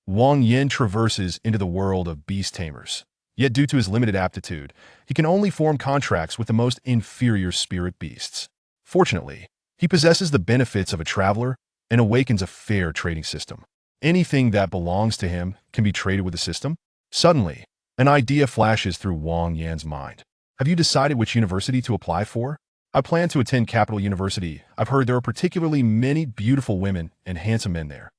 Wang Yan traverses into the world of beast tamers. Yet due to his limited aptitude, he can only form contracts with the most inferior spirit beasts. Fortunately, he possesses the benefits of a traveler and awakens a fair trading system. Anything that belongs to him can be traded with the system. Suddenly, an idea flashes through Wang Yan's mind. Have you decided which university to apply for? I plan to attend Capital University. I've heard there are particularly many beautiful women and handsome men there.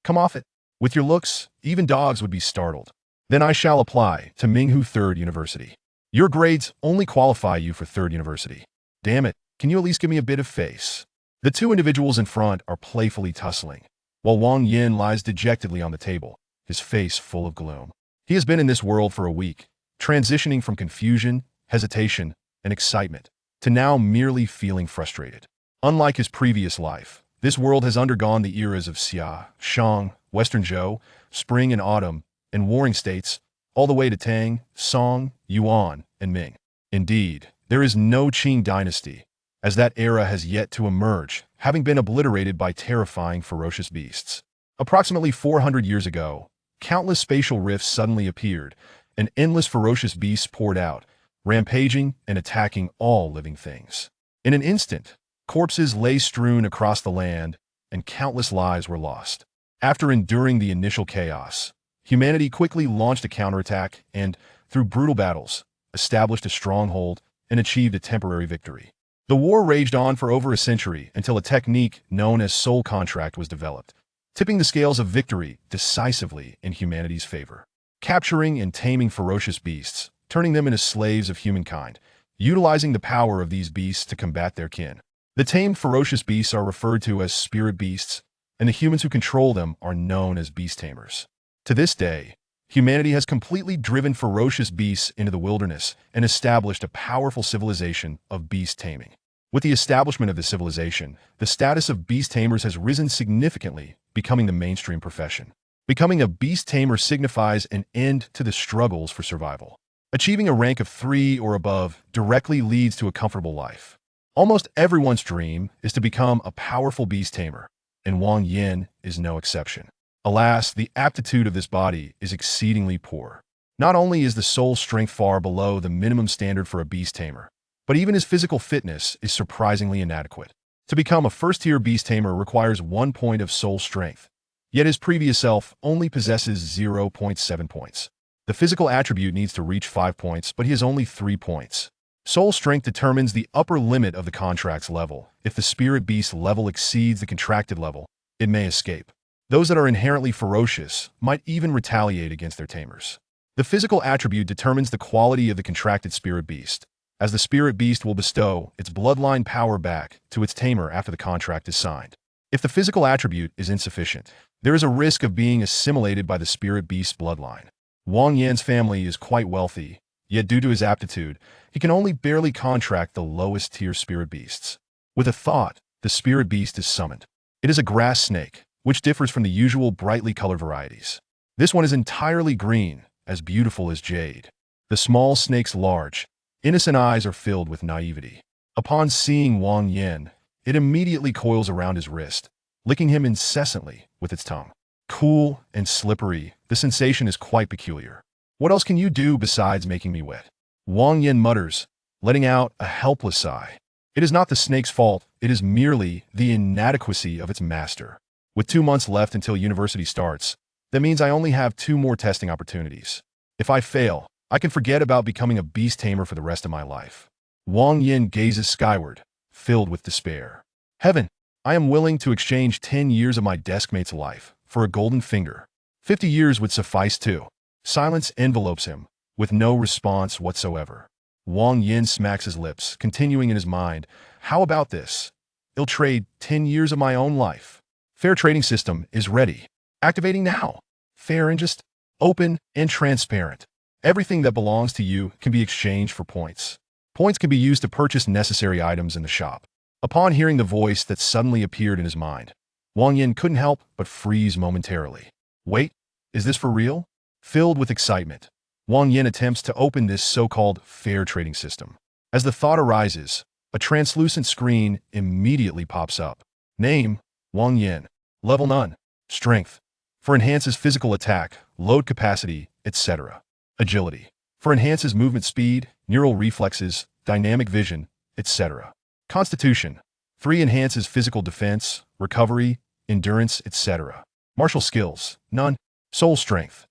Come off it. With your looks, even dogs would be startled. Then I shall apply to Minghu Third University. Your grades only qualify you for Third University. Damn it, can you at least give me a bit of face? The two individuals in front are playfully tussling, while Wang Yan lies dejectedly on the table, his face full of gloom. He has been in this world for a week, transitioning from confusion, hesitation, and excitement, to now merely feeling frustrated. Unlike his previous life, this world has undergone the eras of Xia, Shang, Western Zhou, Spring and Autumn, and Warring States, all the way to Tang, Song, Yuan, and Ming. Indeed, there is no Qing dynasty, as that era has yet to emerge, having been obliterated by terrifying ferocious beasts. Approximately 400 years ago, countless spatial rifts suddenly appeared, and endless ferocious beasts poured out, rampaging and attacking all living things. In an instant, corpses lay strewn across the land, and countless lives were lost. After enduring the initial chaos, humanity quickly launched a counterattack and, through brutal battles, established a stronghold and achieved a temporary victory. The war raged on for over a century until a technique known as soul contract was developed, tipping the scales of victory decisively in humanity's favor. Capturing and taming ferocious beasts, turning them into slaves of humankind, utilizing the power of these beasts to combat their kin. The tamed ferocious beasts are referred to as spirit beasts, and the humans who control them are known as beast tamers. To this day, humanity has completely driven ferocious beasts into the wilderness and established a powerful civilization of beast taming. With the establishment of the civilization, the status of beast tamers has risen significantly, becoming the mainstream profession. Becoming a beast tamer signifies an end to the struggles for survival. Achieving a rank of 3 or above directly leads to a comfortable life. Almost everyone's dream is to become a powerful beast tamer, and Wang Yan is no exception. Alas, the aptitude of this body is exceedingly poor. Not only is the soul strength far below the minimum standard for a beast tamer, but even his physical fitness is surprisingly inadequate. To become a first-tier beast tamer requires 1 point of soul strength, yet his previous self only possesses 0.7 points. The physical attribute needs to reach 5 points, but he has only 3 points. Soul strength determines the upper limit of the contract's level. If the spirit beast level exceeds the contracted level, it may escape. Those that are inherently ferocious might even retaliate against their tamers. The physical attribute determines the quality of the contracted spirit beast, as the spirit beast will bestow its bloodline power back to its tamer after the contract is signed. If the physical attribute is insufficient, there is a risk of being assimilated by the spirit beast's bloodline. Wang Yan's family is quite wealthy, yet due to his aptitude, he can only barely contract the lowest tier spirit beasts. With a thought, the spirit beast is summoned. It is a grass snake, which differs from the usual brightly colored varieties. This one is entirely green, as beautiful as jade. The small snake's large, innocent eyes are filled with naivety. Upon seeing Wang Yan, it immediately coils around his wrist, licking him incessantly with its tongue. Cool and slippery, the sensation is quite peculiar. What else can you do besides making me wet? Wang Yan mutters, letting out a helpless sigh. It is not the snake's fault, it is merely the inadequacy of its master. With 2 months left until university starts, that means I only have 2 more testing opportunities. If I fail, I can forget about becoming a beast tamer for the rest of my life. Wang Yan gazes skyward, filled with despair. Heaven, I am willing to exchange 10 years of my deskmate's life for a golden finger. 50 years would suffice too. Silence envelopes him, with no response whatsoever. Wang Yan smacks his lips, continuing in his mind, how about this? I'll trade 10 years of my own life. Fair trading system is ready. Activating now. Fair and just open and transparent. Everything that belongs to you can be exchanged for points. Points can be used to purchase necessary items in the shop. Upon hearing the voice that suddenly appeared in his mind, Wang Yan couldn't help but freeze momentarily. Wait, is this for real? Filled with excitement, Wang Yan attempts to open this so-called fair trading system. As the thought arises, a translucent screen immediately pops up. Name, Wang Yan. Level none. Strength, for enhances physical attack, load capacity, etc. Agility, for enhances movement speed, neural reflexes, dynamic vision, etc. Constitution, 3 enhances physical defense, recovery, endurance, etc. Martial skills, none. Soul strength,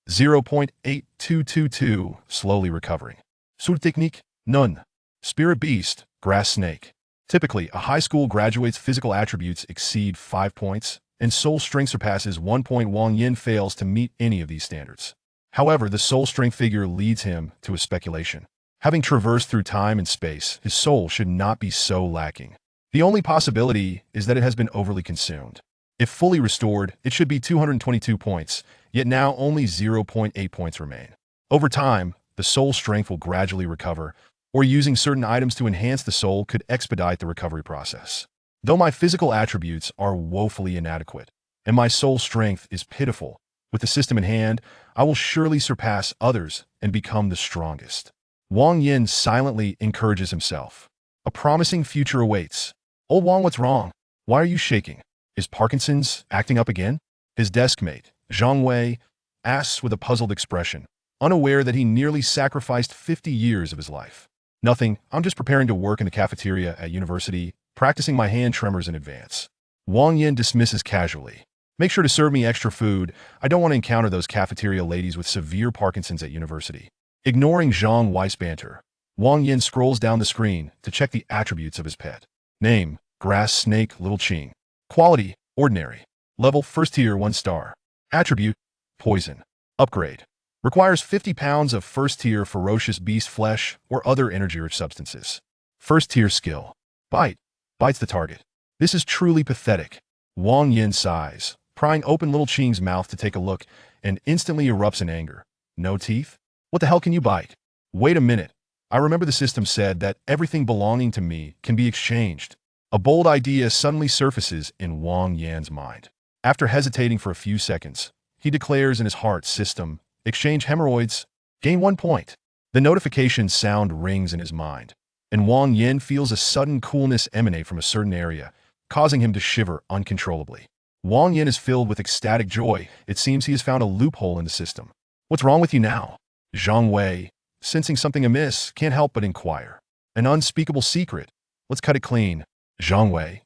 0.8222, slowly recovering. Soul technique, none. Spirit beast, grass snake. Typically, a high school graduate's physical attributes exceed 5 points, and soul strength surpasses 1 point. Wang Yan fails to meet any of these standards. However, the soul strength figure leads him to a speculation. Having traversed through time and space, his soul should not be so lacking. The only possibility is that it has been overly consumed. If fully restored, it should be 222 points, yet now only 0.8 points remain. Over time, the soul strength will gradually recover, or using certain items to enhance the soul could expedite the recovery process. Though my physical attributes are woefully inadequate, and my soul strength is pitiful, with the system in hand, I will surely surpass others and become the strongest. Wang Yan silently encourages himself. A promising future awaits. Old Wang, what's wrong? Why are you shaking? Is Parkinson's acting up again? His deskmate, Zhang Wei, asks with a puzzled expression, unaware that he nearly sacrificed 50 years of his life. Nothing, I'm just preparing to work in the cafeteria at university, practicing my hand tremors in advance. Wang Yan dismisses casually. Make sure to serve me extra food. I don't want to encounter those cafeteria ladies with severe Parkinson's at university. Ignoring Zhang Wei's banter, Wang Yan scrolls down the screen to check the attributes of his pet. Name, grass snake Little Ching. Quality, ordinary. Level, first tier, 1 star. Attribute, poison. Upgrade. Requires 50 pounds of first tier ferocious beast flesh or other energy-rich substances. First tier skill. Bite. Bites the target. This is truly pathetic. Wang Yan sighs, prying open Little Ching's mouth to take a look, and instantly erupts in anger. No teeth? What the hell can you bite? Wait a minute. I remember the system said that everything belonging to me can be exchanged. A bold idea suddenly surfaces in Wang Yan's mind. After hesitating for a few seconds, he declares in his heart, system, exchange hemorrhoids, gain 1 point. The notification sound rings in his mind, and Wang Yan feels a sudden coolness emanate from a certain area, causing him to shiver uncontrollably. Wang Yan is filled with ecstatic joy. It seems he has found a loophole in the system. What's wrong with you now? Zhang Wei, sensing something amiss, can't help but inquire. An unspeakable secret. Let's cut it clean. Zhang Wei.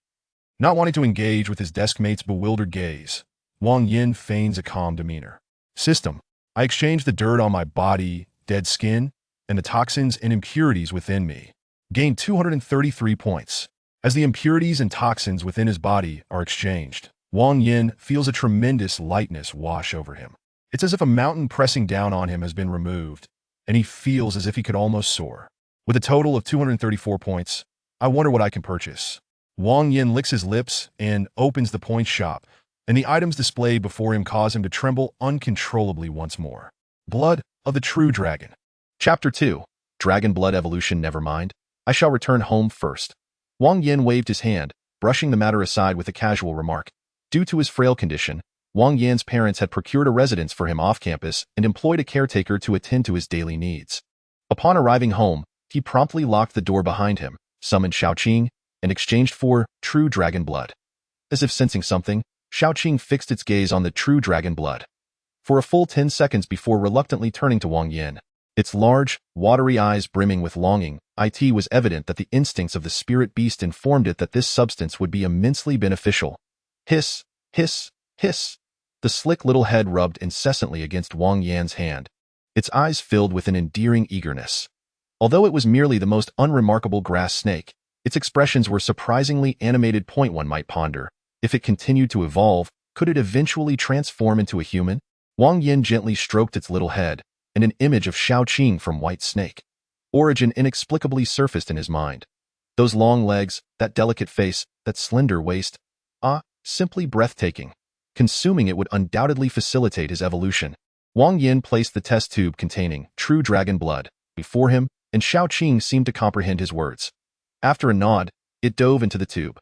Not wanting to engage with his deskmate's bewildered gaze, Wang Yan feigns a calm demeanor. System, I exchanged the dirt on my body, dead skin, and the toxins and impurities within me. Gain 233 points. As the impurities and toxins within his body are exchanged, Wang Yan feels a tremendous lightness wash over him. It's as if a mountain pressing down on him has been removed, and he feels as if he could almost soar. With a total of 234 points, I wonder what I can purchase. Wang Yan licks his lips and opens the point shop, and the items displayed before him cause him to tremble uncontrollably once more. Blood of the True Dragon. Chapter 2. Dragon Blood Evolution. Never mind. I shall return home first. Wang Yan waved his hand, brushing the matter aside with a casual remark. Due to his frail condition, Wang Yan's parents had procured a residence for him off campus and employed a caretaker to attend to his daily needs. Upon arriving home, he promptly locked the door behind him, summoned Xiaoqing, and exchanged for True Dragon Blood. As if sensing something, Xiaoqing fixed its gaze on the True Dragon Blood. For a full 10 seconds before reluctantly turning to Wang Yan, its large, watery eyes brimming with longing, it was evident that the instincts of the spirit beast informed it that this substance would be immensely beneficial. Hiss, hiss, hiss. The slick little head rubbed incessantly against Wang Yan's hand. Its eyes filled with an endearing eagerness. Although it was merely the most unremarkable grass snake, its expressions were surprisingly animated. One might ponder, if it continued to evolve, could it eventually transform into a human? Wang Yan gently stroked its little head, and an image of Xiaoqing from White Snake. Origin inexplicably surfaced in his mind. Those long legs, that delicate face, that slender waist. Simply breathtaking. Consuming it would undoubtedly facilitate his evolution. Wang Yan placed the test tube containing True Dragon Blood before him, and Xiaoqing seemed to comprehend his words. After a nod, it dove into the tube.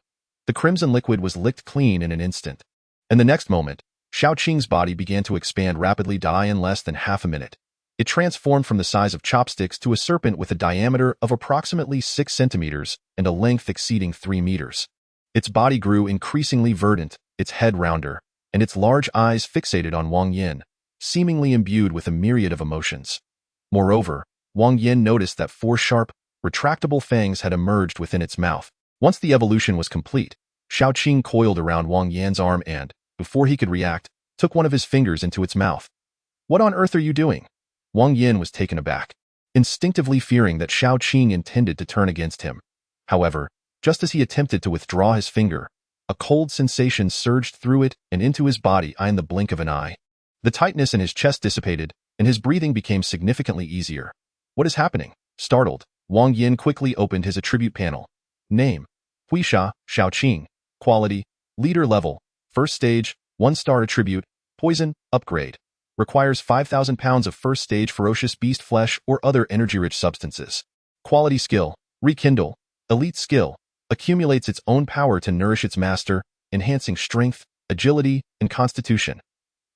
The crimson liquid was licked clean in an instant. And the next moment, Xiaoqing's body began to expand rapidly. In less than half a minute, it transformed from the size of chopsticks to a serpent with a diameter of approximately 6 centimeters and a length exceeding 3 meters. Its body grew increasingly verdant, its head rounder, and its large eyes fixated on Wang Yan, seemingly imbued with a myriad of emotions. Moreover, Wang Yan noticed that 4 sharp, retractable fangs had emerged within its mouth. Once the evolution was complete, Xiaoqing coiled around Wang Yan's arm and, before he could react, took one of his fingers into its mouth. "What on earth are you doing?" Wang Yan was taken aback, instinctively fearing that Xiaoqing intended to turn against him. However, just as he attempted to withdraw his finger, a cold sensation surged through it and into his body in the blink of an eye. The tightness in his chest dissipated, and his breathing became significantly easier. "What is happening?" Startled, Wang Yan quickly opened his attribute panel. Name: Huisha, Xiaoqing. Quality: Leader level. First stage, 1-star attribute, Poison, upgrade. Requires 5,000 pounds of first stage ferocious beast flesh or other energy-rich substances. Quality skill: Rekindle. Elite skill: accumulates its own power to nourish its master, enhancing strength, agility, and constitution.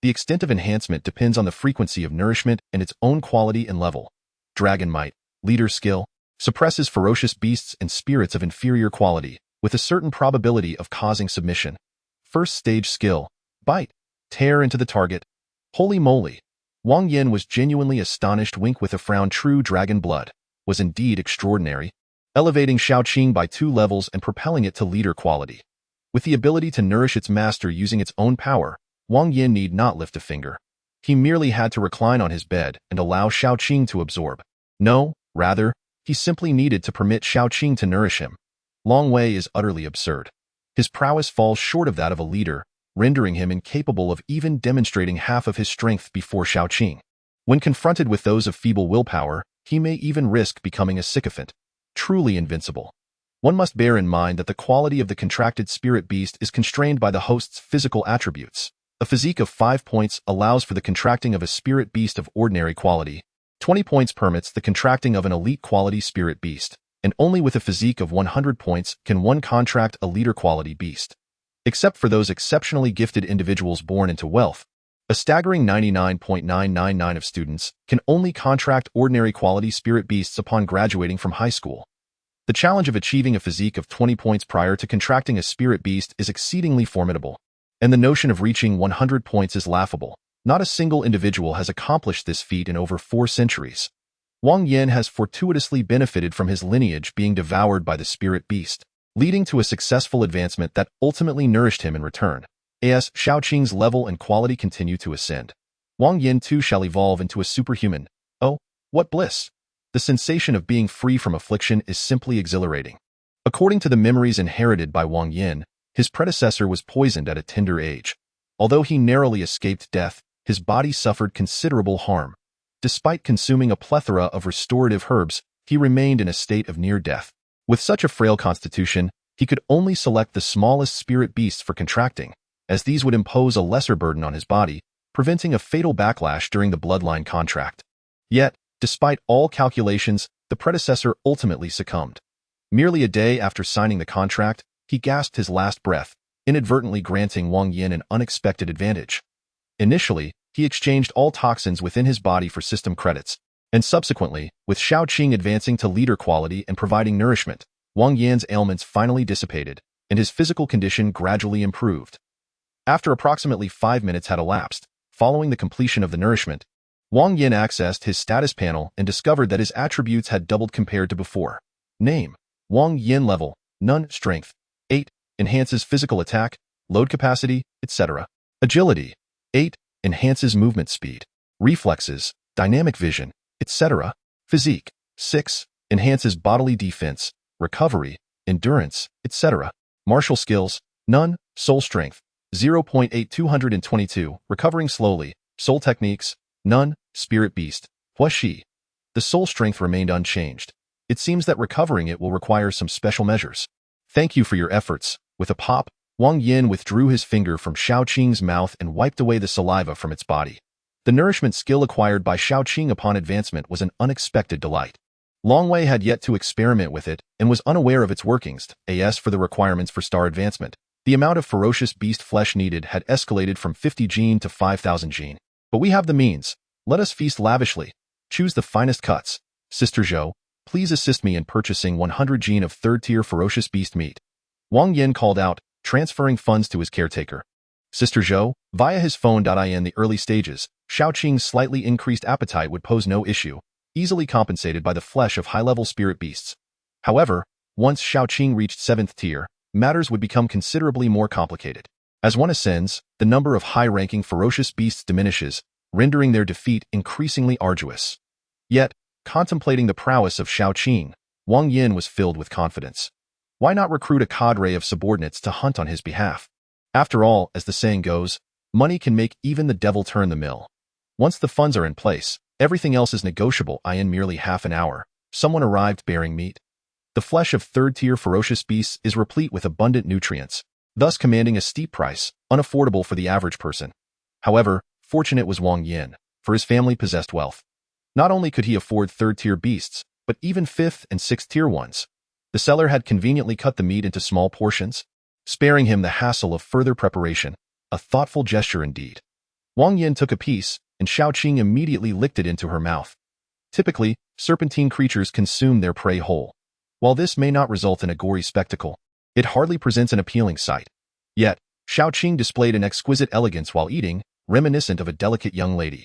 The extent of enhancement depends on the frequency of nourishment and its own quality and level. Dragon Might, leader skill, suppresses ferocious beasts and spirits of inferior quality, with a certain probability of causing submission. First stage skill, bite, tear into the target. Holy moly! Wang Yan was genuinely astonished. Wink with a frown. True dragon blood was indeed extraordinary, elevating Xiaoqing by 2 levels and propelling it to leader quality. With the ability to nourish its master using its own power, Wang Yan need not lift a finger. He merely had to recline on his bed and allow Xiaoqing to absorb. No, rather, he simply needed to permit Xiaoqing to nourish him. Long Wei is utterly absurd. His prowess falls short of that of a leader, rendering him incapable of even demonstrating half of his strength before Xiaoqing. When confronted with those of feeble willpower, he may even risk becoming a sycophant. Truly invincible. One must bear in mind that the quality of the contracted spirit beast is constrained by the host's physical attributes. A physique of 5 points allows for the contracting of a spirit beast of ordinary quality. 20 points permits the contracting of an elite quality spirit beast, and only with a physique of 100 points can one contract a leader quality beast. Except for those exceptionally gifted individuals born into wealth, a staggering 99.999% of students can only contract ordinary quality spirit beasts upon graduating from high school. The challenge of achieving a physique of 20 points prior to contracting a spirit beast is exceedingly formidable, and the notion of reaching 100 points is laughable. Not a single individual has accomplished this feat in over 4 centuries. Wang Yan has fortuitously benefited from his lineage being devoured by the spirit beast, leading to a successful advancement that ultimately nourished him in return. As Xiaoqing's level and quality continue to ascend, Wang Yan too shall evolve into a superhuman. Oh, what bliss! The sensation of being free from affliction is simply exhilarating. According to the memories inherited by Wang Yan, his predecessor was poisoned at a tender age. Although he narrowly escaped death, his body suffered considerable harm. Despite consuming a plethora of restorative herbs, he remained in a state of near death. With such a frail constitution, he could only select the smallest spirit beasts for contracting, as these would impose a lesser burden on his body, preventing a fatal backlash during the bloodline contract. Yet, despite all calculations, the predecessor ultimately succumbed. Merely a day after signing the contract, he gasped his last breath, inadvertently granting Wang Yan an unexpected advantage. Initially, he exchanged all toxins within his body for system credits, and subsequently, with Xiaoqing advancing to leader quality and providing nourishment, Wang Yan's ailments finally dissipated, and his physical condition gradually improved. After approximately 5 minutes had elapsed, following the completion of the nourishment, Wang Yan accessed his status panel and discovered that his attributes had doubled compared to before. Name: Wang Yan. Level: None. Strength: 8, enhances physical attack, load capacity, etc. Agility: 8, enhances movement speed, reflexes, dynamic vision, etc. Physique: 6, enhances bodily defense, recovery, endurance, etc. Martial skills: None. Soul strength: 0.8222, recovering slowly. Soul techniques: None. Spirit beast: Huashi. The soul strength remained unchanged. It seems that recovering it will require some special measures. Thank you for your efforts. With a pop, Wang Yan withdrew his finger from Xiaoqing's mouth and wiped away the saliva from its body. The nourishment skill acquired by Xiaoqing upon advancement was an unexpected delight. Long Wei had yet to experiment with it and was unaware of its workings. As for the requirements for star advancement, the amount of ferocious beast flesh needed had escalated from 50 gene to 5,000 gene. But we have the means. Let us feast lavishly. Choose the finest cuts. Sister Zhou, please assist me in purchasing 100 gene of 3rd-tier ferocious beast meat. Wang Yan called out, transferring funds to his caretaker. Sister Zhou, via his phone. In the early stages, Xiaoqing's slightly increased appetite would pose no issue, easily compensated by the flesh of high-level spirit beasts. However, once Xiaoqing reached 7th tier, matters would become considerably more complicated. As one ascends, the number of high-ranking ferocious beasts diminishes, rendering their defeat increasingly arduous. Yet, contemplating the prowess of Xiaoqing, Wang Yan was filled with confidence. Why not recruit a cadre of subordinates to hunt on his behalf? After all, as the saying goes, money can make even the devil turn the mill. Once the funds are in place, everything else is negotiable. In merely half an hour, someone arrived bearing meat. The flesh of 3rd-tier ferocious beasts is replete with abundant nutrients, thus commanding a steep price, unaffordable for the average person. However, fortunate was Wang Yan, for his family possessed wealth. Not only could he afford 3rd-tier beasts, but even 5th and 6th-tier ones. The seller had conveniently cut the meat into small portions, sparing him the hassle of further preparation, a thoughtful gesture indeed. Wang Yan took a piece, and Xiaoqing immediately licked it into her mouth. Typically, serpentine creatures consume their prey whole. While this may not result in a gory spectacle, it hardly presents an appealing sight. Yet, Xiaoqing displayed an exquisite elegance while eating, reminiscent of a delicate young lady.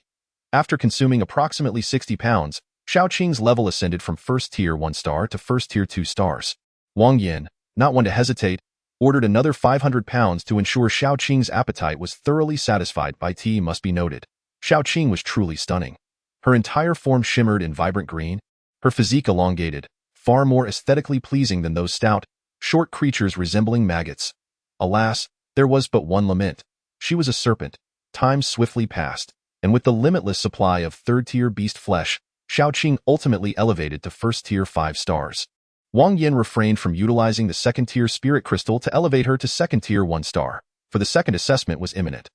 After consuming approximately 60 pounds, Xiaoqing's level ascended from 1st tier 1 star to 1st tier 2 stars. Wang Yan, not one to hesitate, ordered another 500 pounds to ensure Xiaoqing's appetite was thoroughly satisfied. By tea must be noted, Xiaoqing was truly stunning. Her entire form shimmered in vibrant green, her physique elongated, far more aesthetically pleasing than those stout, short creatures resembling maggots. Alas, there was but one lament. She was a serpent. Time swiftly passed, and with the limitless supply of 3rd-tier beast flesh, Xiaoqing ultimately elevated to 1st tier 5 stars. Wang Yan refrained from utilizing the 2nd-tier spirit crystal to elevate her to 2nd tier 1 star, for the second assessment was imminent.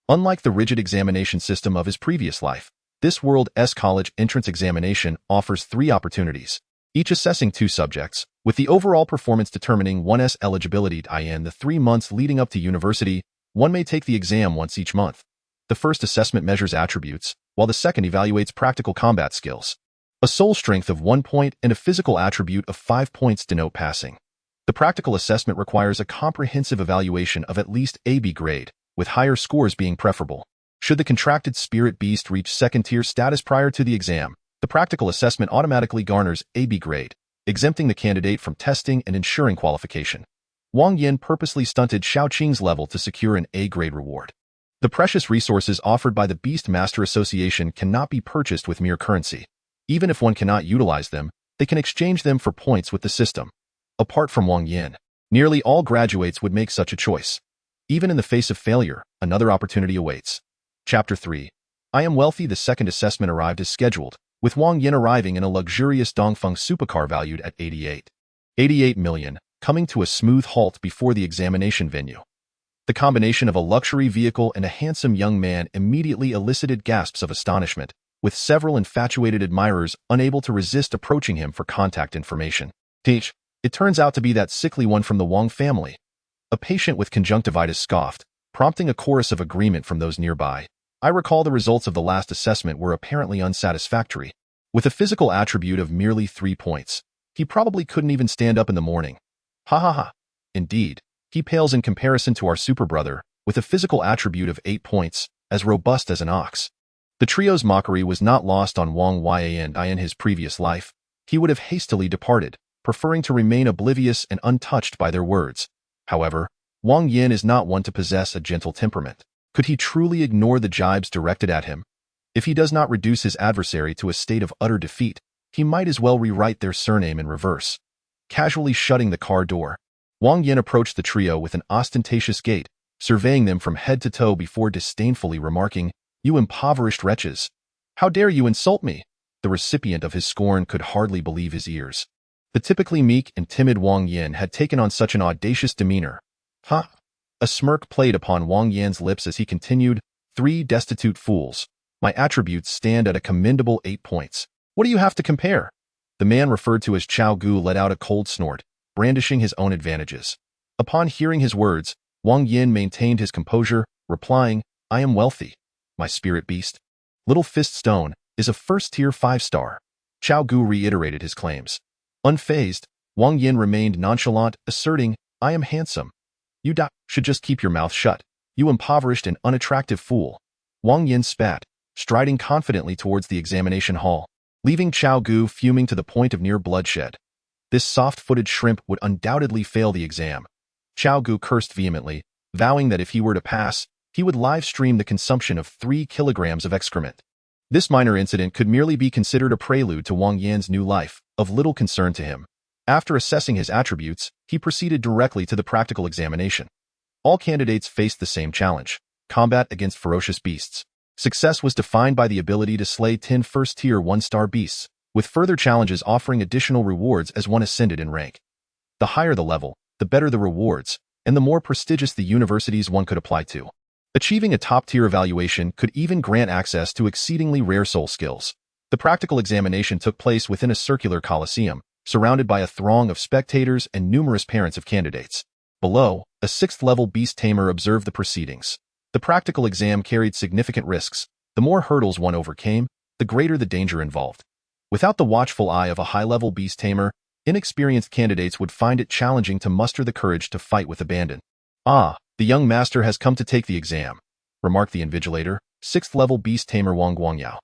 Unlike the rigid examination system of his previous life, this world's college entrance examination offers 3 opportunities, each assessing 2 subjects, with the overall performance determining one's eligibility. In the 3 months leading up to university, one may take the exam once each month. The first assessment measures attributes, while the second evaluates practical combat skills. A soul strength of 1 point and a physical attribute of 5 points denote passing. The practical assessment requires a comprehensive evaluation of at least AB grade, with higher scores being preferable. Should the contracted spirit beast reach 2nd tier status prior to the exam, the practical assessment automatically garners AB grade, exempting the candidate from testing and ensuring qualification. Wang Yan purposely stunted Xiaoqing's level to secure an A-grade reward. The precious resources offered by the Beastmaster Association cannot be purchased with mere currency. Even if one cannot utilize them, they can exchange them for points with the system. Apart from Wang Yan, nearly all graduates would make such a choice. Even in the face of failure, another opportunity awaits. Chapter 3. I am wealthy. The second assessment arrived as scheduled, with Wang Yan arriving in a luxurious Dongfeng supercar valued at 88 million, coming to a smooth halt before the examination venue. The combination of a luxury vehicle and a handsome young man immediately elicited gasps of astonishment, with several infatuated admirers unable to resist approaching him for contact information. It turns out to be that sickly one from the Wang family. A patient with conjunctivitis scoffed, prompting a chorus of agreement from those nearby. I recall the results of the last assessment were apparently unsatisfactory. With a physical attribute of merely 3 points, he probably couldn't even stand up in the morning. Ha ha ha. Indeed, he pales in comparison to our super brother, with a physical attribute of 8 points, as robust as an ox. The trio's mockery was not lost on Wang Yan. In his previous life, he would have hastily departed, preferring to remain oblivious and untouched by their words. However, Wang Yan is not one to possess a gentle temperament. Could he truly ignore the jibes directed at him? If he does not reduce his adversary to a state of utter defeat, he might as well rewrite their surname in reverse. Casually shutting the car door, Wang Yan approached the trio with an ostentatious gait, surveying them from head to toe before disdainfully remarking, "You impoverished wretches! How dare you insult me?" The recipient of his scorn could hardly believe his ears. The typically meek and timid Wang Yan had taken on such an audacious demeanor. "Huh?" A smirk played upon Wang Yan's lips as he continued, "3 destitute fools. My attributes stand at a commendable 8 points. What do you have to compare?" The man referred to as Chao Gu let out a cold snort, brandishing his own advantages. Upon hearing his words, Wang Yan maintained his composure, replying, "I am wealthy. My spirit beast, Little Fist Stone, is a 1st tier 5 star. Chao Gu reiterated his claims. Unfazed, Wang Yan remained nonchalant, asserting, "I am handsome. You should just keep your mouth shut." "You impoverished and unattractive fool." Wang Yan spat, striding confidently towards the examination hall, leaving Chao Gu fuming to the point of near bloodshed. This soft-footed shrimp would undoubtedly fail the exam. Chao Gu cursed vehemently, vowing that if he were to pass, he would live-stream the consumption of 3 kilograms of excrement. This minor incident could merely be considered a prelude to Wang Yan's new life, of little concern to him. After assessing his attributes, he proceeded directly to the practical examination. All candidates faced the same challenge: combat against ferocious beasts. Success was defined by the ability to slay 10 first-tier 1-star beasts, with further challenges offering additional rewards as one ascended in rank. The higher the level, the better the rewards, and the more prestigious the universities one could apply to. Achieving a top-tier evaluation could even grant access to exceedingly rare soul skills. The practical examination took place within a circular coliseum, surrounded by a throng of spectators and numerous parents of candidates. Below, a 6th-level beast tamer observed the proceedings. The practical exam carried significant risks. The more hurdles one overcame, the greater the danger involved. Without the watchful eye of a high-level beast tamer, inexperienced candidates would find it challenging to muster the courage to fight with abandon. "Ah, the young master has come to take the exam," remarked the invigilator, 6th-level beast tamer Wang Yao.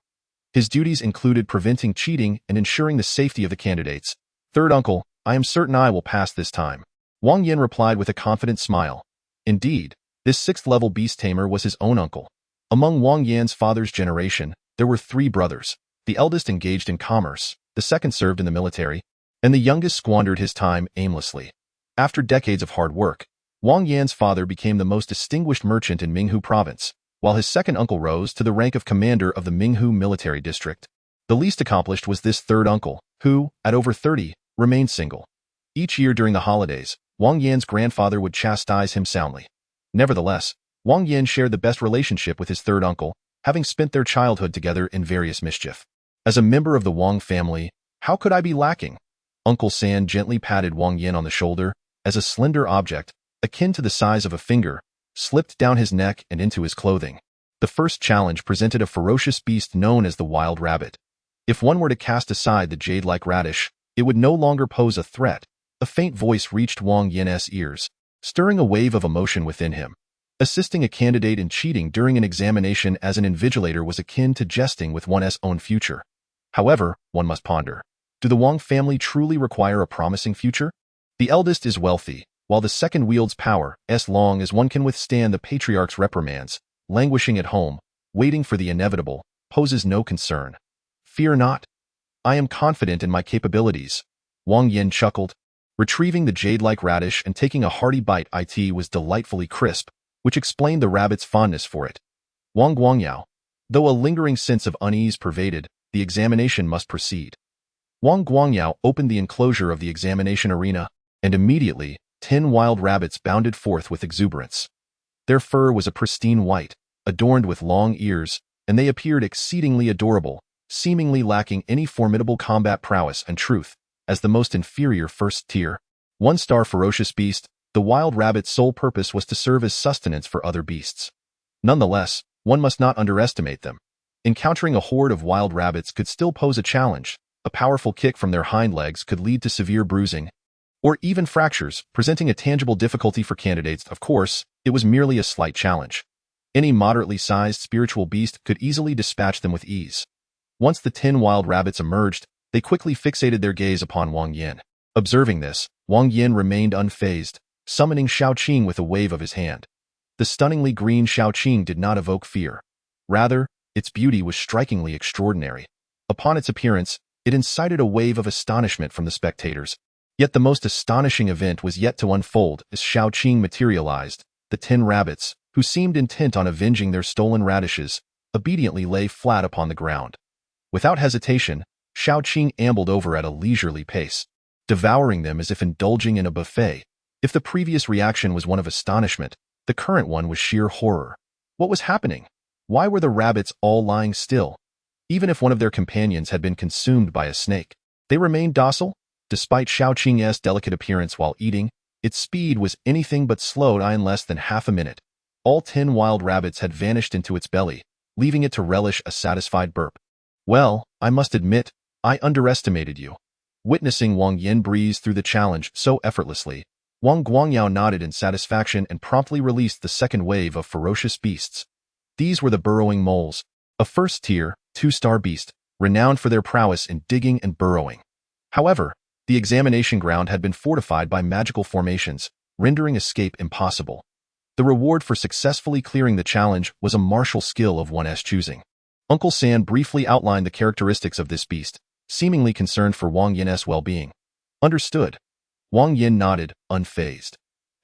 His duties included preventing cheating and ensuring the safety of the candidates. "Third uncle, I am certain I will pass this time." Wang Yan replied with a confident smile. Indeed, this 6th-level beast tamer was his own uncle. Among Wang Yan's father's generation, there were 3 brothers. The eldest engaged in commerce, the second served in the military, and the youngest squandered his time aimlessly. After decades of hard work, Wang Yan's father became the most distinguished merchant in Minghu province, while his second uncle rose to the rank of commander of the Minghu military district. The least accomplished was this third uncle, who, at over 30, remained single. Each year during the holidays, Wang Yan's grandfather would chastise him soundly. Nevertheless, Wang Yan shared the best relationship with his third uncle, having spent their childhood together in various mischief. As a member of the Wang family, how could I be lacking? Uncle San gently patted Wang Yan on the shoulder, as a slender object, akin to the size of a finger, slipped down his neck and into his clothing. The first challenge presented a ferocious beast known as the wild rabbit. If one were to cast aside the jade-like radish, it would no longer pose a threat. A faint voice reached Wang Yan's ears, stirring a wave of emotion within him. Assisting a candidate in cheating during an examination as an invigilator was akin to jesting with one's own future. However, one must ponder. Do the Wang family truly require a promising future? The eldest is wealthy, while the second wields power, as long as one can withstand the patriarch's reprimands. Languishing at home, waiting for the inevitable, poses no concern. "Fear not. I am confident in my capabilities." Wang Yan chuckled. Retrieving the jade-like radish and taking a hearty bite, it was delightfully crisp, which explained the rabbit's fondness for it. Wang Guangyao. Though a lingering sense of unease pervaded, the examination must proceed. Wang Guangyao opened the enclosure of the examination arena, and immediately, 10 wild rabbits bounded forth with exuberance. Their fur was a pristine white, adorned with long ears, and they appeared exceedingly adorable, seemingly lacking any formidable combat prowess and truth. As the most inferior first-tier, 1-star ferocious beast, the wild rabbit's sole purpose was to serve as sustenance for other beasts. Nonetheless, one must not underestimate them. Encountering a horde of wild rabbits could still pose a challenge. A powerful kick from their hind legs could lead to severe bruising, or even fractures, presenting a tangible difficulty for candidates. Of course, it was merely a slight challenge. Any moderately sized spiritual beast could easily dispatch them with ease. Once the 10 wild rabbits emerged, they quickly fixated their gaze upon Wang Yan. Observing this, Wang Yan remained unfazed, summoning Shaoqing with a wave of his hand. The stunningly green Shaoqing did not evoke fear. Rather, its beauty was strikingly extraordinary. Upon its appearance, it incited a wave of astonishment from the spectators. Yet the most astonishing event was yet to unfold as Shaoqing materialized. The 10 rabbits, who seemed intent on avenging their stolen radishes, obediently lay flat upon the ground. Without hesitation, Shaoqing ambled over at a leisurely pace, devouring them as if indulging in a buffet. If the previous reaction was one of astonishment, the current one was sheer horror. What was happening? Why were the rabbits all lying still? Even if one of their companions had been consumed by a snake, they remained docile? Despite Shaoqing's delicate appearance while eating, its speed was anything but slow. In less than half a minute, all 10 wild rabbits had vanished into its belly, leaving it to relish a satisfied burp. "Well, I must admit, I underestimated you." Witnessing Wang Yan breeze through the challenge so effortlessly, Wang Guangyao nodded in satisfaction and promptly released the second wave of ferocious beasts. These were the burrowing moles, a first-tier, 2-star beast, renowned for their prowess in digging and burrowing. However, the examination ground had been fortified by magical formations, rendering escape impossible. The reward for successfully clearing the challenge was a martial skill of one's choosing. Uncle San briefly outlined the characteristics of this beast, seemingly concerned for Wang Yan's well-being. Understood. Wang Yan nodded, unfazed.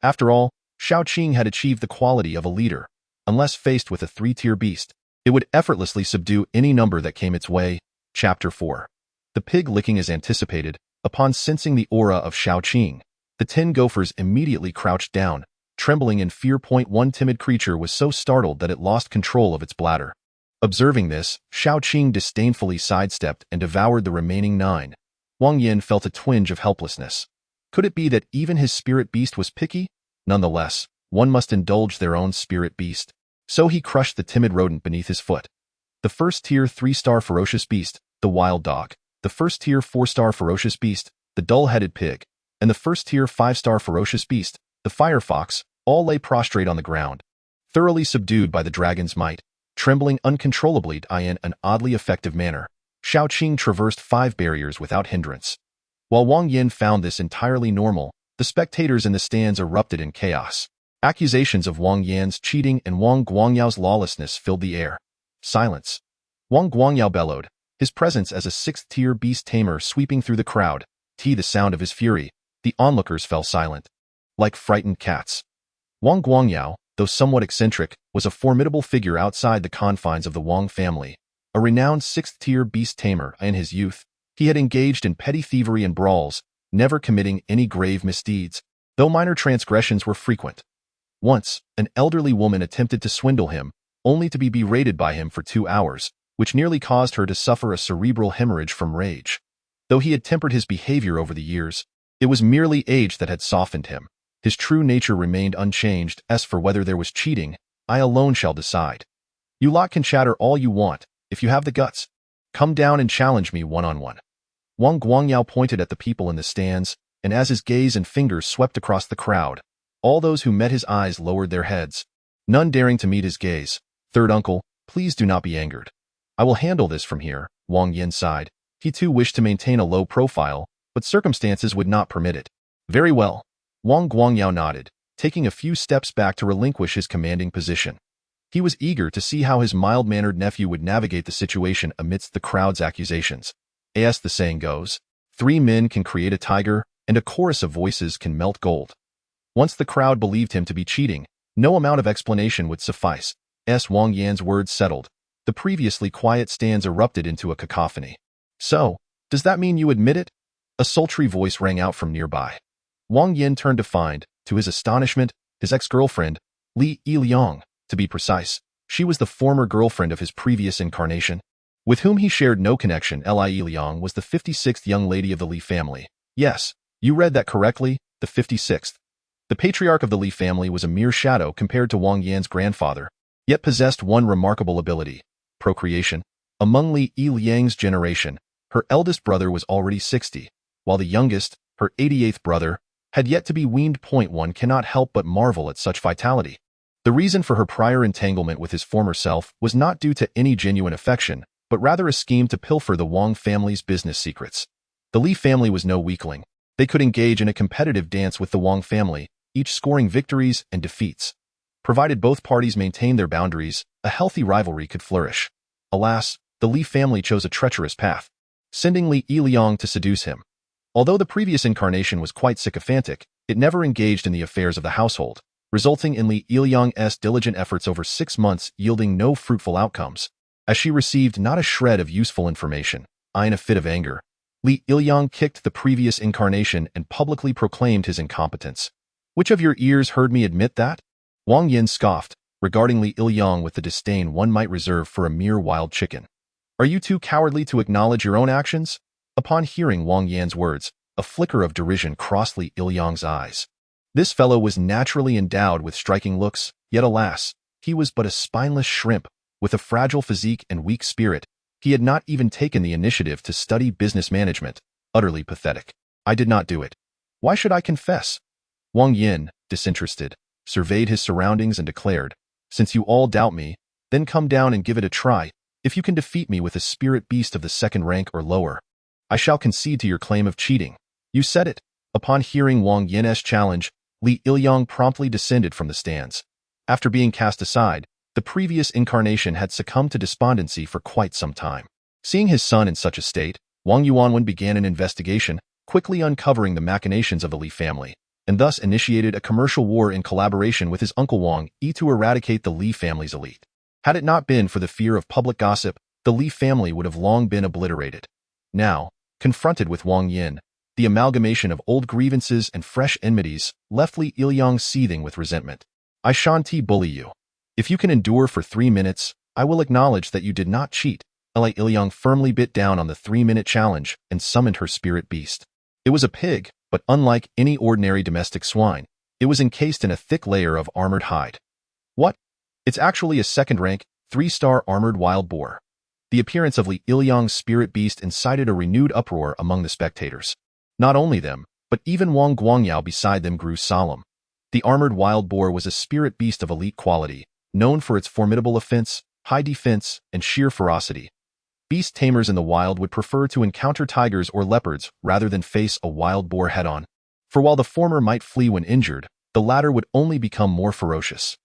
After all, Shao Qing had achieved the quality of a leader. Unless faced with a 3-tier beast, it would effortlessly subdue any number that came its way. Chapter 4. The pig licking as anticipated. Upon sensing the aura of Shao Qing, the 10 gophers immediately crouched down, trembling in fear. One timid creature was so startled that it lost control of its bladder. Observing this, Shao Qing disdainfully sidestepped and devoured the remaining 9. Wang Yan felt a twinge of helplessness. Could it be that even his spirit beast was picky? Nonetheless, one must indulge their own spirit beast. So he crushed the timid rodent beneath his foot. The first-tier 3-star ferocious beast, the wild dog, the first-tier 4-star ferocious beast, the dull-headed pig, and the first-tier 5-star ferocious beast, the fire fox, all lay prostrate on the ground, thoroughly subdued by the dragon's might, trembling uncontrollably in an oddly effective manner. Shao Qing traversed 5 barriers without hindrance. While Wang Yan found this entirely normal, the spectators in the stands erupted in chaos. Accusations of Wang Yan's cheating and Wang Guangyao's lawlessness filled the air. Silence. Wang Guangyao bellowed, his presence as a 6th-tier beast tamer sweeping through the crowd. The sound of his fury, the onlookers fell silent, like frightened cats. Wang Guangyao, though somewhat eccentric, was a formidable figure outside the confines of the Wang family. A renowned 6th-tier beast tamer in his youth, he had engaged in petty thievery and brawls, never committing any grave misdeeds, though minor transgressions were frequent. Once, an elderly woman attempted to swindle him, only to be berated by him for 2 hours, which nearly caused her to suffer a cerebral hemorrhage from rage. Though he had tempered his behavior over the years, it was merely age that had softened him. His true nature remained unchanged. As for whether there was cheating, I alone shall decide. You lot can chatter all you want, if you have the guts. Come down and challenge me one-on-one. Wang Guangyao pointed at the people in the stands, and as his gaze and fingers swept across the crowd, all those who met his eyes lowered their heads, none daring to meet his gaze. Third uncle, please do not be angered. I will handle this from here, Wang Yan sighed. He too wished to maintain a low profile, but circumstances would not permit it. Very well. Wang Guangyao nodded, taking a few steps back to relinquish his commanding position. He was eager to see how his mild-mannered nephew would navigate the situation amidst the crowd's accusations. As the saying goes, 3 men can create a tiger, and a chorus of voices can melt gold. Once the crowd believed him to be cheating, no amount of explanation would suffice. Wang Yan's words settled. The previously quiet stands erupted into a cacophony. So, does that mean you admit it? A sultry voice rang out from nearby. Wang Yan turned to find, to his astonishment, his ex-girlfriend, Li Yiliang. To be precise, she was the former girlfriend of his previous incarnation, with whom he shared no connection. Li Yiliang was the 56th young lady of the Li family. Yes, you read that correctly, the 56th. The patriarch of the Li family was a mere shadow compared to Wang Yan's grandfather, yet possessed one remarkable ability: procreation. Among Li Yiliang's generation, her eldest brother was already 60, while the youngest, her 88th brother, had yet to be weaned. One cannot help but marvel at such vitality. The reason for her prior entanglement with his former self was not due to any genuine affection, but rather a scheme to pilfer the Wang family's business secrets. The Li family was no weakling. They could engage in a competitive dance with the Wang family, each scoring victories and defeats. Provided both parties maintained their boundaries, a healthy rivalry could flourish. Alas, the Li family chose a treacherous path, sending Li Yiliang to seduce him. Although the previous incarnation was quite sycophantic, it never engaged in the affairs of the household, resulting in Li Yiliang's diligent efforts over 6 months yielding no fruitful outcomes. As she received not a shred of useful information, in a fit of anger, Li Yiliang kicked the previous incarnation and publicly proclaimed his incompetence. Which of your ears heard me admit that? Wang Yan scoffed, regarding Li Yiliang with the disdain one might reserve for a mere wild chicken. Are you too cowardly to acknowledge your own actions? Upon hearing Wang Yan's words, a flicker of derision crossed Li Yiliang's eyes. This fellow was naturally endowed with striking looks, yet alas, he was but a spineless shrimp, with a fragile physique and weak spirit. He had not even taken the initiative to study business management. Utterly pathetic. I did not do it. Why should I confess? Wang Yan, disinterested, surveyed his surroundings and declared, "Since you all doubt me, then come down and give it a try. If you can defeat me with a spirit beast of the second rank or lower, I shall concede to your claim of cheating." "You said it." Upon hearing Wang Yan's challenge, Li Ilyang promptly descended from the stands. After being cast aside, the previous incarnation had succumbed to despondency for quite some time. Seeing his son in such a state, Wang Yuanwen began an investigation, quickly uncovering the machinations of the Li family, and thus initiated a commercial war in collaboration with his uncle Wang Yi to eradicate the Li family's elite. Had it not been for the fear of public gossip, the Li family would have long been obliterated. Now, confronted with Wang Yan, the amalgamation of old grievances and fresh enmities left Li Ilyang seething with resentment. "I shan't bully you. If you can endure for 3 minutes, I will acknowledge that you did not cheat." Li Ilyang firmly bit down on the 3-minute challenge and summoned her spirit beast. It was a pig, but unlike any ordinary domestic swine, it was encased in a thick layer of armored hide. "What? It's actually a second-rank, 3-star armored wild boar." The appearance of Li Ilyang's spirit beast incited a renewed uproar among the spectators. Not only them, but even Wang Guangyao beside them grew solemn. The armored wild boar was a spirit beast of elite quality, known for its formidable offense, high defense, and sheer ferocity. Beast tamers in the wild would prefer to encounter tigers or leopards rather than face a wild boar head-on. For while the former might flee when injured, the latter would only become more ferocious.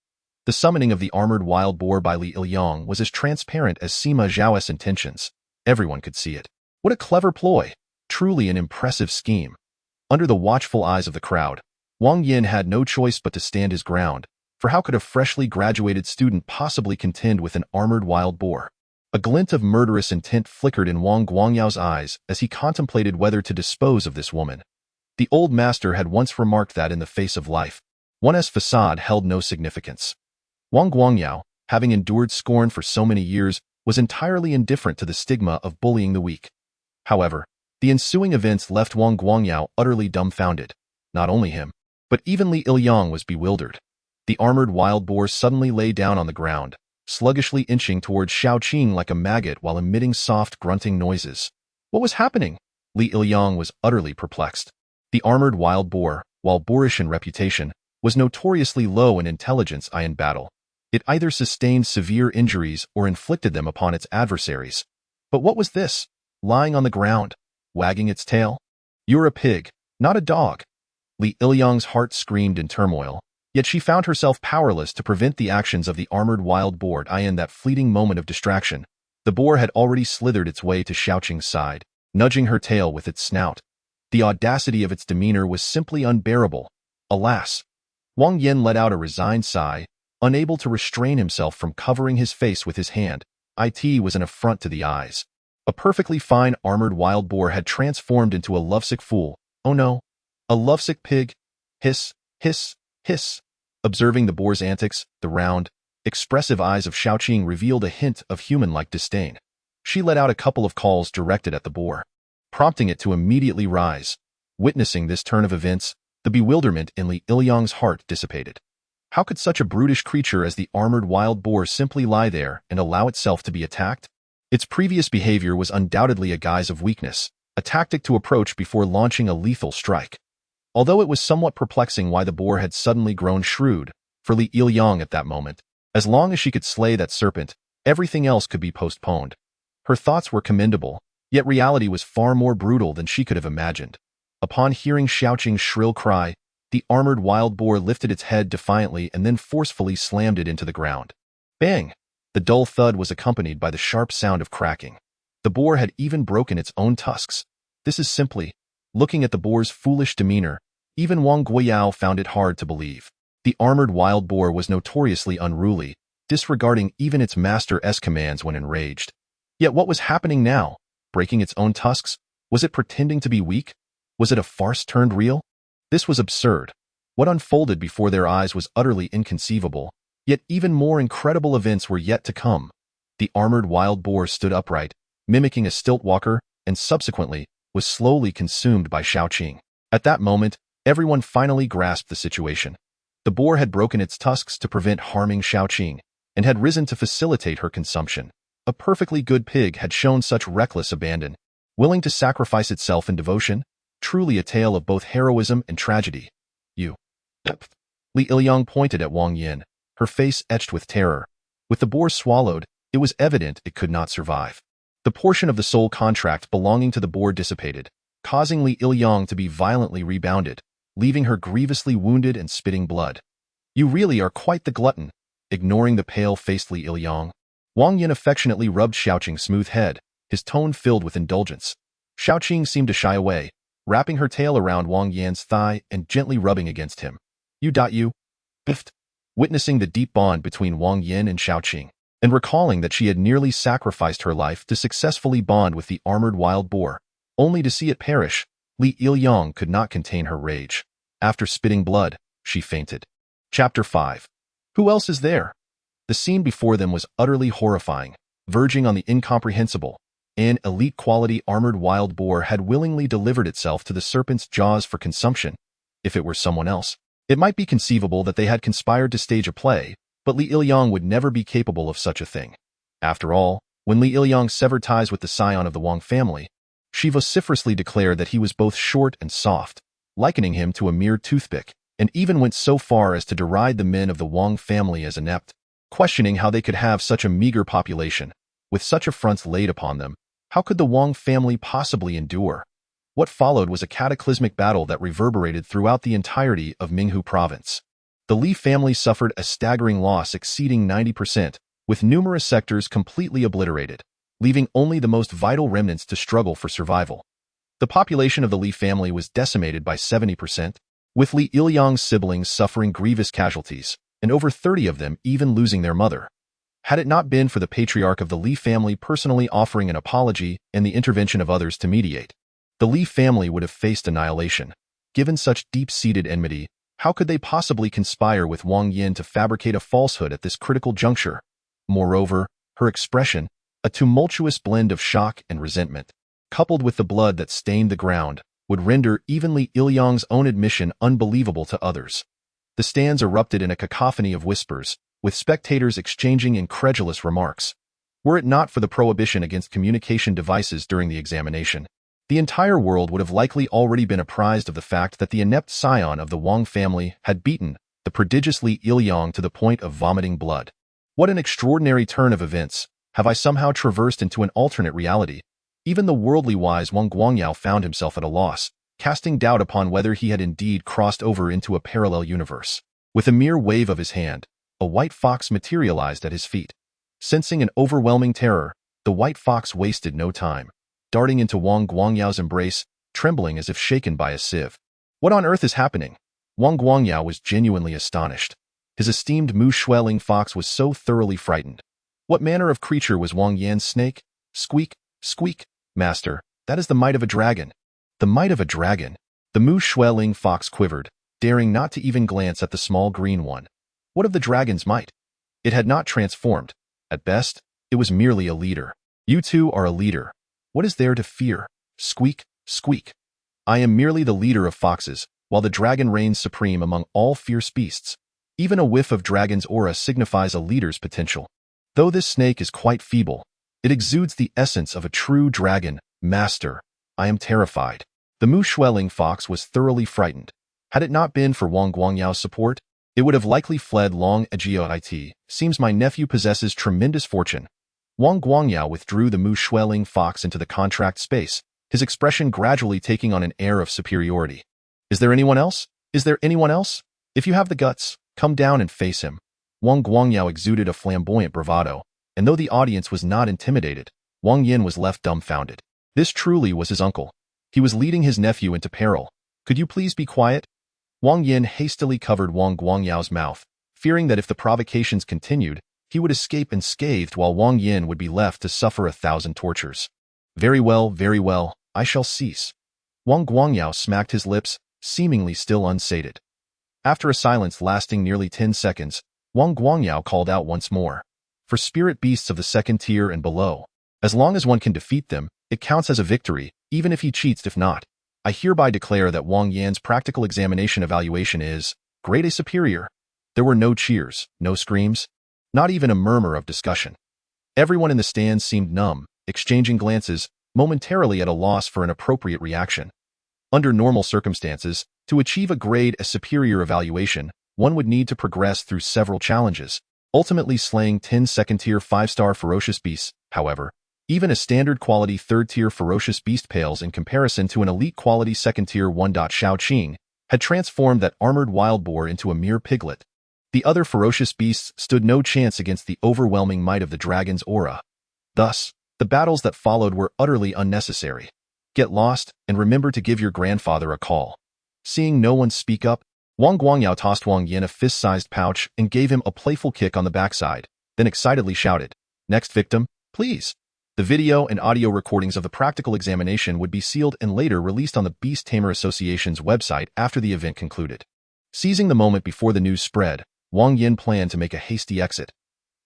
The summoning of the armored wild boar by Li Ilyang was as transparent as Sima Zhao's intentions. Everyone could see it. What a clever ploy! Truly an impressive scheme. Under the watchful eyes of the crowd, Wang Yan had no choice but to stand his ground, for how could a freshly graduated student possibly contend with an armored wild boar? A glint of murderous intent flickered in Wang Guangyao's eyes as he contemplated whether to dispose of this woman. The old master had once remarked that in the face of life, one's facade held no significance. Wang Guangyao, having endured scorn for so many years, was entirely indifferent to the stigma of bullying the weak. However, the ensuing events left Wang Guangyao utterly dumbfounded. Not only him, but even Li Ilyang was bewildered. The armored wild boar suddenly lay down on the ground, sluggishly inching towards Xiaoqing like a maggot while emitting soft grunting noises. What was happening? Li Ilyang was utterly perplexed. The armored wild boar, while boorish in reputation, was notoriously low in intelligence in battle. It either sustained severe injuries or inflicted them upon its adversaries. But what was this? Lying on the ground, wagging its tail? "You're a pig, not a dog." Li Ilyang's heart screamed in turmoil, yet she found herself powerless to prevent the actions of the armored wild boar. In that fleeting moment of distraction, the boar had already slithered its way to Xiaoqing's side, nudging her tail with its snout. The audacity of its demeanor was simply unbearable. Alas! Wang Yan let out a resigned sigh, unable to restrain himself from covering his face with his hand. It was an affront to the eyes. A perfectly fine armored wild boar had transformed into a lovesick fool. Oh no! A lovesick pig! Hiss, hiss, hiss. Observing the boar's antics, the round, expressive eyes of Xiaoqing revealed a hint of human-like disdain. She let out a couple of calls directed at the boar, prompting it to immediately rise. Witnessing this turn of events, the bewilderment in Li Ilyang's heart dissipated. How could such a brutish creature as the armored wild boar simply lie there and allow itself to be attacked? Its previous behavior was undoubtedly a guise of weakness, a tactic to approach before launching a lethal strike. Although it was somewhat perplexing why the boar had suddenly grown shrewd, for Li Ilyang at that moment, as long as she could slay that serpent, everything else could be postponed. Her thoughts were commendable, yet reality was far more brutal than she could have imagined. Upon hearing Xiaoqing's shrill cry, the armored wild boar lifted its head defiantly and then forcefully slammed it into the ground. Bang! The dull thud was accompanied by the sharp sound of cracking. The boar had even broken its own tusks. This is simply, looking at the boar's foolish demeanor, even Wang Guiyao found it hard to believe. The armored wild boar was notoriously unruly, disregarding even its master's commands when enraged. Yet what was happening now? Breaking its own tusks? Was it pretending to be weak? Was it a farce turned real? This was absurd. What unfolded before their eyes was utterly inconceivable. Yet even more incredible events were yet to come. The armored wild boar stood upright, mimicking a stilt walker, and subsequently was slowly consumed by Xiaoqing. At that moment, everyone finally grasped the situation. The boar had broken its tusks to prevent harming Xiaoqing, and had risen to facilitate her consumption. A perfectly good pig had shown such reckless abandon, willing to sacrifice itself in devotion, truly a tale of both heroism and tragedy. Li Ilyang pointed at Wang Yan, her face etched with terror. With the boar swallowed, it was evident it could not survive. The portion of the soul contract belonging to the boar dissipated, causing Li Ilyang to be violently rebounded, leaving her grievously wounded and spitting blood. You really are quite the glutton. Ignoring the pale-faced Li Ilyang, Wang Yan affectionately rubbed Xiaoqing's smooth head, his tone filled with indulgence. Xiaoqing seemed to shy away, wrapping her tail around Wang Yan's thigh and gently rubbing against him. You. Biffed. Witnessing the deep bond between Wang Yan and Xiaoqing, and recalling that she had nearly sacrificed her life to successfully bond with the armored wild boar, only to see it perish, Li Ilyang could not contain her rage. After spitting blood, she fainted. Chapter 5. Who else is there? The scene before them was utterly horrifying, verging on the incomprehensible. An elite-quality armored wild boar had willingly delivered itself to the serpent's jaws for consumption. If it were someone else, it might be conceivable that they had conspired to stage a play, but Li Ilyang would never be capable of such a thing. After all, when Li Ilyang severed ties with the scion of the Wang family, she vociferously declared that he was both short and soft, likening him to a mere toothpick, and even went so far as to deride the men of the Wang family as inept, questioning how they could have such a meager population. With such affronts laid upon them, how could the Wang family possibly endure? What followed was a cataclysmic battle that reverberated throughout the entirety of Minghu province. The Li family suffered a staggering loss exceeding 90%, with numerous sectors completely obliterated, leaving only the most vital remnants to struggle for survival. The population of the Li family was decimated by 70%, with Li Ilyang's siblings suffering grievous casualties, and over 30 of them even losing their mother. Had it not been for the patriarch of the Li family personally offering an apology and the intervention of others to mediate, the Li family would have faced annihilation. Given such deep-seated enmity, how could they possibly conspire with Wang Yan to fabricate a falsehood at this critical juncture? Moreover, her expression, a tumultuous blend of shock and resentment, coupled with the blood that stained the ground, would render even Li Ilyang's own admission unbelievable to others. The stands erupted in a cacophony of whispers, with spectators exchanging incredulous remarks. Were it not for the prohibition against communication devices during the examination, the entire world would have likely already been apprised of the fact that the inept scion of the Wang family had beaten the prodigious Li Ilyang to the point of vomiting blood. What an extraordinary turn of events! Have I somehow traversed into an alternate reality? Even the worldly wise Wang Guangyao found himself at a loss, casting doubt upon whether he had indeed crossed over into a parallel universe. With a mere wave of his hand, a white fox materialized at his feet. Sensing an overwhelming terror, the white fox wasted no time, darting into Wang Guangyao's embrace, trembling as if shaken by a sieve. What on earth is happening? Wang Guangyao was genuinely astonished. His esteemed Mu Shueling fox was so thoroughly frightened. What manner of creature was Wang Yan's snake? Squeak, squeak, master, that is the might of a dragon. The might of a dragon. The Mu Shueling fox quivered, daring not to even glance at the small green one. What of the dragon's might? It had not transformed. At best, it was merely a leader. You two are a leader. What is there to fear? Squeak, squeak. I am merely the leader of foxes, while the dragon reigns supreme among all fierce beasts. Even a whiff of dragon's aura signifies a leader's potential. Though this snake is quite feeble, it exudes the essence of a true dragon. Master, I am terrified. The Mu Shueling fox was thoroughly frightened. Had it not been for Wang Guangyao's support, it would have likely fled long ago. It seems my nephew possesses tremendous fortune. Wang Guangyao withdrew the Mu Shueling fox into the contract space, his expression gradually taking on an air of superiority. Is there anyone else? Is there anyone else? If you have the guts, come down and face him. Wang Guangyao exuded a flamboyant bravado, and though the audience was not intimidated, Wang Yan was left dumbfounded. This truly was his uncle. He was leading his nephew into peril. Could you please be quiet? Wang Yan hastily covered Wang Guangyao's mouth, fearing that if the provocations continued, he would escape unscathed while Wang Yan would be left to suffer 1,000 tortures. Very well, I shall cease. Wang Guangyao smacked his lips, seemingly still unsated. After a silence lasting nearly 10 seconds, Wang Guangyao called out once more. For spirit beasts of the second tier and below, as long as one can defeat them, it counts as a victory, even if he cheats. If not, I hereby declare that Wang Yan's practical examination evaluation is grade A superior. There were no cheers, no screams, not even a murmur of discussion. Everyone in the stands seemed numb, exchanging glances, momentarily at a loss for an appropriate reaction. Under normal circumstances, to achieve a grade as superior evaluation, one would need to progress through several challenges, ultimately slaying 10 second-tier 5-star ferocious beasts. However, even a standard quality 3rd-tier ferocious beast pales in comparison to an elite quality 2nd-tier 1. Shao Qing had transformed that armored wild boar into a mere piglet. The other ferocious beasts stood no chance against the overwhelming might of the dragon's aura. Thus, the battles that followed were utterly unnecessary. Get lost, and remember to give your grandfather a call. Seeing no one speak up, Wang Guangyao tossed Wang Yan a fist-sized pouch and gave him a playful kick on the backside, then excitedly shouted, "Next victim, please." The video and audio recordings of the practical examination would be sealed and later released on the Beast Tamer Association's website after the event concluded. Seizing the moment before the news spread, Wang Yan planned to make a hasty exit.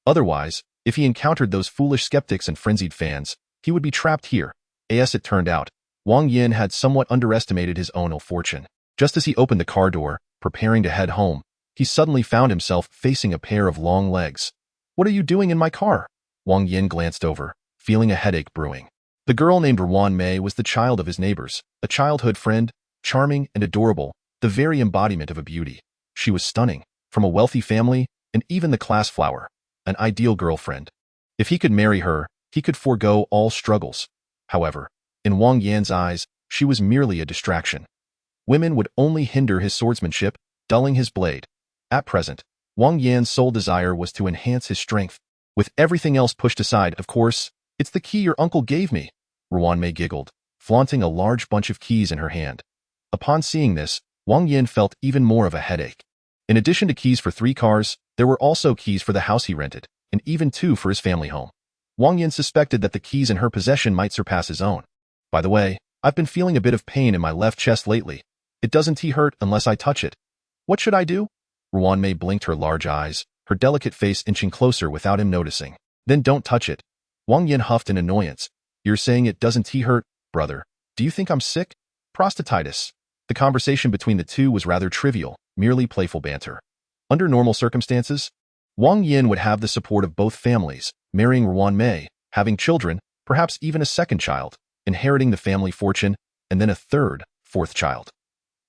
Otherwise, if he encountered those foolish skeptics and frenzied fans, he would be trapped here. As it turned out, Wang Yan had somewhat underestimated his own ill fortune. Just as he opened the car door, preparing to head home, he suddenly found himself facing a pair of long legs. "What are you doing in my car?" Wang Yan glanced over, feeling a headache brewing. The girl named Ruan Mei was the child of his neighbors, a childhood friend, charming and adorable, the very embodiment of a beauty. She was stunning, from a wealthy family, and even the class flower, an ideal girlfriend. If he could marry her, he could forego all struggles. However, in Wang Yan's eyes, she was merely a distraction. Women would only hinder his swordsmanship, dulling his blade. At present, Wang Yan's sole desire was to enhance his strength. With everything else pushed aside, of course, "It's the key your uncle gave me," Ruan Mei giggled, flaunting a large bunch of keys in her hand. Upon seeing this, Wang Yan felt even more of a headache. In addition to keys for 3 cars, there were also keys for the house he rented, and even 2 for his family home. Wang Yan suspected that the keys in her possession might surpass his own. "By the way, I've been feeling a bit of pain in my left chest lately. It doesn't hurt unless I touch it. What should I do?" Ruan Mei blinked her large eyes, her delicate face inching closer without him noticing. "Then don't touch it." Wang Yan huffed in annoyance. "You're saying it doesn't hurt, brother? Do you think I'm sick? Prostatitis?" The conversation between the two was rather trivial, merely playful banter. Under normal circumstances, Wang Yan would have the support of both families, marrying Ruan Mei, having children, perhaps even a second child, inheriting the family fortune, and then a third, 4th child.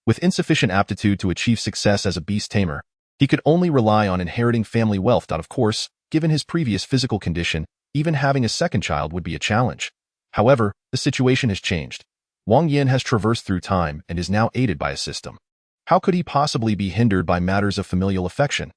With insufficient aptitude to achieve success as a beast tamer, he could only rely on inheriting family wealth. Of course, given his previous physical condition, even having a second child would be a challenge. However, the situation has changed. Wang Yan has traversed through time and is now aided by a system. How could he possibly be hindered by matters of familial affection?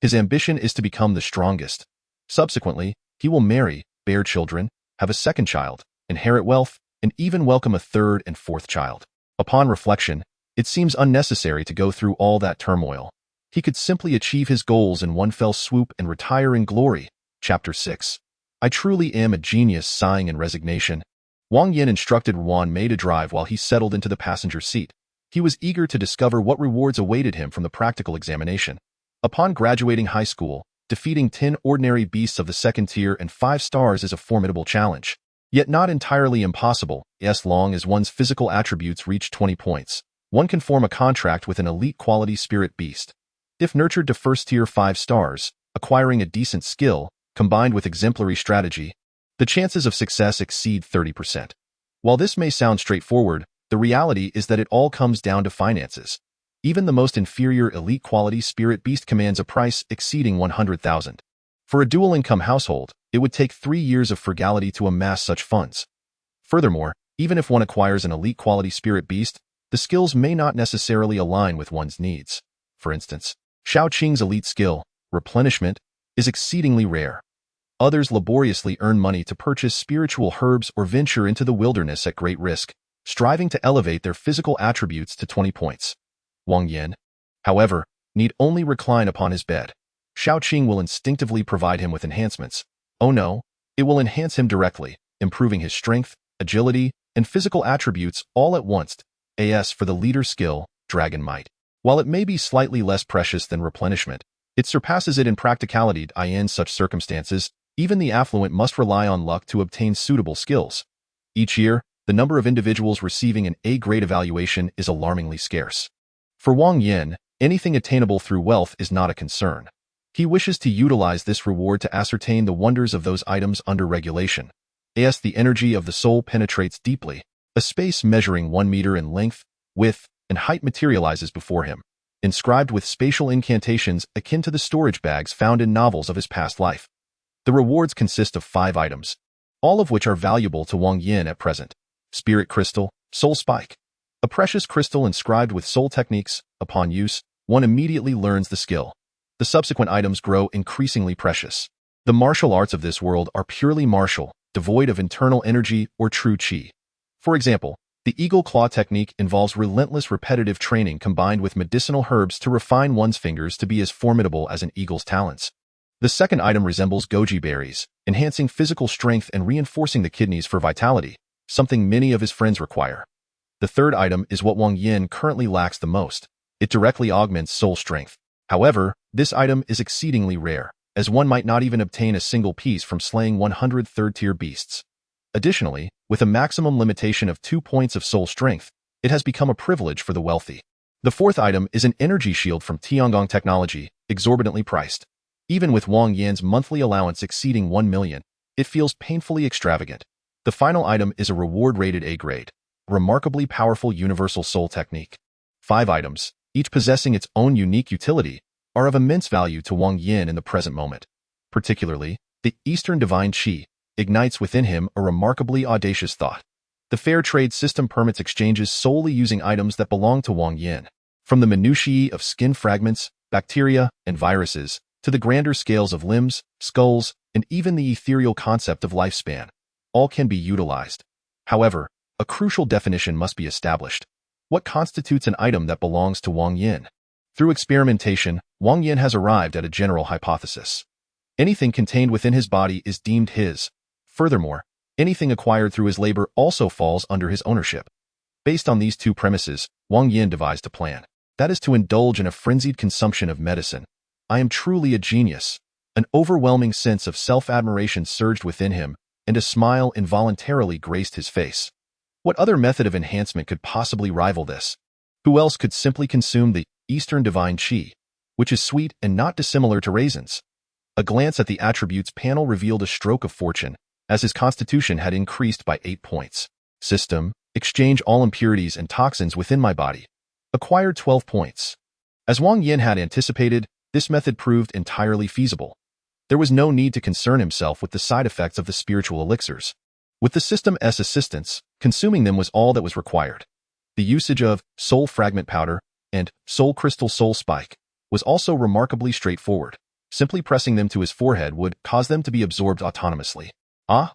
His ambition is to become the strongest. Subsequently, he will marry, bear children, have a second child, inherit wealth, and even welcome a 3rd and 4th child. Upon reflection, it seems unnecessary to go through all that turmoil. He could simply achieve his goals in one fell swoop and retire in glory. Chapter 6. I truly am a genius. Sighing in resignation, Wang Yan instructed Ruan Mei to drive while he settled into the passenger seat. He was eager to discover what rewards awaited him from the practical examination. Upon graduating high school, defeating 10 ordinary beasts of the 2nd tier and 5 stars is a formidable challenge. Yet not entirely impossible, as long as one's physical attributes reach 20 points. One can form a contract with an elite quality spirit beast. If nurtured to 1st tier 5 stars, acquiring a decent skill, combined with exemplary strategy, the chances of success exceed 30%. While this may sound straightforward, the reality is that it all comes down to finances. Even the most inferior elite quality spirit beast commands a price exceeding 100,000. For a dual-income household, it would take 3 years of frugality to amass such funds. Furthermore, even if one acquires an elite quality spirit beast, the skills may not necessarily align with one's needs. For instance, Shao Qing's elite skill, replenishment, is exceedingly rare. Others laboriously earn money to purchase spiritual herbs or venture into the wilderness at great risk, striving to elevate their physical attributes to 20 points. Wang Yan, however, need only recline upon his bed. Shao Qing will instinctively provide him with enhancements. Oh no, it will enhance him directly, improving his strength, agility, and physical attributes all at once. As for the leader skill, Dragon Might, while it may be slightly less precious than replenishment, it surpasses it in practicality. In such circumstances, even the affluent must rely on luck to obtain suitable skills. Each year, the number of individuals receiving an A-grade evaluation is alarmingly scarce. For Wang Yan, anything attainable through wealth is not a concern. He wishes to utilize this reward to ascertain the wonders of those items under regulation. As the energy of the soul penetrates deeply, a space measuring 1 meter in length, width, and height materializes before him, inscribed with spatial incantations akin to the storage bags found in novels of his past life. The rewards consist of 5 items, all of which are valuable to Wang Yan at present. Spirit Crystal, Soul Spike. A precious crystal inscribed with soul techniques. Upon use, one immediately learns the skill. The subsequent items grow increasingly precious. The martial arts of this world are purely martial, devoid of internal energy or true qi. For example, the eagle claw technique involves relentless repetitive training combined with medicinal herbs to refine one's fingers to be as formidable as an eagle's talons. The second item resembles goji berries, enhancing physical strength and reinforcing the kidneys for vitality, something many of his friends require. The third item is what Wang Yan currently lacks the most. It directly augments soul strength. However, this item is exceedingly rare, as one might not even obtain a single piece from slaying 100 third-tier beasts. Additionally, with a maximum limitation of 2 points of soul strength, it has become a privilege for the wealthy. The fourth item is an energy shield from Tiangong Technology, exorbitantly priced. Even with Wang Yan's monthly allowance exceeding 1 million, it feels painfully extravagant. The final item is a reward rated A grade, a remarkably powerful universal soul technique. 5 items, each possessing its own unique utility, are of immense value to Wang Yan in the present moment. Particularly, the Eastern Divine Qi ignites within him a remarkably audacious thought. The fair trade system permits exchanges solely using items that belong to Wang Yan. From the minutiae of skin fragments, bacteria, and viruses, to the grander scales of limbs, skulls, and even the ethereal concept of lifespan, all can be utilized. However, a crucial definition must be established. What constitutes an item that belongs to Wang Yan? Through experimentation, Wang Yan has arrived at a general hypothesis. Anything contained within his body is deemed his. Furthermore, anything acquired through his labor also falls under his ownership. Based on these 2 premises, Wang Yan devised a plan. That is to indulge in a frenzied consumption of medicine. I am truly a genius. An overwhelming sense of self-admiration surged within him, and a smile involuntarily graced his face. What other method of enhancement could possibly rival this? Who else could simply consume the Eastern Divine Qi, which is sweet and not dissimilar to raisins? A glance at the attributes panel revealed a stroke of fortune, as his constitution had increased by 8 points. System, exchange all impurities and toxins within my body. Acquired 12 points. As Wang Yan had anticipated, this method proved entirely feasible. There was no need to concern himself with the side effects of the spiritual elixirs. With the system's assistance, consuming them was all that was required. The usage of soul fragment powder and soul crystal soul spike was also remarkably straightforward. Simply pressing them to his forehead would cause them to be absorbed autonomously.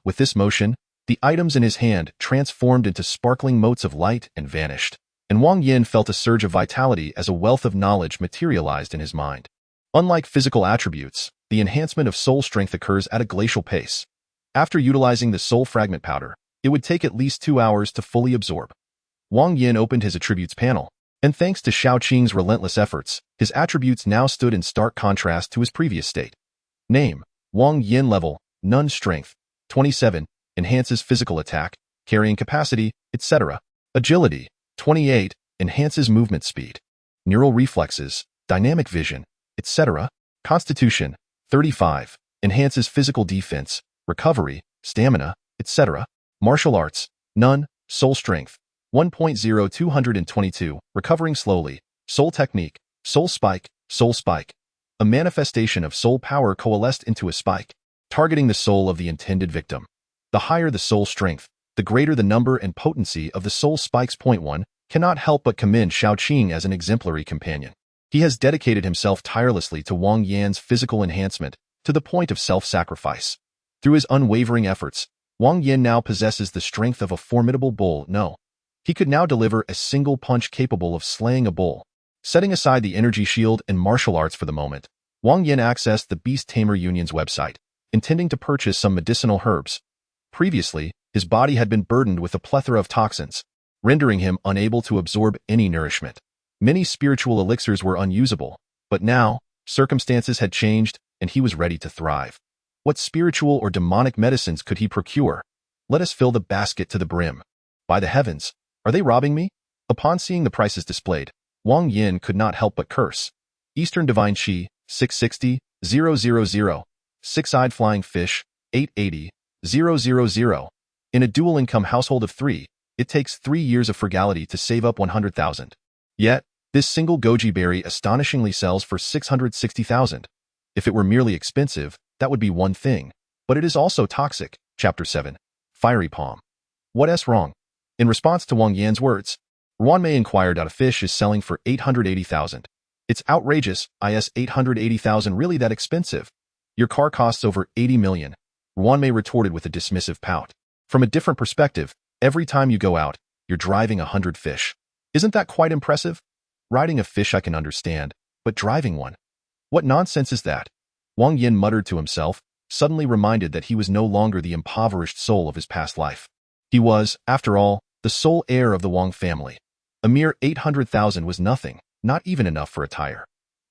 With this motion, the items in his hand transformed into sparkling motes of light and vanished, and Wang Yan felt a surge of vitality as a wealth of knowledge materialized in his mind. Unlike physical attributes, the enhancement of soul strength occurs at a glacial pace. After utilizing the soul fragment powder, it would take at least 2 hours to fully absorb. Wang Yan opened his attributes panel, and thanks to Shao Qing's relentless efforts, his attributes now stood in stark contrast to his previous state. Name: Wang Yan. Level: None. Strength: 27, enhances physical attack, carrying capacity, etc. Agility: 28, enhances movement speed, neural reflexes, dynamic vision, etc. Constitution: 35, enhances physical defense, recovery, stamina, etc. Martial arts: None. Soul strength: 1.0222, recovering slowly. Soul technique: Soul spike, soul spike. A manifestation of soul power coalesced into a spike, targeting the soul of the intended victim. The higher the soul strength, the greater the number and potency of the soul spikes. Point 1 cannot help but commend Shao Qing as an exemplary companion. He has dedicated himself tirelessly to Wang Yan's physical enhancement, to the point of self-sacrifice. Through his unwavering efforts, Wang Yan now possesses the strength of a formidable bull. He could now deliver a single punch capable of slaying a bull. Setting aside the energy shield and martial arts for the moment, Wang Yan accessed the Beast Tamer Union's website, intending to purchase some medicinal herbs. Previously, his body had been burdened with a plethora of toxins, rendering him unable to absorb any nourishment. Many spiritual elixirs were unusable, but now, circumstances had changed, and he was ready to thrive. What spiritual or demonic medicines could he procure? Let us fill the basket to the brim. By the heavens, are they robbing me? Upon seeing the prices displayed, Wang Yan could not help but curse. Eastern Divine Qi, 660, 000. Six-eyed flying fish, 880, 000. In a dual-income household of 3, it takes 3 years of frugality to save up 100,000. Yet, this single goji berry astonishingly sells for 660,000. If it were merely expensive, that would be one thing. But it is also toxic. Chapter 7. Fiery Palm. What's wrong? In response to Wang Yan's words, Ruan Mei inquired a fish is selling for 880,000. It's outrageous. Is 880,000 really that expensive? Your car costs over 80 million. Ruan Mei retorted with a dismissive pout. From a different perspective, every time you go out, you're driving 100 fish. Isn't that quite impressive? Riding a fish I can understand, but driving one? What nonsense is that? Wang Yan muttered to himself, suddenly reminded that he was no longer the impoverished soul of his past life. He was, after all, the sole heir of the Wang family. A mere 800,000 was nothing, not even enough for a tire.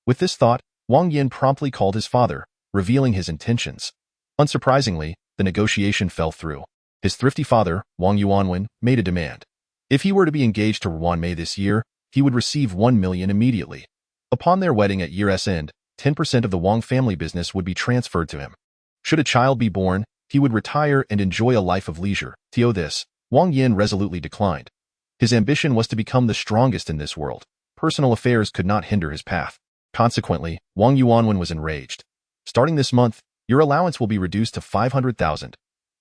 With this thought, Wang Yan promptly called his father, revealing his intentions. Unsurprisingly, the negotiation fell through. His thrifty father, Wang Yuanwen, made a demand. If he were to be engaged to Ruan Mei this year, he would receive 1 million immediately. Upon their wedding at year's end, 10% of the Wang family business would be transferred to him. Should a child be born, he would retire and enjoy a life of leisure. To this, Wang Yan resolutely declined. His ambition was to become the strongest in this world. Personal affairs could not hinder his path. Consequently, Wang Yuanwen was enraged. Starting this month, your allowance will be reduced to 500,000.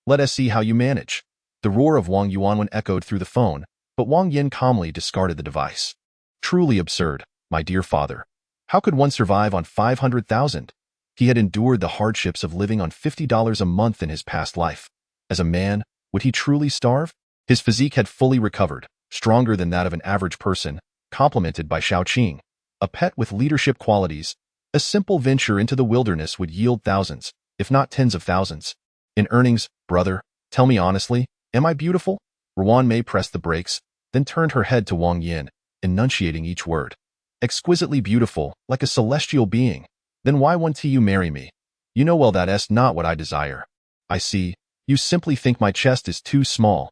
Let us see how you manage. The roar of Wang Yuanwen echoed through the phone, but Wang Yan calmly discarded the device. Truly absurd, my dear father. How could one survive on 500,000? He had endured the hardships of living on $50 a month in his past life. As a man, would he truly starve? His physique had fully recovered, stronger than that of an average person, complemented by Shaoqing, a pet with leadership qualities. A simple venture into the wilderness would yield thousands, if not tens of thousands. In earnings, brother, tell me honestly, am I beautiful? Ruan Mei pressed the brakes, then turned her head to Wang Yan, enunciating each word. Exquisitely beautiful, like a celestial being. Then why won't you marry me? You know well that's not what I desire. I see, you simply think my chest is too small.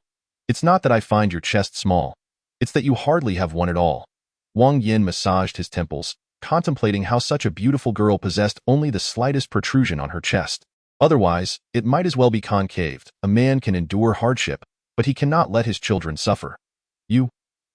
It's not that I find your chest small. It's that you hardly have one at all. Wang Yan massaged his temples, contemplating how such a beautiful girl possessed only the slightest protrusion on her chest. Otherwise, it might as well be concaved. A man can endure hardship, but he cannot let his children suffer. You?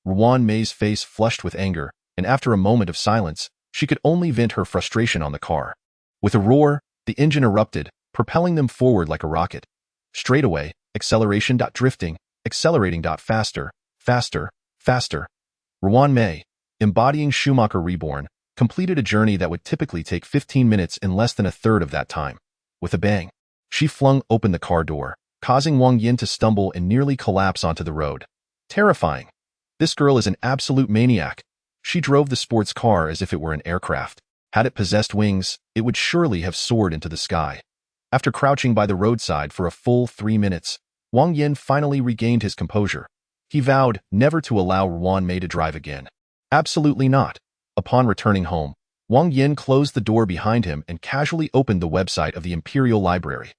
Ruan Mei's face flushed with anger, and after a moment of silence, she could only vent her frustration on the car. With a roar, the engine erupted, propelling them forward like a rocket. Straightaway, acceleration. Drifting, accelerating. Faster, faster, faster. Ruan Mei, embodying Schumacher reborn, completed a journey that would typically take 15 minutes in less than a third of that time. With a bang, she flung open the car door, causing Wang Yan to stumble and nearly collapse onto the road. Terrifying. This girl is an absolute maniac. She drove the sports car as if it were an aircraft. Had it possessed wings, it would surely have soared into the sky. After crouching by the roadside for a full 3 minutes, Wang Yan finally regained his composure. He vowed never to allow Ruan Mei to drive again. Absolutely not. Upon returning home, Wang Yan closed the door behind him and casually opened the website of the Imperial Library.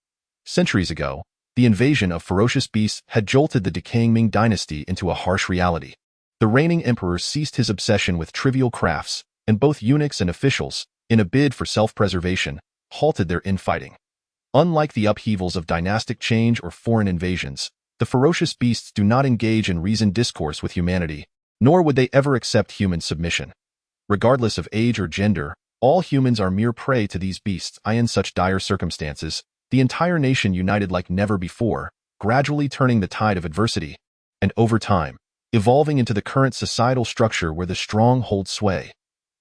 Centuries ago, the invasion of ferocious beasts had jolted the decaying Ming dynasty into a harsh reality. The reigning emperor ceased his obsession with trivial crafts, and both eunuchs and officials, in a bid for self-preservation, halted their infighting. Unlike the upheavals of dynastic change or foreign invasions, the ferocious beasts do not engage in reasoned discourse with humanity, nor would they ever accept human submission. Regardless of age or gender, all humans are mere prey to these beasts. In such dire circumstances, the entire nation united like never before, gradually turning the tide of adversity, and over time, evolving into the current societal structure where the strong hold sway.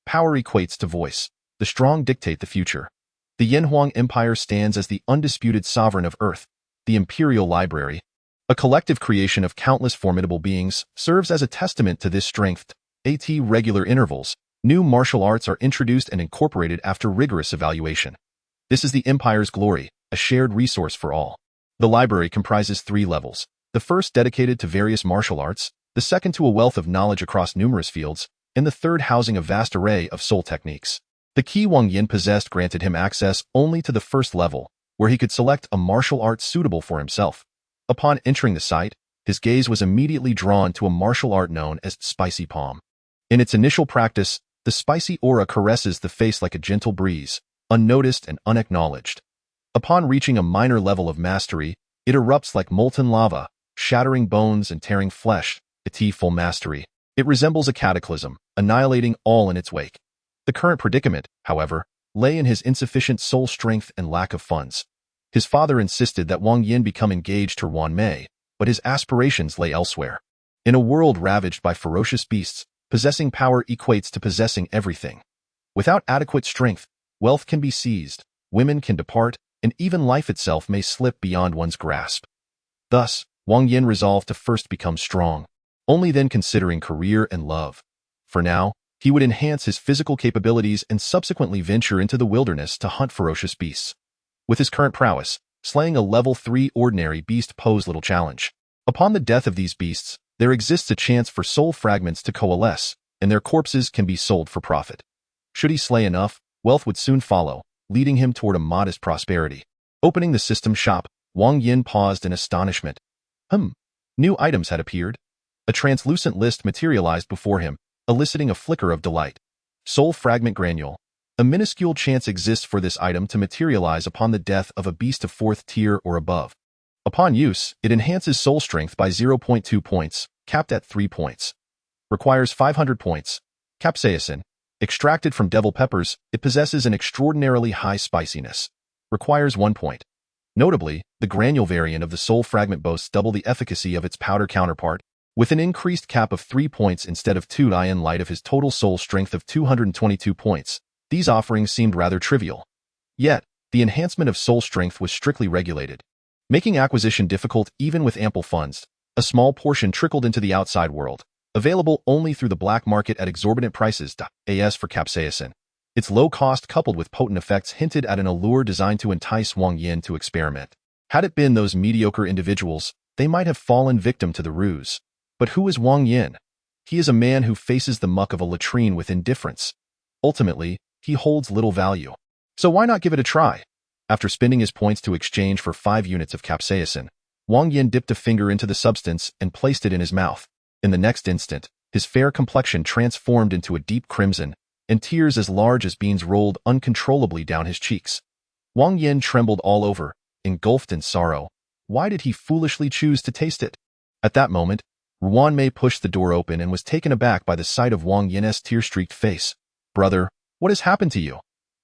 Power equates to voice. The strong dictate the future. The Yanhuang Empire stands as the undisputed sovereign of Earth. The Imperial Library, a collective creation of countless formidable beings, serves as a testament to this strength. At regular intervals, new martial arts are introduced and incorporated after rigorous evaluation. This is the Empire's glory, a shared resource for all. The library comprises 3 levels. The first dedicated to various martial arts, the second to a wealth of knowledge across numerous fields, and the third housing a vast array of soul techniques. The key Wang Yan possessed granted him access only to the first level, where he could select a martial art suitable for himself. Upon entering the site, his gaze was immediately drawn to a martial art known as Spicy Palm. In its initial practice, the spicy aura caresses the face like a gentle breeze, unnoticed and unacknowledged. Upon reaching a minor level of mastery, it erupts like molten lava, shattering bones and tearing flesh, full mastery. It resembles a cataclysm, annihilating all in its wake. The current predicament, however, lay in his insufficient soul strength and lack of funds. His father insisted that Wang Yan become engaged to Wan Mei, but his aspirations lay elsewhere. In a world ravaged by ferocious beasts, possessing power equates to possessing everything. Without adequate strength, wealth can be seized, women can depart, and even life itself may slip beyond one's grasp. Thus, Wang Yan resolved to first become strong, only then considering career and love. For now, he would enhance his physical capabilities and subsequently venture into the wilderness to hunt ferocious beasts. With his current prowess, slaying a level 3 ordinary beast posed little challenge. Upon the death of these beasts, there exists a chance for soul fragments to coalesce, and their corpses can be sold for profit. Should he slay enough, wealth would soon follow, leading him toward a modest prosperity. Opening the system shop, Wang Yan paused in astonishment. New items had appeared. A translucent list materialized before him, eliciting a flicker of delight. Soul fragment granule. A minuscule chance exists for this item to materialize upon the death of a beast of 4th tier or above. Upon use, it enhances soul strength by 0.2 points, capped at 3 points. Requires 500 points. Capsaicin. Extracted from devil peppers, it possesses an extraordinarily high spiciness. Requires 1 point. Notably, the granule variant of the soul fragment boasts double the efficacy of its powder counterpart, with an increased cap of 3 points instead of 2 in light of his total soul strength of 222 points. These offerings seemed rather trivial. Yet, the enhancement of soul strength was strictly regulated, making acquisition difficult even with ample funds. A small portion trickled into the outside world, available only through the black market at exorbitant prices. As for capsaicin, its low cost coupled with potent effects hinted at an allure designed to entice Wang Yan to experiment. Had it been those mediocre individuals, they might have fallen victim to the ruse. But who is Wang Yan? He is a man who faces the muck of a latrine with indifference. Ultimately, he holds little value. So why not give it a try? After spending his points to exchange for 5 units of capsaicin, Wang Yan dipped a finger into the substance and placed it in his mouth. In the next instant, his fair complexion transformed into a deep crimson, and tears as large as beans rolled uncontrollably down his cheeks. Wang Yan trembled all over, engulfed in sorrow. Why did he foolishly choose to taste it? At that moment, Wan Mei pushed the door open and was taken aback by the sight of Wang Yan's tear-streaked face. "Brother, what has happened to you?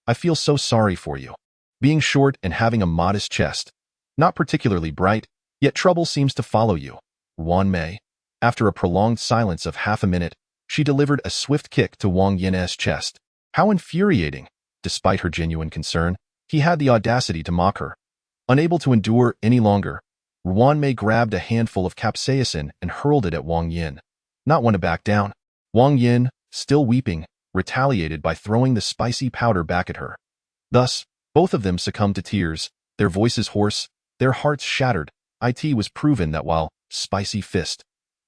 I feel so sorry for you." Being short and having a modest chest, not particularly bright, yet trouble seems to follow you. Wan Mei. After a prolonged silence of half a minute, she delivered a swift kick to Wang Yan's chest. How infuriating! Despite her genuine concern, he had the audacity to mock her. Unable to endure any longer, Wan Mei grabbed a handful of capsaicin and hurled it at Wang Yan. Not one to back down. Wang Yan, still weeping, retaliated by throwing the spicy powder back at her. Thus, both of them succumbed to tears, their voices hoarse, their hearts shattered. It was proven that while spicy fist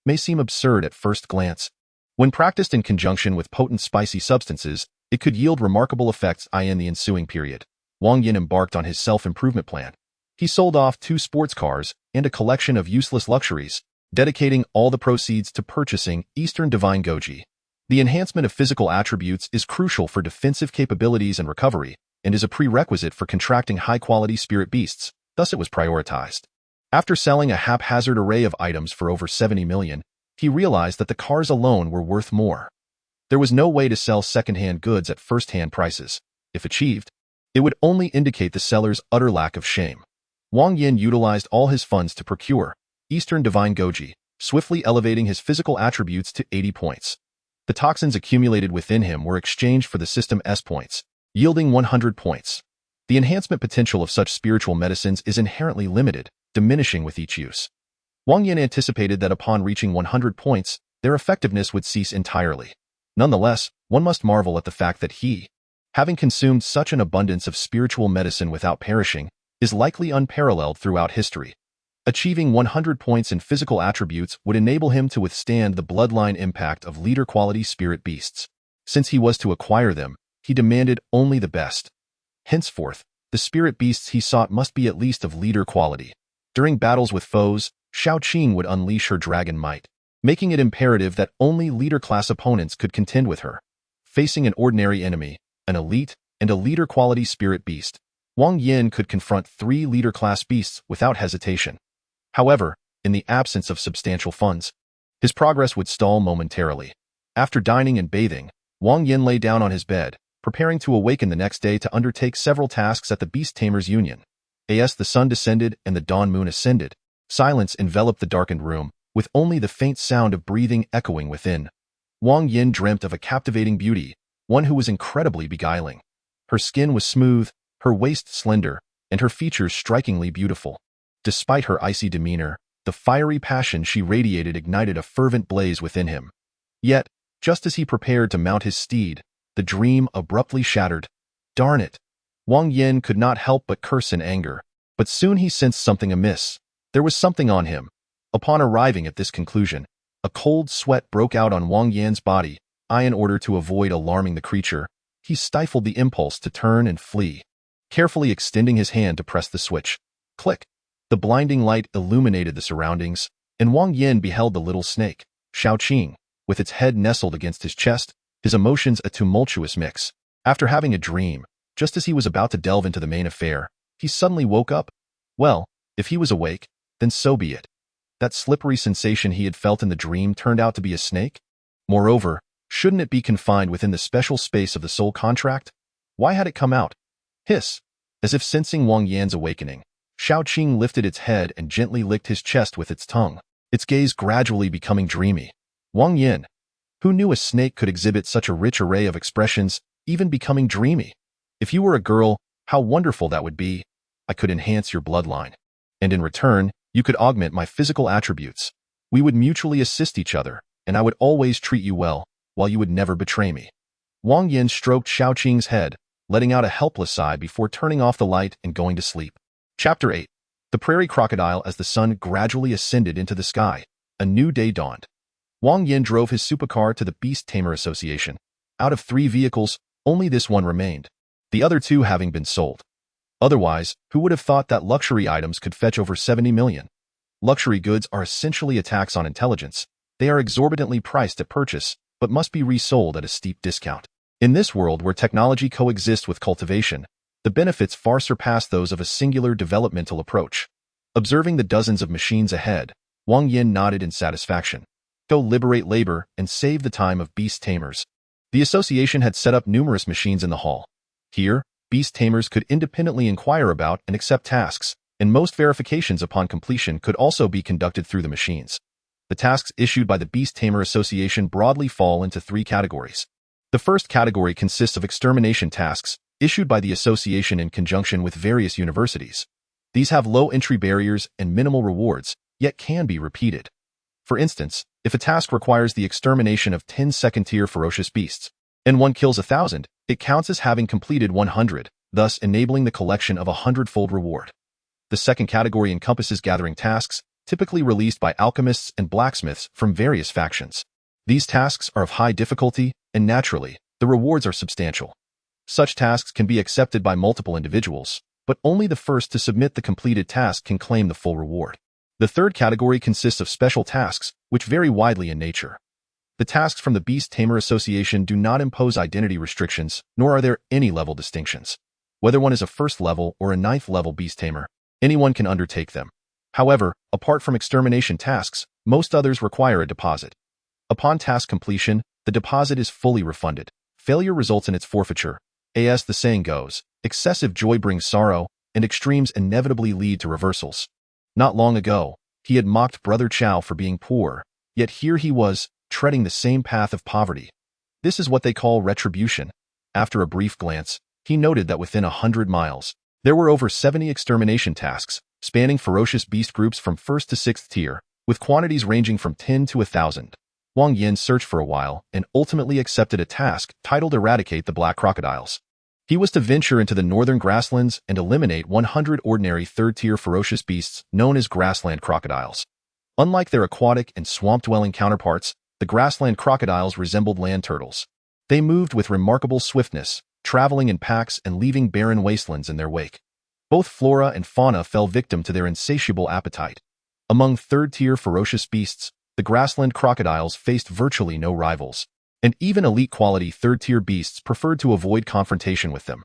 may seem absurd at first glance, when practiced in conjunction with potent spicy substances, it could yield remarkable effects in the ensuing period. Wang Yan embarked on his self-improvement plan. He sold off 2 sports cars and a collection of useless luxuries, dedicating all the proceeds to purchasing Eastern Divine Goji. The enhancement of physical attributes is crucial for defensive capabilities and recovery, and is a prerequisite for contracting high-quality spirit beasts, thus it was prioritized. After selling a haphazard array of items for over 70 million, he realized that the cars alone were worth more. There was no way to sell second-hand goods at first-hand prices. If achieved, it would only indicate the seller's utter lack of shame. Wang Yan utilized all his funds to procure Eastern Divine Goji, swiftly elevating his physical attributes to 80 points. The toxins accumulated within him were exchanged for the system S points, yielding 100 points. The enhancement potential of such spiritual medicines is inherently limited, diminishing with each use. Wang Yan anticipated that upon reaching 100 points, their effectiveness would cease entirely. Nonetheless, one must marvel at the fact that he, having consumed such an abundance of spiritual medicine without perishing, is likely unparalleled throughout history. Achieving 100 points in physical attributes would enable him to withstand the bloodline impact of leader-quality spirit beasts. Since he was to acquire them, he demanded only the best. Henceforth, the spirit beasts he sought must be at least of leader quality. During battles with foes, Shao Qing would unleash her dragon might, making it imperative that only leader-class opponents could contend with her. Facing an ordinary enemy, an elite, and a leader-quality spirit beast, Wang Yan could confront 3 leader-class beasts without hesitation. However, in the absence of substantial funds. His progress would stall momentarily. After dining and bathing, Wang Yan lay down on his bed, preparing to awaken the next day to undertake several tasks at the Beast Tamers Union. As the sun descended and the dawn moon ascended, silence enveloped the darkened room, with only the faint sound of breathing echoing within. Wang Yan dreamt of a captivating beauty, one who was incredibly beguiling. Her skin was smooth, her waist slender, and her features strikingly beautiful. Despite her icy demeanor, the fiery passion she radiated ignited a fervent blaze within him. Yet, just as he prepared to mount his steed, the dream abruptly shattered. Darn it! Wang Yan could not help but curse in anger, but soon he sensed something amiss. There was something on him. Upon arriving at this conclusion, a cold sweat broke out on Wang Yan's body. In order to avoid alarming the creature, he stifled the impulse to turn and flee, carefully extending his hand to press the switch. Click! The blinding light illuminated the surroundings, and Wang Yan beheld the little snake, Xiaoqing, with its head nestled against his chest, his emotions a tumultuous mix. After having a dream, just as he was about to delve into the main affair, he suddenly woke up. Well, if he was awake, then so be it. That slippery sensation he had felt in the dream turned out to be a snake? Moreover, shouldn't it be confined within the special space of the soul contract? Why had it come out? Hiss! As if sensing Wang Yan's awakening, Xiaoqing lifted its head and gently licked his chest with its tongue, its gaze gradually becoming dreamy. Wang Yan, who knew a snake could exhibit such a rich array of expressions, even becoming dreamy? If you were a girl, how wonderful that would be. I could enhance your bloodline. And in return, you could augment my physical attributes. We would mutually assist each other, and I would always treat you well, while you would never betray me. Wang Yan stroked Xiaoqing's head, letting out a helpless sigh before turning off the light and going to sleep. Chapter 8. The Prairie Crocodile. As the sun gradually ascended into the sky, a new day dawned. Wang Yan drove his supercar to the Beast Tamer Association. Out of 3 vehicles, only this one remained, the other 2 having been sold. Otherwise, who would have thought that luxury items could fetch over 70 million? Luxury goods are essentially a tax on intelligence. They are exorbitantly priced at purchase, but must be resold at a steep discount. In this world where technology coexists with cultivation, the benefits far surpass those of a singular developmental approach. Observing the dozens of machines ahead, Wang Yan nodded in satisfaction. Go liberate labor and save the time of beast tamers. The association had set up numerous machines in the hall. Here, beast tamers could independently inquire about and accept tasks, and most verifications upon completion could also be conducted through the machines. The tasks issued by the Beast Tamer Association broadly fall into 3 categories. The first category consists of extermination tasks, issued by the association in conjunction with various universities. These have low entry barriers and minimal rewards, yet can be repeated. For instance, if a task requires the extermination of 10 second-tier ferocious beasts, and one kills 1,000, it counts as having completed 100, thus enabling the collection of a 100-fold reward. The second category encompasses gathering tasks, typically released by alchemists and blacksmiths from various factions. These tasks are of high difficulty, and naturally, the rewards are substantial. Such tasks can be accepted by multiple individuals, but only the first to submit the completed task can claim the full reward. The third category consists of special tasks, which vary widely in nature. The tasks from the Beast Tamer Association do not impose identity restrictions, nor are there any level distinctions. Whether one is a 1st level or a 9th level Beast Tamer, anyone can undertake them. However, apart from extermination tasks, most others require a deposit. Upon task completion, the deposit is fully refunded. Failure results in its forfeiture. As the saying goes, excessive joy brings sorrow, and extremes inevitably lead to reversals. Not long ago, he had mocked Brother Chow for being poor, yet here he was, treading the same path of poverty. This is what they call retribution. After a brief glance, he noted that within 100 miles, there were over 70 extermination tasks, spanning ferocious beast groups from 1st to 6th tier, with quantities ranging from 10 to 1,000. Wang Yan searched for a while and ultimately accepted a task titled Eradicate the Black Crocodiles. He was to venture into the northern grasslands and eliminate 100 ordinary 3rd-tier ferocious beasts known as grassland crocodiles. Unlike their aquatic and swamp-dwelling counterparts, the grassland crocodiles resembled land turtles. They moved with remarkable swiftness, traveling in packs and leaving barren wastelands in their wake. Both flora and fauna fell victim to their insatiable appetite. Among 3rd-tier ferocious beasts, the grassland crocodiles faced virtually no rivals, and even elite-quality 3rd-tier beasts preferred to avoid confrontation with them.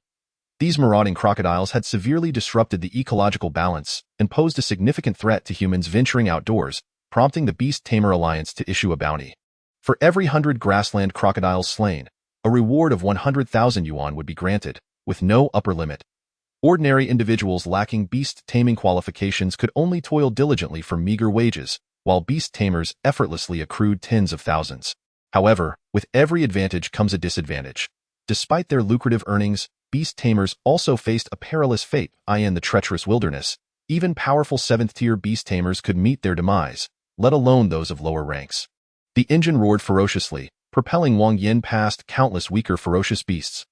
These marauding crocodiles had severely disrupted the ecological balance and posed a significant threat to humans venturing outdoors, prompting the Beast Tamer Alliance to issue a bounty. For every 100 grassland crocodiles slain, a reward of 100,000 yuan would be granted, with no upper limit. Ordinary individuals lacking beast taming qualifications could only toil diligently for meager wages, while beast tamers effortlessly accrued tens of thousands. However, with every advantage comes a disadvantage. Despite their lucrative earnings, beast tamers also faced a perilous fate, in the treacherous wilderness. Even powerful 7th-tier beast tamers could meet their demise, let alone those of lower ranks. The engine roared ferociously, propelling Wang Yan past countless weaker ferocious beasts.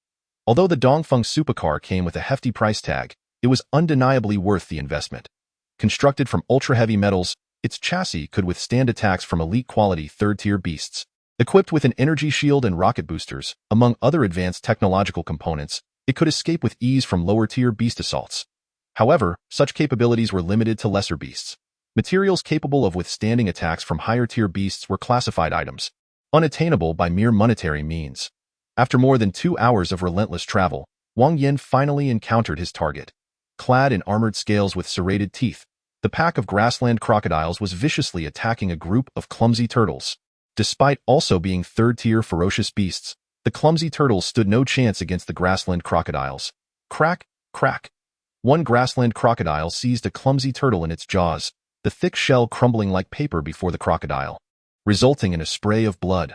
Although the Dongfeng supercar came with a hefty price tag, it was undeniably worth the investment. Constructed from ultra-heavy metals, its chassis could withstand attacks from elite-quality 3rd-tier beasts. Equipped with an energy shield and rocket boosters, among other advanced technological components, it could escape with ease from lower-tier beast assaults. However, such capabilities were limited to lesser beasts. Materials capable of withstanding attacks from higher-tier beasts were classified items, unattainable by mere monetary means. After more than 2 hours of relentless travel, Wang Yan finally encountered his target. Clad in armored scales with serrated teeth, the pack of grassland crocodiles was viciously attacking a group of clumsy turtles. Despite also being 3rd-tier ferocious beasts, the clumsy turtles stood no chance against the grassland crocodiles. Crack, crack. One grassland crocodile seized a clumsy turtle in its jaws, the thick shell crumbling like paper before the crocodile, resulting in a spray of blood.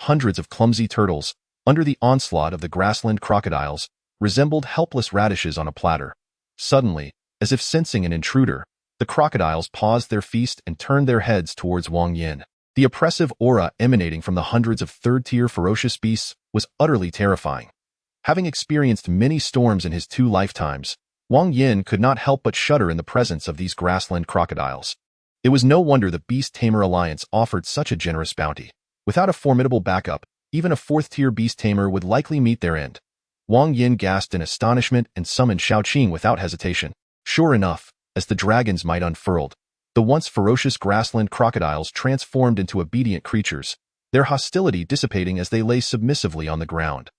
Hundreds of clumsy turtles, under the onslaught of the grassland crocodiles, resembled helpless radishes on a platter. Suddenly, as if sensing an intruder, the crocodiles paused their feast and turned their heads towards Wang Yan. The oppressive aura emanating from the hundreds of 3rd-tier ferocious beasts was utterly terrifying. Having experienced many storms in his 2 lifetimes, Wang Yan could not help but shudder in the presence of these grassland crocodiles. It was no wonder the Beast Tamer Alliance offered such a generous bounty. Without a formidable backup, even a 4th-tier beast tamer would likely meet their end. Wang Yan gasped in astonishment and summoned Shaoqing without hesitation. Sure enough, as the dragon's might unfurled, the once ferocious grassland crocodiles transformed into obedient creatures, their hostility dissipating as they lay submissively on the ground.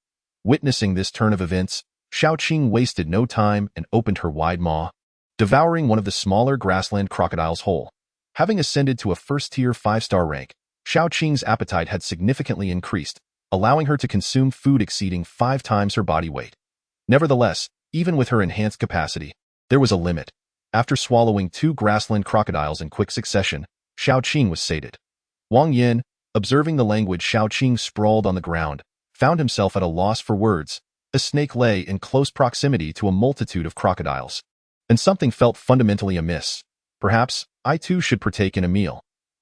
Witnessing this turn of events, Shaoqing wasted no time and opened her wide maw, devouring one of the smaller grassland crocodiles whole. Having ascended to a 1st-tier 5-star rank, Shaoqing's appetite had significantly increased, allowing her to consume food exceeding 5 times her body weight. Nevertheless, even with her enhanced capacity, there was a limit. After swallowing 2 grassland crocodiles in quick succession, Shaoqing was sated. Wang Yan, observing the language Shaoqing sprawled on the ground, found himself at a loss for words. A snake lay in close proximity to a multitude of crocodiles, and something felt fundamentally amiss. Perhaps I too should partake in a meal.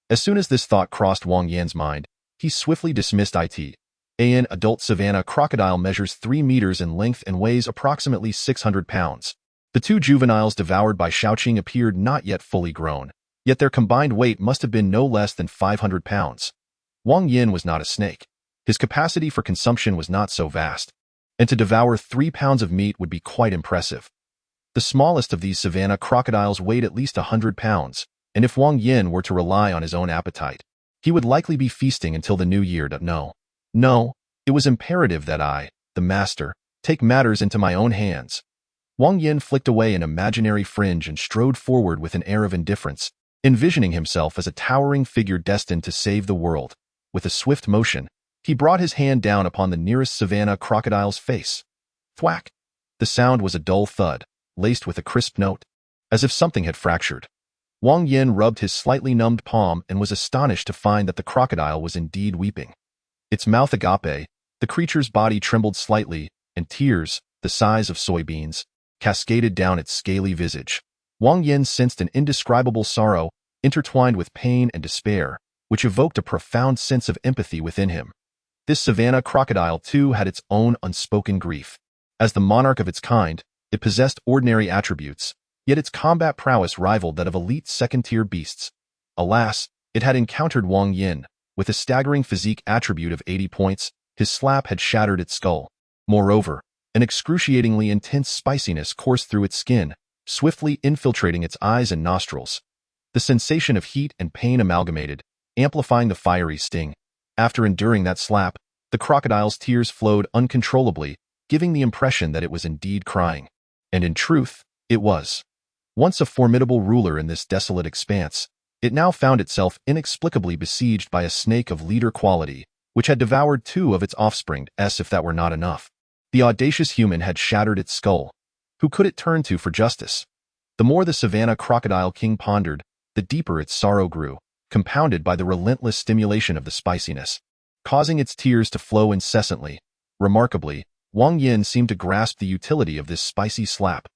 As soon as this thought crossed Wang Yan's mind, he swiftly dismissed it. An adult savanna crocodile measures 3 meters in length and weighs approximately 600 pounds. The 2 juveniles devoured by Shaoqing appeared not yet fully grown, yet their combined weight must have been no less than 500 pounds. Wang Yan was not a snake. His capacity for consumption was not so vast, and to devour 3 pounds of meat would be quite impressive. The smallest of these savanna crocodiles weighed at least 100 pounds, and if Wang Yan were to rely on his own appetite, he would likely be feasting until the new year. No, it was imperative that I, the master, take matters into my own hands. Wang Yan flicked away an imaginary fringe and strode forward with an air of indifference, envisioning himself as a towering figure destined to save the world. With a swift motion, he brought his hand down upon the nearest savanna crocodile's face. Thwack! The sound was a dull thud, laced with a crisp note, as if something had fractured. Wang Yan rubbed his slightly numbed palm and was astonished to find that the crocodile was indeed weeping. Its mouth agape, the creature's body trembled slightly, and tears, the size of soybeans, cascaded down its scaly visage. Wang Yan sensed an indescribable sorrow, intertwined with pain and despair, which evoked a profound sense of empathy within him. This savanna crocodile, too, had its own unspoken grief. As the monarch of its kind, it possessed ordinary attributes, yet its combat prowess rivaled that of elite 2nd-tier beasts. Alas, it had encountered Wang Yan. With a staggering physique attribute of 80 points, his slap had shattered its skull. Moreover, an excruciatingly intense spiciness coursed through its skin, swiftly infiltrating its eyes and nostrils. The sensation of heat and pain amalgamated, amplifying the fiery sting. After enduring that slap, the crocodile's tears flowed uncontrollably, giving the impression that it was indeed crying. And in truth, it was. Once a formidable ruler in this desolate expanse, it now found itself inexplicably besieged by a snake of leader quality, which had devoured 2 of its offspring, as if that were not enough. The audacious human had shattered its skull. Who could it turn to for justice? The more the savanna crocodile king pondered, the deeper its sorrow grew, compounded by the relentless stimulation of the spiciness, causing its tears to flow incessantly. Remarkably, Wang Yan seemed to grasp the utility of this spicy slap.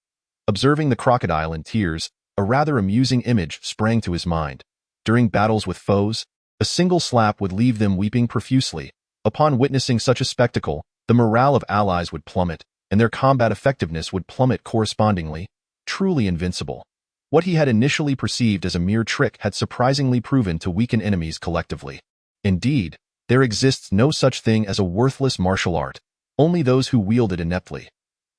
Observing the crocodile in tears, a rather amusing image sprang to his mind. During battles with foes, a single slap would leave them weeping profusely. Upon witnessing such a spectacle, the morale of allies would plummet, and their combat effectiveness would plummet correspondingly. Truly invincible. What he had initially perceived as a mere trick had surprisingly proven to weaken enemies collectively. Indeed, there exists no such thing as a worthless martial art, only those who wield it ineptly.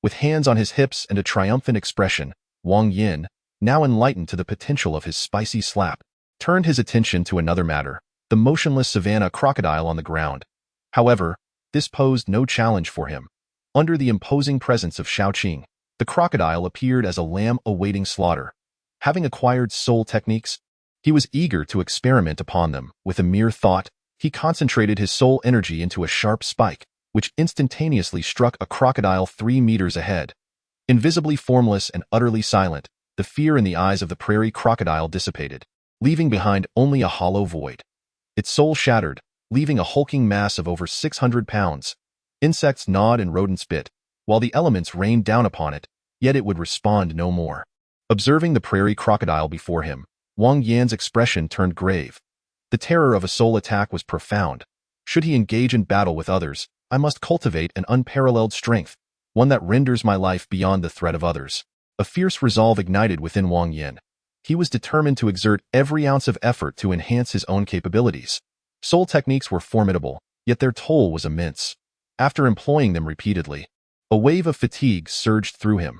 With hands on his hips and a triumphant expression, Wang Yan, now enlightened to the potential of his spicy slap, turned his attention to another matter, the motionless savanna crocodile on the ground. However, this posed no challenge for him. Under the imposing presence of Shaoqing, the crocodile appeared as a lamb awaiting slaughter. Having acquired soul techniques, he was eager to experiment upon them. With a mere thought, he concentrated his soul energy into a sharp spike, which instantaneously struck a crocodile 3 meters ahead. Invisibly formless and utterly silent, the fear in the eyes of the prairie crocodile dissipated, leaving behind only a hollow void. Its soul shattered, leaving a hulking mass of over 600 pounds. Insects gnawed and rodents bit, while the elements rained down upon it, yet it would respond no more. Observing the prairie crocodile before him, Wang Yan's expression turned grave. The terror of a soul attack was profound. Should he engage in battle with others, I must cultivate an unparalleled strength, one that renders my life beyond the threat of others. A fierce resolve ignited within Wang Yan. He was determined to exert every ounce of effort to enhance his own capabilities. Soul techniques were formidable, yet their toll was immense. After employing them repeatedly, a wave of fatigue surged through him.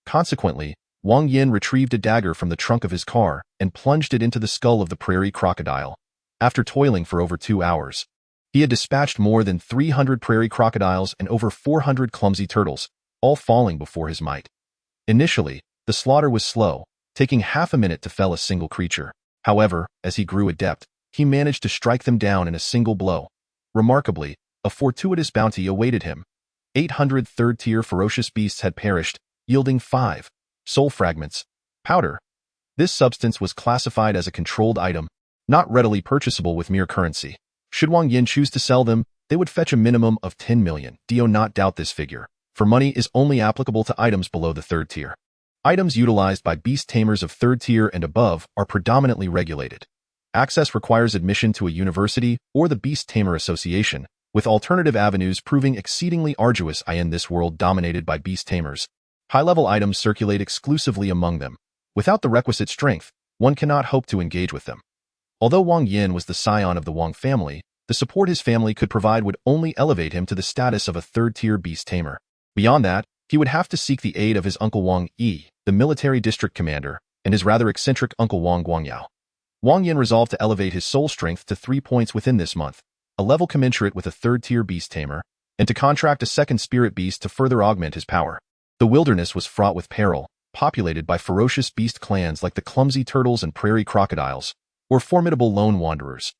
Consequently, Wang Yan retrieved a dagger from the trunk of his car and plunged it into the skull of the prairie crocodile. After toiling for over 2 hours, he had dispatched more than 300 prairie crocodiles and over 400 clumsy turtles, all falling before his might. Initially, the slaughter was slow, taking half a minute to fell a single creature. However, as he grew adept, he managed to strike them down in a single blow. Remarkably, a fortuitous bounty awaited him. 800 third-tier ferocious beasts had perished, yielding 5 soul fragments, powder. This substance was classified as a controlled item, not readily purchasable with mere currency. Should Wang Yan choose to sell them, they would fetch a minimum of 10 million. Do not doubt this figure, for money is only applicable to items below the 3rd tier. Items utilized by beast tamers of 3rd tier and above are predominantly regulated. Access requires admission to a university or the Beast Tamer Association, with alternative avenues proving exceedingly arduous in this world dominated by beast tamers. High-level items circulate exclusively among them. Without the requisite strength, one cannot hope to engage with them. Although Wang Yan was the scion of the Wang family, the support his family could provide would only elevate him to the status of a 3rd-tier beast tamer. Beyond that, he would have to seek the aid of his uncle Wang Yi, the military district commander, and his rather eccentric uncle Wang Guangyao. Wang Yan resolved to elevate his soul strength to 3 points within this month, a level commensurate with a 3rd-tier beast tamer, and to contract a 2nd spirit beast to further augment his power. The wilderness was fraught with peril, populated by ferocious beast clans like the clumsy turtles and prairie crocodiles, or formidable lone wanderers.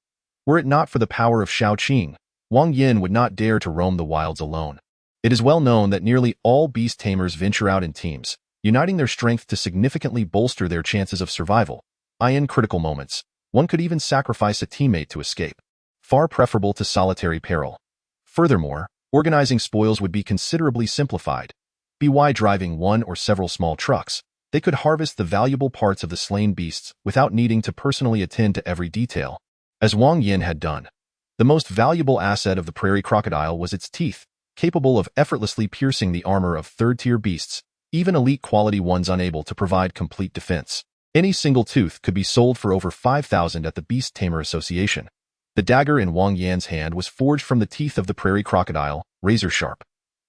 Were it not for the power of Shaoqing, Wang Yan would not dare to roam the wilds alone. It is well known that nearly all beast tamers venture out in teams, uniting their strength to significantly bolster their chances of survival. In critical moments, one could even sacrifice a teammate to escape, far preferable to solitary peril. Furthermore, organizing spoils would be considerably simplified. By driving one or several small trucks, they could harvest the valuable parts of the slain beasts without needing to personally attend to every detail, as Wang Yan had done. The most valuable asset of the prairie crocodile was its teeth, capable of effortlessly piercing the armor of 3rd-tier beasts, even elite quality ones unable to provide complete defense. Any single tooth could be sold for over 5,000 at the Beast Tamer Association. The dagger in Wang Yan's hand was forged from the teeth of the prairie crocodile, razor sharp.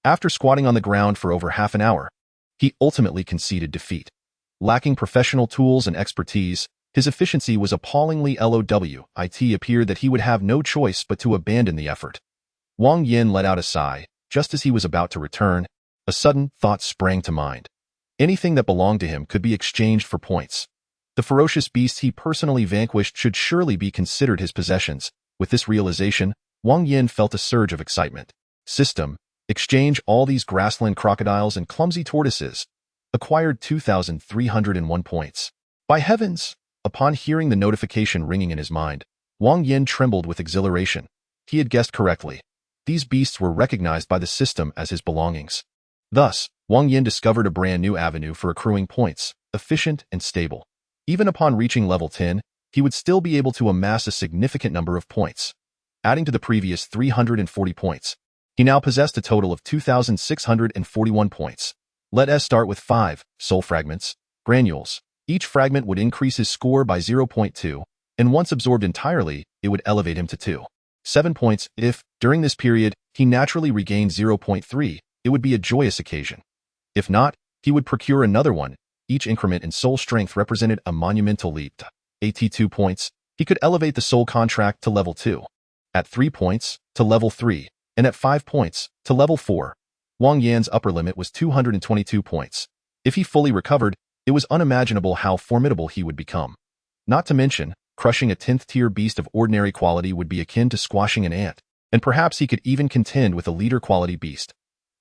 After squatting on the ground for over half an hour, he ultimately conceded defeat. Lacking professional tools and expertise, his efficiency was appallingly low. It appeared that he would have no choice but to abandon the effort. Wang Yan let out a sigh, Just as he was about to return, a sudden thought sprang to mind. Anything that belonged to him could be exchanged for points. The ferocious beasts he personally vanquished should surely be considered his possessions. With this realization, Wang Yan felt a surge of excitement. System: exchange all these grassland crocodiles and clumsy tortoises. Acquired 2,301 points. By heavens! Upon hearing the notification ringing in his mind, Wang Yan trembled with exhilaration. He had guessed correctly. These beasts were recognized by the system as his belongings. Thus, Wang Yan discovered a brand new avenue for accruing points, efficient and stable. Even upon reaching level 10, he would still be able to amass a significant number of points. Adding to the previous 340 points, he now possessed a total of 2,641 points. Let us start with 5 soul fragments, granules. Each fragment would increase his score by 0.2, and once absorbed entirely, it would elevate him to 2.7 points. If, during this period, he naturally regained 0.3, it would be a joyous occasion. If not, he would procure another one. Each increment in soul strength represented a monumental leap. At 2 points, he could elevate the soul contract to level 2. At 3 points, to level 3, and at 5 points, to level 4. Wang Yan's upper limit was 222 points. If he fully recovered, it was unimaginable how formidable he would become. Not to mention, crushing a 10th-tier beast of ordinary quality would be akin to squashing an ant, and perhaps he could even contend with a leader-quality beast.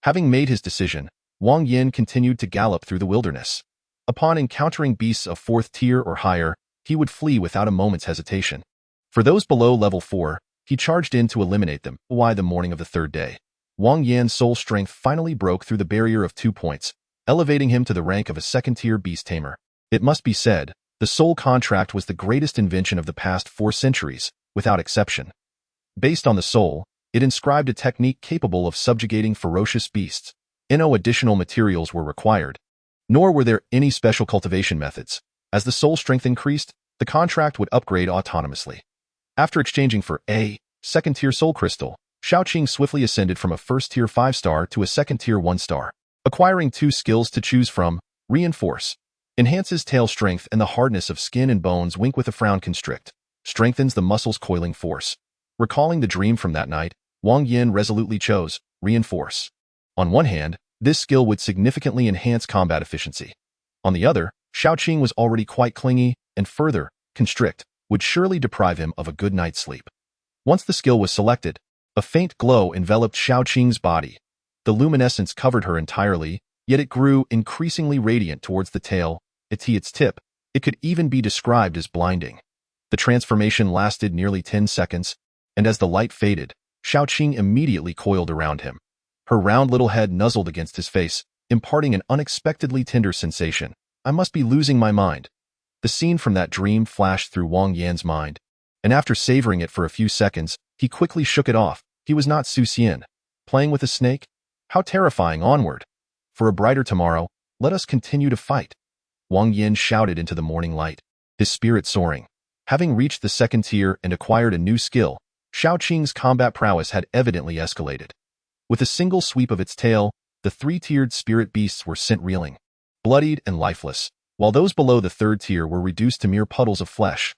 Having made his decision, Wang Yan continued to gallop through the wilderness. Upon encountering beasts of 4th tier or higher, he would flee without a moment's hesitation. For those below level 4, he charged in to eliminate them. By the morning of the 3rd day, Wang Yan's soul strength finally broke through the barrier of 2 points, elevating him to the rank of a 2nd-tier beast tamer. It must be said, the soul contract was the greatest invention of the past 4 centuries, without exception. Based on the soul, it inscribed a technique capable of subjugating ferocious beasts. No additional materials were required, nor were there any special cultivation methods. As the soul strength increased, the contract would upgrade autonomously. After exchanging for a 2nd-tier soul crystal, Shaoqing swiftly ascended from a 1st-tier 5-star to a 2nd-tier 1-star. Acquiring 2 skills to choose from: reinforce, enhances tail strength and the hardness of skin and bones. Wink with a frown. Constrict, strengthens the muscles' coiling force. Recalling the dream from that night, Wang Yan resolutely chose reinforce. On one hand, this skill would significantly enhance combat efficiency. On the other, Shaoqing was already quite clingy, and further, constrict would surely deprive him of a good night's sleep. Once the skill was selected, a faint glow enveloped Shaoqing's body. The luminescence covered her entirely, yet it grew increasingly radiant towards the tail. At its tip, it could even be described as blinding. The transformation lasted nearly 10 seconds, and as the light faded, Shaoqing immediately coiled around him. Her round little head nuzzled against his face, imparting an unexpectedly tender sensation. I must be losing my mind. The scene from that dream flashed through Wang Yan's mind, and after savoring it for a few seconds, he quickly shook it off. He was not Su Xian. Playing with a snake? How terrifying. Onward! For a brighter tomorrow, let us continue to fight. Wang Yan shouted into the morning light, his spirit soaring. Having reached the 2nd tier and acquired a new skill, Shaoqing's combat prowess had evidently escalated. With a single sweep of its tail, the 3-tiered spirit beasts were sent reeling, bloodied and lifeless, while those below the 3rd tier were reduced to mere puddles of flesh.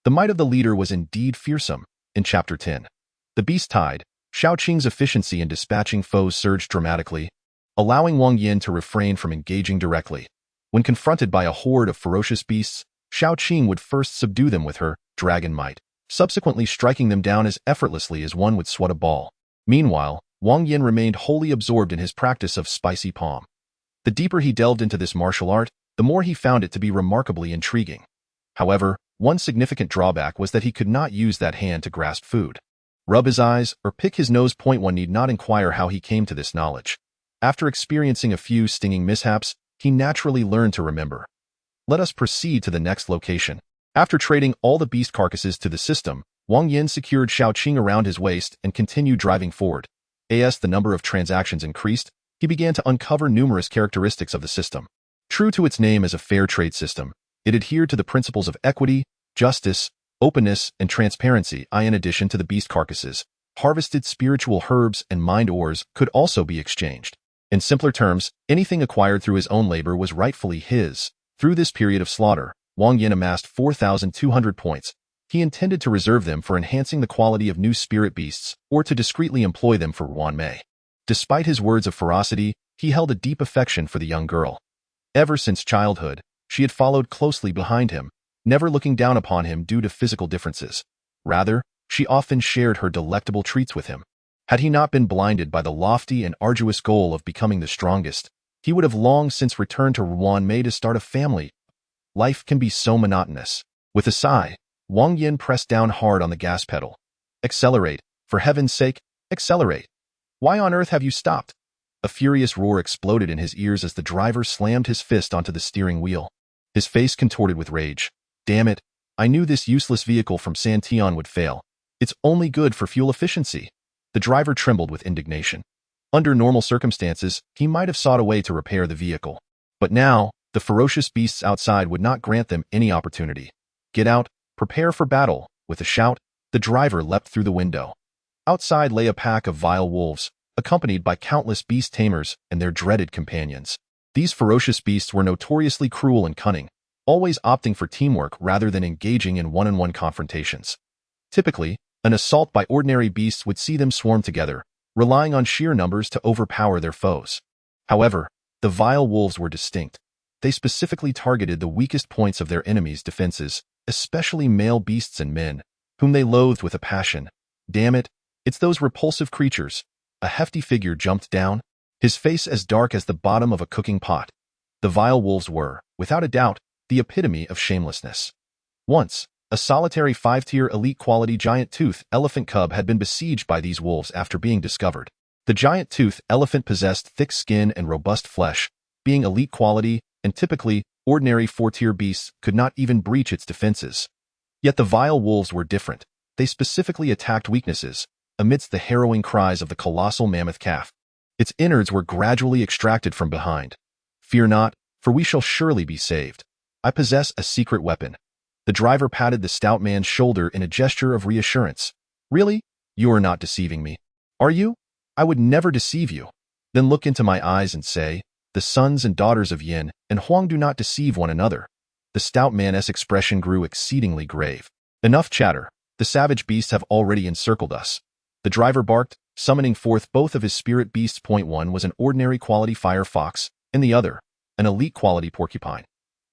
The might of the leader was indeed fearsome. In Chapter 10, the beast tide, Shaoqing's efficiency in dispatching foes surged dramatically, allowing Wang Yan to refrain from engaging directly. When confronted by a horde of ferocious beasts, Shaoqing would first subdue them with her dragon might, subsequently striking them down as effortlessly as one would swat a ball. Meanwhile, Wang Yan remained wholly absorbed in his practice of spicy palm. The deeper he delved into this martial art, the more he found it to be remarkably intriguing. However, one significant drawback was that he could not use that hand to grasp food, rub his eyes, or pick his nose. One need not inquire how he came to this knowledge. After experiencing a few stinging mishaps, he naturally learned to remember. Let us proceed to the next location. After trading all the beast carcasses to the system, Wang Yan secured Shaoqing around his waist and continued driving forward. As the number of transactions increased, he began to uncover numerous characteristics of the system. True to its name as a fair trade system, it adhered to the principles of equity, justice, openness, and transparency. In addition to the beast carcasses, harvested spiritual herbs and mind ores could also be exchanged. In simpler terms, anything acquired through his own labor was rightfully his. Through this period of slaughter, Wang Yan amassed 4,200 points. He intended to reserve them for enhancing the quality of new spirit beasts or to discreetly employ them for Wan Mei. Despite his words of ferocity, he held a deep affection for the young girl. Ever since childhood, she had followed closely behind him, never looking down upon him due to physical differences. Rather, she often shared her delectable treats with him. Had he not been blinded by the lofty and arduous goal of becoming the strongest, he would have long since returned to Ruan to start a family. Life can be so monotonous. With a sigh, Wang Yan pressed down hard on the gas pedal. Accelerate, for heaven's sake, accelerate. Why on earth have you stopped? A furious roar exploded in his ears as the driver slammed his fist onto the steering wheel. His face contorted with rage. Damn it, I knew this useless vehicle from Santian would fail. It's only good for fuel efficiency. The driver trembled with indignation. Under normal circumstances, he might have sought a way to repair the vehicle. But now, the ferocious beasts outside would not grant them any opportunity. Get out, prepare for battle. With a shout, the driver leapt through the window. Outside lay a pack of vile wolves, accompanied by countless beast tamers and their dreaded companions. These ferocious beasts were notoriously cruel and cunning, always opting for teamwork rather than engaging in one-on-one confrontations. Typically, an assault by ordinary beasts would see them swarm together, relying on sheer numbers to overpower their foes. However, the vile wolves were distinct. They specifically targeted the weakest points of their enemies' defenses, especially male beasts and men, whom they loathed with a passion. Damn it, it's those repulsive creatures. A hefty figure jumped down, his face as dark as the bottom of a cooking pot. The vile wolves were, without a doubt, the epitome of shamelessness. Once, a solitary 5-tier elite-quality giant-tooth elephant cub had been besieged by these wolves after being discovered. The giant-tooth elephant possessed thick skin and robust flesh, being elite quality, and typically, ordinary 4-tier beasts could not even breach its defenses. Yet the vile wolves were different. They specifically attacked weaknesses, amidst the harrowing cries of the colossal mammoth calf. Its innards were gradually extracted from behind. Fear not, for we shall surely be saved. I possess a secret weapon. The driver patted the stout man's shoulder in a gesture of reassurance. Really? You are not deceiving me. Are you? I would never deceive you. Then look into my eyes and say, the sons and daughters of Yin and Huang do not deceive one another. The stout man's expression grew exceedingly grave. Enough chatter. The savage beasts have already encircled us. The driver barked, summoning forth both of his spirit beasts. One was an ordinary quality fire fox, and the other, an elite quality porcupine.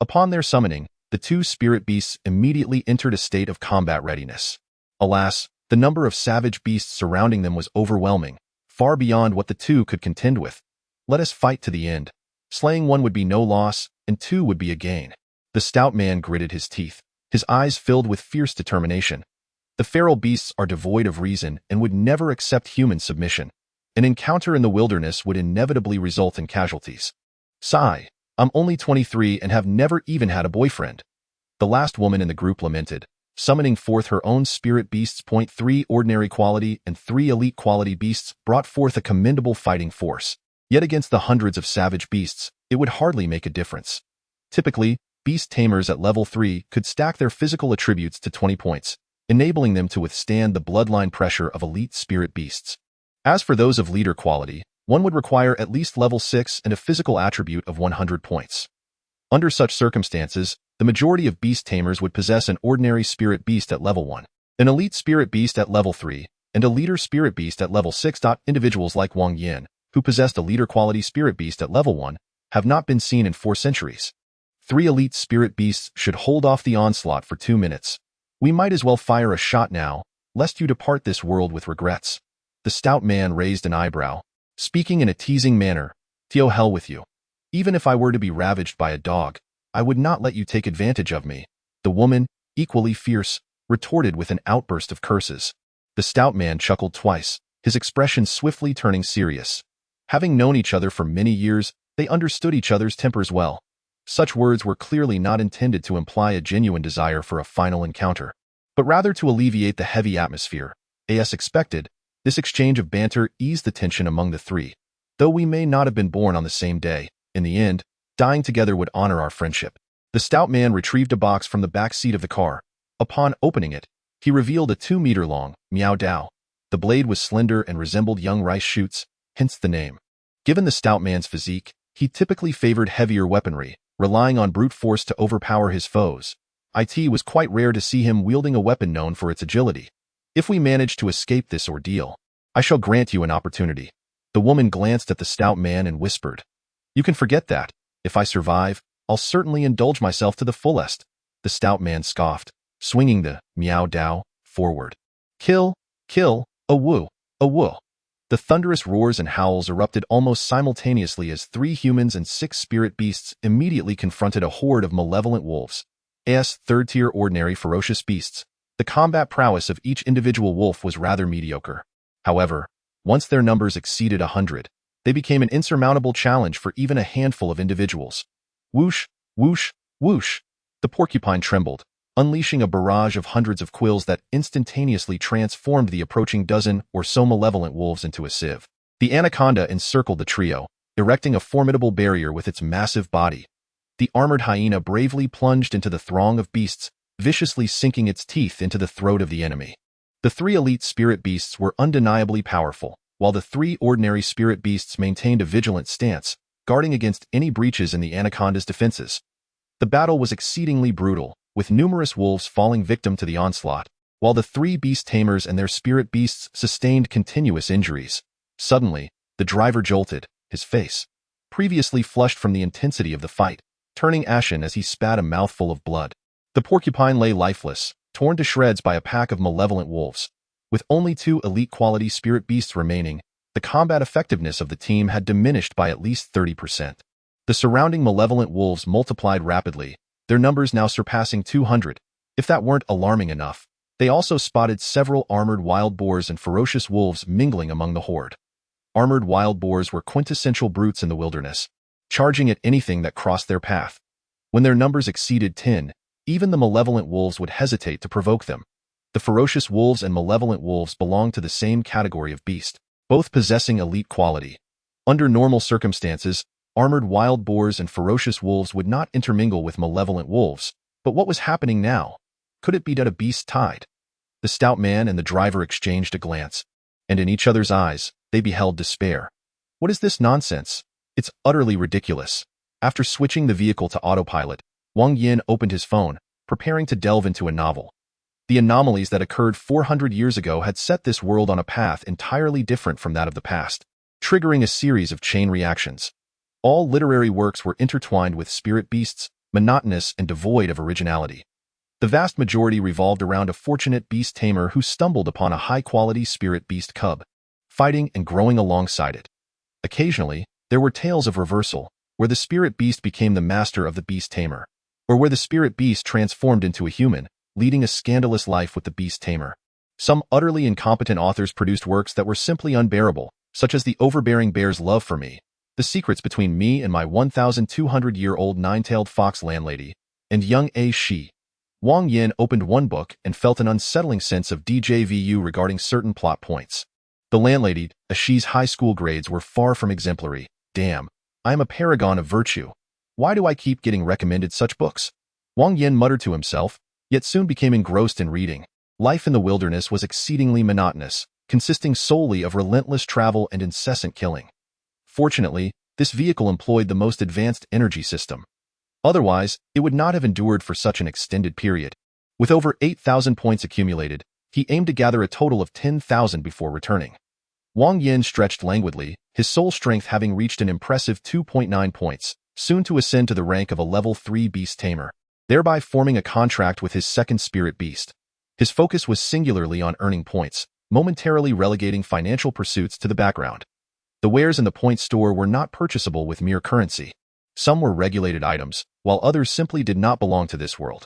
Upon their summoning, the two spirit beasts immediately entered a state of combat readiness. Alas, the number of savage beasts surrounding them was overwhelming, far beyond what the two could contend with. Let us fight to the end. Slaying one would be no loss, and two would be a gain. The stout man gritted his teeth, his eyes filled with fierce determination. The feral beasts are devoid of reason and would never accept human submission. An encounter in the wilderness would inevitably result in casualties. Sigh, I'm only 23 and have never even had a boyfriend. The last woman in the group lamented, summoning forth her own spirit beasts. 3 ordinary quality and 3 elite quality beasts brought forth a commendable fighting force. Yet against the hundreds of savage beasts, it would hardly make a difference. Typically, beast tamers at level 3 could stack their physical attributes to 20 points, enabling them to withstand the bloodline pressure of elite spirit beasts. As for those of leader quality, one would require at least level 6 and a physical attribute of 100 points. Under such circumstances, the majority of beast tamers would possess an ordinary spirit beast at level 1, an elite spirit beast at level 3, and a leader spirit beast at level 6. Individuals like Wang Yan, who possessed a leader quality spirit beast at level 1, have not been seen in 4 centuries. 3 elite spirit beasts should hold off the onslaught for 2 minutes. We might as well fire a shot now, lest you depart this world with regrets. The stout man raised an eyebrow, speaking in a teasing manner. To hell with you. Even if I were to be ravaged by a dog, I would not let you take advantage of me. The woman, equally fierce, retorted with an outburst of curses. The stout man chuckled twice, his expression swiftly turning serious. Having known each other for many years, they understood each other's tempers well. Such words were clearly not intended to imply a genuine desire for a final encounter, but rather to alleviate the heavy atmosphere. As expected, this exchange of banter eased the tension among the three. Though we may not have been born on the same day, in the end, dying together would honor our friendship. The stout man retrieved a box from the back seat of the car. Upon opening it, he revealed a 2-meter-long Miao Dao. The blade was slender and resembled young rice shoots, hence the name. Given the stout man's physique, he typically favored heavier weaponry, relying on brute force to overpower his foes. It was quite rare to see him wielding a weapon known for its agility. If we manage to escape this ordeal, I shall grant you an opportunity. The woman glanced at the stout man and whispered, "You can forget that. If I survive, I'll certainly indulge myself to the fullest." The stout man scoffed, swinging the meow dao forward. "Kill, kill, a woo, a woo." The thunderous roars and howls erupted almost simultaneously as 3 humans and 6 spirit beasts immediately confronted a horde of malevolent wolves. Third-tier ordinary ferocious beasts. The combat prowess of each individual wolf was rather mediocre. However, once their numbers exceeded 100, they became an insurmountable challenge for even a handful of individuals. Whoosh, whoosh, whoosh. The porcupine trembled, unleashing a barrage of hundreds of quills that instantaneously transformed the approaching dozen or so malevolent wolves into a sieve. The anaconda encircled the trio, erecting a formidable barrier with its massive body. The armored hyena bravely plunged into the throng of beasts, viciously sinking its teeth into the throat of the enemy. The 3 elite spirit beasts were undeniably powerful, while the 3 ordinary spirit beasts maintained a vigilant stance, guarding against any breaches in the anaconda's defenses. The battle was exceedingly brutal, with numerous wolves falling victim to the onslaught, while the 3 beast tamers and their spirit beasts sustained continuous injuries. Suddenly, the driver jolted, his face, previously flushed from the intensity of the fight, turning ashen as he spat a mouthful of blood. The porcupine lay lifeless, torn to shreds by a pack of malevolent wolves. With only 2 elite-quality spirit beasts remaining, the combat effectiveness of the team had diminished by at least 30%. The surrounding malevolent wolves multiplied rapidly, their numbers now surpassing 200. If that weren't alarming enough, they also spotted several armored wild boars and ferocious wolves mingling among the horde. Armored wild boars were quintessential brutes in the wilderness, charging at anything that crossed their path. When their numbers exceeded 10, even the malevolent wolves would hesitate to provoke them. The ferocious wolves and malevolent wolves belonged to the same category of beast, both possessing elite quality. Under normal circumstances, armored wild boars and ferocious wolves would not intermingle with malevolent wolves, but what was happening now? Could it be that a beast tide? The stout man and the driver exchanged a glance, and in each other's eyes, they beheld despair. What is this nonsense? It's utterly ridiculous. After switching the vehicle to autopilot, Wang Yan opened his phone, preparing to delve into a novel. The anomalies that occurred 400 years ago had set this world on a path entirely different from that of the past, triggering a series of chain reactions. All literary works were intertwined with spirit beasts, monotonous and devoid of originality. The vast majority revolved around a fortunate beast tamer who stumbled upon a high-quality spirit beast cub, fighting and growing alongside it. Occasionally, there were tales of reversal, where the spirit beast became the master of the beast tamer, or where the spirit beast transformed into a human, leading a scandalous life with the beast tamer. Some utterly incompetent authors produced works that were simply unbearable, such as The Overbearing Bear's Love for Me, The Secrets Between Me and My 1,200-Year-Old Nine-Tailed Fox Landlady, and Young A. Shi. Wang Yan opened one book and felt an unsettling sense of déjà vu regarding certain plot points. The landlady, Ashi's high school grades were far from exemplary. Damn, I am a paragon of virtue. Why do I keep getting recommended such books? Wang Yan muttered to himself, yet soon became engrossed in reading. Life in the wilderness was exceedingly monotonous, consisting solely of relentless travel and incessant killing. Fortunately, this vehicle employed the most advanced energy system. Otherwise, it would not have endured for such an extended period. With over 8,000 points accumulated, he aimed to gather a total of 10,000 before returning. Wang Yan stretched languidly, his soul strength having reached an impressive 2.9 points, soon to ascend to the rank of a level 3 beast tamer, thereby forming a contract with his second spirit beast. His focus was singularly on earning points, momentarily relegating financial pursuits to the background. The wares in the point store were not purchasable with mere currency. Some were regulated items, while others simply did not belong to this world.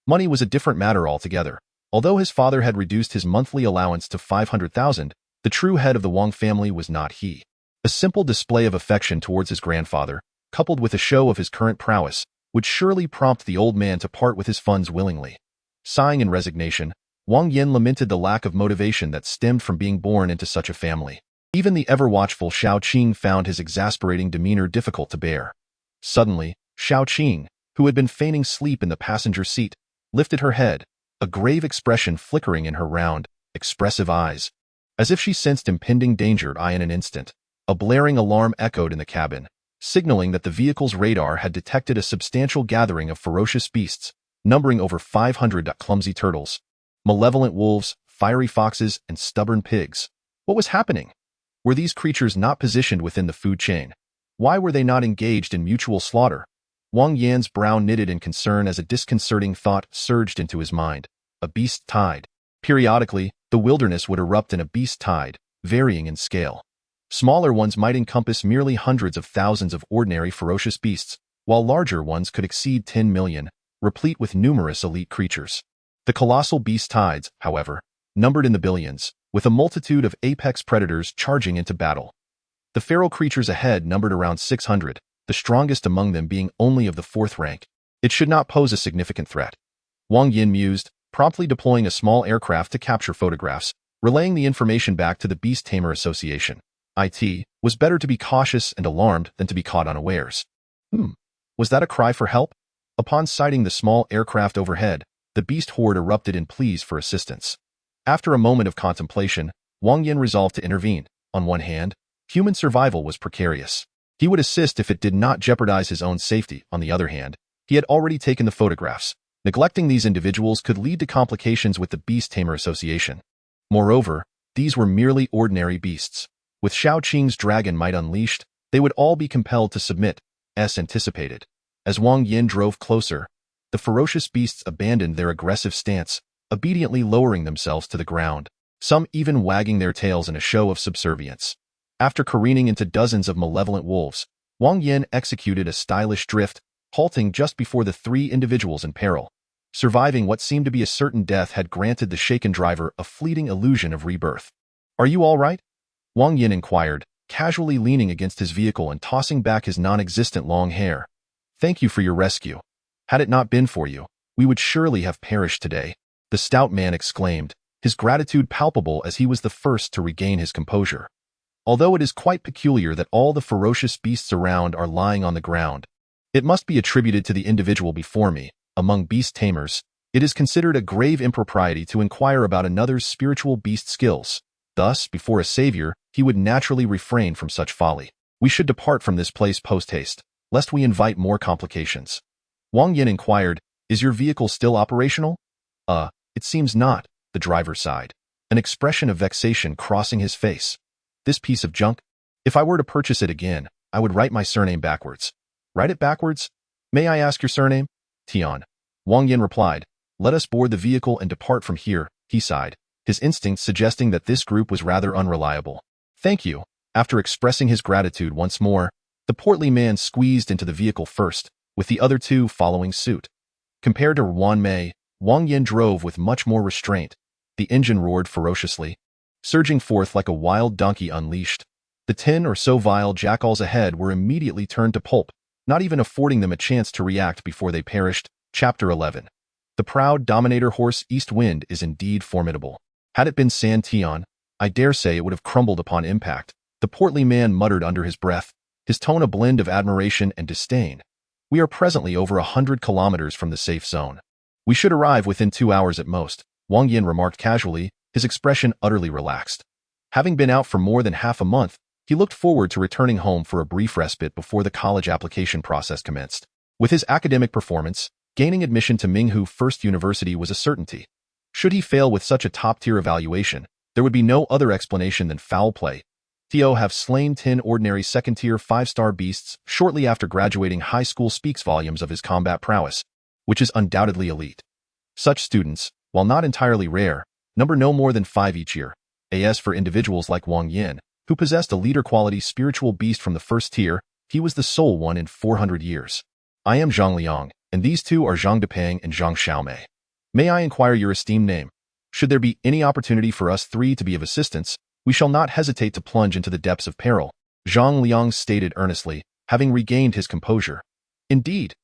Money was a different matter altogether. Although his father had reduced his monthly allowance to 500,000, the true head of the Wang family was not he. A simple display of affection towards his grandfather, coupled with a show of his current prowess, would surely prompt the old man to part with his funds willingly. Sighing in resignation, Wang Yan lamented the lack of motivation that stemmed from being born into such a family. Even the ever-watchful Xiao Qing found his exasperating demeanor difficult to bear. Suddenly, Xiao Qing, who had been feigning sleep in the passenger seat, lifted her head, a grave expression flickering in her round, expressive eyes. As if she sensed impending danger in an instant, a blaring alarm echoed in the cabin, signaling that the vehicle's radar had detected a substantial gathering of ferocious beasts, numbering over 500 clumsy turtles, malevolent wolves, fiery foxes, and stubborn pigs. What was happening? Were these creatures not positioned within the food chain? Why were they not engaged in mutual slaughter? Wang Yan's brow knitted in concern as a disconcerting thought surged into his mind. A beast tide. Periodically, the wilderness would erupt in a beast tide, varying in scale. Smaller ones might encompass merely hundreds of thousands of ordinary ferocious beasts, while larger ones could exceed 10 million, replete with numerous elite creatures. The colossal beast tides, however, numbered in the billions, with a multitude of apex predators charging into battle. The feral creatures ahead numbered around 600, the strongest among them being only of the 4th rank. It should not pose a significant threat. Wang Yan mused, promptly deploying a small aircraft to capture photographs, relaying the information back to the Beast Tamer Association. It was better to be cautious and alarmed than to be caught unawares. Was that a cry for help? Upon sighting the small aircraft overhead, the beast horde erupted in pleas for assistance. After a moment of contemplation, Wang Yan resolved to intervene. On one hand, human survival was precarious. He would assist if it did not jeopardize his own safety. On the other hand, he had already taken the photographs. Neglecting these individuals could lead to complications with the Beast Tamer Association. Moreover, these were merely ordinary beasts. With Shao Qing's dragon might unleashed, they would all be compelled to submit, as anticipated. As Wang Yan drove closer, the ferocious beasts abandoned their aggressive stance, obediently lowering themselves to the ground, some even wagging their tails in a show of subservience. After careening into dozens of malevolent wolves, Wang Yan executed a stylish drift, halting just before the 3 individuals in peril. Surviving what seemed to be a certain death had granted the shaken driver a fleeting illusion of rebirth. "Are you all right?" Wang Yan inquired, casually leaning against his vehicle and tossing back his non-existent long hair. "Thank you for your rescue. Had it not been for you, we would surely have perished today," the stout man exclaimed, his gratitude palpable as he was the first to regain his composure. "Although it is quite peculiar that all the ferocious beasts around are lying on the ground, it must be attributed to the individual before me. Among beast tamers, it is considered a grave impropriety to inquire about another's spiritual beast skills. Thus, before a savior, he would naturally refrain from such folly. We should depart from this place post-haste, lest we invite more complications." Wang Yan inquired, "Is your vehicle still operational?" It seems not," the driver sighed, an expression of vexation crossing his face. "This piece of junk? If I were to purchase it again, I would write my surname backwards." "Write it backwards? May I ask your surname?" "Tian." Wang Yan replied, "Let us board the vehicle and depart from here," he sighed, his instincts suggesting that this group was rather unreliable. "Thank you." After expressing his gratitude once more, the portly man squeezed into the vehicle first, with the other 2 following suit. Compared to Wan Mei, Wang Yan drove with much more restraint. The engine roared ferociously, surging forth like a wild donkey unleashed. The 10 or so vile jackals ahead were immediately turned to pulp, not even affording them a chance to react before they perished. Chapter 11. The proud dominator horse East Wind is indeed formidable. Had it been San Tian, I dare say it would have crumbled upon impact, the portly man muttered under his breath, his tone a blend of admiration and disdain. "We are presently over 100 kilometers from the safe zone. We should arrive within 2 hours at most," Wang Yan remarked casually, his expression utterly relaxed. Having been out for more than half a month, he looked forward to returning home for a brief respite before the college application process commenced. With his academic performance, gaining admission to Minghu First University was a certainty. Should he fail with such a top-tier evaluation, there would be no other explanation than foul play. Theo have slain 10 ordinary second-tier 5-star beasts shortly after graduating high school speaks volumes of his combat prowess, which is undoubtedly elite. Such students, while not entirely rare, number no more than 5 each year. As for individuals like Wang Yan, who possessed a leader-quality spiritual beast from the first tier, he was the sole one in 400 years. "I am Zhang Liang, and these 2 are Zhang Depeng and Zhang Xiaomei. May I inquire your esteemed name? Should there be any opportunity for us 3 to be of assistance, we shall not hesitate to plunge into the depths of peril," Zhang Liang stated earnestly, having regained his composure. "Indeed,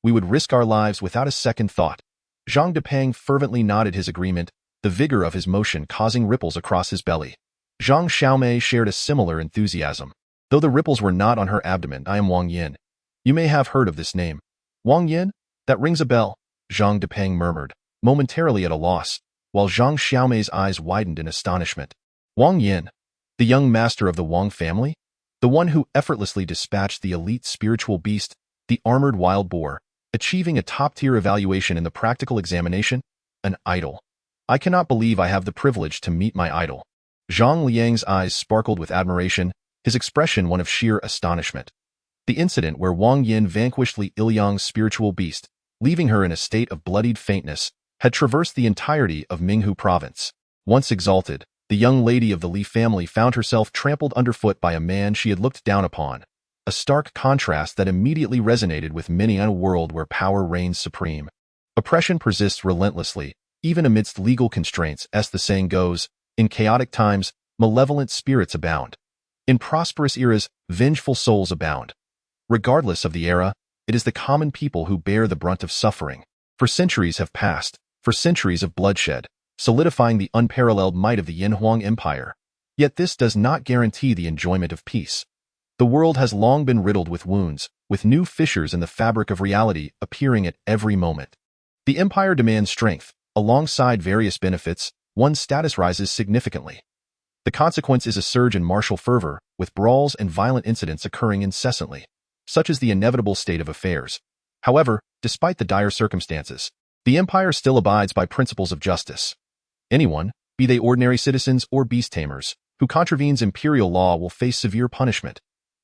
we would risk our lives without a second thought." Zhang Depeng fervently nodded his agreement, the vigor of his motion causing ripples across his belly. Zhang Xiaomei shared a similar enthusiasm. Though the ripples were not on her abdomen, "I am Wang Yan. You may have heard of this name." "Wang Yan? That rings a bell," Zhang Depeng murmured, momentarily at a loss, while Zhang Xiaomei's eyes widened in astonishment. "Wang Yan, the young master of the Wang family? The one who effortlessly dispatched the elite spiritual beast, the armored wild boar, achieving a top-tier evaluation in the practical examination? An idol. I cannot believe I have the privilege to meet my idol." Zhang Liang's eyes sparkled with admiration, his expression one of sheer astonishment. The incident where Wang Yan vanquished Li Ilyang's spiritual beast, leaving her in a state of bloodied faintness, had traversed the entirety of Minghu province. Once exalted, the young lady of the Li family found herself trampled underfoot by a man she had looked down upon, a stark contrast that immediately resonated with many in a world where power reigns supreme. Oppression persists relentlessly, even amidst legal constraints, as the saying goes. In chaotic times, malevolent spirits abound. In prosperous eras, vengeful souls abound. Regardless of the era, it is the common people who bear the brunt of suffering. For centuries have passed, for centuries of bloodshed, solidifying the unparalleled might of the Yin-Huang Empire. Yet this does not guarantee the enjoyment of peace. The world has long been riddled with wounds, with new fissures in the fabric of reality appearing at every moment. The empire demands strength. Alongside various benefits, one's status rises significantly. The consequence is a surge in martial fervor, with brawls and violent incidents occurring incessantly. Such is the inevitable state of affairs. However, despite the dire circumstances, the empire still abides by principles of justice. Anyone, be they ordinary citizens or beast tamers, who contravenes imperial law will face severe punishment.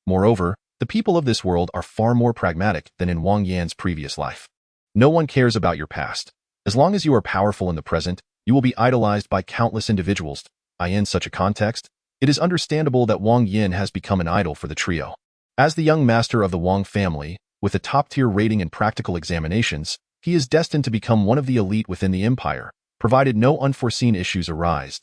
Moreover, the people of this world are far more pragmatic than in Wang Yan's previous life. No one cares about your past. As long as you are powerful in the present, you will be idolized by countless individuals. In such a context, it is understandable that Wang Yan has become an idol for the trio. As the young master of the Wang family, with a top-tier rating in practical examinations, he is destined to become one of the elite within the empire, provided no unforeseen issues arise.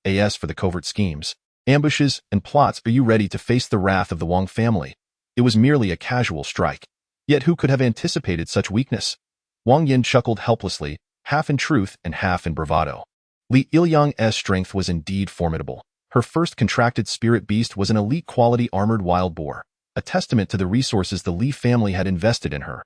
As for the covert schemes, ambushes, and plots, are you ready to face the wrath of the Wang family? It was merely a casual strike. Yet who could have anticipated such weakness? Wang Yan chuckled helplessly, half in truth and half in bravado. Li Ilyang's strength was indeed formidable. Her first contracted spirit beast was an elite-quality armored wild boar, a testament to the resources the Li family had invested in her.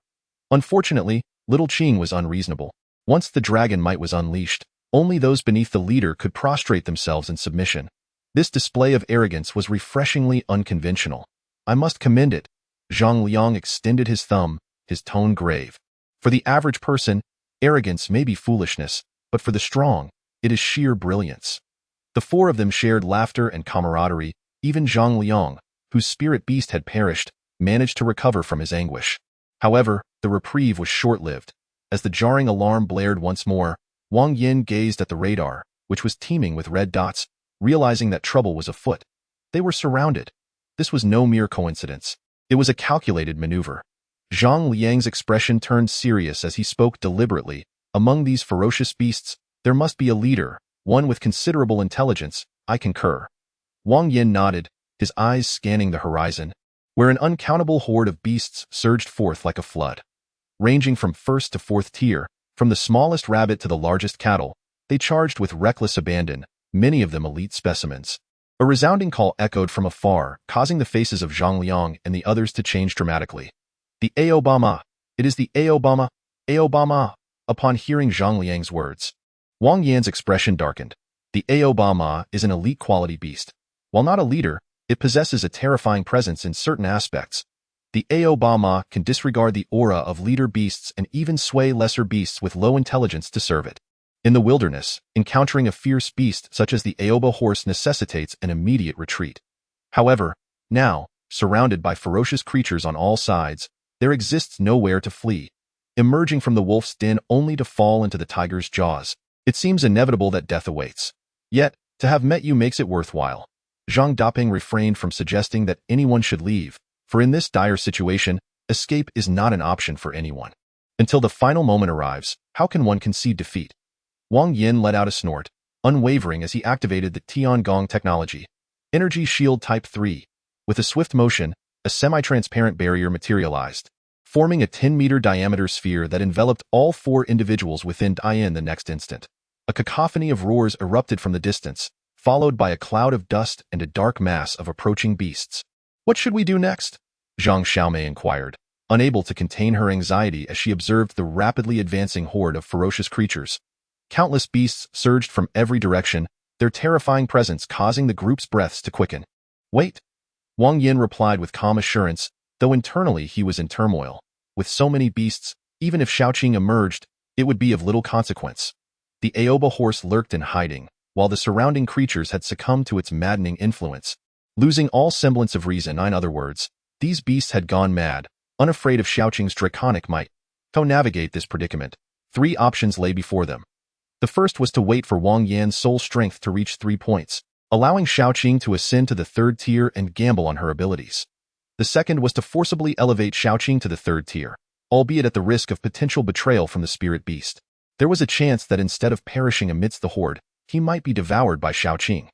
Unfortunately, little Qing was unreasonable. Once the dragon might was unleashed, only those beneath the leader could prostrate themselves in submission. This display of arrogance was refreshingly unconventional. I must commend it. Zhang Liang extended his thumb, his tone grave. For the average person, arrogance may be foolishness, but for the strong, it is sheer brilliance. The four of them shared laughter and camaraderie. Even Zhang Liang, whose spirit beast had perished, managed to recover from his anguish. However, the reprieve was short-lived. As the jarring alarm blared once more, Wang Yan gazed at the radar, which was teeming with red dots, realizing that trouble was afoot. They were surrounded. This was no mere coincidence. It was a calculated maneuver. Zhang Liang's expression turned serious as he spoke deliberately. Among these ferocious beasts, there must be a leader, one with considerable intelligence. I concur. Wang Yan nodded, his eyes scanning the horizon, where an uncountable horde of beasts surged forth like a flood. Ranging from first to fourth tier, from the smallest rabbit to the largest cattle, they charged with reckless abandon, many of them elite specimens. A resounding call echoed from afar, causing the faces of Zhang Liang and the others to change dramatically. The Aobama! It is the Aobama! Aobama! Upon hearing Zhang Liang's words, Wang Yan's expression darkened. The Aobama is an elite-quality beast. While not a leader, it possesses a terrifying presence in certain aspects. The Aobama can disregard the aura of leader beasts and even sway lesser beasts with low intelligence to serve it. In the wilderness, encountering a fierce beast such as the Aoba horse necessitates an immediate retreat. However, now, surrounded by ferocious creatures on all sides, there exists nowhere to flee. Emerging from the wolf's den only to fall into the tiger's jaws, it seems inevitable that death awaits. Yet, to have met you makes it worthwhile. Zhang Daping refrained from suggesting that anyone should leave, for in this dire situation, escape is not an option for anyone. Until the final moment arrives, how can one concede defeat? Wang Yan let out a snort, unwavering as he activated the Tiangong technology. Energy Shield Type 3. With a swift motion, a semi-transparent barrier materialized, forming a 10-meter diameter sphere that enveloped all four individuals within the next instant. A cacophony of roars erupted from the distance, followed by a cloud of dust and a dark mass of approaching beasts. What should we do next? Zhang Xiaomei inquired, unable to contain her anxiety as she observed the rapidly advancing horde of ferocious creatures. Countless beasts surged from every direction, their terrifying presence causing the group's breaths to quicken. Wait. Wang Yan replied with calm assurance, though internally he was in turmoil. With so many beasts, even if Shaoqing emerged, it would be of little consequence. The Aoba horse lurked in hiding, while the surrounding creatures had succumbed to its maddening influence. Losing all semblance of reason, in other words, these beasts had gone mad, unafraid of Xiaoqing's draconic might. To navigate this predicament, 3 options lay before them. The first was to wait for Wang Yan's soul strength to reach 3 points, allowing Xiaoqing to ascend to the 3rd tier and gamble on her abilities. The second was to forcibly elevate Xiaoqing to the 3rd tier, albeit at the risk of potential betrayal from the spirit beast. There was a chance that instead of perishing amidst the horde, he might be devoured by Xiaoqing.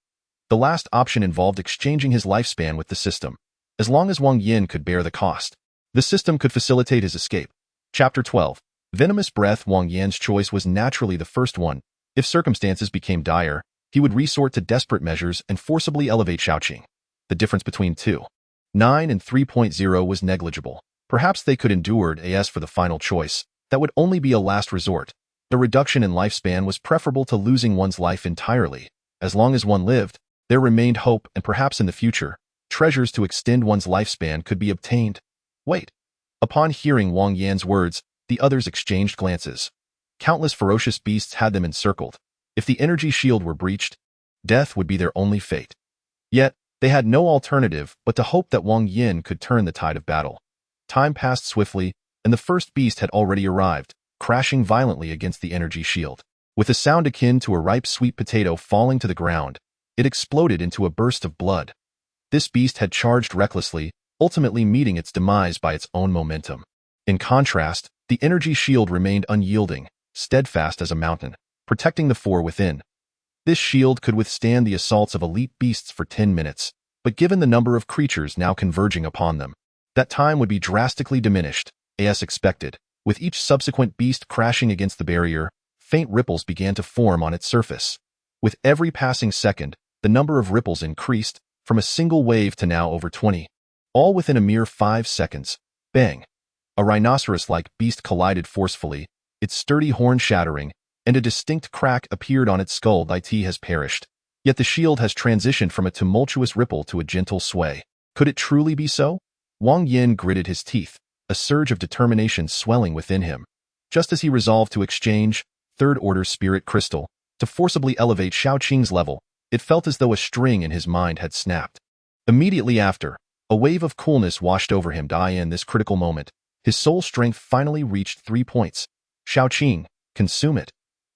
The last option involved exchanging his lifespan with the system. As long as Wang Yan could bear the cost, the system could facilitate his escape. Chapter 12. Venomous Breath. Wang Yan's choice was naturally the first one. If circumstances became dire, he would resort to desperate measures and forcibly elevate Xiaoqing. The difference between 2.9 and 3.0 was negligible. Perhaps they could endure as for the final choice. That would only be a last resort. The reduction in lifespan was preferable to losing one's life entirely. As long as one lived, there remained hope, and perhaps in the future, treasures to extend one's lifespan could be obtained. Wait. Upon hearing Wang Yan's words, the others exchanged glances. Countless ferocious beasts had them encircled. If the energy shield were breached, death would be their only fate. Yet, they had no alternative but to hope that Wang Yan could turn the tide of battle. Time passed swiftly, and the first beast had already arrived, crashing violently against the energy shield. With a sound akin to a ripe sweet potato falling to the ground, it exploded into a burst of blood. This beast had charged recklessly, ultimately meeting its demise by its own momentum. In contrast, the energy shield remained unyielding, steadfast as a mountain, protecting the 4 within. This shield could withstand the assaults of elite beasts for 10 minutes, but given the number of creatures now converging upon them, that time would be drastically diminished, as expected. With each subsequent beast crashing against the barrier, faint ripples began to form on its surface. With every passing second, the number of ripples increased, from a single wave to now over 20. All within a mere 5 seconds. Bang! A rhinoceros-like beast collided forcefully, its sturdy horn shattering, and a distinct crack appeared on its skull. It has perished. Yet the shield has transitioned from a tumultuous ripple to a gentle sway. Could it truly be so? Wang Yan gritted his teeth, a surge of determination swelling within him. Just as he resolved to exchange 3rd-order spirit crystal to forcibly elevate Xiaoqing's level, it felt as though a string in his mind had snapped. Immediately after, a wave of coolness washed over him. In this critical moment, his soul strength finally reached 3 points. Xiaoqing, consume it.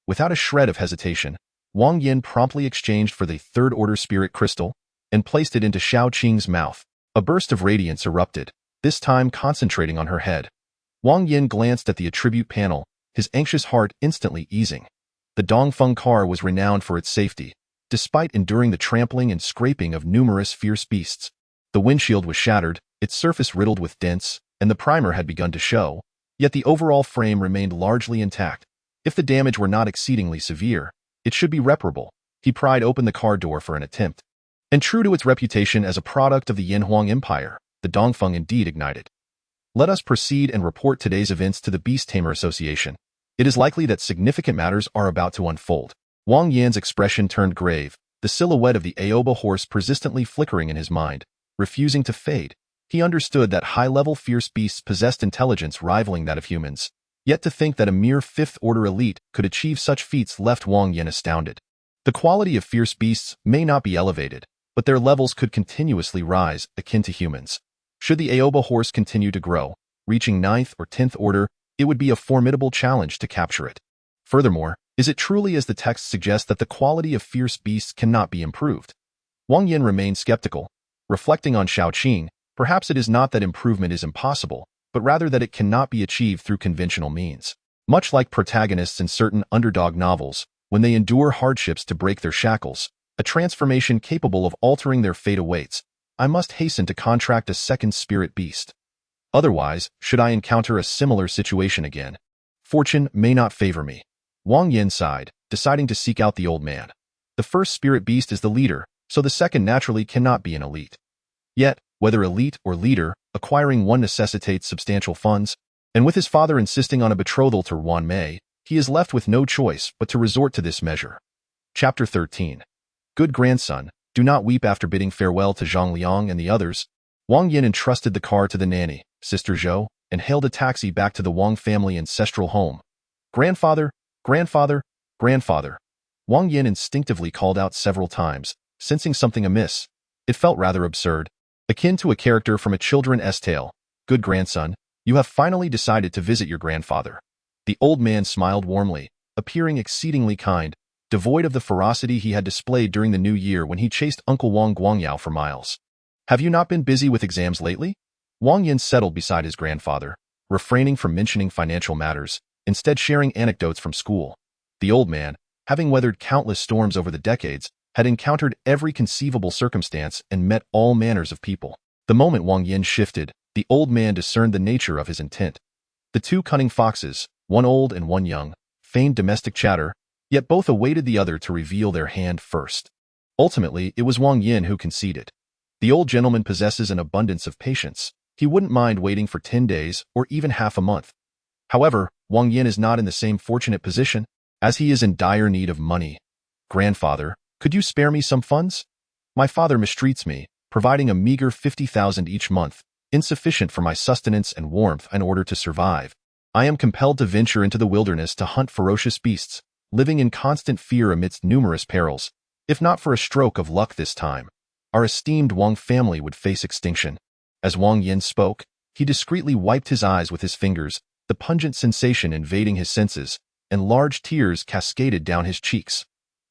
Without a shred of hesitation, Wang Yan promptly exchanged for the 3rd-order spirit crystal and placed it into Xiaoqing's mouth. A burst of radiance erupted, this time concentrating on her head. Wang Yan glanced at the attribute panel, his anxious heart instantly easing. The Dongfeng car was renowned for its safety, despite enduring the trampling and scraping of numerous fierce beasts. The windshield was shattered, its surface riddled with dents, and the primer had begun to show, yet the overall frame remained largely intact. If the damage were not exceedingly severe, it should be reparable. He pried open the car door for an attempt. And true to its reputation as a product of the Yanhuang Empire, the Dongfeng indeed ignited. Let us proceed and report today's events to the Beast Tamer Association. It is likely that significant matters are about to unfold. Wang Yan's expression turned grave, the silhouette of the Aoba horse persistently flickering in his mind, refusing to fade. He understood that high-level fierce beasts possessed intelligence rivaling that of humans. Yet to think that a mere 5th-order elite could achieve such feats left Wang Yan astounded. The quality of fierce beasts may not be elevated, but their levels could continuously rise, akin to humans. Should the Aoba horse continue to grow, reaching 9th or 10th order, it would be a formidable challenge to capture it. Furthermore, is it truly as the text suggests that the quality of fierce beasts cannot be improved? Wang Yan remained skeptical. Reflecting on Xiaoqing, perhaps it is not that improvement is impossible, but rather that it cannot be achieved through conventional means. Much like protagonists in certain underdog novels, when they endure hardships to break their shackles, a transformation capable of altering their fate awaits. I must hasten to contract a second spirit beast. Otherwise, should I encounter a similar situation again, fortune may not favor me. Wang Yan sighed, deciding to seek out the old man. The first spirit beast is the leader, so the second naturally cannot be an elite. Yet, whether elite or leader, acquiring one necessitates substantial funds, and with his father insisting on a betrothal to Wan Mei, he is left with no choice but to resort to this measure. Chapter 13. Good grandson, do not weep. After bidding farewell to Zhang Liang and the others, Wang Yan entrusted the car to the nanny, Sister Zhou, and hailed a taxi back to the Wang family ancestral home. Grandfather, grandfather, grandfather. Wang Yan instinctively called out several times, sensing something amiss. It felt rather absurd, akin to a character from a children's tale. Good grandson, you have finally decided to visit your grandfather. The old man smiled warmly, appearing exceedingly kind, devoid of the ferocity he had displayed during the new year when he chased Uncle Wang Guangyao for miles. Have you not been busy with exams lately? Wang Yan settled beside his grandfather, refraining from mentioning financial matters, instead sharing anecdotes from school. The old man, having weathered countless storms over the decades, had encountered every conceivable circumstance and met all manners of people. The moment Wang Yan shifted, the old man discerned the nature of his intent. The two cunning foxes, one old and one young, feigned domestic chatter, yet both awaited the other to reveal their hand first. Ultimately, it was Wang Yan who conceded. The old gentleman possesses an abundance of patience. He wouldn't mind waiting for 10 days or even half a month. However, Wang Yan is not in the same fortunate position, as he is in dire need of money. Grandfather, could you spare me some funds? My father mistreats me, providing a meager 50,000 each month, insufficient for my sustenance and warmth in order to survive. I am compelled to venture into the wilderness to hunt ferocious beasts, living in constant fear amidst numerous perils. If not for a stroke of luck this time, our esteemed Wang family would face extinction. As Wang Yan spoke, he discreetly wiped his eyes with his fingers, the pungent sensation invading his senses, and large tears cascaded down his cheeks.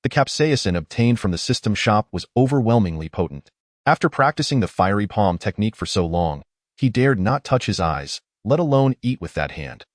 The capsaicin obtained from the system shop was overwhelmingly potent. After practicing the fiery palm technique for so long, he dared not touch his eyes, let alone eat with that hand.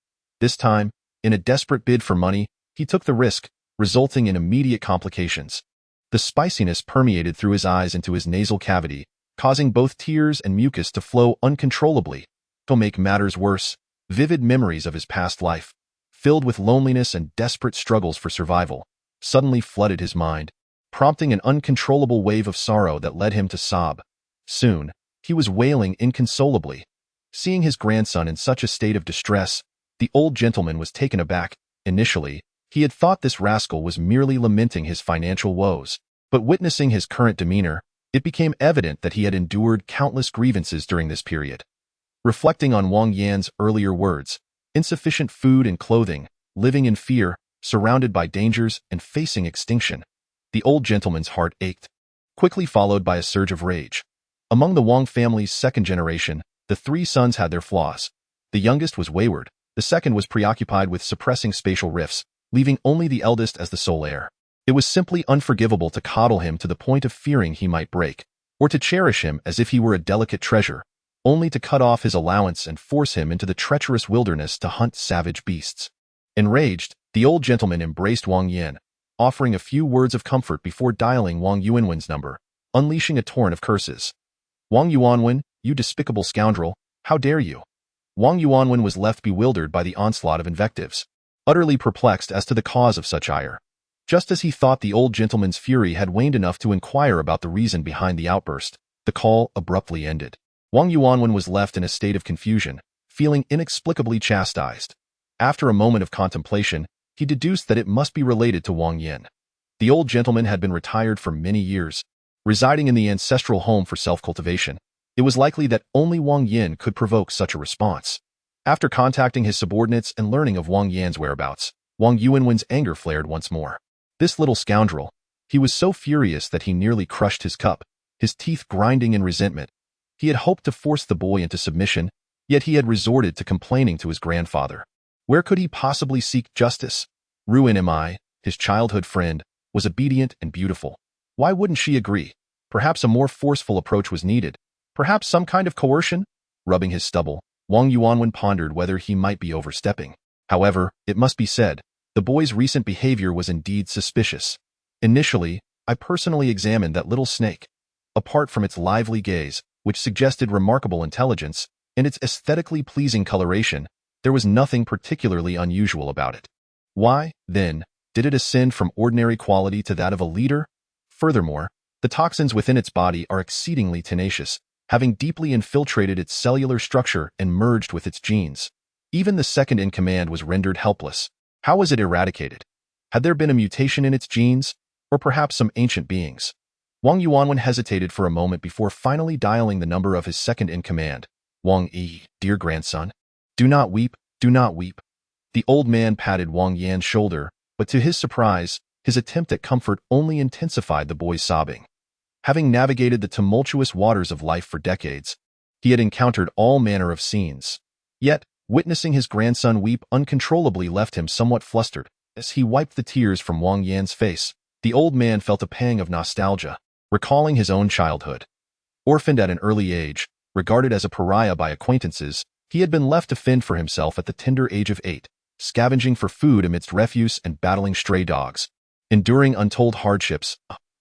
This time, in a desperate bid for money, he took the risk, resulting in immediate complications. The spiciness permeated through his eyes into his nasal cavity, causing both tears and mucus to flow uncontrollably. To make matters worse, vivid memories of his past life, filled with loneliness and desperate struggles for survival, suddenly flooded his mind, prompting an uncontrollable wave of sorrow that led him to sob. Soon, he was wailing inconsolably. Seeing his grandson in such a state of distress, the old gentleman was taken aback. Initially, he had thought this rascal was merely lamenting his financial woes, but witnessing his current demeanor, it became evident that he had endured countless grievances during this period. Reflecting on Wang Yan's earlier words, insufficient food and clothing, living in fear, surrounded by dangers, and facing extinction, the old gentleman's heart ached, quickly followed by a surge of rage. Among the Wang family's second generation, the three sons had their flaws. The youngest was wayward, the second was preoccupied with suppressing spatial rifts, leaving only the eldest as the sole heir. It was simply unforgivable to coddle him to the point of fearing he might break, or to cherish him as if he were a delicate treasure, only to cut off his allowance and force him into the treacherous wilderness to hunt savage beasts. Enraged, the old gentleman embraced Wang Yan, offering a few words of comfort before dialing Wang Yuanwen's number, unleashing a torrent of curses. Wang Yuanwen, you despicable scoundrel, how dare you? Wang Yuanwen was left bewildered by the onslaught of invectives, utterly perplexed as to the cause of such ire. Just as he thought the old gentleman's fury had waned enough to inquire about the reason behind the outburst, the call abruptly ended. Wang Yuanwen was left in a state of confusion, feeling inexplicably chastised. After a moment of contemplation, he deduced that it must be related to Wang Yan. The old gentleman had been retired for many years, residing in the ancestral home for self-cultivation. It was likely that only Wang Yan could provoke such a response. After contacting his subordinates and learning of Wang Yan's whereabouts, Wang Yuanwen's anger flared once more. This little scoundrel, he was so furious that he nearly crushed his cup, his teeth grinding in resentment. He had hoped to force the boy into submission, yet he had resorted to complaining to his grandfather. Where could he possibly seek justice? Ruin Mi, his childhood friend, was obedient and beautiful. Why wouldn't she agree? Perhaps a more forceful approach was needed. Perhaps some kind of coercion? Rubbing his stubble, Wang Yuanwen pondered whether he might be overstepping. However, it must be said, the boy's recent behavior was indeed suspicious. Initially, I personally examined that little snake. Apart from its lively gaze, which suggested remarkable intelligence, and its aesthetically pleasing coloration, there was nothing particularly unusual about it. Why, then, did it ascend from ordinary quality to that of a leader? Furthermore, the toxins within its body are exceedingly tenacious, having deeply infiltrated its cellular structure and merged with its genes. Even the second in command was rendered helpless. How was it eradicated? Had there been a mutation in its genes, or perhaps some ancient beings? Wang Yuanwen hesitated for a moment before finally dialing the number of his second in command. Wang Yi, dear grandson. Do not weep, do not weep. The old man patted Wang Yan's shoulder, but to his surprise, His attempt at comfort only intensified the boy's sobbing. Having navigated the tumultuous waters of life for decades, he had encountered all manner of scenes. Yet, witnessing his grandson weep uncontrollably left him somewhat flustered. As he wiped the tears from Wang Yan's face, the old man felt a pang of nostalgia, recalling his own childhood. Orphaned at an early age, regarded as a pariah by acquaintances, he had been left to fend for himself at the tender age of 8, scavenging for food amidst refuse and battling stray dogs. Enduring untold hardships.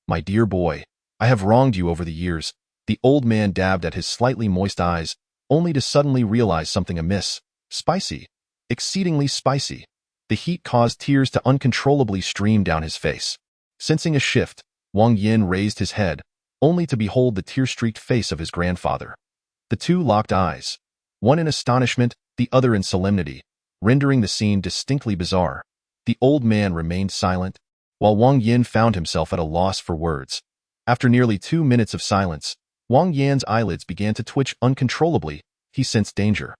My dear boy, I have wronged you over the years. The old man dabbed at his slightly moist eyes, only to suddenly realize something amiss. Spicy. Exceedingly spicy. The heat caused tears to uncontrollably stream down his face. Sensing a shift, Wang Yan raised his head, only to behold the tear-streaked face of his grandfather. The two locked eyes, one in astonishment, the other in solemnity, rendering the scene distinctly bizarre. The old man remained silent, while Wang Yan found himself at a loss for words. After nearly 2 minutes of silence, Wang Yan's eyelids began to twitch uncontrollably. He sensed danger.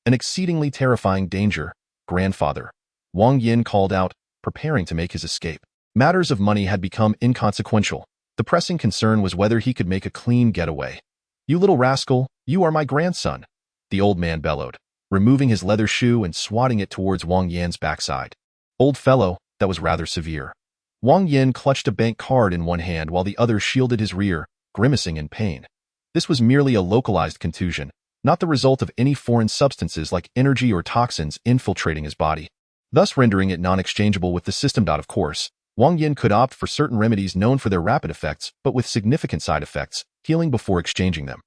An exceedingly terrifying danger. Grandfather. Wang Yan called out, preparing to make his escape. Matters of money had become inconsequential. The pressing concern was whether he could make a clean getaway. You little rascal, you are my grandson, the old man bellowed, removing his leather shoe and swatting it towards Wang Yan's backside. Old fellow, that was rather severe. Wang Yan clutched a bank card in one hand while the other shielded his rear, grimacing in pain. This was merely a localized contusion, not the result of any foreign substances like energy or toxins infiltrating his body, thus rendering it non-exchangeable with the system. Of course, Wang Yan could opt for certain remedies known for their rapid effects but with significant side effects, healing before exchanging them.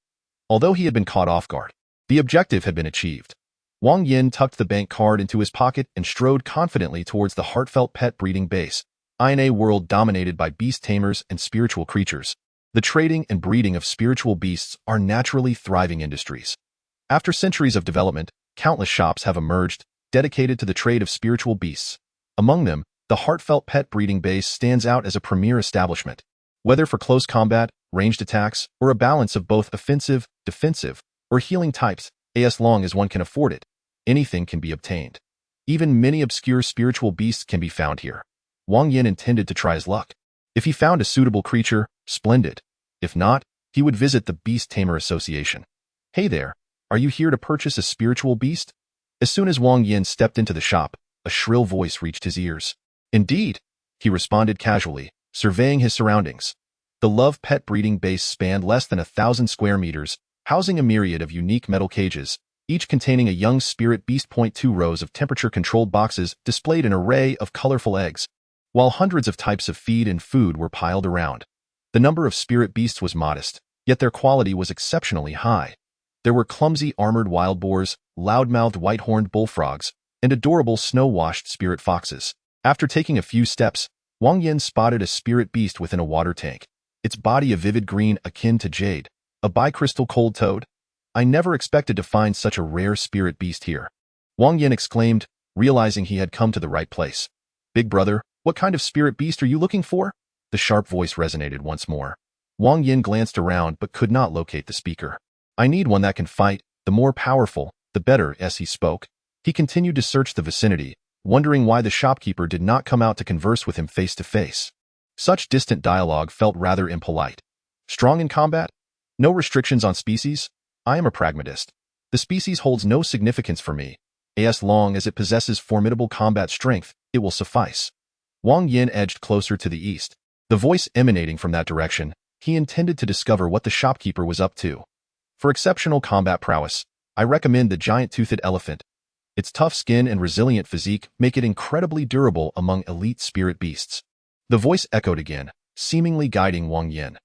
Although he had been caught off guard, the objective had been achieved. Wang Yan tucked the bank card into his pocket and strode confidently towards the heartfelt pet breeding base, in a world dominated by beast tamers and spiritual creatures. The trading and breeding of spiritual beasts are naturally thriving industries. After centuries of development, countless shops have emerged, dedicated to the trade of spiritual beasts. Among them, the heartfelt pet breeding base stands out as a premier establishment. Whether for close combat, ranged attacks, or a balance of both offensive, defensive, or healing types, as long as one can afford it, anything can be obtained. Even many obscure spiritual beasts can be found here. Wang Yan intended to try his luck. If he found a suitable creature, splendid. If not, he would visit the Beast Tamer Association. Hey there, are you here to purchase a spiritual beast? As soon as Wang Yan stepped into the shop, a shrill voice reached his ears. Indeed, he responded casually, surveying his surroundings. The Love Pet breeding base spanned less than 1,000 square meters, housing a myriad of unique metal cages, each containing a young spirit beast. 2 rows of temperature-controlled boxes displayed an array of colorful eggs, while hundreds of types of feed and food were piled around. The number of spirit beasts was modest, yet their quality was exceptionally high. There were clumsy armored wild boars, loud-mouthed white-horned bullfrogs, and adorable snow-washed spirit foxes. After taking a few steps, Wang Yan spotted a spirit beast within a water tank, its body a vivid green akin to jade, a bicrystal cold toad. I never expected to find such a rare spirit beast here. Wang Yan exclaimed, realizing he had come to the right place. Big brother, what kind of spirit beast are you looking for? The sharp voice resonated once more. Wang Yan glanced around but could not locate the speaker. I need one that can fight, the more powerful, the better. As he spoke, he continued to search the vicinity, wondering why the shopkeeper did not come out to converse with him face to face. Such distant dialogue felt rather impolite. Strong in combat? No restrictions on species? I am a pragmatist. The species holds no significance for me. As long as it possesses formidable combat strength, it will suffice. Wang Yan edged closer to the east. The voice emanating from that direction, he intended to discover what the shopkeeper was up to. For exceptional combat prowess, I recommend the giant-toothed elephant. Its tough skin and resilient physique make it incredibly durable among elite spirit beasts. The voice echoed again, seemingly guiding Wang Yan.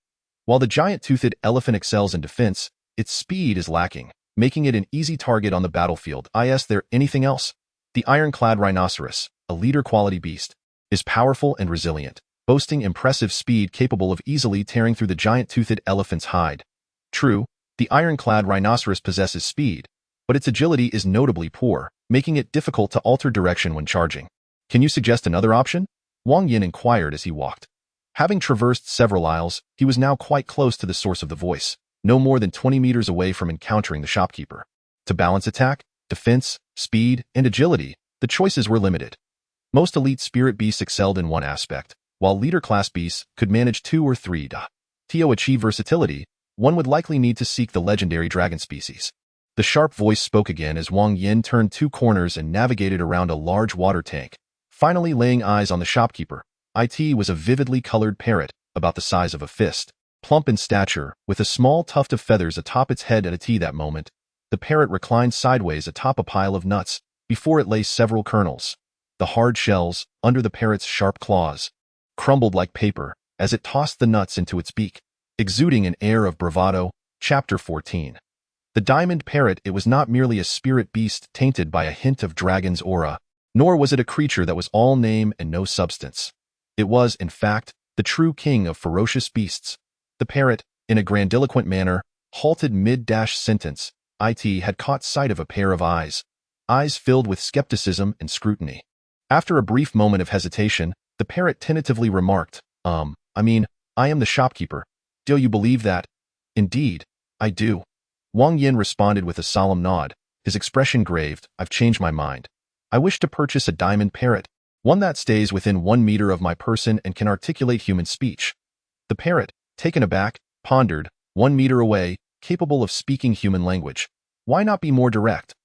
While the giant-toothed elephant excels in defense, its speed is lacking, making it an easy target on the battlefield. Is there anything else? The ironclad rhinoceros, a leader-quality beast, is powerful and resilient, boasting impressive speed capable of easily tearing through the giant-toothed elephant's hide. True, the ironclad rhinoceros possesses speed, but its agility is notably poor, making it difficult to alter direction when charging. Can you suggest another option? Wang Yan inquired as he walked. Having traversed several aisles, he was now quite close to the source of the voice, no more than 20 meters away from encountering the shopkeeper. To balance attack, defense, speed, and agility, the choices were limited. Most elite spirit beasts excelled in one aspect, While leader-class beasts could manage 2 or 3 to achieve versatility, one would likely need to seek the legendary dragon species. The sharp voice spoke again as Wang Yan turned 2 corners and navigated around a large water tank, finally laying eyes on the shopkeeper. It was a vividly colored parrot, about the size of a fist, plump in stature, with a small tuft of feathers atop its head. At that moment, the parrot reclined sideways atop a pile of nuts. Before it lay several kernels. The hard shells, under the parrot's sharp claws, crumbled like paper as it tossed the nuts into its beak, exuding an air of bravado. Chapter 14. The diamond parrot. It was not merely a spirit beast tainted by a hint of dragon's aura, nor was it a creature that was all name and no substance. It was, in fact, the true king of ferocious beasts. The parrot, in a grandiloquent manner, halted mid-sentence. It had caught sight of a pair of eyes filled with skepticism and scrutiny. After a brief moment of hesitation, the parrot tentatively remarked, I am the shopkeeper. Do you believe that? Indeed, I do. Wang Yan responded with a solemn nod, his expression grave. I've changed my mind. I wish to purchase a diamond parrot, one that stays within 1 meter of my person and can articulate human speech. The parrot, taken aback, pondered, 1 meter away, capable of speaking human language. Why not be more direct?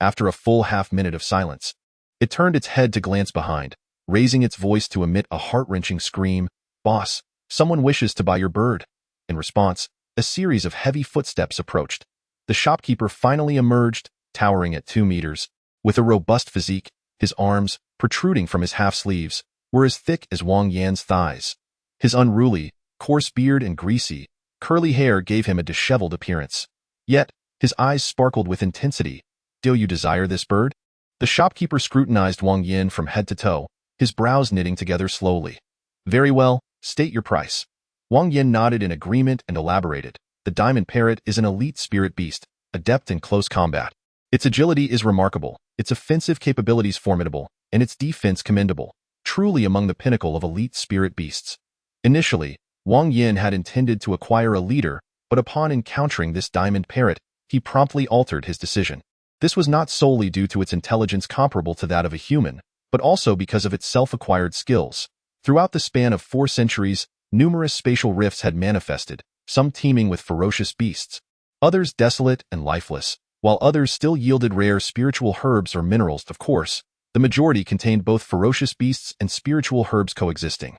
After a full half-minute of silence, it turned its head to glance behind, raising its voice to emit a heart-wrenching scream. Boss, someone wishes to buy your bird. In response, a series of heavy footsteps approached. The shopkeeper finally emerged, towering at 2 meters. With a robust physique, his arms, protruding from his half-sleeves, were as thick as Wang Yan's thighs. His unruly, coarse beard and greasy, curly hair gave him a disheveled appearance. Yet, his eyes sparkled with intensity. Do you desire this bird? The shopkeeper scrutinized Wang Yan from head to toe, his brows knitting together slowly. Very well, state your price. Wang Yan nodded in agreement and elaborated. The diamond parrot is an elite spirit beast, adept in close combat. Its agility is remarkable, its offensive capabilities formidable, and its defense commendable, truly among the pinnacle of elite spirit beasts. Initially, Wang Yan had intended to acquire a leader, but upon encountering this diamond parrot, he promptly altered his decision. This was not solely due to its intelligence comparable to that of a human, but also because of its self-acquired skills. Throughout the span of 4 centuries, numerous spatial rifts had manifested, some teeming with ferocious beasts, others desolate and lifeless, while others still yielded rare spiritual herbs or minerals. Of course, the majority contained both ferocious beasts and spiritual herbs coexisting.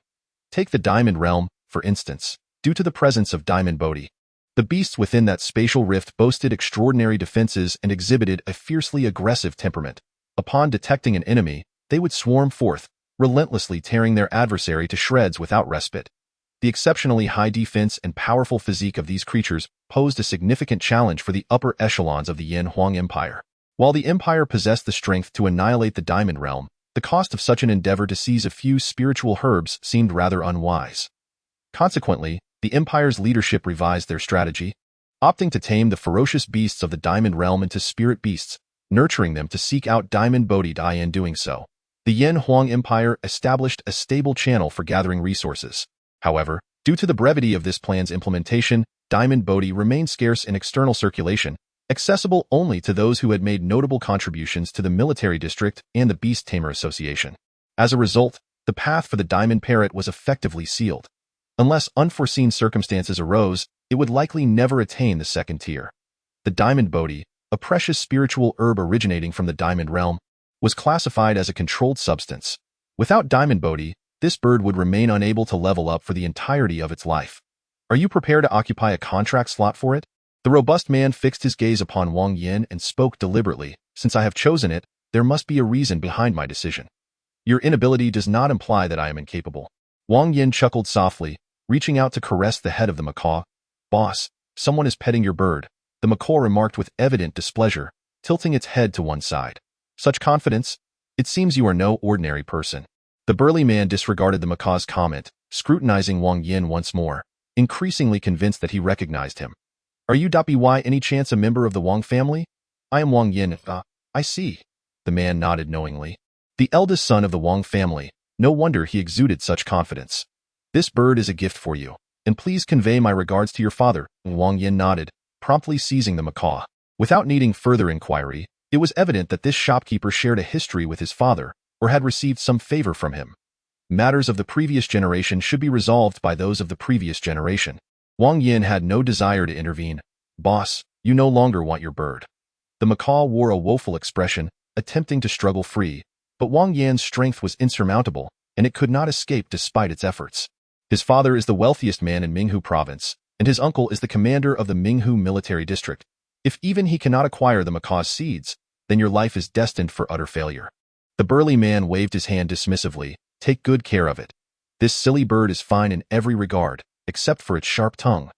Take the Diamond Realm, for instance. Due to the presence of Diamond Bodhi, the beasts within that spatial rift boasted extraordinary defenses and exhibited a fiercely aggressive temperament. Upon detecting an enemy, they would swarm forth, relentlessly tearing their adversary to shreds without respite. The exceptionally high defense and powerful physique of these creatures posed a significant challenge for the upper echelons of the Yin Huang Empire. While the empire possessed the strength to annihilate the Diamond Realm, the cost of such an endeavor to seize a few spiritual herbs seemed rather unwise. Consequently, the empire's leadership revised their strategy, opting to tame the ferocious beasts of the Diamond Realm into spirit beasts, nurturing them to seek out Diamond Bodhi. In doing so, the Yin Huang Empire established a stable channel for gathering resources. However, due to the brevity of this plan's implementation, Diamond Bodhi remained scarce in external circulation, accessible only to those who had made notable contributions to the military district and the Beast Tamer Association. As a result, the path for the Diamond Parrot was effectively sealed. Unless unforeseen circumstances arose, it would likely never attain the second tier. The Diamond Bodhi, a precious spiritual herb originating from the Diamond Realm, was classified as a controlled substance. Without Diamond Bodhi, this bird would remain unable to level up for the entirety of its life. Are you prepared to occupy a contract slot for it? The robust man fixed his gaze upon Wang Yan and spoke deliberately. Since I have chosen it, there must be a reason behind my decision. Your inability does not imply that I am incapable. Wang Yan chuckled softly, reaching out to caress the head of the macaw. Boss, someone is petting your bird, the macaw remarked with evident displeasure, tilting its head to one side. Such confidence? It seems you are no ordinary person. The burly man disregarded the macaw's comment, scrutinizing Wang Yan once more, increasingly convinced that he recognized him. Are you by any chance a member of the Wang family? I am Wang Yan. I see. The man nodded knowingly. The eldest son of the Wang family. No wonder he exuded such confidence. This bird is a gift for you, and please convey my regards to your father. Wang Yan nodded, promptly seizing the macaw. Without needing further inquiry, it was evident that this shopkeeper shared a history with his father, or had received some favor from him. Matters of the previous generation should be resolved by those of the previous generation. Wang Yan had no desire to intervene. Boss, you no longer want your bird. The macaw wore a woeful expression, attempting to struggle free, but Wang Yan's strength was insurmountable, and it could not escape despite its efforts. His father is the wealthiest man in Minghu province, and his uncle is the commander of the Minghu military district. If even he cannot acquire the macaw's seeds, then your life is destined for utter failure. The burly man waved his hand dismissively. Take good care of it. This silly bird is fine in every regard, except for its sharp tongue.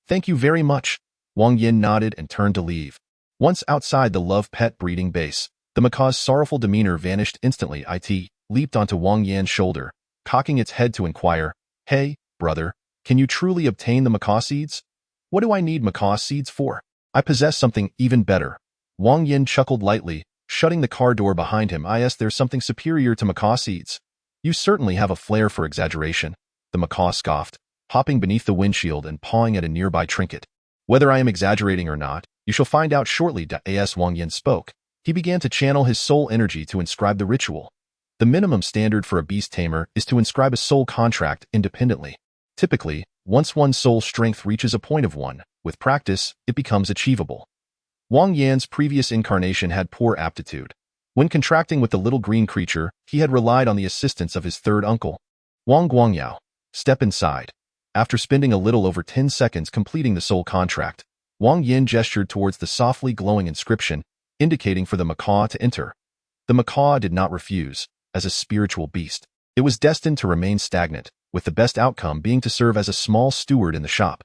Thank you very much. Wang Yan nodded and turned to leave. Once outside the love pet breeding base, the macaw's sorrowful demeanor vanished instantly. It leaped onto Wang Yan's shoulder, cocking its head to inquire, Hey, brother, can you truly obtain the macaw seeds? What do I need macaw seeds for? I possess something even better. Wang Yan chuckled lightly, shutting the car door behind him. There's something superior to macaw seeds. You certainly have a flair for exaggeration, the macaw scoffed, hopping beneath the windshield and pawing at a nearby trinket. Whether I am exaggerating or not, you shall find out shortly. As Wang Yan spoke, he began to channel his soul energy to inscribe the ritual. The minimum standard for a beast tamer is to inscribe a soul contract independently. Typically, once one's soul strength reaches a point of 1, with practice, it becomes achievable. Wang Yan's previous incarnation had poor aptitude. When contracting with the little green creature, he had relied on the assistance of his third uncle. Wang Guangyao, step inside. After spending a little over 10 seconds completing the soul contract, Wang Yan gestured towards the softly glowing inscription, indicating for the macaw to enter. The macaw did not refuse. As a spiritual beast, it was destined to remain stagnant, with the best outcome being to serve as a small steward in the shop.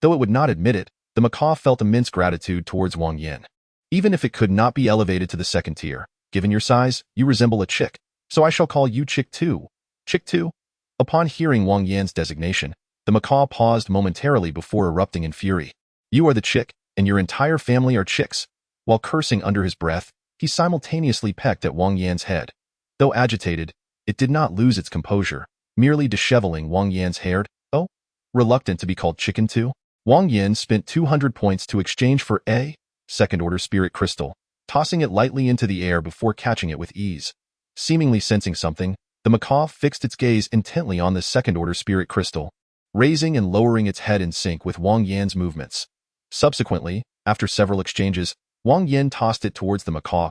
Though it would not admit it, the macaw felt immense gratitude towards Wang Yan. Even if it could not be elevated to the second tier, given your size, you resemble a chick, so I shall call you Chick 2. Chick 2? Upon hearing Wang Yan's designation, the macaw paused momentarily before erupting in fury. You are the chick, and your entire family are chicks. While cursing under his breath, he simultaneously pecked at Wang Yan's head. Though agitated, it did not lose its composure, merely disheveling Wang Yan's hair. Oh? Reluctant to be called Chicken 2? Wang Yan spent 200 points to exchange for a second-order spirit crystal, tossing it lightly into the air before catching it with ease. Seemingly sensing something, the macaw fixed its gaze intently on the second-order spirit crystal, raising and lowering its head in sync with Wang Yan's movements. Subsequently, after several exchanges, Wang Yan tossed it towards the macaw.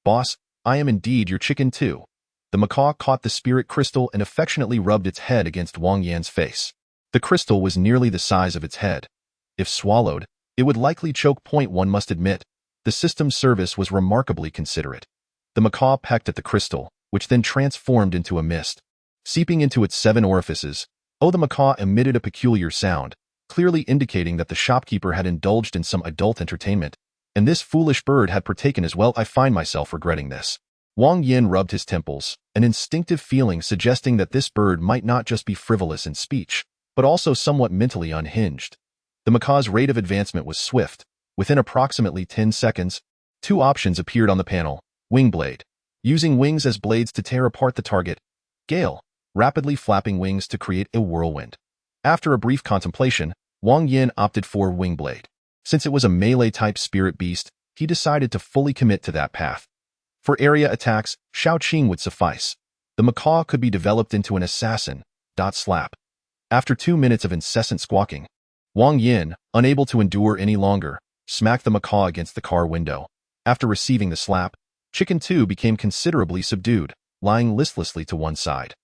Boss, I am indeed your Chicken 2. The macaw caught the spirit crystal and affectionately rubbed its head against Wang Yan's face. The crystal was nearly the size of its head. If swallowed, it would likely choke. One must admit, the system's service was remarkably considerate. The macaw pecked at the crystal, which then transformed into a mist. Seeping into its 7 orifices, the macaw emitted a peculiar sound, clearly indicating that the shopkeeper had indulged in some adult entertainment, and this foolish bird had partaken as well. I find myself regretting this. Wang Yan rubbed his temples, an instinctive feeling suggesting that this bird might not just be frivolous in speech, but also somewhat mentally unhinged. The macaw's rate of advancement was swift. Within approximately 10 seconds, 2 options appeared on the panel. Wing blade, using wings as blades to tear apart the target. Gale, rapidly flapping wings to create a whirlwind. After a brief contemplation, Wang Yan opted for wing blade. Since it was a melee-type spirit beast, he decided to fully commit to that path. For area attacks, Shaoqing would suffice. The macaw could be developed into an assassin. Slap. After 2 minutes of incessant squawking, Wang Yan, unable to endure any longer, smacked the macaw against the car window. After receiving the slap, Chicken 2 became considerably subdued, lying listlessly to one side.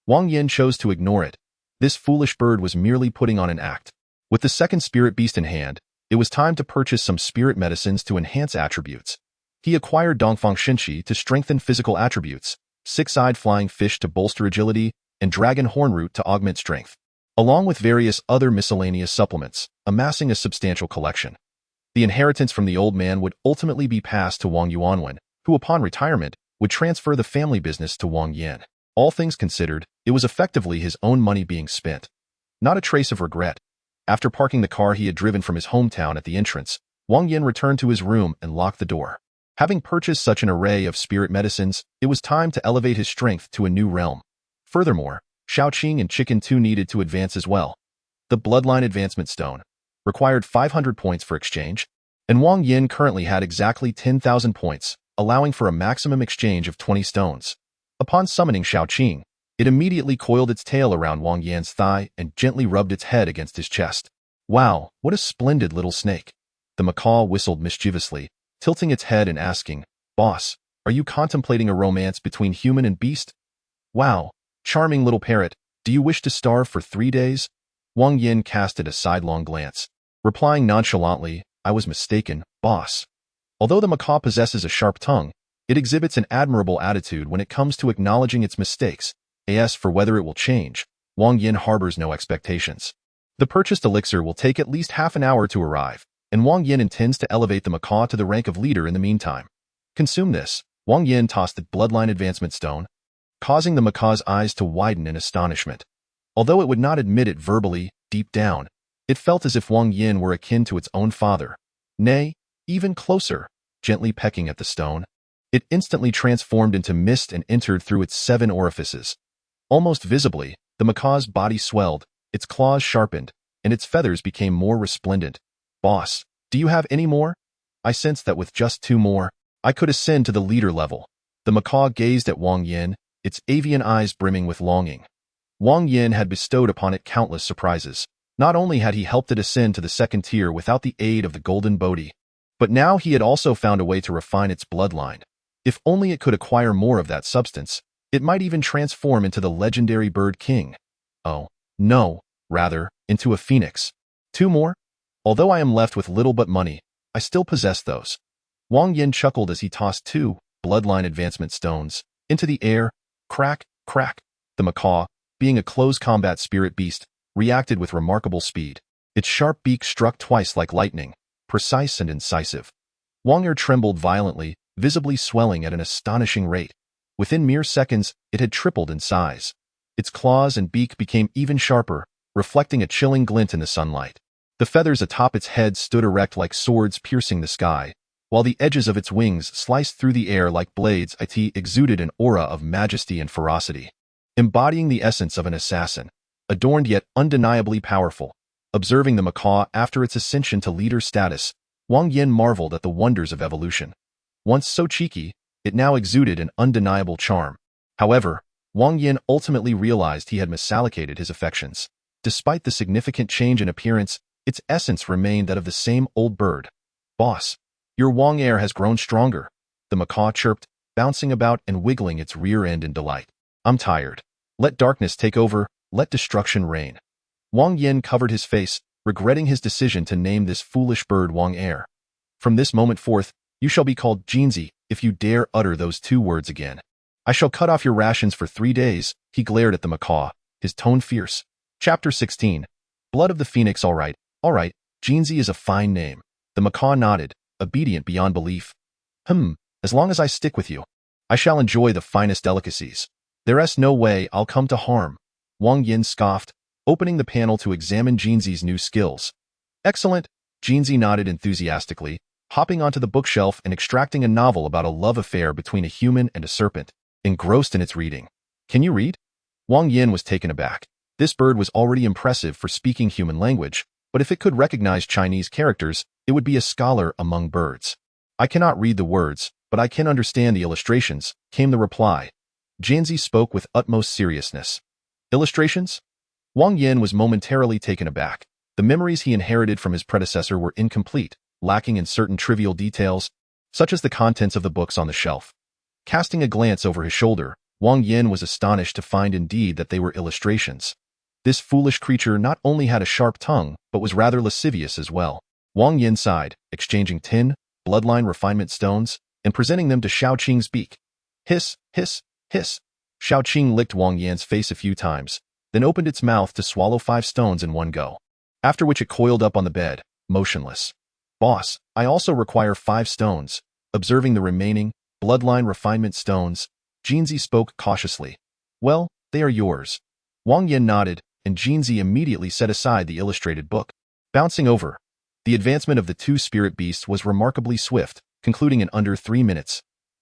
Wang Yan chose to ignore it. This foolish bird was merely putting on an act. With the second spirit beast in hand, it was time to purchase some spirit medicines to enhance attributes. He acquired Dongfang Shenqi to strengthen physical attributes, six-eyed flying fish to bolster agility, and dragon horn root to augment strength, along with various other miscellaneous supplements, amassing a substantial collection. The inheritance from the old man would ultimately be passed to Wang Yuanwen, who upon retirement would transfer the family business to Wang Yan. All things considered, it was effectively his own money being spent. Not a trace of regret. After parking the car he had driven from his hometown at the entrance, Wang Yan returned to his room and locked the door. Having purchased such an array of spirit medicines, it was time to elevate his strength to a new realm. Furthermore, Shaoqing and Chicken 2 needed to advance as well. The Bloodline Advancement Stone required 500 points for exchange, and Wang Yan currently had exactly 10,000 points, allowing for a maximum exchange of 20 stones. Upon summoning Shaoqing, It immediately coiled its tail around Wang Yan's thigh and gently rubbed its head against his chest. Wow, what a splendid little snake. The macaw whistled mischievously, tilting its head and asking, Boss, are you contemplating a romance between human and beast? Wow, charming little parrot, do you wish to starve for 3 days? Wang Yan casted a sidelong glance, replying nonchalantly, I was mistaken, boss. Although the macaw possesses a sharp tongue, it exhibits an admirable attitude when it comes to acknowledging its mistakes. As for whether it will change, Wang Yan harbors no expectations. The purchased elixir will take at least half an hour to arrive, and Wang Yan intends to elevate the macaw to the rank of leader in the meantime. Consume this. Wang Yan tossed the bloodline advancement stone, causing the macaw's eyes to widen in astonishment. Although it would not admit it verbally, deep down, it felt as if Wang Yan were akin to its own father. Nay, even closer, gently pecking at the stone. It instantly transformed into mist and entered through its 7 orifices. Almost visibly, the macaw's body swelled, its claws sharpened, and its feathers became more resplendent. Boss, do you have any more? I sensed that with just 2 more, I could ascend to the leader level. The macaw gazed at Wang Yan, its avian eyes brimming with longing. Wang Yan had bestowed upon it countless surprises. Not only had he helped it ascend to the 2nd tier without the aid of the golden Bodhi, but now he had also found a way to refine its bloodline. If only it could acquire more of that substance, it might even transform into the legendary bird king. Oh, no, rather, into a phoenix. 2 more? Although I am left with little but money, I still possess those. Wang Yan chuckled as he tossed 2 bloodline advancement stones into the air. Crack, crack. The macaw, being a close combat spirit beast, reacted with remarkable speed. Its sharp beak struck twice like lightning, precise and incisive. Wang Yan trembled violently, visibly swelling at an astonishing rate. Within mere seconds, it had tripled in size. Its claws and beak became even sharper, reflecting a chilling glint in the sunlight. The feathers atop its head stood erect like swords piercing the sky, while the edges of its wings sliced through the air like blades. It exuded an aura of majesty and ferocity, embodying the essence of an assassin, adorned yet undeniably powerful. Observing the macaw after its ascension to leader status, Wang Yan marveled at the wonders of evolution. Once so cheeky, it now exuded an undeniable charm. However, Wang Yan ultimately realized he had misallocated his affections. Despite the significant change in appearance, its essence remained that of the same old bird. Boss, your Wang Yan has grown stronger, the macaw chirped, bouncing about and wiggling its rear end in delight. I'm tired. Let darkness take over, let destruction reign. Wang Yan covered his face, regretting his decision to name this foolish bird Wang Yan. From this moment forth, you shall be called Jinzi if you dare utter those 2 words again. I shall cut off your rations for 3 days, he glared at the macaw, his tone fierce. Chapter 16. Blood of the Phoenix. All right, Jinzi is a fine name. The macaw nodded, obedient beyond belief. As long as I stick with you, I shall enjoy the finest delicacies. There's no way I'll come to harm. Wang Yan scoffed, opening the panel to examine Jinzi's new skills. Excellent, Jinzi nodded enthusiastically, hopping onto the bookshelf and extracting a novel about a love affair between a human and a serpent, engrossed in its reading. Can you read? Wang Yan was taken aback. This bird was already impressive for speaking human language, but if it could recognize Chinese characters, it would be a scholar among birds. I cannot read the words, but I can understand the illustrations, came the reply. Jinzi spoke with utmost seriousness. Illustrations? Wang Yan was momentarily taken aback. The memories he inherited from his predecessor were incomplete, lacking in certain trivial details, such as the contents of the books on the shelf. Casting a glance over his shoulder, Wang Yan was astonished to find indeed that they were illustrations. This foolish creature not only had a sharp tongue, but was rather lascivious as well. Wang Yan sighed, exchanging 10 bloodline refinement stones and presenting them to Shaoqing's beak. Hiss, hiss, hiss. Shaoqing licked Wang Yan's face a few times, then opened its mouth to swallow 5 stones in one go, after which it coiled up on the bed, motionless. Boss, I also require 5 stones. Observing the remaining bloodline refinement stones, Jinzi spoke cautiously. Well, they are yours. Wang Yan nodded, and Jinzi immediately set aside the illustrated book. Bouncing over, the advancement of the 2 spirit beasts was remarkably swift, concluding in under 3 minutes.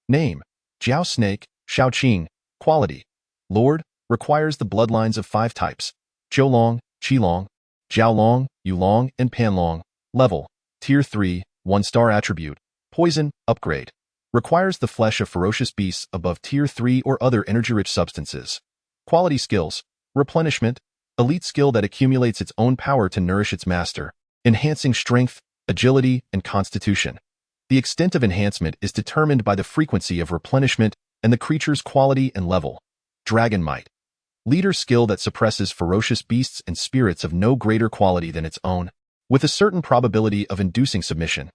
Name: Jiao Snake, Shaoqing. Quality: Lord, requires the bloodlines of 5 types: Zhoulong, Qilong, Jiaolong, Yulong, and Panlong. Level: Tier 3, 1-star attribute. Poison, upgrade. Requires the flesh of ferocious beasts above Tier 3 or other energy-rich substances. Quality skills. Replenishment. Elite skill that accumulates its own power to nourish its master, enhancing strength, agility, and constitution. The extent of enhancement is determined by the frequency of replenishment and the creature's quality and level. Dragon might. Leader skill that suppresses ferocious beasts and spirits of no greater quality than its own, with a certain probability of inducing submission.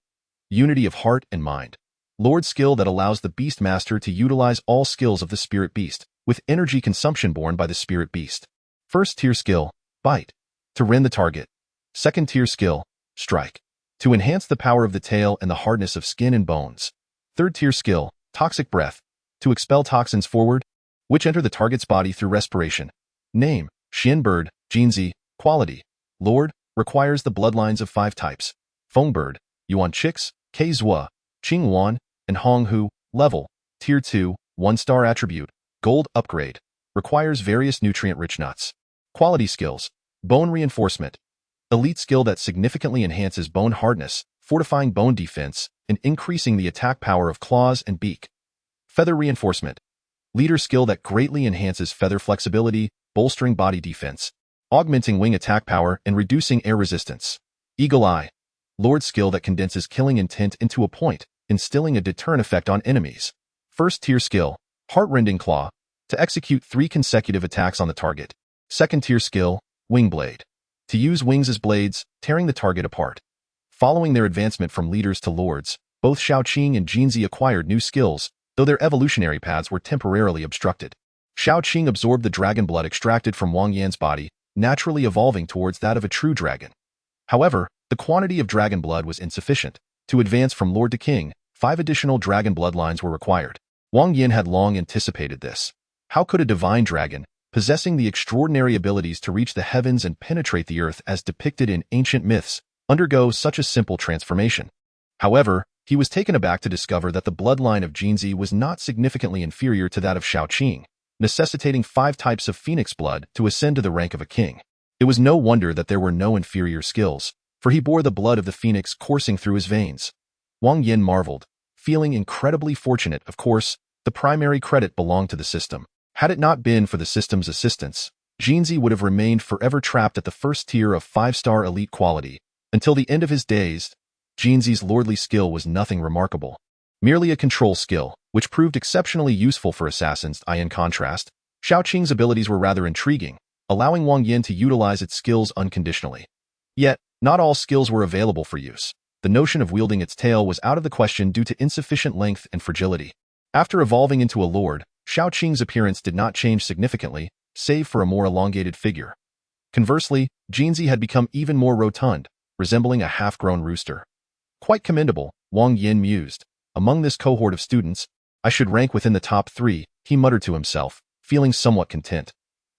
Unity of heart and mind. Lord skill that allows the Beastmaster to utilize all skills of the spirit beast, with energy consumption borne by the spirit beast. First tier skill, bite. To rend the target. Second tier skill, strike. To enhance the power of the tail and the hardness of skin and bones. Third tier skill, toxic breath. To expel toxins forward, which enter the target's body through respiration. Name, Xian bird, Jinzi. Quality, Lord, requires the bloodlines of 5 types. Feng bird, Yuan chicks, Ke Zua, Qing Wan, and Hong Hu. Level, Tier 2, 1-star attribute, gold upgrade. Requires various nutrient-rich nuts. Quality skills. Bone reinforcement. Elite skill that significantly enhances bone hardness, fortifying bone defense, and increasing the attack power of claws and beak. Feather reinforcement. Leader skill that greatly enhances feather flexibility, bolstering body defense, augmenting wing attack power, and reducing air resistance. Eagle eye. Lord skill that condenses killing intent into a point, instilling a deterrent effect on enemies. First tier skill, heart-rending claw, to execute 3 consecutive attacks on the target. Second tier skill, wing blade, to use wings as blades, tearing the target apart. Following their advancement from leaders to lords, both Shaoqing and Jinzi acquired new skills, though their evolutionary paths were temporarily obstructed. Shaoqing absorbed the dragon blood extracted from Wang Yan's body, naturally evolving towards that of a true dragon. However, the quantity of dragon blood was insufficient. To advance from lord to king, 5 additional dragon bloodlines were required. Wang Yan had long anticipated this. How could a divine dragon, possessing the extraordinary abilities to reach the heavens and penetrate the earth as depicted in ancient myths, undergo such a simple transformation? However, he was taken aback to discover that the bloodline of Jinzi was not significantly inferior to that of Shaoqing, necessitating 5 types of phoenix blood to ascend to the rank of a king. It was no wonder that there were no inferior skills, for he bore the blood of the phoenix coursing through his veins. Wang Yan marveled, feeling incredibly fortunate. Of course, the primary credit belonged to the system. Had it not been for the system's assistance, Jinzi would have remained forever trapped at the first tier of 5-star elite quality. Until the end of his days, Jinzi's lordly skill was nothing remarkable. Merely a control skill, which proved exceptionally useful for assassins. In contrast, Shaoqing's abilities were rather intriguing, allowing Wang Yan to utilize its skills unconditionally. Yet, not all skills were available for use. The notion of wielding its tail was out of the question due to insufficient length and fragility. After evolving into a lord, Shaoqing's appearance did not change significantly, save for a more elongated figure. Conversely, Jinzi had become even more rotund, resembling a half-grown rooster. Quite commendable, Wang Yan mused. Among this cohort of students, I should rank within the top 3, he muttered to himself, feeling somewhat content.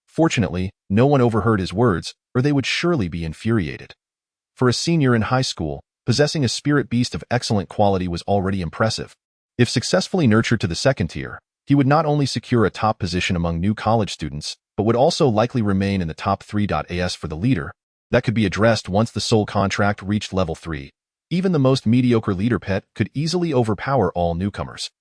Fortunately, no one overheard his words, or they would surely be infuriated. For a senior in high school, possessing a spirit beast of excellent quality was already impressive. If successfully nurtured to the second tier, he would not only secure a top position among new college students, but would also likely remain in the top 3. For the leader, that could be addressed once the soul contract reached level 3. Even the most mediocre leader pet could easily overpower all newcomers.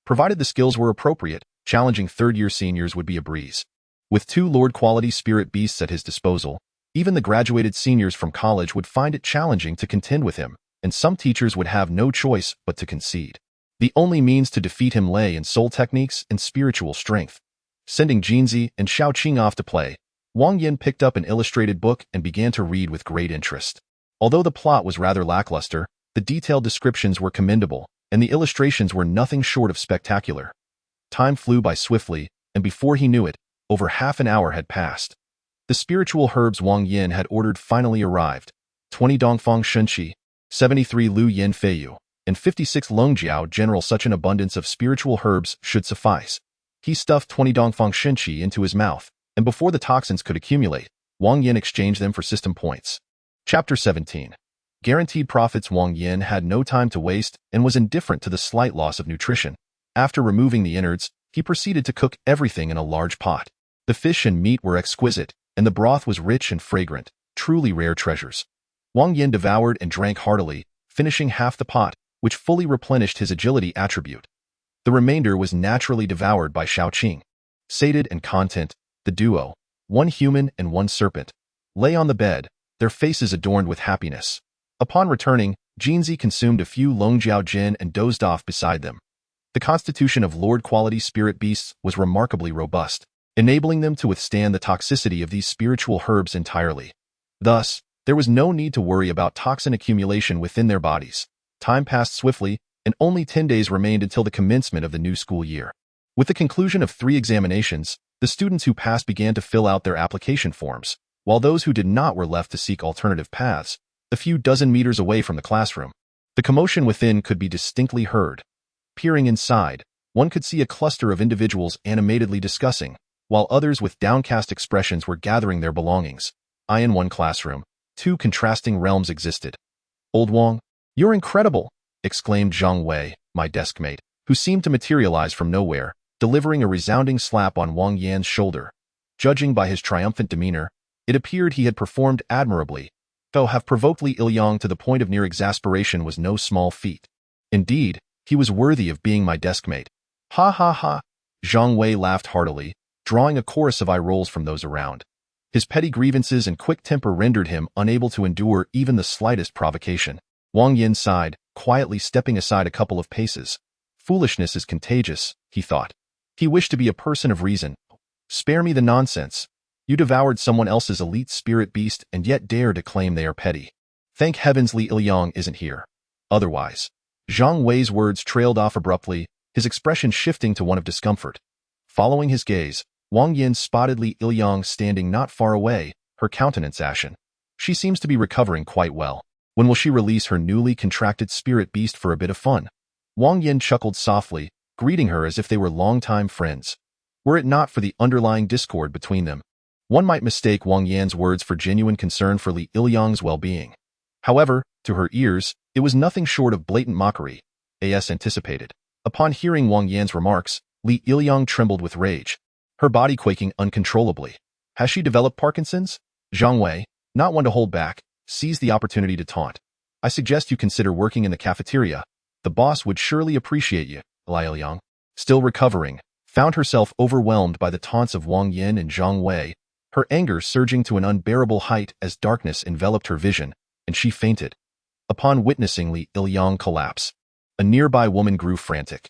Provided the skills were appropriate, challenging third-year seniors would be a breeze. With 2 lord-quality spirit beasts at his disposal, even the graduated seniors from college would find it challenging to contend with him, and some teachers would have no choice but to concede. The only means to defeat him lay in soul techniques and spiritual strength. Sending Jinzi and Shaoqing off to play, Wang Yan picked up an illustrated book and began to read with great interest. Although the plot was rather lackluster, the detailed descriptions were commendable, and the illustrations were nothing short of spectacular. Time flew by swiftly, and before he knew it, over half an hour had passed. The spiritual herbs Wang Yan had ordered finally arrived. 20 Dongfang Shunqi, 73 Lu Yen Feiyu, and 56 Longjiao General. Such an abundance of spiritual herbs should suffice. He stuffed 20 Dongfang Shunqi into his mouth, and before the toxins could accumulate, Wang Yan exchanged them for system points. Chapter 17. Guaranteed profits. Wang Yan had no time to waste and was indifferent to the slight loss of nutrition. After removing the innards, he proceeded to cook everything in a large pot. The fish and meat were exquisite, and the broth was rich and fragrant, truly rare treasures. Wang Yan devoured and drank heartily, finishing half the pot, which fully replenished his agility attribute. The remainder was naturally devoured by Shaoqing. Sated and content, The duo, one human and one serpent, lay on the bed, their faces adorned with happiness. Upon returning, Jinzi consumed a few Longjiao Jin and dozed off beside them. The constitution of Lord-quality spirit beasts was remarkably robust, enabling them to withstand the toxicity of these spiritual herbs entirely. Thus, there was no need to worry about toxin accumulation within their bodies. Time passed swiftly, and only 10 days remained until the commencement of the new school year. With the conclusion of 3 examinations, the students who passed began to fill out their application forms, while those who did not were left to seek alternative paths, a few dozen meters away from the classroom. The commotion within could be distinctly heard. Peering inside, one could see a cluster of individuals animatedly discussing, while others with downcast expressions were gathering their belongings. In one classroom, 2 contrasting realms existed. "Old Wang, you're incredible!" exclaimed Zhang Wei, my deskmate, who seemed to materialize from nowhere, delivering a resounding slap on Wang Yan's shoulder. Judging by his triumphant demeanor, it appeared he had performed admirably, though have provoked Li Ilyang to the point of near exasperation was no small feat. Indeed, he was worthy of being my deskmate. Ha ha ha! Zhang Wei laughed heartily, drawing a chorus of eye rolls from those around. His petty grievances and quick temper rendered him unable to endure even the slightest provocation. Wang Yan sighed, quietly stepping aside a couple of paces. Foolishness is contagious, he thought. He wished to be a person of reason. Spare me the nonsense. You devoured someone else's elite spirit beast and yet dare to claim they are petty. Thank heavens Li Ilyang isn't here. Otherwise. Zhang Wei's words trailed off abruptly, his expression shifting to one of discomfort. Following his gaze, Wang Yan spotted Li Ilyang standing not far away, her countenance ashen. She seems to be recovering quite well. When will she release her newly contracted spirit beast for a bit of fun? Wang Yan chuckled softly, greeting her as if they were longtime friends. Were it not for the underlying discord between them, one might mistake Wang Yan's words for genuine concern for Li Ilyang's well-being. However, to her ears, it was nothing short of blatant mockery, as anticipated. Upon hearing Wang Yan's remarks, Li Ilyang trembled with rage, her body quaking uncontrollably. Has she developed Parkinson's? Zhang Wei, not one to hold back, seized the opportunity to taunt. I suggest you consider working in the cafeteria. The boss would surely appreciate you. Li Ilyang, still recovering, found herself overwhelmed by the taunts of Wang Yan and Zhang Wei, her anger surging to an unbearable height as darkness enveloped her vision, and she fainted. Upon witnessing Li Ilyang collapse, a nearby woman grew frantic.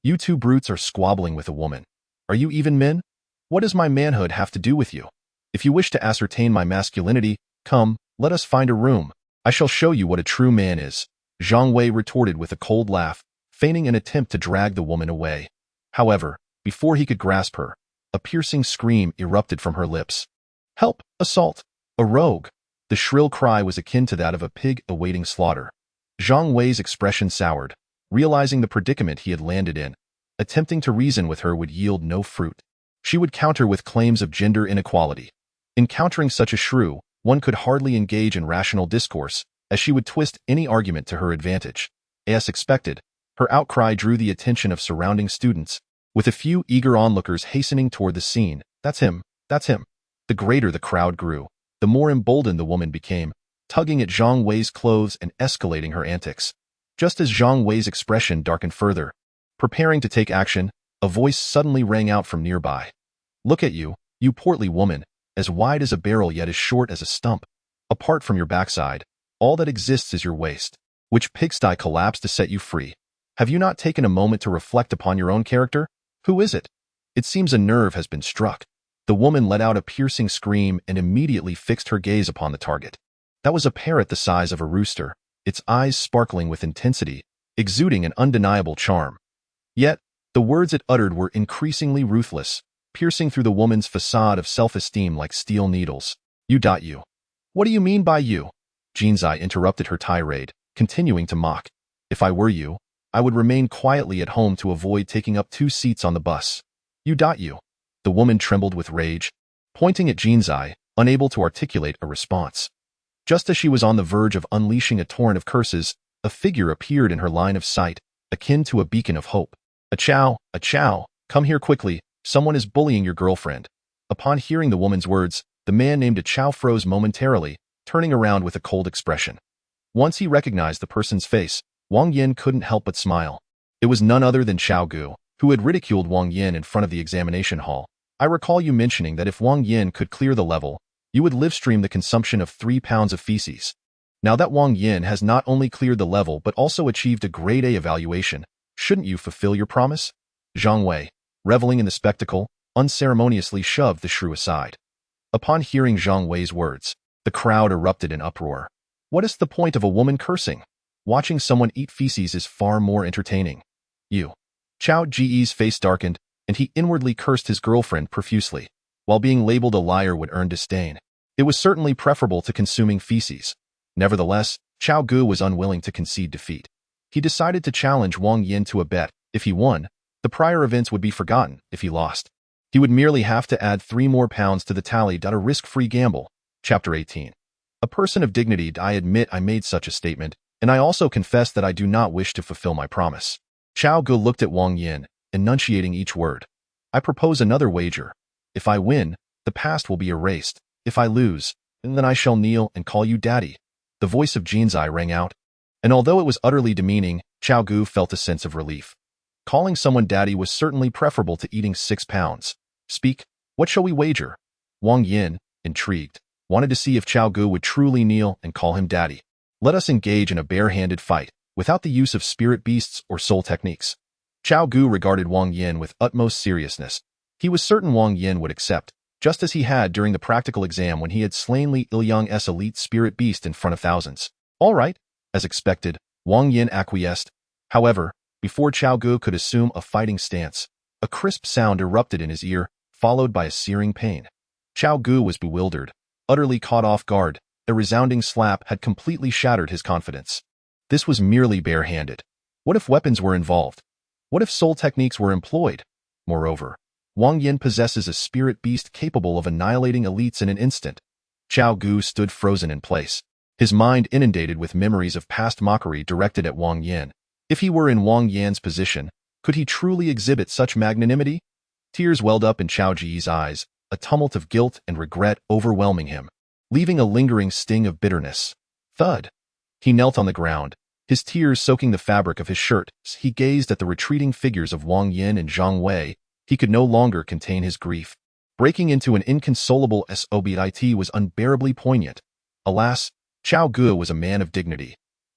You 2 brutes are squabbling with a woman. Are you even men? What does my manhood have to do with you? If you wish to ascertain my masculinity, come, let us find a room. I shall show you what a true man is. Zhang Wei retorted with a cold laugh, feigning an attempt to drag the woman away. However, before he could grasp her, a piercing scream erupted from her lips. Help! Assault! A rogue! The shrill cry was akin to that of a pig awaiting slaughter. Zhang Wei's expression soured, realizing the predicament he had landed in. Attempting to reason with her would yield no fruit. She would counter with claims of gender inequality. Encountering such a shrew, one could hardly engage in rational discourse, as she would twist any argument to her advantage. As expected, her outcry drew the attention of surrounding students, with a few eager onlookers hastening toward the scene. That's him, that's him. The greater the crowd grew, the more emboldened the woman became, tugging at Zhang Wei's clothes and escalating her antics. Just as Zhang Wei's expression darkened further, preparing to take action, a voice suddenly rang out from nearby. Look at you, you portly woman, as wide as a barrel yet as short as a stump. Apart from your backside, all that exists is your waist. Which pigsty collapsed to set you free? Have you not taken a moment to reflect upon your own character? Who is it? It seems a nerve has been struck. The woman let out a piercing scream and immediately fixed her gaze upon the target. That was a parrot the size of a rooster, its eyes sparkling with intensity, exuding an undeniable charm. Yet, the words it uttered were increasingly ruthless, piercing through the woman's facade of self-esteem like steel needles. You. What do you mean by you? Jinzai interrupted her tirade, continuing to mock. If I were you, I would remain quietly at home to avoid taking up 2 seats on the bus. You. The woman trembled with rage, pointing at Jinzai, unable to articulate a response. Just as she was on the verge of unleashing a torrent of curses, a figure appeared in her line of sight, akin to a beacon of hope. A chow, come here quickly, someone is bullying your girlfriend. Upon hearing the woman's words, the man named a chow froze momentarily, turning around with a cold expression. Once he recognized the person's face, Wang Yan couldn't help but smile. It was none other than Xiao Gu, who had ridiculed Wang Yan in front of the examination hall. I recall you mentioning that if Wang Yan could clear the level, you would livestream the consumption of 3 pounds of feces. Now that Wang Yan has not only cleared the level but also achieved a grade A evaluation, shouldn't you fulfill your promise? Zhang Wei, reveling in the spectacle, unceremoniously shoved the shrew aside. Upon hearing Zhang Wei's words, the crowd erupted in uproar. What is the point of a woman cursing? Watching someone eat feces is far more entertaining. You. Chao Ji's face darkened, and he inwardly cursed his girlfriend profusely. While being labeled a liar would earn disdain, it was certainly preferable to consuming feces. Nevertheless, Chao Gu was unwilling to concede defeat. He decided to challenge Wang Yan to a bet. If he won, the prior events would be forgotten. If he lost, he would merely have to add 3 more pounds to the tally. A risk-free gamble. Chapter 18. A person of dignity. I admit I made such a statement, and I also confess that I do not wish to fulfill my promise. Chao Gu looked at Wang Yan, enunciating each word. I propose another wager. If I win, the past will be erased. If I lose, then I shall kneel and call you daddy. The voice of Jinzai rang out, and although it was utterly demeaning, Chao Gu felt a sense of relief. Calling someone daddy was certainly preferable to eating 6 pounds. Speak, what shall we wager? Wang Yan, intrigued, wanted to see if Chao Gu would truly kneel and call him daddy. Let us engage in a bare-handed fight, without the use of spirit beasts or soul techniques. Chao Gu regarded Wang Yan with utmost seriousness. He was certain Wang Yan would accept, just as he had during the practical exam when he had slain Li Ilyang's elite spirit beast in front of thousands. All right, as expected, Wang Yan acquiesced. However, before Chao Gu could assume a fighting stance, a crisp sound erupted in his ear, followed by a searing pain. Chao Gu was bewildered, utterly caught off guard. A resounding slap had completely shattered his confidence. This was merely bare-handed. What if weapons were involved? What if soul techniques were employed? Moreover, Wang Yan possesses a spirit beast capable of annihilating elites in an instant. Chao Gu stood frozen in place, his mind inundated with memories of past mockery directed at Wang Yan. If he were in Wang Yan's position, could he truly exhibit such magnanimity? Tears welled up in Chao Ji's eyes, a tumult of guilt and regret overwhelming him, leaving a lingering sting of bitterness. Thud. He knelt on the ground, his tears soaking the fabric of his shirt. As he gazed at the retreating figures of Wang Yan and Zhang Wei, he could no longer contain his grief. Breaking into an inconsolable sob was unbearably poignant. Alas, Chao Gu was a man of dignity.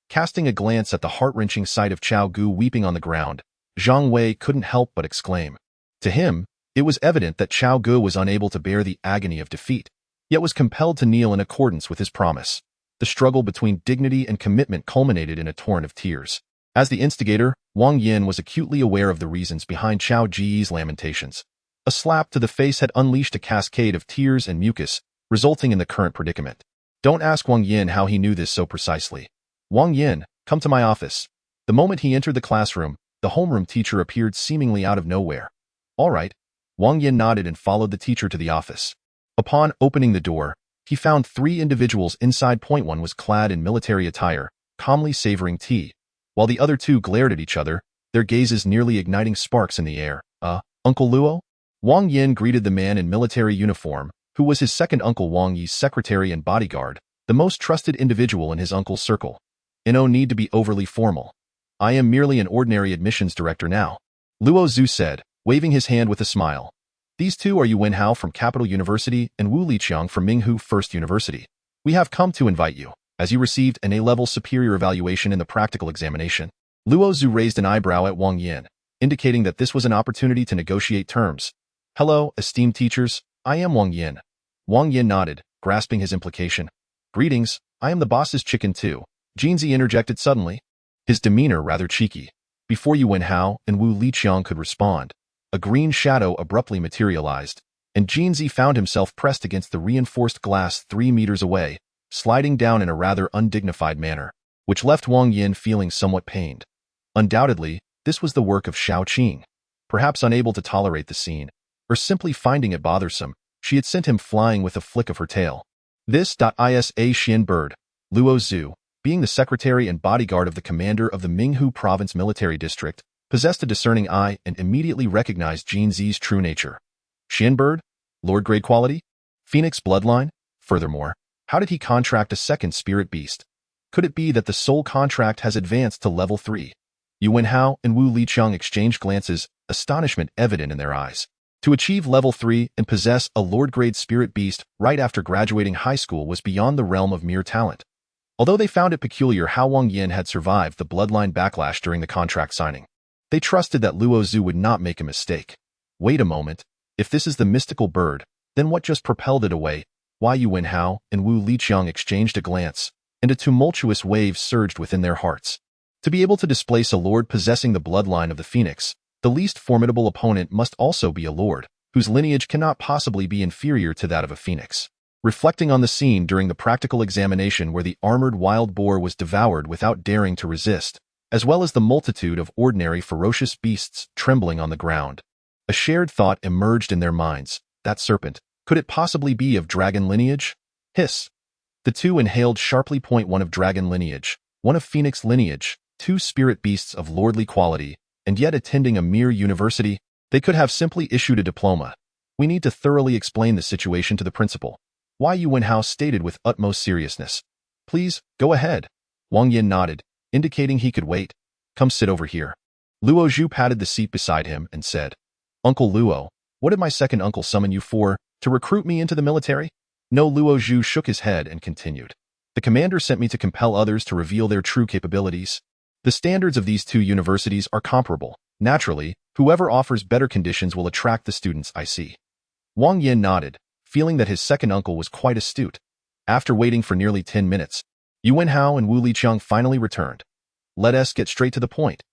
Casting a glance at the heart-wrenching sight of Chao Gu weeping on the ground, Zhang Wei couldn't help but exclaim. To him, it was evident that Chao Gu was unable to bear the agony of defeat, yet was compelled to kneel in accordance with his promise. The struggle between dignity and commitment culminated in a torrent of tears. As the instigator, Wang Yan was acutely aware of the reasons behind Chao Ji's lamentations. A slap to the face had unleashed a cascade of tears and mucus, resulting in the current predicament. Don't ask Wang Yan how he knew this so precisely. Wang Yan, come to my office. The moment he entered the classroom, the homeroom teacher appeared seemingly out of nowhere. All right. Wang Yan nodded and followed the teacher to the office. Upon opening the door, he found 3 individuals inside. One was clad in military attire, calmly savoring tea, while the other 2 glared at each other, their gazes nearly igniting sparks in the air. Uncle Luo? Wang Yan greeted the man in military uniform, who was his second uncle Wang Yi's secretary and bodyguard, the most trusted individual in his uncle's circle. No need to be overly formal. I am merely an ordinary admissions director now, Luo Zhu said, waving his hand with a smile. These 2 are Yu Wenhao from Capital University and Wu Liqiang from Minghu First University. We have come to invite you, as you received an A-level superior evaluation in the practical examination. Luo Zhu raised an eyebrow at Wang Yan, indicating that this was an opportunity to negotiate terms. Hello, esteemed teachers, I am Wang Yan. Wang Yan nodded, grasping his implication. Greetings, I am the boss's chicken too, Jinzi interjected suddenly, his demeanor rather cheeky. Before Yu Wenhao and Wu Liqiang could respond, a green shadow abruptly materialized, and Jinzi found himself pressed against the reinforced glass 3 meters away, sliding down in a rather undignified manner, which left Wang Yan feeling somewhat pained. Undoubtedly, this was the work of Shao Qing. Perhaps unable to tolerate the scene, or simply finding it bothersome, she had sent him flying with a flick of her tail. This Isa Xian Bird, Luo Zhu, being the secretary and bodyguard of the commander of the Minghu Province Military District, possessed a discerning eye and immediately recognized Jinzi's true nature. Xian Bird? Lord-grade quality? Phoenix bloodline? Furthermore, how did he contract a second spirit beast? Could it be that the soul contract has advanced to level 3? Yu Wenhao and Wu Liqiang exchanged glances, astonishment evident in their eyes. To achieve level 3 and possess a Lord-grade spirit beast right after graduating high school was beyond the realm of mere talent. Although they found it peculiar how Wang Yan had survived the bloodline backlash during the contract signing, they trusted that Luo Zhu would not make a mistake. Wait a moment, if this is the mystical bird, then what just propelled it away? Wang Yuanhao and Wu Liqiang exchanged a glance, and a tumultuous wave surged within their hearts. To be able to displace a lord possessing the bloodline of the phoenix, the least formidable opponent must also be a lord, whose lineage cannot possibly be inferior to that of a phoenix. Reflecting on the scene during the practical examination where the armored wild boar was devoured without daring to resist, as well as the multitude of ordinary ferocious beasts trembling on the ground, a shared thought emerged in their minds. That serpent, could it possibly be of dragon lineage? Hiss. The two inhaled sharply. One of dragon lineage, one of phoenix lineage, two spirit beasts of lordly quality, and yet attending a mere university, they could have simply issued a diploma. We need to thoroughly explain the situation to the principal. Wang Yuanhao stated with utmost seriousness. Please, go ahead. Wang Yan nodded, indicating he could wait. Come sit over here. Luo Zhu patted the seat beside him and said, Uncle Luo, what did my second uncle summon you for, to recruit me into the military? No, Luo Zhu shook his head and continued. The commander sent me to compel others to reveal their true capabilities. The standards of these two universities are comparable. Naturally, whoever offers better conditions will attract the students I see. Wang Yan nodded, feeling that his second uncle was quite astute. After waiting for nearly 10 minutes, Yuanhao and Wu Liqiang finally returned. Let us get straight to the point.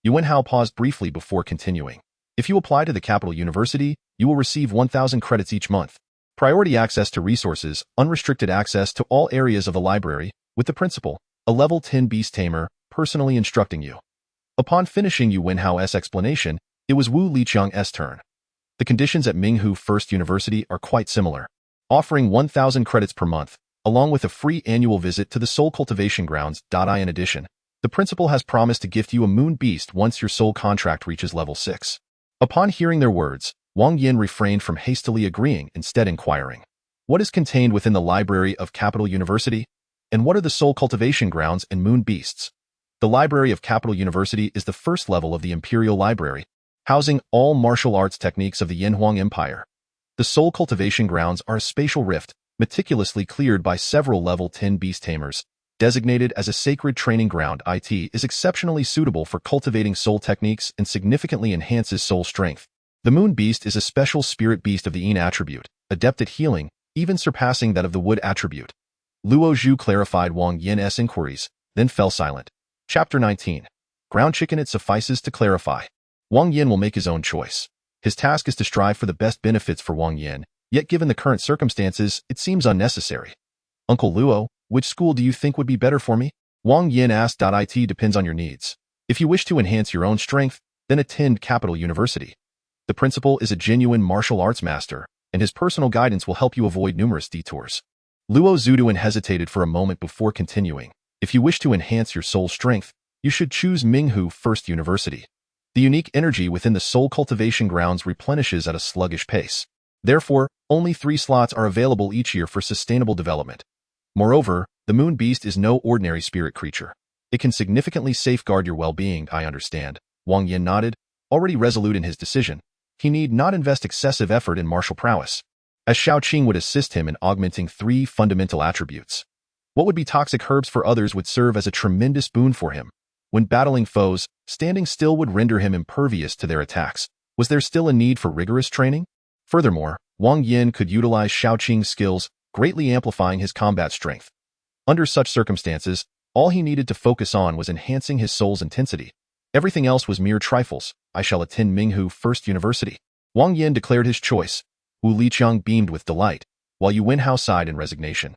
Yuanhao paused briefly before continuing. If you apply to the capital university, you will receive 1,000 credits each month. Priority access to resources, unrestricted access to all areas of the library, with the principal, a level 10 beast tamer, personally instructing you. Upon finishing Yuanhao's explanation, it was Wu Liqiang's turn. The conditions at Minghu First University are quite similar, offering 1,000 credits per month, along with a free annual visit to the Soul Cultivation Grounds. In addition, the principal has promised to gift you a moon beast once your soul contract reaches level 6. Upon hearing their words, Wang Yan refrained from hastily agreeing, instead inquiring, what is contained within the library of Capital University? And what are the Soul Cultivation Grounds and Moon Beasts? The library of Capital University is the first level of the Imperial Library, housing all martial arts techniques of the Yanhuang Empire. The Soul Cultivation Grounds are a spatial rift, meticulously cleared by several level 10 beast tamers. Designated as a sacred training ground, it is exceptionally suitable for cultivating soul techniques and significantly enhances soul strength. The Moon Beast is a special spirit beast of the Yin attribute, adept at healing, even surpassing that of the Wood attribute. Luo Zhu clarified Wang Yan's inquiries, then fell silent. Chapter 19. Ground chicken. It suffices to clarify. Wang Yan will make his own choice. His task is to strive for the best benefits for Wang Yan, yet given the current circumstances, it seems unnecessary. Uncle Luo, which school do you think would be better for me? Wang Yan asked. It depends on your needs. If you wish to enhance your own strength, then attend Capital University. The principal is a genuine martial arts master, and his personal guidance will help you avoid numerous detours. Luo Zhu hesitated for a moment before continuing. If you wish to enhance your soul strength, you should choose Minghu First University. The unique energy within the Soul Cultivation Grounds replenishes at a sluggish pace. Therefore, only 3 slots are available each year for sustainable development. Moreover, the Moon Beast is no ordinary spirit creature. It can significantly safeguard your well-being. I understand. Wang Yan nodded, already resolute in his decision. He need not invest excessive effort in martial prowess, as Shaoqing would assist him in augmenting 3 fundamental attributes. What would be toxic herbs for others would serve as a tremendous boon for him. When battling foes, standing still would render him impervious to their attacks. Was there still a need for rigorous training? Furthermore, Wang Yan could utilize Shaoqing's skills, greatly amplifying his combat strength. Under such circumstances, all he needed to focus on was enhancing his soul's intensity. Everything else was mere trifles. I shall attend Minghu First University. Wang Yan declared his choice. Wu Liqiang beamed with delight, while Yuanhao sighed in resignation.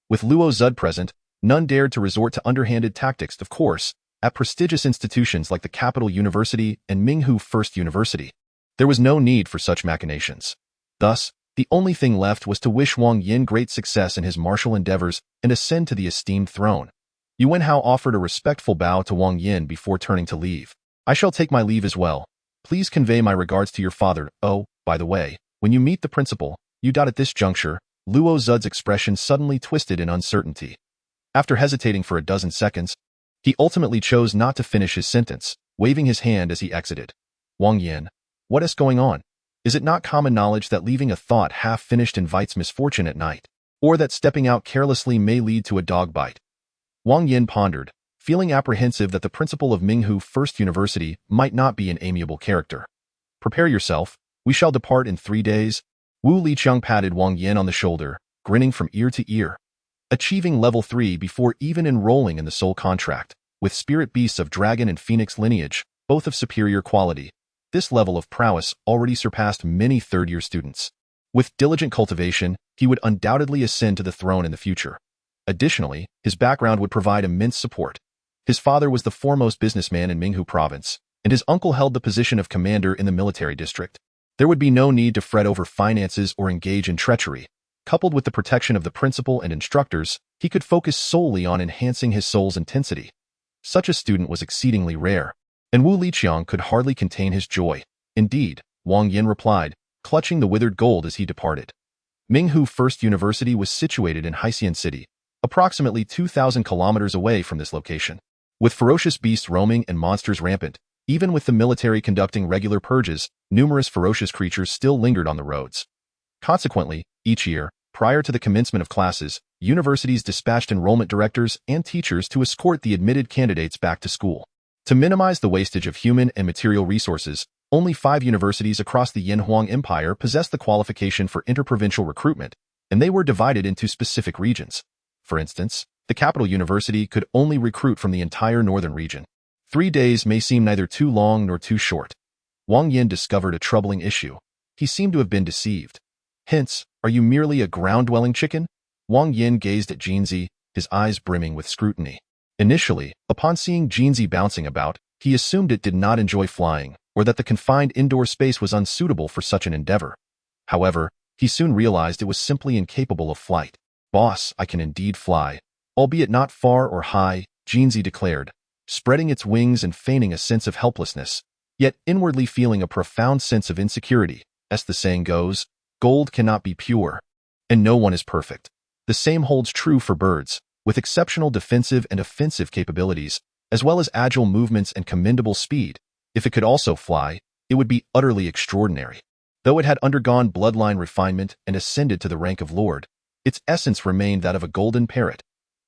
With Luo Zhu present, none dared to resort to underhanded tactics. Of course, at prestigious institutions like the Capital University and Minghu First University, there was no need for such machinations. Thus, the only thing left was to wish Wang Yan great success in his martial endeavors and ascend to the esteemed throne. Yuanhao offered a respectful bow to Wang Yan before turning to leave. I shall take my leave as well. Please convey my regards to your father. Oh, by the way, when you meet the principal, you. At this juncture, Luo Zhu's expression suddenly twisted in uncertainty. After hesitating for a dozen seconds, he ultimately chose not to finish his sentence, waving his hand as he exited. Wang Yan, what is going on? Is it not common knowledge that leaving a thought half-finished invites misfortune at night, or that stepping out carelessly may lead to a dog bite? Wang Yan pondered, feeling apprehensive that the principal of Minghu First University might not be an amiable character. Prepare yourself, we shall depart in 3 days. Wu Liqiang patted Wang Yan on the shoulder, grinning from ear to ear. Achieving level 3 before even enrolling in the soul contract, with spirit beasts of dragon and phoenix lineage, both of superior quality, this level of prowess already surpassed many third-year students. With diligent cultivation, he would undoubtedly ascend to the throne in the future. Additionally, his background would provide immense support. His father was the foremost businessman in Minghu province, and his uncle held the position of commander in the military district. There would be no need to fret over finances or engage in treachery. Coupled with the protection of the principal and instructors, he could focus solely on enhancing his soul's intensity. Such a student was exceedingly rare, and Wu Liqiang could hardly contain his joy. Indeed, Wang Yan replied, clutching the withered gold as he departed. Minghu First University was situated in Haixian City, approximately 2,000 kilometers away from this location. With ferocious beasts roaming and monsters rampant, even with the military conducting regular purges, numerous ferocious creatures still lingered on the roads. Consequently, each year, prior to the commencement of classes, universities dispatched enrollment directors and teachers to escort the admitted candidates back to school. To minimize the wastage of human and material resources, only 5 universities across the Yanhuang Empire possessed the qualification for interprovincial recruitment, and they were divided into specific regions. For instance, the capital university could only recruit from the entire northern region. 3 days may seem neither too long nor too short. Wang Yan discovered a troubling issue. He seemed to have been deceived. Hence, are you merely a ground-dwelling chicken? Wang Yan gazed at Jinzi, his eyes brimming with scrutiny. Initially, upon seeing Jinzi bouncing about, he assumed it did not enjoy flying, or that the confined indoor space was unsuitable for such an endeavor. However, he soon realized it was simply incapable of flight. Boss, I can indeed fly, albeit not far or high, Jinzi declared, spreading its wings and feigning a sense of helplessness, yet inwardly feeling a profound sense of insecurity. As the saying goes, gold cannot be pure, and no one is perfect. The same holds true for birds, with exceptional defensive and offensive capabilities, as well as agile movements and commendable speed. If it could also fly, it would be utterly extraordinary. Though it had undergone bloodline refinement and ascended to the rank of lord, its essence remained that of a golden parrot.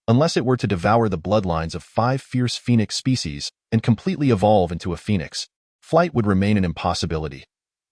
Unless it were to devour the bloodlines of 5 fierce phoenix species and completely evolve into a phoenix, flight would remain an impossibility.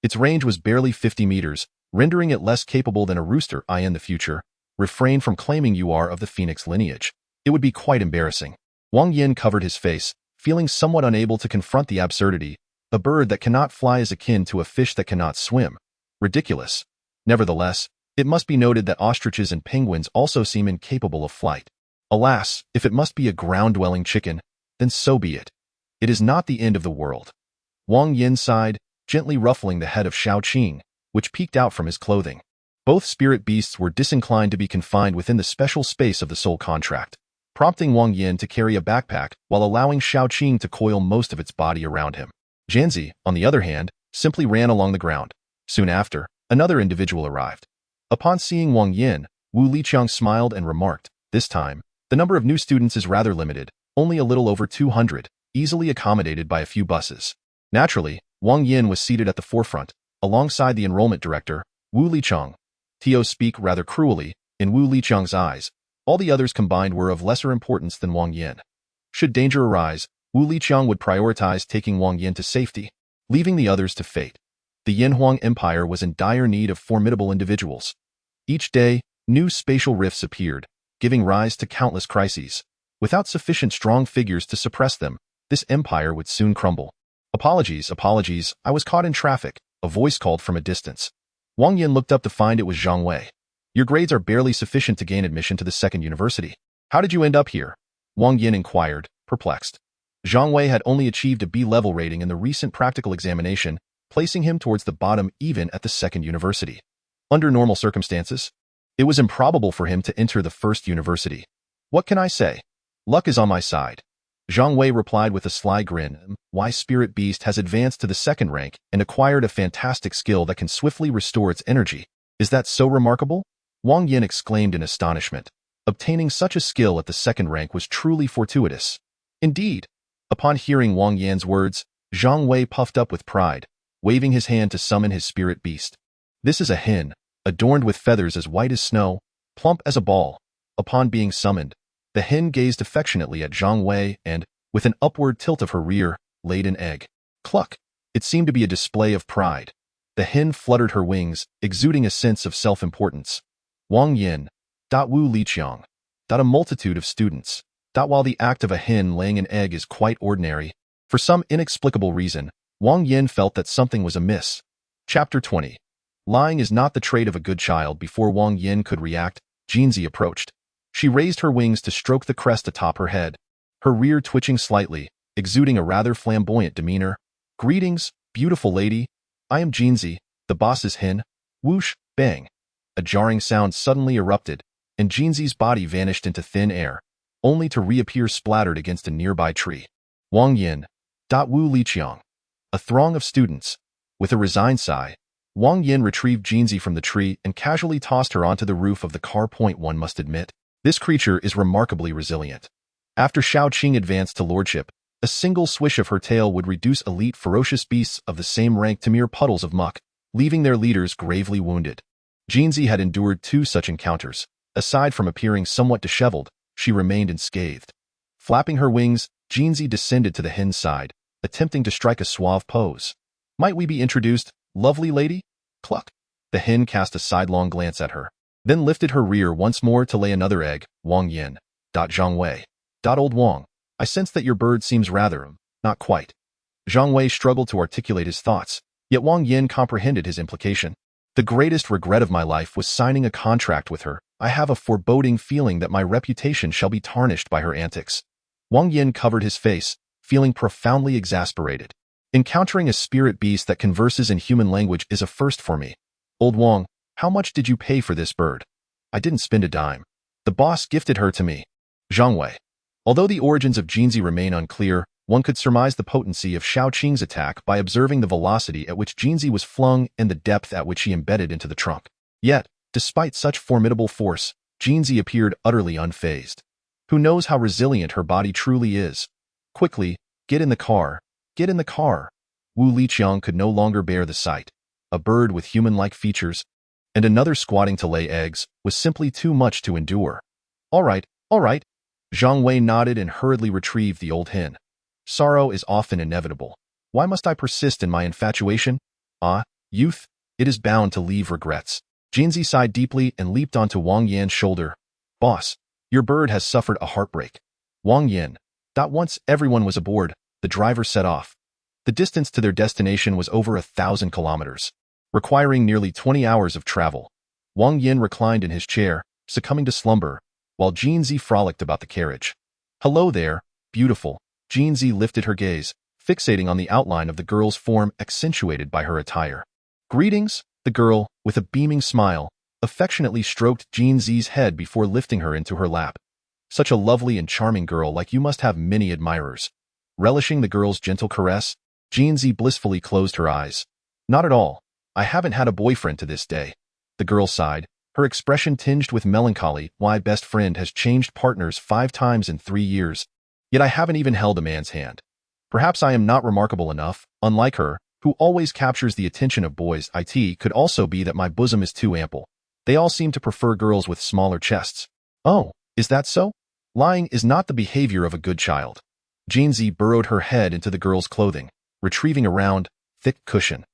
Its range was barely 50 meters, rendering it less capable than a rooster. In the future, refrain from claiming you are of the phoenix lineage. It would be quite embarrassing. Wang Yan covered his face, feeling somewhat unable to confront the absurdity. A bird that cannot fly is akin to a fish that cannot swim. Ridiculous. Nevertheless, it must be noted that ostriches and penguins also seem incapable of flight. Alas, if it must be a ground-dwelling chicken, then so be it. It is not the end of the world. Wang Yan sighed, gently ruffling the head of Shaoqing, which peeked out from his clothing. Both spirit beasts were disinclined to be confined within the special space of the soul contract, prompting Wang Yan to carry a backpack while allowing Shaoqing to coil most of its body around him. Jianzi, on the other hand, simply ran along the ground. Soon after, another individual arrived. Upon seeing Wang Yan, Wu Liqiang smiled and remarked, this time, the number of new students is rather limited, only a little over 200, easily accommodated by a few buses. Naturally, Wang Yan was seated at the forefront, alongside the enrollment director, Wu Liqiang. To speak rather cruelly, in Wu Liqiang's eyes, all the others combined were of lesser importance than Wang Yan. Should danger arise, Wu Liqiang would prioritize taking Wang Yan to safety, leaving the others to fate. The Yanhuang Empire was in dire need of formidable individuals. Each day, new spatial rifts appeared, giving rise to countless crises. Without sufficient strong figures to suppress them, this empire would soon crumble. Apologies, I was caught in traffic, a voice called from a distance. Wang Yan looked up to find it was Zhang Wei. Your grades are barely sufficient to gain admission to the second university. How did you end up here? Wang Yan inquired, perplexed. Zhang Wei had only achieved a B-level rating in the recent practical examination, placing him towards the bottom even at the second university. Under normal circumstances, it was improbable for him to enter the first university. What can I say? Luck is on my side. Zhang Wei replied with a sly grin. Why Spirit Beast has advanced to the second rank and acquired a fantastic skill that can swiftly restore its energy. Is that so remarkable? Wang Yan exclaimed in astonishment. Obtaining such a skill at the second rank was truly fortuitous. Indeed. Upon hearing Wang Yan's words, Zhang Wei puffed up with pride. waving his hand to summon his spirit beast. This is a hen, adorned with feathers as white as snow, plump as a ball. Upon being summoned, the hen gazed affectionately at Zhang Wei and, with an upward tilt of her rear, laid an egg. Cluck! It seemed to be a display of pride. The hen fluttered her wings, exuding a sense of self-importance. Wang Yan, Wu Liqiang, a multitude of students. While the act of a hen laying an egg is quite ordinary, for some inexplicable reason, Wang Yan felt that something was amiss. Chapter 20. Lying is not the trait of a good child. Before Wang Yan could react, Jinzi approached. She raised her wings to stroke the crest atop her head, her rear twitching slightly, exuding a rather flamboyant demeanor. Greetings, beautiful lady. I am Jinzi, the boss's hen. Whoosh, bang. A jarring sound suddenly erupted, and Jinzi's body vanished into thin air, only to reappear splattered against a nearby tree. Wang Yan, Wu Liqiang. A throng of students. With a resigned sigh, Wang Yan retrieved Jinzi from the tree and casually tossed her onto the roof of the car. One must admit, this creature is remarkably resilient. After Shao Qing advanced to lordship, a single swish of her tail would reduce elite ferocious beasts of the same rank to mere puddles of muck, leaving their leaders gravely wounded. Jinzi had endured 2 such encounters. Aside from appearing somewhat disheveled, she remained unscathed. Flapping her wings, Jinzi descended to the hen's side, attempting to strike a suave pose. Might we be introduced, lovely lady? Cluck. The hen cast a sidelong glance at her, then lifted her rear once more to lay another egg. Wang Yan. Zhang Wei. Old Wang. I sense that your bird seems rather, not quite. Zhang Wei struggled to articulate his thoughts, yet Wang Yan comprehended his implication. The greatest regret of my life was signing a contract with her. I have a foreboding feeling that my reputation shall be tarnished by her antics. Wang Yan covered his face, feeling profoundly exasperated. Encountering a spirit beast that converses in human language is a first for me. Old Wang, how much did you pay for this bird? I didn't spend a dime. The boss gifted her to me. Zhang Wei. Although the origins of Jinzi remain unclear, one could surmise the potency of Shao Qing's attack by observing the velocity at which Jinzi was flung and the depth at which he embedded into the trunk. Yet, despite such formidable force, Jinzi appeared utterly unfazed. Who knows how resilient her body truly is? Quickly, get in the car. Get in the car. Wu Liqiang could no longer bear the sight. A bird with human-like features, and another squatting to lay eggs, was simply too much to endure. All right. Zhang Wei nodded and hurriedly retrieved the old hen. Sorrow is often inevitable. Why must I persist in my infatuation? Youth, it is bound to leave regrets. Jinzi sighed deeply and leaped onto Wang Yan's shoulder. Boss, your bird has suffered a heartbreak. Wang Yan. Once everyone was aboard, the driver set off. The distance to their destination was over 1,000 kilometers, requiring nearly 20 hours of travel. Wang Yan reclined in his chair, succumbing to slumber, while Jinzi frolicked about the carriage. Hello there, beautiful. Jinzi lifted her gaze, fixating on the outline of the girl's form accentuated by her attire. Greetings, the girl, with a beaming smile, affectionately stroked Jinzi's head before lifting her into her lap. Such a lovely and charming girl like you must have many admirers. Relishing the girl's gentle caress, Jinzi blissfully closed her eyes. Not at all. I haven't had a boyfriend to this day. The girl sighed, her expression tinged with melancholy. My best friend has changed partners 5 times in 3 years, yet I haven't even held a man's hand. Perhaps I am not remarkable enough, unlike her, who always captures the attention of boys. It could also be that my bosom is too ample. They all seem to prefer girls with smaller chests. Oh, is that so? Lying is not the behavior of a good child. Jinzi burrowed her head into the girl's clothing, retrieving a round, thick cushion.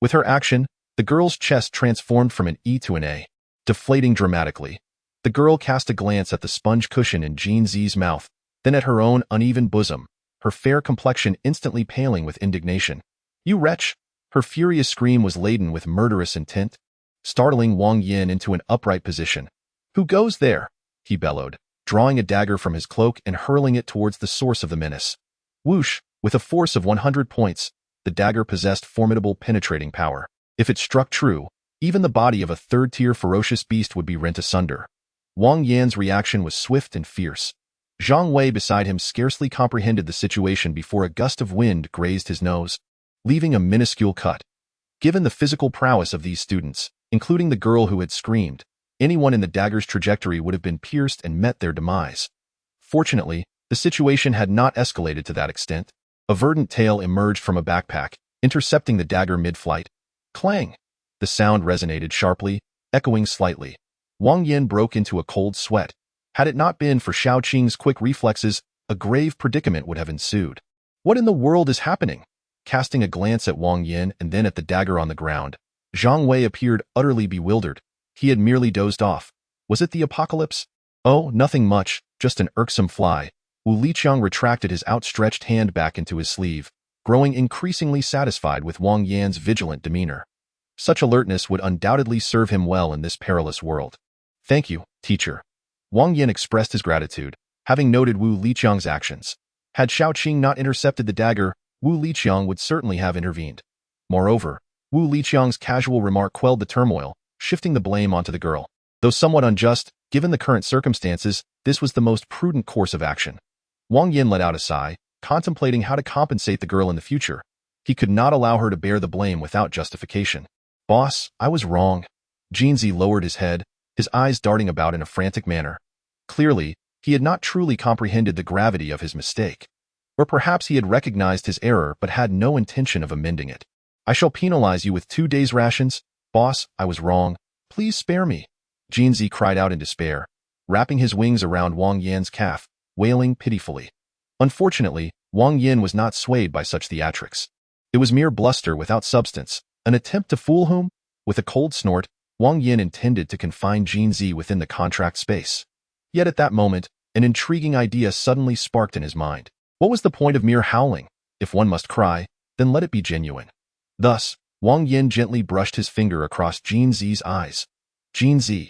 With her action, the girl's chest transformed from an E to an A, deflating dramatically. The girl cast a glance at the sponge cushion in Jinzi's mouth, then at her own uneven bosom, her fair complexion instantly paling with indignation. You wretch! Her furious scream was laden with murderous intent, startling Wang Yan into an upright position. Who goes there? He bellowed, drawing a dagger from his cloak and hurling it towards the source of the menace. Whoosh! With a force of 100 points, the dagger possessed formidable penetrating power. If it struck true, even the body of a third-tier ferocious beast would be rent asunder. Wang Yan's reaction was swift and fierce. Zhang Wei beside him scarcely comprehended the situation before a gust of wind grazed his nose, leaving a minuscule cut. Given the physical prowess of these students, including the girl who had screamed, anyone in the dagger's trajectory would have been pierced and met their demise. Fortunately, the situation had not escalated to that extent. A verdant tail emerged from a backpack, intercepting the dagger mid-flight. Clang! The sound resonated sharply, echoing slightly. Wang Yan broke into a cold sweat. Had it not been for Xiaoqing's quick reflexes, a grave predicament would have ensued. What in the world is happening? Casting a glance at Wang Yan and then at the dagger on the ground, Zhang Wei appeared utterly bewildered. He had merely dozed off. Was it the apocalypse? Oh, nothing much, just an irksome fly. Wu Liqiang retracted his outstretched hand back into his sleeve, growing increasingly satisfied with Wang Yan's vigilant demeanor. Such alertness would undoubtedly serve him well in this perilous world. Thank you, teacher. Wang Yan expressed his gratitude, having noted Wu Liqiang's actions. Had Xiaoqing not intercepted the dagger, Wu Liqiang would certainly have intervened. Moreover, Wu Liqiang's casual remark quelled the turmoil, shifting the blame onto the girl. Though somewhat unjust, given the current circumstances, this was the most prudent course of action. Wang Yan let out a sigh, contemplating how to compensate the girl in the future. He could not allow her to bear the blame without justification. Boss, I was wrong. Jinzi lowered his head, his eyes darting about in a frantic manner. Clearly, he had not truly comprehended the gravity of his mistake. Or perhaps he had recognized his error but had no intention of amending it. I shall penalize you with 2 days' rations. Boss, I was wrong. Please spare me. Jinzi cried out in despair, wrapping his wings around Wang Yan's calf, wailing pitifully. Unfortunately, Wang Yan was not swayed by such theatrics. It was mere bluster without substance, an attempt to fool whom? With a cold snort, Wang Yan intended to confine Jinzi within the contract space. Yet at that moment, an intriguing idea suddenly sparked in his mind. What was the point of mere howling? If one must cry, then let it be genuine. Thus, Wang Yan gently brushed his finger across Jinzi's eyes. Jinzi.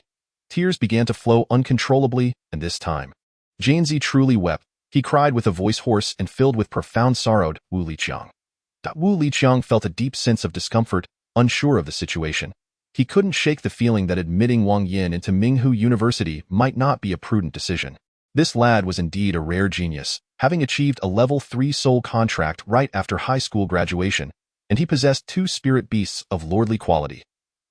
Tears began to flow uncontrollably, and this time, Jinzi truly wept. He cried with a voice hoarse and filled with profound sorrow. Wu Liqiang. Wu Liqiang felt a deep sense of discomfort, unsure of the situation. He couldn't shake the feeling that admitting Wang Yan into Minghu University might not be a prudent decision. This lad was indeed a rare genius, having achieved a level 3 soul contract right after high school graduation, and he possessed 2 spirit beasts of lordly quality.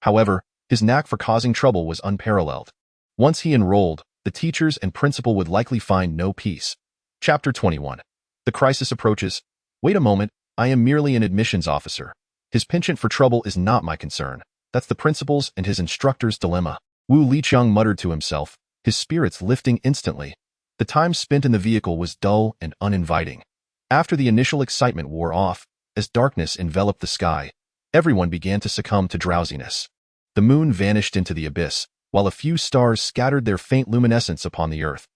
However, his knack for causing trouble was unparalleled. Once he enrolled, the teachers and principal would likely find no peace. Chapter 21. The crisis approaches. Wait a moment, I am merely an admissions officer. His penchant for trouble is not my concern. That's the principal's and his instructor's dilemma. Wu Liqiang muttered to himself, his spirits lifting instantly. The time spent in the vehicle was dull and uninviting. After the initial excitement wore off, as darkness enveloped the sky, everyone began to succumb to drowsiness. The moon vanished into the abyss, while a few stars scattered their faint luminescence upon the earth.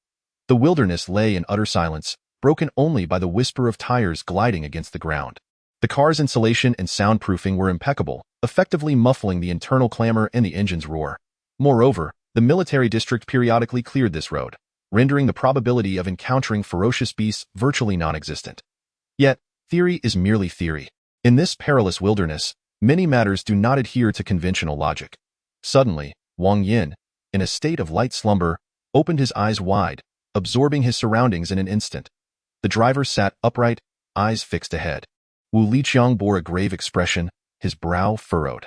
The wilderness lay in utter silence, broken only by the whisper of tires gliding against the ground. The car's insulation and soundproofing were impeccable, effectively muffling the internal clamor and the engine's roar. Moreover, the military district periodically cleared this road, rendering the probability of encountering ferocious beasts virtually non-existent. Yet, theory is merely theory. In this perilous wilderness, many matters do not adhere to conventional logic. Suddenly, Wang Yan, in a state of light slumber, opened his eyes wide, absorbing his surroundings in an instant. The driver sat upright, eyes fixed ahead. Wu Liqiang bore a grave expression, his brow furrowed.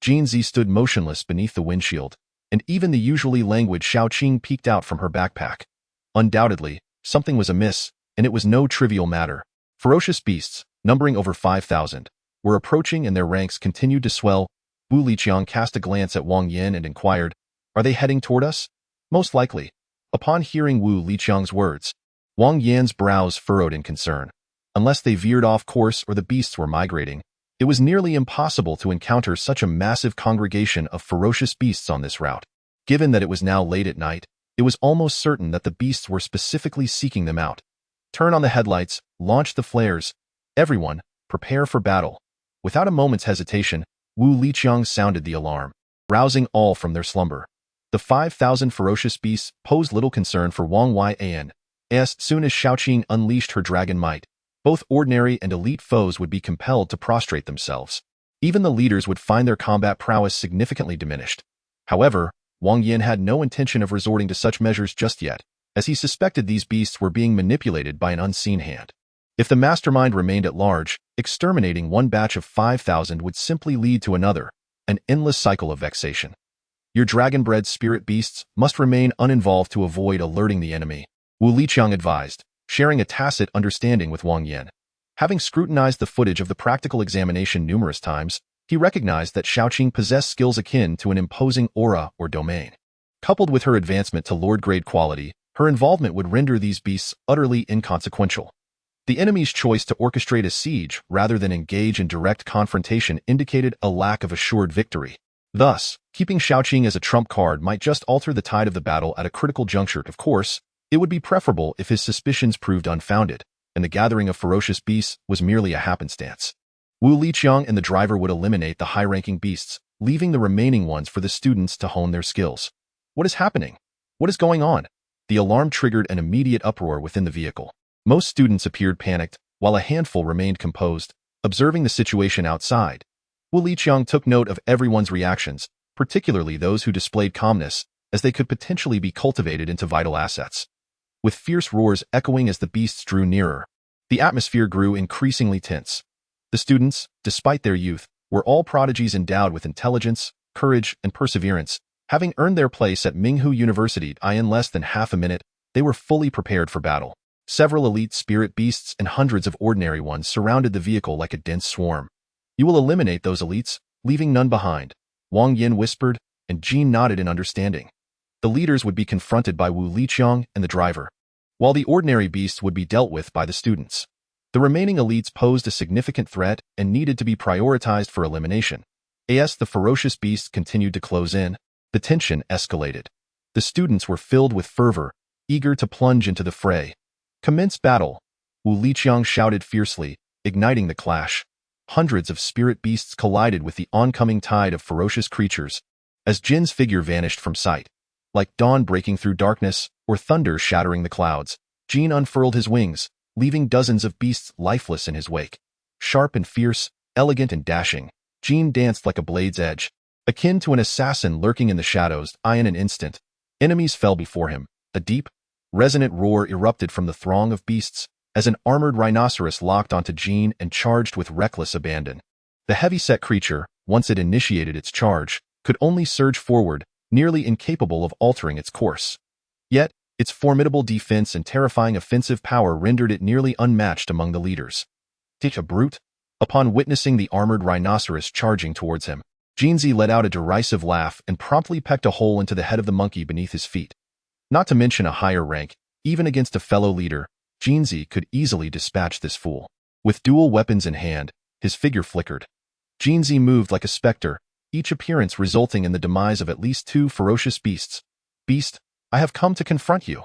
Jinzi stood motionless beneath the windshield, and even the usually languid Xiaoqing peeked out from her backpack. Undoubtedly, something was amiss, and it was no trivial matter. Ferocious beasts, numbering over 5,000, were approaching and their ranks continued to swell. Wu Liqiang cast a glance at Wang Yan and inquired, "Are they heading toward us?" "Most likely." Upon hearing Wu Liqiang's words, Wang Yan's brows furrowed in concern. Unless they veered off course or the beasts were migrating, it was nearly impossible to encounter such a massive congregation of ferocious beasts on this route. Given that it was now late at night, it was almost certain that the beasts were specifically seeking them out. Turn on the headlights, launch the flares. Everyone, prepare for battle. Without a moment's hesitation, Wu Liqiang sounded the alarm, rousing all from their slumber. The 5,000 ferocious beasts posed little concern for Wang Yan. As soon as Xiaoqing unleashed her dragon might, both ordinary and elite foes would be compelled to prostrate themselves. Even the leaders would find their combat prowess significantly diminished. However, Wang Yan had no intention of resorting to such measures just yet, as he suspected these beasts were being manipulated by an unseen hand. If the mastermind remained at large, exterminating one batch of 5,000 would simply lead to another, an endless cycle of vexation. Your dragon-bred spirit beasts must remain uninvolved to avoid alerting the enemy, Wu Liqiang advised, sharing a tacit understanding with Wang Yan. Having scrutinized the footage of the practical examination numerous times, he recognized that Xiaoqing possessed skills akin to an imposing aura or domain. Coupled with her advancement to Lord-grade quality, her involvement would render these beasts utterly inconsequential. The enemy's choice to orchestrate a siege rather than engage in direct confrontation indicated a lack of assured victory. Thus, keeping Xiaoqing as a trump card might just alter the tide of the battle at a critical juncture. Of course, it would be preferable if his suspicions proved unfounded, and the gathering of ferocious beasts was merely a happenstance. Wu Liqiang and the driver would eliminate the high-ranking beasts, leaving the remaining ones for the students to hone their skills. What is happening? What is going on? The alarm triggered an immediate uproar within the vehicle. Most students appeared panicked, while a handful remained composed, observing the situation outside. Wu Liqiang took note of everyone's reactions, particularly those who displayed calmness, as they could potentially be cultivated into vital assets. With fierce roars echoing as the beasts drew nearer, the atmosphere grew increasingly tense. The students, despite their youth, were all prodigies endowed with intelligence, courage, and perseverance. Having earned their place at Minghu University in less than half a minute, they were fully prepared for battle. Several elite spirit beasts and hundreds of ordinary ones surrounded the vehicle like a dense swarm. You will eliminate those elites, leaving none behind, Wang Yan whispered, and Jean nodded in understanding. The leaders would be confronted by Wu Liqiang and the driver, while the ordinary beasts would be dealt with by the students. The remaining elites posed a significant threat and needed to be prioritized for elimination. As the ferocious beasts continued to close in, the tension escalated. The students were filled with fervor, eager to plunge into the fray. Commence battle, Wu Liqiang shouted fiercely, igniting the clash. Hundreds of spirit beasts collided with the oncoming tide of ferocious creatures. As Jin's figure vanished from sight, like dawn breaking through darkness or thunder shattering the clouds, Jin unfurled his wings, leaving dozens of beasts lifeless in his wake. Sharp and fierce, elegant and dashing, Jin danced like a blade's edge, akin to an assassin lurking in the shadows. In an instant, enemies fell before him. A deep, resonant roar erupted from the throng of beasts as an armored rhinoceros locked onto Jin and charged with reckless abandon. The heavy-set creature, once it initiated its charge, could only surge forward, nearly incapable of altering its course. Yet, its formidable defense and terrifying offensive power rendered it nearly unmatched among the leaders. A brute? Upon witnessing the armored rhinoceros charging towards him, Jinzi let out a derisive laugh and promptly pecked a hole into the head of the monkey beneath his feet. Not to mention a higher rank, even against a fellow leader, Jinzi could easily dispatch this fool. With dual weapons in hand, his figure flickered. Jinzi moved like a specter, each appearance resulting in the demise of at least two ferocious beasts. Beast, I have come to confront you.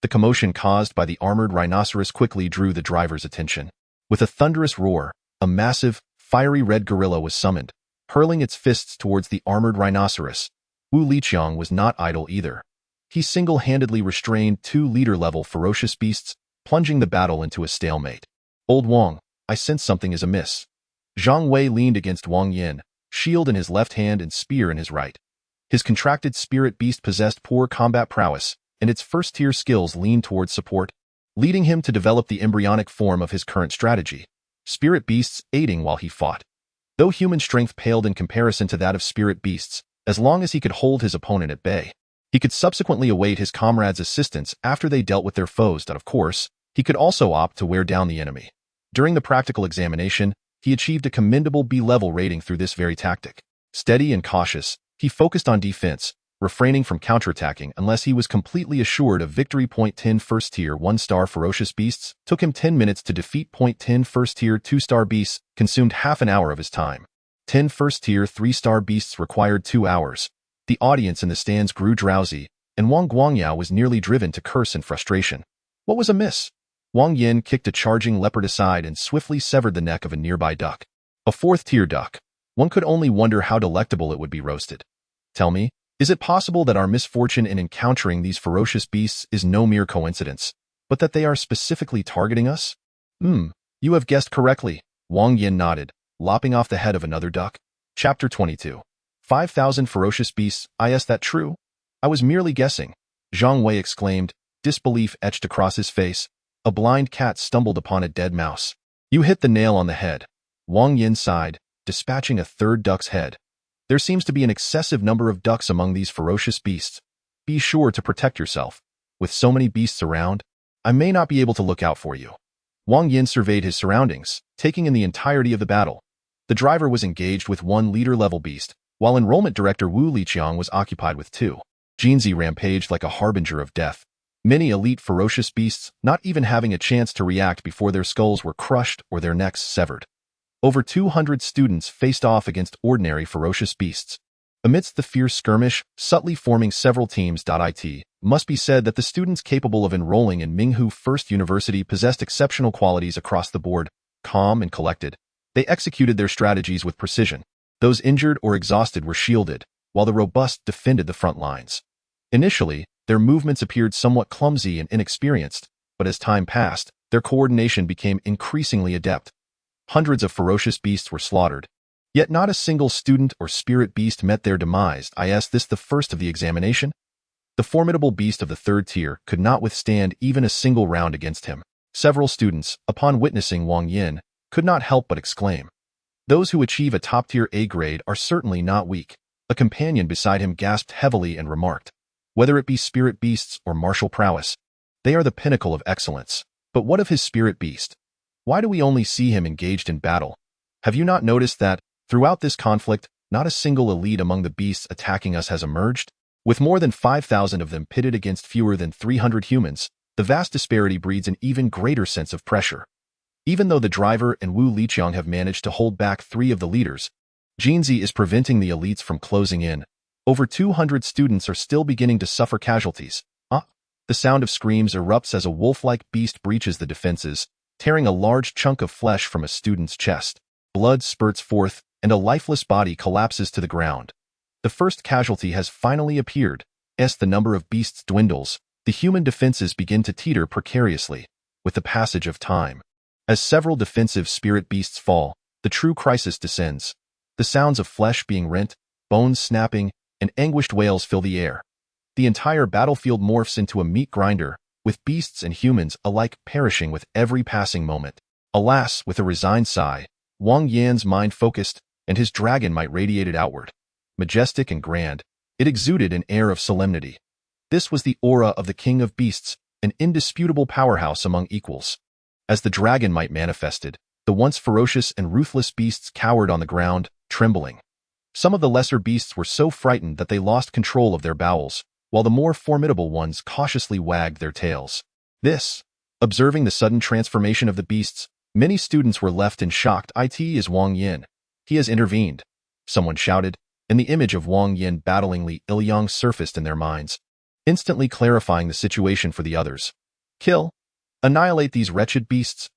The commotion caused by the armored rhinoceros quickly drew the driver's attention. With a thunderous roar, a massive, fiery red gorilla was summoned, hurling its fists towards the armored rhinoceros. Wu Liqiang was not idle either. He single-handedly restrained two leader-level ferocious beasts, plunging the battle into a stalemate. Old Wang, I sense something is amiss. Zhang Wei leaned against Wang Yan, shield in his left hand and spear in his right. His contracted spirit beast possessed poor combat prowess, and its first-tier skills leaned towards support, leading him to develop the embryonic form of his current strategy, spirit beasts aiding while he fought. Though human strength paled in comparison to that of spirit beasts, as long as he could hold his opponent at bay, he could subsequently await his comrades' assistance after they dealt with their foes. Of course, he could also opt to wear down the enemy. During the practical examination, he achieved a commendable B-level rating through this very tactic. Steady and cautious, he focused on defense, refraining from counterattacking unless he was completely assured of victory. 10 First-tier 1-star ferocious beasts took him 10 minutes to defeat. 10 First-tier 2-star beasts consumed half an hour of his time. 10 First-tier 3-star beasts required 2 hours. The audience in the stands grew drowsy, and Wang Guangyao was nearly driven to curse in frustration. What was amiss? Wang Yan kicked a charging leopard aside and swiftly severed the neck of a nearby duck. A 4th-tier duck. One could only wonder how delectable it would be roasted. Tell me, is it possible that our misfortune in encountering these ferocious beasts is no mere coincidence, but that they are specifically targeting us? You have guessed correctly, Wang Yan nodded, lopping off the head of another duck. Chapter 22. 5,000 ferocious beasts, is that true? I was merely guessing, Zhang Wei exclaimed, disbelief etched across his face. A blind cat stumbled upon a dead mouse. You hit the nail on the head. Wang Yan sighed, dispatching a third duck's head. There seems to be an excessive number of ducks among these ferocious beasts. Be sure to protect yourself. With so many beasts around, I may not be able to look out for you. Wang Yan surveyed his surroundings, taking in the entirety of the battle. The driver was engaged with one leader-level beast, while Enrollment Director Wu Liqiang was occupied with two. Jinzi rampaged like a harbinger of death. Many elite ferocious beasts not even having a chance to react before their skulls were crushed or their necks severed. Over 200 students faced off against ordinary ferocious beasts. Amidst the fierce skirmish, subtly forming several teams. It must be said that the students capable of enrolling in Minghu First University possessed exceptional qualities across the board, calm and collected. They executed their strategies with precision. Those injured or exhausted were shielded, while the robust defended the front lines. Initially, their movements appeared somewhat clumsy and inexperienced, but as time passed, their coordination became increasingly adept. Hundreds of ferocious beasts were slaughtered. Yet not a single student or spirit beast met their demise. Is this the first of the examination? The formidable beast of the third tier could not withstand even a single round against him. Several students, upon witnessing Wang Yan, could not help but exclaim, "Those who achieve a top-tier A grade are certainly not weak." A companion beside him gasped heavily and remarked, "Whether it be spirit beasts or martial prowess, they are the pinnacle of excellence. But what of his spirit beast? Why do we only see him engaged in battle? Have you not noticed that, throughout this conflict, not a single elite among the beasts attacking us has emerged? With more than 5,000 of them pitted against fewer than 300 humans, the vast disparity breeds an even greater sense of pressure. Even though the driver and Wu Liqiang have managed to hold back 3 of the leaders, Jinzi is preventing the elites from closing in. Over 200 students are still beginning to suffer casualties. The sound of screams erupts as a wolf-like beast breaches the defenses, tearing a large chunk of flesh from a student's chest. Blood spurts forth, and a lifeless body collapses to the ground. The first casualty has finally appeared. As the number of beasts dwindles, the human defenses begin to teeter precariously, with the passage of time. As several defensive spirit beasts fall, the true crisis descends. The sounds of flesh being rent, bones snapping, and anguished wails fill the air. The entire battlefield morphs into a meat grinder, with beasts and humans alike perishing with every passing moment. Alas, with a resigned sigh, Wang Yan's mind focused, and his dragon might radiated outward. Majestic and grand, it exuded an air of solemnity. This was the aura of the king of beasts, an indisputable powerhouse among equals. As the dragon might manifested, the once ferocious and ruthless beasts cowered on the ground, trembling. Some of the lesser beasts were so frightened that they lost control of their bowels, while the more formidable ones cautiously wagged their tails. Observing the sudden transformation of the beasts, many students were left in shock. "It is Wang Yan. He has intervened," someone shouted, and the image of Wang Yan battling Li Ilyang surfaced in their minds, instantly clarifying the situation for the others. "Kill! Annihilate these wretched beasts!"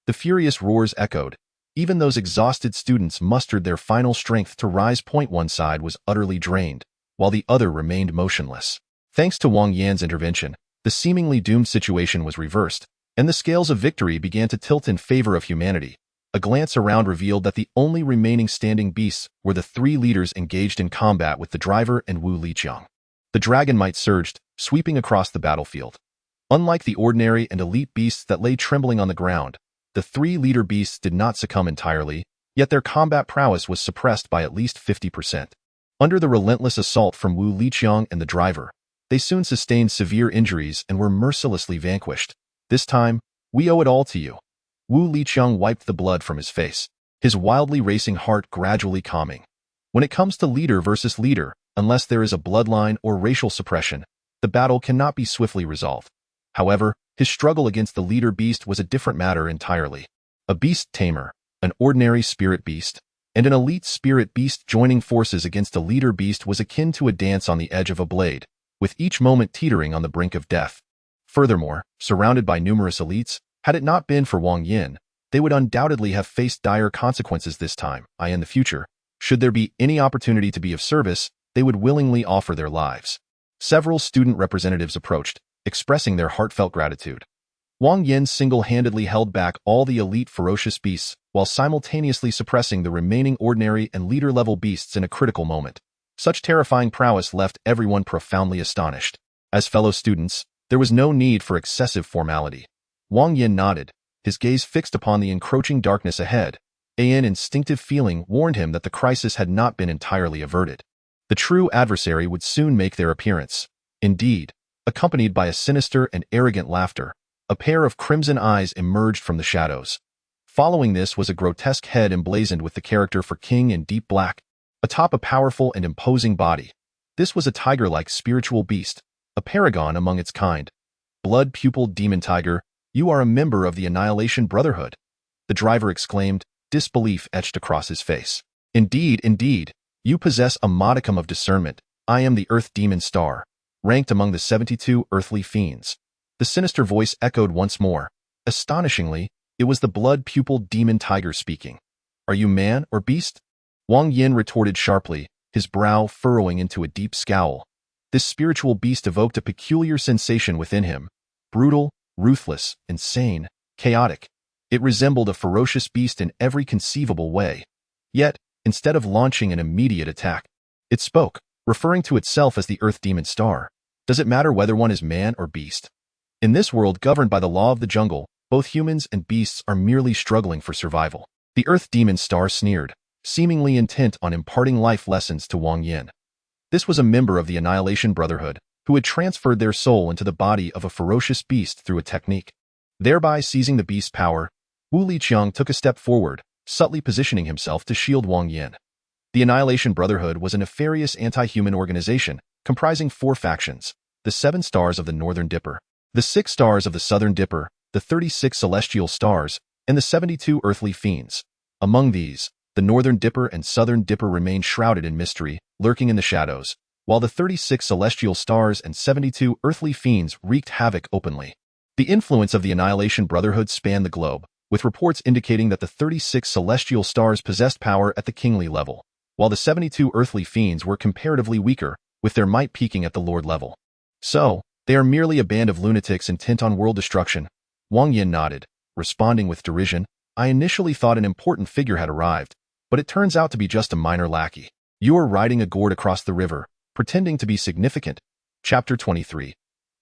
The furious roars echoed. Even those exhausted students mustered their final strength to rise. One side was utterly drained, while the other remained motionless. Thanks to Wang Yan's intervention, the seemingly doomed situation was reversed, and the scales of victory began to tilt in favor of humanity. A glance around revealed that the only remaining standing beasts were the 3 leaders engaged in combat with the driver and Wu Liqiang. The dragon might surged, sweeping across the battlefield. Unlike the ordinary and elite beasts that lay trembling on the ground, the 3 leader beasts did not succumb entirely, yet their combat prowess was suppressed by at least 50%. Under the relentless assault from Wu Liqiang and the driver, they soon sustained severe injuries and were mercilessly vanquished. "This time, we owe it all to you." Wu Liqiang wiped the blood from his face, his wildly racing heart gradually calming. When it comes to leader versus leader, unless there is a bloodline or racial suppression, the battle cannot be swiftly resolved. However, his struggle against the leader beast was a different matter entirely. A beast tamer, an ordinary spirit beast, and an elite spirit beast joining forces against a leader beast was akin to a dance on the edge of a blade, with each moment teetering on the brink of death. Furthermore, surrounded by numerous elites, had it not been for Wang Yan, they would undoubtedly have faced dire consequences this time. In the future, should there be any opportunity to be of service, they would willingly offer their lives. Several student representatives approached, expressing their heartfelt gratitude. Wang Yan single-handedly held back all the elite ferocious beasts while simultaneously suppressing the remaining ordinary and leader-level beasts in a critical moment. Such terrifying prowess left everyone profoundly astonished. As fellow students, there was no need for excessive formality. Wang Yan nodded, his gaze fixed upon the encroaching darkness ahead. An instinctive feeling warned him that the crisis had not been entirely averted. The true adversary would soon make their appearance. Indeed, accompanied by a sinister and arrogant laughter, A pair of crimson eyes emerged from the shadows. Following this was a grotesque head emblazoned with the character for king in deep black, atop a powerful and imposing body. This was a tiger-like spiritual beast, a paragon among its kind. Blood-pupiled demon tiger, you are a member of the Annihilation Brotherhood. The driver exclaimed, disbelief etched across his face. Indeed, indeed, you possess a modicum of discernment. I am the Earth Demon Star, ranked among the 72 earthly fiends. The sinister voice echoed once more. Astonishingly, it was the blood-pupiled demon tiger speaking. Are you man or beast? Wang Yan retorted sharply, his brow furrowing into a deep scowl. This spiritual beast evoked a peculiar sensation within him. Brutal, ruthless, insane, chaotic. It resembled a ferocious beast in every conceivable way. Yet, instead of launching an immediate attack, it spoke, referring to itself as the Earth Demon Star. Does it matter whether one is man or beast? In this world governed by the law of the jungle, both humans and beasts are merely struggling for survival. The Earth Demon Star sneered, seemingly intent on imparting life lessons to Wang Yan. This was a member of the Annihilation Brotherhood, who had transferred their soul into the body of a ferocious beast through a technique. Thereby seizing the beast's power, Wu Liqiang took a step forward, subtly positioning himself to shield Wang Yan. The Annihilation Brotherhood was a nefarious anti-human organization comprising 4 factions: the 7 stars of the Northern Dipper, the 6 stars of the Southern Dipper, the 36 celestial stars, and the 72 earthly fiends. Among these, the Northern Dipper and Southern Dipper remained shrouded in mystery, lurking in the shadows, while the 36 celestial stars and 72 earthly fiends wreaked havoc openly. The influence of the Annihilation Brotherhood spanned the globe, with reports indicating that the 36 celestial stars possessed power at the kingly level, while the 72 earthly fiends were comparatively weaker, with their might peaking at the lord level. So, they are merely a band of lunatics intent on world destruction. Wang Yan nodded, responding with derision. I initially thought an important figure had arrived, but it turns out to be just a minor lackey. You are riding a gourd across the river, pretending to be significant. Chapter 23.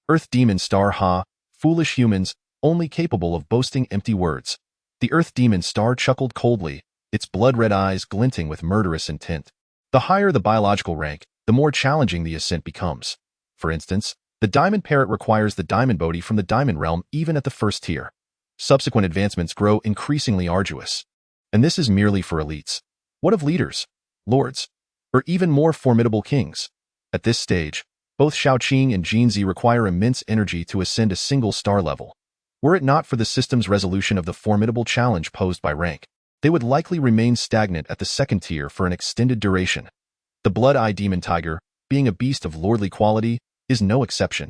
Earth Demon Star. Ha, foolish humans, only capable of boasting empty words. The Earth Demon Star chuckled coldly, its blood-red eyes glinting with murderous intent. The higher the biological rank, the more challenging the ascent becomes. For instance, the Diamond Parrot requires the Diamond Bodhi from the Diamond Realm even at the first tier. Subsequent advancements grow increasingly arduous. And this is merely for elites. What of leaders, lords, or even more formidable kings? At this stage, both Shaoqing and Jinzi require immense energy to ascend a single star level. Were it not for the system's resolution of the formidable challenge posed by rank, they would likely remain stagnant at the second tier for an extended duration. The Blood-Eye Demon Tiger, being a beast of lordly quality, is no exception.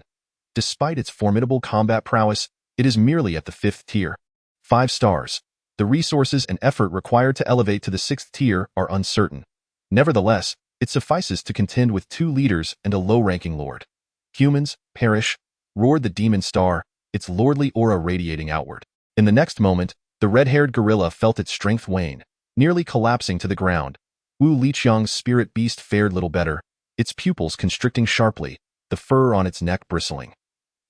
Despite its formidable combat prowess, it is merely at the 5th tier. 5 stars. The resources and effort required to elevate to the 6th tier are uncertain. Nevertheless, it suffices to contend with 2 leaders and a low-ranking lord. Humans, perish, roared the Demon Star, its lordly aura radiating outward. In the next moment, the red-haired gorilla felt its strength wane, nearly collapsing to the ground. Wu Liqiang's spirit beast fared little better, its pupils constricting sharply, the fur on its neck bristling.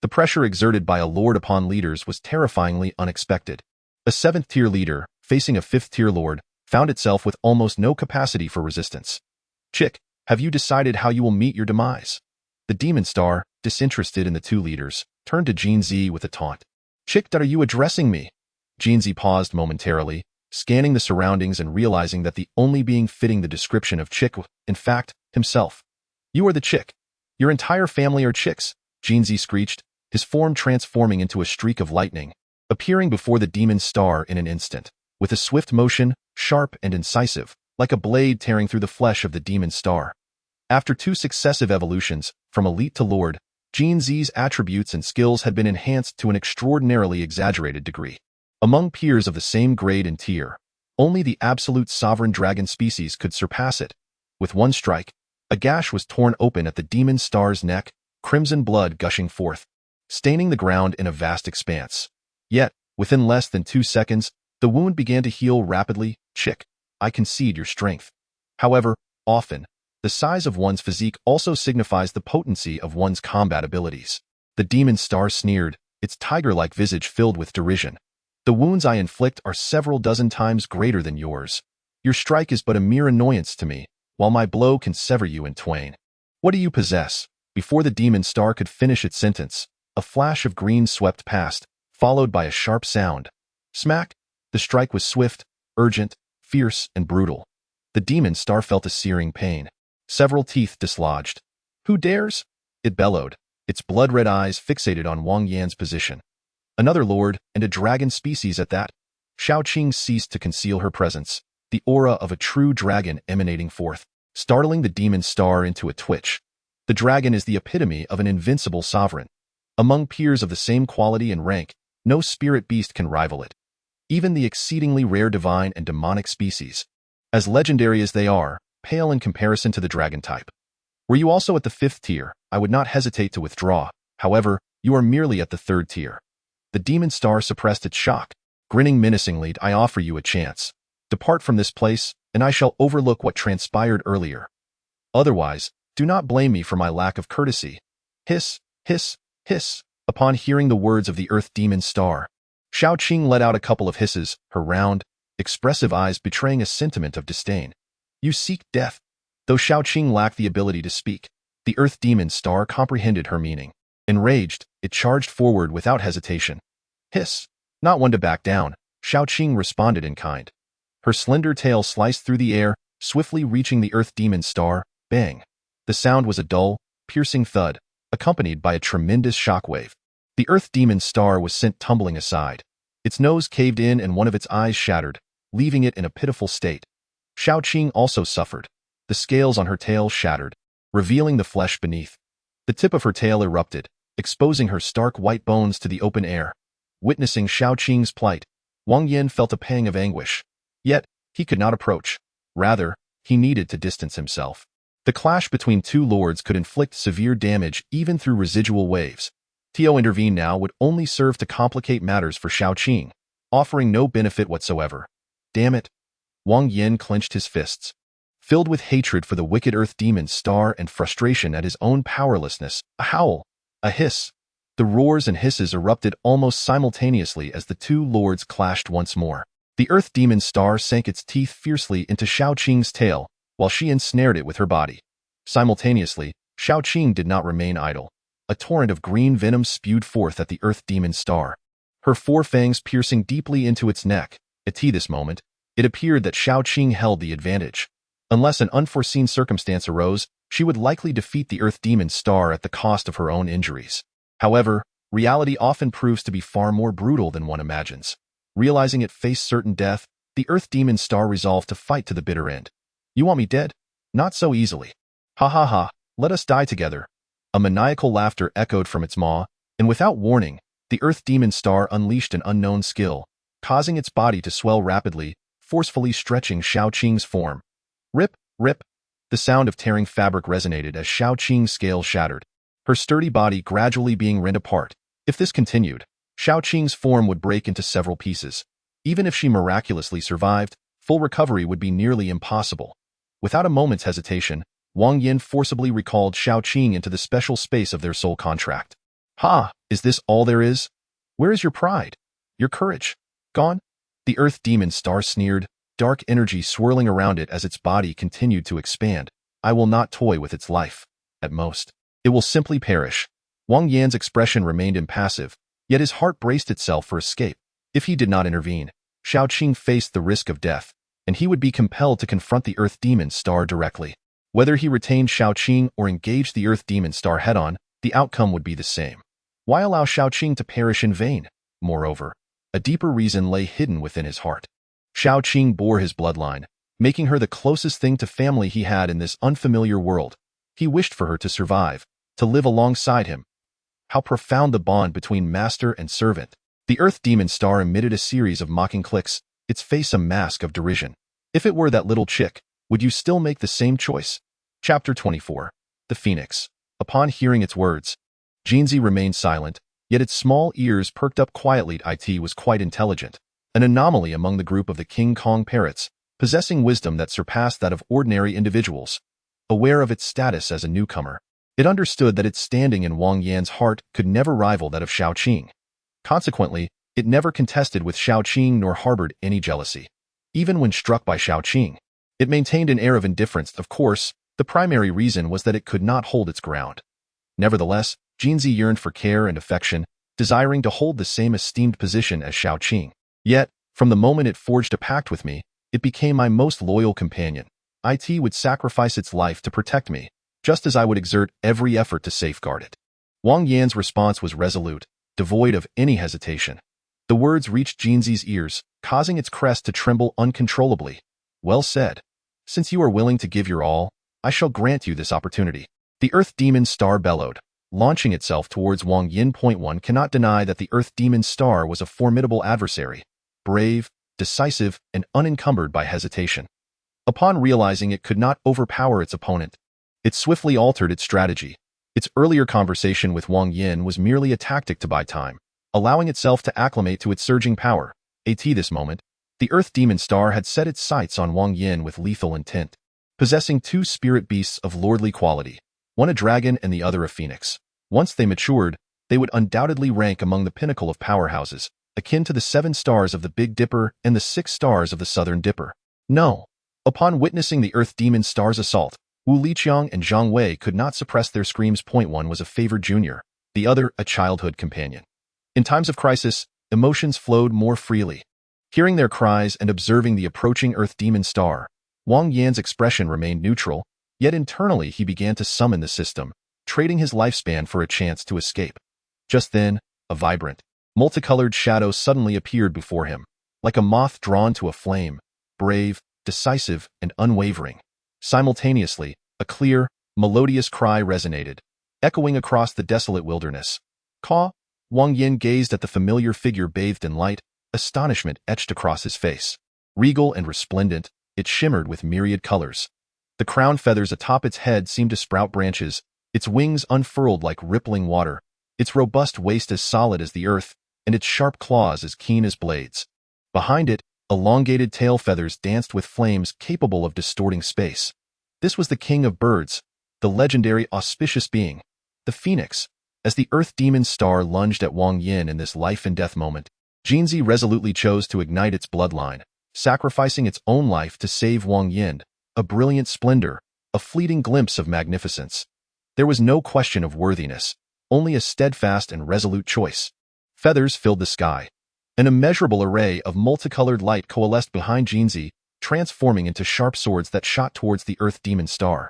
The pressure exerted by a lord upon leaders was terrifyingly unexpected. A 7th-tier leader, facing a 5th-tier lord, found itself with almost no capacity for resistance. Chick, have you decided how you will meet your demise? The Demon Star, disinterested in the 2 leaders, turned to Jinzi with a taunt. Chick, are you addressing me? Jinzi paused momentarily, scanning the surroundings and realizing that the only being fitting the description of Chick was, in fact, himself. You are the Chick. Your entire family are Chicks, Jinzi screeched, his form transforming into a streak of lightning, appearing before the Demon Star in an instant, with a swift motion, sharp and incisive, like a blade tearing through the flesh of the Demon Star. After 2 successive evolutions, from elite to lord, Jinzi's attributes and skills had been enhanced to an extraordinarily exaggerated degree. Among peers of the same grade and tier, only the absolute sovereign dragon species could surpass it. With one strike, a gash was torn open at the Demon Star's neck, crimson blood gushing forth, staining the ground in a vast expanse. Yet, within less than 2 seconds, the wound began to heal rapidly. Chick, I concede your strength. However, often, the size of one's physique also signifies the potency of one's combat abilities. The Demon Star sneered, its tiger-like visage filled with derision. The wounds I inflict are several dozen times greater than yours. Your strike is but a mere annoyance to me, while my blow can sever you in twain. What do you possess? Before the Demon Star could finish its sentence, a flash of green swept past, followed by a sharp sound. Smack! The strike was swift, urgent, fierce, and brutal. The demon star felt a searing pain. Several teeth dislodged. "Who dares?" it bellowed, its blood-red eyes fixated on Wang Yan's position. Another lord, and a dragon species at that. Xiaoqing ceased to conceal her presence, the aura of a true dragon emanating forth, startling the demon star into a twitch. The dragon is the epitome of an invincible sovereign. Among peers of the same quality and rank, no spirit beast can rival it. Even the exceedingly rare divine and demonic species, as legendary as they are, pale in comparison to the dragon type. Were you also at the 5th tier, I would not hesitate to withdraw. However, you are merely at the 3rd tier. The demon star suppressed its shock, grinning menacingly. "I offer you a chance. Depart from this place, and I shall overlook what transpired earlier. Otherwise, do not blame me for my lack of courtesy." Hiss, hiss, hiss. Upon hearing the words of the earth demon star, Xiaoqing let out a couple of hisses, her round, expressive eyes betraying a sentiment of disdain. "You seek death." Though Xiaoqing lacked the ability to speak, the earth demon star comprehended her meaning. Enraged, it charged forward without hesitation. Hiss! Not one to back down, Xiaoqing responded in kind. Her slender tail sliced through the air, swiftly reaching the earth demon star. Bang! The sound was a dull, piercing thud, accompanied by a tremendous shockwave. The earth demon star was sent tumbling aside. Its nose caved in and one of its eyes shattered, leaving it in a pitiful state. Xiaoqing also suffered. The scales on her tail shattered, revealing the flesh beneath. The tip of her tail erupted, exposing her stark white bones to the open air. Witnessing Xiaoqing's plight, Wang Yan felt a pang of anguish. Yet, he could not approach. Rather, he needed to distance himself. The clash between two lords could inflict severe damage even through residual waves. To intervene now would only serve to complicate matters for Xiaoqing, offering no benefit whatsoever. Damn it! Wang Yan clenched his fists. Filled with hatred for the wicked earth demon star and frustration at his own powerlessness, a howl, a hiss. The roars and hisses erupted almost simultaneously as the two lords clashed once more. The earth demon star sank its teeth fiercely into Xiaoqing's tail, while she ensnared it with her body. Simultaneously, Xiaoqing did not remain idle. A torrent of green venom spewed forth at the earth demon star, her four fangs piercing deeply into its neck. At this moment, it appeared that Xiaoqing held the advantage. Unless an unforeseen circumstance arose, she would likely defeat the earth demon star at the cost of her own injuries. However, reality often proves to be far more brutal than one imagines. Realizing it faced certain death, the earth demon star resolved to fight to the bitter end. "You want me dead? Not so easily. Ha ha ha, let us die together." A maniacal laughter echoed from its maw, and without warning, the earth demon star unleashed an unknown skill, causing its body to swell rapidly, forcefully stretching Xiaoqing's form. Rip, rip. The sound of tearing fabric resonated as Xiaoqing's scale shattered, her sturdy body gradually being rent apart. If this continued, Xiaoqing's form would break into several pieces. Even if she miraculously survived, full recovery would be nearly impossible. Without a moment's hesitation, Wang Yan forcibly recalled Xiaoqing into the special space of their soul contract. "Ha! Is this all there is? Where is your pride? Your courage? Gone?" The earth demon star sneered, dark energy swirling around it as its body continued to expand. "I will not toy with its life. At most, it will simply perish." Wang Yan's expression remained impassive, yet his heart braced itself for escape. If he did not intervene, Xiaoqing faced the risk of death, and he would be compelled to confront the earth demon star directly. Whether he retained Xiaoqing or engaged the earth demon star head-on, the outcome would be the same. Why allow Xiaoqing to perish in vain? Moreover, a deeper reason lay hidden within his heart. Xiaoqing bore his bloodline, making her the closest thing to family he had in this unfamiliar world. He wished for her to survive, to live alongside him. How profound the bond between master and servant. The earth demon star emitted a series of mocking clicks, its face a mask of derision. If it were that little chick, would you still make the same choice? Chapter 24. The Phoenix. Upon hearing its words, Jinzi remained silent, yet its small ears perked up quietly. It was quite intelligent, an anomaly among the group of the King Kong parrots, possessing wisdom that surpassed that of ordinary individuals. Aware of its status as a newcomer, it understood that its standing in Wang Yan's heart could never rival that of Xiaoqing. Consequently, it never contested with Xiaoqing nor harbored any jealousy. Even when struck by Xiaoqing, it maintained an air of indifference. Of course, the primary reason was that it could not hold its ground. Nevertheless, Jinzi yearned for care and affection, desiring to hold the same esteemed position as Shaoqing. Yet, from the moment it forged a pact with me, it became my most loyal companion. It would sacrifice its life to protect me, just as I would exert every effort to safeguard it. Wang Yan's response was resolute, devoid of any hesitation. The words reached Jinzi's ears, causing its crest to tremble uncontrollably. Well said. Since you are willing to give your all, I shall grant you this opportunity. The Earth Demon Star bellowed, launching itself towards Wang Yan. One cannot deny that the Earth Demon Star was a formidable adversary, brave, decisive, and unencumbered by hesitation. Upon realizing it could not overpower its opponent, it swiftly altered its strategy. Its earlier conversation with Wang Yan was merely a tactic to buy time, allowing itself to acclimate to its surging power. At this moment, the Earth Demon Star had set its sights on Wang Yan with lethal intent. Possessing two spirit beasts of lordly quality, one a dragon and the other a phoenix. Once they matured, they would undoubtedly rank among the pinnacle of powerhouses, akin to the 7 stars of the Big Dipper and the 6 stars of the Southern Dipper. No. Upon witnessing the Earth Demon Star's assault, Wu Liqiang and Zhang Wei could not suppress their screams. One was a favored junior, the other a childhood companion. In times of crisis, emotions flowed more freely. Hearing their cries and observing the approaching Earth Demon Star, Wang Yan's expression remained neutral, yet internally he began to summon the system, trading his lifespan for a chance to escape. Just then, a vibrant, multicolored shadow suddenly appeared before him, like a moth drawn to a flame, brave, decisive, and unwavering. Simultaneously, a clear, melodious cry resonated, echoing across the desolate wilderness. Caw! Wang Yan gazed at the familiar figure bathed in light, astonishment etched across his face. Regal and resplendent, it shimmered with myriad colors. The crown feathers atop its head seemed to sprout branches, its wings unfurled like rippling water, its robust waist as solid as the earth, and its sharp claws as keen as blades. Behind it, elongated tail feathers danced with flames capable of distorting space. This was the king of birds, the legendary auspicious being, the phoenix. As the Earth Demon Star lunged at Wang Yan in this life-and-death moment, Jinzi resolutely chose to ignite its bloodline, sacrificing its own life to save Wang Yan, a brilliant splendor, a fleeting glimpse of magnificence. There was no question of worthiness, only a steadfast and resolute choice. Feathers filled the sky. An immeasurable array of multicolored light coalesced behind Jinzi, transforming into sharp swords that shot towards the Earth Demon Star.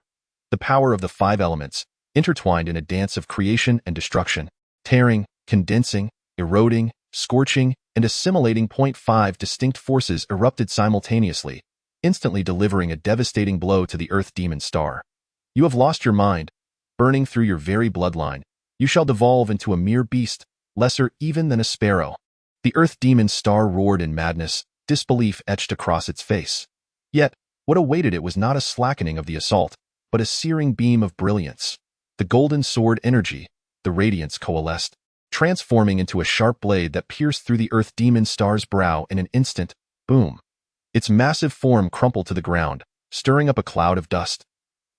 The power of the 5 elements, intertwined in a dance of creation and destruction, tearing, condensing, eroding, scorching, and assimilating. 5 distinct forces erupted simultaneously, instantly delivering a devastating blow to the Earth Demon Star. You have lost your mind. Burning through your very bloodline, you shall devolve into a mere beast, lesser even than a sparrow. The Earth Demon Star roared in madness, disbelief etched across its face. Yet, what awaited it was not a slackening of the assault, but a searing beam of brilliance. The golden sword energy, the radiance coalesced, transforming into a sharp blade that pierced through the Earth Demon Star's brow in an instant. Boom! Its massive form crumpled to the ground, stirring up a cloud of dust.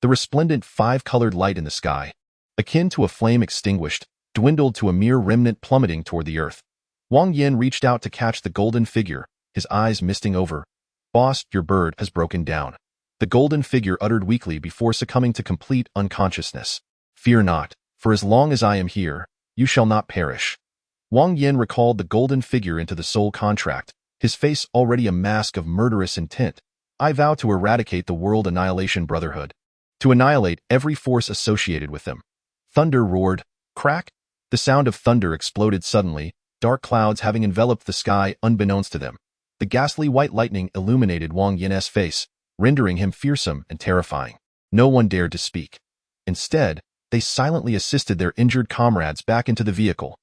The resplendent 5-colored light in the sky, akin to a flame extinguished, dwindled to a mere remnant plummeting toward the earth. Wang Yan reached out to catch the golden figure, his eyes misting over. Boss, your bird has broken down. The golden figure uttered weakly before succumbing to complete unconsciousness. Fear not, for as long as I am here, you shall not perish. Wang Yan recalled the golden figure into the soul contract, his face already a mask of murderous intent. I vow to eradicate the World Annihilation Brotherhood, to annihilate every force associated with them. Thunder roared. Crack! The sound of thunder exploded suddenly, dark clouds having enveloped the sky unbeknownst to them. The ghastly white lightning illuminated Wang Yan's face, rendering him fearsome and terrifying. No one dared to speak. Instead, they silently assisted their injured comrades back into the vehicle.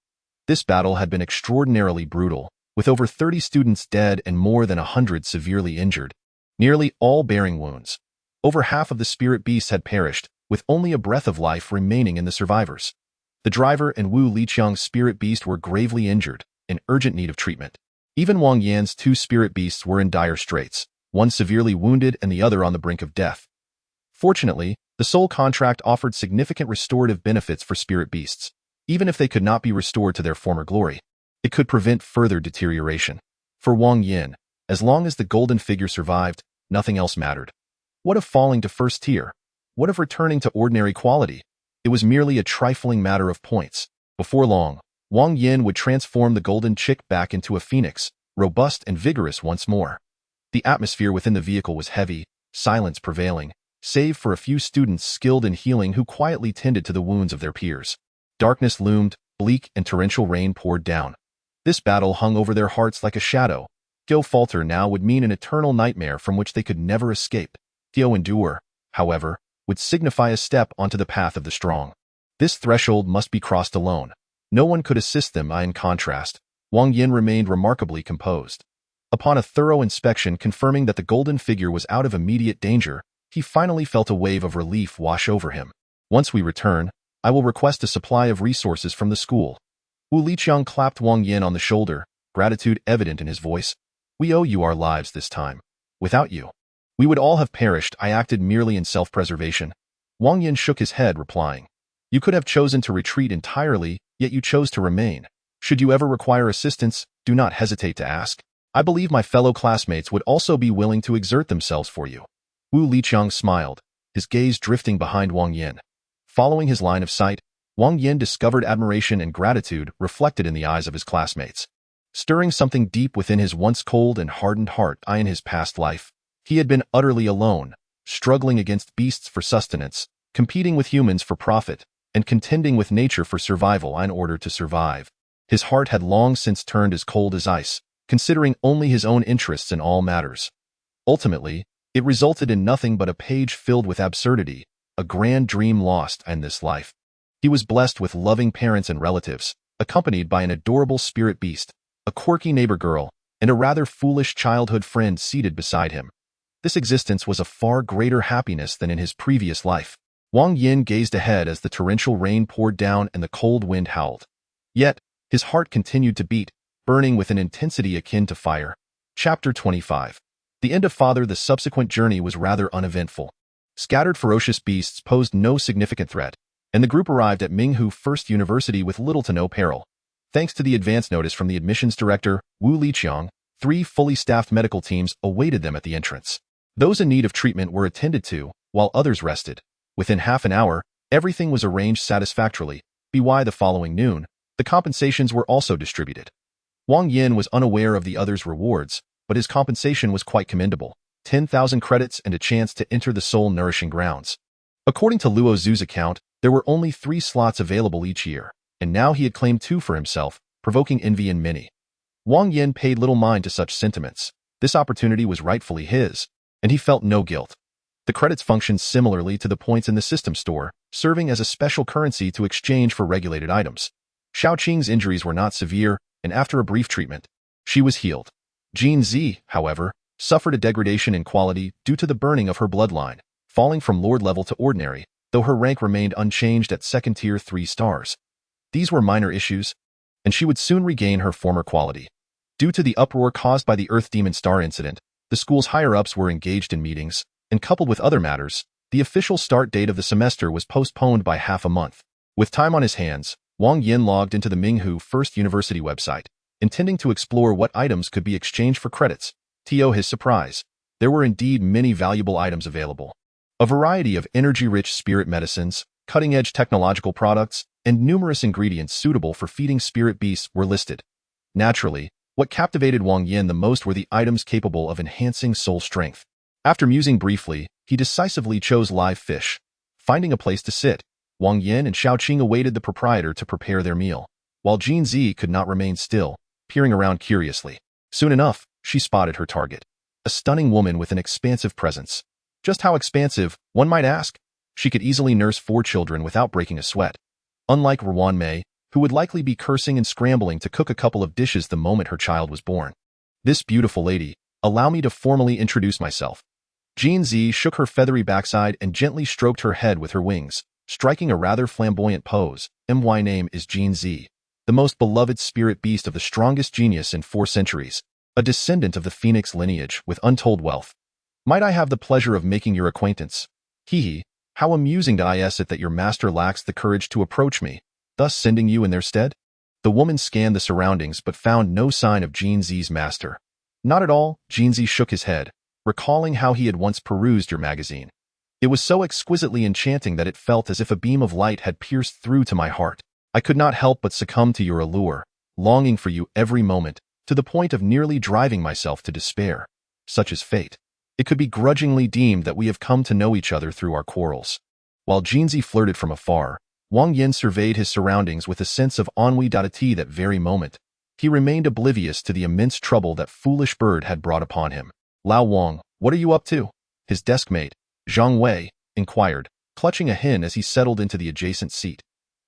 This battle had been extraordinarily brutal, with over 30 students dead and more than 100 severely injured, nearly all bearing wounds. Over half of the spirit beasts had perished, with only a breath of life remaining in the survivors. The driver and Wu Liqiang's spirit beast were gravely injured, in urgent need of treatment. Even Wang Yan's 2 spirit beasts were in dire straits, one severely wounded and the other on the brink of death. Fortunately, the soul contract offered significant restorative benefits for spirit beasts. Even if they could not be restored to their former glory, it could prevent further deterioration. For Wang Yan, as long as the golden figure survived, nothing else mattered. What of falling to first tier? What of returning to ordinary quality? It was merely a trifling matter of points. Before long, Wang Yan would transform the golden chick back into a phoenix, robust and vigorous once more. The atmosphere within the vehicle was heavy, silence prevailing, save for a few students skilled in healing who quietly tended to the wounds of their peers. Darkness loomed, bleak and torrential rain poured down. This battle hung over their hearts like a shadow. Go falter now would mean an eternal nightmare from which they could never escape. Go endure, however, would signify a step onto the path of the strong. This threshold must be crossed alone. No one could assist them. In contrast, Wang Yan remained remarkably composed. Upon a thorough inspection confirming that the golden figure was out of immediate danger, he finally felt a wave of relief wash over him. Once we return, I will request a supply of resources from the school. Wu Liqiang clapped Wang Yan on the shoulder, gratitude evident in his voice. We owe you our lives this time. Without you, we would all have perished. I acted merely in self-preservation. Wang Yan shook his head, replying, You could have chosen to retreat entirely, yet you chose to remain. Should you ever require assistance, do not hesitate to ask. I believe my fellow classmates would also be willing to exert themselves for you. Wu Liqiang smiled, his gaze drifting behind Wang Yan. Following his line of sight, Wang Yan discovered admiration and gratitude reflected in the eyes of his classmates. Stirring something deep within his once cold and hardened heart. In his past life, he had been utterly alone, struggling against beasts for sustenance, competing with humans for profit, and contending with nature for survival in order to survive. His heart had long since turned as cold as ice, considering only his own interests in all matters. Ultimately, it resulted in nothing but a page filled with absurdity, a grand dream lost in this life. He was blessed with loving parents and relatives, accompanied by an adorable spirit beast, a quirky neighbor girl, and a rather foolish childhood friend seated beside him. This existence was a far greater happiness than in his previous life. Wang Yan gazed ahead as the torrential rain poured down and the cold wind howled. Yet, his heart continued to beat, burning with an intensity akin to fire. Chapter 25. The end of Father. The subsequent journey was rather uneventful. Scattered ferocious beasts posed no significant threat, and the group arrived at Minghu First University with little to no peril. Thanks to the advance notice from the admissions director, Wu Liqiang, 3 fully staffed medical teams awaited them at the entrance. Those in need of treatment were attended to, while others rested. Within half an hour, everything was arranged satisfactorily. By the following noon, the compensations were also distributed. Wang Yan was unaware of the others' rewards, but his compensation was quite commendable. 10,000 credits and a chance to enter the soul-nourishing grounds. According to Luo Zhu's account, there were only 3 slots available each year, and now he had claimed 2 for himself, provoking envy in many. Wang Yan paid little mind to such sentiments. This opportunity was rightfully his, and he felt no guilt. The credits functioned similarly to the points in the system store, serving as a special currency to exchange for regulated items. Xiaoqing's injuries were not severe, and after a brief treatment, she was healed. Jin Zi, however, suffered a degradation in quality due to the burning of her bloodline, falling from Lord level to ordinary, though her rank remained unchanged at second tier 3 stars. These were minor issues, and she would soon regain her former quality. Due to the uproar caused by the Earth Demon Star incident, the school's higher-ups were engaged in meetings, and coupled with other matters, the official start date of the semester was postponed by half a month. With time on his hands, Wang Yan logged into the Minghu First University website, intending to explore what items could be exchanged for credits. To his surprise, there were indeed many valuable items available. A variety of energy-rich spirit medicines, cutting-edge technological products, and numerous ingredients suitable for feeding spirit beasts were listed. Naturally, what captivated Wang Yan the most were the items capable of enhancing soul strength. After musing briefly, he decisively chose live fish. Finding a place to sit, Wang Yan and Xiaoqing awaited the proprietor to prepare their meal, while Jin Zi could not remain still, peering around curiously. Soon enough, she spotted her target. A stunning woman with an expansive presence. Just how expansive, one might ask? She could easily nurse 4 children without breaking a sweat. Unlike Ruan Mei, who would likely be cursing and scrambling to cook a couple of dishes the moment her child was born. This beautiful lady, allow me to formally introduce myself. Jin Zi shook her feathery backside and gently stroked her head with her wings, striking a rather flamboyant pose. My name is Jin Zi, the most beloved spirit beast of the strongest genius in 4 centuries, a descendant of the Phoenix lineage with untold wealth. Might I have the pleasure of making your acquaintance? Hee, how amusing is it that your master lacks the courage to approach me, thus sending you in their stead? The woman scanned the surroundings but found no sign of Jin Zi's master. Not at all, Jin Zi shook his head, recalling how he had once perused your magazine. It was so exquisitely enchanting that it felt as if a beam of light had pierced through to my heart. I could not help but succumb to your allure, longing for you every moment, to the point of nearly driving myself to despair. Such is fate. It could be grudgingly deemed that we have come to know each other through our quarrels. While Jinzi flirted from afar, Wang Yan surveyed his surroundings with a sense of ennui. At that very moment, he remained oblivious to the immense trouble that foolish bird had brought upon him. Lao Wang, what are you up to? His deskmate, Zhang Wei, inquired, clutching a hen as he settled into the adjacent seat.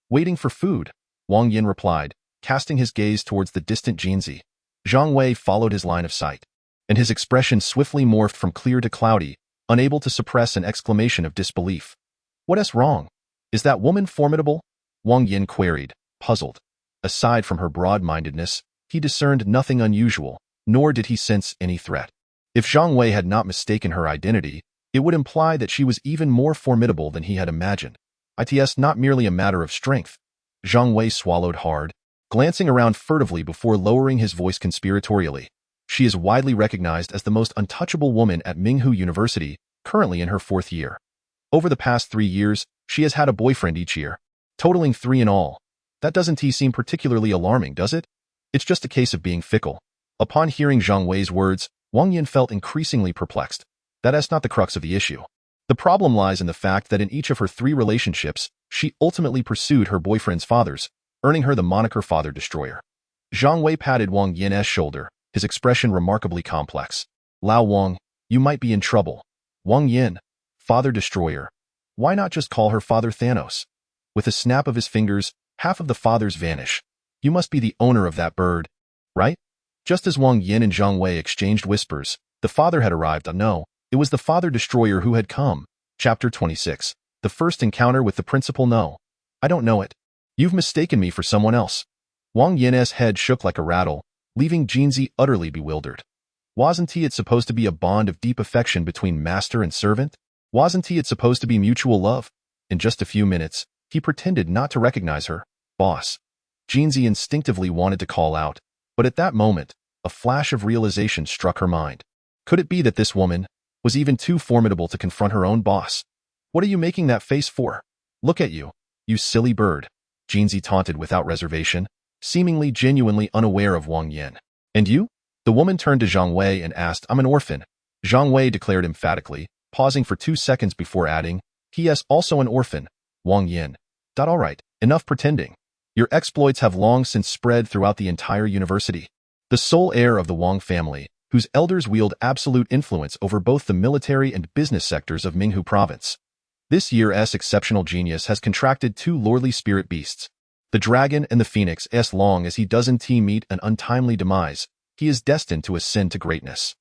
Waiting for food, Wang Yan replied, casting his gaze towards the distant Jinzi. Zhang Wei followed his line of sight, and his expression swiftly morphed from clear to cloudy, unable to suppress an exclamation of disbelief. What's wrong? Is that woman formidable? Wang Yan queried, puzzled. Aside from her broad-mindedness, he discerned nothing unusual, nor did he sense any threat. If Zhang Wei had not mistaken her identity, it would imply that she was even more formidable than he had imagined. It's not merely a matter of strength. Zhang Wei swallowed hard, glancing around furtively before lowering his voice conspiratorially. She is widely recognized as the most untouchable woman at Minghu University, currently in her 4th year. Over the past 3 years, she has had a boyfriend each year, totaling 3 in all. That doesn't seem particularly alarming, does it? It's just a case of being fickle. Upon hearing Zhang Wei's words, Wang Yan felt increasingly perplexed. That's not the crux of the issue. The problem lies in the fact that in each of her 3 relationships, she ultimately pursued her boyfriend's fathers, earning her the moniker Father Destroyer. Zhang Wei patted Wang Yan's shoulder, his expression remarkably complex. Lao Wang, you might be in trouble. Wang Yan, Father Destroyer. Why not just call her Father Thanos? With a snap of his fingers, half of the fathers vanish. You must be the owner of that bird, right? Just as Wang Yan and Zhang Wei exchanged whispers, the father had arrived. No, it was the Father Destroyer who had come. Chapter 26. The first encounter with the principal. No, I don't know it. You've mistaken me for someone else. Wang Yan's head shook like a rattle, leaving Jinzi utterly bewildered. Wasn't it supposed to be a bond of deep affection between master and servant? Wasn't it supposed to be mutual love? In just a few minutes, he pretended not to recognize her. Boss. Jinzi instinctively wanted to call out, but at that moment, a flash of realization struck her mind. Could it be that this woman was even too formidable to confront her own boss? What are you making that face for? Look at you, you silly bird. Jinzi taunted without reservation, seemingly genuinely unaware of Wang Yan. And you? The woman turned to Zhang Wei and asked, I'm an orphan. Zhang Wei declared emphatically, pausing for 2 seconds before adding, he is also an orphan. Wang Yan. All right, enough pretending. Your exploits have long since spread throughout the entire university. The sole heir of the Wang family, whose elders wield absolute influence over both the military and business sectors of Minghu province. This year's exceptional genius has contracted 2 lordly spirit beasts, the dragon and the phoenix. As long as he doesn't meet an untimely demise, he is destined to ascend to greatness.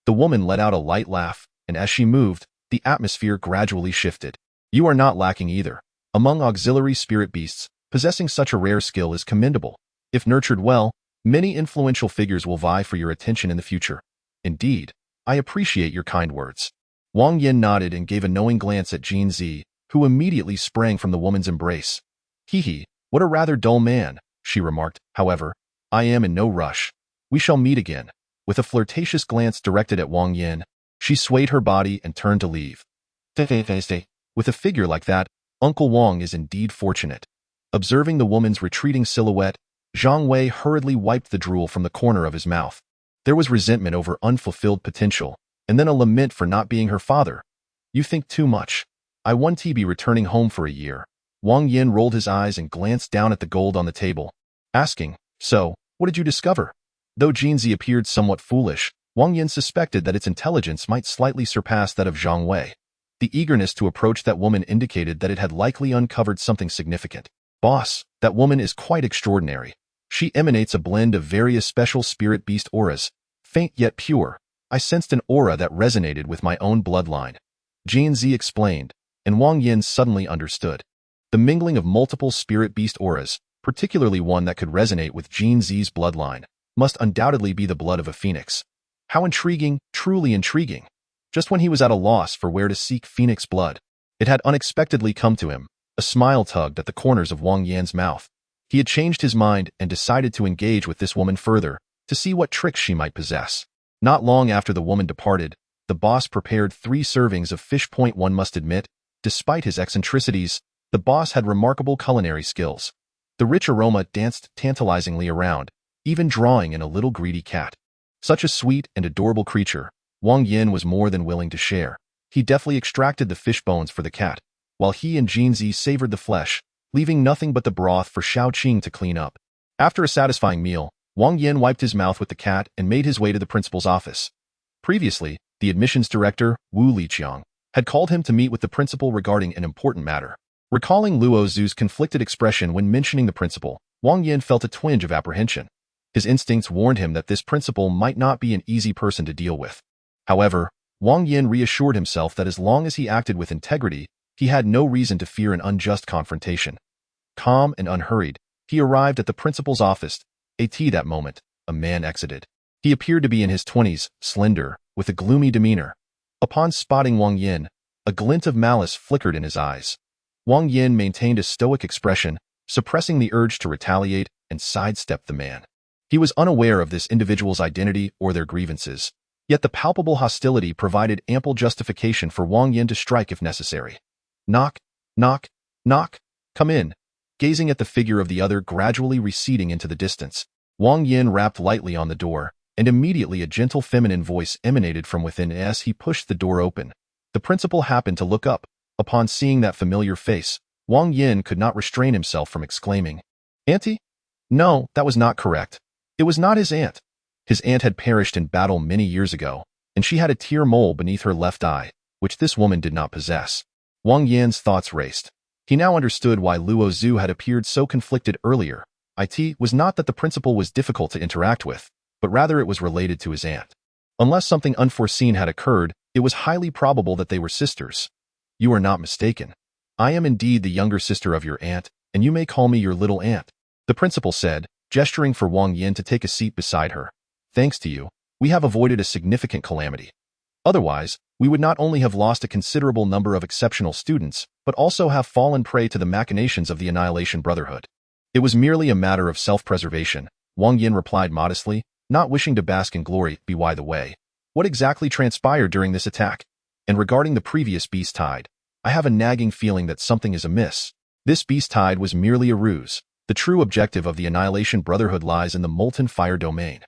The woman let out a light laugh, and as she moved, the atmosphere gradually shifted. You are not lacking either. Among auxiliary spirit beasts, possessing such a rare skill is commendable. If nurtured well, many influential figures will vie for your attention in the future. Indeed, I appreciate your kind words. Wang Yan nodded and gave a knowing glance at Jinzi, who immediately sprang from the woman's embrace. Hee, what a rather dull man, she remarked. However, I am in no rush. We shall meet again. With a flirtatious glance directed at Wang Yan, she swayed her body and turned to leave. With a figure like that, Uncle Wang is indeed fortunate. Observing the woman's retreating silhouette, Zhang Wei hurriedly wiped the drool from the corner of his mouth. There was resentment over unfulfilled potential, and then a lament for not being her father. You think too much. I won't be returning home for a year. Wang Yan rolled his eyes and glanced down at the gold on the table, asking, so, what did you discover? Though Jinzi appeared somewhat foolish, Wang Yan suspected that its intelligence might slightly surpass that of Zhang Wei. The eagerness to approach that woman indicated that it had likely uncovered something significant. Boss, that woman is quite extraordinary. She emanates a blend of various special spirit beast auras, faint yet pure. I sensed an aura that resonated with my own bloodline. Jinzi explained, and Wang Yan suddenly understood. The mingling of multiple spirit beast auras, particularly one that could resonate with Jinzi's bloodline, must undoubtedly be the blood of a phoenix. How intriguing, truly intriguing. Just when he was at a loss for where to seek phoenix blood, it had unexpectedly come to him. A smile tugged at the corners of Wang Yan's mouth. He had changed his mind and decided to engage with this woman further, to see what tricks she might possess. Not long after the woman departed, the boss prepared 3 servings of fish. One must admit, despite his eccentricities, the boss had remarkable culinary skills. The rich aroma danced tantalizingly around, even drawing in a little greedy cat. Such a sweet and adorable creature, Wang Yan was more than willing to share. He deftly extracted the fish bones for the cat, while he and Jinzi savored the flesh, leaving nothing but the broth for Xiaoqing to clean up. After a satisfying meal, Wang Yan wiped his mouth with the cat and made his way to the principal's office. Previously, the admissions director, Wu Liqiang, had called him to meet with the principal regarding an important matter. Recalling Luo Zhu's conflicted expression when mentioning the principal, Wang Yan felt a twinge of apprehension. His instincts warned him that this principal might not be an easy person to deal with. However, Wang Yan reassured himself that as long as he acted with integrity, he had no reason to fear an unjust confrontation. Calm and unhurried, he arrived at the principal's office. At that moment, a man exited. He appeared to be in his 20s, slender, with a gloomy demeanor. Upon spotting Wang Yan, a glint of malice flickered in his eyes. Wang Yan maintained a stoic expression, suppressing the urge to retaliate and sidestep the man. He was unaware of this individual's identity or their grievances, yet the palpable hostility provided ample justification for Wang Yan to strike if necessary. Knock, knock, knock, come in. Gazing at the figure of the other gradually receding into the distance, Wang Yan rapped lightly on the door, and immediately a gentle feminine voice emanated from within as he pushed the door open. The principal happened to look up. Upon seeing that familiar face, Wang Yan could not restrain himself from exclaiming, "Auntie?" No, that was not correct. It was not his aunt. His aunt had perished in battle many years ago, and she had a tear mole beneath her left eye, which this woman did not possess. Wang Yan's thoughts raced. He now understood why Luo Zhu had appeared so conflicted earlier. It was not that the principal was difficult to interact with, but rather it was related to his aunt. Unless something unforeseen had occurred, it was highly probable that they were sisters. You are not mistaken. I am indeed the younger sister of your aunt, and you may call me your little aunt, the principal said, gesturing for Wang Yan to take a seat beside her. Thanks to you, we have avoided a significant calamity. Otherwise, we would not only have lost a considerable number of exceptional students, but also have fallen prey to the machinations of the Annihilation Brotherhood. It was merely a matter of self-preservation, Wang Yan replied modestly, not wishing to bask in glory. By the way, what exactly transpired during this attack? And regarding the previous beast tide, I have a nagging feeling that something is amiss. This beast tide was merely a ruse. The true objective of the Annihilation Brotherhood lies in the molten fire domain.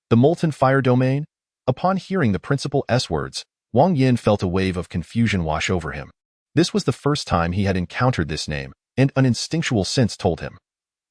The molten fire domain? Upon hearing the principal's words, Wang Yan felt a wave of confusion wash over him. This was the first time he had encountered this name, and an instinctual sense told him.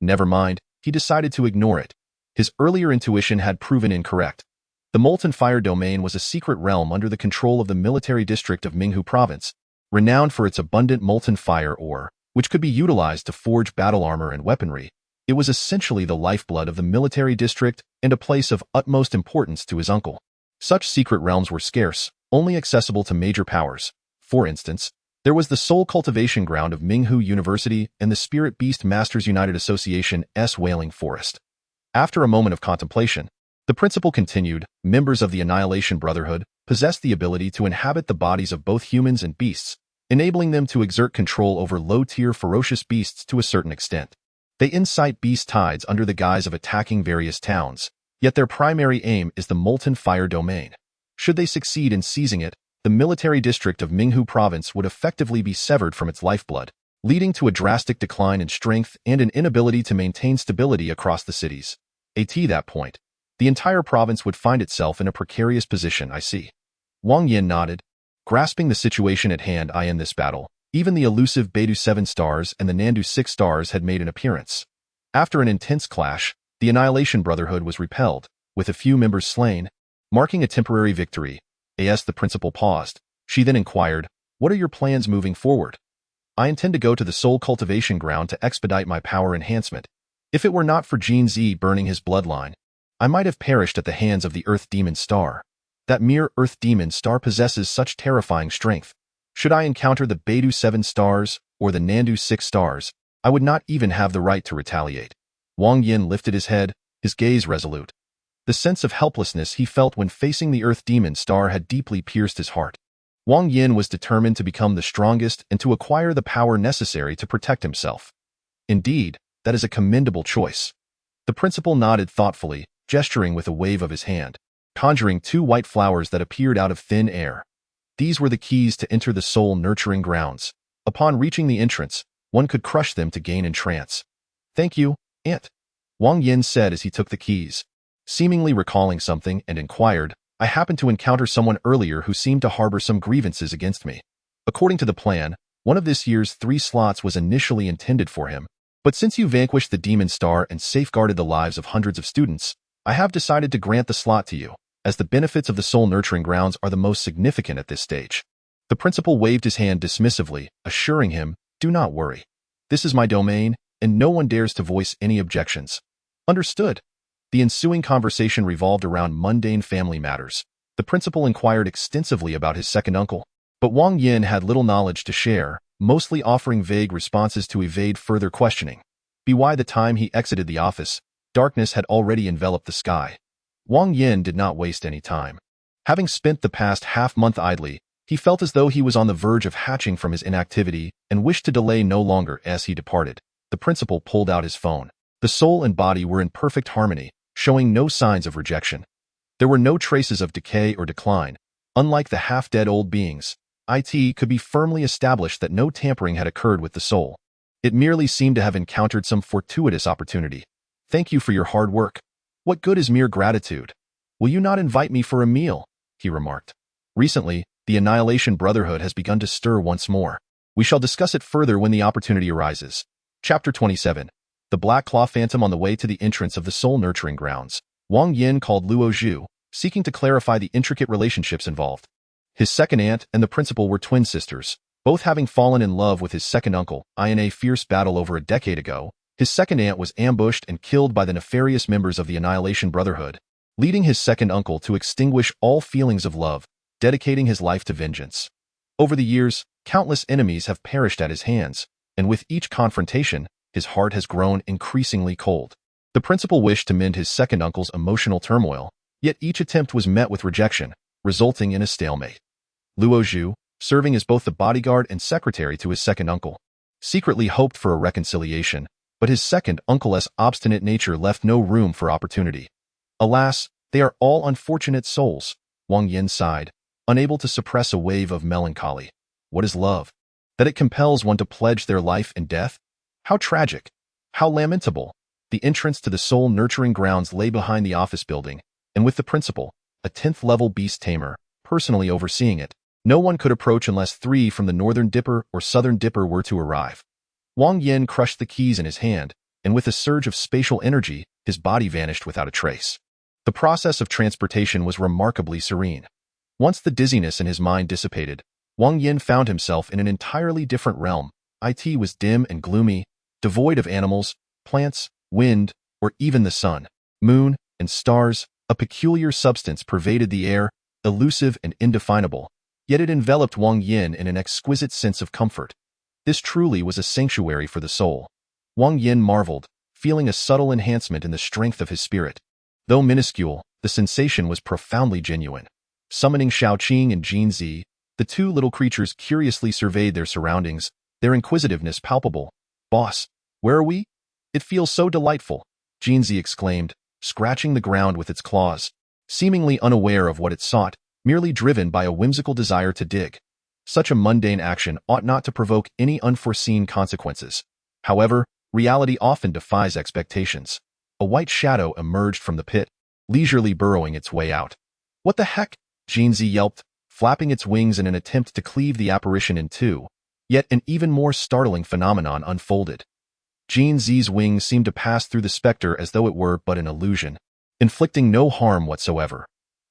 Never mind, he decided to ignore it. His earlier intuition had proven incorrect. The molten fire domain was a secret realm under the control of the military district of Minghu Province, renowned for its abundant molten fire ore, which could be utilized to forge battle armor and weaponry. It was essentially the lifeblood of the military district and a place of utmost importance to his uncle. Such secret realms were scarce, only accessible to major powers. For instance, there was the sole cultivation ground of Minghu University and the Spirit Beastmasters United Association's Wailing Forest. After a moment of contemplation, the principal continued, members of the Annihilation Brotherhood possess the ability to inhabit the bodies of both humans and beasts, enabling them to exert control over low-tier ferocious beasts to a certain extent. They incite beast tides under the guise of attacking various towns, yet their primary aim is the molten fire domain. Should they succeed in seizing it, the military district of Minghu Province would effectively be severed from its lifeblood, leading to a drastic decline in strength and an inability to maintain stability across the cities. At that point, the entire province would find itself in a precarious position. I see. Wang Yan nodded. Grasping the situation at hand in this battle, even the elusive Beidou 7 stars and the Nandu 6 stars had made an appearance. After an intense clash, the Annihilation Brotherhood was repelled, with a few members slain, marking a temporary victory. As the principal paused, she then inquired, "What are your plans moving forward?" "I intend to go to the Soul Cultivation Ground to expedite my power enhancement. If it were not for Jin Zi burning his bloodline, I might have perished at the hands of the Earth Demon Star. That mere Earth Demon Star possesses such terrifying strength. Should I encounter the Beidou 7 stars or the Nandu 6 stars, I would not even have the right to retaliate." Wang Yan lifted his head, his gaze resolute. The sense of helplessness he felt when facing the Earth Demon Star had deeply pierced his heart. Wang Yan was determined to become the strongest and to acquire the power necessary to protect himself. Indeed, that is a commendable choice. The principal nodded thoughtfully, gesturing with a wave of his hand, conjuring 2 white flowers that appeared out of thin air. These were the keys to enter the soul-nurturing grounds. Upon reaching the entrance, one could crush them to gain entrance. Thank you, Aunt, Wang Yan said as he took the keys. Seemingly recalling something and inquired, I happened to encounter someone earlier who seemed to harbor some grievances against me. According to the plan, one of this year's 3 slots was initially intended for him. But since you vanquished the Demon Star and safeguarded the lives of hundreds of students, I have decided to grant the slot to you, as the benefits of the Soul Nurturing Grounds are the most significant at this stage. The principal waved his hand dismissively, assuring him, do not worry. This is my domain, and no one dares to voice any objections. Understood. The ensuing conversation revolved around mundane family matters. The principal inquired extensively about his second uncle, but Wang Yan had little knowledge to share, mostly offering vague responses to evade further questioning. By the time he exited the office, darkness had already enveloped the sky. Wang Yan did not waste any time. Having spent the past half-month idly, he felt as though he was on the verge of hatching from his inactivity and wished to delay no longer. As he departed, the principal pulled out his phone. The soul and body were in perfect harmony, showing no signs of rejection. There were no traces of decay or decline. Unlike the half-dead old beings, it could be firmly established that no tampering had occurred with the soul. It merely seemed to have encountered some fortuitous opportunity. Thank you for your hard work. What good is mere gratitude? Will you not invite me for a meal? He remarked. Recently, the Annihilation Brotherhood has begun to stir once more. We shall discuss it further when the opportunity arises. Chapter 27. The Black Claw Phantom. On the way to the entrance of the Soul Nurturing Grounds, Wang Yan called Luo Zhu, seeking to clarify the intricate relationships involved. His second aunt and the principal were twin sisters, both having fallen in love with his second uncle. In a fierce battle over a decade ago, his second aunt was ambushed and killed by the nefarious members of the Annihilation Brotherhood, leading his second uncle to extinguish all feelings of love, dedicating his life to vengeance. Over the years, countless enemies have perished at his hands, and with each confrontation, his heart has grown increasingly cold. The principal wished to mend his second uncle's emotional turmoil, yet each attempt was met with rejection, resulting in a stalemate. Luo Zhu, serving as both the bodyguard and secretary to his second uncle, secretly hoped for a reconciliation, but his second uncle's obstinate nature left no room for opportunity. Alas, they are all unfortunate souls, Wang Yan sighed, unable to suppress a wave of melancholy. What is love? That it compels one to pledge their life and death? How tragic! How lamentable! The entrance to the Soul Nurturing Grounds lay behind the office building, and with the principal, a 10th-level beast tamer, personally overseeing it, no one could approach unless 3 from the Northern Dipper or Southern Dipper were to arrive. Wang Yan crushed the keys in his hand, and with a surge of spatial energy, his body vanished without a trace. The process of transportation was remarkably serene. Once the dizziness in his mind dissipated, Wang Yan found himself in an entirely different realm. It was dim and gloomy, devoid of animals, plants, wind, or even the sun, moon, and stars. A peculiar substance pervaded the air, elusive and indefinable, yet it enveloped Wang Yan in an exquisite sense of comfort. This truly was a sanctuary for the soul. Wang Yan marveled, feeling a subtle enhancement in the strength of his spirit. Though minuscule, the sensation was profoundly genuine. Summoning Shaoqing and Jinzi, the 2 little creatures curiously surveyed their surroundings, their inquisitiveness palpable. Boss, where are we? It feels so delightful, Jinzi exclaimed, scratching the ground with its claws, seemingly unaware of what it sought, merely driven by a whimsical desire to dig. Such a mundane action ought not to provoke any unforeseen consequences. However, reality often defies expectations. A white shadow emerged from the pit, leisurely burrowing its way out. What the heck? Jinzi yelped, flapping its wings in an attempt to cleave the apparition in 2. Yet an even more startling phenomenon unfolded. Jinzi's wings seemed to pass through the specter as though it were but an illusion, inflicting no harm whatsoever.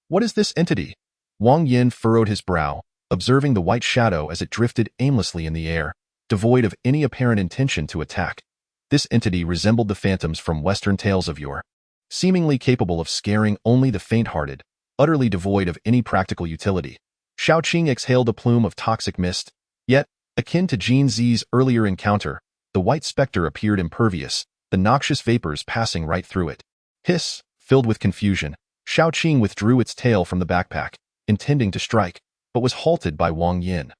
What is this entity? Wang Yan furrowed his brow, observing the white shadow as it drifted aimlessly in the air, devoid of any apparent intention to attack. This entity resembled the phantoms from Western tales of yore, seemingly capable of scaring only the faint-hearted, utterly devoid of any practical utility. Shaoqing exhaled a plume of toxic mist, yet, akin to Jinzi's earlier encounter, the white specter appeared impervious, the noxious vapors passing right through it. Hiss, filled with confusion, Shaoqing withdrew its tail from the backpack, intending to strike, but was halted by Wang Yan.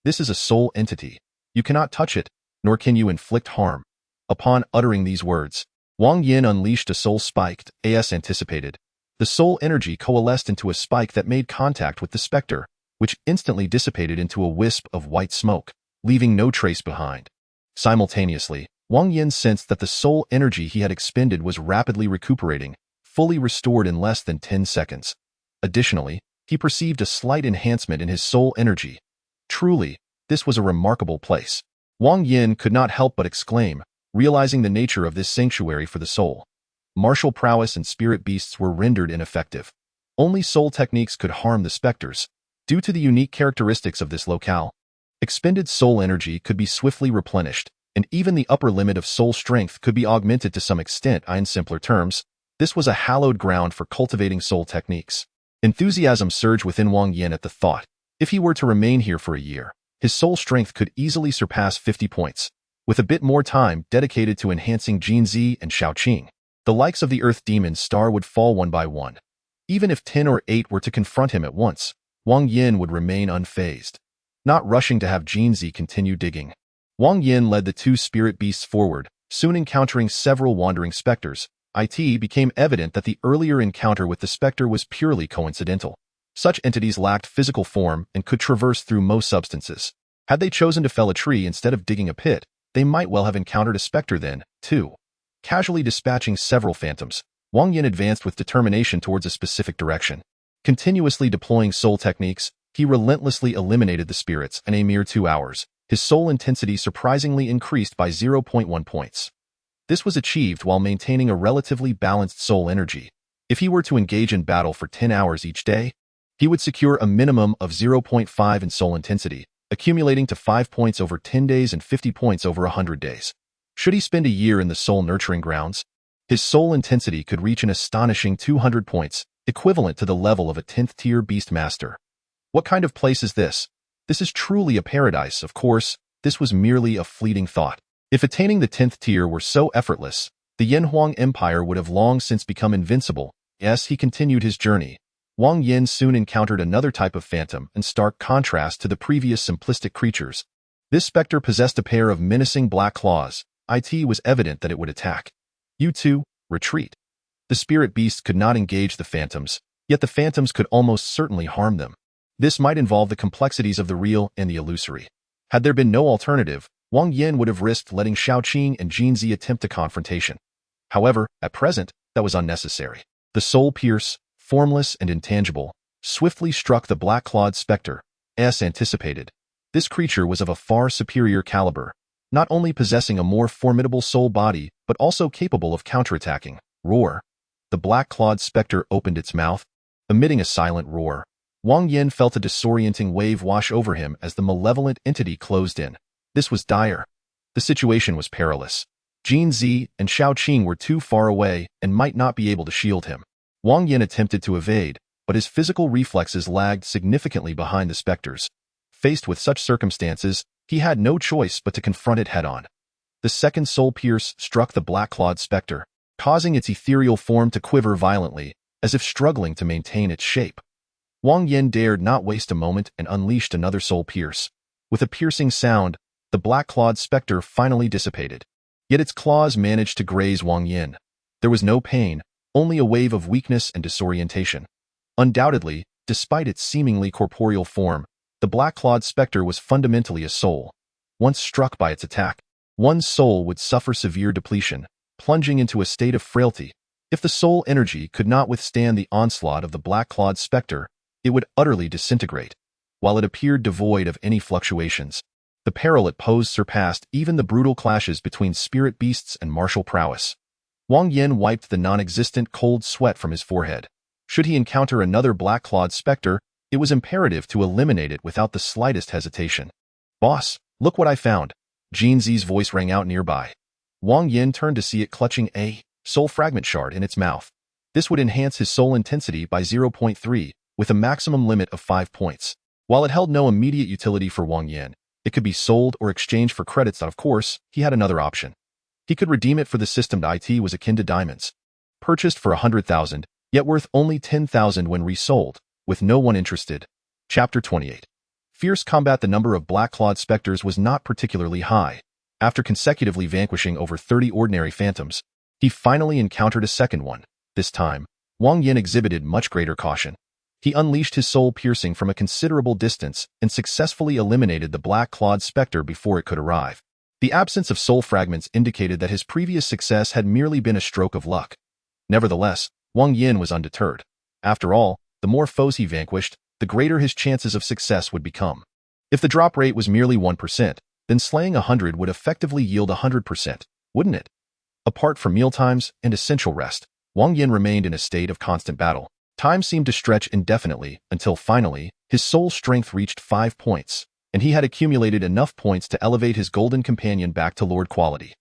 This is a soul entity. You cannot touch it, nor can you inflict harm. Upon uttering these words, Wang Yan unleashed a soul spike, as anticipated. The soul energy coalesced into a spike that made contact with the specter, which instantly dissipated into a wisp of white smoke, leaving no trace behind. Simultaneously, Wang Yan sensed that the soul energy he had expended was rapidly recuperating, fully restored in less than 10 seconds. Additionally, he perceived a slight enhancement in his soul energy. Truly, this was a remarkable place. Wang Yan could not help but exclaim, realizing the nature of this sanctuary for the soul. Martial prowess and spirit beasts were rendered ineffective. Only soul techniques could harm the specters, due to the unique characteristics of this locale. Expended soul energy could be swiftly replenished, and even the upper limit of soul strength could be augmented to some extent. In simpler terms, this was a hallowed ground for cultivating soul techniques. Enthusiasm surged within Wang Yan at the thought. If he were to remain here for a year, his soul strength could easily surpass 50 points. With a bit more time dedicated to enhancing Jinzi and Shaoqing, the likes of the Earth Demon Star would fall one by one. Even if 10 or 8 were to confront him at once, Wang Yan would remain unfazed, not rushing to have Jinzi continue digging. Wang Yan led the two spirit beasts forward, soon encountering several wandering specters. It became evident that the earlier encounter with the specter was purely coincidental. Such entities lacked physical form and could traverse through most substances. Had they chosen to fell a tree instead of digging a pit, they might well have encountered a specter then, too. Casually dispatching several phantoms, Wang Yan advanced with determination towards a specific direction. Continuously deploying soul techniques, he relentlessly eliminated the spirits. In a mere 2 hours, his soul intensity surprisingly increased by 0.1 points. This was achieved while maintaining a relatively balanced soul energy. If he were to engage in battle for 10 hours each day, he would secure a minimum of 0.5 in soul intensity, accumulating to 5 points over 10 days and 50 points over 100 days. Should he spend a year in the soul nurturing grounds, his soul intensity could reach an astonishing 200 points, equivalent to the level of a 10th tier Beastmaster. What kind of place is this? This is truly a paradise. Of course, this was merely a fleeting thought. If attaining the 10th tier were so effortless, the Yanhuang Empire would have long since become invincible. Yes, he continued his journey. Wang Yan soon encountered another type of phantom in stark contrast to the previous simplistic creatures. This specter possessed a pair of menacing black claws. It was evident that it would attack. You two, retreat. The spirit beasts could not engage the phantoms, yet the phantoms could almost certainly harm them. This might involve the complexities of the real and the illusory. Had there been no alternative, Wang Yan would have risked letting Shaoqing and Jinzi attempt a confrontation. However, at present, that was unnecessary. The soul pierce, formless and intangible, swiftly struck the black-clawed specter, as anticipated. This creature was of a far superior caliber, not only possessing a more formidable soul body, but also capable of counterattacking. Roar. The black-clawed specter opened its mouth, emitting a silent roar. Wang Yan felt a disorienting wave wash over him as the malevolent entity closed in. This was dire. The situation was perilous. Jinzi and Shaoqing were too far away and might not be able to shield him. Wang Yan attempted to evade, but his physical reflexes lagged significantly behind the specters. Faced with such circumstances, he had no choice but to confront it head-on. The second soul pierce struck the black-clawed specter, causing its ethereal form to quiver violently, as if struggling to maintain its shape. Wang Yan dared not waste a moment and unleashed another soul pierce. With a piercing sound, the black-clawed specter finally dissipated. Yet its claws managed to graze Wang Yan. There was no pain, only a wave of weakness and disorientation. Undoubtedly, despite its seemingly corporeal form, the black-clawed specter was fundamentally a soul. Once struck by its attack, one's soul would suffer severe depletion, plunging into a state of frailty. If the soul energy could not withstand the onslaught of the black-clawed specter, it would utterly disintegrate. While it appeared devoid of any fluctuations, the peril it posed surpassed even the brutal clashes between spirit beasts and martial prowess. Wang Yan wiped the non-existent cold sweat from his forehead. Should he encounter another black-clawed specter, it was imperative to eliminate it without the slightest hesitation. Boss, look what I found. Jinzi's voice rang out nearby. Wang Yan turned to see it clutching a soul fragment shard in its mouth. This would enhance his soul intensity by 0.3, with a maximum limit of 5 points. While it held no immediate utility for Wang Yan, it could be sold or exchanged for credits. Of course, he had another option. He could redeem it for the system. It was akin to diamonds. Purchased for 100,000, yet worth only 10,000 when resold, with no one interested. Chapter 28. Fierce combat. The number of black-clawed specters was not particularly high. After consecutively vanquishing over 30 ordinary phantoms, he finally encountered a second one. This time, Wang Yan exhibited much greater caution. He unleashed his soul piercing from a considerable distance and successfully eliminated the black-clawed specter before it could arrive. The absence of soul fragments indicated that his previous success had merely been a stroke of luck. Nevertheless, Wang Yan was undeterred. After all, the more foes he vanquished, the greater his chances of success would become. If the drop rate was merely 1%, then slaying 100 would effectively yield 100%, wouldn't it? Apart from mealtimes and essential rest, Wang Yan remained in a state of constant battle. Time seemed to stretch indefinitely until finally, his soul strength reached 5 points, and he had accumulated enough points to elevate his golden companion back to Lord quality.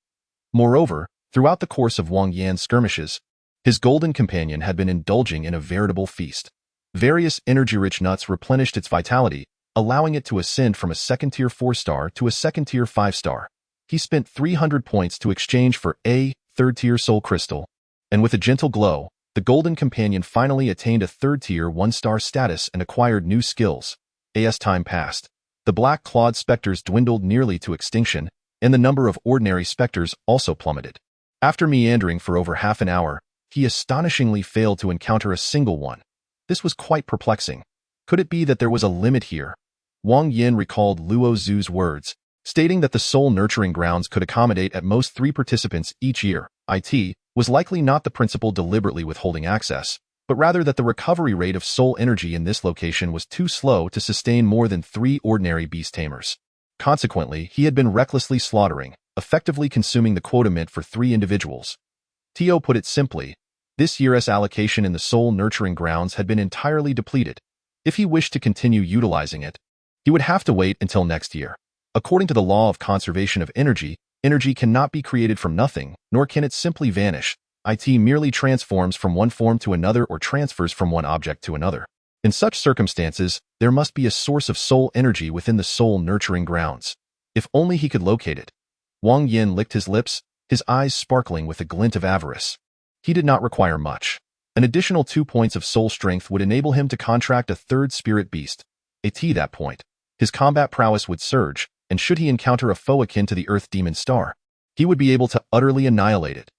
Moreover, throughout the course of Wang Yan's skirmishes, his golden companion had been indulging in a veritable feast. Various energy-rich nuts replenished its vitality, allowing it to ascend from a second-tier 4-star to a second-tier 5-star. He spent 300 points to exchange for a third-tier soul crystal, and with a gentle glow, the golden companion finally attained a third-tier 1-star status and acquired new skills. As time passed, the black-clawed specters dwindled nearly to extinction, and the number of ordinary specters also plummeted. After meandering for over half an hour, he astonishingly failed to encounter a single one. This was quite perplexing. Could it be that there was a limit here? Wang Yan recalled Luo Zhu's words, stating that the soul nurturing grounds could accommodate at most 3 participants each year. It was likely not the principal deliberately withholding access, but rather that the recovery rate of soul energy in this location was too slow to sustain more than 3 ordinary beast tamers. Consequently, he had been recklessly slaughtering, effectively consuming the quota meant for 3 individuals. Tio put it simply, this year's allocation in the soul nurturing grounds had been entirely depleted. If he wished to continue utilizing it, he would have to wait until next year. According to the law of conservation of energy, energy cannot be created from nothing, nor can it simply vanish. It merely transforms from one form to another or transfers from one object to another. In such circumstances, there must be a source of soul energy within the soul nurturing grounds. If only he could locate it. Wang Yan licked his lips, his eyes sparkling with a glint of avarice. He did not require much. An additional 2 points of soul strength would enable him to contract a 3rd spirit beast. At that point, his combat prowess would surge, and should he encounter a foe akin to the Earth Demon Star, he would be able to utterly annihilate it.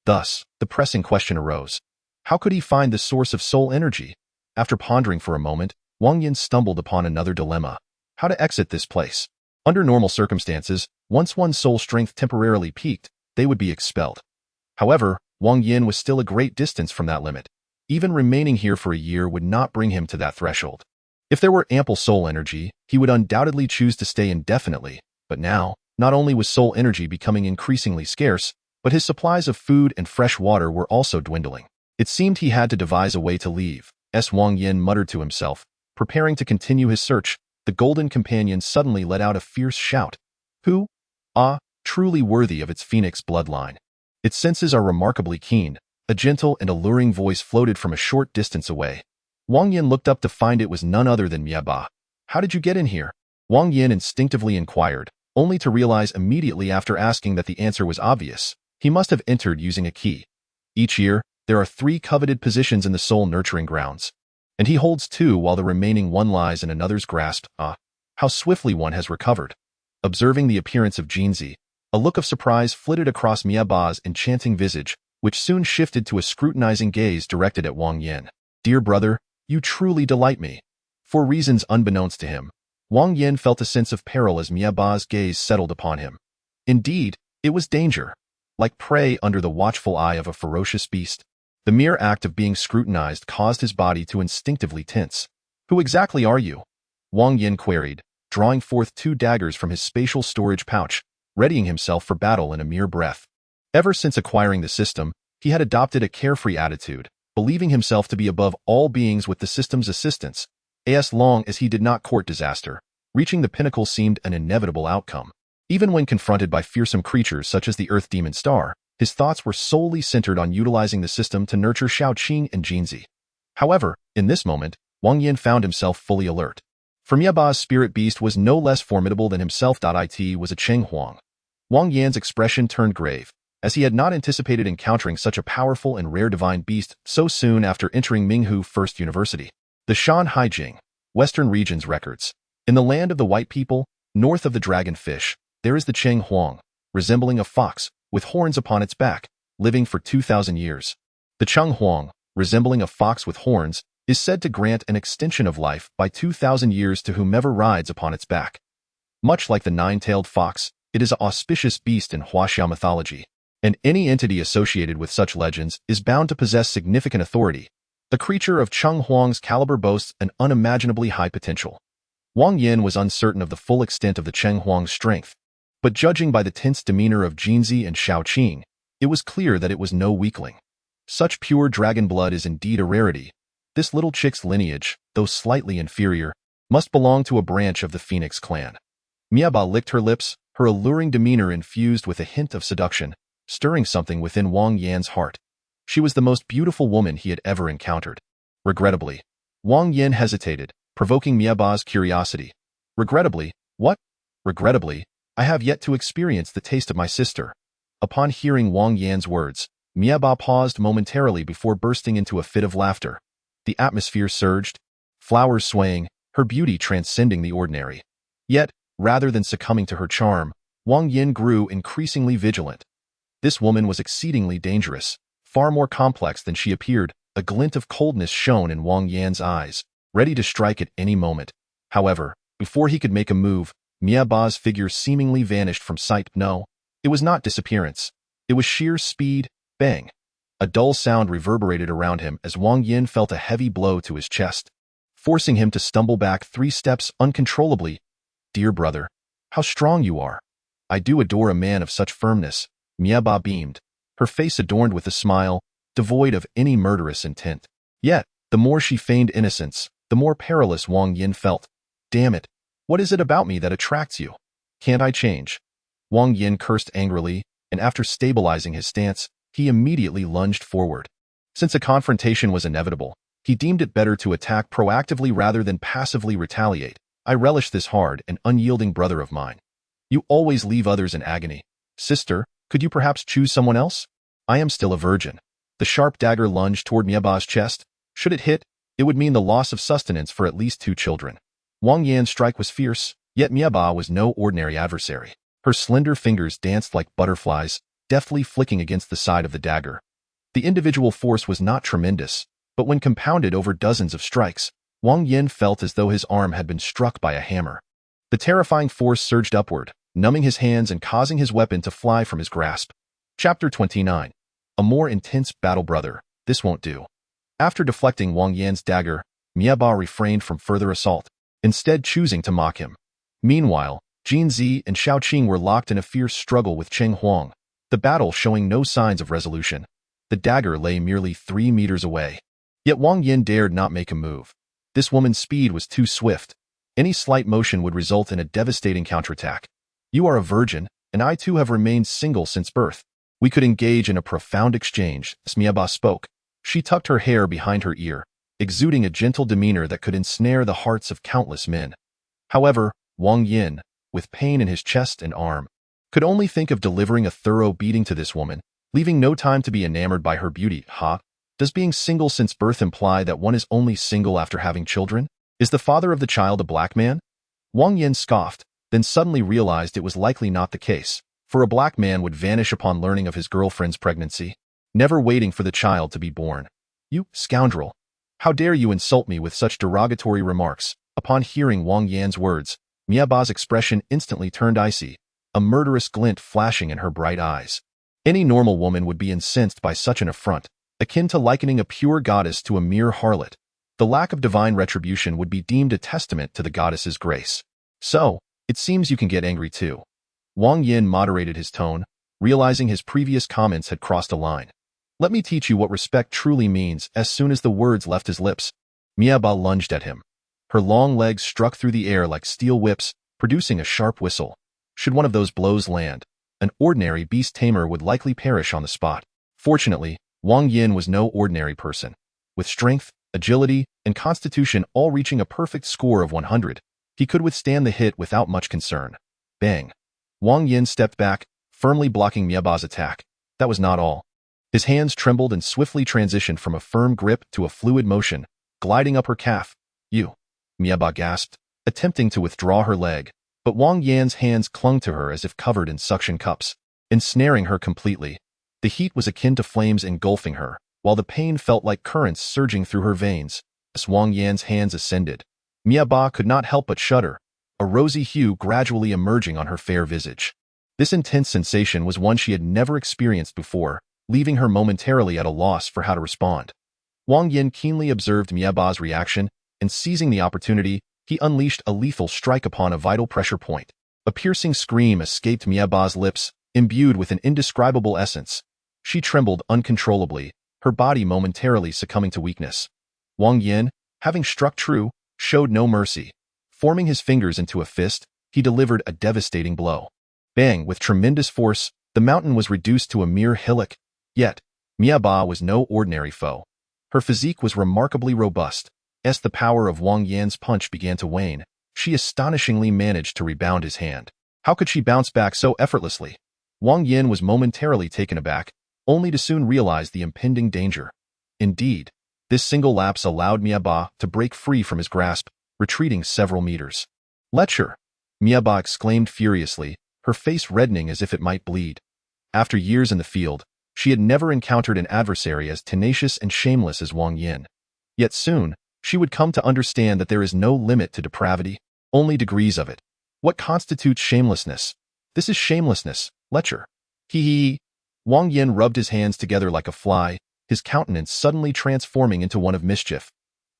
Thus, the pressing question arose. How could he find the source of soul energy? After pondering for a moment, Wang Yan stumbled upon another dilemma. How to exit this place? Under normal circumstances, once one's soul strength temporarily peaked, they would be expelled. However, Wang Yan was still a great distance from that limit. Even remaining here for a year would not bring him to that threshold. If there were ample soul energy, he would undoubtedly choose to stay indefinitely, but now, not only was soul energy becoming increasingly scarce, but his supplies of food and fresh water were also dwindling. It seemed he had to devise a way to leave, Wang Yan muttered to himself. Preparing to continue his search, the golden companion suddenly let out a fierce shout. Who? Ah, truly worthy of its phoenix bloodline. Its senses are remarkably keen. A gentle and alluring voice floated from a short distance away. Wang Yan looked up to find it was none other than Mieba. How did you get in here? Wang Yan instinctively inquired, only to realize immediately after asking that the answer was obvious. He must have entered using a key. Each year, there are 3 coveted positions in the soul nurturing grounds, and he holds 2 while the remaining 1 lies in another's grasp. Ah, how swiftly one has recovered. Observing the appearance of Jinzi, a look of surprise flitted across Mieba's enchanting visage, which soon shifted to a scrutinizing gaze directed at Wang Yan. Dear brother, you truly delight me. For reasons unbeknownst to him, Wang Yan felt a sense of peril as Mieba's gaze settled upon him. Indeed, it was danger. Like prey under the watchful eye of a ferocious beast. The mere act of being scrutinized caused his body to instinctively tense. Who exactly are you? Wang Yan queried, drawing forth 2 daggers from his spatial storage pouch, readying himself for battle in a mere breath. Ever since acquiring the system, he had adopted a carefree attitude, believing himself to be above all beings with the system's assistance. As long as he did not court disaster, reaching the pinnacle seemed an inevitable outcome. Even when confronted by fearsome creatures such as the Earth Demon Star, his thoughts were solely centered on utilizing the system to nurture Shaoqing and Jinzi. However, in this moment, Wang Yan found himself fully alert. For Mieba's spirit beast was no less formidable than himself. It was a Cheng Huang. Wang Yan's expression turned grave, as he had not anticipated encountering such a powerful and rare divine beast so soon after entering Minghu First University. The Shan Haijing, Western Regions Records. In the land of the white people, north of the dragonfish, there is the Cheng Huang, resembling a fox, with horns upon its back, living for 2,000 years. The Cheng Huang, resembling a fox with horns, is said to grant an extension of life by 2,000 years to whomever rides upon its back. Much like the 9-tailed fox, It is an auspicious beast in Huaxia mythology, and any entity associated with such legends is bound to possess significant authority. The creature of Cheng Huang's caliber boasts an unimaginably high potential. Wang Yan was uncertain of the full extent of the Cheng Huang's strength, but judging by the tense demeanor of Jinzi and Shaoqing, it was clear that it was no weakling. Such pure dragon blood is indeed a rarity. This little chick's lineage, though slightly inferior, must belong to a branch of the Phoenix clan. Miaba licked her lips, her alluring demeanor infused with a hint of seduction, stirring something within Wang Yan's heart. She was the most beautiful woman he had ever encountered. Regrettably, Wang Yan hesitated, provoking Miaba's curiosity. Regrettably, what? Regrettably, I have yet to experience the taste of my sister. Upon hearing Wang Yan's words, Miaba paused momentarily before bursting into a fit of laughter. The atmosphere surged, flowers swaying, her beauty transcending the ordinary. Yet, rather than succumbing to her charm, Wang Yan grew increasingly vigilant. This woman was exceedingly dangerous, far more complex than she appeared. A glint of coldness shone in Wang Yan's eyes, ready to strike at any moment. However, before he could make a move, Miaba's figure seemingly vanished from sight. No, it was not disappearance. It was sheer speed. Bang! A dull sound reverberated around him as Wang Yan felt a heavy blow to his chest, forcing him to stumble back 3 steps uncontrollably. Dear brother, how strong you are. I do adore a man of such firmness. Miaba beamed, her face adorned with a smile, devoid of any murderous intent. Yet, the more she feigned innocence, the more perilous Wang Yan felt. Damn it, what is it about me that attracts you? Can't I change? Wang Yan cursed angrily, and after stabilizing his stance, he immediately lunged forward. Since a confrontation was inevitable, he deemed it better to attack proactively rather than passively retaliate. I relish this hard and unyielding brother of mine. You always leave others in agony. Sister, could you perhaps choose someone else? I am still a virgin. The sharp dagger lunged toward Miaba's chest. Should it hit, it would mean the loss of sustenance for at least 2 children. Wang Yan's strike was fierce, yet Miaba was no ordinary adversary. Her slender fingers danced like butterflies, deftly flicking against the side of the dagger. The individual force was not tremendous, but when compounded over dozens of strikes, Wang Yan felt as though his arm had been struck by a hammer. The terrifying force surged upward, numbing his hands and causing his weapon to fly from his grasp. Chapter 29. A more intense battle. Brother, this won't do. After deflecting Wang Yan's dagger, Miaba refrained from further assault, instead choosing to mock him. Meanwhile, Jinzi and Shaoqing were locked in a fierce struggle with Cheng Huang, the battle showing no signs of resolution. The dagger lay merely 3 meters away. Yet Wang Yan dared not make a move. This woman's speed was too swift. Any slight motion would result in a devastating counterattack. You are a virgin, and I too have remained single since birth. We could engage in a profound exchange, as Miaba spoke. She tucked her hair behind her ear, exuding a gentle demeanor that could ensnare the hearts of countless men. However, Wang Yan, with pain in his chest and arm, could only think of delivering a thorough beating to this woman, leaving no time to be enamored by her beauty. Does being single since birth imply that one is only single after having children? Is the father of the child a black man? Wang Yan scoffed, then suddenly realized it was likely not the case, for a black man would vanish upon learning of his girlfriend's pregnancy, never waiting for the child to be born. You scoundrel! How dare you insult me with such derogatory remarks? Upon hearing Wang Yan's words, Miaba's expression instantly turned icy, a murderous glint flashing in her bright eyes. Any normal woman would be incensed by such an affront, akin to likening a pure goddess to a mere harlot. The lack of divine retribution would be deemed a testament to the goddess's grace. So, it seems you can get angry too. Wang Yan moderated his tone, realizing his previous comments had crossed a line. Let me teach you what respect truly means. As soon as the words left his lips, Miaba lunged at him. Her long legs struck through the air like steel whips, producing a sharp whistle. Should one of those blows land, an ordinary beast tamer would likely perish on the spot. Fortunately, Wang Yan was no ordinary person. With strength, agility, and constitution all reaching a perfect score of 100, he could withstand the hit without much concern. Bang! Wang Yan stepped back, firmly blocking Miaba's attack. That was not all. His hands trembled and swiftly transitioned from a firm grip to a fluid motion, gliding up her calf. You! Miaba gasped, attempting to withdraw her leg, but Wang Yan's hands clung to her as if covered in suction cups, ensnaring her completely. The heat was akin to flames engulfing her, while the pain felt like currents surging through her veins. As Wang Yan's hands ascended, Miaba could not help but shudder, a rosy hue gradually emerging on her fair visage. This intense sensation was one she had never experienced before, leaving her momentarily at a loss for how to respond. Wang Yan keenly observed Mieba's reaction, and seizing the opportunity, he unleashed a lethal strike upon a vital pressure point. A piercing scream escaped Mieba's lips, imbued with an indescribable essence. She trembled uncontrollably, her body momentarily succumbing to weakness. Wang Yan, having struck true, showed no mercy. Forming his fingers into a fist, he delivered a devastating blow. Bang! With tremendous force, the mountain was reduced to a mere hillock. Yet, Mieba was no ordinary foe. Her physique was remarkably robust. As the power of Wang Yan's punch began to wane, she astonishingly managed to rebound his hand. How could she bounce back so effortlessly? Wang Yan was momentarily taken aback, only to soon realize the impending danger. Indeed, this single lapse allowed Mieba to break free from his grasp, retreating several meters. "Lecher!" Mieba exclaimed furiously, her face reddening as if it might bleed. After years in the field, she had never encountered an adversary as tenacious and shameless as Wang Yan. Yet soon, she would come to understand that there is no limit to depravity, only degrees of it. What constitutes shamelessness? This is shamelessness, Lecher. Hee. Wang Yan rubbed his hands together like a fly, his countenance suddenly transforming into one of mischief.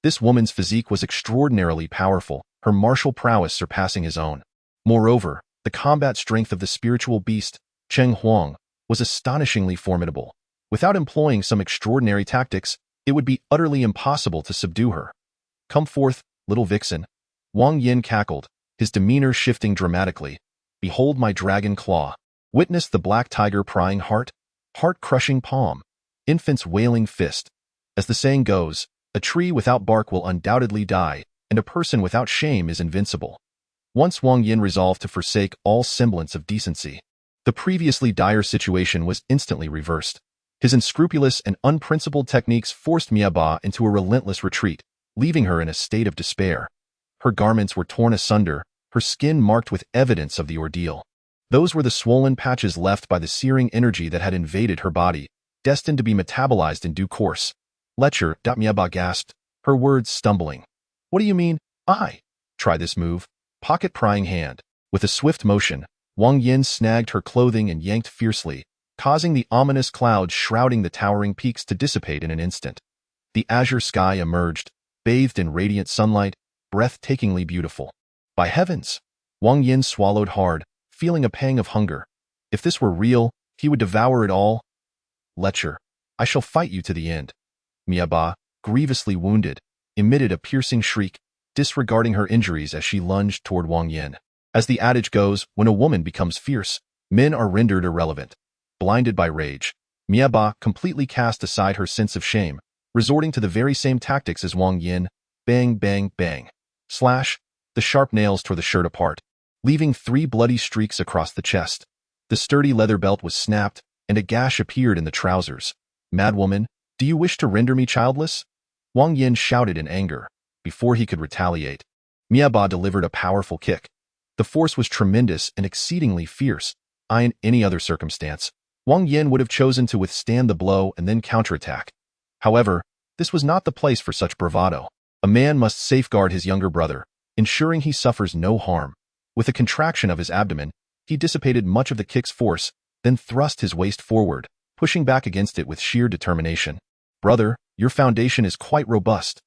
This woman's physique was extraordinarily powerful, her martial prowess surpassing his own. Moreover, the combat strength of the spiritual beast, Cheng Huang, was astonishingly formidable. Without employing some extraordinary tactics, it would be utterly impossible to subdue her. "Come forth, little vixen." Wang Yan cackled, his demeanor shifting dramatically. "Behold my dragon claw. Witness the black tiger prying heart-crushing palm, infant's wailing fist. As the saying goes, a tree without bark will undoubtedly die, and a person without shame is invincible." Once Wang Yan resolved to forsake all semblance of decency. The previously dire situation was instantly reversed. His unscrupulous and unprincipled techniques forced Mieba into a relentless retreat, leaving her in a state of despair. Her garments were torn asunder, her skin marked with evidence of the ordeal. Those were the swollen patches left by the searing energy that had invaded her body, destined to be metabolized in due course. "Lecher," Mieba gasped, her words stumbling. "What do you mean, I? Try this move." Pocket prying hand. With a swift motion, Wang Yan snagged her clothing and yanked fiercely, causing the ominous clouds shrouding the towering peaks to dissipate in an instant. The azure sky emerged, bathed in radiant sunlight, breathtakingly beautiful. By heavens! Wang Yan swallowed hard, feeling a pang of hunger. If this were real, he would devour it all. "Lecher, I shall fight you to the end." Mieba, grievously wounded, emitted a piercing shriek, disregarding her injuries as she lunged toward Wang Yan. As the adage goes, when a woman becomes fierce, men are rendered irrelevant. Blinded by rage, Mieba completely cast aside her sense of shame, resorting to the very same tactics as Wang Yan. Bang, bang, bang. Slash! The sharp nails tore the shirt apart, leaving 3 bloody streaks across the chest. The sturdy leather belt was snapped, and a gash appeared in the trousers. "Madwoman, do you wish to render me childless?" Wang Yan shouted in anger. Before he could retaliate, Mieba delivered a powerful kick. The force was tremendous and exceedingly fierce. In any other circumstance, Wang Yan would have chosen to withstand the blow and then counterattack. However, this was not the place for such bravado. A man must safeguard his younger brother, ensuring he suffers no harm. With a contraction of his abdomen, he dissipated much of the kick's force, then thrust his waist forward, pushing back against it with sheer determination. "Brother, your foundation is quite robust."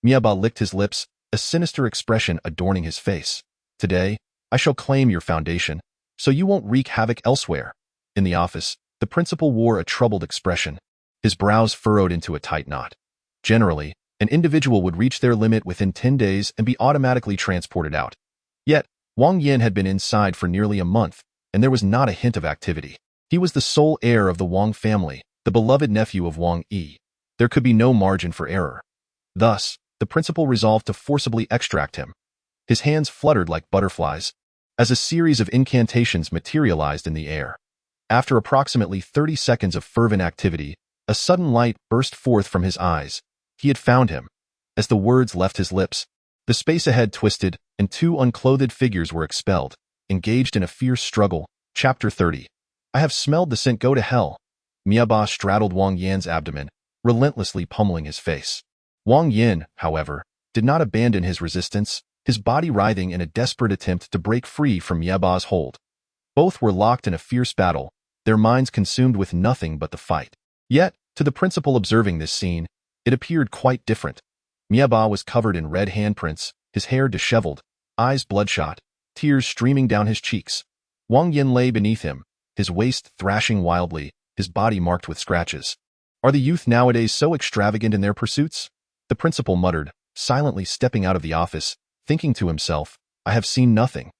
Mieba licked his lips, a sinister expression adorning his face. "Today, I shall claim your foundation, so you won't wreak havoc elsewhere." In the office, the principal wore a troubled expression, his brows furrowed into a tight knot. Generally, an individual would reach their limit within 10 days and be automatically transported out. Yet, Wang Yan had been inside for nearly a month, and there was not a hint of activity. He was the sole heir of the Wang family, the beloved nephew of Wang Yi. There could be no margin for error. Thus, the principal resolved to forcibly extract him. His hands fluttered like butterflies, as a series of incantations materialized in the air. After approximately 30 seconds of fervent activity, a sudden light burst forth from his eyes. He had found him. As the words left his lips, the space ahead twisted, and 2 unclothed figures were expelled, engaged in a fierce struggle. Chapter 30. "I have smelled the scent. Go to hell." Mieba straddled Wang Yan's abdomen, relentlessly pummeling his face. Wang Yan, however, did not abandon his resistance, his body writhing in a desperate attempt to break free from Mieba's hold. Both were locked in a fierce battle, their minds consumed with nothing but the fight. Yet, to the principal observing this scene, it appeared quite different. Mieba was covered in red handprints, his hair disheveled, eyes bloodshot, tears streaming down his cheeks. Wang Yan lay beneath him, his waist thrashing wildly, his body marked with scratches. Are the youth nowadays so extravagant in their pursuits? The principal muttered, silently stepping out of the office, thinking to himself, I have seen nothing.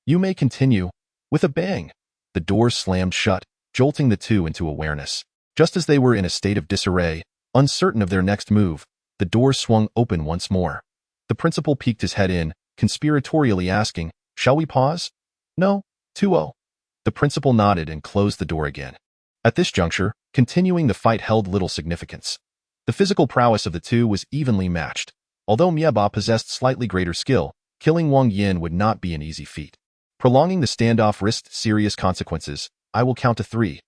You may continue. With a bang, the doors slammed shut, jolting the two into awareness. Just as they were in a state of disarray, uncertain of their next move, the door swung open once more. The principal peeked his head in, conspiratorially asking, Shall we pause? No, 2-0. The principal nodded and closed the door again. At this juncture, continuing the fight held little significance. The physical prowess of the two was evenly matched. Although Mieba possessed slightly greater skill, killing Wang Yan would not be an easy feat. Prolonging the standoff risked serious consequences. I will count to 3.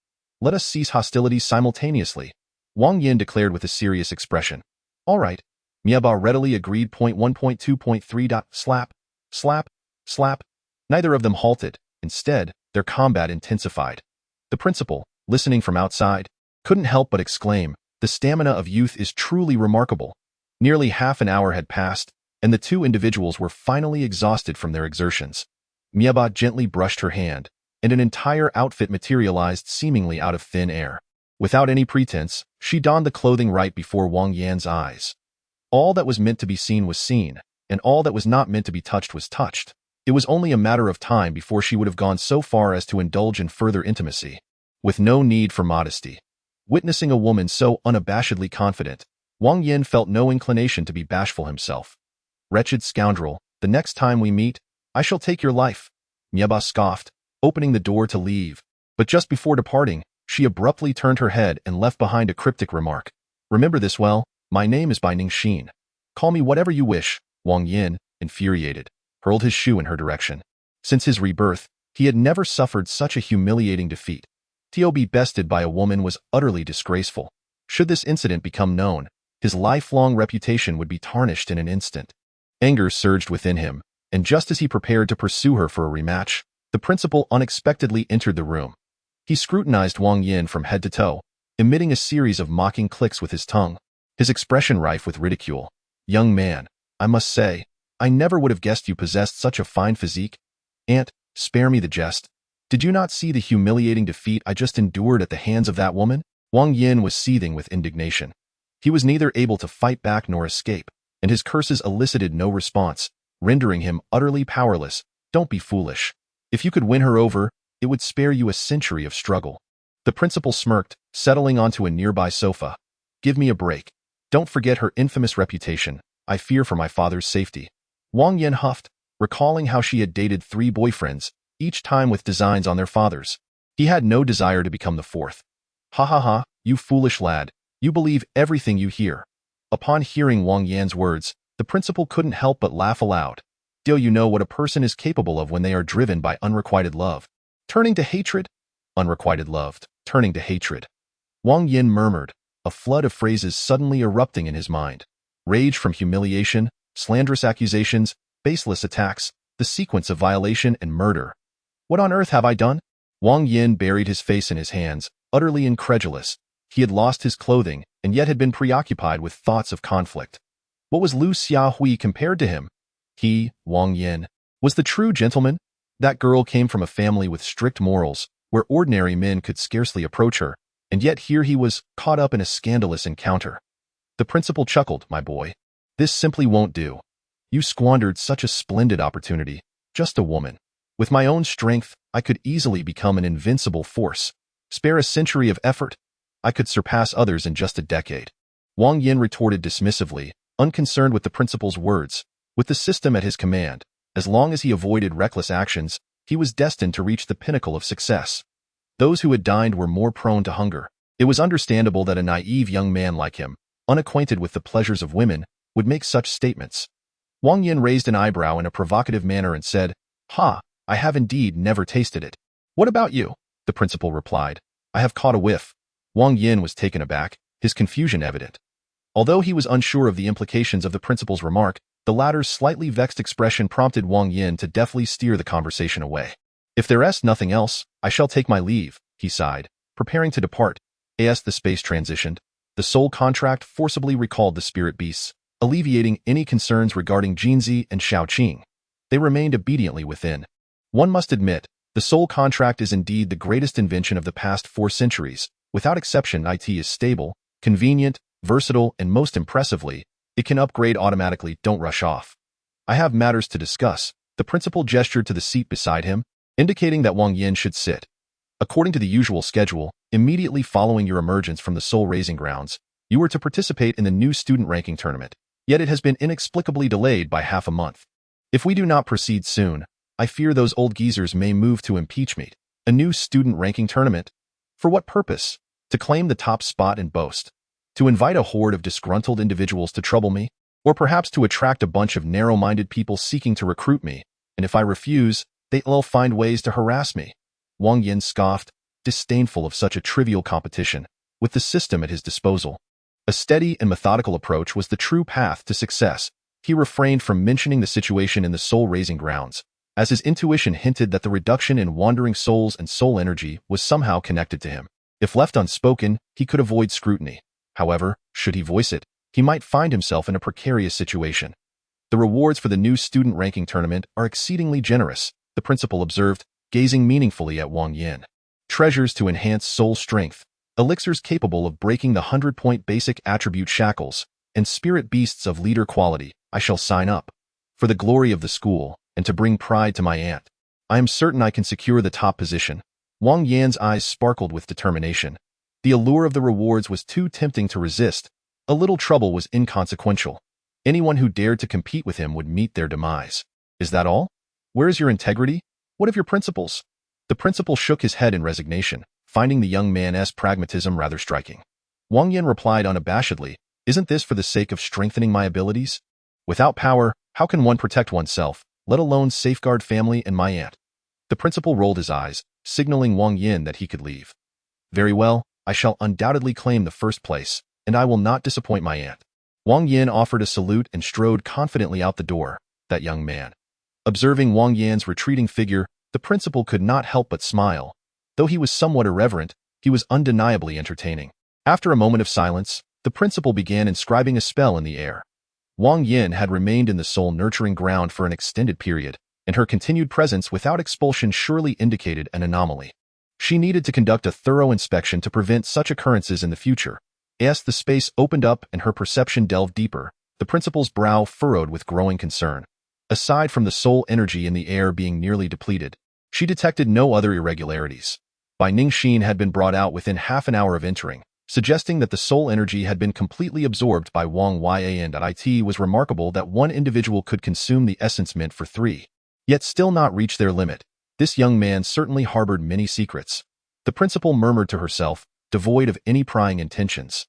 Let us cease hostilities simultaneously, Wang Yan declared with a serious expression. All right. Mieba readily agreed. 1.2.3. Slap, slap, slap. Neither of them halted. Instead, their combat intensified. The principal, listening from outside, couldn't help but exclaim, the stamina of youth is truly remarkable. Nearly half an hour had passed, and the two individuals were finally exhausted from their exertions. Mieba gently brushed her hand, and an entire outfit materialized seemingly out of thin air. Without any pretense, she donned the clothing right before Wang Yan's eyes. All that was meant to be seen was seen, and all that was not meant to be touched was touched. It was only a matter of time before she would have gone so far as to indulge in further intimacy, with no need for modesty. Witnessing a woman so unabashedly confident, Wang Yan felt no inclination to be bashful himself. Wretched scoundrel, the next time we meet, I shall take your life, Mieba scoffed, opening the door to leave. But just before departing, she abruptly turned her head and left behind a cryptic remark. Remember this well, my name is Bai Ningxin. Call me whatever you wish. Wang Yan, infuriated, hurled his shoe in her direction. Since his rebirth, he had never suffered such a humiliating defeat. To be bested by a woman was utterly disgraceful. Should this incident become known, his lifelong reputation would be tarnished in an instant. Anger surged within him, and just as he prepared to pursue her for a rematch, the principal unexpectedly entered the room. He scrutinized Wang Yan from head to toe, emitting a series of mocking clicks with his tongue, his expression rife with ridicule. Young man, I must say, I never would have guessed you possessed such a fine physique. Aunt, spare me the jest. Did you not see the humiliating defeat I just endured at the hands of that woman? Wang Yan was seething with indignation. He was neither able to fight back nor escape, and his curses elicited no response, rendering him utterly powerless. Don't be foolish. If you could win her over, it would spare you a century of struggle. The principal smirked, settling onto a nearby sofa. Give me a break. Don't forget her infamous reputation. I fear for my father's safety. Wang Yan huffed, recalling how she had dated 3 boyfriends, each time with designs on their fathers. He had no desire to become the 4th. Ha ha ha, you foolish lad. You believe everything you hear. Upon hearing Wang Yan's words, the principal couldn't help but laugh aloud. Do you know what a person is capable of when they are driven by unrequited love? Turning to hatred? Unrequited love, turning to hatred. Wang Yan murmured, a flood of phrases suddenly erupting in his mind. Rage from humiliation, slanderous accusations, baseless attacks, the sequence of violation and murder. What on earth have I done? Wang Yan buried his face in his hands, utterly incredulous. He had lost his clothing, and yet had been preoccupied with thoughts of conflict. What was Lu Xiaohui compared to him? He, Wang Yan, was the true gentleman. That girl came from a family with strict morals, where ordinary men could scarcely approach her, and yet here he was, caught up in a scandalous encounter. The principal chuckled, my boy. This simply won't do. You squandered such a splendid opportunity. Just a woman. With my own strength, I could easily become an invincible force. Spare a century of effort? I could surpass others in just a decade. Wang Yan retorted dismissively, unconcerned with the principal's words. With the system at his command, as long as he avoided reckless actions, he was destined to reach the pinnacle of success. Those who had dined were more prone to hunger. It was understandable that a naive young man like him, unacquainted with the pleasures of women, would make such statements. Wang Yan raised an eyebrow in a provocative manner and said, Ha, I have indeed never tasted it. What about you? The principal replied. I have caught a whiff. Wang Yan was taken aback, his confusion evident. Although he was unsure of the implications of the principal's remark, the latter's slightly vexed expression prompted Wang Yan to deftly steer the conversation away. If there's nothing else, I shall take my leave, he sighed, preparing to depart. As the space transitioned, the soul contract forcibly recalled the spirit beasts, alleviating any concerns regarding Jinzi and Shaoqing. They remained obediently within. One must admit, the soul contract is indeed the greatest invention of the past 4 centuries. Without exception, it is stable, convenient, versatile, and most impressively, it can upgrade automatically. Don't rush off. I have matters to discuss. The principal gestured to the seat beside him, indicating that Wang Yan should sit. According to the usual schedule, immediately following your emergence from the soul raising grounds, you were to participate in the new student ranking tournament, yet it has been inexplicably delayed by half a month. If we do not proceed soon, I fear those old geezers may move to impeach me. A new student ranking tournament? For what purpose? To claim the top spot and boast? To invite a horde of disgruntled individuals to trouble me? Or perhaps to attract a bunch of narrow-minded people seeking to recruit me, and if I refuse, they'll find ways to harass me? Wang Yan scoffed, disdainful of such a trivial competition, with the system at his disposal. A steady and methodical approach was the true path to success. He refrained from mentioning the situation in the soul-raising grounds, as his intuition hinted that the reduction in wandering souls and soul energy was somehow connected to him. If left unspoken, he could avoid scrutiny. However, should he voice it, he might find himself in a precarious situation. The rewards for the new student ranking tournament are exceedingly generous, the principal observed, gazing meaningfully at Wang Yan. Treasures to enhance soul strength, elixirs capable of breaking the 100-point basic attribute shackles, and spirit beasts of leader quality. I shall sign up. For the glory of the school, and to bring pride to my aunt, I am certain I can secure the top position. Wang Yan's eyes sparkled with determination. The allure of the rewards was too tempting to resist. A little trouble was inconsequential. Anyone who dared to compete with him would meet their demise. Is that all? Where is your integrity? What of your principles? The principal shook his head in resignation, finding the young man's pragmatism rather striking. Wang Yan replied unabashedly, "Isn't this for the sake of strengthening my abilities? Without power, how can one protect oneself, let alone safeguard family and my aunt?" The principal rolled his eyes, signaling Wang Yan that he could leave. "Very well, I shall undoubtedly claim the first place, and I will not disappoint my aunt." Wang Yan offered a salute and strode confidently out the door. That young man. Observing Wang Yan's retreating figure, the principal could not help but smile. Though he was somewhat irreverent, he was undeniably entertaining. After a moment of silence, the principal began inscribing a spell in the air. Wang Yan had remained in the soul-nurturing ground for an extended period, and her continued presence without expulsion surely indicated an anomaly. She needed to conduct a thorough inspection to prevent such occurrences in the future. As the space opened up and her perception delved deeper, the principal's brow furrowed with growing concern. Aside from the soul energy in the air being nearly depleted, she detected no other irregularities. Bai Ningxin had been brought out within half an hour of entering, suggesting that the soul energy had been completely absorbed by Wang Yan. It was remarkable that one individual could consume the essence meant for 3, yet still not reach their limit. This young man certainly harbored many secrets. The principal murmured to herself, devoid of any prying intentions.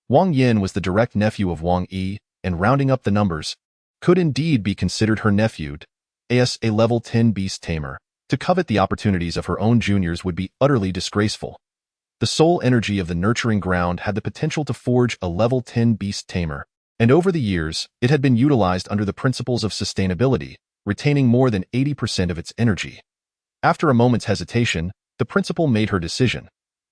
Wang Yan was the direct nephew of Wang Yi, and rounding up the numbers, could indeed be considered her nephew. As a level 10 beast tamer, to covet the opportunities of her own juniors would be utterly disgraceful. The soul energy of the nurturing ground had the potential to forge a level 10 beast tamer, and over the years, it had been utilized under the principles of sustainability, retaining more than 80% of its energy. After a moment's hesitation, the principal made her decision.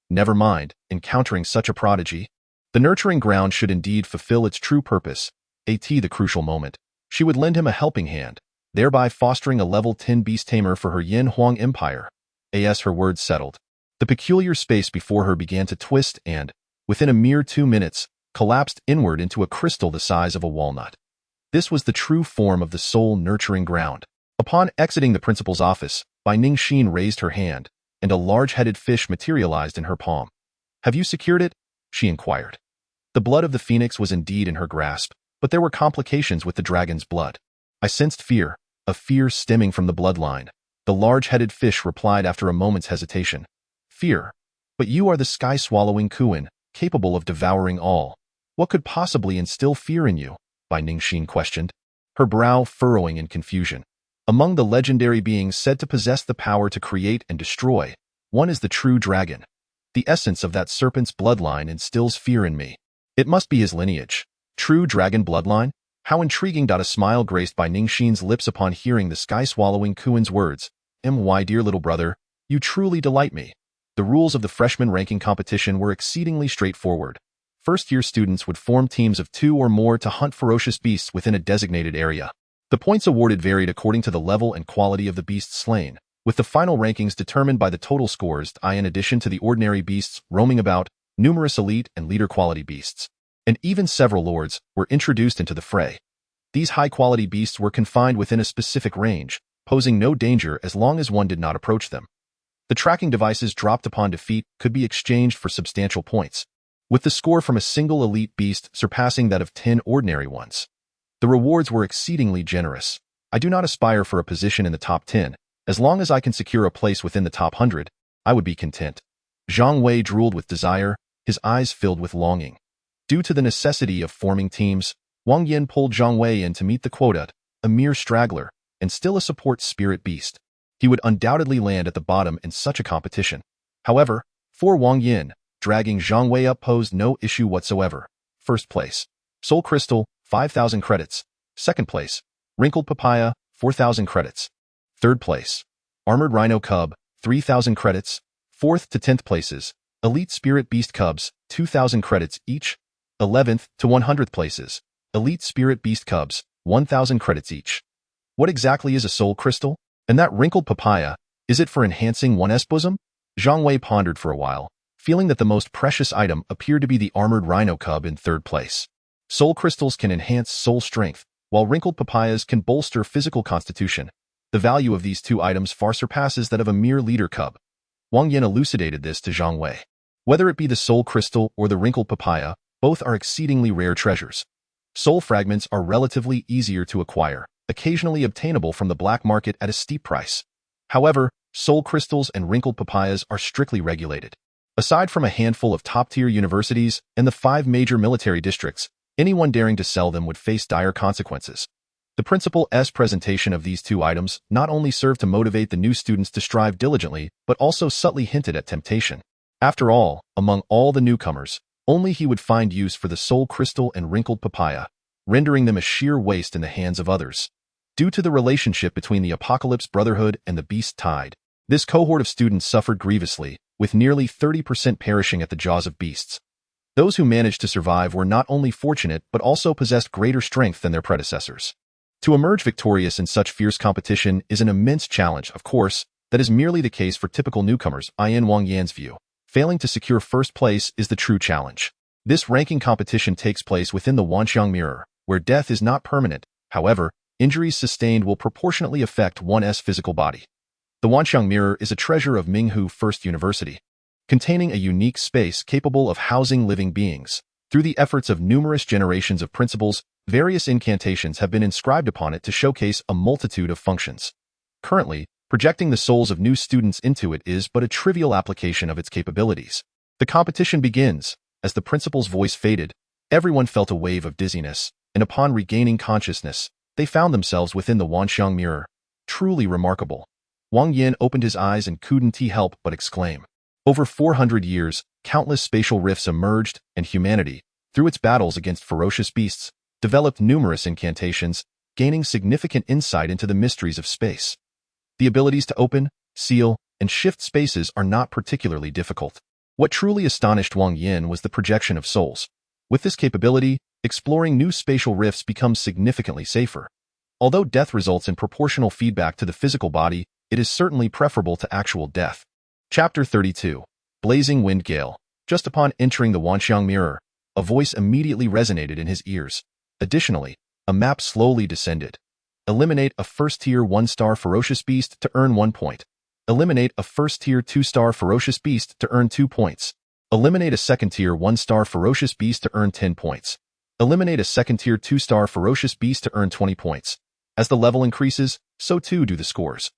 Never mind, encountering such a prodigy. The nurturing ground should indeed fulfill its true purpose, the crucial moment. She would lend him a helping hand, thereby fostering a level 10 beast tamer for her Yin Huang empire. As her words settled, the peculiar space before her began to twist and, within a mere 2 minutes, collapsed inward into a crystal the size of a walnut. This was the true form of the soul-nurturing ground. Upon exiting the principal's office, Bai Ningxin raised her hand, and a large-headed fish materialized in her palm. "Have you secured it?" she inquired. The blood of the phoenix was indeed in her grasp, but there were complications with the dragon's blood. "I sensed fear, a fear stemming from the bloodline," the large-headed fish replied after a moment's hesitation. "Fear? But you are the sky-swallowing Kuan, capable of devouring all. What could possibly instill fear in you?" Bai Ningxin questioned, her brow furrowing in confusion. "Among the legendary beings said to possess the power to create and destroy, one is the true dragon. The essence of that serpent's bloodline instills fear in me. It must be his lineage. True dragon bloodline? How intriguing!" A smile graced Bai Ningxin's lips upon hearing the sky-swallowing Kuan's words, My dear little brother, you truly delight me. The rules of the freshman ranking competition were exceedingly straightforward. First-year students would form teams of 2 or more to hunt ferocious beasts within a designated area. The points awarded varied according to the level and quality of the beasts slain, with the final rankings determined by the total scores. In addition to the ordinary beasts roaming about, numerous elite and leader quality beasts, and even several lords, were introduced into the fray. These high-quality beasts were confined within a specific range, posing no danger as long as one did not approach them. The tracking devices dropped upon defeat could be exchanged for substantial points, with the score from a single elite beast surpassing that of 10 ordinary ones. The rewards were exceedingly generous. I do not aspire for a position in the top 10. As long as I can secure a place within the top 100, I would be content. Zhang Wei drooled with desire, his eyes filled with longing. Due to the necessity of forming teams, Wang Yan pulled Zhang Wei in to meet the quota, a mere straggler, and still a support spirit beast. He would undoubtedly land at the bottom in such a competition. However, for Wang Yan, dragging Zhang Wei up posed no issue whatsoever. First place, Soul Crystal, 5,000 credits. Second place, Wrinkled Papaya, 4,000 credits. Third place, Armored Rhino Cub, 3,000 credits. Fourth to 10th places, Elite Spirit Beast Cubs, 2,000 credits each. 11th to 100th places, Elite Spirit Beast Cubs, 1,000 credits each. What exactly is a Soul Crystal? And that Wrinkled Papaya, is it for enhancing one's bosom? Zhang Wei pondered for a while, feeling that the most precious item appeared to be the Armored Rhino Cub in third place. Soul Crystals can enhance soul strength, while Wrinkled Papayas can bolster physical constitution. The value of these two items far surpasses that of a mere leader cub. Wang Yan elucidated this to Zhang Wei. Whether it be the Soul Crystal or the Wrinkled Papaya, both are exceedingly rare treasures. Soul fragments are relatively easier to acquire, occasionally obtainable from the black market at a steep price. However, Soul Crystals and Wrinkled Papayas are strictly regulated. Aside from a handful of top-tier universities and the 5 major military districts, anyone daring to sell them would face dire consequences. The principal's presentation of these two items not only served to motivate the new students to strive diligently, but also subtly hinted at temptation. After all, among all the newcomers, only he would find use for the Soul Crystal and Wrinkled Papaya, rendering them a sheer waste in the hands of others. Due to the relationship between the Apocalypse Brotherhood and the Beast Tide, this cohort of students suffered grievously, with nearly 30% perishing at the jaws of beasts. Those who managed to survive were not only fortunate but also possessed greater strength than their predecessors. To emerge victorious in such fierce competition is an immense challenge, of course. That is merely the case for typical newcomers, in Wang Yan's view. Failing to secure first place is the true challenge. This ranking competition takes place within the Wanxiang Mirror, where death is not permanent. However, injuries sustained will proportionately affect one's physical body. The Wanxiang Mirror is a treasure of Minghu First University, containing a unique space capable of housing living beings. Through the efforts of numerous generations of principals, various incantations have been inscribed upon it to showcase a multitude of functions. Currently, projecting the souls of new students into it is but a trivial application of its capabilities. The competition begins. As the principal's voice faded, everyone felt a wave of dizziness, and upon regaining consciousness, they found themselves within the Wanxiang Mirror. Truly remarkable. Wang Yan opened his eyes and couldn't help but exclaim. Over 400 years, countless spatial rifts emerged, and humanity, through its battles against ferocious beasts, developed numerous incantations, gaining significant insight into the mysteries of space. The abilities to open, seal, and shift spaces are not particularly difficult. What truly astonished Wang Yan was the projection of souls. With this capability, exploring new spatial rifts becomes significantly safer. Although death results in proportional feedback to the physical body, it is certainly preferable to actual death. Chapter 32. Blazing Wind Gale. Just upon entering the Wanxiang Mirror, a voice immediately resonated in his ears. Additionally, a map slowly descended. Eliminate a first-tier 1-star ferocious beast to earn 1 point. Eliminate a first-tier 2-star ferocious beast to earn 2 points. Eliminate a second-tier 1-star ferocious beast to earn 10 points. Eliminate a second-tier 2-star ferocious beast to earn 20 points. As the level increases, so too do the scores.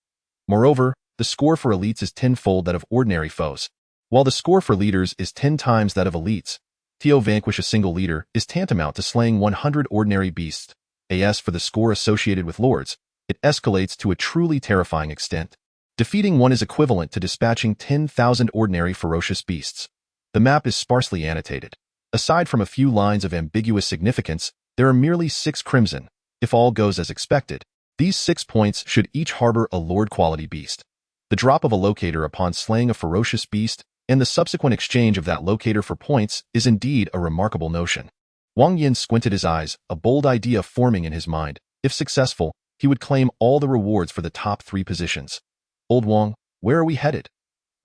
Moreover, the score for elites is 10-fold that of ordinary foes, while the score for leaders is 10 times that of elites. To vanquish a single leader is tantamount to slaying 100 ordinary beasts. As for the score associated with lords, it escalates to a truly terrifying extent. Defeating one is equivalent to dispatching 10,000 ordinary ferocious beasts. The map is sparsely annotated. Aside from a few lines of ambiguous significance, there are merely 6 crimson. If all goes as expected, these 6 points should each harbor a lord-quality beast. The drop of a locator upon slaying a ferocious beast and the subsequent exchange of that locator for points is indeed a remarkable notion. Wang Yan squinted his eyes, a bold idea forming in his mind. If successful, he would claim all the rewards for the top 3 positions. Old Wang, where are we headed?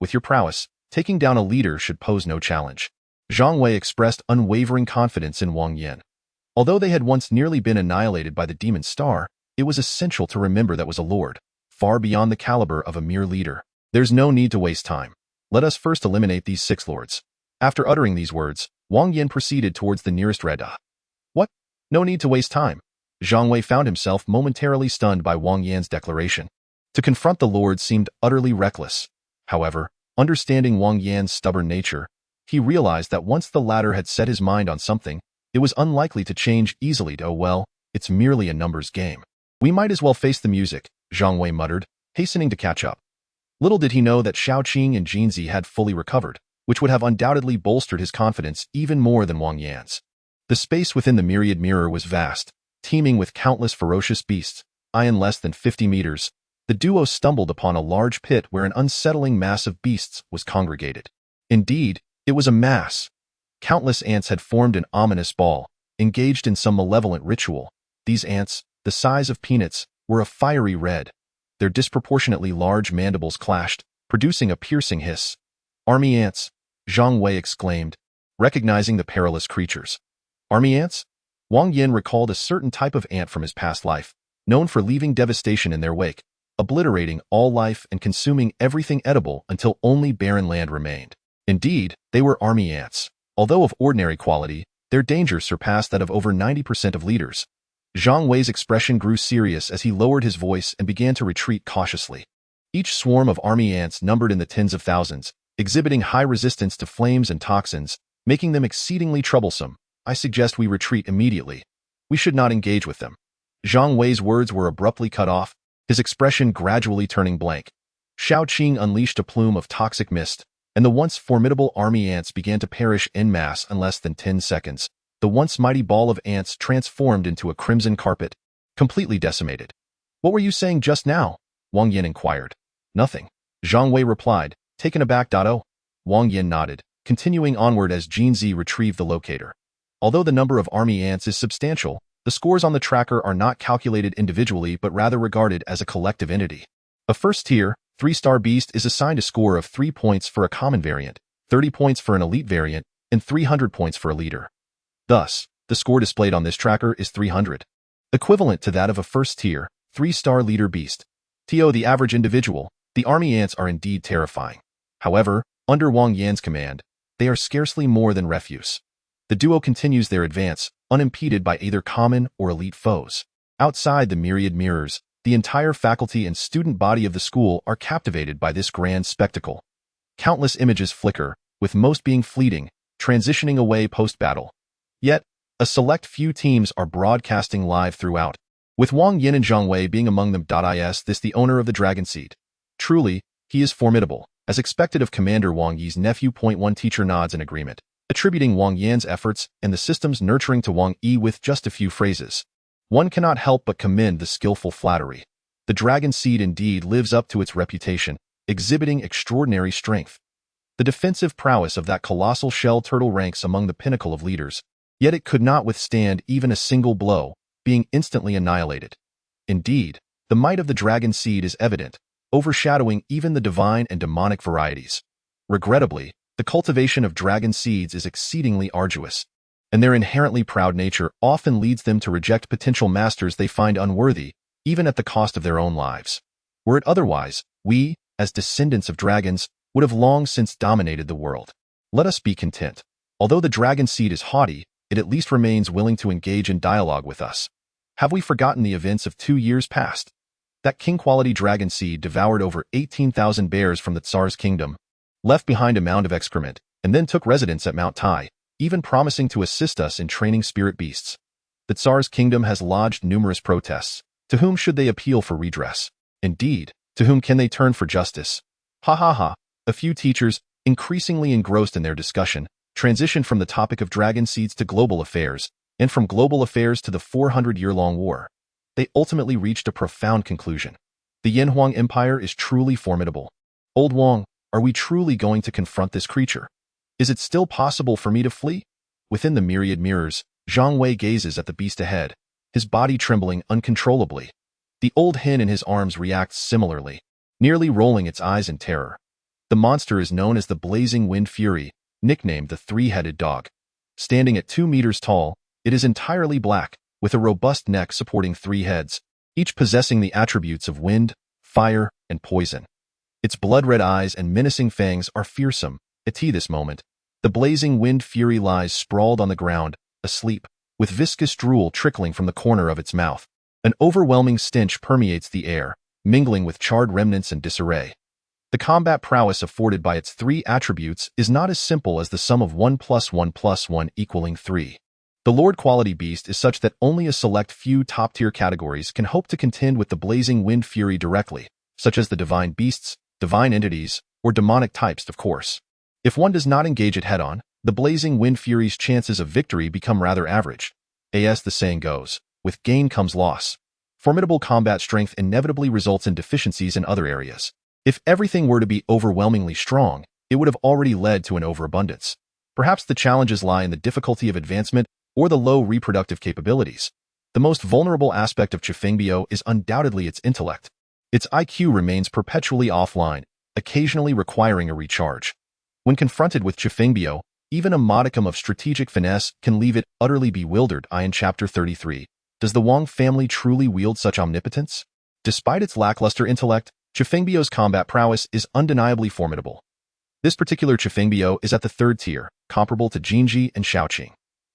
With your prowess, taking down a leader should pose no challenge. Zhang Wei expressed unwavering confidence in Wang Yan. Although they had once nearly been annihilated by the demon star, it was essential to remember that was a lord, far beyond the caliber of a mere leader. There's no need to waste time. Let us first eliminate these 6 lords. After uttering these words, Wang Yan proceeded towards the nearest red. What? No need to waste time. Zhang Wei found himself momentarily stunned by Wang Yan's declaration. To confront the lord seemed utterly reckless. However, understanding Wang Yan's stubborn nature, he realized that once the latter had set his mind on something, it was unlikely to change easily. Oh well, it's merely a numbers game. We might as well face the music, Zhang Wei muttered, hastening to catch up. Little did he know that Shaoqing and Jinzi had fully recovered, which would have undoubtedly bolstered his confidence even more than Wang Yan's. The space within the myriad mirror was vast, teeming with countless ferocious beasts. In less than 50 meters, the duo stumbled upon a large pit where an unsettling mass of beasts was congregated. Indeed, it was a mass. Countless ants had formed an ominous ball, engaged in some malevolent ritual. These ants, the size of peanuts, were a fiery red. Their disproportionately large mandibles clashed, producing a piercing hiss. Army ants, Zhang Wei exclaimed, recognizing the perilous creatures. Army ants? Wang Yan recalled a certain type of ant from his past life, known for leaving devastation in their wake, obliterating all life and consuming everything edible until only barren land remained. Indeed, they were army ants. Although of ordinary quality, their danger surpassed that of over 90% of leaders. Zhang Wei's expression grew serious as he lowered his voice and began to retreat cautiously. Each swarm of army ants numbered in the tens of thousands, exhibiting high resistance to flames and toxins, making them exceedingly troublesome. I suggest we retreat immediately. We should not engage with them. Zhang Wei's words were abruptly cut off, his expression gradually turning blank. Shaoqing unleashed a plume of toxic mist, and the once formidable army ants began to perish en masse in less than 10 seconds. The once mighty ball of ants transformed into a crimson carpet, completely decimated. What were you saying just now? Wang Yan inquired. Nothing. Zhang Wei replied, taken aback. Oh. Wang Yan nodded, continuing onward as Jinzi retrieved the locator. Although the number of army ants is substantial, the scores on the tracker are not calculated individually but rather regarded as a collective entity. A first-tier, 3-star beast is assigned a score of 3 points for a common variant, 30 points for an elite variant, and 300 points for a leader. Thus, the score displayed on this tracker is 300, equivalent to that of a first-tier, 3-star leader beast. To the average individual, the army ants are indeed terrifying. However, under Wang Yan's command, they are scarcely more than refuse. The duo continues their advance, unimpeded by either common or elite foes. Outside the myriad mirrors, the entire faculty and student body of the school are captivated by this grand spectacle. Countless images flicker, with most being fleeting, transitioning away post-battle. Yet, a select few teams are broadcasting live throughout, with Wang Yan and Zhang Wei being among them. Is this the owner of the Dragon Seed? Truly, he is formidable, as expected of Commander Wang Yi's nephew. One teacher nods in agreement, attributing Wang Yan's efforts and the system's nurturing to Wang Yi with just a few phrases. One cannot help but commend the skillful flattery. The Dragon Seed indeed lives up to its reputation, exhibiting extraordinary strength. The defensive prowess of that colossal shell turtle ranks among the pinnacle of leaders, yet it could not withstand even a single blow, being instantly annihilated. Indeed, the might of the Dragon Seed is evident, overshadowing even the divine and demonic varieties. Regrettably, the cultivation of dragon seeds is exceedingly arduous, and their inherently proud nature often leads them to reject potential masters they find unworthy, even at the cost of their own lives. Were it otherwise, we, as descendants of dragons, would have long since dominated the world. Let us be content. Although the dragon seed is haughty, it at least remains willing to engage in dialogue with us. Have we forgotten the events of 2 years past? That king-quality dragon seed devoured over 18,000 bears from the Tsar's kingdom, left behind a mound of excrement, and then took residence at Mount Tai, even promising to assist us in training spirit beasts. The Tsar's kingdom has lodged numerous protests. To whom should they appeal for redress? Indeed, to whom can they turn for justice? Ha ha ha. A few teachers, increasingly engrossed in their discussion, transitioned from the topic of dragon seeds to global affairs, and from global affairs to the 400-year-long war. They ultimately reached a profound conclusion. The Yin Huang Empire is truly formidable. Old Wang, are we truly going to confront this creature? Is it still possible for me to flee? Within the myriad mirrors, Zhang Wei gazes at the beast ahead, his body trembling uncontrollably. The old hen in his arms reacts similarly, nearly rolling its eyes in terror. The monster is known as the Blazing Wind Fury, nicknamed the Three-Headed Dog. Standing at 2 meters tall, it is entirely black, with a robust neck supporting 3 heads, each possessing the attributes of wind, fire, and poison. Its blood-red eyes and menacing fangs are fearsome. At this moment, the Blazing Wind Fury lies sprawled on the ground, asleep, with viscous drool trickling from the corner of its mouth. An overwhelming stench permeates the air, mingling with charred remnants and disarray. The combat prowess afforded by its 3 attributes is not as simple as the sum of 1 + 1 + 1 = 3. The Lord quality beast is such that only a select few top-tier categories can hope to contend with the Blazing Wind Fury directly, such as the divine beasts, divine entities, or demonic types, of course. If one does not engage it head-on, the Blazing Wind Fury's chances of victory become rather average. As the saying goes, with gain comes loss. Formidable combat strength inevitably results in deficiencies in other areas. If everything were to be overwhelmingly strong, it would have already led to an overabundance. Perhaps the challenges lie in the difficulty of advancement or the low reproductive capabilities. The most vulnerable aspect of Chifengbio is undoubtedly its intellect. Its IQ remains perpetually offline, occasionally requiring a recharge. When confronted with Chifengbio, even a modicum of strategic finesse can leave it utterly bewildered. In Chapter 33, does the Wang family truly wield such omnipotence? Despite its lackluster intellect, Chifengbio's combat prowess is undeniably formidable. This particular Chifengbio is at the 3rd tier, comparable to Jinji and Shaoqing.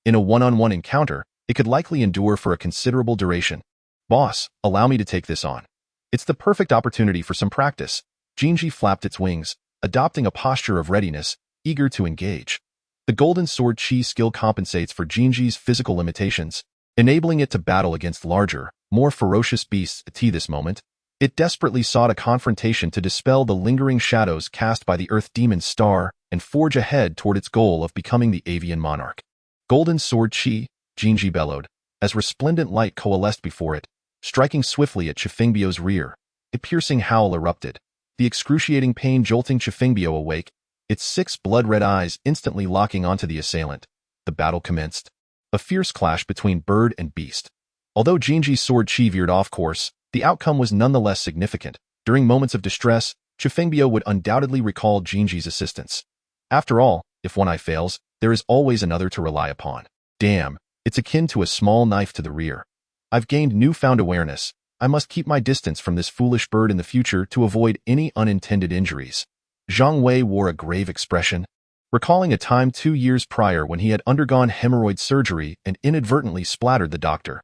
In a one-on-one encounter, it could likely endure for a considerable duration. Boss, allow me to take this on. It's the perfect opportunity for some practice. Jinji flapped its wings, adopting a posture of readiness, eager to engage. The Golden Sword Chi skill compensates for Jinji's physical limitations, enabling it to battle against larger, more ferocious beasts. At this moment, it desperately sought a confrontation to dispel the lingering shadows cast by the Earth Demon's star and forge ahead toward its goal of becoming the avian monarch. Golden Sword Chi, Jinji bellowed, as resplendent light coalesced before it, striking swiftly at Chifengbio's rear. A piercing howl erupted, the excruciating pain jolting Chifengbio awake, its 6 blood-red eyes instantly locking onto the assailant. The battle commenced. A fierce clash between bird and beast. Although Jinji's sword Chi veered off course, the outcome was nonetheless significant. During moments of distress, Chifengbio would undoubtedly recall Jinji's assistance. After all, if one eye fails, there is always another to rely upon. Damn, it's akin to a small knife to the rear. I've gained newfound awareness. I must keep my distance from this foolish bird in the future to avoid any unintended injuries. Zhang Wei wore a grave expression, recalling a time 2 years prior when he had undergone hemorrhoid surgery and inadvertently splattered the doctor.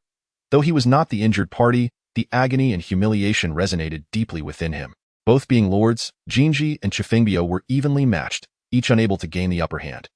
Though he was not the injured party, the agony and humiliation resonated deeply within him. Both being lords, Jinji and Chifengbio were evenly matched, each unable to gain the upper hand.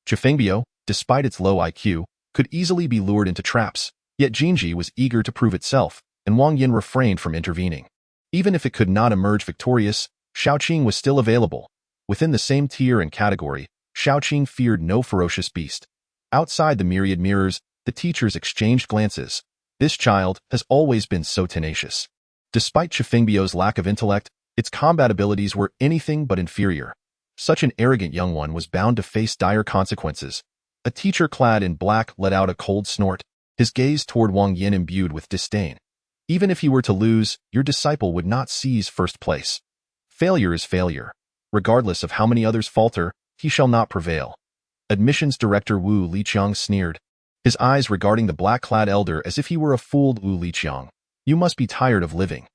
Chifengbio, despite its low IQ, could easily be lured into traps, yet Jinji was eager to prove itself, and Wang Yan refrained from intervening. Even if it could not emerge victorious, Shaoqing was still available. Within the same tier and category, Shaoqing feared no ferocious beast. Outside the myriad mirrors, the teachers exchanged glances. This child has always been so tenacious. Despite Chifengbio's lack of intellect, its combat abilities were anything but inferior. Such an arrogant young one was bound to face dire consequences. A teacher clad in black let out a cold snort, his gaze toward Wang Yan imbued with disdain. Even if he were to lose, your disciple would not seize first place. Failure is failure. Regardless of how many others falter, he shall not prevail. Admissions Director Wu Liqiang sneered, his eyes regarding the black-clad elder as if he were a fooled. Wu Liqiang, you must be tired of living.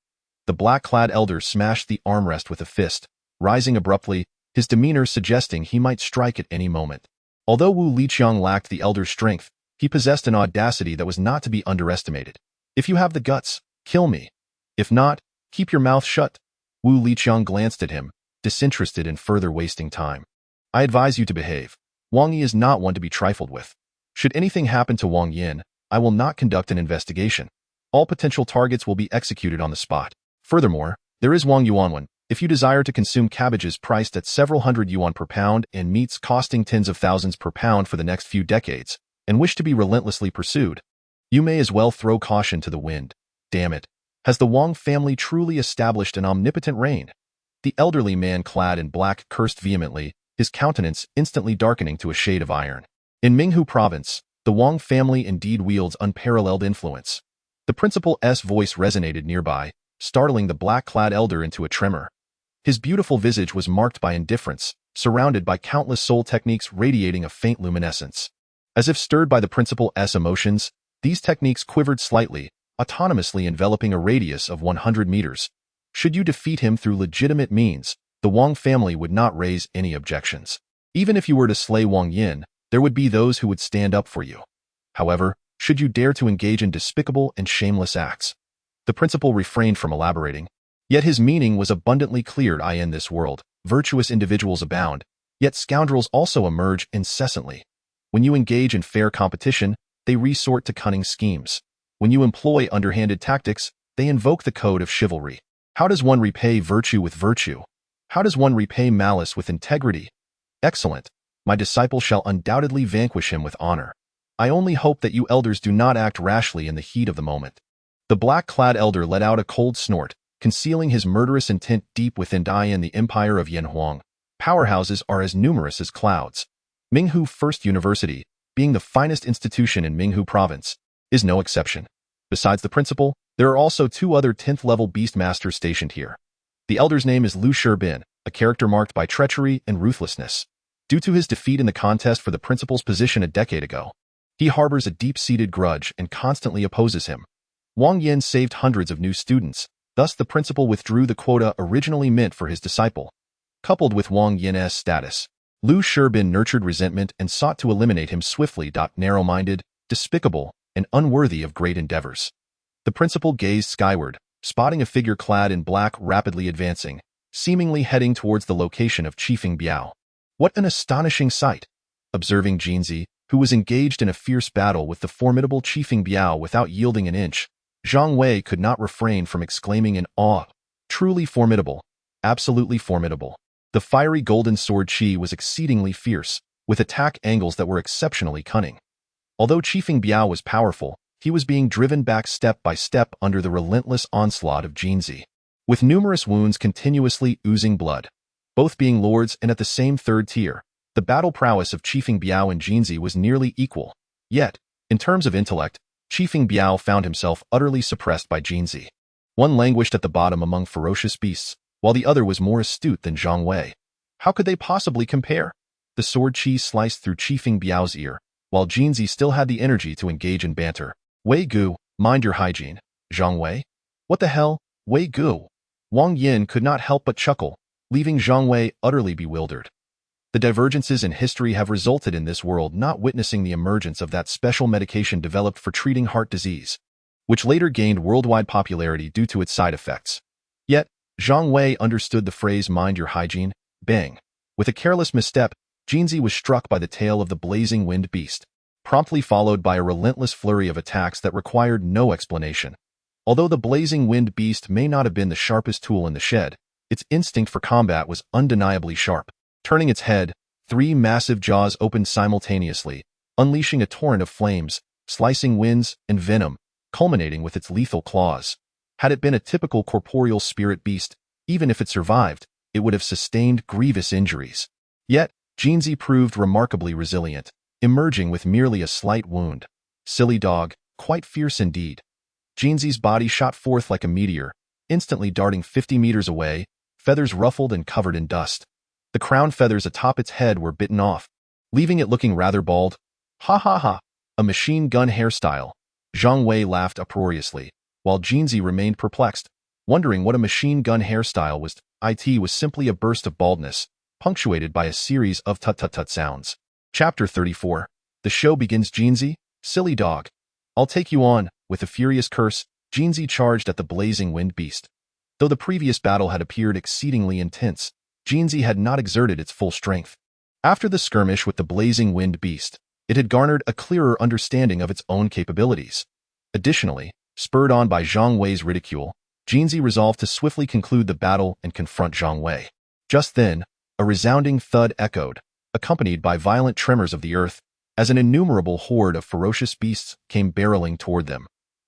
The black-clad elder smashed the armrest with a fist, rising abruptly, his demeanor suggesting he might strike at any moment. Although Wu Liqiang lacked the elder's strength, he possessed an audacity that was not to be underestimated. If you have the guts, kill me. If not, keep your mouth shut. Wu Liqiang glanced at him, disinterested in further wasting time. I advise you to behave. Wang Yi is not one to be trifled with. Should anything happen to Wang Yan, I will not conduct an investigation. All potential targets will be executed on the spot. Furthermore, there is Wang Yuanwen. If you desire to consume cabbages priced at several hundred yuan per pound and meats costing tens of thousands per pound for the next few decades, and wish to be relentlessly pursued, you may as well throw caution to the wind. Damn it. Has the Wang family truly established an omnipotent reign? The elderly man clad in black cursed vehemently, his countenance instantly darkening to a shade of iron. In Minghu province, the Wang family indeed wields unparalleled influence. The principal's voice resonated nearby, startling the black-clad elder into a tremor. His beautiful visage was marked by indifference, surrounded by countless soul techniques radiating a faint luminescence. As if stirred by the principal's emotions, these techniques quivered slightly, autonomously enveloping a radius of 100 meters. Should you defeat him through legitimate means, the Wang family would not raise any objections. Even if you were to slay Wang Yan, there would be those who would stand up for you. However, should you dare to engage in despicable and shameless acts, the principal refrained from elaborating. Yet his meaning was abundantly clear. In this world, virtuous individuals abound, yet scoundrels also emerge incessantly. When you engage in fair competition, they resort to cunning schemes. When you employ underhanded tactics, they invoke the code of chivalry. How does one repay virtue with virtue? How does one repay malice with integrity? Excellent. My disciple shall undoubtedly vanquish him with honor. I only hope that you elders do not act rashly in the heat of the moment. The black-clad elder let out a cold snort, concealing his murderous intent deep within. In the empire of Yanhuang, powerhouses are as numerous as clouds. Minghu First University, being the finest institution in Minghu province, is no exception. Besides the principal, there are also 2 other 10th-level Beastmasters stationed here. The elder's name is Lu Sherbin, a character marked by treachery and ruthlessness. Due to his defeat in the contest for the principal's position a decade ago, he harbors a deep-seated grudge and constantly opposes him. Wang Yan saved hundreds of new students, thus the principal withdrew the quota originally meant for his disciple. Coupled with Wang Yan's status, Lu Sherbin nurtured resentment and sought to eliminate him swiftly. Narrow-minded, despicable, and unworthy of great endeavors. The principal gazed skyward, spotting a figure clad in black rapidly advancing, seemingly heading towards the location of Qifeng Biao. What an astonishing sight! Observing Jinzi, who was engaged in a fierce battle with the formidable Qifeng Biao without yielding an inch, Zhang Wei could not refrain from exclaiming in awe. Truly formidable. Absolutely formidable. The fiery golden sword Qi was exceedingly fierce, with attack angles that were exceptionally cunning. Although Qifeng Biao was powerful, he was being driven back step by step under the relentless onslaught of Jinzi, with numerous wounds continuously oozing blood. Both being lords and at the same 3rd tier, the battle prowess of Qifeng Biao and Jinzi was nearly equal. Yet, in terms of intellect, Qifeng Biao found himself utterly suppressed by Jinzi. One languished at the bottom among ferocious beasts, while the other was more astute than Zhang Wei. How could they possibly compare? The sword Qi sliced through Qifeng Biao's ear, while Jinzi still had the energy to engage in banter. Wei Gu, mind your hygiene. Zhang Wei? What the hell? Wei Gu? Wang Yan could not help but chuckle, leaving Zhang Wei utterly bewildered. The divergences in history have resulted in this world not witnessing the emergence of that special medication developed for treating heart disease, which later gained worldwide popularity due to its side effects. Yet, Zhang Wei understood the phrase mind your hygiene. Bang. With a careless misstep, Jinzi was struck by the tail of the blazing wind beast, promptly followed by a relentless flurry of attacks that required no explanation. Although the blazing wind beast may not have been the sharpest tool in the shed, its instinct for combat was undeniably sharp. Turning its head, 3 massive jaws opened simultaneously, unleashing a torrent of flames, slicing winds and venom, culminating with its lethal claws. Had it been a typical corporeal spirit beast, even if it survived, it would have sustained grievous injuries. Yet, Jinzi proved remarkably resilient, emerging with merely a slight wound. Silly dog, quite fierce indeed. Jinzi's body shot forth like a meteor, instantly darting 50 meters away, feathers ruffled and covered in dust. The crown feathers atop its head were bitten off, leaving it looking rather bald. Ha ha ha! A machine gun hairstyle. Zhang Wei laughed uproariously, while Jinzi remained perplexed, wondering what a machine gun hairstyle was. It was simply a burst of baldness, punctuated by a series of tut-tut-tut sounds. Chapter 34. The show begins. Jinzi, silly dog. I'll take you on. With a furious curse, Jinzi charged at the blazing wind beast. Though the previous battle had appeared exceedingly intense, Jinzi had not exerted its full strength. After the skirmish with the blazing wind beast, it had garnered a clearer understanding of its own capabilities. Additionally, spurred on by Zhang Wei's ridicule, Jinzi resolved to swiftly conclude the battle and confront Zhang Wei. Just then, a resounding thud echoed, accompanied by violent tremors of the earth, as an innumerable horde of ferocious beasts came barreling toward them.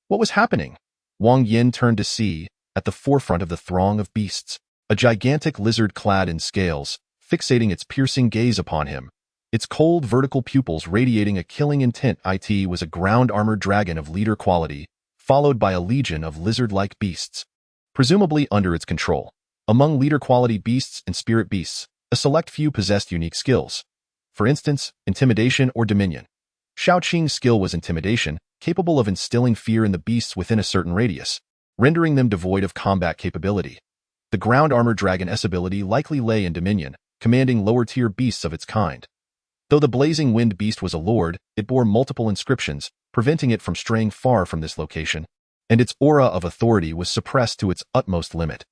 What was happening? Wang Yan turned to see, at the forefront of the throng of beasts, a gigantic lizard clad in scales, fixating its piercing gaze upon him. Its cold vertical pupils radiating a killing intent. It was a ground-armored dragon of leader quality, followed by a legion of lizard-like beasts, presumably under its control. Among leader-quality beasts and spirit beasts, a select few possessed unique skills. For instance, intimidation or dominion. Shaoqing's skill was intimidation, capable of instilling fear in the beasts within a certain radius, rendering them devoid of combat capability. The ground-armored dragon's ability likely lay in dominion, commanding lower-tier beasts of its kind. Though the blazing wind beast was a lord, it bore multiple inscriptions, preventing it from straying far from this location, and its aura of authority was suppressed to its utmost limit.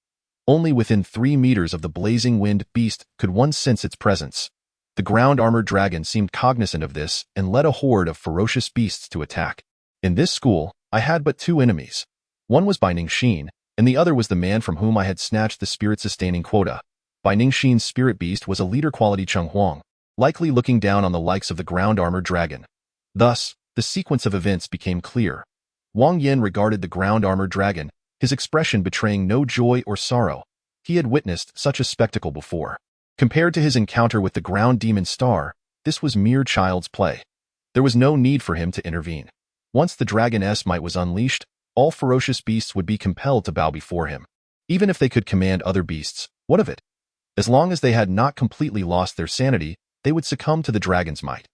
Only within 3 meters of the blazing wind beast could one sense its presence. The ground-armored dragon seemed cognizant of this and led a horde of ferocious beasts to attack. In this school, I had but 2 enemies. One was Bai Ningxin, and the other was the man from whom I had snatched the spirit-sustaining quota. Bai Ningxin's spirit beast was a leader-quality Cheng Huang, likely looking down on the likes of the ground-armored dragon. Thus, the sequence of events became clear. Wang Yan regarded the ground-armored dragon, his expression betraying no joy or sorrow. He had witnessed such a spectacle before. Compared to his encounter with the ground demon star, this was mere child's play. There was no need for him to intervene. Once the dragon's might was unleashed, all ferocious beasts would be compelled to bow before him. Even if they could command other beasts, what of it? As long as they had not completely lost their sanity, they would succumb to the dragon's might.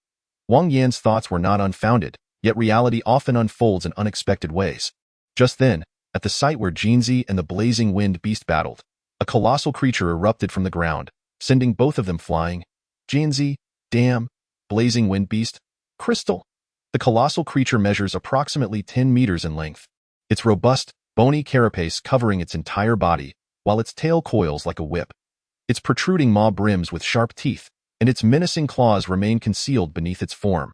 Wang Yan's thoughts were not unfounded, yet reality often unfolds in unexpected ways. Just then, at the site where Jinzi and the blazing wind beast battled, a colossal creature erupted from the ground, sending both of them flying. Jinzi, damn, blazing wind beast, crystal. The colossal creature measures approximately 10 meters in length. Its robust, bony carapace covering its entire body, while its tail coils like a whip. Its protruding maw brims with sharp teeth, and its menacing claws remain concealed beneath its form.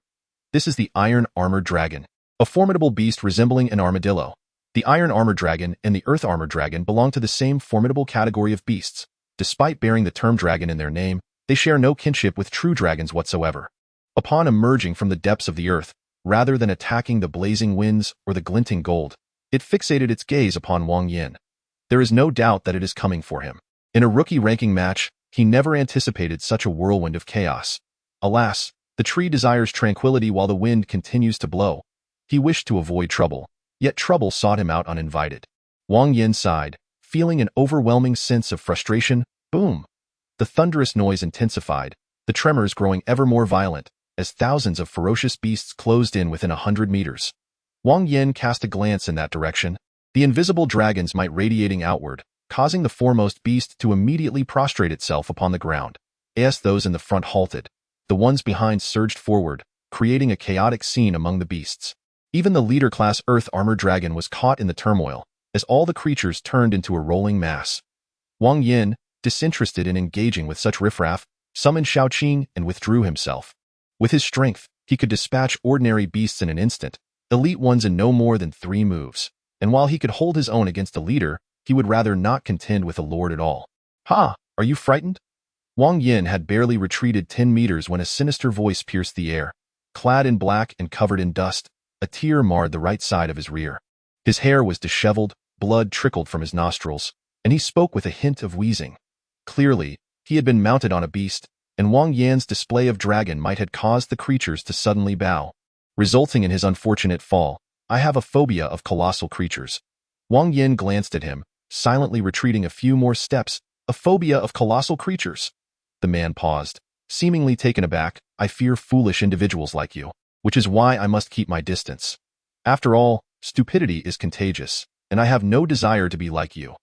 This is the Iron Armored Dragon, a formidable beast resembling an armadillo. The Iron Armored Dragon and the Earth Armored Dragon belong to the same formidable category of beasts. Despite bearing the term dragon in their name, they share no kinship with true dragons whatsoever. Upon emerging from the depths of the earth, rather than attacking the blazing winds or the glinting gold, it fixated its gaze upon Wang Yan. There is no doubt that it is coming for him. In a rookie-ranking match, he never anticipated such a whirlwind of chaos. Alas, the tree desires tranquility while the wind continues to blow. He wished to avoid trouble, yet trouble sought him out uninvited. Wang Yan sighed, feeling an overwhelming sense of frustration. Boom! The thunderous noise intensified, the tremors growing ever more violent, as thousands of ferocious beasts closed in within 100 meters. Wang Yan cast a glance in that direction, the invisible dragon's might radiating outward, causing the foremost beast to immediately prostrate itself upon the ground. As those in the front halted, the ones behind surged forward, creating a chaotic scene among the beasts. Even the leader-class Earth Armored Dragon was caught in the turmoil, as all the creatures turned into a rolling mass. Wang Yan, disinterested in engaging with such riffraff, summoned Shaoqing and withdrew himself. With his strength, he could dispatch ordinary beasts in an instant, elite ones in no more than 3 moves. And while he could hold his own against a leader, he would rather not contend with a lord at all. Ha! Are you frightened? Wang Yan had barely retreated 10 meters when a sinister voice pierced the air. Clad in black and covered in dust, a tear marred the right side of his rear. His hair was disheveled, blood trickled from his nostrils, and he spoke with a hint of wheezing. Clearly, he had been mounted on a beast, and Wang Yan's display of dragon might had caused the creatures to suddenly bow, resulting in his unfortunate fall. I have a phobia of colossal creatures. Wang Yan glanced at him, silently retreating a few more steps. A phobia of colossal creatures. The man paused, seemingly taken aback. I fear foolish individuals like you, which is why I must keep my distance. After all, stupidity is contagious, and I have no desire to be like you.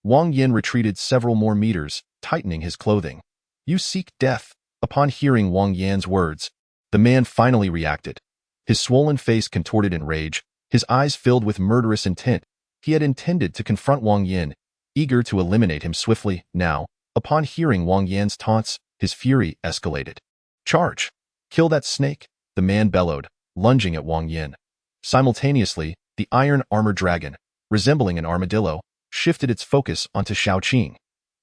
Wang Yan retreated several more meters, tightening his clothing. You seek death. Upon hearing Wang Yan's words, the man finally reacted. His swollen face contorted in rage, his eyes filled with murderous intent. He had intended to confront Wang Yan, eager to eliminate him swiftly. Now, upon hearing Wang Yan's taunts, his fury escalated. Charge! Kill that snake, the man bellowed, lunging at Wang Yan. Simultaneously, the Iron Armored Dragon, resembling an armadillo, shifted its focus onto Shaoqing.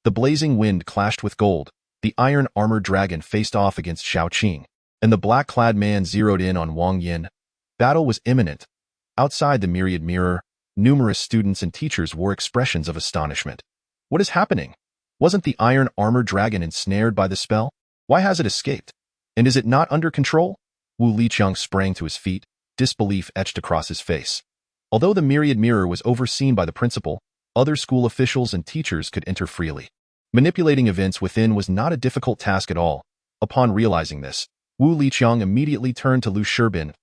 The blazing wind clashed with gold. The Iron Armored Dragon faced off against Shaoqing, and the black-clad man zeroed in on Wang Yan. Battle was imminent. Outside the myriad mirror, Numerous students and teachers wore expressions of astonishment. What is happening? Wasn't the iron armored dragon ensnared by the spell? Why has it escaped? And is it not under control? Wu Liqiang sprang to his feet, disbelief etched across his face. Although the myriad mirror was overseen by the principal, other school officials and teachers could enter freely. Manipulating events within was not a difficult task at all. Upon realizing this, Wu Liqiang immediately turned to Lu Shirbin.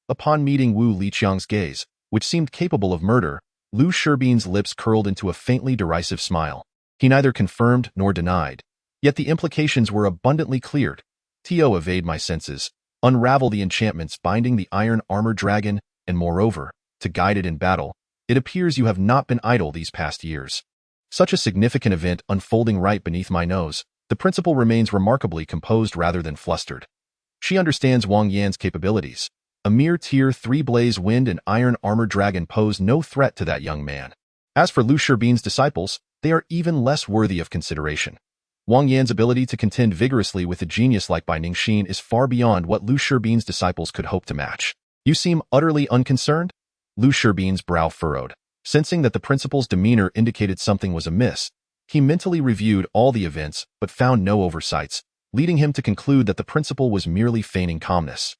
Upon meeting Wu Liqiang's gaze, which seemed capable of murder, Lu Shirbin's lips curled into a faintly derisive smile. He neither confirmed nor denied. Yet the implications were abundantly cleared. To evade my senses, unravel the enchantments binding the iron armored dragon, and moreover, to guide it in battle. It appears you have not been idle these past years. Such a significant event unfolding right beneath my nose, the principal remains remarkably composed rather than flustered. She understands Wang Yan's capabilities. A mere Tier 3 blaze wind and iron armored dragon pose no threat to that young man. As for Lu Shirbin's disciples, they are even less worthy of consideration. Wang Yan's ability to contend vigorously with a genius like Bai Ningxin is far beyond what Lu Shirbin's disciples could hope to match. You seem utterly unconcerned? Lu Shirbin's brow furrowed. Sensing that the principal's demeanor indicated something was amiss, he mentally reviewed all the events but found no oversights, leading him to conclude that the principal was merely feigning calmness.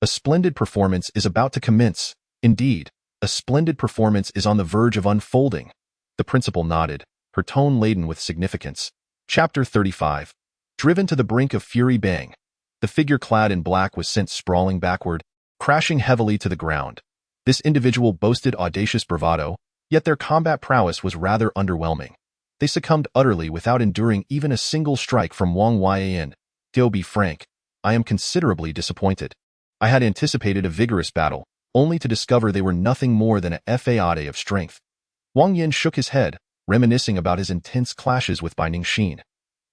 A splendid performance is about to commence. Indeed, a splendid performance is on the verge of unfolding. The principal nodded, her tone laden with significance. Chapter 35. Driven to the brink of fury bang. The figure clad in black was sent sprawling backward, crashing heavily to the ground. This individual boasted audacious bravado, yet their combat prowess was rather underwhelming. They succumbed utterly without enduring even a single strike from Wang Yan. To be frank, I am considerably disappointed. I had anticipated a vigorous battle, only to discover they were nothing more than a fade of strength. Wang Yan shook his head, reminiscing about his intense clashes with Bai Ningxin.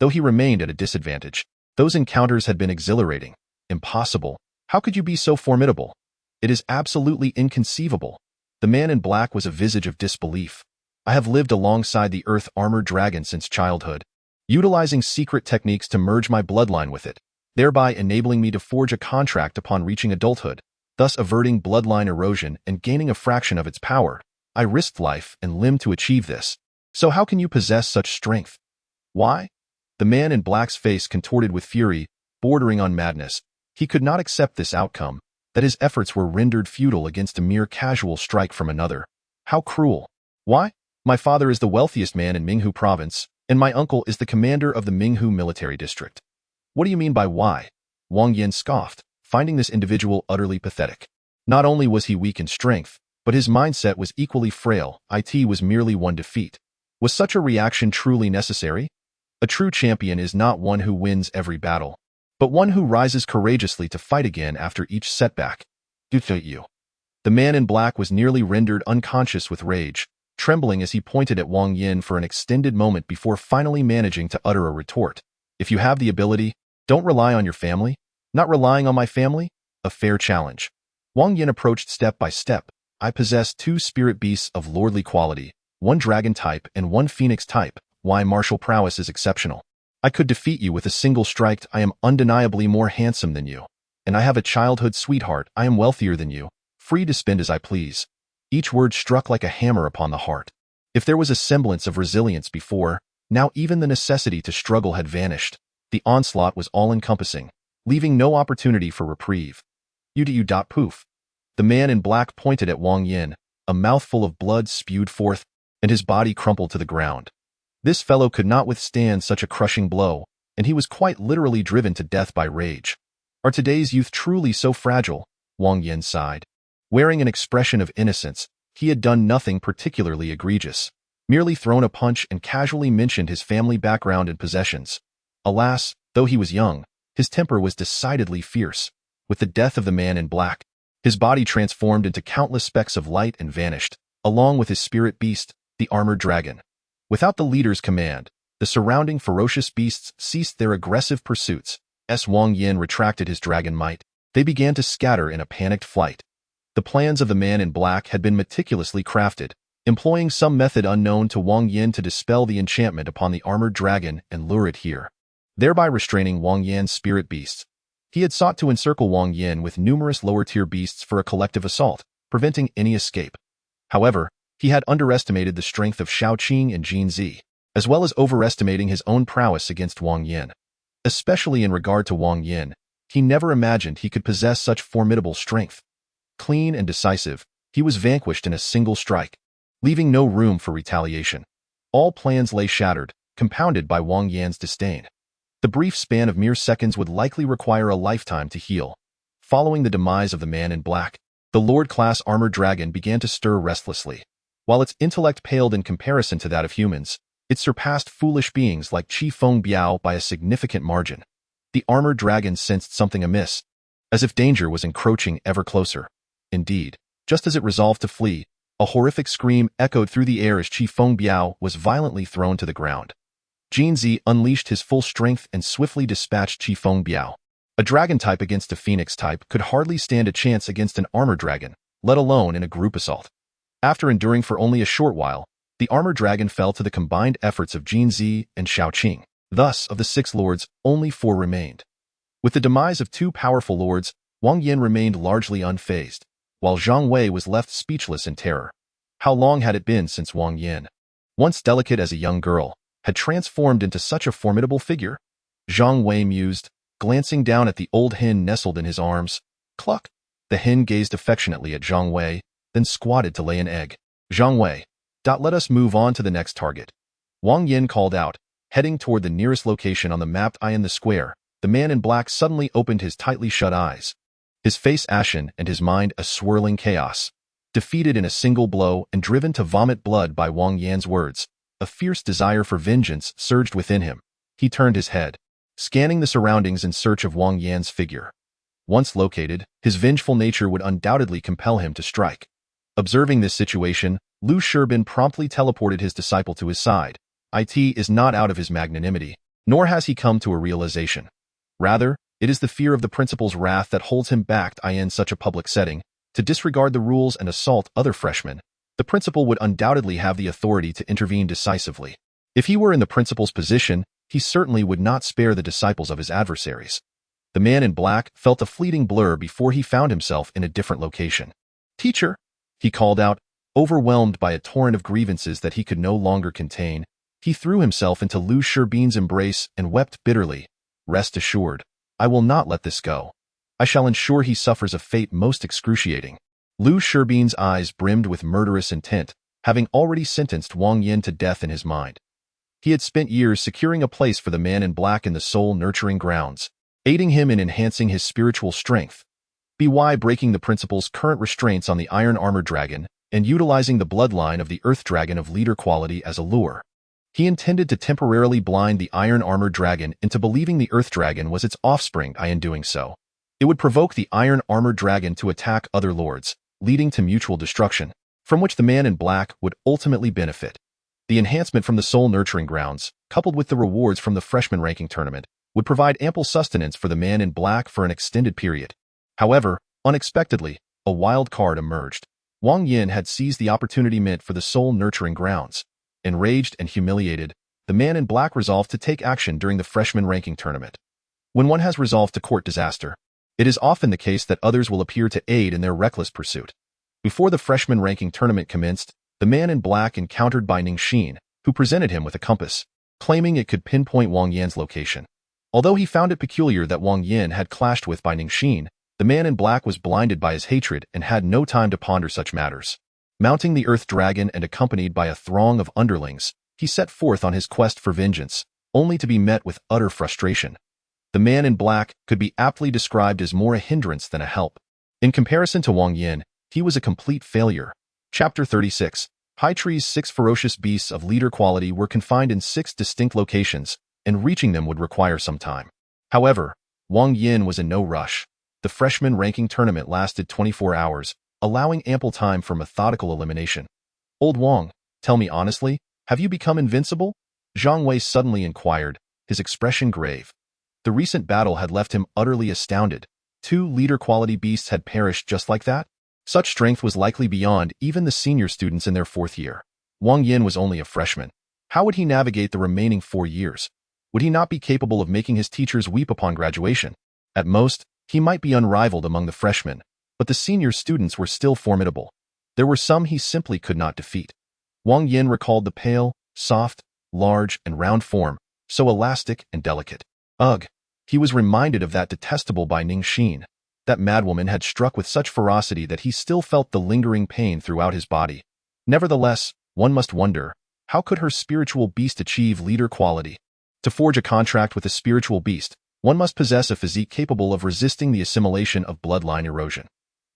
Though he remained at a disadvantage, those encounters had been exhilarating. Impossible. How could you be so formidable? It is absolutely inconceivable. The man in black was a visage of disbelief. I have lived alongside the earth-armored dragon since childhood, utilizing secret techniques to merge my bloodline with it, thereby enabling me to forge a contract upon reaching adulthood, thus averting bloodline erosion and gaining a fraction of its power. I risked life and limb to achieve this. So how can you possess such strength? Why? The man in black's face contorted with fury, bordering on madness. He could not accept this outcome, that his efforts were rendered futile against a mere casual strike from another. How cruel. Why? My father is the wealthiest man in Minghu province, and my uncle is the commander of the Minghu military district. What do you mean by why? Wang Yan scoffed, finding this individual utterly pathetic. Not only was he weak in strength, but his mindset was equally frail. It was merely one defeat. Was such a reaction truly necessary? A true champion is not one who wins every battle, but one who rises courageously to fight again after each setback. The man in black was nearly rendered unconscious with rage, trembling as he pointed at Wang Yan for an extended moment before finally managing to utter a retort. If you have the ability, don't rely on your family. Not relying on my family? A fair challenge. Wang Yan approached step by step. I possess 2 spirit beasts of lordly quality, 1 dragon type and 1 phoenix type. Why martial prowess is exceptional. I could defeat you with a single strike. I am undeniably more handsome than you. And I have a childhood sweetheart. I am wealthier than you, free to spend as I please. Each word struck like a hammer upon the heart. If there was a semblance of resilience before, now even the necessity to struggle had vanished. The onslaught was all-encompassing, leaving no opportunity for reprieve. Poof. The man in black pointed at Wang Yan, a mouthful of blood spewed forth, and his body crumpled to the ground. This fellow could not withstand such a crushing blow, and he was quite literally driven to death by rage. Are today's youth truly so fragile? Wang Yan sighed. Wearing an expression of innocence, he had done nothing particularly egregious, merely thrown a punch and casually mentioned his family background and possessions. Alas, though he was young, his temper was decidedly fierce. With the death of the man in black, his body transformed into countless specks of light and vanished, along with his spirit beast, the armored dragon. Without the leader's command, the surrounding ferocious beasts ceased their aggressive pursuits. As Wang Yan retracted his dragon might, they began to scatter in a panicked flight. The plans of the man in black had been meticulously crafted, employing some method unknown to Wang Yan to dispel the enchantment upon the armored dragon and lure it here, thereby restraining Wang Yan's spirit beasts. He had sought to encircle Wang Yan with numerous lower-tier beasts for a collective assault, preventing any escape. However, He had underestimated the strength of Shaoqing and Jinzi, as well as overestimating his own prowess against Wang Yan. Especially in regard to Wang Yan, he never imagined he could possess such formidable strength. Clean and decisive, he was vanquished in a single strike, leaving no room for retaliation. All plans lay shattered, compounded by Wang Yan's disdain. The brief span of mere seconds would likely require a lifetime to heal. Following the demise of the man in black, the Lord-class armored dragon began to stir restlessly. While its intellect paled in comparison to that of humans, it surpassed foolish beings like Qi Feng Biao by a significant margin. The armored dragon sensed something amiss, as if danger was encroaching ever closer. Indeed, just as it resolved to flee, a horrific scream echoed through the air as Qi Feng Biao was violently thrown to the ground. Jinzi unleashed his full strength and swiftly dispatched Qi Feng Biao. A dragon type against a phoenix type could hardly stand a chance against an armored dragon, let alone in a group assault. After enduring for only a short while, the armored dragon fell to the combined efforts of Jinzi and Shaoqing. Thus, of the 6 lords, only 4 remained. With the demise of 2 powerful lords, Wang Yan remained largely unfazed, while Zhang Wei was left speechless in terror. How long had it been since Wang Yan, once delicate as a young girl, had transformed into such a formidable figure? Zhang Wei mused, glancing down at the old hen nestled in his arms. Cluck! The hen gazed affectionately at Zhang Wei, then squatted to lay an egg. Zhang Wei, let us move on to the next target. Wang Yan called out, heading toward the nearest location on the mapped eye in the square. The man in black suddenly opened his tightly shut eyes, his face ashen and his mind a swirling chaos. Defeated in a single blow and driven to vomit blood by Wang Yan's words, a fierce desire for vengeance surged within him. He turned his head, scanning the surroundings in search of Wang Yan's figure. Once located, his vengeful nature would undoubtedly compel him to strike. Observing this situation, Lu Shirbin promptly teleported his disciple to his side. It is not out of his magnanimity, nor has he come to a realization. Rather, it is the fear of the principal's wrath that holds him back in such a public setting. To disregard the rules and assault other freshmen, the principal would undoubtedly have the authority to intervene decisively. If he were in the principal's position, he certainly would not spare the disciples of his adversaries. The man in black felt a fleeting blur before he found himself in a different location. "Teacher," he called out, overwhelmed by a torrent of grievances that he could no longer contain. He threw himself into Lu Shirbin's embrace and wept bitterly. "Rest assured, I will not let this go. I shall ensure he suffers a fate most excruciating." Lu Shirbin's eyes brimmed with murderous intent, having already sentenced Wang Yan to death in his mind. He had spent years securing a place for the man in black in the soul-nurturing grounds, aiding him in enhancing his spiritual strength, by breaking the principal's current restraints on the Iron Armored Dragon and utilizing the bloodline of the Earth Dragon of leader quality as a lure. He intended to temporarily blind the Iron Armored Dragon into believing the Earth Dragon was its offspring. In doing so, it would provoke the Iron Armored Dragon to attack other lords, leading to mutual destruction, from which the man in black would ultimately benefit. The enhancement from the soul nurturing grounds, coupled with the rewards from the freshman ranking tournament, would provide ample sustenance for the man in black for an extended period. However, unexpectedly, a wild card emerged. Wang Yan had seized the opportunity meant for the soul nurturing grounds. Enraged and humiliated, the man in black resolved to take action during the freshman ranking tournament. When one has resolved to court disaster, it is often the case that others will appear to aid in their reckless pursuit. Before the freshman ranking tournament commenced, the man in black encountered Bai Ningxin, who presented him with a compass, claiming it could pinpoint Wang Yan's location. Although he found it peculiar that Wang Yan had clashed with Bai Ningxin, the man in black was blinded by his hatred and had no time to ponder such matters. Mounting the Earth Dragon and accompanied by a throng of underlings, he set forth on his quest for vengeance, only to be met with utter frustration. The man in black could be aptly described as more a hindrance than a help. In comparison to Wang Yan, he was a complete failure. Chapter 36. High Tree's 6 ferocious beasts of leader quality were confined in 6 distinct locations, and reaching them would require some time. However, Wang Yan was in no rush. The freshman ranking tournament lasted 24 hours, allowing ample time for methodical elimination. "Old Wang, tell me honestly, have you become invincible?" Zhang Wei suddenly inquired, his expression grave. The recent battle had left him utterly astounded. 2 leader-quality beasts had perished just like that? Such strength was likely beyond even the senior students in their 4th year. Wang Yan was only a freshman. How would he navigate the remaining 4 years? Would he not be capable of making his teachers weep upon graduation? At most, he might be unrivaled among the freshmen, but the senior students were still formidable. There were some he simply could not defeat. Wang Yan recalled the pale, soft, large, and round form, so elastic and delicate. Ugh! He was reminded of that detestable Bai Ningxin. That madwoman had struck with such ferocity that he still felt the lingering pain throughout his body. Nevertheless, one must wonder, how could her spiritual beast achieve leader quality? To forge a contract with a spiritual beast, one must possess a physique capable of resisting the assimilation of bloodline erosion.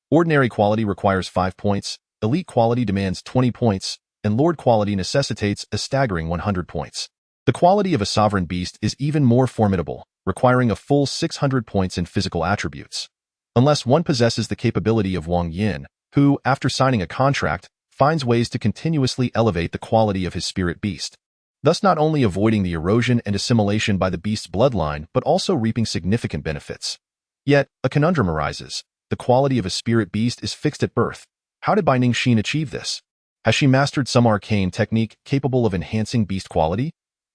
Ordinary quality requires 5 points, elite quality demands 20 points, and lord quality necessitates a staggering 100 points. The quality of a sovereign beast is even more formidable, requiring a full 600 points in physical attributes. Unless one possesses the capability of Wang Yan, who, after signing a contract, finds ways to continuously elevate the quality of his spirit beast, thus not only avoiding the erosion and assimilation by the beast's bloodline but also reaping significant benefits. Yet, a conundrum arises. The quality of a spirit beast is fixed at birth. How did Bai Ningxin achieve this? Has she mastered some arcane technique capable of enhancing beast quality?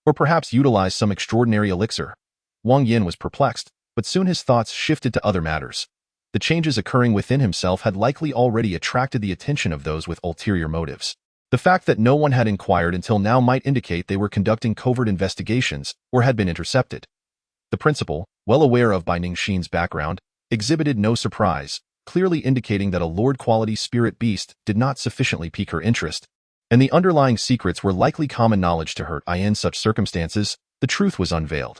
Or perhaps utilized some extraordinary elixir? Wang Yan was perplexed, but soon his thoughts shifted to other matters. The changes occurring within himself had likely already attracted the attention of those with ulterior motives. The fact that no one had inquired until now might indicate they were conducting covert investigations or had been intercepted. The principal, well aware of Bai Ningxin's background, exhibited no surprise, clearly indicating that a lord-quality spirit beast did not sufficiently pique her interest, and the underlying secrets were likely common knowledge to her. In such circumstances, the truth was unveiled.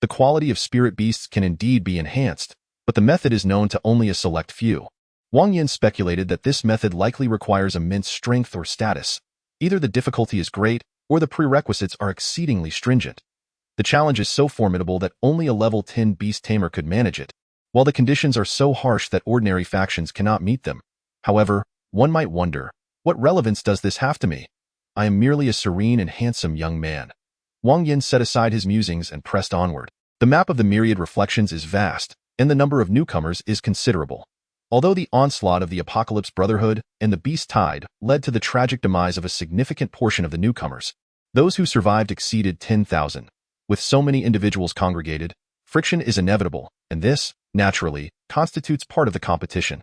The quality of spirit beasts can indeed be enhanced, but the method is known to only a select few. Wang Yan speculated that this method likely requires immense strength or status. Either the difficulty is great, or the prerequisites are exceedingly stringent. The challenge is so formidable that only a level 10 beast tamer could manage it, while the conditions are so harsh that ordinary factions cannot meet them. However, one might wonder, what relevance does this have to me? I am merely a serene and handsome young man. Wang Yan set aside his musings and pressed onward. The map of the myriad reflections is vast, and the number of newcomers is considerable. Although the onslaught of the Apocalypse Brotherhood and the Beast Tide led to the tragic demise of a significant portion of the newcomers, those who survived exceeded 10,000. With so many individuals congregated, friction is inevitable, and this, naturally, constitutes part of the competition.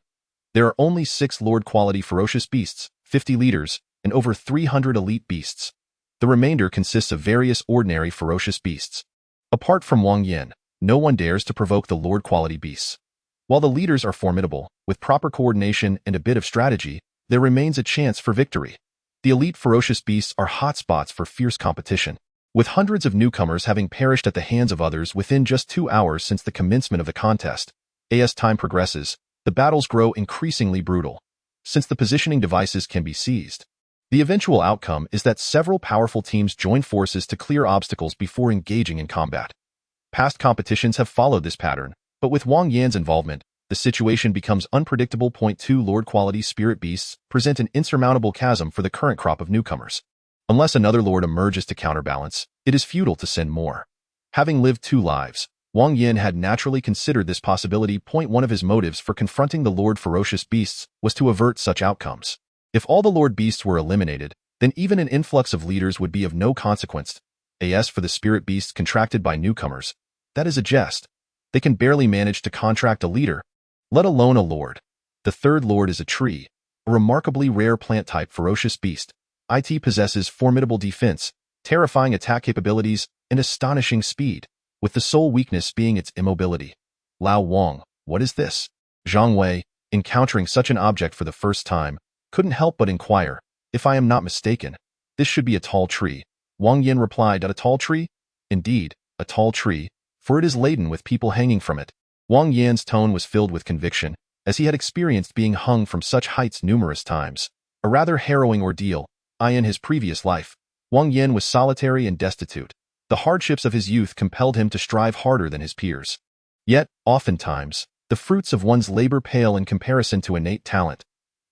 There are only 6 lord-quality ferocious beasts, 50 leaders, and over 300 elite beasts. The remainder consists of various ordinary ferocious beasts. Apart from Wang Yan, no one dares to provoke the lord-quality beasts. While the leaders are formidable, with proper coordination and a bit of strategy, there remains a chance for victory. The elite ferocious beasts are hotspots for fierce competition. With hundreds of newcomers having perished at the hands of others within just 2 hours since the commencement of the contest, as time progresses, the battles grow increasingly brutal. Since the positioning devices can be seized, the eventual outcome is that several powerful teams join forces to clear obstacles before engaging in combat. Past competitions have followed this pattern, but with Wang Yan's involvement, the situation becomes unpredictable. 2 lord-quality spirit beasts present an insurmountable chasm for the current crop of newcomers. Unless another lord emerges to counterbalance, it is futile to send more. Having lived 2 lives, Wang Yan had naturally considered this possibility. 1 of his motives for confronting the lord ferocious beasts was to avert such outcomes. If all the lord beasts were eliminated, then even an influx of leaders would be of no consequence. As for the spirit beasts contracted by newcomers, that is a jest. They can barely manage to contract a leader, let alone a lord. The 3rd lord is a tree, a remarkably rare plant-type ferocious beast. It possesses formidable defense, terrifying attack capabilities, and astonishing speed, with the sole weakness being its immobility. Lao Wang, what is this? Zhang Wei, encountering such an object for the first time, couldn't help but inquire. If I am not mistaken, this should be a tall tree. Wang Yan replied, a tall tree? Indeed, a tall tree, for it is laden with people hanging from it. Wang Yan's tone was filled with conviction, as he had experienced being hung from such heights numerous times. A rather harrowing ordeal. In his previous life, Wang Yan was solitary and destitute. The hardships of his youth compelled him to strive harder than his peers. Yet, oftentimes, the fruits of one's labor pale in comparison to innate talent.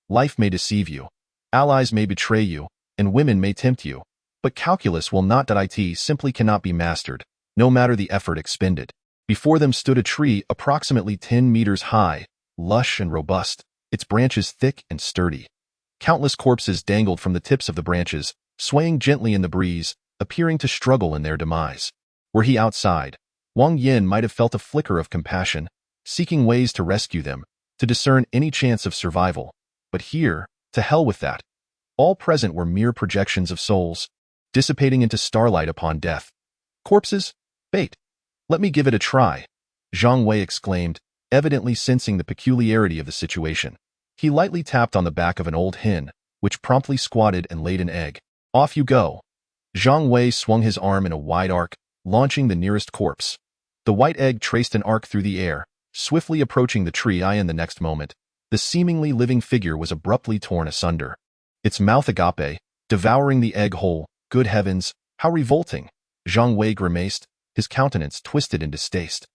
Life may deceive you, allies may betray you, and women may tempt you, but calculus will not. It simply cannot be mastered, no matter the effort expended. Before them stood a tree approximately 10 meters high, lush and robust, its branches thick and sturdy. Countless corpses dangled from the tips of the branches, swaying gently in the breeze, appearing to struggle in their demise. Were he outside, Wang Yan might have felt a flicker of compassion, seeking ways to rescue them, to discern any chance of survival. But here, To hell with that. All present were mere projections of souls, dissipating into starlight upon death. Corpses? Bait. Let me give it a try, Zhang Wei exclaimed, evidently sensing the peculiarity of the situation. He lightly tapped on the back of an old hen, which promptly squatted and laid an egg. Off you go. Zhang Wei swung his arm in a wide arc, launching the nearest corpse. The white egg traced an arc through the air, swiftly approaching the tree. In the next moment, the seemingly living figure was abruptly torn asunder. Its mouth agape, devouring the egg whole. Good heavens, how revolting! Zhang Wei grimaced, his countenance twisted in distaste.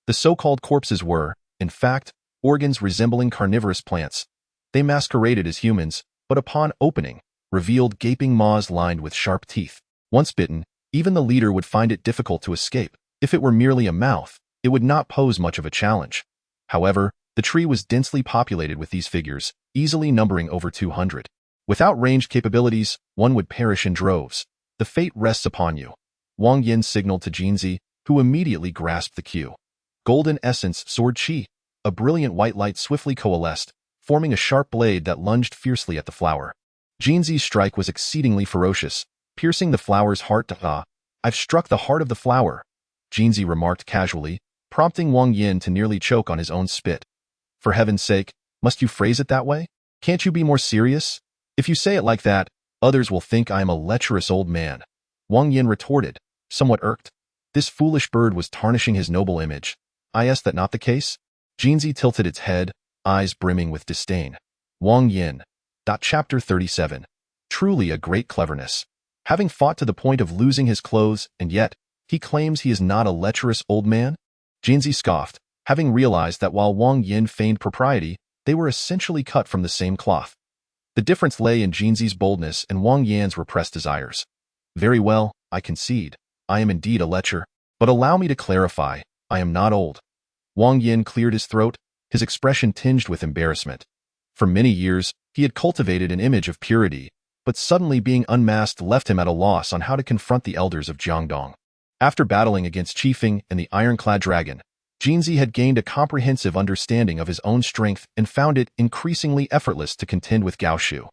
The so-called corpses were, in fact, organs resembling carnivorous plants. They masqueraded as humans, but upon opening, revealed gaping maws lined with sharp teeth. Once bitten, even the leader would find it difficult to escape. If it were merely a mouth, it would not pose much of a challenge. However, the tree was densely populated with these figures, easily numbering over 200. Without ranged capabilities, one would perish in droves. The fate rests upon you. Wang Yan signaled to Jinzi, who immediately grasped the cue. Golden essence sword chi. A brilliant white light swiftly coalesced, forming a sharp blade that lunged fiercely at the flower. Jinzi's strike was exceedingly ferocious, piercing the flower's heart. I've struck the heart of the flower, Jinzi remarked casually, prompting Wang Yan to nearly choke on his own spit. For heaven's sake, must you phrase it that way? Can't you be more serious? If you say it like that, others will think I am a lecherous old man, Wang Yan retorted, somewhat irked. This foolish bird was tarnishing his noble image. Is that not the case? Jinzi tilted its head, eyes brimming with disdain. Wang Yan. Chapter 37. Truly a great cleverness. Having fought to the point of losing his clothes, and yet, he claims he is not a lecherous old man? Jinzi scoffed, having realized that while Wang Yan feigned propriety, they were essentially cut from the same cloth. The difference lay in Jinzi's boldness and Wang Yan's repressed desires. Very well, I concede. I am indeed a lecher. But allow me to clarify, I am not old. Wang Yan cleared his throat, his expression tinged with embarrassment. For many years, he had cultivated an image of purity, but suddenly being unmasked left him at a loss on how to confront the elders of Jiangdong. After battling against Qifeng and the ironclad dragon, Jinzi had gained a comprehensive understanding of his own strength and found it increasingly effortless to contend with Gao Shu.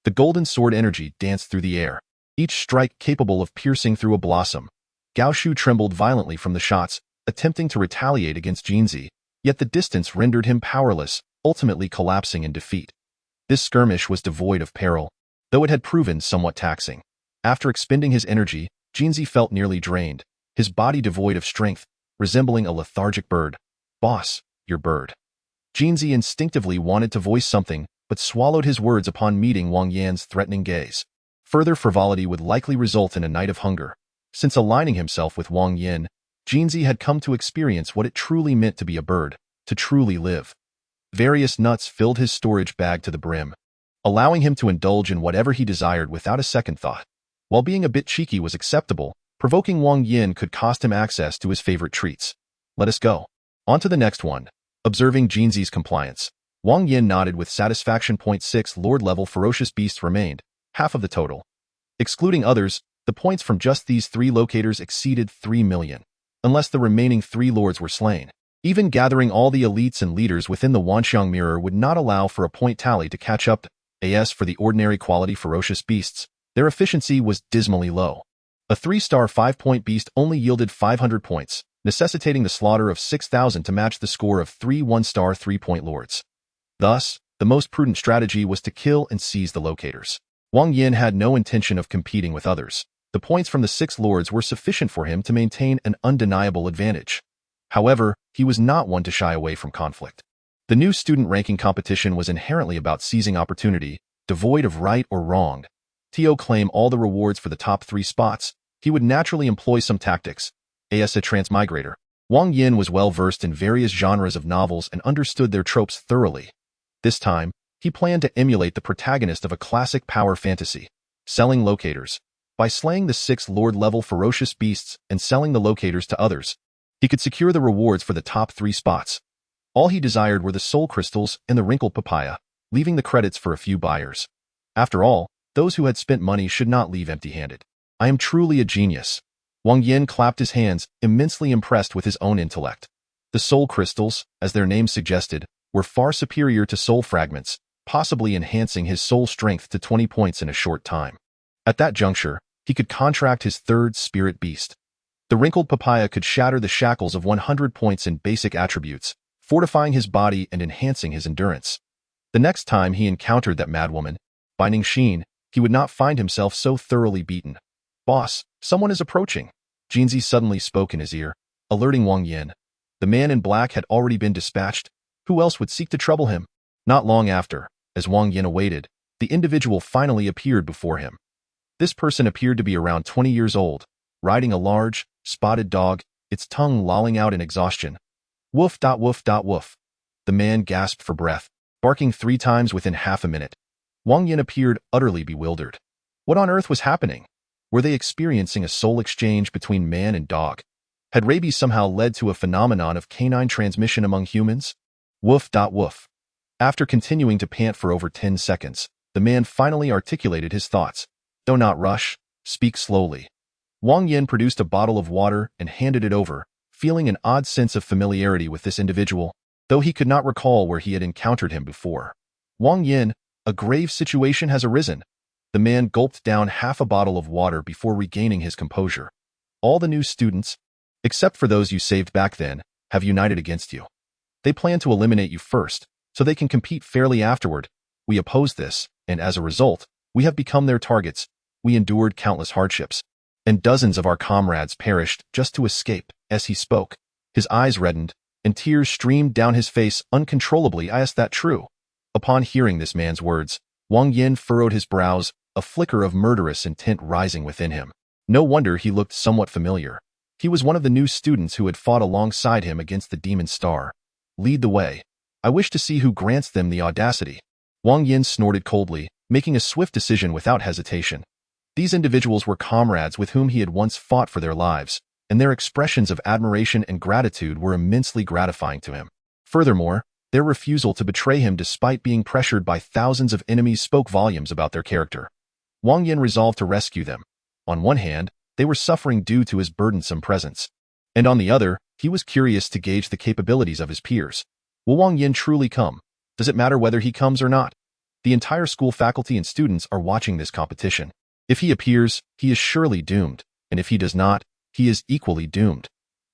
The golden sword energy danced through the air, each strike capable of piercing through a blossom. Gao Shu trembled violently from the shots, attempting to retaliate against Jinzi, yet the distance rendered him powerless, ultimately collapsing in defeat. This skirmish was devoid of peril, though it had proven somewhat taxing. After expending his energy, Jinzi felt nearly drained, his body devoid of strength, resembling a lethargic bird. Boss, your bird. Jinzi instinctively wanted to voice something, but swallowed his words upon meeting Wang Yan's threatening gaze. Further frivolity would likely result in a night of hunger. Since aligning himself with Wang Yan, Jinzi had come to experience what it truly meant to be a bird, to truly live. Various nuts filled his storage bag to the brim, allowing him to indulge in whatever he desired without a second thought. While being a bit cheeky was acceptable, provoking Wang Yan could cost him access to his favorite treats. Let us go. On to the next one. Observing Jinzi's compliance, Wang Yan nodded with satisfaction. 6 Lord-level ferocious beasts remained, half of the total. Excluding others, the points from just these 3 locators exceeded 3 million, unless the remaining 3 lords were slain. Even gathering all the elites and leaders within the Wanxiang mirror would not allow for a point tally to catch up to as for the ordinary quality ferocious beasts. Their efficiency was dismally low. A 3-star 5-point beast only yielded 500 points, necessitating the slaughter of 6,000 to match the score of 3 1-star 3-point lords. Thus, the most prudent strategy was to kill and seize the locators. Wang Yan had no intention of competing with others. The points from the 6 lords were sufficient for him to maintain an undeniable advantage. However, he was not one to shy away from conflict. The new student ranking competition was inherently about seizing opportunity, devoid of right or wrong. To claim all the rewards for the top 3 spots, he would naturally employ some tactics. As a transmigrator, Wang Yan was well versed in various genres of novels and understood their tropes thoroughly. This time, he planned to emulate the protagonist of a classic power fantasy, selling locators. By slaying the 6 lord-level ferocious beasts and selling the locators to others, he could secure the rewards for the top 3 spots. All he desired were the soul crystals and the wrinkled papaya, leaving the credits for a few buyers. After all, those who had spent money should not leave empty-handed. I am truly a genius. Wang Yan clapped his hands, immensely impressed with his own intellect. The soul crystals, as their name suggested, were far superior to soul fragments, possibly enhancing his soul strength to 20 points in a short time. At that juncture, he could contract his third spirit beast. The wrinkled papaya could shatter the shackles of 100 points in basic attributes, fortifying his body and enhancing his endurance. The next time he encountered that madwoman, Binding Sheen, he would not find himself so thoroughly beaten. "Boss, someone is approaching," Jinzi suddenly spoke in his ear, alerting Wang Yan. The man in black had already been dispatched. Who else would seek to trouble him? Not long after, as Wang Yan awaited, the individual finally appeared before him. This person appeared to be around 20 years old, riding a large, spotted dog, its tongue lolling out in exhaustion. "Woof dot woof dot woof." The man gasped for breath, barking 3 times within half a minute. Wang Yan appeared utterly bewildered. What on earth was happening? Were they experiencing a soul exchange between man and dog? Had rabies somehow led to a phenomenon of canine transmission among humans? Woof dot woof. After continuing to pant for over 10 seconds, the man finally articulated his thoughts. "Do not rush, speak slowly." Wang Yan produced a bottle of water and handed it over, feeling an odd sense of familiarity with this individual, though he could not recall where he had encountered him before. "Wang Yan, a grave situation has arisen." The man gulped down half a bottle of water before regaining his composure. "All the new students, except for those you saved back then, have united against you. They plan to eliminate you first, so they can compete fairly afterward. We oppose this, and as a result, we have become their targets. We endured countless hardships, and dozens of our comrades perished just to escape." As he spoke, his eyes reddened, and tears streamed down his face uncontrollably. "Is that true?" Upon hearing this man's words, Wang Yan furrowed his brows, a flicker of murderous intent rising within him. No wonder he looked somewhat familiar. He was one of the new students who had fought alongside him against the Demon Star. "Lead the way. I wish to see who grants them the audacity." Wang Yan snorted coldly, making a swift decision without hesitation. These individuals were comrades with whom he had once fought for their lives, and their expressions of admiration and gratitude were immensely gratifying to him. Furthermore, their refusal to betray him despite being pressured by thousands of enemies spoke volumes about their character. Wang Yan resolved to rescue them. On one hand, they were suffering due to his burdensome presence, and on the other, he was curious to gauge the capabilities of his peers. Will Wang Yan truly come? Does it matter whether he comes or not? The entire school faculty and students are watching this competition. If he appears, he is surely doomed, and if he does not, he is equally doomed.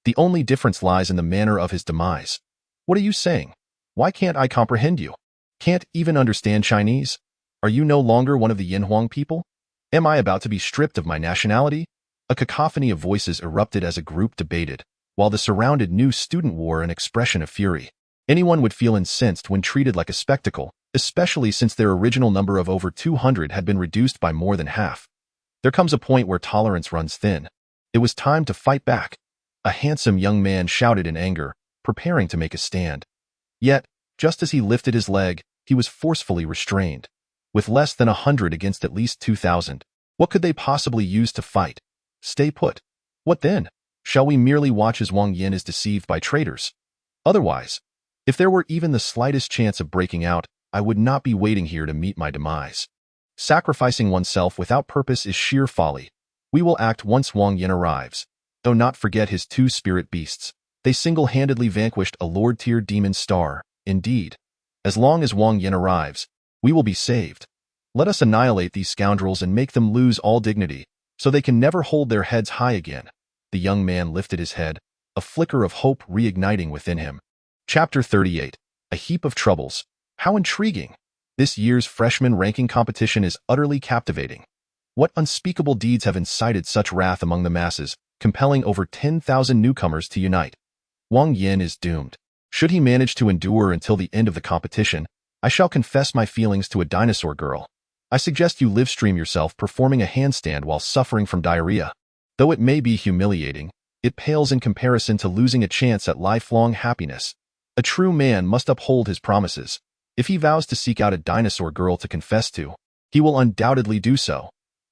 The only difference lies in the manner of his demise. What are you saying? Why can't I comprehend you? Can't even understand Chinese? Are you no longer one of the Yinhuang people? Am I about to be stripped of my nationality? A cacophony of voices erupted as a group debated, while the surrounded new student wore an expression of fury. Anyone would feel incensed when treated like a spectacle, especially since their original number of over 200 had been reduced by more than half. There comes a point where tolerance runs thin. It was time to fight back. A handsome young man shouted in anger, preparing to make a stand. Yet, just as he lifted his leg, he was forcefully restrained. With less than 100 against at least 2,000, what could they possibly use to fight? Stay put. What then? Shall we merely watch as Wang Yan is deceived by traitors? Otherwise, if there were even the slightest chance of breaking out, I would not be waiting here to meet my demise. Sacrificing oneself without purpose is sheer folly. We will act once Wang Yan arrives. Do not forget his 2 spirit beasts. They single-handedly vanquished a Lord-tier Demon Star. Indeed, as long as Wang Yan arrives, we will be saved. Let us annihilate these scoundrels and make them lose all dignity, so they can never hold their heads high again. The young man lifted his head, a flicker of hope reigniting within him. Chapter 38. A Heap of Troubles. How intriguing! This year's freshman ranking competition is utterly captivating. What unspeakable deeds have incited such wrath among the masses, compelling over 10,000 newcomers to unite? Wang Yan is doomed. Should he manage to endure until the end of the competition, I shall confess my feelings to a dinosaur girl. I suggest you live-stream yourself performing a handstand while suffering from diarrhea. Though it may be humiliating, it pales in comparison to losing a chance at lifelong happiness. A true man must uphold his promises. If he vows to seek out a dinosaur girl to confess to, he will undoubtedly do so.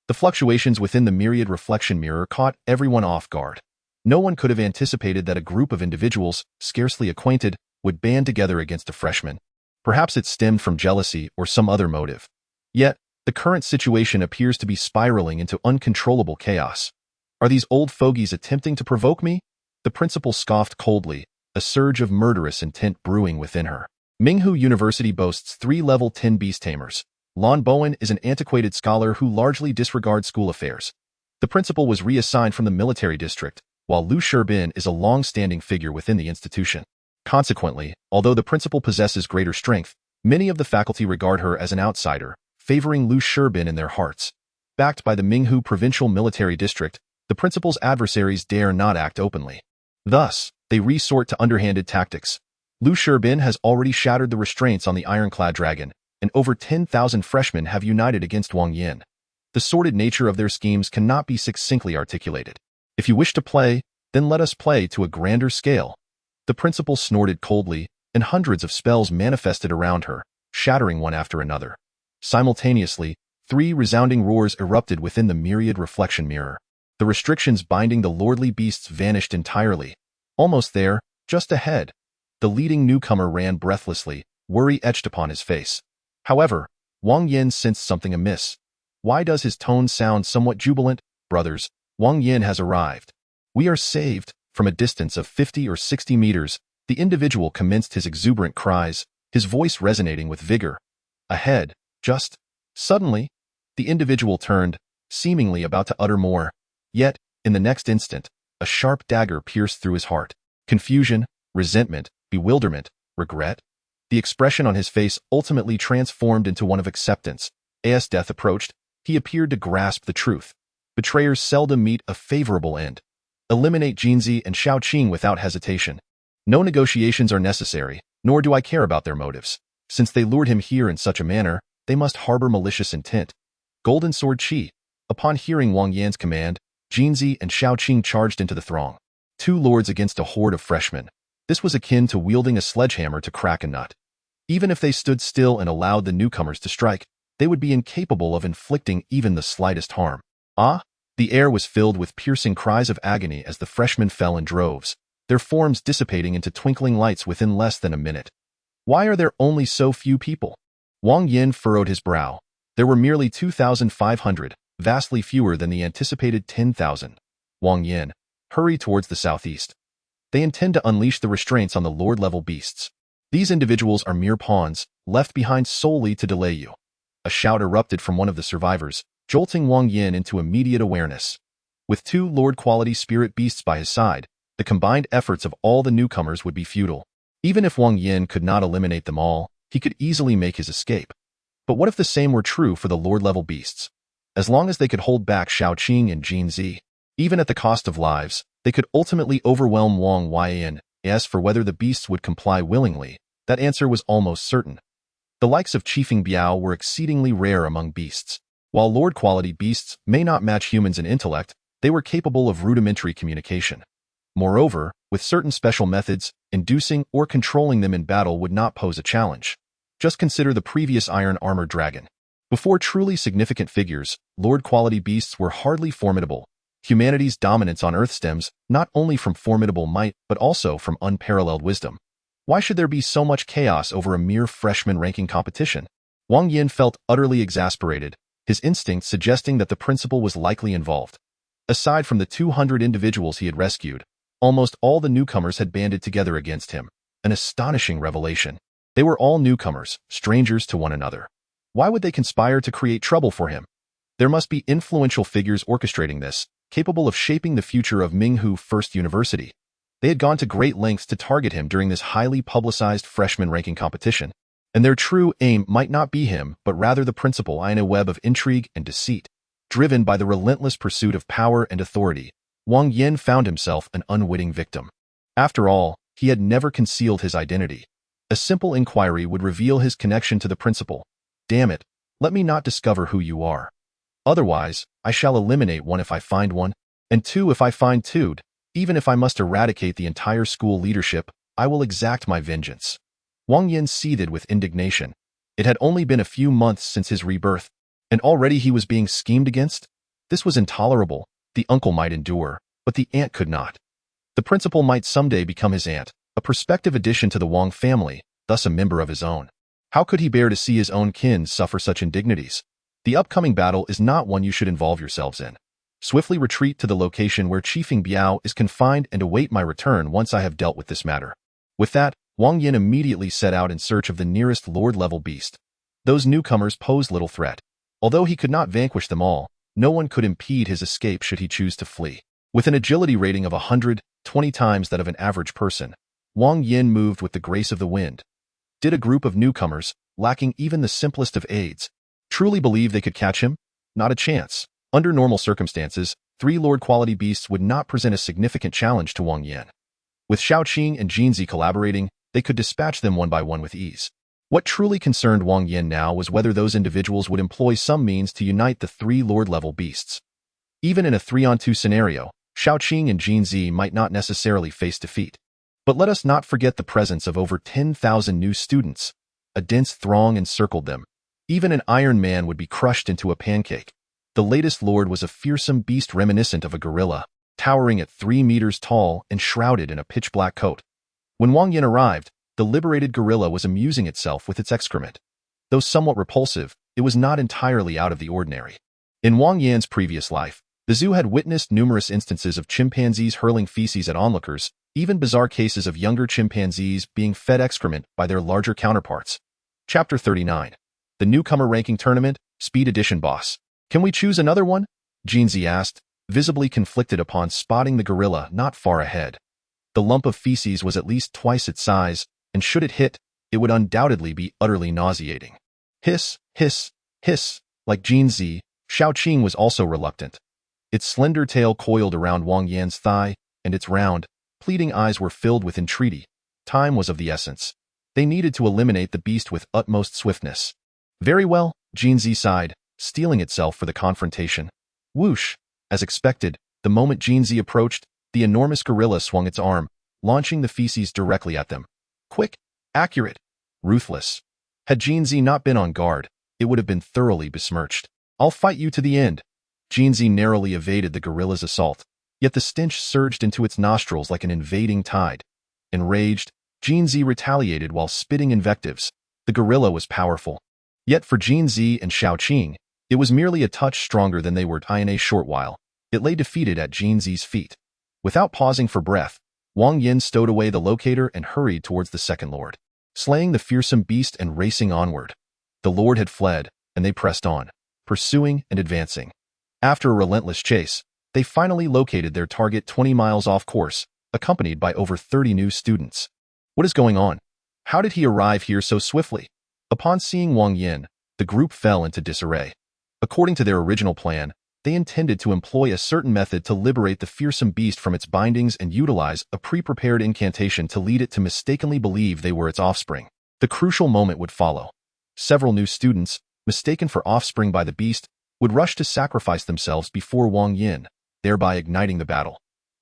The fluctuations within the myriad reflection mirror caught everyone off guard. No one could have anticipated that a group of individuals, scarcely acquainted, would band together against a freshman. Perhaps it stemmed from jealousy or some other motive. Yet, the current situation appears to be spiraling into uncontrollable chaos. Are these old fogies attempting to provoke me? The principal scoffed coldly, a surge of murderous intent brewing within her. Minghu University boasts 3 level 10 beast tamers. Lon Bowen is an antiquated scholar who largely disregards school affairs. The principal was reassigned from the military district, while Lu Sherbin is a long-standing figure within the institution. Consequently, although the principal possesses greater strength, many of the faculty regard her as an outsider, favoring Lu Sherbin in their hearts. Backed by the Minghu Provincial Military District, the principal's adversaries dare not act openly. Thus, they resort to underhanded tactics. Lu Sherbin has already shattered the restraints on the ironclad dragon, and over 10,000 freshmen have united against Wang Yan. The sordid nature of their schemes cannot be succinctly articulated. If you wish to play, then let us play to a grander scale. The principal snorted coldly, and hundreds of spells manifested around her, shattering one after another. Simultaneously, 3 resounding roars erupted within the myriad reflection mirror. The restrictions binding the lordly beasts vanished entirely. Almost there, just ahead. The leading newcomer ran breathlessly, worry etched upon his face. However, Wang Yan sensed something amiss. Why does his tone sound somewhat jubilant? Brothers, Wang Yan has arrived. We are saved. From a distance of 50 or 60 meters, the individual commenced his exuberant cries, his voice resonating with vigor. Ahead, suddenly, the individual turned, seemingly about to utter more. Yet, in the next instant, a sharp dagger pierced through his heart. Confusion, resentment, bewilderment, regret. The expression on his face ultimately transformed into one of acceptance. As death approached, he appeared to grasp the truth. Betrayers seldom meet a favorable end. Eliminate Jinzi and Shaoqing without hesitation. No negotiations are necessary, nor do I care about their motives. Since they lured him here in such a manner, they must harbor malicious intent. Golden Sword Qi. Upon hearing Wang Yan's command, Jinzi and Shaoqing charged into the throng. 2 lords against a horde of freshmen. This was akin to wielding a sledgehammer to crack a nut. Even if they stood still and allowed the newcomers to strike, they would be incapable of inflicting even the slightest harm. The air was filled with piercing cries of agony as the freshmen fell in droves, their forms dissipating into twinkling lights within less than a minute. Why are there only so few people? Wang Yan furrowed his brow. There were merely 2,500, vastly fewer than the anticipated 10,000. Wang Yan, hurry towards the southeast. They intend to unleash the restraints on the lord-level beasts. These individuals are mere pawns, left behind solely to delay you. A shout erupted from one of the survivors, jolting Wang Yan into immediate awareness. With 2 lord-quality spirit beasts by his side, the combined efforts of all the newcomers would be futile. Even if Wang Yan could not eliminate them all, he could easily make his escape. But what if the same were true for the lord-level beasts? As long as they could hold back Shaoqing and Jinzi, even at the cost of lives, they could ultimately overwhelm Wang Yan. As for whether the beasts would comply willingly, that answer was almost certain. The likes of Qifeng Biao were exceedingly rare among beasts. While lord-quality beasts may not match humans in intellect, they were capable of rudimentary communication. Moreover, with certain special methods, inducing or controlling them in battle would not pose a challenge. Just consider the previous iron-armored dragon. Before truly significant figures, lord-quality beasts were hardly formidable. Humanity's dominance on Earth stems not only from formidable might but also from unparalleled wisdom. Why should there be so much chaos over a mere freshman ranking competition? Wang Yan felt utterly exasperated, his instincts suggesting that the principal was likely involved. Aside from the 200 individuals he had rescued, almost all the newcomers had banded together against him. An astonishing revelation. They were all newcomers, strangers to one another. Why would they conspire to create trouble for him? There must be influential figures orchestrating this, capable of shaping the future of Minghu First University. They had gone to great lengths to target him during this highly publicized freshman ranking competition. And their true aim might not be him, but rather the principal in a web of intrigue and deceit. Driven by the relentless pursuit of power and authority, Wang Yan found himself an unwitting victim. After all, he had never concealed his identity. A simple inquiry would reveal his connection to the principal. Damn it, let me not discover who you are. Otherwise, I shall eliminate 1 if I find 1, and 2 if I find 2. Even if I must eradicate the entire school leadership, I will exact my vengeance. Wang Yan seethed with indignation. It had only been a few months since his rebirth, and already he was being schemed against? This was intolerable. The uncle might endure, but the aunt could not. The principal might someday become his aunt, a prospective addition to the Wang family, thus a member of his own. How could he bear to see his own kin suffer such indignities? The upcoming battle is not one you should involve yourselves in. Swiftly retreat to the location where Qifeng Biao is confined and await my return once I have dealt with this matter. With that, Wang Yan immediately set out in search of the nearest Lord-level beast. Those newcomers posed little threat. Although he could not vanquish them all, no one could impede his escape should he choose to flee. With an agility rating of 120 times that of an average person, Wang Yan moved with the grace of the wind. Did a group of newcomers, lacking even the simplest of aids, truly believe they could catch him? Not a chance. Under normal circumstances, 3 Lord-quality beasts would not present a significant challenge to Wang Yan. With Xiaoqing and Jinzi collaborating, they could dispatch them one by one with ease. What truly concerned Wang Yan now was whether those individuals would employ some means to unite the 3 Lord-level beasts. Even in a 3-on-2 scenario, Xiaoqing and Jinzi might not necessarily face defeat. But let us not forget the presence of over 10,000 new students. A dense throng encircled them. Even an Iron Man would be crushed into a pancake. The latest lord was a fearsome beast reminiscent of a gorilla, towering at 3 meters tall and shrouded in a pitch-black coat. When Wang Yan arrived, the liberated gorilla was amusing itself with its excrement. Though somewhat repulsive, it was not entirely out of the ordinary. In Wang Yan's previous life, the zoo had witnessed numerous instances of chimpanzees hurling feces at onlookers, even bizarre cases of younger chimpanzees being fed excrement by their larger counterparts. Chapter 39. The Newcomer Ranking Tournament, Speed Edition Boss. Can we choose another one? Jinzi asked, visibly conflicted upon spotting the gorilla not far ahead. The lump of feces was at least twice its size, and should it hit, it would undoubtedly be utterly nauseating. Hiss, hiss, hiss. Like Jinzi, Xiaoqing was also reluctant. Its slender tail coiled around Wang Yan's thigh, and its round, pleading eyes were filled with entreaty. Time was of the essence. They needed to eliminate the beast with utmost swiftness. Very well, Jinzi sighed, steeling itself for the confrontation. Whoosh! As expected, the moment Jinzi approached, the enormous gorilla swung its arm, launching the feces directly at them. Quick, accurate, ruthless. Had Jinzi not been on guard, it would have been thoroughly besmirched. I'll fight you to the end. Jinzi narrowly evaded the gorilla's assault, yet the stench surged into its nostrils like an invading tide. Enraged, Jinzi retaliated while spitting invectives. The gorilla was powerful. Yet for Jinzi and Xiaoqing, it was merely a touch stronger than they were in a short while. It lay defeated at Jinzi's feet. Without pausing for breath, Wang Yan stowed away the locator and hurried towards the second lord, slaying the fearsome beast and racing onward. The lord had fled, and they pressed on, pursuing and advancing. After a relentless chase, they finally located their target 20 miles off course, accompanied by over 30 new students. What is going on? How did he arrive here so swiftly? Upon seeing Wang Yan, the group fell into disarray. According to their original plan, they intended to employ a certain method to liberate the fearsome beast from its bindings and utilize a pre-prepared incantation to lead it to mistakenly believe they were its offspring. The crucial moment would follow. Several new students, mistaken for offspring by the beast, would rush to sacrifice themselves before Wang Yan, thereby igniting the battle.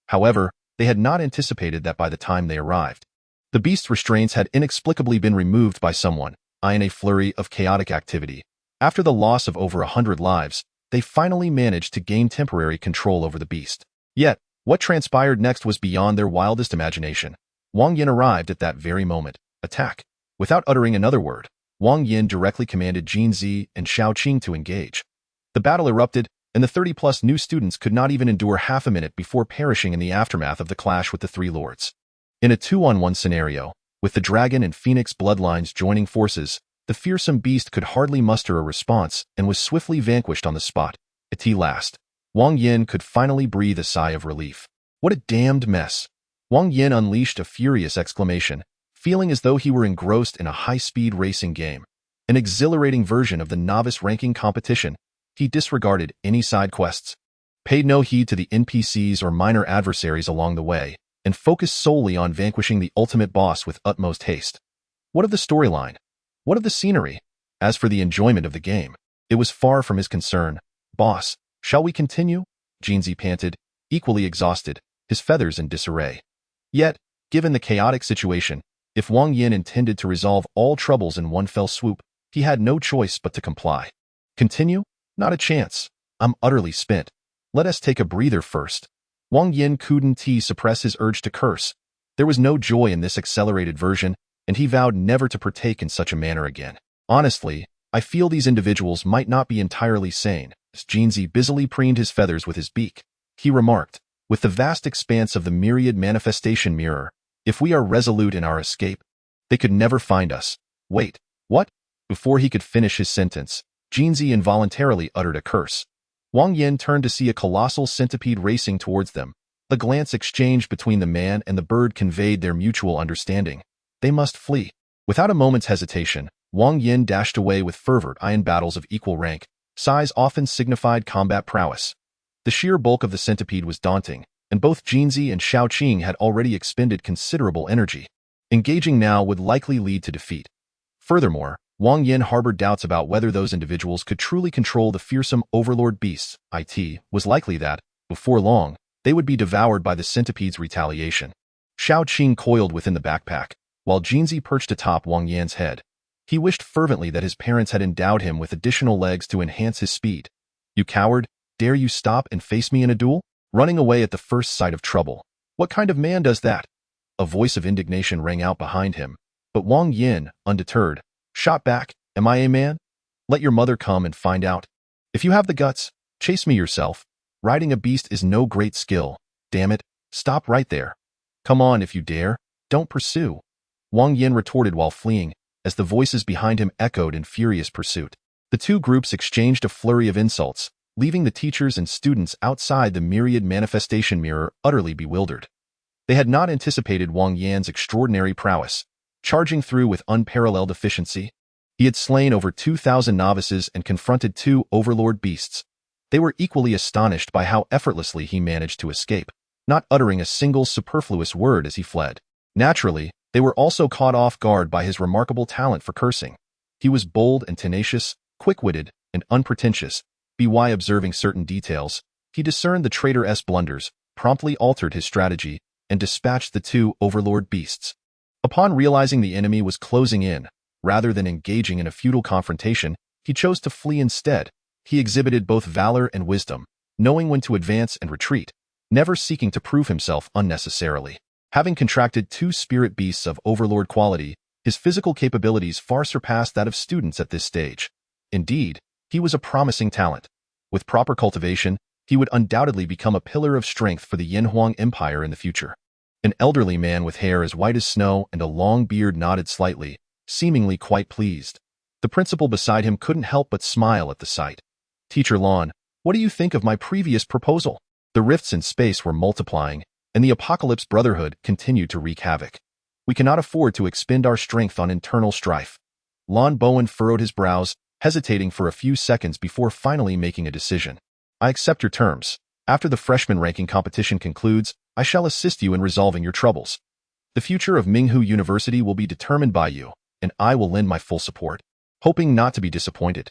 However, they had not anticipated that by the time they arrived, the beast's restraints had inexplicably been removed by someone, in a flurry of chaotic activity. After the loss of over 100 lives, they finally managed to gain temporary control over the beast. Yet, what transpired next was beyond their wildest imagination. Wang Yan arrived at that very moment. Attack. Without uttering another word, Wang Yan directly commanded Jinzi and Xiaoqing to engage. The battle erupted, and the 30-plus new students could not even endure half a minute before perishing in the aftermath of the clash with the 3 lords. In a 2-on-1 scenario, with the dragon and phoenix bloodlines joining forces, the fearsome beast could hardly muster a response and was swiftly vanquished on the spot. At last, Wang Yan could finally breathe a sigh of relief. What a damned mess! Wang Yan unleashed a furious exclamation, feeling as though he were engrossed in a high-speed racing game. An exhilarating version of the novice ranking competition. He disregarded any side quests, paid no heed to the NPCs or minor adversaries along the way, and focused solely on vanquishing the ultimate boss with utmost haste. What of the storyline? What of the scenery? As for the enjoyment of the game, it was far from his concern. Boss, shall we continue? Jinzi panted, equally exhausted, his feathers in disarray. Yet, given the chaotic situation, if Wang Yan intended to resolve all troubles in one fell swoop, he had no choice but to comply. Continue? Not a chance. I'm utterly spent. Let us take a breather first. Wang Yan couldn't suppress his urge to curse. There was no joy in this accelerated version, and he vowed never to partake in such a manner again. Honestly, I feel these individuals might not be entirely sane. As Jinzi busily preened his feathers with his beak, he remarked, with the vast expanse of the myriad manifestation mirror, if we are resolute in our escape, They could never find us. Wait, what? Before he could finish his sentence, Jinzi involuntarily uttered a curse. Wang Yan turned to see a colossal centipede racing towards them. The glance exchanged between the man and the bird conveyed their mutual understanding. They must flee. Without a moment's hesitation, Wang Yan dashed away with fervor. In battles of equal rank, size often signified combat prowess. The sheer bulk of the centipede was daunting, and both Jinzi and Xiaoqing had already expended considerable energy. Engaging now would likely lead to defeat. Furthermore, Wang Yan harbored doubts about whether those individuals could truly control the fearsome overlord beasts. It was likely that, before long, they would be devoured by the centipede's retaliation. Xiaoqing coiled within the backpack, while Jinzi perched atop Wang Yan's head. He wished fervently that his parents had endowed him with additional legs to enhance his speed. You coward, dare you stop and face me in a duel? Running away at the first sight of trouble. What kind of man does that? A voice of indignation rang out behind him, but Wang Yan, undeterred, shot back, am I a man? Let your mother come and find out. If you have the guts, chase me yourself. Riding a beast is no great skill. Damn it, stop right there. Come on if you dare, don't pursue. Wang Yan retorted while fleeing, as the voices behind him echoed in furious pursuit. The two groups exchanged a flurry of insults, leaving the teachers and students outside the myriad manifestation mirror utterly bewildered. They had not anticipated Wang Yan's extraordinary prowess, charging through with unparalleled efficiency. He had slain over 2,000 novices and confronted 2 overlord beasts. They were equally astonished by how effortlessly he managed to escape, not uttering a single superfluous word as he fled. Naturally, they were also caught off guard by his remarkable talent for cursing. He was bold and tenacious, quick-witted, and unpretentious. By observing certain details, he discerned the traitor's blunders, promptly altered his strategy, and dispatched the 2 overlord beasts. Upon realizing the enemy was closing in, rather than engaging in a futile confrontation, he chose to flee instead. He exhibited both valor and wisdom, knowing when to advance and retreat, never seeking to prove himself unnecessarily. Having contracted 2 spirit beasts of overlord quality, his physical capabilities far surpassed that of students at this stage. Indeed, he was a promising talent. With proper cultivation, he would undoubtedly become a pillar of strength for the Yanhuang Empire in the future. An elderly man with hair as white as snow and a long beard nodded slightly, seemingly quite pleased. The principal beside him couldn't help but smile at the sight. Teacher Lon, what do you think of my previous proposal? The rifts in space were multiplying, and the Apocalypse Brotherhood continued to wreak havoc. We cannot afford to expend our strength on internal strife. Lon Bowen furrowed his brows, hesitating for a few seconds before finally making a decision. I accept your terms. After the freshman ranking competition concludes, I shall assist you in resolving your troubles. The future of Minghu University will be determined by you, and I will lend my full support, hoping not to be disappointed.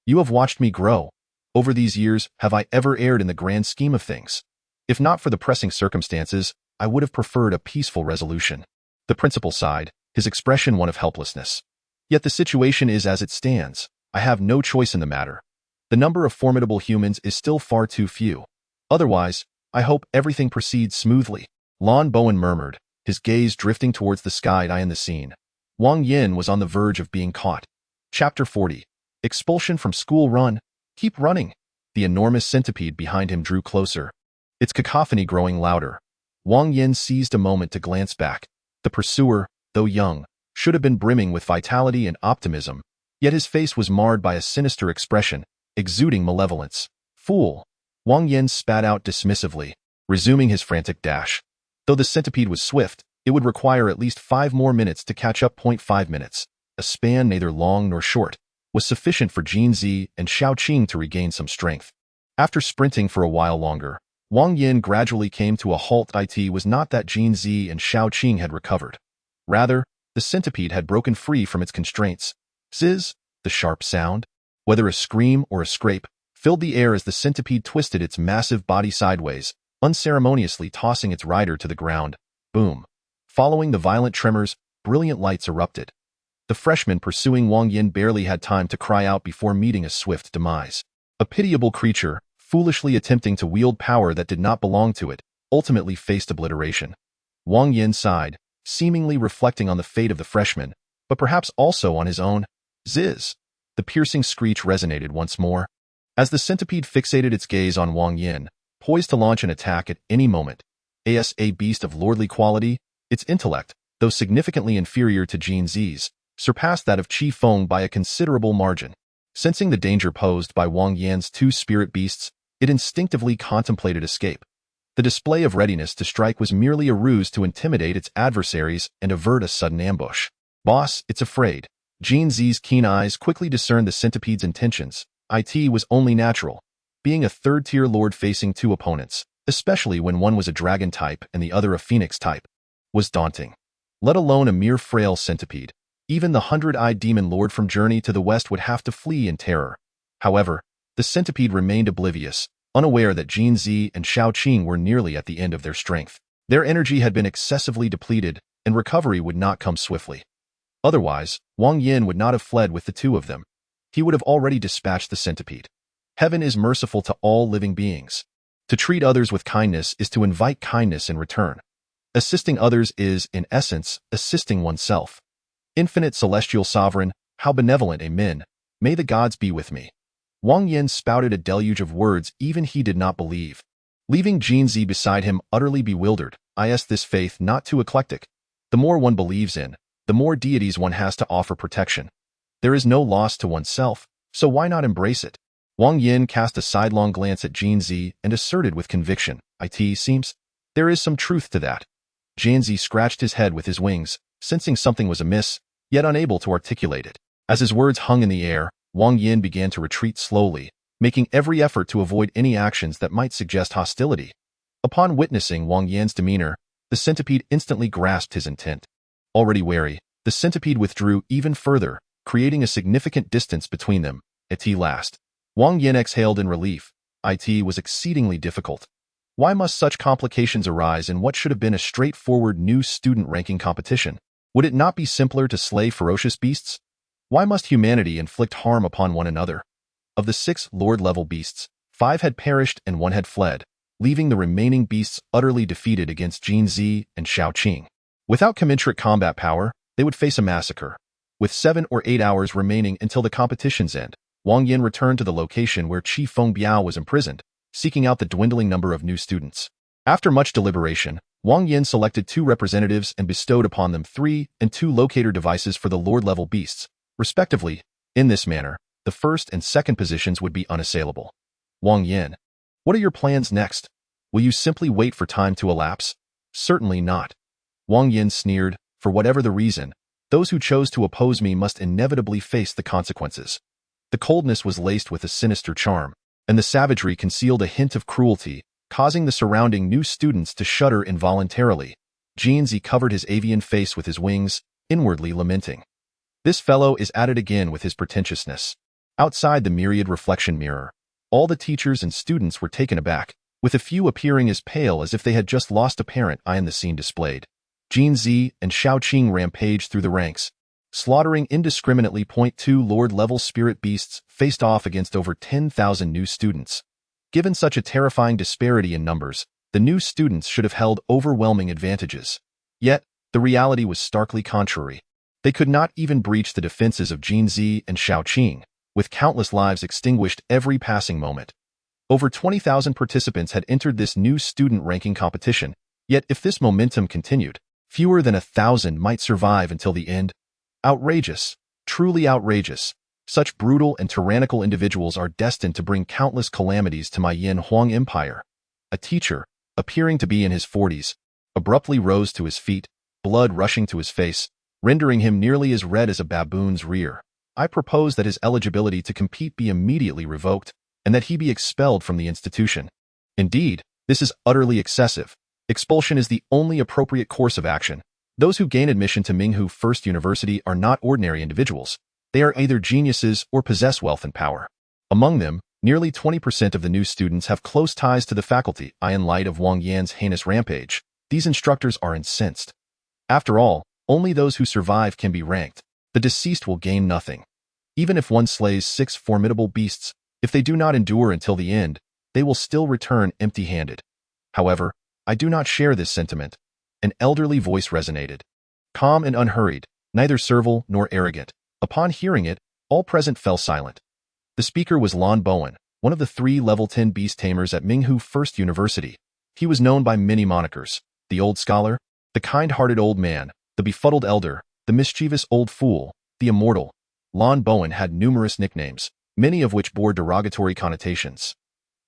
You have watched me grow. Over these years, have I ever erred in the grand scheme of things? If not for the pressing circumstances, I would have preferred a peaceful resolution. The principal sighed, his expression one of helplessness. Yet the situation is as it stands. I have no choice in the matter. The number of formidable humans is still far too few. Otherwise, I hope everything proceeds smoothly. Lon Bowen murmured, his gaze drifting towards the sky and the scene. Wang Yan was on the verge of being caught. Chapter 40. Expulsion from School Run. Keep running. The enormous centipede behind him drew closer, its cacophony growing louder. Wang Yan seized a moment to glance back. The pursuer, though young, should have been brimming with vitality and optimism, yet his face was marred by a sinister expression, exuding malevolence. Fool! Wang Yan spat out dismissively, resuming his frantic dash. Though the centipede was swift, it would require at least 5 more minutes to catch up. 5 minutes, a span neither long nor short, was sufficient for Jinzi and Xiaoqing to regain some strength. After sprinting for a while longer, Wang Yan gradually came to a halt. It was not that Jinzi and Xiaoqing had recovered. Rather, the centipede had broken free from its constraints. Zizz, the sharp sound, whether a scream or a scrape, filled the air as the centipede twisted its massive body sideways, unceremoniously tossing its rider to the ground. Boom. Following the violent tremors, brilliant lights erupted. The freshman pursuing Wang Yan barely had time to cry out before meeting a swift demise. A pitiable creature, foolishly attempting to wield power that did not belong to it, ultimately faced obliteration. Wang Yan sighed, seemingly reflecting on the fate of the freshman, but perhaps also on his own. Zizz! The piercing screech resonated once more. As the centipede fixated its gaze on Wang Yan, poised to launch an attack at any moment. As a beast of lordly quality, its intellect, though significantly inferior to Jin Zi's, surpassed that of Qi Feng by a considerable margin. Sensing the danger posed by Wang Yan's two spirit beasts, it instinctively contemplated escape. The display of readiness to strike was merely a ruse to intimidate its adversaries and avert a sudden ambush. "Boss, it's afraid." Jin Zi's keen eyes quickly discerned the centipede's intentions. It was only natural. Being a third-tier lord facing two opponents, especially when one was a dragon type and the other a phoenix type, was daunting. Let alone a mere frail centipede. Even the 100-eyed demon lord from Journey to the West would have to flee in terror. However, the centipede remained oblivious, unaware that Jin Zi and Shao Qing were nearly at the end of their strength. Their energy had been excessively depleted, and recovery would not come swiftly. Otherwise, Wang Yan would not have fled with the two of them. He would have already dispatched the centipede. Heaven is merciful to all living beings. To treat others with kindness is to invite kindness in return. Assisting others is, in essence, assisting oneself. Infinite celestial sovereign, how benevolent, amen. May the gods be with me. Wang Yan spouted a deluge of words even he did not believe. Leaving Jin Zi beside him utterly bewildered, this faith not too eclectic. The more one believes in, the more deities one has to offer protection. There is no loss to oneself, so why not embrace it? Wang Yan cast a sidelong glance at Jin Zi and asserted with conviction, "It seems there is some truth to that." Jin Zi scratched his head with his wings, sensing something was amiss, yet unable to articulate it. As his words hung in the air, Wang Yan began to retreat slowly, making every effort to avoid any actions that might suggest hostility. Upon witnessing Wang Yan's demeanor, the centipede instantly grasped his intent. Already wary, the centipede withdrew even further, creating a significant distance between them. At last, Wang Yan exhaled in relief. It was exceedingly difficult. Why must such complications arise in what should have been a straightforward new student ranking competition? Would it not be simpler to slay ferocious beasts? Why must humanity inflict harm upon one another? Of the 6 lord-level beasts, 5 had perished and 1 had fled, leaving the remaining beasts utterly defeated against Jin Zi and Shao Qing. Without commensurate combat power, they would face a massacre. With 7 or 8 hours remaining until the competition's end, Wang Yan returned to the location where Qi Feng Biao was imprisoned, seeking out the dwindling number of new students. After much deliberation, Wang Yan selected 2 representatives and bestowed upon them 3 and 2 locator devices for the lord-level beasts, respectively. In this manner, the first and second positions would be unassailable. Wang Yan, what are your plans next? Will you simply wait for time to elapse? Certainly not. Wang Yan sneered. For whatever the reason, those who chose to oppose me must inevitably face the consequences. The coldness was laced with a sinister charm, and the savagery concealed a hint of cruelty, causing the surrounding new students to shudder involuntarily. Jin Zi covered his avian face with his wings, inwardly lamenting. This fellow is at it again with his pretentiousness. Outside the myriad reflection mirror, all the teachers and students were taken aback, with a few appearing as pale as if they had just lost a parent. In the scene displayed, Jin Zi and Shao Qing rampaged through the ranks, slaughtering indiscriminately. 2 lord-level spirit beasts faced off against over 10,000 new students. Given such a terrifying disparity in numbers, the new students should have held overwhelming advantages. Yet, the reality was starkly contrary. They could not even breach the defenses of Jin Zi and Shao Qing, with countless lives extinguished every passing moment. Over 20,000 participants had entered this new student ranking competition, yet if this momentum continued, fewer than 1,000 might survive until the end. Outrageous, truly outrageous. Such brutal and tyrannical individuals are destined to bring countless calamities to my Yin Huang Empire. A teacher, appearing to be in his 40s, abruptly rose to his feet, blood rushing to his face, rendering him nearly as red as a baboon's rear. I propose that his eligibility to compete be immediately revoked, and that he be expelled from the institution. Indeed, this is utterly excessive. Expulsion is the only appropriate course of action. Those who gain admission to Minghu First University are not ordinary individuals. They are either geniuses or possess wealth and power. Among them, nearly 20% of the new students have close ties to the faculty. In light of Wang Yan's heinous rampage, these instructors are incensed. After all, only those who survive can be ranked. The deceased will gain nothing. Even if one slays 6 formidable beasts, if they do not endure until the end, they will still return empty-handed. However, I do not share this sentiment. An elderly voice resonated. Calm and unhurried, neither servile nor arrogant. Upon hearing it, all present fell silent. The speaker was Lon Bowen, one of the 3 level 10 beast tamers at Minghu First University. He was known by many monikers: the Old Scholar, the Kind-Hearted Old Man, The befuddled elder, the mischievous old fool, the immortal. Lon Bowen had numerous nicknames, many of which bore derogatory connotations.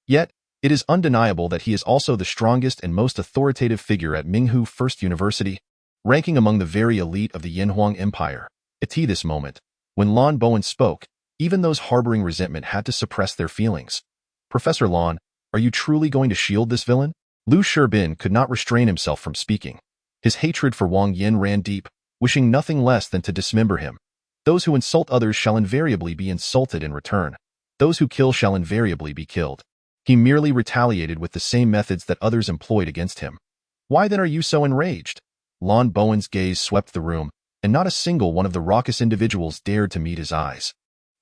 Yet, it is undeniable that he is also the strongest and most authoritative figure at Minghu First University, ranking among the very elite of the Yanhuang Empire. At this moment, when Lon Bowen spoke, even those harboring resentment had to suppress their feelings. Professor Lon, are you truly going to shield this villain? Lu Shirbin could not restrain himself from speaking. His hatred for Wang Yan ran deep, wishing nothing less than to dismember him. Those who insult others shall invariably be insulted in return. Those who kill shall invariably be killed. He merely retaliated with the same methods that others employed against him. Why then are you so enraged? Lon Bowen's gaze swept the room, and not a single one of the raucous individuals dared to meet his eyes.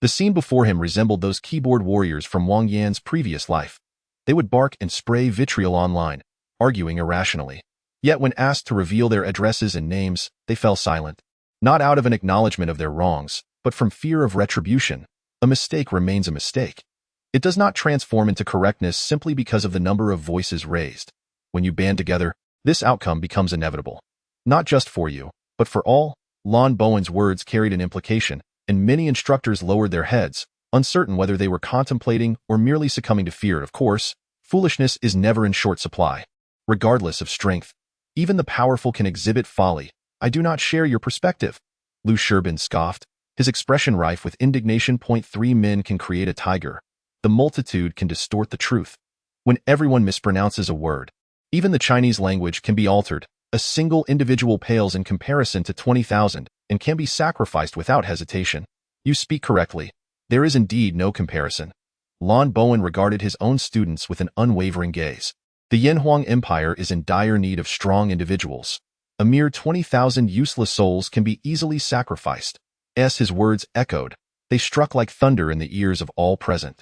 The scene before him resembled those keyboard warriors from Wang Yan's previous life. They would bark and spray vitriol online, arguing irrationally. Yet when asked to reveal their addresses and names, they fell silent. Not out of an acknowledgement of their wrongs, but from fear of retribution. A mistake remains a mistake. It does not transform into correctness simply because of the number of voices raised. When you band together, this outcome becomes inevitable. Not just for you, but for all. Lon Bowen's words carried an implication, and many instructors lowered their heads, uncertain whether they were contemplating or merely succumbing to fear. Of course, foolishness is never in short supply. Regardless of strength, even the powerful can exhibit folly. I do not share your perspective. Lu Shirbin scoffed, his expression rife with indignation. 3 men can create a tiger. The multitude can distort the truth. When everyone mispronounces a word, even the Chinese language can be altered. A single individual pales in comparison to 20,000 and can be sacrificed without hesitation. You speak correctly. There is indeed no comparison. Lon Bowen regarded his own students with an unwavering gaze. The Yanhuang Empire is in dire need of strong individuals. A mere 20,000 useless souls can be easily sacrificed. As his words echoed, they struck like thunder in the ears of all present.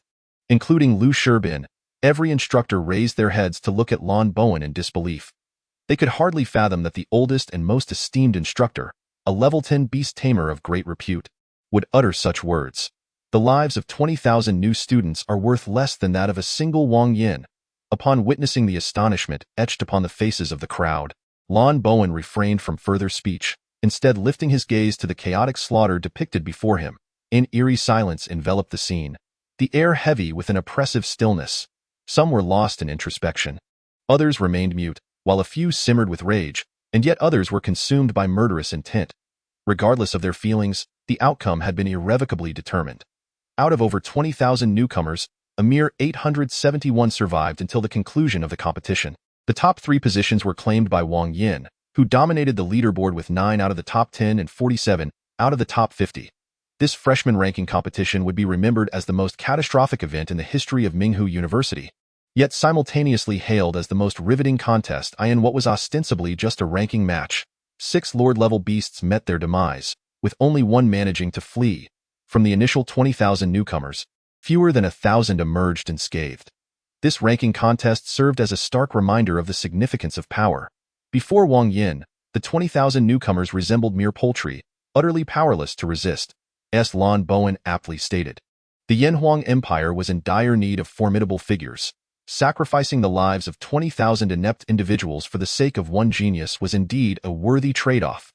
Including Lu Shirbin, every instructor raised their heads to look at Lon Bowen in disbelief. They could hardly fathom that the oldest and most esteemed instructor, a level 10 beast tamer of great repute, would utter such words. The lives of 20,000 new students are worth less than that of a single Wang Yan. Upon witnessing the astonishment etched upon the faces of the crowd, Lon Bowen refrained from further speech, instead lifting his gaze to the chaotic slaughter depicted before him. An eerie silence enveloped the scene, the air heavy with an oppressive stillness. Some were lost in introspection. Others remained mute, while a few simmered with rage, and yet others were consumed by murderous intent. Regardless of their feelings, the outcome had been irrevocably determined. Out of over 20,000 newcomers, a mere 871 survived until the conclusion of the competition. The top 3 positions were claimed by Wang Yan, who dominated the leaderboard with 9 out of the top 10 and 47 out of the top 50. This freshman ranking competition would be remembered as the most catastrophic event in the history of Minghu University, yet simultaneously hailed as the most riveting contest in what was ostensibly just a ranking match. 6 Lord-level beasts met their demise, with only one managing to flee. From the initial 20,000 newcomers, fewer than 1,000 emerged unscathed. This ranking contest served as a stark reminder of the significance of power. Before Wang Yan, the 20,000 newcomers resembled mere poultry, utterly powerless to resist, as Lon Bowen aptly stated. The Yanhuang Empire was in dire need of formidable figures. Sacrificing the lives of 20,000 inept individuals for the sake of one genius was indeed a worthy trade-off.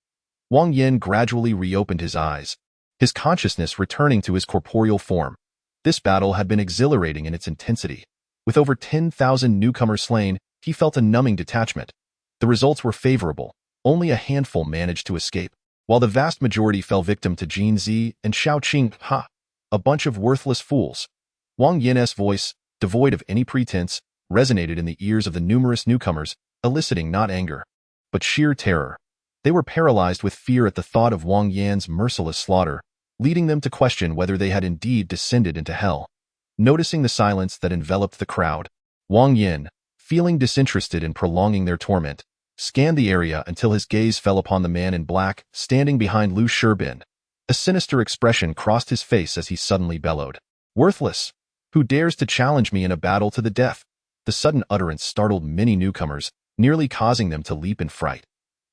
Wang Yan gradually reopened his eyes, his consciousness returning to his corporeal form. This battle had been exhilarating in its intensity. With over 10,000 newcomers slain, he felt a numbing detachment. The results were favorable. Only a handful managed to escape, while the vast majority fell victim to Jin Zi and Xiao Qing, a bunch of worthless fools. Wang Yan's voice, devoid of any pretense, resonated in the ears of the numerous newcomers, eliciting not anger, but sheer terror. They were paralyzed with fear at the thought of Wang Yan's merciless slaughter, leading them to question whether they had indeed descended into hell. Noticing the silence that enveloped the crowd, Wang Yan, feeling disinterested in prolonging their torment, scanned the area until his gaze fell upon the man in black standing behind Lu Shirbin. A sinister expression crossed his face as he suddenly bellowed, "Worthless! Who dares to challenge me in a battle to the death?" The sudden utterance startled many newcomers, nearly causing them to leap in fright.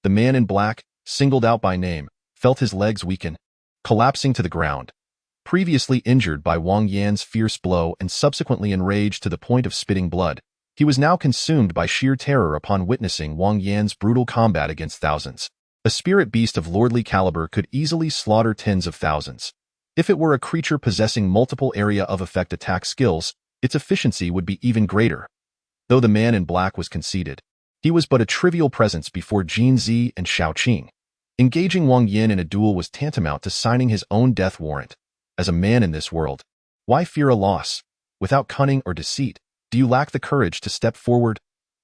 The man in black, singled out by name, felt his legs weaken, collapsing to the ground. Previously injured by Wang Yan's fierce blow and subsequently enraged to the point of spitting blood, he was now consumed by sheer terror upon witnessing Wang Yan's brutal combat against thousands. A spirit beast of lordly caliber could easily slaughter tens of thousands. If it were a creature possessing multiple area of effect attack skills, its efficiency would be even greater. Though the man in black was conceited, he was but a trivial presence before Jin Zi and Shao Qing. Engaging Wang Yan in a duel was tantamount to signing his own death warrant. As a man in this world, why fear a loss? Without cunning or deceit, do you lack the courage to step forward?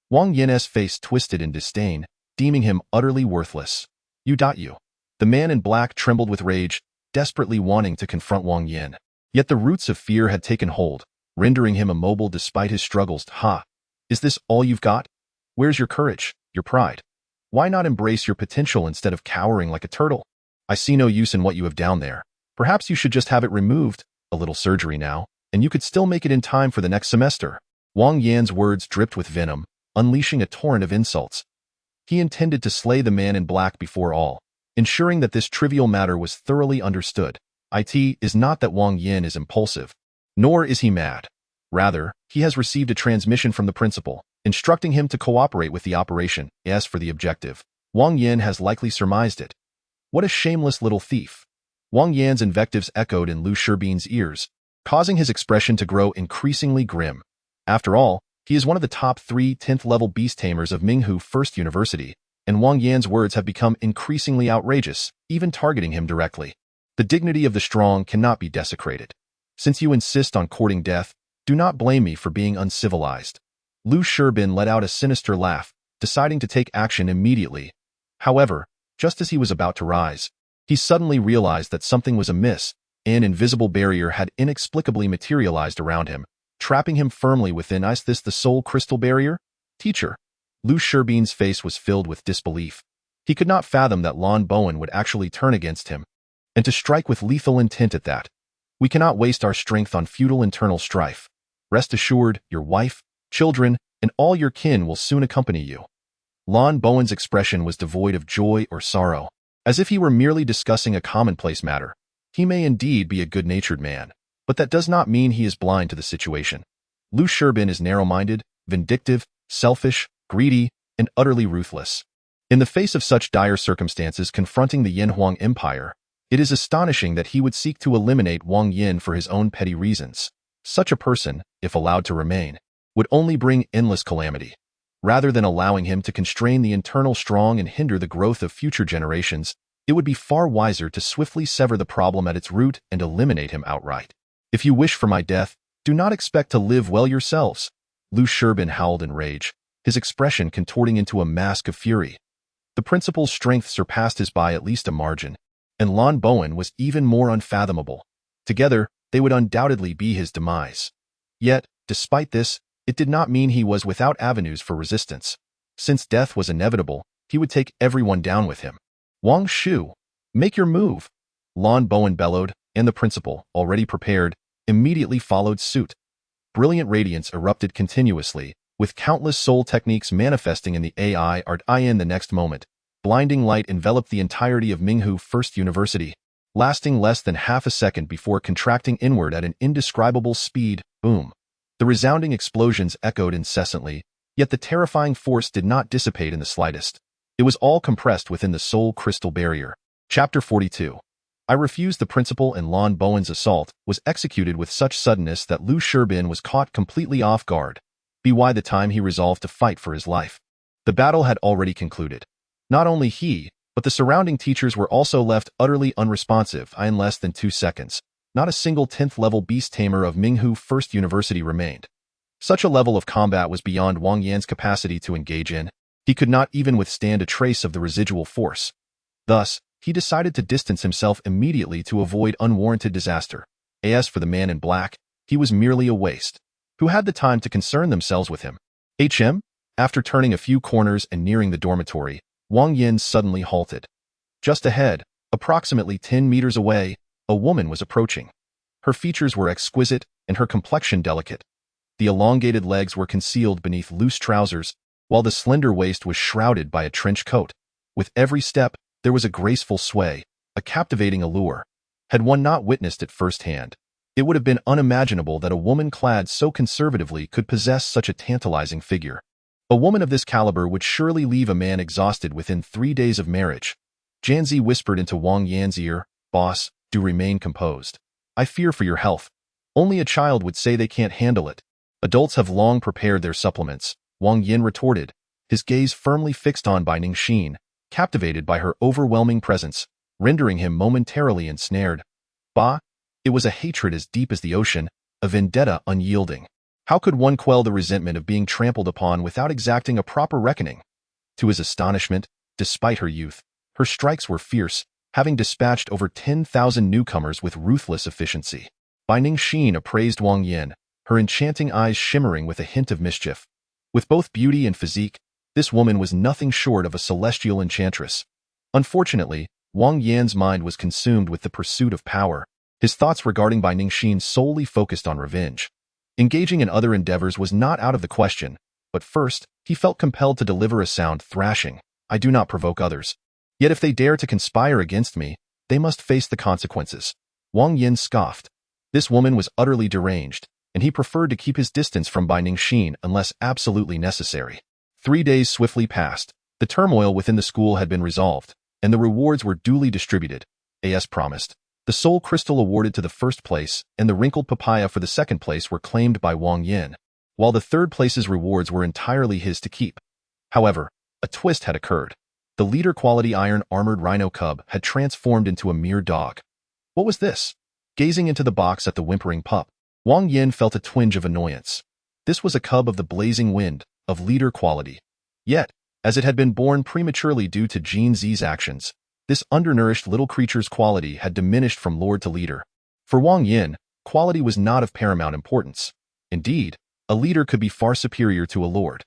Wang Yan's face twisted in disdain, deeming him utterly worthless. You. The man in black trembled with rage, desperately wanting to confront Wang Yan. Yet the roots of fear had taken hold, rendering him immobile despite his struggles. Ha! Is this all you've got? Where's your courage, your pride? Why not embrace your potential instead of cowering like a turtle? I see no use in what you have down there. Perhaps you should just have it removed, a little surgery now, and you could still make it in time for the next semester. Wang Yan's words dripped with venom, unleashing a torrent of insults. He intended to slay the man in black before all, ensuring that this trivial matter was thoroughly understood. It is not that Wang Yan is impulsive, nor is he mad. Rather, he has received a transmission from the principal, instructing him to cooperate with the operation. As for the objective, Wang Yan has likely surmised it. What a shameless little thief. Wang Yan's invectives echoed in Lu Shibin's ears, causing his expression to grow increasingly grim. After all, he is one of the top 3 10th-level beast tamers of Minghu First University, and Wang Yan's words have become increasingly outrageous, even targeting him directly. The dignity of the strong cannot be desecrated. Since you insist on courting death, do not blame me for being uncivilized. Lu Shibin let out a sinister laugh, deciding to take action immediately. However, just as he was about to rise, he suddenly realized that something was amiss. An invisible barrier had inexplicably materialized around him, trapping him firmly within. Is this the soul crystal barrier? Teacher. Lu Shibin's face was filled with disbelief. He could not fathom that Lan Bowen would actually turn against him, and to strike with lethal intent at that. We cannot waste our strength on futile internal strife. Rest assured, your wife, children, and all your kin will soon accompany you. Lan Bowen's expression was devoid of joy or sorrow, as if he were merely discussing a commonplace matter. He may indeed be a good-natured man, but that does not mean he is blind to the situation. Lu Shibin is narrow-minded, vindictive, selfish, greedy, and utterly ruthless. In the face of such dire circumstances confronting the Yanhuang Empire, it is astonishing that he would seek to eliminate Wang Yan for his own petty reasons. Such a person, if allowed to remain, would only bring endless calamity. Rather than allowing him to constrain the internal strong and hinder the growth of future generations, it would be far wiser to swiftly sever the problem at its root and eliminate him outright. If you wish for my death, do not expect to live well yourselves. Lu Shibin howled in rage, his expression contorting into a mask of fury. The principal's strength surpassed his by at least a margin, and Lan Bowen was even more unfathomable. Together, they would undoubtedly be his demise. Yet, despite this, it did not mean he was without avenues for resistance. Since death was inevitable, he would take everyone down with him. Wang Shu, make your move. Lan Bowen bellowed, and the principal, already prepared, immediately followed suit. Brilliant radiance erupted continuously, with countless soul techniques manifesting in the AI art. In the next moment, blinding light enveloped the entirety of Minghu First University, lasting less than half a second before contracting inward at an indescribable speed. Boom. The resounding explosions echoed incessantly, yet the terrifying force did not dissipate in the slightest. It was all compressed within the soul crystal barrier. Chapter 42. I refused. The principal and Lan Bowen's assault was executed with such suddenness that Lu Shibin was caught completely off guard. By the time he resolved to fight for his life, the battle had already concluded. Not only he, but the surrounding teachers were also left utterly unresponsive. In less than 2 seconds, not a single 10th-level beast tamer of Minghu First University remained. Such a level of combat was beyond Wang Yan's capacity to engage in. He could not even withstand a trace of the residual force. Thus, he decided to distance himself immediately to avoid unwarranted disaster. As for the man in black, he was merely a waste. Who had the time to concern themselves with him? After turning a few corners and nearing the dormitory, Wang Yan suddenly halted. Just ahead, approximately 10 meters away, a woman was approaching. Her features were exquisite and her complexion delicate. The elongated legs were concealed beneath loose trousers, while the slender waist was shrouded by a trench coat. With every step, there was a graceful sway, a captivating allure. Had one not witnessed it firsthand, it would have been unimaginable that a woman clad so conservatively could possess such a tantalizing figure. A woman of this caliber would surely leave a man exhausted within 3 days of marriage. Janzi whispered into Wang Yan's ear, "Boss, do remain composed. I fear for your health. Only a child would say they can't handle it. Adults have long prepared their supplements," Wang Yan retorted, his gaze firmly fixed on Bai Ningxin, captivated by her overwhelming presence, rendering him momentarily ensnared. Bah! It was a hatred as deep as the ocean, a vendetta unyielding. How could one quell the resentment of being trampled upon without exacting a proper reckoning? To his astonishment, despite her youth, her strikes were fierce, having dispatched over 10,000 newcomers with ruthless efficiency. Bai Ningxin appraised Wang Yan, her enchanting eyes shimmering with a hint of mischief. With both beauty and physique, this woman was nothing short of a celestial enchantress. Unfortunately, Wang Yan's mind was consumed with the pursuit of power. His thoughts regarding Bai Ningxin solely focused on revenge. Engaging in other endeavors was not out of the question, but first, he felt compelled to deliver a sound thrashing. I do not provoke others. Yet if they dare to conspire against me, they must face the consequences. Wang Yan scoffed. This woman was utterly deranged, and he preferred to keep his distance from Bai Ningxin unless absolutely necessary. 3 days swiftly passed. The turmoil within the school had been resolved, and the rewards were duly distributed, as promised. The soul crystal awarded to the first place and the wrinkled papaya for the second place were claimed by Wang Yan, while the third place's rewards were entirely his to keep. However, a twist had occurred. The leader-quality iron-armored rhino cub had transformed into a mere dog. What was this? Gazing into the box at the whimpering pup, Wang Yan felt a twinge of annoyance. This was a cub of the blazing wind, of leader quality. Yet, as it had been born prematurely due to Jin Zi's actions, this undernourished little creature's quality had diminished from lord to leader. For Wang Yan, quality was not of paramount importance. Indeed, a leader could be far superior to a lord.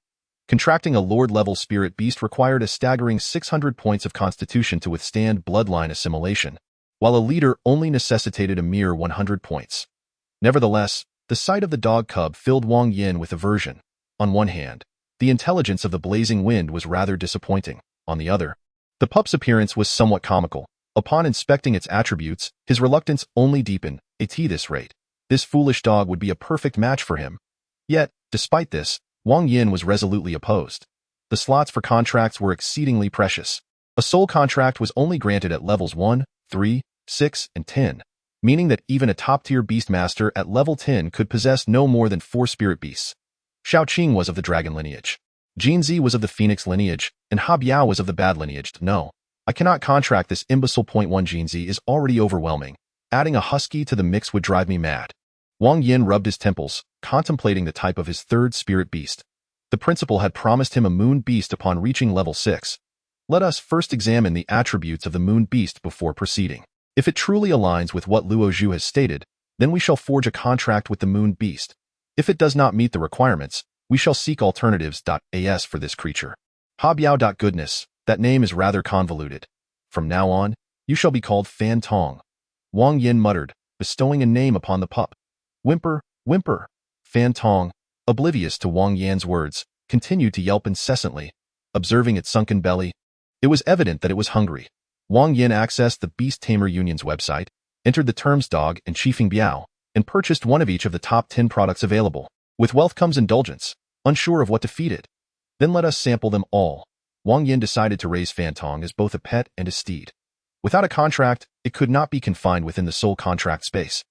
Contracting a lord-level spirit beast required a staggering 600 points of constitution to withstand bloodline assimilation, while a leader only necessitated a mere 100 points. Nevertheless, the sight of the dog cub filled Wang Yan with aversion. On one hand, the intelligence of the blazing wind was rather disappointing. On the other, the pup's appearance was somewhat comical. Upon inspecting its attributes, his reluctance only deepened. At this rate, this foolish dog would be a perfect match for him. Yet, despite this, Wang Yan was resolutely opposed. The slots for contracts were exceedingly precious. A soul contract was only granted at levels 1, 3, 6, and 10, meaning that even a top-tier Beastmaster at level 10 could possess no more than 4 spirit beasts. Shaoqing was of the dragon lineage. Jinzi was of the phoenix lineage, and Ha Biao was of the bad lineage. No, I cannot contract this imbecile. Point 1 Jinzi is already overwhelming. Adding a husky to the mix would drive me mad. Wang Yan rubbed his temples, contemplating the type of his third spirit beast. The principal had promised him a moon beast upon reaching level 6. Let us first examine the attributes of the moon beast before proceeding. If it truly aligns with what Luo Zhu has stated, then we shall forge a contract with the moon beast. If it does not meet the requirements, we shall seek alternatives. As for this creature, Ha Biao. Goodness, that name is rather convoluted. From now on, you shall be called Fan Tong. Wang Yan muttered, bestowing a name upon the pup. Whimper, whimper. Fan Tong, oblivious to Wang Yan's words, continued to yelp incessantly, observing its sunken belly. It was evident that it was hungry. Wang Yan accessed the Beast Tamer Union's website, entered the terms dog and Chifeng Biao, and purchased one of each of the top 10 products available. With wealth comes indulgence, unsure of what to feed it. Then let us sample them all. Wang Yan decided to raise Fan Tong as both a pet and a steed. Without a contract, it could not be confined within the soul contract space.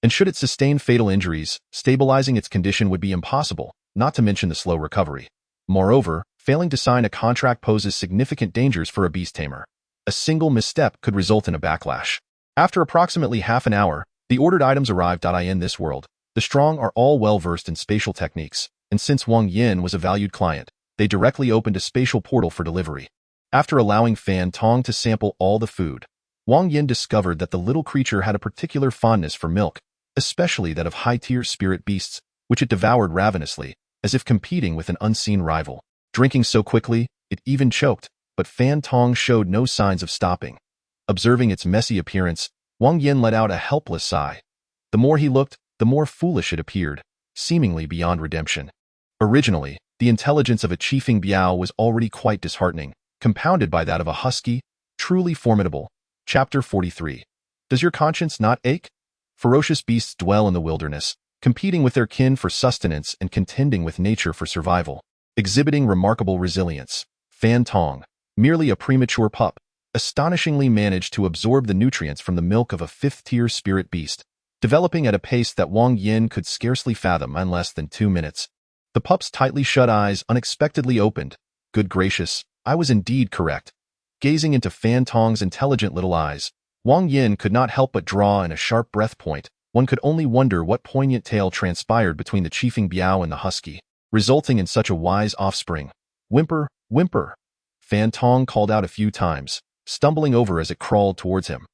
And should it sustain fatal injuries, stabilizing its condition would be impossible, not to mention the slow recovery. Moreover, failing to sign a contract poses significant dangers for a beast tamer. A single misstep could result in a backlash. After approximately half an hour, the ordered items arrived. In this world, the strong are all well-versed in spatial techniques, and since Wang Yan was a valued client, they directly opened a spatial portal for delivery. After allowing Fan Tong to sample all the food, Wang Yan discovered that the little creature had a particular fondness for milk, especially that of high-tier spirit beasts, which it devoured ravenously, as if competing with an unseen rival. Drinking so quickly, it even choked, but Fan Tong showed no signs of stopping. Observing its messy appearance, Wang Yan let out a helpless sigh. The more he looked, the more foolish it appeared, seemingly beyond redemption. Originally, the intelligence of a Chifeng Biao was already quite disheartening, compounded by that of a husky, truly formidable. Chapter 43. Does your conscience not ache? Ferocious beasts dwell in the wilderness, competing with their kin for sustenance and contending with nature for survival. Exhibiting remarkable resilience, Fan Tong, merely a premature pup, astonishingly managed to absorb the nutrients from the milk of a fifth-tier spirit beast, developing at a pace that Wang Yan could scarcely fathom in less than 2 minutes. The pup's tightly shut eyes unexpectedly opened. Good gracious, I was indeed correct. Gazing into Fan Tong's intelligent little eyes, Wang Yan could not help but draw in a sharp breath point. One could only wonder what poignant tale transpired between the chiefing Biao and the husky, resulting in such a wise offspring. Whimper, whimper. Fan Tong called out a few times, stumbling over as it crawled towards him.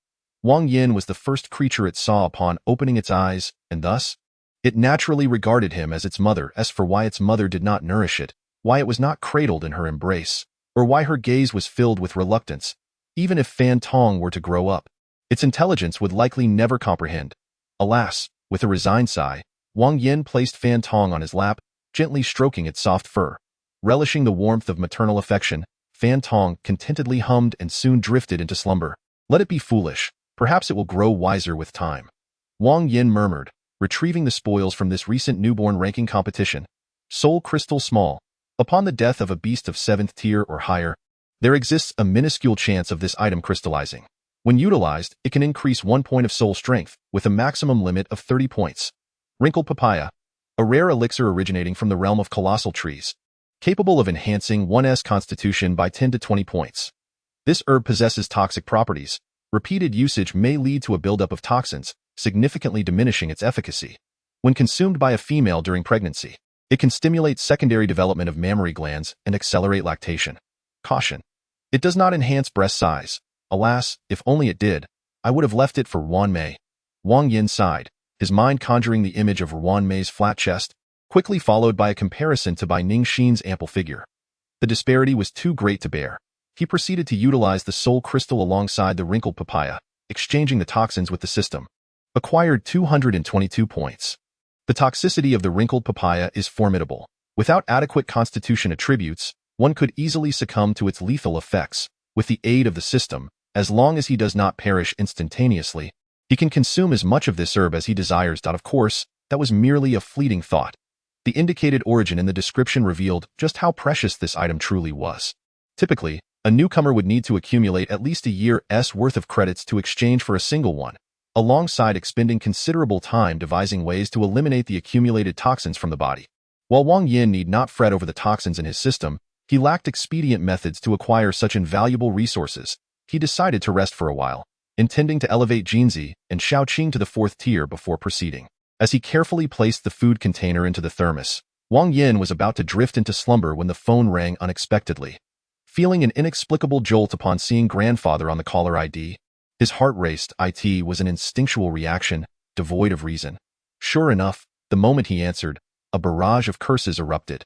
Wang Yan was the first creature it saw upon opening its eyes, and thus, it naturally regarded him as its mother. As for why its mother did not nourish it, why it was not cradled in her embrace, or why her gaze was filled with reluctance, even if Fan Tong were to grow up, its intelligence would likely never comprehend. Alas, with a resigned sigh, Wang Yan placed Fan Tong on his lap, gently stroking its soft fur. Relishing the warmth of maternal affection, Fan Tong contentedly hummed and soon drifted into slumber. Let it be foolish. Perhaps it will grow wiser with time. Wang Yan murmured, retrieving the spoils from this recent newborn ranking competition. Soul crystal small. Upon the death of a beast of 7th tier or higher, there exists a minuscule chance of this item crystallizing. When utilized, it can increase 1 point of soul strength, with a maximum limit of 30 points. Wrinkled papaya. A rare elixir originating from the realm of colossal trees, capable of enhancing one's constitution by 10 to 20 points. This herb possesses toxic properties. Repeated usage may lead to a buildup of toxins, significantly diminishing its efficacy. When consumed by a female during pregnancy, it can stimulate secondary development of mammary glands and accelerate lactation. Caution. It does not enhance breast size. Alas, if only it did, I would have left it for Wan Mei. Wang Yan sighed, his mind conjuring the image of Wan Mei's flat chest, quickly followed by a comparison to Bai Ningxin's ample figure. The disparity was too great to bear. He proceeded to utilize the soul crystal alongside the wrinkled papaya, exchanging the toxins with the system. Acquired 222 points. The toxicity of the wrinkled papaya is formidable. Without adequate constitution attributes, one could easily succumb to its lethal effects. With the aid of the system, as long as he does not perish instantaneously, he can consume as much of this herb as he desires. Of course, that was merely a fleeting thought. The indicated origin in the description revealed just how precious this item truly was. Typically, a newcomer would need to accumulate at least a year's worth of credits to exchange for a single one, alongside expending considerable time devising ways to eliminate the accumulated toxins from the body. While Wang Yan need not fret over the toxins in his system, he lacked expedient methods to acquire such invaluable resources. He decided to rest for a while, intending to elevate Jinzi and Shaoqing to the 4th tier before proceeding. As he carefully placed the food container into the thermos, Wang Yan was about to drift into slumber when the phone rang unexpectedly. Feeling an inexplicable jolt upon seeing grandfather on the caller ID, his heart raced. It was an instinctual reaction, devoid of reason. Sure enough, the moment he answered, a barrage of curses erupted.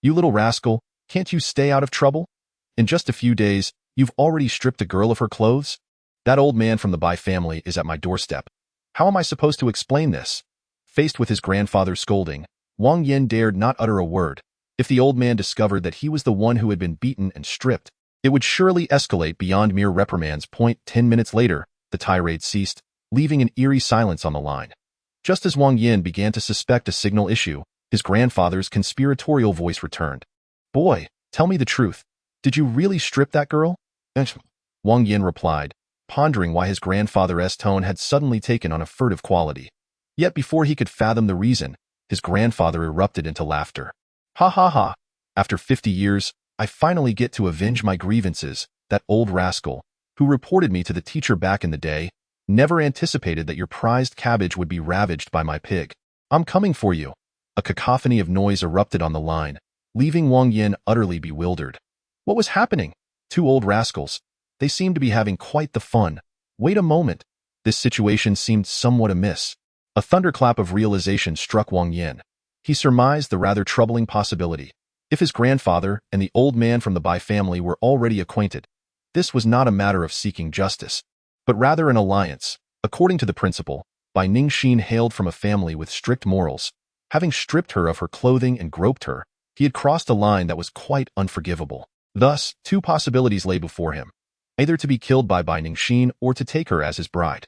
"You little rascal, can't you stay out of trouble? In just a few days, you've already stripped a girl of her clothes? That old man from the Bai family is at my doorstep. How am I supposed to explain this?" Faced with his grandfather's scolding, Wang Yan dared not utter a word. If the old man discovered that he was the one who had been beaten and stripped, it would surely escalate beyond mere reprimands. 10 minutes later, the tirade ceased, leaving an eerie silence on the line. Just as Wang Yan began to suspect a signal issue, his grandfather's conspiratorial voice returned. "Boy, tell me the truth. Did you really strip that girl?" Wang Yan replied, pondering why his grandfather's tone had suddenly taken on a furtive quality. Yet before he could fathom the reason, his grandfather erupted into laughter. "Ha ha ha. After 50 years, I finally get to avenge my grievances. That old rascal, who reported me to the teacher back in the day, never anticipated that your prized cabbage would be ravaged by my pig. I'm coming for you." A cacophony of noise erupted on the line, leaving Wang Yan utterly bewildered. What was happening? 2 old rascals. They seemed to be having quite the fun. Wait a moment. This situation seemed somewhat amiss. A thunderclap of realization struck Wang Yan. He surmised the rather troubling possibility. If his grandfather and the old man from the Bai family were already acquainted, this was not a matter of seeking justice, but rather an alliance. According to the principle, Bai Ningxin hailed from a family with strict morals. Having stripped her of her clothing and groped her, he had crossed a line that was quite unforgivable. Thus, 2 possibilities lay before him, either to be killed by Bai Ningxin or to take her as his bride.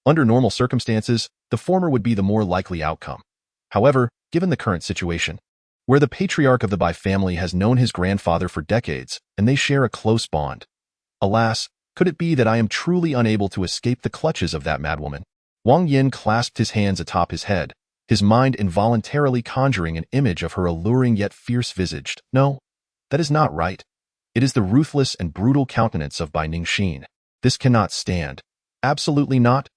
Under normal circumstances, the former would be the more likely outcome. However, given the current situation, where the patriarch of the Bai family has known his grandfather for decades and they share a close bond, alas, Could it be that I am truly unable to escape the clutches of that madwoman? Wang Yan clasped his hands atop his head, his mind involuntarily conjuring an image of her alluring yet fierce-visaged. No, that is not right. It is the ruthless and brutal countenance of Bai Ningxin. This cannot stand. Absolutely not.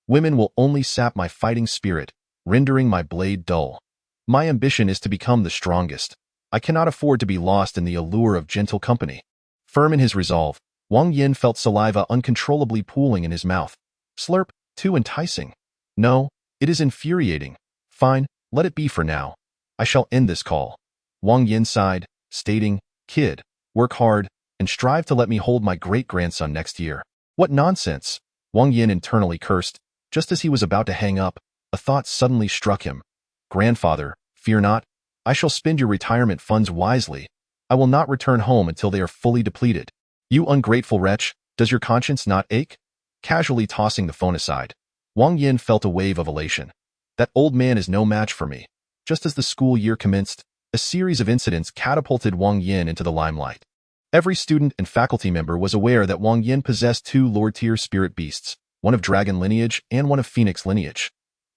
Women will only sap my fighting spirit, rendering my blade dull. My ambition is to become the strongest. I cannot afford to be lost in the allure of gentle company. Firm in his resolve, Wang Yan felt saliva uncontrollably pooling in his mouth. Slurp, too enticing. No, it is infuriating. Fine, let it be for now. I shall end this call. Wang Yan sighed, stating, Kid, work hard, and strive to let me hold my great-grandson next year. What nonsense! Wang Yan internally cursed. Just as he was about to hang up, a thought suddenly struck him. Grandfather, fear not. I shall spend your retirement funds wisely. I will not return home until they are fully depleted. You ungrateful wretch, does your conscience not ache? Casually tossing the phone aside, Wang Yan felt a wave of elation. That old man is no match for me. Just as the school year commenced, a series of incidents catapulted Wang Yan into the limelight. Every student and faculty member was aware that Wang Yan possessed two Lord-tier spirit beasts, one of dragon lineage and one of phoenix lineage.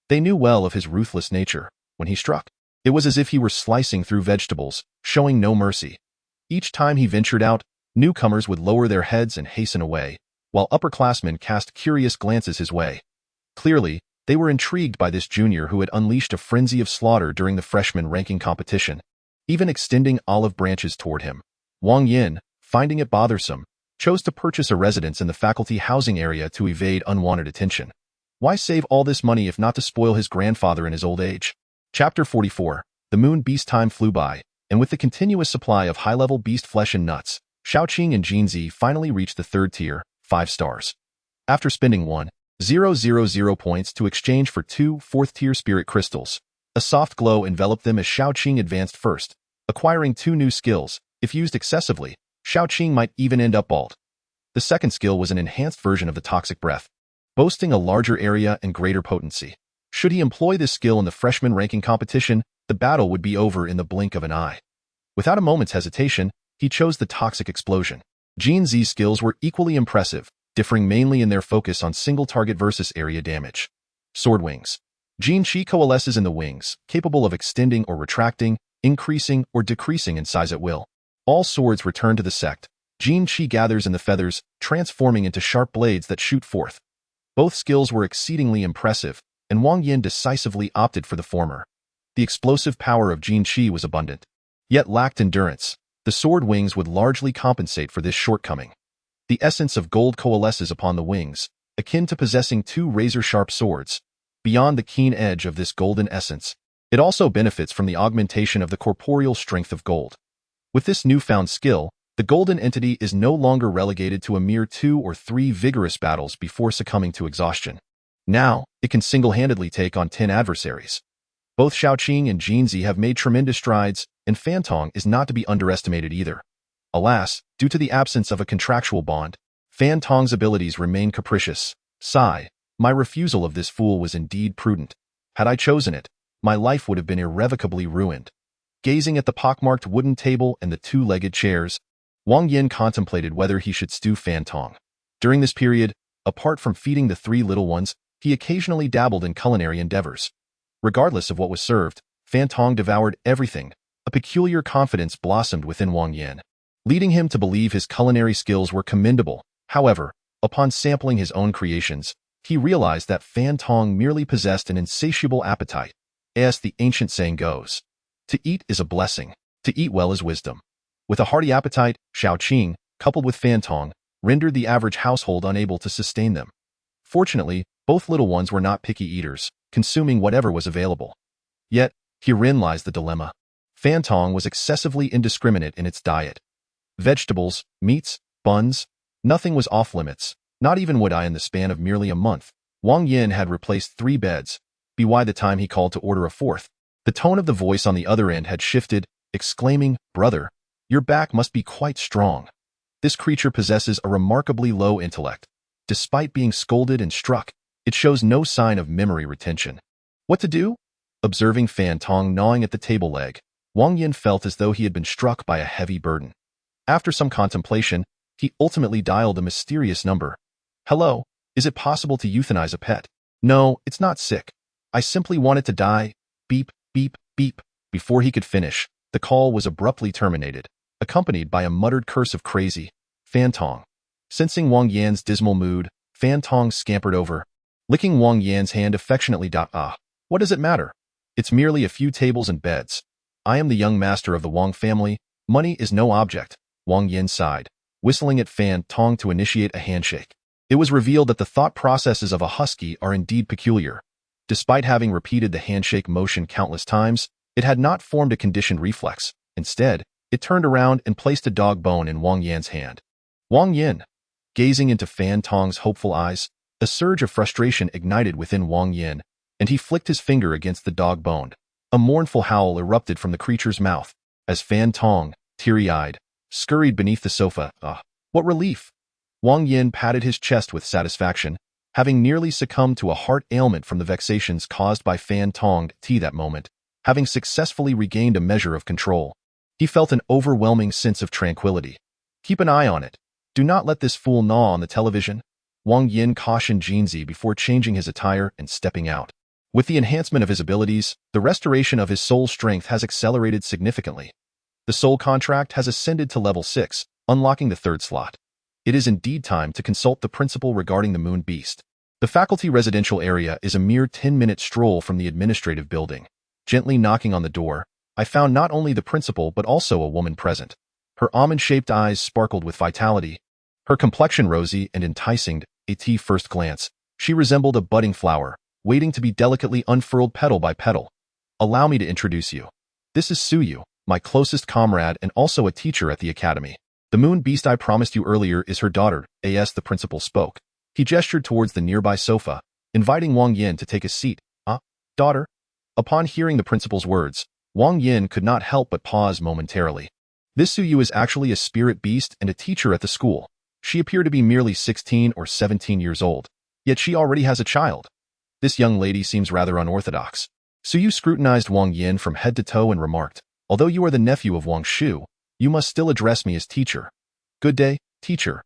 They knew well of his ruthless nature. When he struck, it was as if he were slicing through vegetables, showing no mercy. Each time he ventured out, newcomers would lower their heads and hasten away, while upperclassmen cast curious glances his way. Clearly, they were intrigued by this junior who had unleashed a frenzy of slaughter during the freshman ranking competition, even extending olive branches toward him. Wang Yan, finding it bothersome, chose to purchase a residence in the faculty housing area to evade unwanted attention. Why save all this money if not to spoil his grandfather in his old age? Chapter 44. The moon beast time flew by, and with the continuous supply of high-level beast flesh and nuts, Shaoqing and Jinzi finally reached the third tier, 5 stars. After spending 1,000 points to exchange for 2 fourth-tier spirit crystals, a soft glow enveloped them as Shaoqing advanced first, acquiring 2 new skills. If used excessively, Shaoqing might even end up bald. The second skill was an enhanced version of the toxic breath, boasting a larger area and greater potency. Should he employ this skill in the freshman ranking competition, the battle would be over in the blink of an eye. Without a moment's hesitation, he chose the toxic explosion. Jinzi's skills were equally impressive, differing mainly in their focus on single target versus area damage. Sword wings. Jinqi coalesces in the wings, capable of extending or retracting, increasing or decreasing in size at will. All swords return to the sect. Jinqi gathers in the feathers, transforming into sharp blades that shoot forth. Both skills were exceedingly impressive, and Wang Yan decisively opted for the former. The explosive power of Jinqi was abundant, yet lacked endurance. The sword wings would largely compensate for this shortcoming. The essence of gold coalesces upon the wings, akin to possessing 2 razor-sharp swords. Beyond the keen edge of this golden essence, it also benefits from the augmentation of the corporeal strength of gold. With this newfound skill, the golden entity is no longer relegated to a mere 2 or 3 vigorous battles before succumbing to exhaustion. Now, it can single-handedly take on 10 adversaries. Both Shaoqing and Jinzi have made tremendous strides, and Fantong is not to be underestimated either. Alas, due to the absence of a contractual bond, Fantong's abilities remain capricious. Sigh, my refusal of this fool was indeed prudent. Had I chosen it, my life would have been irrevocably ruined. Gazing at the pockmarked wooden table and the 2-legged chairs, Wang Yan contemplated whether he should stew Fantong. During this period, apart from feeding the 3 little ones, he occasionally dabbled in culinary endeavors. Regardless of what was served, Fantong devoured everything. A peculiar confidence blossomed within Wang Yan, leading him to believe his culinary skills were commendable. However, upon sampling his own creations, he realized that Fantong merely possessed an insatiable appetite. As the ancient saying goes, to eat is a blessing, to eat well is wisdom. With a hearty appetite, Shaoqing, coupled with Fantong, rendered the average household unable to sustain them. Fortunately, both little ones were not picky eaters, consuming whatever was available. Yet, herein lies the dilemma. Fantong was excessively indiscriminate in its diet. Vegetables, meats, buns, nothing was off-limits, not even would I in the span of merely a month. Wang Yan had replaced 3 beds, by the time he called to order a 4th. The tone of the voice on the other end had shifted, exclaiming, "Brother, your back must be quite strong. This creature possesses a remarkably low intellect. Despite being scolded and struck, it shows no sign of memory retention." What to do? Observing Fantong gnawing at the table leg, Wang Yan felt as though he had been struck by a heavy burden. After some contemplation, he ultimately dialed a mysterious number. "Hello, is it possible to euthanize a pet?" "No, it's not sick. I simply want it to die." Beep, beep, beep. Before he could finish, the call was abruptly terminated, accompanied by a muttered curse of crazy. Fan Tong. Sensing Wang Yan's dismal mood, Fan Tong scampered over, licking Wang Yan's hand affectionately. "Ah, what does it matter? It's merely a few tables and beds. I am the young master of the Wang family. Money is no object." Wang Yan sighed, whistling at Fan Tong to initiate a handshake. It was revealed that the thought processes of a husky are indeed peculiar. Despite having repeated the handshake motion countless times, it had not formed a conditioned reflex. Instead, it turned around and placed a dog bone in Wang Yan's hand. Wang Yan, gazing into Fan Tong's hopeful eyes, a surge of frustration ignited within Wang Yan, and he flicked his finger against the dog bone. A mournful howl erupted from the creature's mouth, as Fan Tong, teary-eyed, scurried beneath the sofa. "Ah, what relief!" Wang Yan patted his chest with satisfaction, having nearly succumbed to a heart ailment from the vexations caused by Fan Tong that moment. Having successfully regained a measure of control, he felt an overwhelming sense of tranquility. "Keep an eye on it. Do not let this fool gnaw on the television," Wang Yan cautioned Jinzi before changing his attire and stepping out. With the enhancement of his abilities, the restoration of his soul strength has accelerated significantly. The soul contract has ascended to level 6, unlocking the 3rd slot. It is indeed time to consult the principal regarding the Moon Beast. The faculty residential area is a mere 10-minute stroll from the administrative building. Gently knocking on the door, I found not only the principal but also a woman present. Her almond-shaped eyes sparkled with vitality. Her complexion rosy and enticing. At first glance, she resembled a budding flower, waiting to be delicately unfurled petal by petal. "Allow me to introduce you. This is Suyu, my closest comrade and also a teacher at the academy. The Moon Beast I promised you earlier is her daughter." The principal spoke. He gestured towards the nearby sofa, inviting Wang Yan to take a seat. "Ah, daughter?" Upon hearing the principal's words, Wang Yan could not help but pause momentarily. This Suyu is actually a spirit beast and a teacher at the school. She appeared to be merely 16 or 17 years old, yet she already has a child. This young lady seems rather unorthodox. Suyu scrutinized Wang Yan from head to toe and remarked, "Although you are the nephew of Wang Shu, you must still address me as teacher." "Good day, teacher."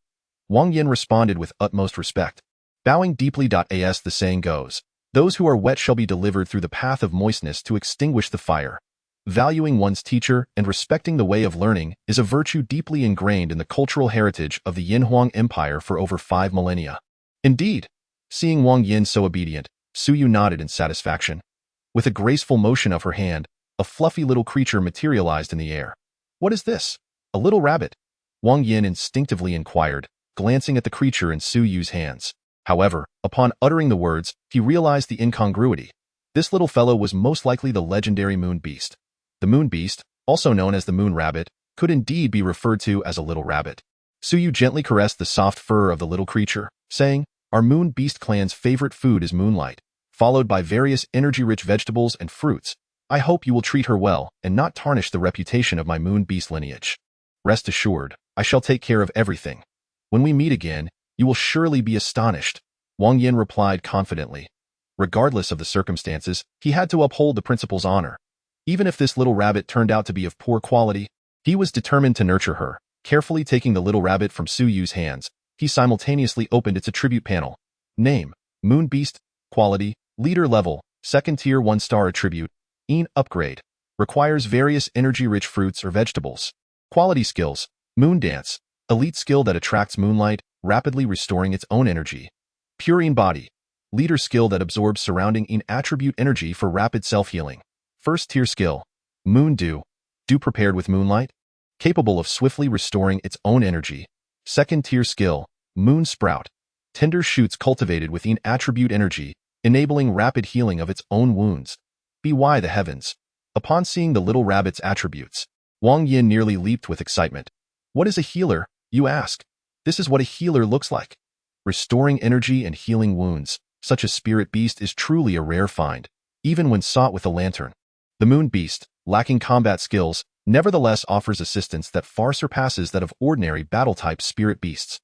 Wang Yan responded with utmost respect. Bowing deeply. As the saying goes, those who are wet shall be delivered through the path of moistness to extinguish the fire. Valuing one's teacher and respecting the way of learning is a virtue deeply ingrained in the cultural heritage of the Yinhuang Empire for over 5 millennia. Indeed, seeing Wang Yan so obedient, Suyu nodded in satisfaction. With a graceful motion of her hand, a fluffy little creature materialized in the air. "What is this? A little rabbit?" Wang Yan instinctively inquired, glancing at the creature in Suyu's hands. However, upon uttering the words, he realized the incongruity. This little fellow was most likely the legendary Moon Beast. The Moon Beast, also known as the Moon Rabbit, could indeed be referred to as a little rabbit. Suyu gently caressed the soft fur of the little creature, saying, "Our Moon Beast clan's favorite food is moonlight, followed by various energy-rich vegetables and fruits. I hope you will treat her well and not tarnish the reputation of my Moon Beast lineage. Rest assured, I shall take care of everything. When we meet again, you will surely be astonished," Wang Yan replied confidently. Regardless of the circumstances, he had to uphold the principal's honor. Even if this little rabbit turned out to be of poor quality, he was determined to nurture her. Carefully taking the little rabbit from Suyu's hands, he simultaneously opened its attribute panel. Name: Moon Beast. Quality: Leader level, 2nd tier 1-star attribute. Upgrade. Requires various energy-rich fruits or vegetables. Quality skills: Moon Dance. Elite skill that attracts moonlight, rapidly restoring its own energy. Purine Body. Leader skill that absorbs surrounding attribute energy for rapid self-healing. 1st tier skill: Moon Dew. Dew prepared with moonlight. Capable of swiftly restoring its own energy. 2nd tier skill: Moon Sprout. Tender shoots cultivated with attribute energy, enabling rapid healing of its own wounds. By the heavens! Upon seeing the little rabbit's attributes, Wang Yan nearly leaped with excitement. "What is a healer, you ask? This is what a healer looks like. Restoring energy and healing wounds. Such a spirit beast is truly a rare find, even when sought with a lantern." The Moon Beast, lacking combat skills, nevertheless offers assistance that far surpasses that of ordinary battle-type spirit beasts.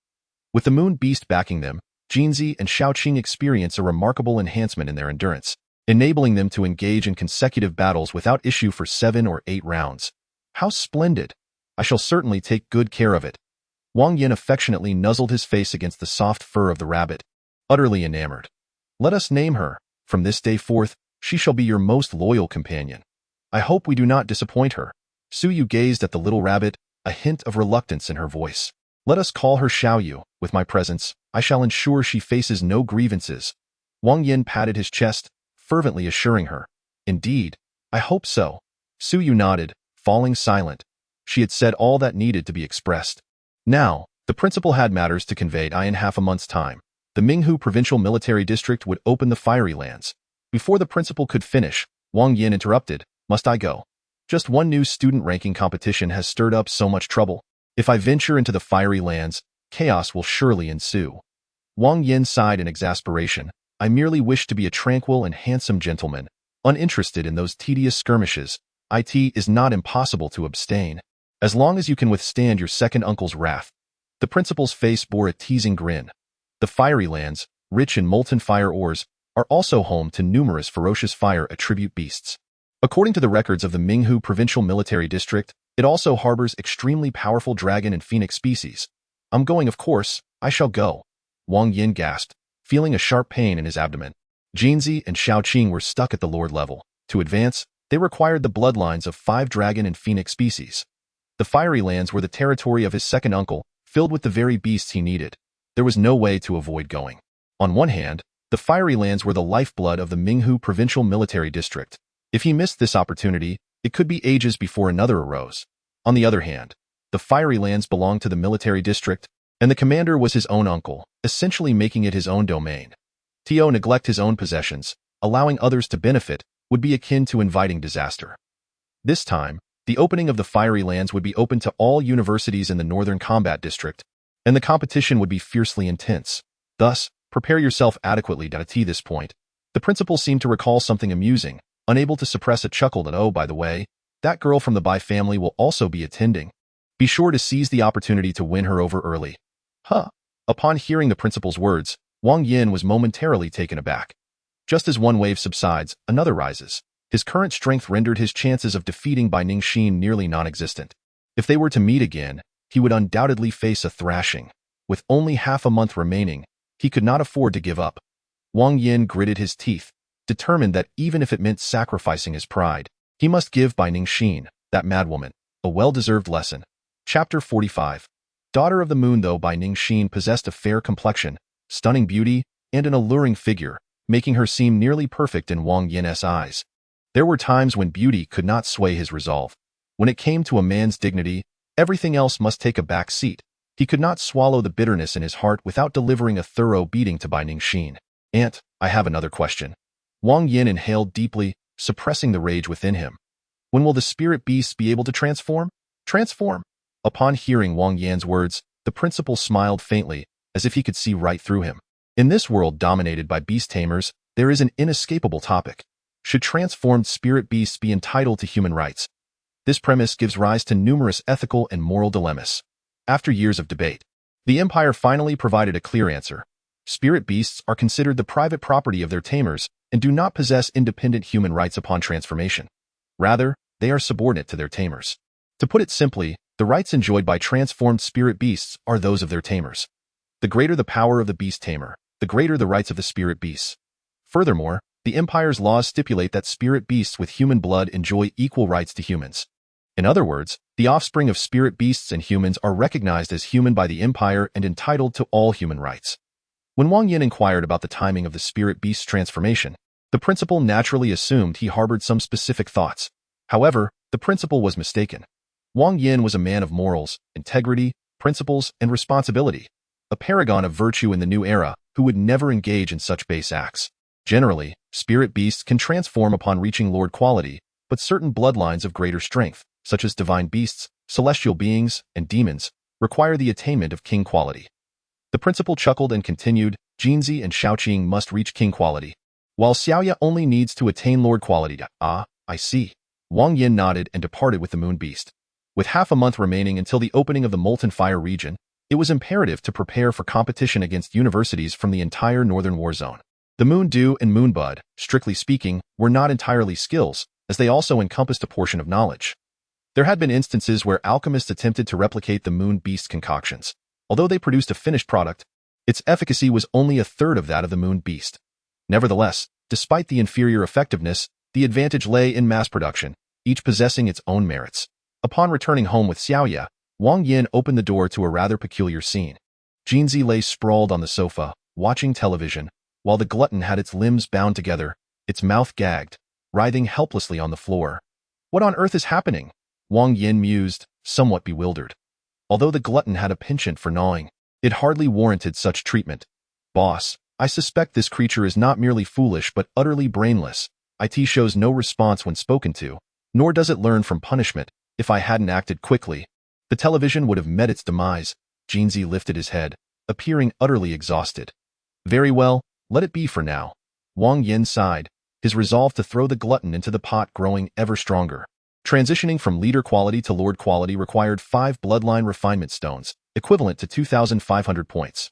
With the Moon Beast backing them, Jinzi and Shaoqing experience a remarkable enhancement in their endurance, enabling them to engage in consecutive battles without issue for 7 or 8 rounds. How splendid! I shall certainly take good care of it. Wang Yan affectionately nuzzled his face against the soft fur of the rabbit, utterly enamored. Let us name her. From this day forth, she shall be your most loyal companion. I hope we do not disappoint her. Su Yu gazed at the little rabbit, a hint of reluctance in her voice. Let us call her Xiao Yu. With my presence, I shall ensure she faces no grievances. Wang Yan patted his chest, fervently assuring her. Indeed, I hope so. Su Yu nodded, falling silent. She had said all that needed to be expressed. Now, the principal had matters to convey. In half a month's time, the Minghu Provincial Military District would open the fiery lands. Before the principal could finish, Wang Yan interrupted. Must I go? Just one new student ranking competition has stirred up so much trouble. If I venture into the fiery lands, chaos will surely ensue. Wang Yan sighed in exasperation. I merely wish to be a tranquil and handsome gentleman, uninterested in those tedious skirmishes. It is not impossible to abstain, as long as you can withstand your second uncle's wrath. The principal's face bore a teasing grin. The fiery lands, rich in molten fire ores, are also home to numerous ferocious fire attribute beasts. According to the records of the Minghu Provincial Military District, it also harbors extremely powerful dragon and phoenix species. I'm going, of course. I shall go. Wang Yan gasped, feeling a sharp pain in his abdomen. Jinzi and Xiaoqing were stuck at the Lord level. To advance, they required the bloodlines of 5 dragon and phoenix species. The fiery lands were the territory of his second uncle, filled with the very beasts he needed. There was no way to avoid going. On one hand, the fiery lands were the lifeblood of the Minghu Provincial Military District. If he missed this opportunity, it could be ages before another arose. On the other hand, the fiery lands belonged to the military district, and the commander was his own uncle, essentially making it his own domain. To neglect his own possessions, allowing others to benefit, would be akin to inviting disaster. This time, the opening of the fiery lands would be open to all universities in the Northern Combat District, and the competition would be fiercely intense. Thus, prepare yourself adequately. At this point, the principal seemed to recall something amusing, unable to suppress a chuckle that, oh, by the way, that girl from the Bai family will also be attending. Be sure to seize the opportunity to win her over early. Huh. Upon hearing the principal's words, Wang Yan was momentarily taken aback. Just as one wave subsides, another rises. His current strength rendered his chances of defeating Bai Ningxin nearly non-existent. If they were to meet again, he would undoubtedly face a thrashing. With only half a month remaining, he could not afford to give up. Wang Yan gritted his teeth, determined that even if it meant sacrificing his pride, he must give Bai Ningxin, that madwoman, a well-deserved lesson. Chapter 45. Daughter of the Moon. Though Bai Ningxin possessed a fair complexion, stunning beauty, and an alluring figure, making her seem nearly perfect in Wang Yan's eyes, there were times when beauty could not sway his resolve. When it came to a man's dignity, everything else must take a back seat. He could not swallow the bitterness in his heart without delivering a thorough beating to Bai Ningxin. Aunt, I have another question. Wang Yan inhaled deeply, suppressing the rage within him. When will the spirit beasts be able to transform? Transform? Upon hearing Wang Yan's words, the principal smiled faintly, as if he could see right through him. In this world dominated by beast tamers, there is an inescapable topic. Should transformed spirit beasts be entitled to human rights? This premise gives rise to numerous ethical and moral dilemmas. After years of debate, the Empire finally provided a clear answer. Spirit beasts are considered the private property of their tamers and do not possess independent human rights upon transformation. Rather, they are subordinate to their tamers. To put it simply, the rights enjoyed by transformed spirit beasts are those of their tamers. The greater the power of the beast tamer, the greater the rights of the spirit beasts. Furthermore, the Empire's laws stipulate that spirit beasts with human blood enjoy equal rights to humans. In other words, the offspring of spirit beasts and humans are recognized as human by the Empire and entitled to all human rights. When Wang Yan inquired about the timing of the spirit beast's transformation, the principal naturally assumed he harbored some specific thoughts. However, the principal was mistaken. Wang Yan was a man of morals, integrity, principles, and responsibility, a paragon of virtue in the new era who would never engage in such base acts. Generally, spirit beasts can transform upon reaching Lord quality, but certain bloodlines of greater strength, such as divine beasts, celestial beings, and demons, require the attainment of king quality. The principal chuckled and continued, Jinzi and Xiaoqing must reach king quality, while Xiaoya only needs to attain Lord quality. Ah, I see. Wang Yan nodded and departed with the moon beast. With half a month remaining until the opening of the Molten Fire region, it was imperative to prepare for competition against universities from the entire northern war zone. The Moon Dew and Moon Bud, strictly speaking, were not entirely skills, as they also encompassed a portion of knowledge. There had been instances where alchemists attempted to replicate the moon beast concoctions. Although they produced a finished product, its efficacy was only a third of that of the moon beast. Nevertheless, despite the inferior effectiveness, the advantage lay in mass production, each possessing its own merits. Upon returning home with Xiaoya, Wang Yan opened the door to a rather peculiar scene. Jinzi lay sprawled on the sofa, watching television, while the glutton had its limbs bound together, its mouth gagged, writhing helplessly on the floor. What on earth is happening? Wang Yan mused, somewhat bewildered. Although the glutton had a penchant for gnawing, it hardly warranted such treatment. Boss, I suspect this creature is not merely foolish but utterly brainless. It shows no response when spoken to, nor does it learn from punishment. If I hadn't acted quickly, the television would have met its demise. Jinzi lifted his head, appearing utterly exhausted. Very well, let it be for now. Wang Yan sighed, his resolve to throw the glutton into the pot growing ever stronger. Transitioning from leader quality to lord quality required 5 bloodline refinement stones, equivalent to 2,500 points.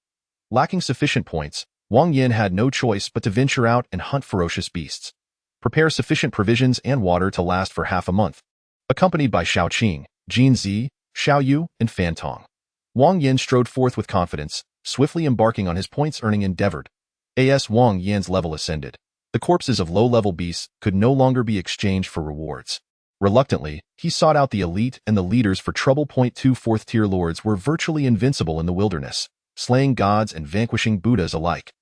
Lacking sufficient points, Wang Yan had no choice but to venture out and hunt ferocious beasts. Prepare sufficient provisions and water to last for half a month. Accompanied by Xiaoqing, Jinzi, Xiaoyu, and Fantong, Wang Yan strode forth with confidence, swiftly embarking on his points-earning endeavor. As Wang Yan's level ascended, the corpses of low-level beasts could no longer be exchanged for rewards. Reluctantly, he sought out the elite and the leaders for trouble. 2 fourth-tier lords were virtually invincible in the wilderness, slaying gods and vanquishing Buddhas alike.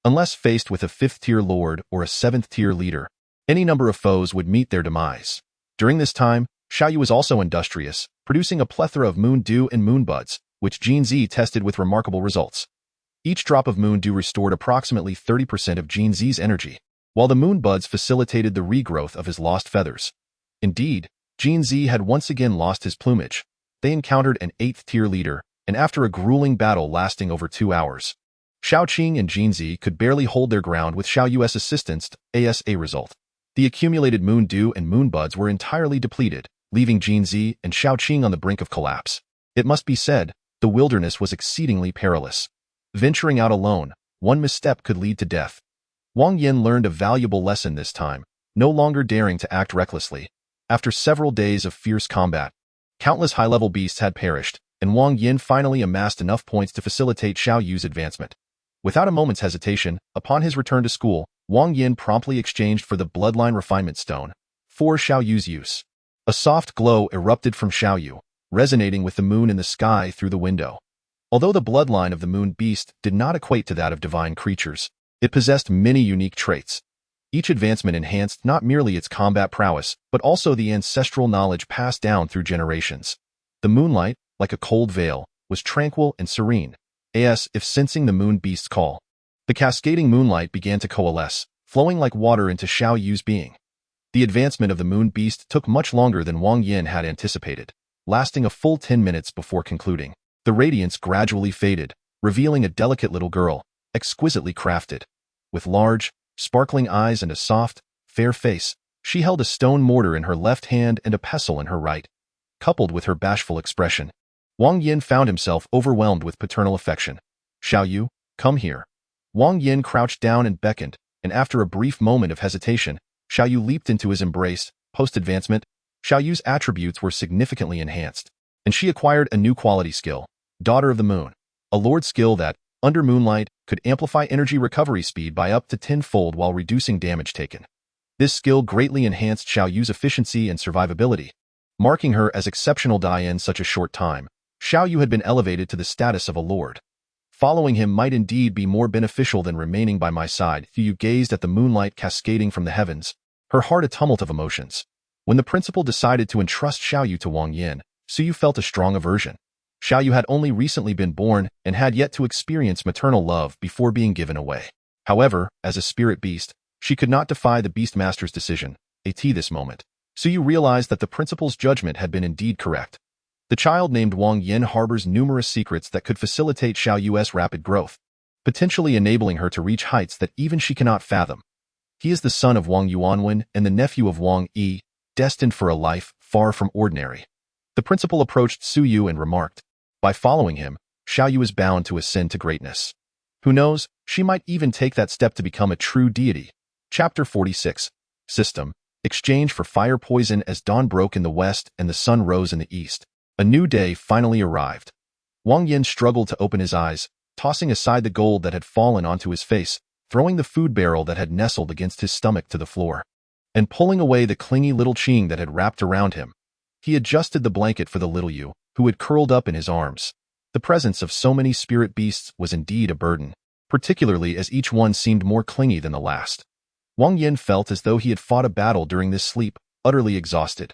Unless faced with a 5th-tier lord or a 7th-tier leader, any number of foes would meet their demise. During this time, Xiaoyu was also industrious, producing a plethora of moon dew and moon buds, which Jinzi tested with remarkable results. Each drop of moon dew restored approximately 30% of Jinzi's energy, while the moon buds facilitated the regrowth of his lost feathers. Indeed, Jinzi had once again lost his plumage. They encountered an 8th-tier leader, and after a grueling battle lasting over 2 hours, Xiaoqing and Jinzi could barely hold their ground with Xiaoyu's assistance. As a result, the accumulated moon dew and moon buds were entirely depleted, leaving Jinzi and Xiaoqing on the brink of collapse. It must be said, the wilderness was exceedingly perilous. Venturing out alone, one misstep could lead to death. Wang Yan learned a valuable lesson this time, no longer daring to act recklessly. After several days of fierce combat, countless high-level beasts had perished, and Wang Yan finally amassed enough points to facilitate Xiaoyu's advancement. Without a moment's hesitation, upon his return to school, Wang Yan promptly exchanged for the bloodline refinement stone for Xiaoyu's use. A soft glow erupted from Xiaoyu, resonating with the moon in the sky through the window. Although the bloodline of the moon beast did not equate to that of divine creatures, it possessed many unique traits. Each advancement enhanced not merely its combat prowess, but also the ancestral knowledge passed down through generations. The moonlight, like a cold veil, was tranquil and serene, as if sensing the moon beast's call. The cascading moonlight began to coalesce, flowing like water into Xiaoyu's being. The advancement of the moon beast took much longer than Wang Yan had anticipated, lasting a full 10 minutes before concluding. The radiance gradually faded, revealing a delicate little girl, exquisitely crafted. With large, sparkling eyes and a soft, fair face, she held a stone mortar in her left hand and a pestle in her right. Coupled with her bashful expression, Wang Yan found himself overwhelmed with paternal affection. Xiaoyu, come here. Wang Yan crouched down and beckoned, and after a brief moment of hesitation, Xiaoyu leaped into his embrace. Post-advancement, Xiaoyu's attributes were significantly enhanced, and she acquired a new quality skill, Daughter of the Moon, a lord skill that, under moonlight, could amplify energy recovery speed by up to 10-fold while reducing damage taken. This skill greatly enhanced Xiaoyu's efficiency and survivability, marking her as exceptional in such a short time. Xiaoyu had been elevated to the status of a lord. Following him might indeed be more beneficial than remaining by my side. Xiaoyu gazed at the moonlight cascading from the heavens, her heart a tumult of emotions. When the principal decided to entrust Xiaoyu to Wang Yan, Xiaoyu felt a strong aversion. Xiaoyu had only recently been born and had yet to experience maternal love before being given away. However, as a spirit beast, she could not defy the Beastmaster's decision. At this moment, Xiaoyu realized that the principal's judgment had been indeed correct. The child named Wang Yan harbors numerous secrets that could facilitate Xiaoyu's rapid growth, potentially enabling her to reach heights that even she cannot fathom. He is the son of Wang Yuanwen and the nephew of Wang Yi, destined for a life far from ordinary. The principal approached Xiaoyu and remarked, by following him, Xiaoyu is bound to ascend to greatness. Who knows, she might even take that step to become a true deity. Chapter 46. System. Exchange for fire poison. As dawn broke in the west and the sun rose in the east, a new day finally arrived. Wang Yan struggled to open his eyes, tossing aside the gold that had fallen onto his face, throwing the food barrel that had nestled against his stomach to the floor, and pulling away the clingy little Qing that had wrapped around him. He adjusted the blanket for the little Yu, who had curled up in his arms. The presence of so many spirit beasts was indeed a burden, particularly as each one seemed more clingy than the last. Wang Yan felt as though he had fought a battle during this sleep, utterly exhausted.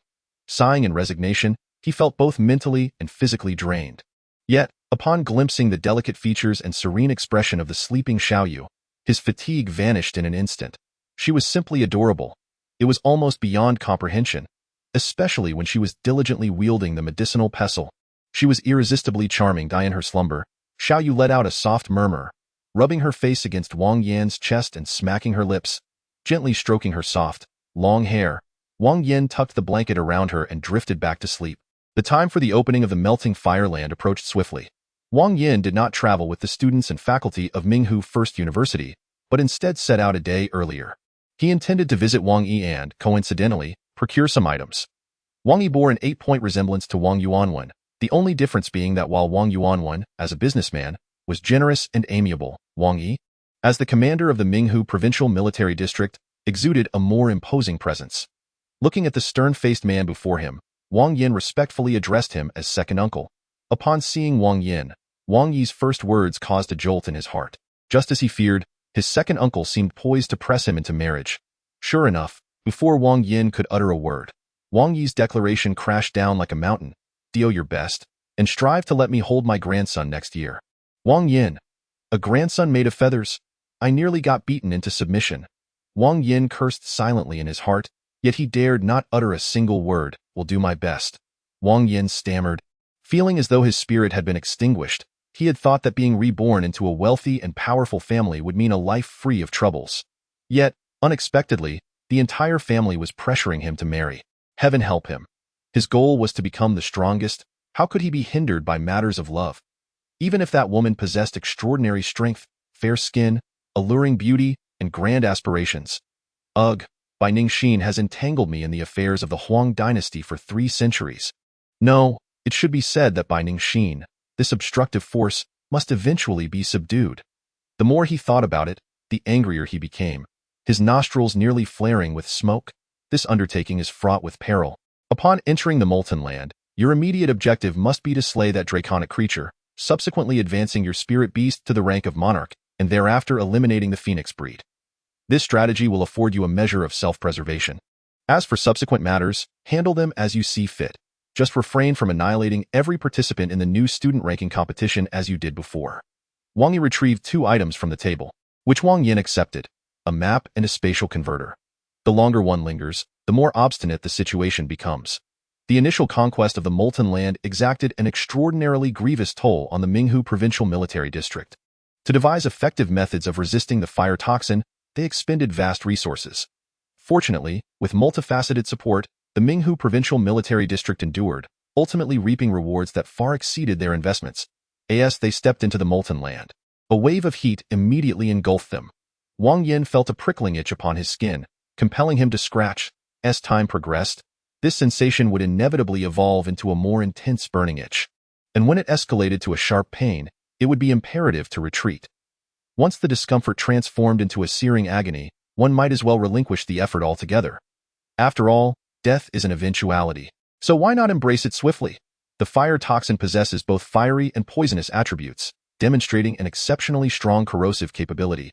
Sighing in resignation, he felt both mentally and physically drained. Yet, upon glimpsing the delicate features and serene expression of the sleeping Xiaoyu, his fatigue vanished in an instant. She was simply adorable. It was almost beyond comprehension, especially when she was diligently wielding the medicinal pestle. She was irresistibly charming. In her slumber, Xiaoyu let out a soft murmur, rubbing her face against Wang Yan's chest and smacking her lips, gently stroking her soft, long hair. Wang Yan tucked the blanket around her and drifted back to sleep. The time for the opening of the melting fireland approached swiftly. Wang Yan did not travel with the students and faculty of Minghu First University, but instead set out a day earlier. He intended to visit Wang Yi and, coincidentally, procure some items. Wang Yi bore an 8-point resemblance to Wang Yuanwen, the only difference being that while Wang Yuanwen, as a businessman, was generous and amiable, Wang Yi, as the commander of the Minghu Provincial Military District, exuded a more imposing presence. Looking at the stern-faced man before him, Wang Yan respectfully addressed him as second uncle. Upon seeing Wang Yan, Wang Yi's first words caused a jolt in his heart. Just as he feared, his second uncle seemed poised to press him into marriage. Sure enough, before Wang Yan could utter a word, Wang Yi's declaration crashed down like a mountain. Do your best, and strive to let me hold my grandson next year. Wang Yan, a grandson made of feathers? I nearly got beaten into submission. Wang Yan cursed silently in his heart, yet he dared not utter a single word. Will do my best. Wang Yan stammered. Feeling as though his spirit had been extinguished, he had thought that being reborn into a wealthy and powerful family would mean a life free of troubles. Yet, unexpectedly, the entire family was pressuring him to marry. Heaven help him. His goal was to become the strongest. How could he be hindered by matters of love? Even if that woman possessed extraordinary strength, fair skin, alluring beauty, and grand aspirations. Ugh, Bai Ningxin has entangled me in the affairs of the Huang dynasty for 3 centuries. No, it should be said that Bai Ningxin, this obstructive force, must eventually be subdued. The more he thought about it, the angrier he became, his nostrils nearly flaring with smoke. This undertaking is fraught with peril. Upon entering the Molten Land, your immediate objective must be to slay that draconic creature, subsequently advancing your spirit beast to the rank of monarch, and thereafter eliminating the phoenix breed. This strategy will afford you a measure of self-preservation. As for subsequent matters, handle them as you see fit. Just refrain from annihilating every participant in the new student ranking competition as you did before. Wang Yi retrieved 2 items from the table, which Wang Yan accepted, a map and a spatial converter. The longer one lingers, the more obstinate the situation becomes. The initial conquest of the Molten Land exacted an extraordinarily grievous toll on the Minghu Provincial Military District. To devise effective methods of resisting the fire toxin, they expended vast resources. Fortunately, with multifaceted support, the Minghu Provincial Military District endured, ultimately reaping rewards that far exceeded their investments. As they stepped into the Molten Land, a wave of heat immediately engulfed them. Wang Yan felt a prickling itch upon his skin, compelling him to scratch. As time progressed, this sensation would inevitably evolve into a more intense burning itch. And when it escalated to a sharp pain, it would be imperative to retreat. Once the discomfort transformed into a searing agony, one might as well relinquish the effort altogether. After all, death is an eventuality. So why not embrace it swiftly? The fire toxin possesses both fiery and poisonous attributes, demonstrating an exceptionally strong corrosive capability.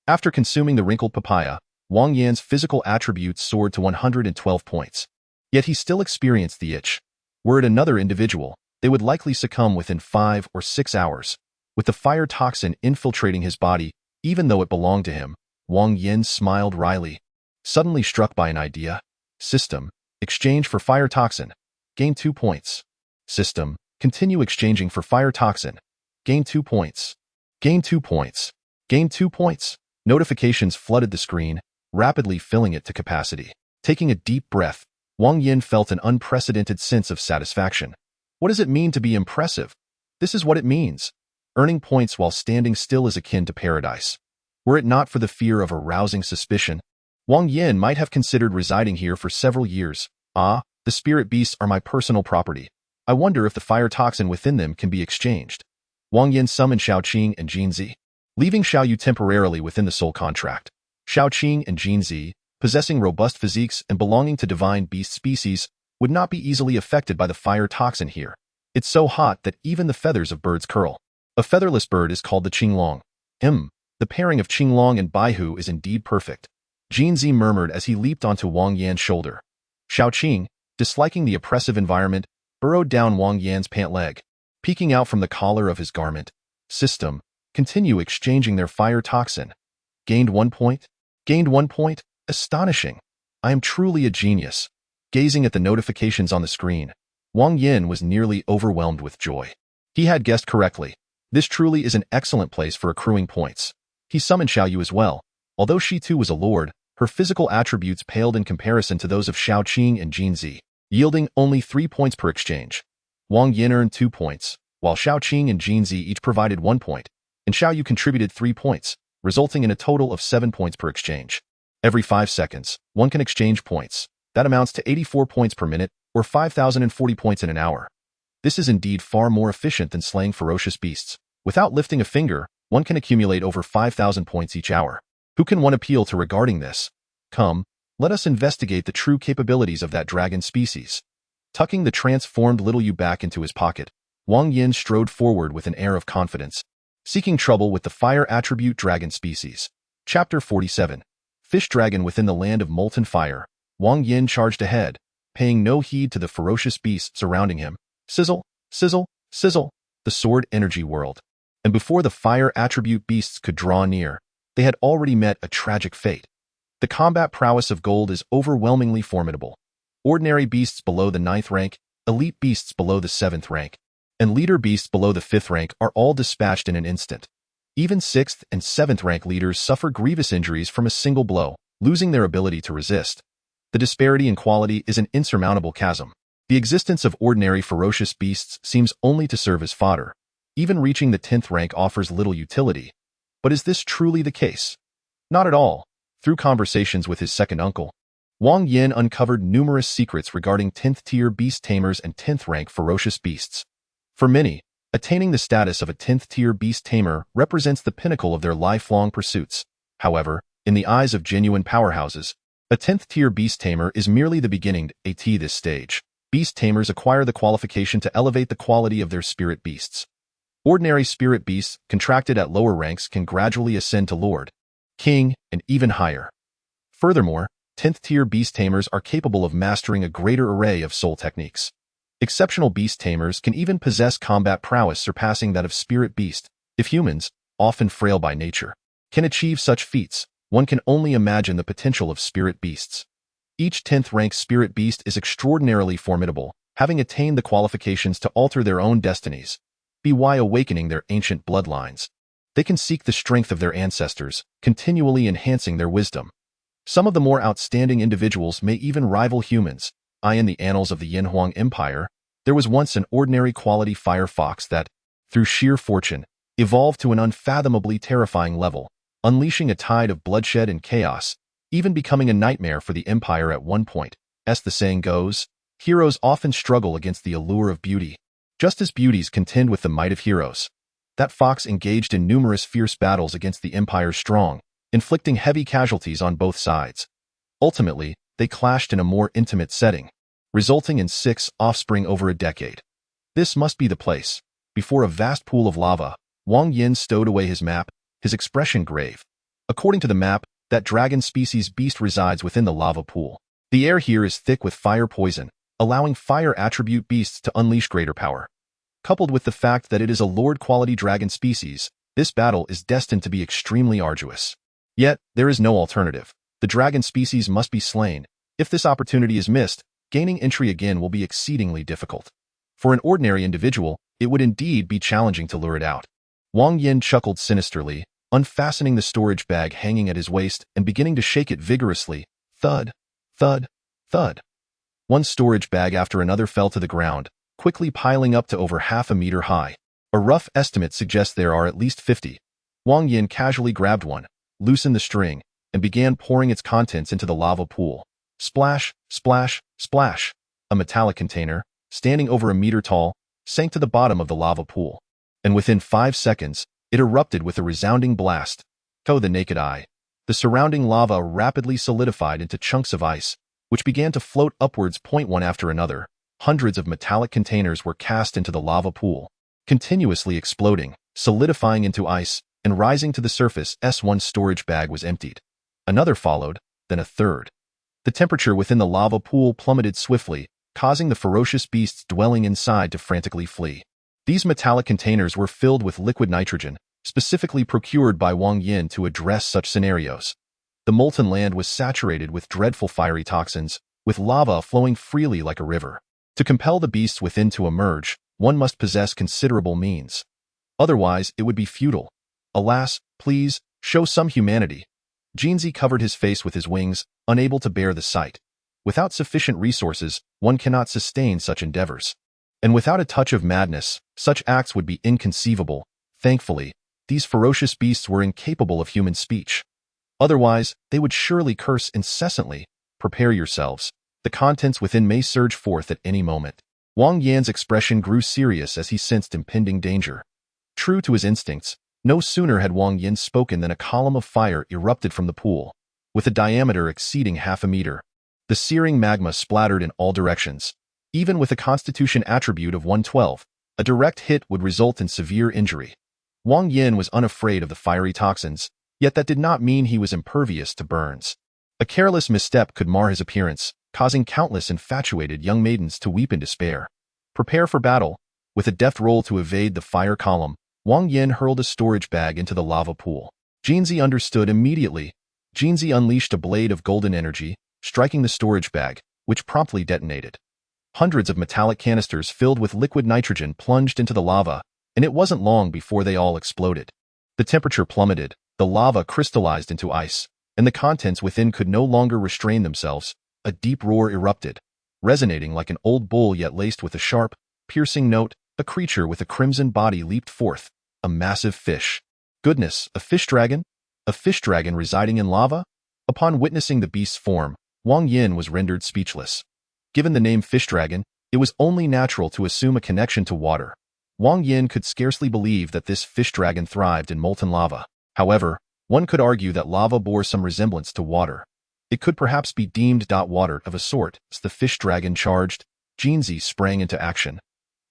After consuming the wrinkled papaya, Wang Yan's physical attributes soared to 112 points. Yet he still experienced the itch. Were it another individual, they would likely succumb within 5 or 6 hours. With the fire toxin infiltrating his body, even though it belonged to him, Wang Yan smiled wryly. Suddenly struck by an idea. System, exchange for fire toxin. Gain 2 points. System, continue exchanging for fire toxin. Gain 2 points. Gain 2 points. Gain 2 points. Notifications flooded the screen, rapidly filling it to capacity. Taking a deep breath, Wang Yan felt an unprecedented sense of satisfaction. What does it mean to be impressive? This is what it means. Earning points while standing still is akin to paradise. Were it not for the fear of arousing suspicion, Wang Yan might have considered residing here for several years. The spirit beasts are my personal property. I wonder if the fire toxin within them can be exchanged. Wang Yan summoned Xiaoqing and Jinzi, leaving Xiaoyu temporarily within the soul contract. Xiaoqing and Jinzi, possessing robust physiques and belonging to divine beast species, would not be easily affected by the fire toxin here. It's so hot that even the feathers of birds curl. A featherless bird is called the Qinglong. The pairing of Qinglong and Baihu is indeed perfect. Jinzi murmured as he leaped onto Wang Yan's shoulder. Xiaoqing, disliking the oppressive environment, burrowed down Wang Yan's pant leg, peeking out from the collar of his garment. System, continue exchanging their fire toxin. Gained 1 point? Gained 1 point? Astonishing. I am truly a genius. Gazing at the notifications on the screen, Wang Yan was nearly overwhelmed with joy. He had guessed correctly. This truly is an excellent place for accruing points. He summoned Xiaoyu as well. Although she too was a lord, her physical attributes paled in comparison to those of Xiaoqing and Jinzi, yielding only 3 points per exchange. Wang Yan earned 2 points, while Xiaoqing and Jinzi each provided 1 point, and Xiaoyu contributed 3 points, resulting in a total of 7 points per exchange. Every 5 seconds, one can exchange points. That amounts to 84 points per minute, or 5,040 points in an hour. This is indeed far more efficient than slaying ferocious beasts. Without lifting a finger, one can accumulate over 5,000 points each hour. Who can one appeal to regarding this? Come, let us investigate the true capabilities of that dragon species. Tucking the transformed little Yu back into his pocket, Wang Yan strode forward with an air of confidence, seeking trouble with the fire attribute dragon species. Chapter 47. Fish Dragon within the land of molten fire. Wang Yan charged ahead, paying no heed to the ferocious beasts surrounding him. Sizzle, sizzle, sizzle, the sword energy world. And before the fire attribute beasts could draw near, they had already met a tragic fate. The combat prowess of gold is overwhelmingly formidable. Ordinary beasts below the 9th rank, elite beasts below the 7th rank, and leader beasts below the 5th rank are all dispatched in an instant. Even 6th and 7th rank leaders suffer grievous injuries from a single blow, losing their ability to resist. The disparity in quality is an insurmountable chasm. The existence of ordinary ferocious beasts seems only to serve as fodder. Even reaching the 10th rank offers little utility. But is this truly the case? Not at all. Through conversations with his second uncle, Wang Yan uncovered numerous secrets regarding 10th tier beast tamers and 10th rank ferocious beasts. For many, attaining the status of a 10th tier beast tamer represents the pinnacle of their lifelong pursuits. However, in the eyes of genuine powerhouses, a 10th tier beast tamer is merely the beginning at this stage. Beast tamers acquire the qualification to elevate the quality of their spirit beasts. Ordinary spirit beasts contracted at lower ranks can gradually ascend to lord, king, and even higher. Furthermore, 10th tier beast tamers are capable of mastering a greater array of soul techniques. Exceptional beast tamers can even possess combat prowess surpassing that of spirit beast. If humans, often frail by nature, can achieve such feats, one can only imagine the potential of spirit beasts. Each 10th rank spirit beast is extraordinarily formidable, having attained the qualifications to alter their own destinies, by awakening their ancient bloodlines. They can seek the strength of their ancestors, continually enhancing their wisdom. Some of the more outstanding individuals may even rival humans. In the annals of the Yanhuang Empire, there was once an ordinary quality fire fox that, through sheer fortune, evolved to an unfathomably terrifying level, unleashing a tide of bloodshed and chaos, even becoming a nightmare for the empire at one point. As the saying goes, heroes often struggle against the allure of beauty, just as beauties contend with the might of heroes. That fox engaged in numerous fierce battles against the empire's strong, inflicting heavy casualties on both sides. Ultimately, they clashed in a more intimate setting, resulting in 6 offspring over a decade. This must be the place. Before a vast pool of lava, Wang Yan stowed away his map, his expression grave. According to the map, that dragon species beast resides within the lava pool. The air here is thick with fire poison, allowing fire attribute beasts to unleash greater power. Coupled with the fact that it is a lord-quality dragon species, this battle is destined to be extremely arduous. Yet, there is no alternative. The dragon species must be slain. If this opportunity is missed, gaining entry again will be exceedingly difficult. For an ordinary individual, it would indeed be challenging to lure it out. Wang Yan chuckled sinisterly, unfastening the storage bag hanging at his waist and beginning to shake it vigorously. Thud, thud, thud. One storage bag after another fell to the ground, quickly piling up to over half a meter high. A rough estimate suggests there are at least 50. Wang Yan casually grabbed one, loosened the string, and began pouring its contents into the lava pool. Splash, splash, splash. A metallic container, standing over a meter tall, sank to the bottom of the lava pool. And within 5 seconds, it erupted with a resounding blast. To the naked eye, the surrounding lava rapidly solidified into chunks of ice, which began to float upwards one after another. Hundreds of metallic containers were cast into the lava pool, continuously exploding, solidifying into ice, and rising to the surface. One storage bag was emptied. Another followed, then a third. The temperature within the lava pool plummeted swiftly, causing the ferocious beasts dwelling inside to frantically flee. These metallic containers were filled with liquid nitrogen, specifically procured by Wang Yan to address such scenarios. The molten land was saturated with dreadful fiery toxins, with lava flowing freely like a river. To compel the beasts within to emerge, one must possess considerable means. Otherwise, it would be futile. Alas, please, show some humanity. Jinzi covered his face with his wings, unable to bear the sight. Without sufficient resources, one cannot sustain such endeavors. And without a touch of madness, such acts would be inconceivable. Thankfully, these ferocious beasts were incapable of human speech. Otherwise, they would surely curse incessantly. Prepare yourselves. The contents within may surge forth at any moment. Wang Yan's expression grew serious as he sensed impending danger. True to his instincts, no sooner had Wang Yan spoken than a column of fire erupted from the pool, with a diameter exceeding half a meter. The searing magma splattered in all directions. Even with a constitution attribute of 112, a direct hit would result in severe injury. Wang Yan was unafraid of the fiery toxins, yet that did not mean he was impervious to burns. A careless misstep could mar his appearance, causing countless infatuated young maidens to weep in despair. Prepare for battle. With a deft roll to evade the fire column, Wang Yan hurled a storage bag into the lava pool. Jinzi understood immediately. Jinzi unleashed a blade of golden energy, striking the storage bag, which promptly detonated. Hundreds of metallic canisters filled with liquid nitrogen plunged into the lava, and it wasn't long before they all exploded. The temperature plummeted, the lava crystallized into ice, and the contents within could no longer restrain themselves. A deep roar erupted, resonating like an old bull yet laced with a sharp, piercing note. A creature with a crimson body leaped forth, a massive fish. Goodness, a fish dragon? A fish dragon residing in lava? Upon witnessing the beast's form, Wang Yan was rendered speechless. Given the name fish dragon, it was only natural to assume a connection to water. Wang Yan could scarcely believe that this fish dragon thrived in molten lava. However, one could argue that lava bore some resemblance to water. It could perhaps be deemed water of a sort. As the fish dragon charged, Jinzi sprang into action.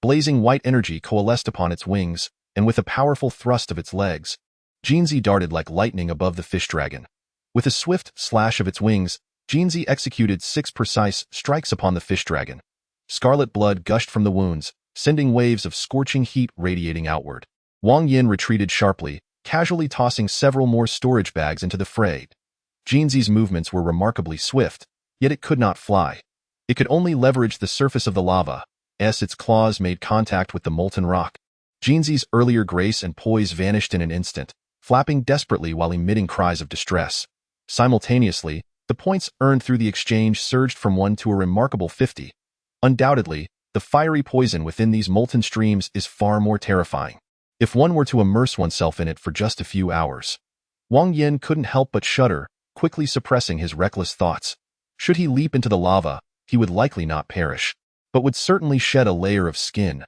Blazing white energy coalesced upon its wings, and with a powerful thrust of its legs, Jinzi darted like lightning above the fish dragon. With a swift slash of its wings, Jinzi executed 6 precise strikes upon the fish dragon. Scarlet blood gushed from the wounds, sending waves of scorching heat radiating outward. Wang Yan retreated sharply, casually tossing several more storage bags into the fray. Jinzi's movements were remarkably swift, yet it could not fly. It could only leverage the surface of the lava, as its claws made contact with the molten rock. Jinzi's earlier grace and poise vanished in an instant, flapping desperately while emitting cries of distress. Simultaneously, the points earned through the exchange surged from 1 to a remarkable 50. Undoubtedly, the fiery poison within these molten streams is far more terrifying. If one were to immerse oneself in it for just a few hours. Wang Yan couldn't help but shudder, quickly suppressing his reckless thoughts. Should he leap into the lava, he would likely not perish, but would certainly shed a layer of skin.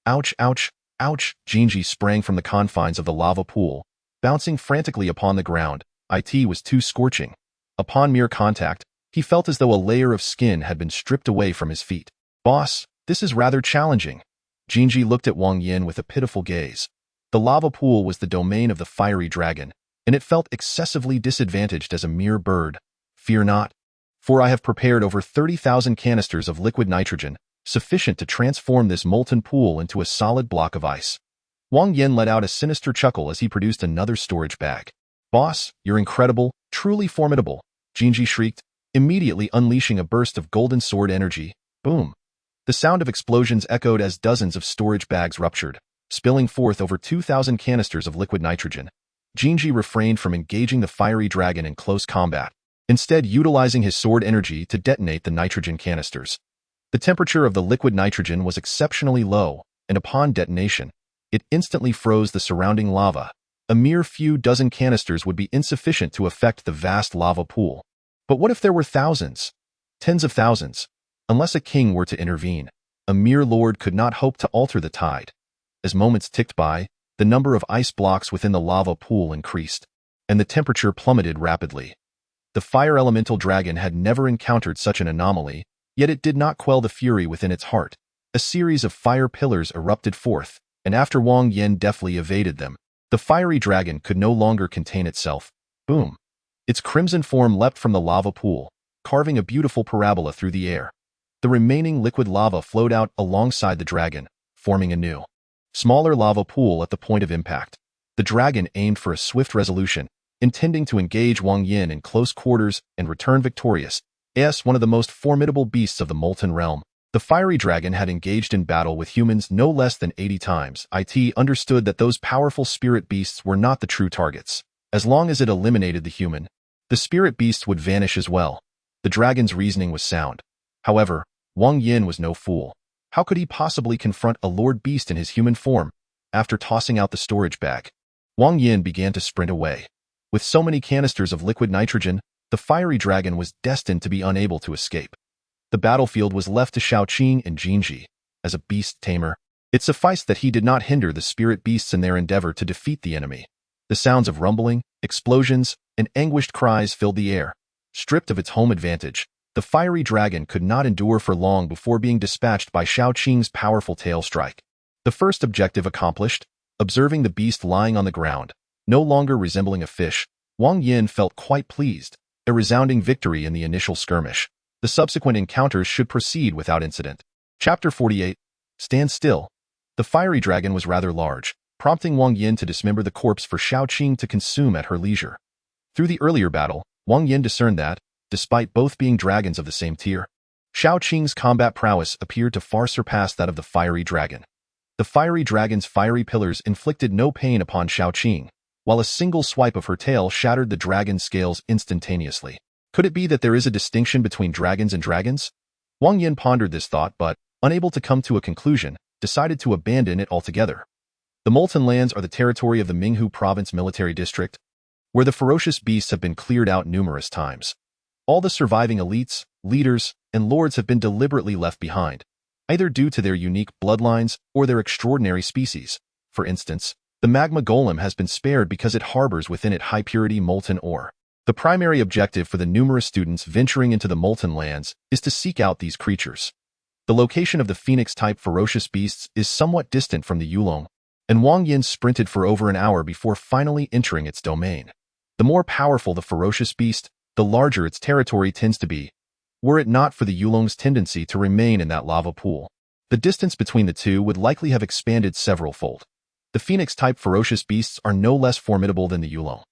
Ouch, ouch, ouch! Jinji sprang from the confines of the lava pool, bouncing frantically upon the ground. It was too scorching. Upon mere contact, he felt as though a layer of skin had been stripped away from his feet. Boss, this is rather challenging. Jinji looked at Wang Yan with a pitiful gaze. The lava pool was the domain of the fiery dragon, and it felt excessively disadvantaged as a mere bird. Fear not, for I have prepared over 30,000 canisters of liquid nitrogen, sufficient to transform this molten pool into a solid block of ice. Wang Yan let out a sinister chuckle as he produced another storage bag. Boss, you're incredible, truly formidable, Jinji shrieked, immediately unleashing a burst of golden sword energy. Boom! The sound of explosions echoed as dozens of storage bags ruptured, spilling forth over 2,000 canisters of liquid nitrogen. Jinji refrained from engaging the fiery dragon in close combat, instead utilizing his sword energy to detonate the nitrogen canisters. The temperature of the liquid nitrogen was exceptionally low, and upon detonation, it instantly froze the surrounding lava. A mere few dozen canisters would be insufficient to affect the vast lava pool. But what if there were thousands? Tens of thousands? Unless a king were to intervene. A mere lord could not hope to alter the tide. As moments ticked by, the number of ice blocks within the lava pool increased, and the temperature plummeted rapidly. The fire elemental dragon had never encountered such an anomaly, yet it did not quell the fury within its heart. A series of fire pillars erupted forth, and after Wang Yan deftly evaded them, the fiery dragon could no longer contain itself. Boom! Its crimson form leapt from the lava pool, carving a beautiful parabola through the air. The remaining liquid lava flowed out alongside the dragon, forming a new, smaller lava pool at the point of impact. The dragon aimed for a swift resolution, intending to engage Wang Yan in close quarters and return victorious. As one of the most formidable beasts of the molten realm, the fiery dragon had engaged in battle with humans no less than 80 times. It understood that those powerful spirit beasts were not the true targets. As long as it eliminated the human, the spirit beasts would vanish as well. The dragon's reasoning was sound. However, Wang Yan was no fool. How could he possibly confront a lord beast in his human form? After tossing out the storage bag, Wang Yan began to sprint away. With so many canisters of liquid nitrogen, the fiery dragon was destined to be unable to escape. The battlefield was left to Shaoqing and Jinji. As a beast tamer, it sufficed that he did not hinder the spirit beasts in their endeavor to defeat the enemy. The sounds of rumbling, explosions, and anguished cries filled the air. Stripped of its home advantage, the fiery dragon could not endure for long before being dispatched by Shaoqing's powerful tail strike. The first objective accomplished, observing the beast lying on the ground, no longer resembling a fish, Wang Yan felt quite pleased. A resounding victory in the initial skirmish. The subsequent encounters should proceed without incident. Chapter 48. Stand still. The fiery dragon was rather large, prompting Wang Yan to dismember the corpse for Shaoqing to consume at her leisure. Through the earlier battle, Wang Yan discerned that, despite both being dragons of the same tier, Shaoqing's combat prowess appeared to far surpass that of the fiery dragon. The fiery dragon's fiery pillars inflicted no pain upon Shaoqing, while a single swipe of her tail shattered the dragon's scales instantaneously. Could it be that there is a distinction between dragons and dragons? Wang Yan pondered this thought but, unable to come to a conclusion, decided to abandon it altogether. The Molten Lands are the territory of the Minghu Province Military District, where the ferocious beasts have been cleared out numerous times. All the surviving elites, leaders, and lords have been deliberately left behind, either due to their unique bloodlines or their extraordinary species. For instance, the magma golem has been spared because it harbors within it high-purity molten ore. The primary objective for the numerous students venturing into the Molten Lands is to seek out these creatures. The location of the phoenix-type ferocious beasts is somewhat distant from the Yulong, and Wang Yan sprinted for over an hour before finally entering its domain. The more powerful the ferocious beast, the larger its territory tends to be, were it not for the Yulong's tendency to remain in that lava pool. The distance between the two would likely have expanded several-fold. The phoenix-type ferocious beasts are no less formidable than the Yulong.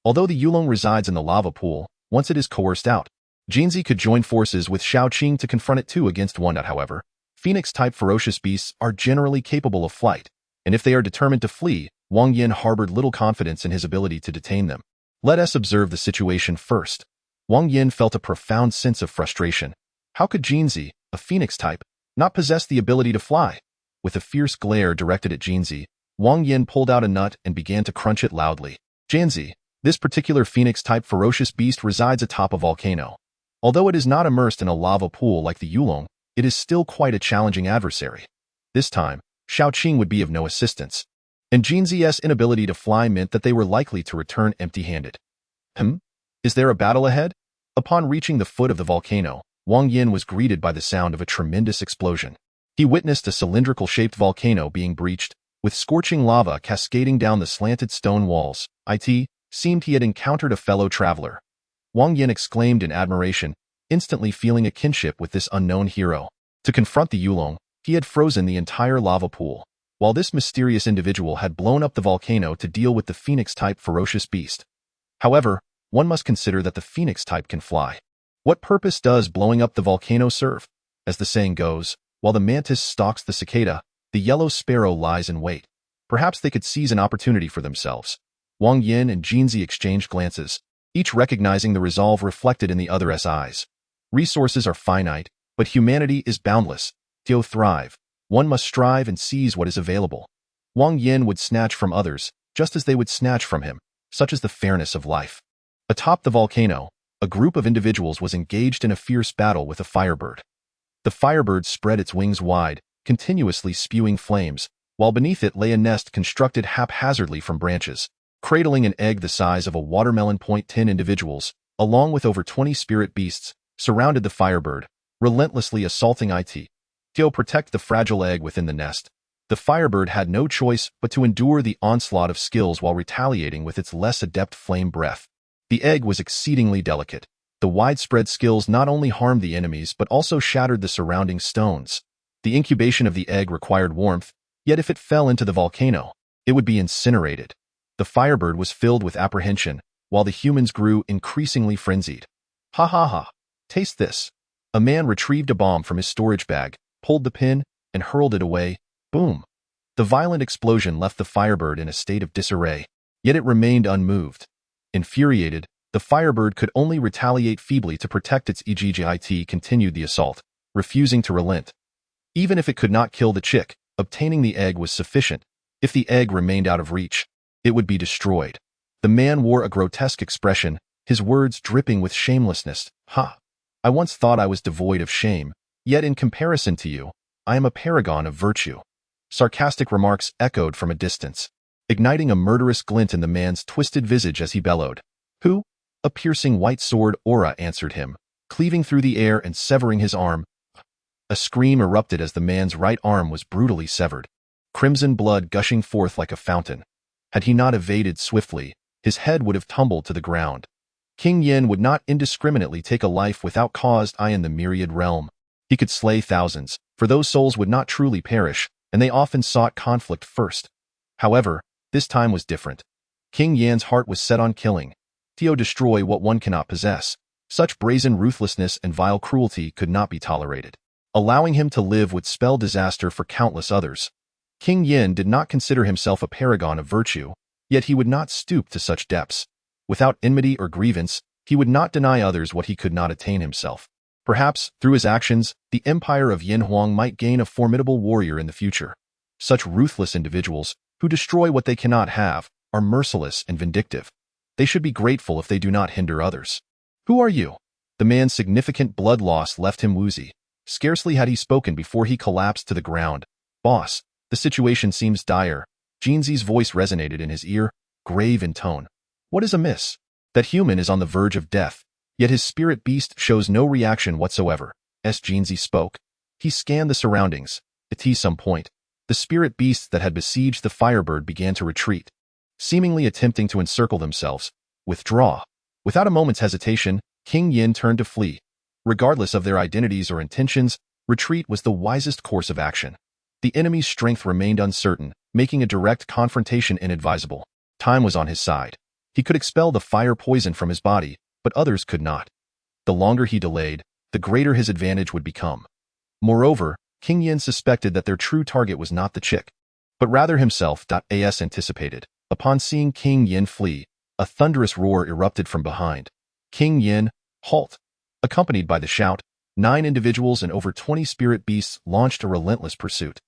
Although the Yulong resides in the lava pool, once it is coerced out, Jinzi could join forces with Shaoqing to confront it 2-against-1. However, phoenix-type ferocious beasts are generally capable of flight, and if they are determined to flee, Wang Yan harbored little confidence in his ability to detain them. Let us observe the situation first. Wang Yan felt a profound sense of frustration. How could Jinzi, a phoenix type, not possess the ability to fly? With a fierce glare directed at Jinzi, Wang Yan pulled out a nut and began to crunch it loudly. Jinzi, this particular phoenix-type ferocious beast resides atop a volcano. Although it is not immersed in a lava pool like the Yulong, it is still quite a challenging adversary. This time, Shaoqing would be of no assistance, and Jinzi's inability to fly meant that they were likely to return empty-handed. Is there a battle ahead? Upon reaching the foot of the volcano, Wang Yan was greeted by the sound of a tremendous explosion. He witnessed a cylindrical-shaped volcano being breached, with scorching lava cascading down the slanted stone walls. It seemed he had encountered a fellow traveler. Wang Yan exclaimed in admiration, instantly feeling a kinship with this unknown hero. To confront the Yulong, he had frozen the entire lava pool, while this mysterious individual had blown up the volcano to deal with the phoenix-type ferocious beast. However, one must consider that the phoenix type can fly. What purpose does blowing up the volcano serve? As the saying goes, while the mantis stalks the cicada, the yellow sparrow lies in wait. Perhaps they could seize an opportunity for themselves. Wang Yan and Jinzi exchanged glances, each recognizing the resolve reflected in the other's eyes. Resources are finite, but humanity is boundless. To thrive, one must strive and seize what is available. Wang Yan would snatch from others, just as they would snatch from him, such is the fairness of life. Atop the volcano, a group of individuals was engaged in a fierce battle with a firebird. The firebird spread its wings wide, continuously spewing flames, while beneath it lay a nest constructed haphazardly from branches. Cradling an egg the size of a watermelon. 10 individuals, along with over 20 spirit beasts, surrounded the firebird, relentlessly assaulting it to protect the fragile egg within the nest. The firebird had no choice but to endure the onslaught of skills while retaliating with its less adept flame breath. The egg was exceedingly delicate. The widespread skills not only harmed the enemies but also shattered the surrounding stones. The incubation of the egg required warmth, yet if it fell into the volcano, it would be incinerated. The firebird was filled with apprehension, while the humans grew increasingly frenzied. Ha ha ha! Taste this! A man retrieved a bomb from his storage bag, pulled the pin, and hurled it away. Boom! The violent explosion left the firebird in a state of disarray, yet it remained unmoved. Infuriated, the firebird could only retaliate feebly to protect its EGGIT. Continued the assault, refusing to relent. Even if it could not kill the chick, obtaining the egg was sufficient. If the egg remained out of reach, it would be destroyed. The man wore a grotesque expression, his words dripping with shamelessness. Ha! I once thought I was devoid of shame, yet in comparison to you, I am a paragon of virtue. Sarcastic remarks echoed from a distance, igniting a murderous glint in the man's twisted visage as he bellowed. Who? A piercing white sword aura answered him, cleaving through the air and severing his arm. A scream erupted as the man's right arm was brutally severed, crimson blood gushing forth like a fountain. Had he not evaded swiftly, his head would have tumbled to the ground. King Yin would not indiscriminately take a life without cause in the myriad realm. He could slay thousands, for those souls would not truly perish, and they often sought conflict first. However, this time was different. King Yan's heart was set on killing. Destroy what one cannot possess. Such brazen ruthlessness and vile cruelty could not be tolerated. Allowing him to live would spell disaster for countless others. King Yin did not consider himself a paragon of virtue, yet he would not stoop to such depths. Without enmity or grievance, he would not deny others what he could not attain himself. Perhaps, through his actions, the empire of Yin Huang might gain a formidable warrior in the future. Such ruthless individuals, who destroy what they cannot have, are merciless and vindictive. They should be grateful if they do not hinder others. Who are you? The man's significant blood loss left him woozy. Scarcely had he spoken before he collapsed to the ground. Boss, the situation seems dire. Jinzi's voice resonated in his ear, grave in tone. What is amiss? That human is on the verge of death, yet his spirit beast shows no reaction whatsoever. As Jinzi spoke, he scanned the surroundings. At some point, the spirit beasts that had besieged the firebird began to retreat, seemingly attempting to encircle themselves. Withdraw. Without a moment's hesitation, King Yin turned to flee. Regardless of their identities or intentions, retreat was the wisest course of action. The enemy's strength remained uncertain, making a direct confrontation inadvisable. Time was on his side. He could expel the fire poison from his body, but others could not. The longer he delayed, the greater his advantage would become. Moreover, King Yin suspected that their true target was not the chick, but rather himself. As anticipated, upon seeing King Yin flee, a thunderous roar erupted from behind. King Yin, halt! Accompanied by the shout, 9 individuals and over 20 spirit beasts launched a relentless pursuit.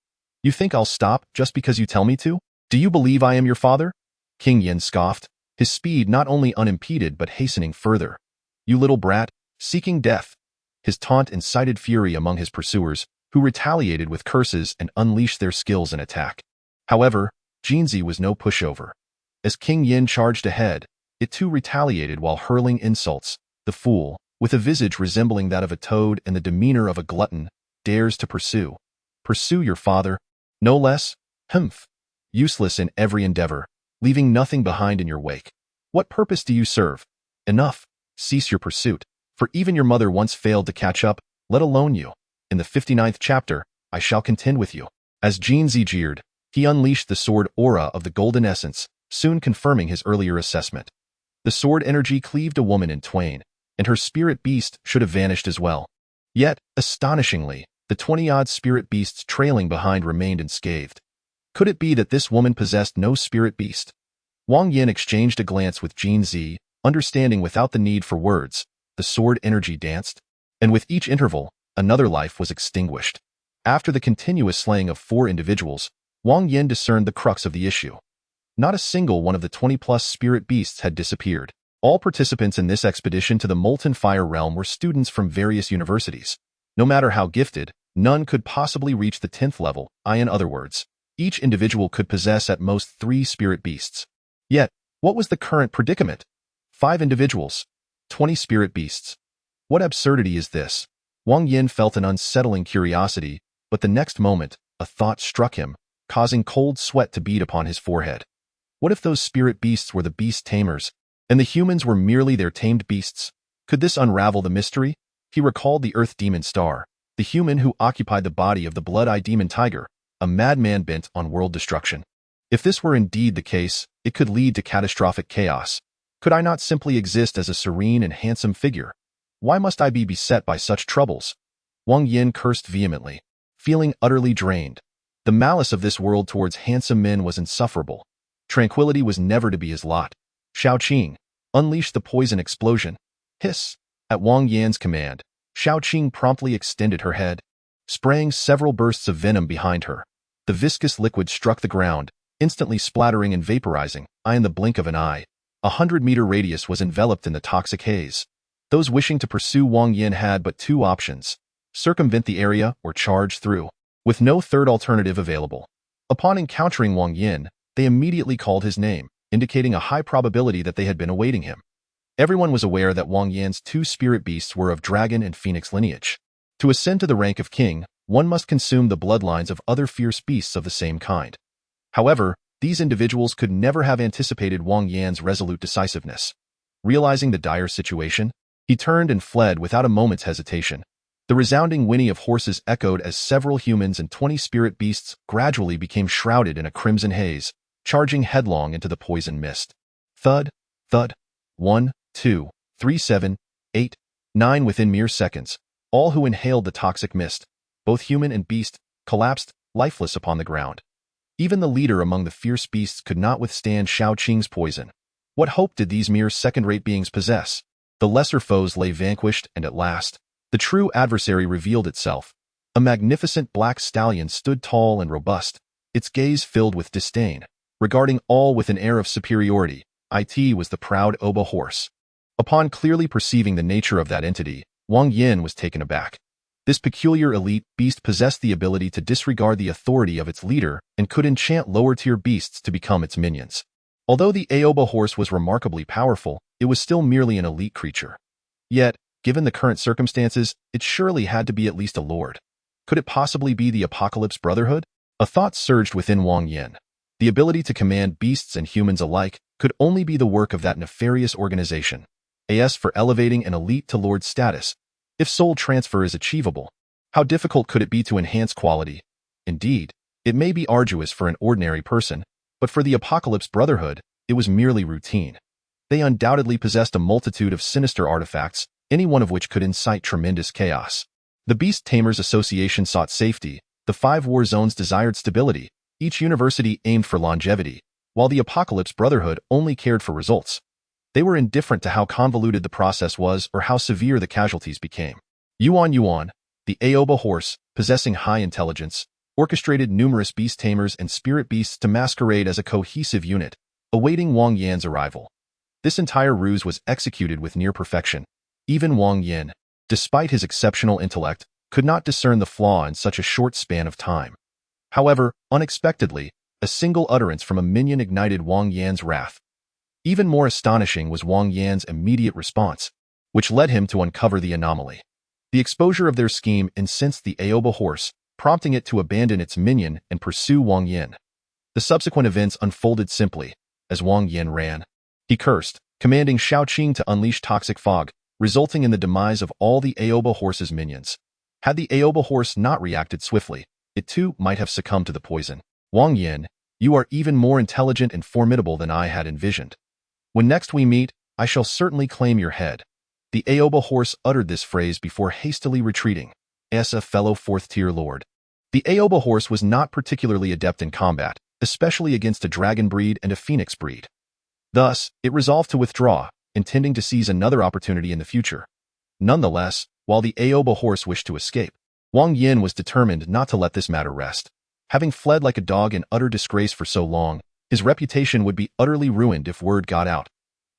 You think I'll stop just because you tell me to? Do you believe I am your father? King Yin scoffed, his speed not only unimpeded but hastening further. You little brat, seeking death. His taunt incited fury among his pursuers, who retaliated with curses and unleashed their skills in attack. However, Jinzi was no pushover. As King Yin charged ahead, it too retaliated while hurling insults. The fool, with a visage resembling that of a toad and the demeanor of a glutton, dares to pursue. Pursue your father? No less? Humph. Useless in every endeavor, leaving nothing behind in your wake. What purpose do you serve? Enough. Cease your pursuit, for even your mother once failed to catch up, let alone you. In the 59th chapter, I shall contend with you. As Jinzi jeered, he unleashed the sword aura of the golden essence, soon confirming his earlier assessment. The sword energy cleaved a woman in twain, and her spirit beast should have vanished as well. Yet, astonishingly, the 20-odd spirit beasts trailing behind remained unscathed. Could it be that this woman possessed no spirit beast? Wang Yan exchanged a glance with Jinzi, understanding without the need for words. The sword energy danced, and with each interval, another life was extinguished. After the continuous slaying of 4 individuals, Wang Yan discerned the crux of the issue. Not a single one of the 20-plus spirit beasts had disappeared. All participants in this expedition to the Molten Fire Realm were students from various universities. No matter how gifted, none could possibly reach the 10th level. In other words, each individual could possess at most 3 spirit beasts. Yet, what was the current predicament? 5 individuals, 20 spirit beasts. What absurdity is this? Wang Yan felt an unsettling curiosity, but the next moment, a thought struck him, causing cold sweat to bead upon his forehead. What if those spirit beasts were the beast tamers, and the humans were merely their tamed beasts? Could this unravel the mystery? He recalled the Earth Demon Star, the human who occupied the body of the Blood-Eye Demon Tiger, a madman bent on world destruction. If this were indeed the case, it could lead to catastrophic chaos. Could I not simply exist as a serene and handsome figure? Why must I be beset by such troubles? Wang Yan cursed vehemently, feeling utterly drained. The malice of this world towards handsome men was insufferable. Tranquility was never to be his lot. Shaoqing, unleash the poison explosion. Hiss! At Wang Yan's command, Shaoqing promptly extended her head, spraying several bursts of venom behind her. The viscous liquid struck the ground, instantly splattering and vaporizing. In the blink of an eye, 100-meter radius was enveloped in the toxic haze. Those wishing to pursue Wang Yan had but 2 options: circumvent the area or charge through, with no third alternative available. Upon encountering Wang Yan, they immediately called his name, indicating a high probability that they had been awaiting him. Everyone was aware that Wang Yan's 2 spirit beasts were of dragon and phoenix lineage. To ascend to the rank of king, one must consume the bloodlines of other fierce beasts of the same kind. However, these individuals could never have anticipated Wang Yan's resolute decisiveness. Realizing the dire situation, he turned and fled without a moment's hesitation. The resounding whinny of horses echoed as several humans and 20 spirit beasts gradually became shrouded in a crimson haze, charging headlong into the poison mist. Thud, thud. 1, 2, 3, 7, 8, 9 within mere seconds. All who inhaled the toxic mist, both human and beast, collapsed, lifeless upon the ground. Even the leader among the fierce beasts could not withstand Shaoqing's poison. What hope did these mere second-rate beings possess? The lesser foes lay vanquished, and at last, the true adversary revealed itself. A magnificent black stallion stood tall and robust, its gaze filled with disdain, regarding all with an air of superiority. It was the proud Oba horse. Upon clearly perceiving the nature of that entity, Wang Yan was taken aback. This peculiar elite beast possessed the ability to disregard the authority of its leader and could enchant lower-tier beasts to become its minions. Although the Aoba horse was remarkably powerful, it was still merely an elite creature. Yet, given the current circumstances, it surely had to be at least a lord. Could it possibly be the Apocalypse Brotherhood? A thought surged within Wang Yan. The ability to command beasts and humans alike could only be the work of that nefarious organization. As for elevating an elite to lord status, if soul transfer is achievable, how difficult could it be to enhance quality? Indeed, it may be arduous for an ordinary person, but for the Apocalypse Brotherhood, it was merely routine. They undoubtedly possessed a multitude of sinister artifacts, any one of which could incite tremendous chaos. The Beast Tamers Association sought safety, the 5 war zones desired stability, each university aimed for longevity, while the Apocalypse Brotherhood only cared for results. They were indifferent to how convoluted the process was or how severe the casualties became. Yuan, the Aoba horse, possessing high intelligence, orchestrated numerous beast tamers and spirit beasts to masquerade as a cohesive unit, awaiting Wang Yan's arrival. This entire ruse was executed with near perfection. Even Wang Yan, despite his exceptional intellect, could not discern the flaw in such a short span of time. However, unexpectedly, a single utterance from a minion ignited Wang Yan's wrath. Even more astonishing was Wang Yan's immediate response, which led him to uncover the anomaly. The exposure of their scheme incensed the Aoba horse, prompting it to abandon its minion and pursue Wang Yan. The subsequent events unfolded simply. As Wang Yan ran, he cursed, commanding Shaoqing to unleash toxic fog, resulting in the demise of all the Aoba horse's minions. Had the Aoba horse not reacted swiftly, it too might have succumbed to the poison. Wang Yan, you are even more intelligent and formidable than I had envisioned. When next we meet, I shall certainly claim your head. The Aoba horse uttered this phrase before hastily retreating, as a fellow 4th-tier lord. The Aoba horse was not particularly adept in combat, especially against a dragon breed and a phoenix breed. Thus, it resolved to withdraw, intending to seize another opportunity in the future. Nonetheless, while the Aoba horse wished to escape, Wang Yan was determined not to let this matter rest. Having fled like a dog in utter disgrace for so long, his reputation would be utterly ruined if word got out.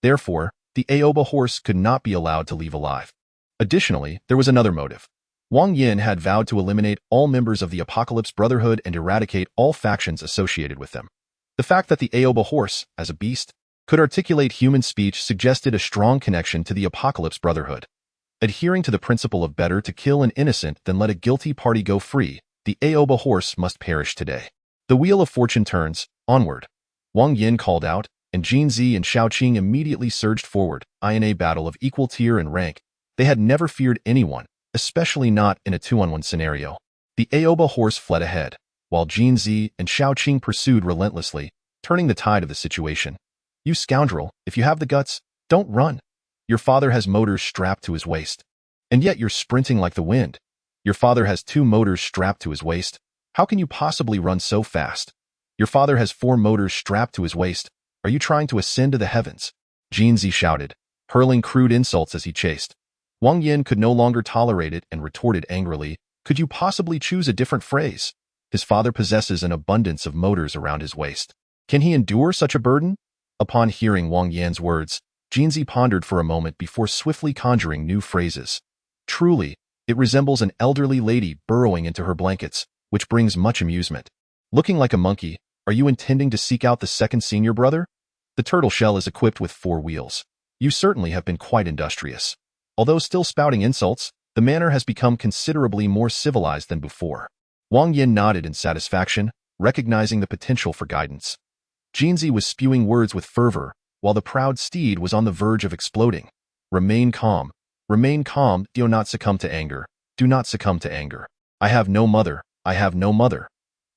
Therefore, the Aoba horse could not be allowed to leave alive. Additionally, there was another motive. Wang Yan had vowed to eliminate all members of the Apocalypse Brotherhood and eradicate all factions associated with them. The fact that the Aoba horse, as a beast, could articulate human speech suggested a strong connection to the Apocalypse Brotherhood. Adhering to the principle of better to kill an innocent than let a guilty party go free, the Aoba horse must perish today. The wheel of fortune turns, onward. Wang Yan called out, and Jinzi and Shaoqing immediately surged forward, in a battle of equal tier and rank. They had never feared anyone, especially not in a 2-on-1 scenario. The Aoba horse fled ahead, while Jinzi and Shaoqing pursued relentlessly, turning the tide of the situation. You scoundrel, if you have the guts, don't run. Your father has motors strapped to his waist. And yet you're sprinting like the wind. Your father has 2 motors strapped to his waist. How can you possibly run so fast? Your father has 4 motors strapped to his waist. Are you trying to ascend to the heavens? Jinzi shouted, hurling crude insults as he chased. Wang Yan could no longer tolerate it and retorted angrily, could you possibly choose a different phrase? His father possesses an abundance of motors around his waist. Can he endure such a burden? Upon hearing Wang Yan's words, Jinzi pondered for a moment before swiftly conjuring new phrases. Truly, it resembles an elderly lady burrowing into her blankets, which brings much amusement. Looking like a monkey, are you intending to seek out the second senior brother? The turtle shell is equipped with 4 wheels. You certainly have been quite industrious. Although still spouting insults, the manner has become considerably more civilized than before. Wang Yan nodded in satisfaction, recognizing the potential for guidance. Jinzi was spewing words with fervor, while the proud steed was on the verge of exploding. Remain calm, do not succumb to anger, do not succumb to anger. I have no mother, I have no mother.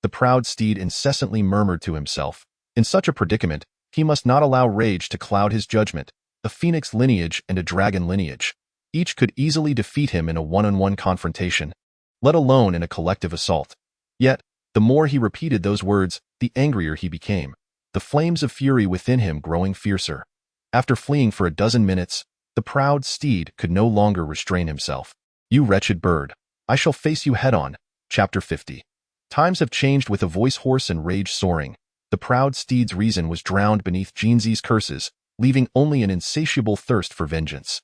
The proud steed incessantly murmured to himself. In such a predicament, he must not allow rage to cloud his judgment. A phoenix lineage and a dragon lineage. Each could easily defeat him in a 1-on-1 confrontation, let alone in a collective assault. Yet, the more he repeated those words, the angrier he became, the flames of fury within him growing fiercer. After fleeing for a dozen minutes, the proud steed could no longer restrain himself. You wretched bird, I shall face you head-on. Chapter 50. Times have changed with a voice hoarse and rage soaring. The proud steed's reason was drowned beneath Jinzi's curses, leaving only an insatiable thirst for vengeance.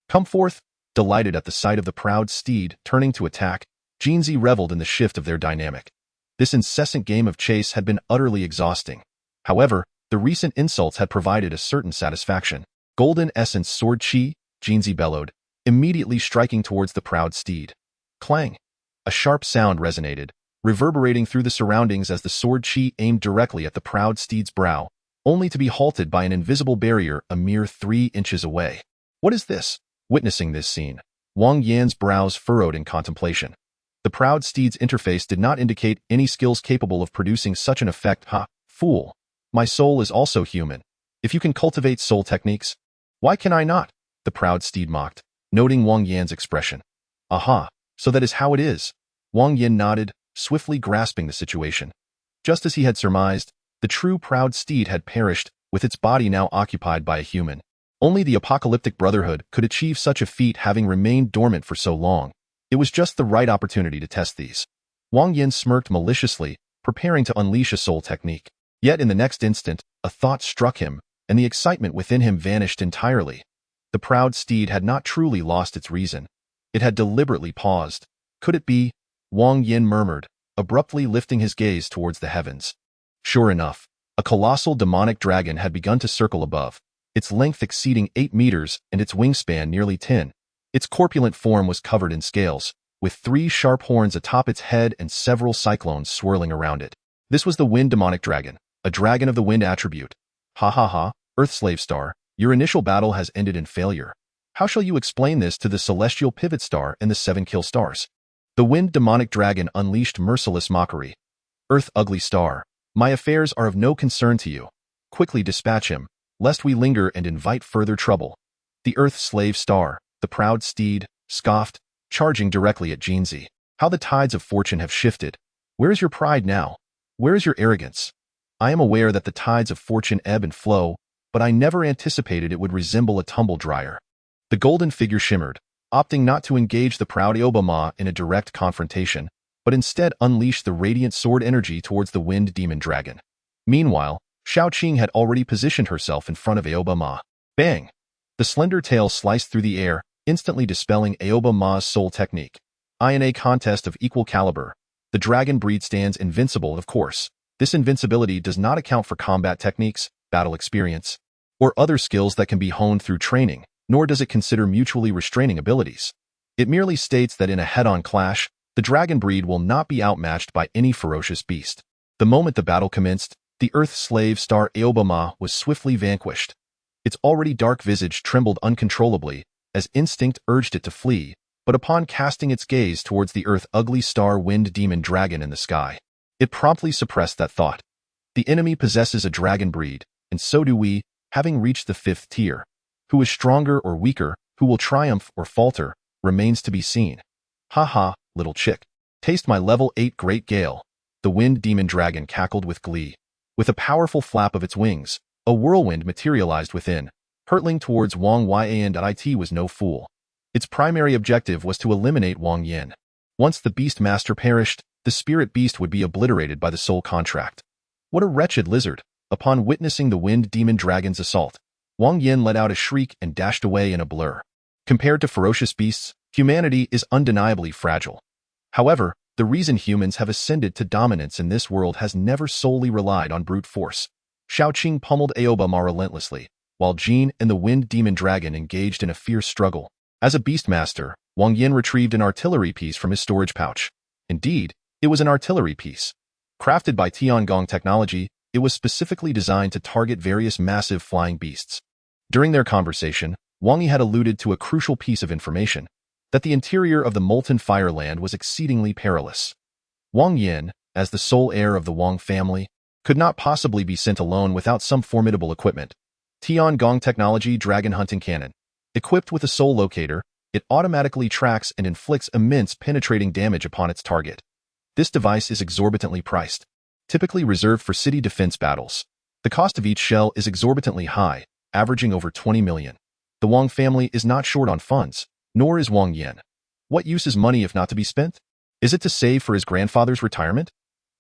Come forth! Delighted at the sight of the proud steed turning to attack, Jinzi reveled in the shift of their dynamic. This incessant game of chase had been utterly exhausting. However, the recent insults had provided a certain satisfaction. Golden essence sword chi, Jinzi bellowed, immediately striking towards the proud steed. Clang! A sharp sound resonated, reverberating through the surroundings as the sword chi aimed directly at the proud steed's brow, only to be halted by an invisible barrier a mere 3 inches away. What is this? Witnessing this scene, Wang Yan's brows furrowed in contemplation. The proud steed's interface did not indicate any skills capable of producing such an effect. Ha, fool! My soul is also human. If you can cultivate soul techniques, why can I not? The proud steed mocked, noting Wang Yan's expression. Aha, so that is how it is. Wang Yan nodded, swiftly grasping the situation. Just as he had surmised, the true proud steed had perished, with its body now occupied by a human. Only the Apocalyptic Brotherhood could achieve such a feat, having remained dormant for so long. It was just the right opportunity to test these. Wang Yan smirked maliciously, preparing to unleash a soul technique. Yet in the next instant, a thought struck him, and the excitement within him vanished entirely. The proud steed had not truly lost its reason. It had deliberately paused. Could it be? Wang Yan murmured, abruptly lifting his gaze towards the heavens. Sure enough, a colossal demonic dragon had begun to circle above, its length exceeding 8 meters and its wingspan nearly 10. Its corpulent form was covered in scales, with 3 sharp horns atop its head and several cyclones swirling around it. This was the wind demonic dragon, a dragon of the wind attribute. Ha ha ha, Earth Slave Star, your initial battle has ended in failure. How shall you explain this to the celestial pivot star and the 7 kill stars? The wind demonic dragon unleashed merciless mockery. Earth ugly star, my affairs are of no concern to you. Quickly dispatch him, lest we linger and invite further trouble. The Earth Slave Star, the proud steed, scoffed, charging directly at Jinzi. How the tides of fortune have shifted. Where is your pride now? Where is your arrogance? I am aware that the tides of fortune ebb and flow, but I never anticipated it would resemble a tumble dryer. The golden figure shimmered, opting not to engage the proud Aoba in a direct confrontation, but instead unleashed the radiant sword energy towards the wind demon dragon. Meanwhile, Shaoqing had already positioned herself in front of Aoba. Bang! The slender tail sliced through the air, instantly dispelling Aoba Ma's soul technique. In a contest of equal caliber, the dragon breed stands invincible, of course. This invincibility does not account for combat techniques, battle experience, or other skills that can be honed through training, nor does it consider mutually restraining abilities. It merely states that in a head-on clash, the dragon breed will not be outmatched by any ferocious beast. The moment the battle commenced, the Earth slave star Aobama was swiftly vanquished. Its already dark visage trembled uncontrollably, as instinct urged it to flee, but upon casting its gaze towards the Earth-ugly star wind demon dragon in the sky, it promptly suppressed that thought. The enemy possesses a dragon breed, and so do we, having reached the 5th tier. Who is stronger or weaker, who will triumph or falter, remains to be seen. Ha ha, little chick. Taste my level 8 great gale. The wind demon dragon cackled with glee. With a powerful flap of its wings, a whirlwind materialized within, hurtling towards Wang Yan. It was no fool. Its primary objective was to eliminate Wang Yan. Once the Beastmaster perished, the spirit beast would be obliterated by the soul contract. What a wretched lizard! Upon witnessing the wind demon dragon's assault, Wang Yan let out a shriek and dashed away in a blur. Compared to ferocious beasts, humanity is undeniably fragile. However, the reason humans have ascended to dominance in this world has never solely relied on brute force. Shaoqing pummeled Aobama relentlessly, while Jin and the wind demon dragon engaged in a fierce struggle. As a Beastmaster, Wang Yan retrieved an artillery piece from his storage pouch. Indeed, it was an artillery piece. Crafted by Tiangong technology, it was specifically designed to target various massive flying beasts. During their conversation, Wang Yi had alluded to a crucial piece of information, that the interior of the molten fireland was exceedingly perilous. Wang Yan, as the sole heir of the Wang family, could not possibly be sent alone without some formidable equipment. Tiangong technology dragon hunting cannon. Equipped with a soul locator, it automatically tracks and inflicts immense penetrating damage upon its target. This device is exorbitantly priced, typically reserved for city defense battles. The cost of each shell is exorbitantly high, averaging over 20 million. The Wang family is not short on funds, nor is Wang Yan. What use is money if not to be spent? Is it to save for his grandfather's retirement?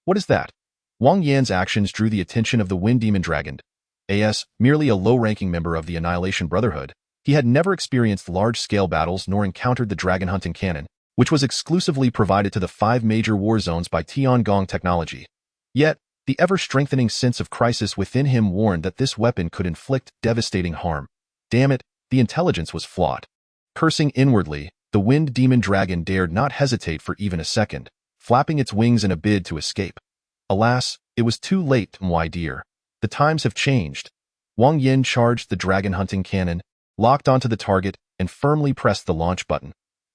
What is that? Wang Yan's actions drew the attention of the Wind Demon Dragon. As merely a low-ranking member of the Annihilation Brotherhood, he had never experienced large-scale battles nor encountered the dragon hunting cannon, which was exclusively provided to the 5 major war zones by Tiangong technology. Yet, the ever-strengthening sense of crisis within him warned that this weapon could inflict devastating harm. Damn it, the intelligence was flawed. Cursing inwardly, the Wind Demon Dragon dared not hesitate for even a second, flapping its wings in a bid to escape. Alas, it was too late, my dear. The times have changed. Wang Yan charged the dragon hunting cannon, locked onto the target, and firmly pressed the launch button.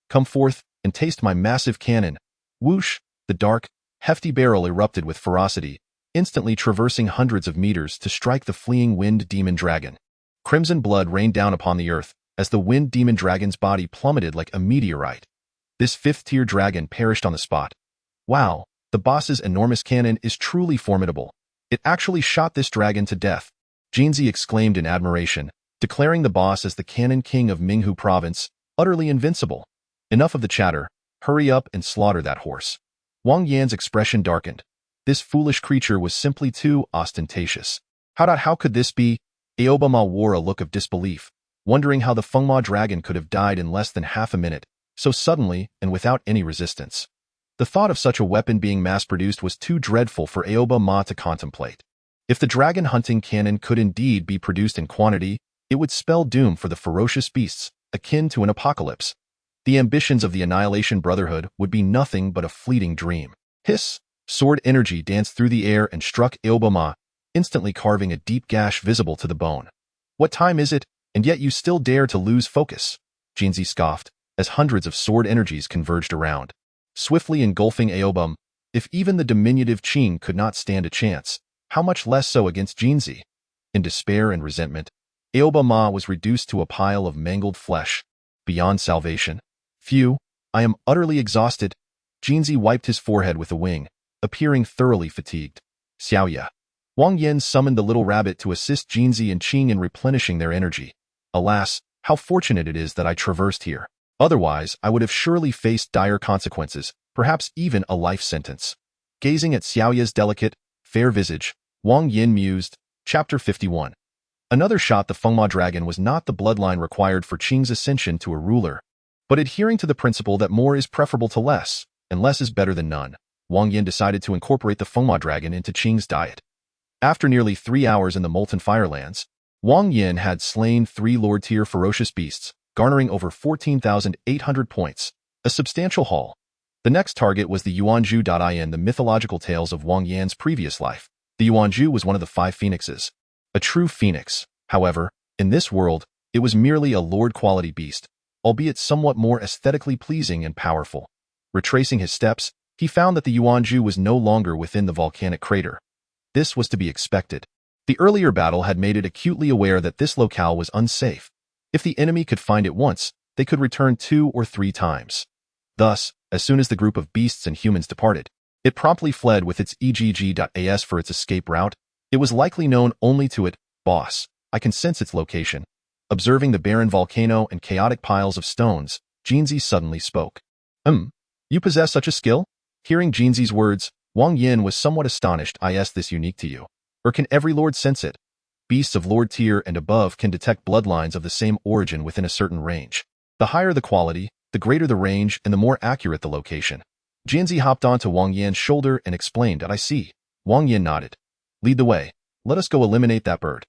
Come forth and taste my massive cannon. Whoosh! The dark, hefty barrel erupted with ferocity, instantly traversing hundreds of meters to strike the fleeing Wind Demon Dragon. Crimson blood rained down upon the earth as the Wind Demon Dragon's body plummeted like a meteorite. This 5th-tier dragon perished on the spot. Wow, the boss's enormous cannon is truly formidable. It actually shot this dragon to death. Jinzi exclaimed in admiration, declaring the boss as the cannon king of Minghu province, utterly invincible. Enough of the chatter, hurry up and slaughter that horse. Wang Yan's expression darkened. This foolish creature was simply too ostentatious. How could this be? Aobama wore a look of disbelief, wondering how the Fengma dragon could have died in less than half a minute, so suddenly and without any resistance. The thought of such a weapon being mass-produced was too dreadful for Aobama to contemplate. If the dragon hunting cannon could indeed be produced in quantity, it would spell doom for the ferocious beasts, akin to an apocalypse. The ambitions of the Annihilation Brotherhood would be nothing but a fleeting dream. Hiss! Sword energy danced through the air and struck Aobama, instantly carving a deep gash visible to the bone. What time is it, and yet you still dare to lose focus? Jinzi scoffed, as hundreds of sword energies converged around, swiftly engulfing Aobam. If even the diminutive Qing could not stand a chance, how much less so against Jinzi? In despair and resentment, Aobama was reduced to a pile of mangled flesh, beyond salvation. Phew, I am utterly exhausted. Jinzi wiped his forehead with a wing, appearing thoroughly fatigued. Xiaoya. Wang Yan summoned the little rabbit to assist Jinzi and Qing in replenishing their energy. Alas, how fortunate it is that I traversed here. Otherwise, I would have surely faced dire consequences, perhaps even a life sentence. Gazing at Xiaoya's delicate, fair visage, Wang Yan mused. Chapter 51. Another shot. The Fengma dragon was not the bloodline required for Qing's ascension to a ruler, But adhering to the principle that more is preferable to less, and less is better than none, Wang Yan decided to incorporate the Fengma dragon into Qing's diet. After nearly 3 hours in the molten firelands, Wang Yan had slain 3 Lord-tier ferocious beasts, garnering over 14,800 points, a substantial haul. The next target was the Yuanzhu.in, the mythological tales of Wang Yan's previous life. The Yuanzhu was one of the 5 phoenixes. A true phoenix, however, in this world, it was merely a lord-quality beast, albeit somewhat more aesthetically pleasing and powerful. Retracing his steps, he found that the Yuanzhu was no longer within the volcanic crater. This was to be expected. The earlier battle had made it acutely aware that this locale was unsafe. If the enemy could find it once, they could return 2 or 3 times. Thus, as soon as the group of beasts and humans departed, it promptly fled with its EGG.AS for its escape route. It was likely known only to it. Boss, I can sense its location. Observing the barren volcano and chaotic piles of stones, Jinzi suddenly spoke. You possess such a skill? Hearing Jinzi's words, Wang Yan was somewhat astonished. Is this unique to you? Or can every lord sense it? Beasts of lord tier and above can detect bloodlines of the same origin within a certain range. The higher the quality, the greater the range and the more accurate the location. Jinzi hopped onto Wang Yan's shoulder and explained, I see. Wang Yan nodded. Lead the way. Let us go eliminate that bird.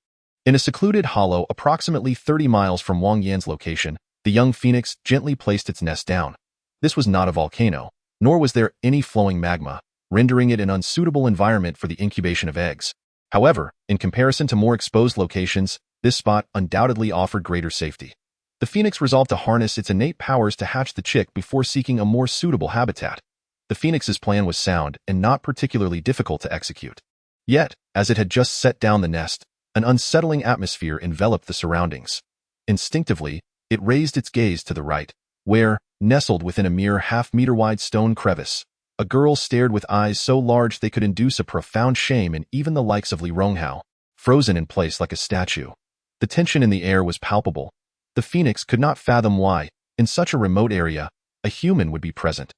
In a secluded hollow approximately 30 miles from Wang Yan's location, the young phoenix gently placed its nest down. This was not a volcano, nor was there any flowing magma, rendering it an unsuitable environment for the incubation of eggs. However, in comparison to more exposed locations, this spot undoubtedly offered greater safety. The phoenix resolved to harness its innate powers to hatch the chick before seeking a more suitable habitat. The phoenix's plan was sound and not particularly difficult to execute. Yet, as it had just set down the nest, an unsettling atmosphere enveloped the surroundings. Instinctively, it raised its gaze to the right, where, nestled within a mere half-meter-wide stone crevice, a girl stared with eyes so large they could induce a profound shame in even the likes of Li Ronghao, frozen in place like a statue. The tension in the air was palpable. The phoenix could not fathom why, in such a remote area, a human would be present.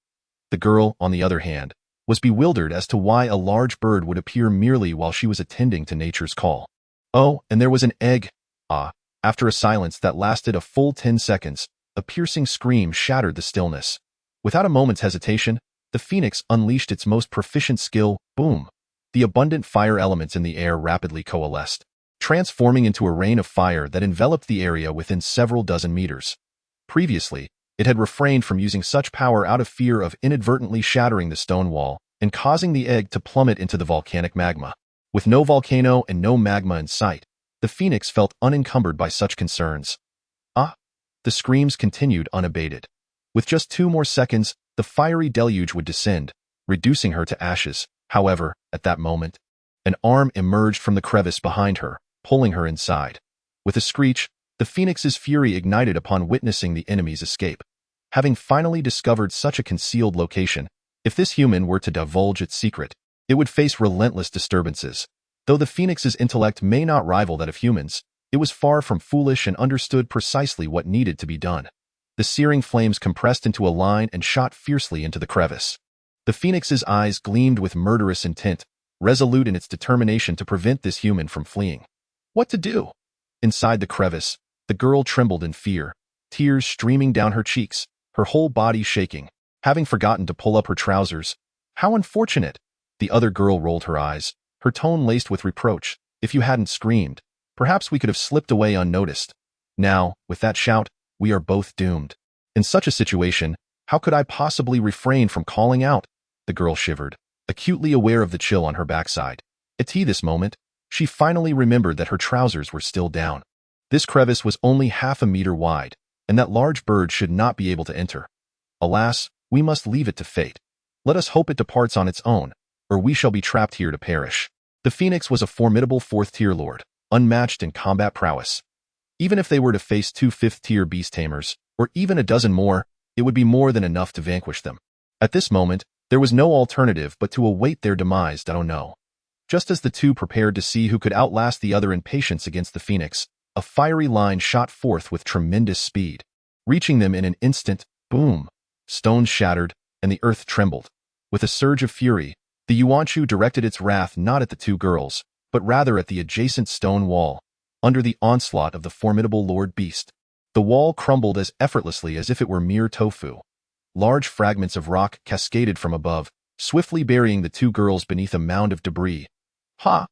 The girl, on the other hand, was bewildered as to why a large bird would appear merely while she was attending to nature's call. Oh, and there was an egg. After a silence that lasted a full 10 seconds, a piercing scream shattered the stillness. Without a moment's hesitation, the phoenix unleashed its most proficient skill, boom. The abundant fire elements in the air rapidly coalesced, transforming into a rain of fire that enveloped the area within several dozen meters. Previously, it had refrained from using such power out of fear of inadvertently shattering the stone wall and causing the egg to plummet into the volcanic magma. With no volcano and no magma in sight, the phoenix felt unencumbered by such concerns. The screams continued unabated. With just 2 more seconds, the fiery deluge would descend, reducing her to ashes. However, at that moment, an arm emerged from the crevice behind her, pulling her inside. With a screech, the phoenix's fury ignited upon witnessing the enemy's escape. Having finally discovered such a concealed location, if this human were to divulge its secret, it would face relentless disturbances. Though the phoenix's intellect may not rival that of humans, it was far from foolish and understood precisely what needed to be done. The searing flames compressed into a line and shot fiercely into the crevice. The phoenix's eyes gleamed with murderous intent, resolute in its determination to prevent this human from fleeing. What to do? Inside the crevice, the girl trembled in fear, tears streaming down her cheeks, her whole body shaking, having forgotten to pull up her trousers. How unfortunate! The other girl rolled her eyes, her tone laced with reproach. If you hadn't screamed, perhaps we could have slipped away unnoticed. Now, with that shout, we are both doomed. In such a situation, how could I possibly refrain from calling out? The girl shivered, acutely aware of the chill on her backside. At this moment, she finally remembered that her trousers were still down. This crevice was only half a meter wide, and that large bird should not be able to enter. Alas, we must leave it to fate. Let us hope it departs on its own, or we shall be trapped here to perish. The phoenix was a formidable 4th-tier lord, unmatched in combat prowess. Even if they were to face 2 5th-tier beast tamers, or even a dozen more, it would be more than enough to vanquish them. At this moment, there was no alternative but to await their demise. Oh no. Just as the two prepared to see who could outlast the other in patience against the phoenix, a fiery line shot forth with tremendous speed. Reaching them in an instant, boom! Stones shattered, and the earth trembled. With a surge of fury, the Yuanzhu directed its wrath not at the 2 girls, but rather at the adjacent stone wall, under the onslaught of the formidable Lord Beast. The wall crumbled as effortlessly as if it were mere tofu. Large fragments of rock cascaded from above, swiftly burying the two girls beneath a mound of debris. Ha!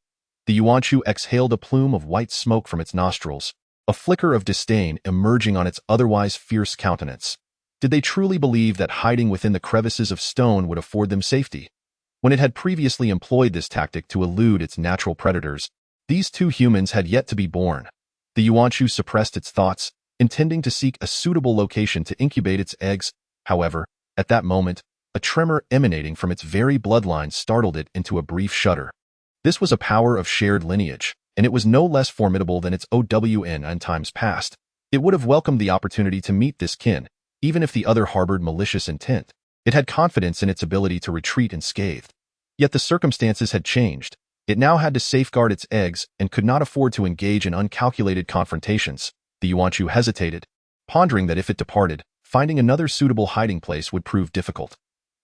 The Yuanchu exhaled a plume of white smoke from its nostrils, a flicker of disdain emerging on its otherwise fierce countenance. Did they truly believe that hiding within the crevices of stone would afford them safety? When it had previously employed this tactic to elude its natural predators, these two humans had yet to be born. The Yuanchu suppressed its thoughts, intending to seek a suitable location to incubate its eggs. However, at that moment, a tremor emanating from its very bloodline startled it into a brief shudder. This was a power of shared lineage, and it was no less formidable than its OWN in times past. It would have welcomed the opportunity to meet this kin, even if the other harbored malicious intent. It had confidence in its ability to retreat unscathed. Yet the circumstances had changed. It now had to safeguard its eggs and could not afford to engage in uncalculated confrontations. The Yuanchu hesitated, pondering that if it departed, finding another suitable hiding place would prove difficult.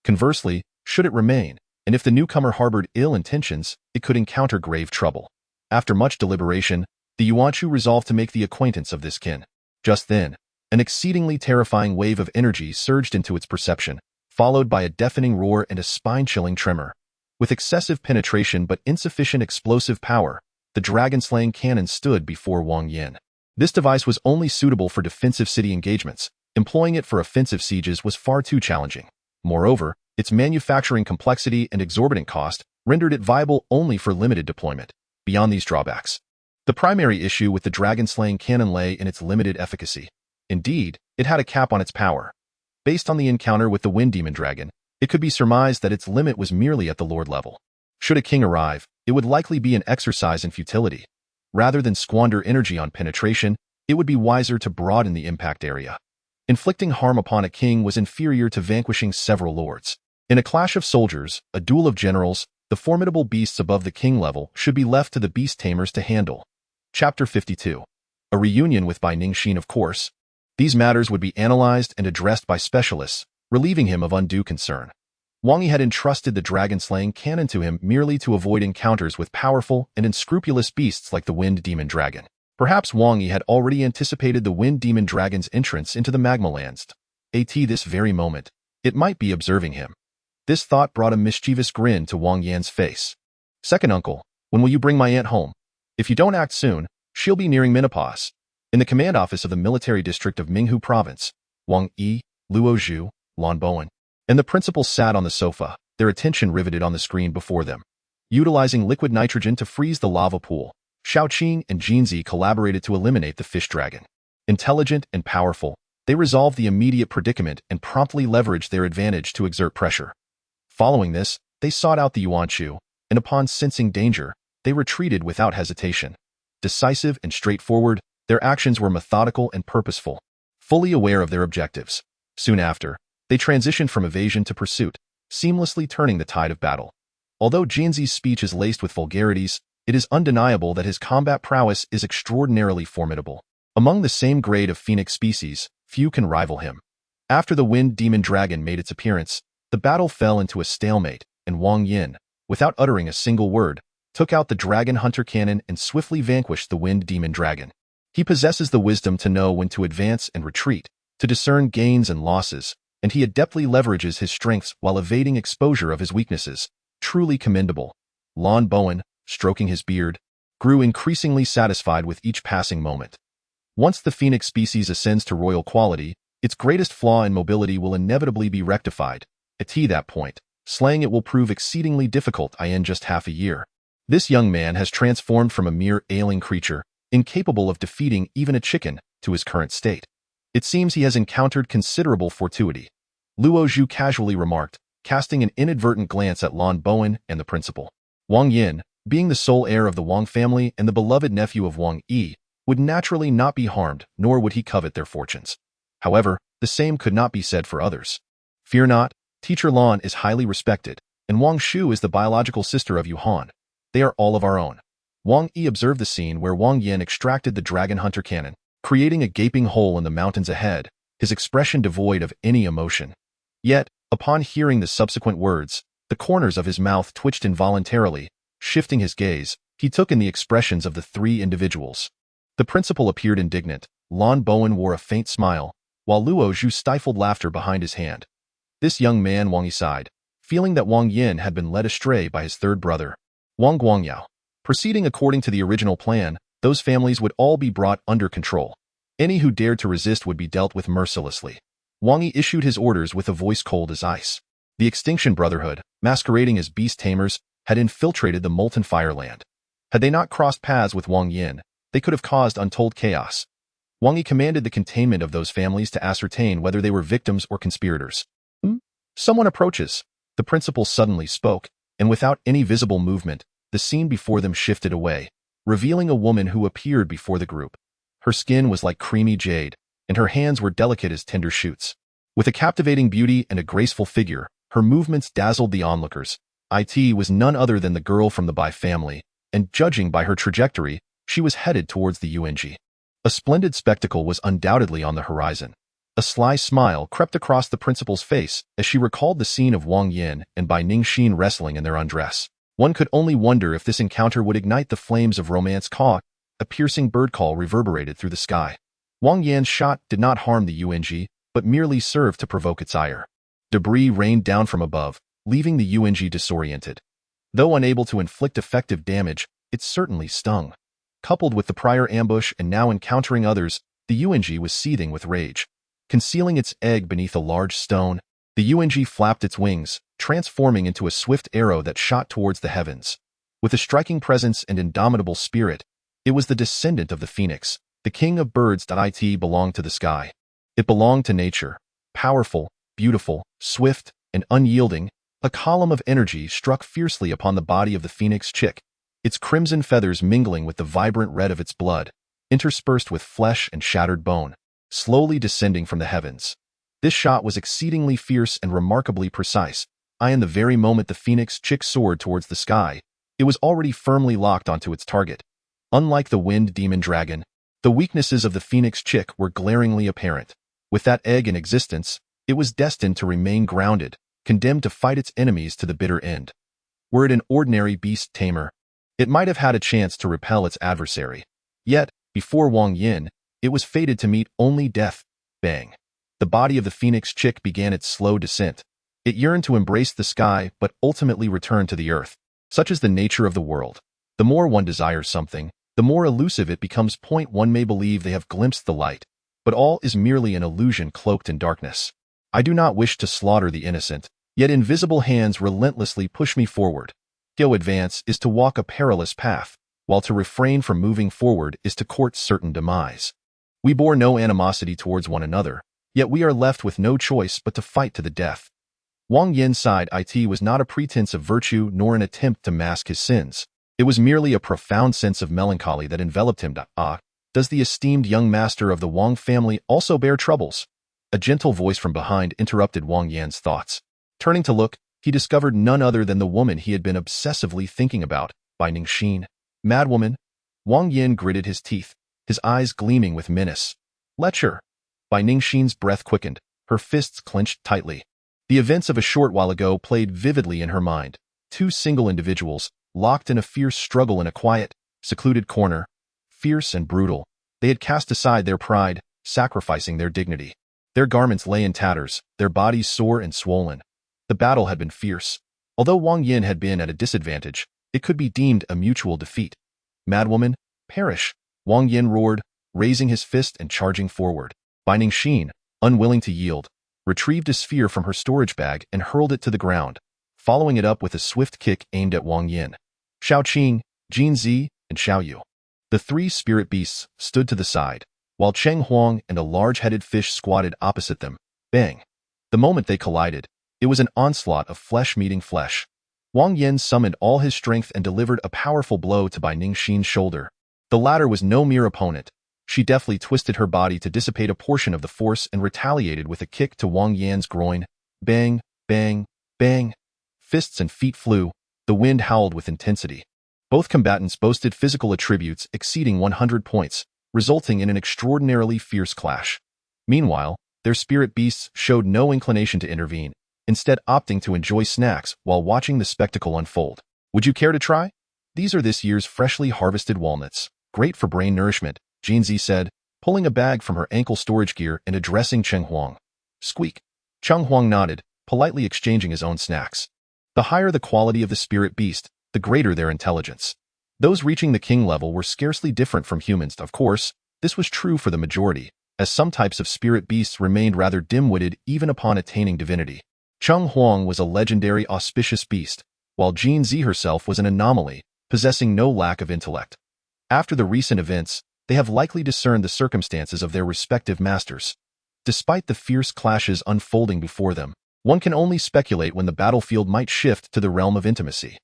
Conversely, should it remain, and if the newcomer harbored ill intentions, it could encounter grave trouble. After much deliberation, the Yuanchu resolved to make the acquaintance of this kin. Just then, an exceedingly terrifying wave of energy surged into its perception, followed by a deafening roar and a spine-chilling tremor. With excessive penetration but insufficient explosive power, the dragon-slaying cannon stood before Wang Yan. This device was only suitable for defensive city engagements. Employing it for offensive sieges was far too challenging. Moreover, its manufacturing complexity and exorbitant cost rendered it viable only for limited deployment. Beyond these drawbacks, the primary issue with the dragon-slaying cannon lay in its limited efficacy. Indeed, it had a cap on its power. Based on the encounter with the Wind Demon Dragon, it could be surmised that its limit was merely at the Lord level. Should a king arrive, it would likely be an exercise in futility. Rather than squander energy on penetration, it would be wiser to broaden the impact area. Inflicting harm upon a king was inferior to vanquishing several lords. In a clash of soldiers, a duel of generals, the formidable beasts above the king level should be left to the beast tamers to handle. Chapter 52. A reunion with Bai Ningxin, of course. These matters would be analyzed and addressed by specialists, relieving him of undue concern. Wang Yi had entrusted the dragon-slaying cannon to him merely to avoid encounters with powerful and unscrupulous beasts like the Wind Demon Dragon. Perhaps Wang Yi had already anticipated the Wind Demon Dragon's entrance into the magma lands. At this very moment, it might be observing him. This thought brought a mischievous grin to Wang Yan's face. "Second uncle, when will you bring my aunt home? If you don't act soon, she'll be nearing menopause." In the command office of the military district of Minghu Province, Wang Yi, Luo Zhu, Lan Bowen, and the principal sat on the sofa, their attention riveted on the screen before them. Utilizing liquid nitrogen to freeze the lava pool, Shaoqing and Jinzi collaborated to eliminate the fish dragon. Intelligent and powerful, they resolved the immediate predicament and promptly leveraged their advantage to exert pressure. Following this, they sought out the Yuanchu, and upon sensing danger, they retreated without hesitation. Decisive and straightforward, their actions were methodical and purposeful, fully aware of their objectives. Soon after, they transitioned from evasion to pursuit, seamlessly turning the tide of battle. Although Jinzi's speech is laced with vulgarities, it is undeniable that his combat prowess is extraordinarily formidable. Among the same grade of phoenix species, few can rival him. After the Wind Demon Dragon made its appearance, the battle fell into a stalemate, and Wang Yan, without uttering a single word, took out the Dragon Hunter Cannon and swiftly vanquished the Wind Demon Dragon. He possesses the wisdom to know when to advance and retreat, to discern gains and losses, and he adeptly leverages his strengths while evading exposure of his weaknesses. Truly commendable. Lan Bowen, stroking his beard, grew increasingly satisfied with each passing moment. Once the phoenix species ascends to royal quality, its greatest flaw in mobility will inevitably be rectified. At that point, slaying it will prove exceedingly difficult in just half a year. This young man has transformed from a mere ailing creature, incapable of defeating even a chicken, to his current state. It seems he has encountered considerable fortuity. Luo Zhu casually remarked, casting an inadvertent glance at Lan Bowen and the principal. Wang Yan, being the sole heir of the Wang family and the beloved nephew of Wang Yi, would naturally not be harmed, nor would he covet their fortunes. However, the same could not be said for others. Fear not, Teacher Lan is highly respected, and Wang Shu is the biological sister of Yuhan. They are all of our own. Wang Yi observed the scene where Wang Yan extracted the Dragon Hunter Cannon, creating a gaping hole in the mountains ahead, his expression devoid of any emotion. Yet, upon hearing the subsequent words, the corners of his mouth twitched involuntarily. Shifting his gaze, he took in the expressions of the three individuals. The principal appeared indignant, Lan Bowen wore a faint smile, while Luo Zhu stifled laughter behind his hand. This young man, Wang Yi sighed, feeling that Wang Yan had been led astray by his third brother, Wang Guangyao. Proceeding according to the original plan, those families would all be brought under control. Any who dared to resist would be dealt with mercilessly. Wang Yi issued his orders with a voice cold as ice. The Extinction Brotherhood, masquerading as beast tamers, had infiltrated the molten fireland. Had they not crossed paths with Wang Yan, they could have caused untold chaos. Wang Yi commanded the containment of those families to ascertain whether they were victims or conspirators. Someone approaches. The principal suddenly spoke, and without any visible movement, the scene before them shifted away, revealing a woman who appeared before the group. Her skin was like creamy jade, and her hands were delicate as tender shoots. With a captivating beauty and a graceful figure, her movements dazzled the onlookers. It was none other than the girl from the Bai family, and judging by her trajectory, she was headed towards the UNG. A splendid spectacle was undoubtedly on the horizon. A sly smile crept across the principal's face as she recalled the scene of Wang Yan and Bai Ningxin wrestling in their undress. One could only wonder if this encounter would ignite the flames of romance. A piercing bird call reverberated through the sky. Wang Yan's shot did not harm the UNG, but merely served to provoke its ire. Debris rained down from above, leaving the UNG disoriented. Though unable to inflict effective damage, it certainly stung. Coupled with the prior ambush and now encountering others, the UNG was seething with rage. Concealing its egg beneath a large stone, the UNG flapped its wings, transforming into a swift arrow that shot towards the heavens. With a striking presence and indomitable spirit, it was the descendant of the phoenix, the king of birds. It belonged to the sky. It belonged to nature. Powerful, beautiful, swift, and unyielding, a column of energy struck fiercely upon the body of the phoenix chick, its crimson feathers mingling with the vibrant red of its blood, interspersed with flesh and shattered bone, slowly descending from the heavens. This shot was exceedingly fierce and remarkably precise. In the very moment the phoenix chick soared towards the sky, it was already firmly locked onto its target. Unlike the wind demon dragon, the weaknesses of the phoenix chick were glaringly apparent. With that egg in existence, it was destined to remain grounded, condemned to fight its enemies to the bitter end. Were it an ordinary beast tamer, it might have had a chance to repel its adversary. Yet, before Wang Yan, it was fated to meet only death. Bang. The body of the phoenix chick began its slow descent. It yearned to embrace the sky, but ultimately returned to the earth. Such is the nature of the world. The more one desires something, the more elusive it becomes. One may believe they have glimpsed the light, but all is merely an illusion cloaked in darkness. I do not wish to slaughter the innocent, yet invisible hands relentlessly push me forward. To advance is to walk a perilous path, while to refrain from moving forward is to court certain demise. We bore no animosity towards one another, yet we are left with no choice but to fight to the death. Wang Yan's side was not a pretense of virtue nor an attempt to mask his sins. It was merely a profound sense of melancholy that enveloped him. Does the esteemed young master of the Wang family also bear troubles? A gentle voice from behind interrupted Wang Yan's thoughts. Turning to look, he discovered none other than the woman he had been obsessively thinking about, Bai Ningxin. Madwoman? Wang Yan gritted his teeth, his eyes gleaming with menace. Lecture. Bai Ningxin's breath quickened, her fists clenched tightly. The events of a short while ago played vividly in her mind. Two single individuals, locked in a fierce struggle in a quiet, secluded corner. Fierce and brutal, they had cast aside their pride, sacrificing their dignity. Their garments lay in tatters, their bodies sore and swollen. The battle had been fierce. Although Wang Yan had been at a disadvantage, it could be deemed a mutual defeat. Madwoman, perish! Wang Yan roared, raising his fist and charging forward. Bai Ningxin, unwilling to yield, retrieved a sphere from her storage bag and hurled it to the ground, following it up with a swift kick aimed at Wang Yan. Shao Qing, Jin Zi, and Xiao Yu. The three spirit beasts stood to the side, while Cheng Huang and a large-headed fish squatted opposite them. Bang! The moment they collided, it was an onslaught of flesh meeting flesh. Wang Yan summoned all his strength and delivered a powerful blow to Bai Ningxin's shoulder. The latter was no mere opponent. She deftly twisted her body to dissipate a portion of the force and retaliated with a kick to Wang Yan's groin. Bang, bang, bang. Fists and feet flew. The wind howled with intensity. Both combatants boasted physical attributes exceeding 100 points, resulting in an extraordinarily fierce clash. Meanwhile, their spirit beasts showed no inclination to intervene, instead opting to enjoy snacks while watching the spectacle unfold. Would you care to try? These are this year's freshly harvested walnuts. Great for brain nourishment, Jinzi said, pulling a bag from her ankle storage gear and addressing Cheng Huang. Squeak. Cheng Huang nodded, politely exchanging his own snacks. The higher the quality of the spirit beast, the greater their intelligence. Those reaching the king level were scarcely different from humans. Of course, this was true for the majority, as some types of spirit beasts remained rather dim-witted even upon attaining divinity. Cheng Huang was a legendary auspicious beast, while Jin Zi herself was an anomaly, possessing no lack of intellect. After the recent events, they have likely discerned the circumstances of their respective masters. Despite the fierce clashes unfolding before them, one can only speculate when the battlefield might shift to the realm of intimacy.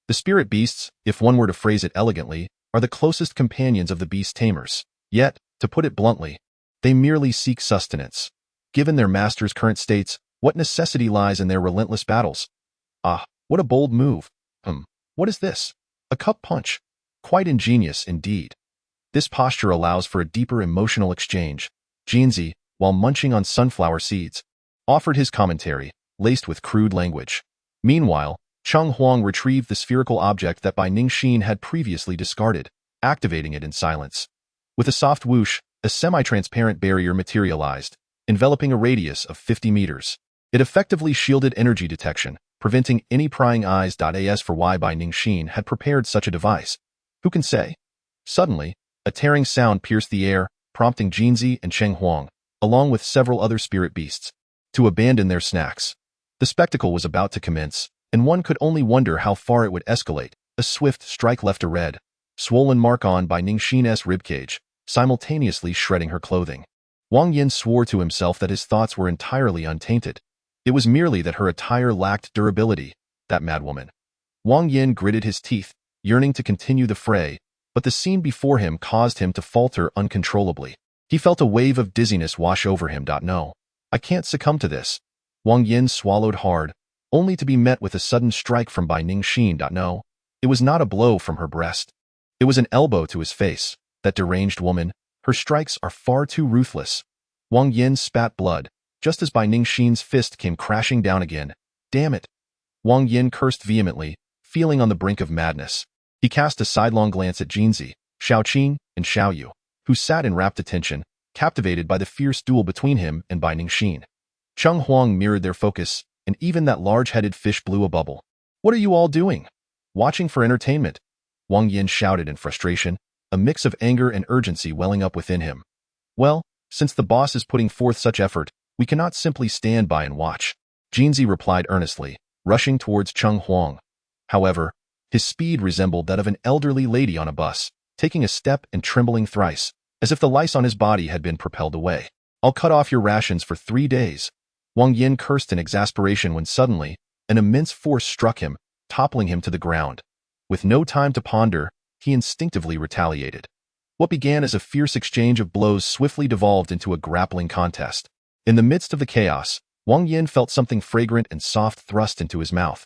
The spirit beasts, if one were to phrase it elegantly, are the closest companions of the beast tamers. Yet, to put it bluntly, they merely seek sustenance. Given their masters' current states, what necessity lies in their relentless battles? Ah, what a bold move. What is this? A cup punch. Quite ingenious indeed. This posture allows for a deeper emotional exchange. Jinzi, while munching on sunflower seeds, offered his commentary, laced with crude language. Meanwhile, Cheng Huang retrieved the spherical object that Bai Ningxin had previously discarded, activating it in silence. With a soft whoosh, a semi-transparent barrier materialized, enveloping a radius of 50 meters. It effectively shielded energy detection, preventing any prying eyes. As for why Bai Ningxin had prepared such a device, who can say? Suddenly, a tearing sound pierced the air, prompting Jinzi and Cheng Huang, along with several other spirit beasts, to abandon their snacks. The spectacle was about to commence, and one could only wonder how far it would escalate. A swift strike left a red, swollen mark on Bai Ningxin's ribcage, simultaneously shredding her clothing. Wang Yan swore to himself that his thoughts were entirely untainted. It was merely that her attire lacked durability, that madwoman. Wang Yan gritted his teeth, yearning to continue the fray, but the scene before him caused him to falter uncontrollably. He felt a wave of dizziness wash over him. No, I can't succumb to this. Wang Yan swallowed hard, only to be met with a sudden strike from Bai Ningxin. No, it was not a blow from her breast. It was an elbow to his face. That deranged woman, her strikes are far too ruthless. Wang Yan spat blood, just as Bai Ningxin's fist came crashing down again. Damn it! Wang Yan cursed vehemently, feeling on the brink of madness. He cast a sidelong glance at Jinzi, Shaoqing, and Xiaoyu, who sat in rapt attention, captivated by the fierce duel between him and Bai Ningxin. Cheng Huang mirrored their focus, and even that large-headed fish blew a bubble. What are you all doing? Watching for entertainment? Wang Yan shouted in frustration, a mix of anger and urgency welling up within him. Well, since the boss is putting forth such effort, we cannot simply stand by and watch. Jinzi replied earnestly, rushing towards Cheng Huang. However, his speed resembled that of an elderly lady on a bus, taking a step and trembling thrice, as if the lice on his body had been propelled away. I'll cut off your rations for 3 days. Wang Yan cursed in exasperation when suddenly, an immense force struck him, toppling him to the ground. With no time to ponder, he instinctively retaliated. What began as a fierce exchange of blows swiftly devolved into a grappling contest. In the midst of the chaos, Wang Yan felt something fragrant and soft thrust into his mouth.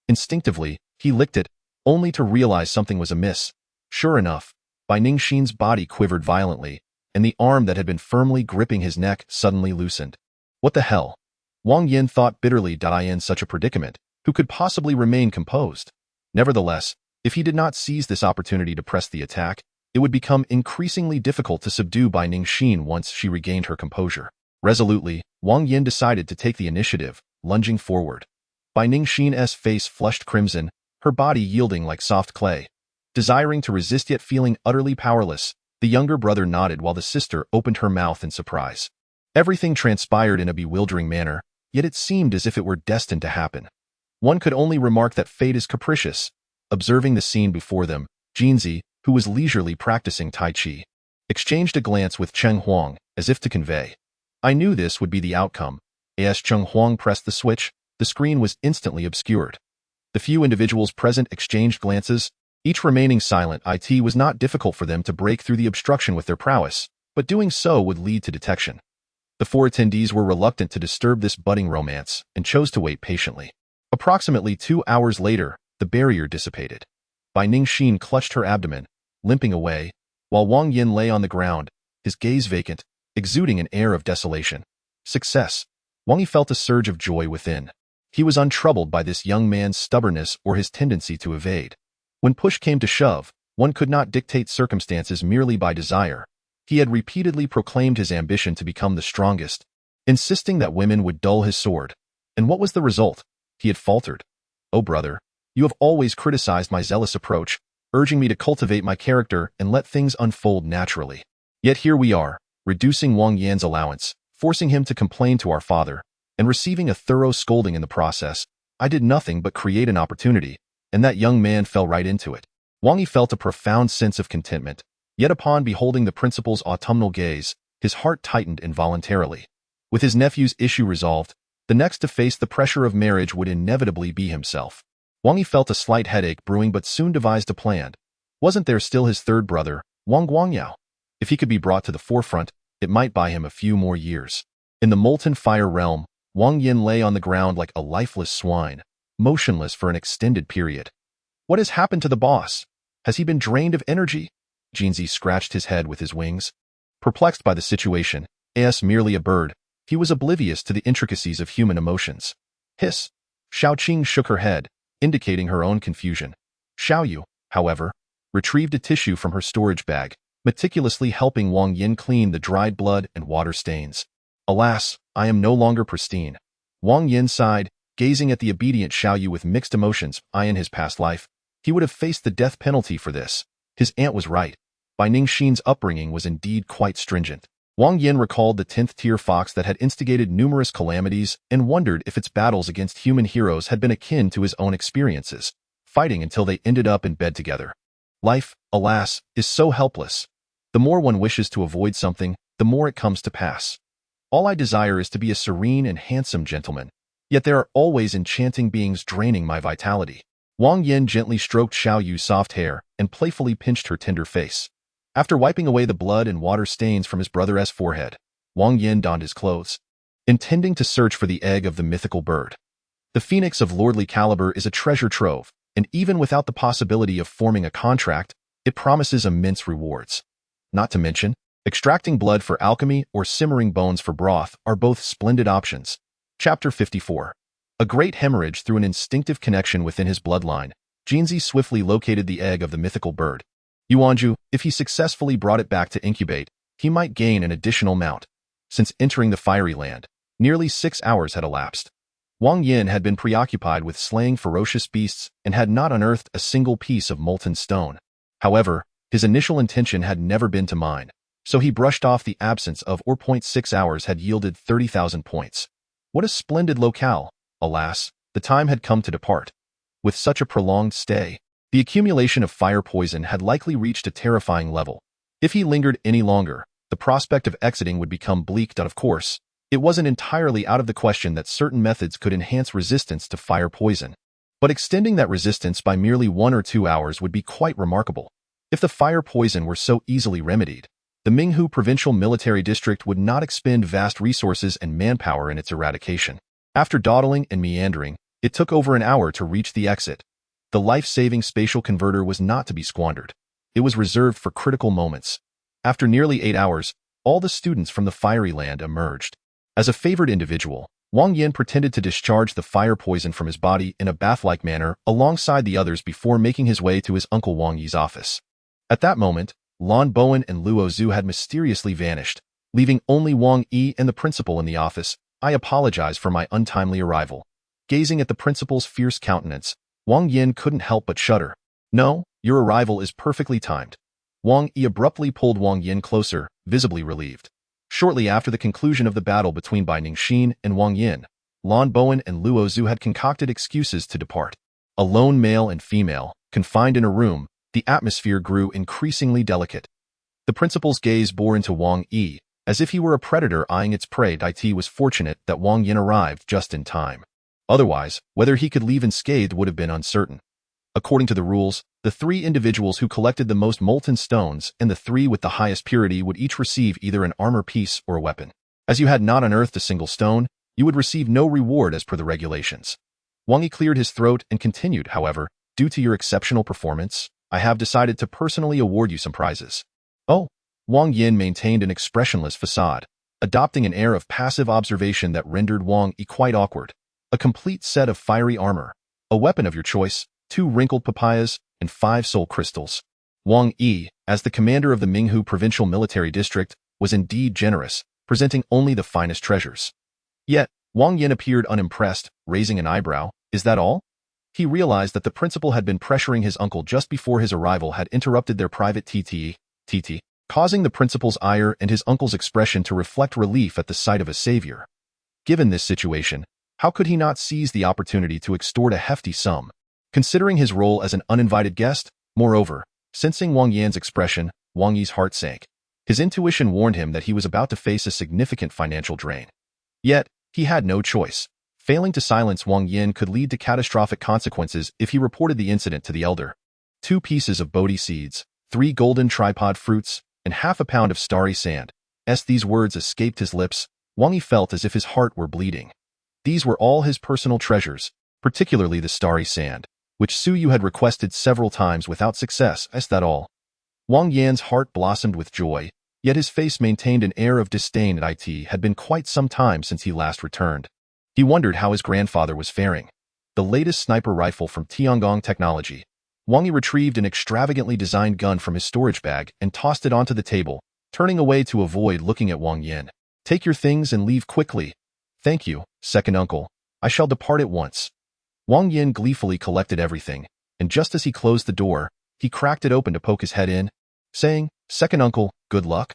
Instinctively, he licked it, only to realize something was amiss. Sure enough, Bai Ningxin's body quivered violently, and the arm that had been firmly gripping his neck suddenly loosened. What the hell? Wang Yan thought bitterly. In such a predicament, who could possibly remain composed? Nevertheless, if he did not seize this opportunity to press the attack, it would become increasingly difficult to subdue Bai Ningxin once she regained her composure. Resolutely, Wang Yan decided to take the initiative, lunging forward. Bai Ningxin's face flushed crimson, her body yielding like soft clay. Desiring to resist yet feeling utterly powerless, the younger brother nodded while the sister opened her mouth in surprise. Everything transpired in a bewildering manner, yet it seemed as if it were destined to happen. One could only remark that fate is capricious. Observing the scene before them, Jinzi, who was leisurely practicing Tai Chi, exchanged a glance with Cheng Huang, as if to convey, I knew this would be the outcome. As Cheng Huang pressed the switch, the screen was instantly obscured. The few individuals present exchanged glances, each remaining silent. It was not difficult for them to break through the obstruction with their prowess, but doing so would lead to detection. The 4 attendees were reluctant to disturb this budding romance and chose to wait patiently. Approximately 2 hours later, the barrier dissipated. Bai Ningxin clutched her abdomen, limping away, while Wang Yan lay on the ground, his gaze vacant, exuding an air of desolation. Success. Wang Yi felt a surge of joy within. He was untroubled by this young man's stubbornness or his tendency to evade. When push came to shove, one could not dictate circumstances merely by desire. He had repeatedly proclaimed his ambition to become the strongest, insisting that women would dull his sword. And what was the result? He had faltered. "Oh, brother, you have always criticized my zealous approach, urging me to cultivate my character and let things unfold naturally. Yet here we are, reducing Wang Yan's allowance, forcing him to complain to our father, and receiving a thorough scolding in the process. I did nothing but create an opportunity, and that young man fell right into it." Wang Yi felt a profound sense of contentment, yet upon beholding the principal's autumnal gaze, his heart tightened involuntarily. With his nephew's issue resolved, the next to face the pressure of marriage would inevitably be himself. Wang Yi felt a slight headache brewing but soon devised a plan. Wasn't there still his third brother, Wang Guangyao? If he could be brought to the forefront, it might buy him a few more years. In the molten fire realm, Wang Yan lay on the ground like a lifeless swine, motionless for an extended period. What has happened to the boss? Has he been drained of energy? Jinzi scratched his head with his wings. Perplexed by the situation, as merely a bird, he was oblivious to the intricacies of human emotions. Hiss! Xiaoqing shook her head, indicating her own confusion. Xiaoyu, however, retrieved a tissue from her storage bag, meticulously helping Wang Yin clean the dried blood and water stains. Alas, I am no longer pristine. Wang Yin sighed, gazing at the obedient Xiaoyu with mixed emotions. In his past life, he would have faced the death penalty for this. His aunt was right. Bai Ningxin's upbringing was indeed quite stringent. Wang Yin recalled the 10th-tier fox that had instigated numerous calamities and wondered if its battles against human heroes had been akin to his own experiences, fighting until they ended up in bed together. Life, alas, is so helpless. The more one wishes to avoid something, the more it comes to pass. All I desire is to be a serene and handsome gentleman, yet there are always enchanting beings draining my vitality. Wang Yin gently stroked Xiaoyu's soft hair and playfully pinched her tender face. After wiping away the blood and water stains from his brother's forehead, Wang Yin donned his clothes, intending to search for the egg of the mythical bird. The phoenix of lordly caliber is a treasure trove, and even without the possibility of forming a contract, it promises immense rewards. Not to mention, extracting blood for alchemy or simmering bones for broth are both splendid options. Chapter 54. A great hemorrhage through an instinctive connection within his bloodline, Jinzi swiftly located the egg of the mythical bird. Yuanju, if he successfully brought it back to incubate, he might gain an additional mount. Since entering the fiery land, nearly 6 hours had elapsed. Wang Yin had been preoccupied with slaying ferocious beasts and had not unearthed a single piece of molten stone. However, his initial intention had never been to mine, so he brushed off the absence of 4.6 hours had yielded 30,000 points. What a splendid locale! Alas, the time had come to depart. With such a prolonged stay, the accumulation of fire poison had likely reached a terrifying level. If he lingered any longer, the prospect of exiting would become bleak. Of course, it wasn't entirely out of the question that certain methods could enhance resistance to fire poison. But extending that resistance by merely 1 or 2 hours would be quite remarkable. If the fire poison were so easily remedied, the Minghu Provincial Military District would not expend vast resources and manpower in its eradication. After dawdling and meandering, it took over an hour to reach the exit. The life-saving spatial converter was not to be squandered. It was reserved for critical moments. After nearly 8 hours, all the students from the fiery land emerged. As a favored individual, Wang Yan pretended to discharge the fire poison from his body in a bath-like manner alongside the others before making his way to his uncle Wang Yi's office. At that moment, Lan Bowen and Luo Zhu had mysteriously vanished, leaving only Wang Yi and the principal in the office. I apologize for my untimely arrival. Gazing at the principal's fierce countenance, Wang Yin couldn't help but shudder. No, your arrival is perfectly timed. Wang Yi abruptly pulled Wang Yin closer, visibly relieved. Shortly after the conclusion of the battle between Bai Ningxin and Wang Yin, Lan Bowen and Luo Zhu had concocted excuses to depart. A lone male and female, confined in a room, the atmosphere grew increasingly delicate. The principal's gaze bore into Wang Yi, as if he were a predator eyeing its prey. It was fortunate that Wang Yin arrived just in time. Otherwise, whether he could leave unscathed would have been uncertain. According to the rules, the 3 individuals who collected the most molten stones and the 3 with the highest purity would each receive either an armor piece or a weapon. As you had not unearthed a single stone, you would receive no reward as per the regulations. Wang Yi cleared his throat and continued, however, due to your exceptional performance, I have decided to personally award you some prizes. Oh, Wang Yin maintained an expressionless facade, adopting an air of passive observation that rendered Wang Yi quite awkward. A complete set of fiery armor, a weapon of your choice, 2 wrinkled papayas, and 5 soul crystals. Wang Yi, as the commander of the Minghu Provincial Military District, was indeed generous, presenting only the finest treasures. Yet, Wang Yan appeared unimpressed, raising an eyebrow. Is that all? He realized that the principal had been pressuring his uncle just before his arrival had interrupted their private TT, causing the principal's ire and his uncle's expression to reflect relief at the sight of a savior. Given this situation, how could he not seize the opportunity to extort a hefty sum? Considering his role as an uninvited guest, moreover, sensing Wang Yan's expression, Wang Yi's heart sank. His intuition warned him that he was about to face a significant financial drain. Yet, he had no choice. Failing to silence Wang Yan could lead to catastrophic consequences if he reported the incident to the elder. 2 pieces of Bodhi seeds, 3 golden tripod fruits, and half a pound of starry sand. As these words escaped his lips, Wang Yi felt as if his heart were bleeding. These were all his personal treasures, particularly the starry sand, which Su Yu had requested several times without success. Is that all? Wang Yan's heart blossomed with joy, yet his face maintained an air of disdain. It had been quite some time since he last returned. He wondered how his grandfather was faring. The latest sniper rifle from Tiangong Technology. Wang Yi retrieved an extravagantly designed gun from his storage bag and tossed it onto the table, turning away to avoid looking at Wang Yan. Take your things and leave quickly. Thank you, second uncle. I shall depart at once. Wang Yan gleefully collected everything, and just as he closed the door, he cracked it open to poke his head in, saying, Second uncle, good luck.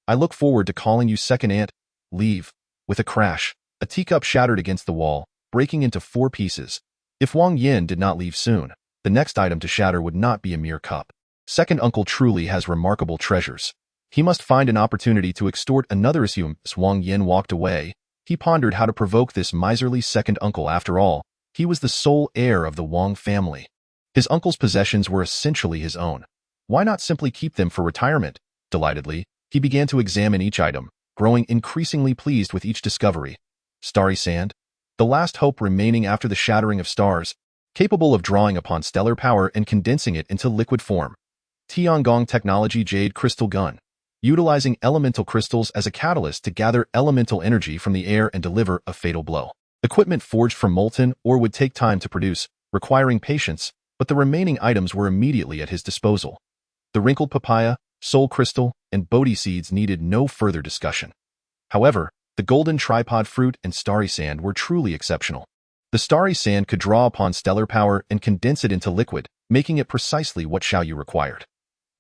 I look forward to calling you second aunt. Leave. With a crash, a teacup shattered against the wall, breaking into 4 pieces. If Wang Yan did not leave soon, the next item to shatter would not be a mere cup. Second uncle truly has remarkable treasures. He must find an opportunity to extort another. As Wang Yan walked away, he pondered how to provoke this miserly second uncle. After all, he was the sole heir of the Wang family. His uncle's possessions were essentially his own. Why not simply keep them for retirement? Delightedly, he began to examine each item, growing increasingly pleased with each discovery. Starry sand, the last hope remaining after the shattering of stars, capable of drawing upon stellar power and condensing it into liquid form. Tiangong Technology Jade Crystal Gun, utilizing elemental crystals as a catalyst to gather elemental energy from the air and deliver a fatal blow. Equipment forged from molten ore would take time to produce, requiring patience, but the remaining items were immediately at his disposal. The wrinkled papaya, soul crystal, and Bodhi seeds needed no further discussion. However, the golden tripod fruit and starry sand were truly exceptional. The starry sand could draw upon stellar power and condense it into liquid, making it precisely what Xiao Yu required.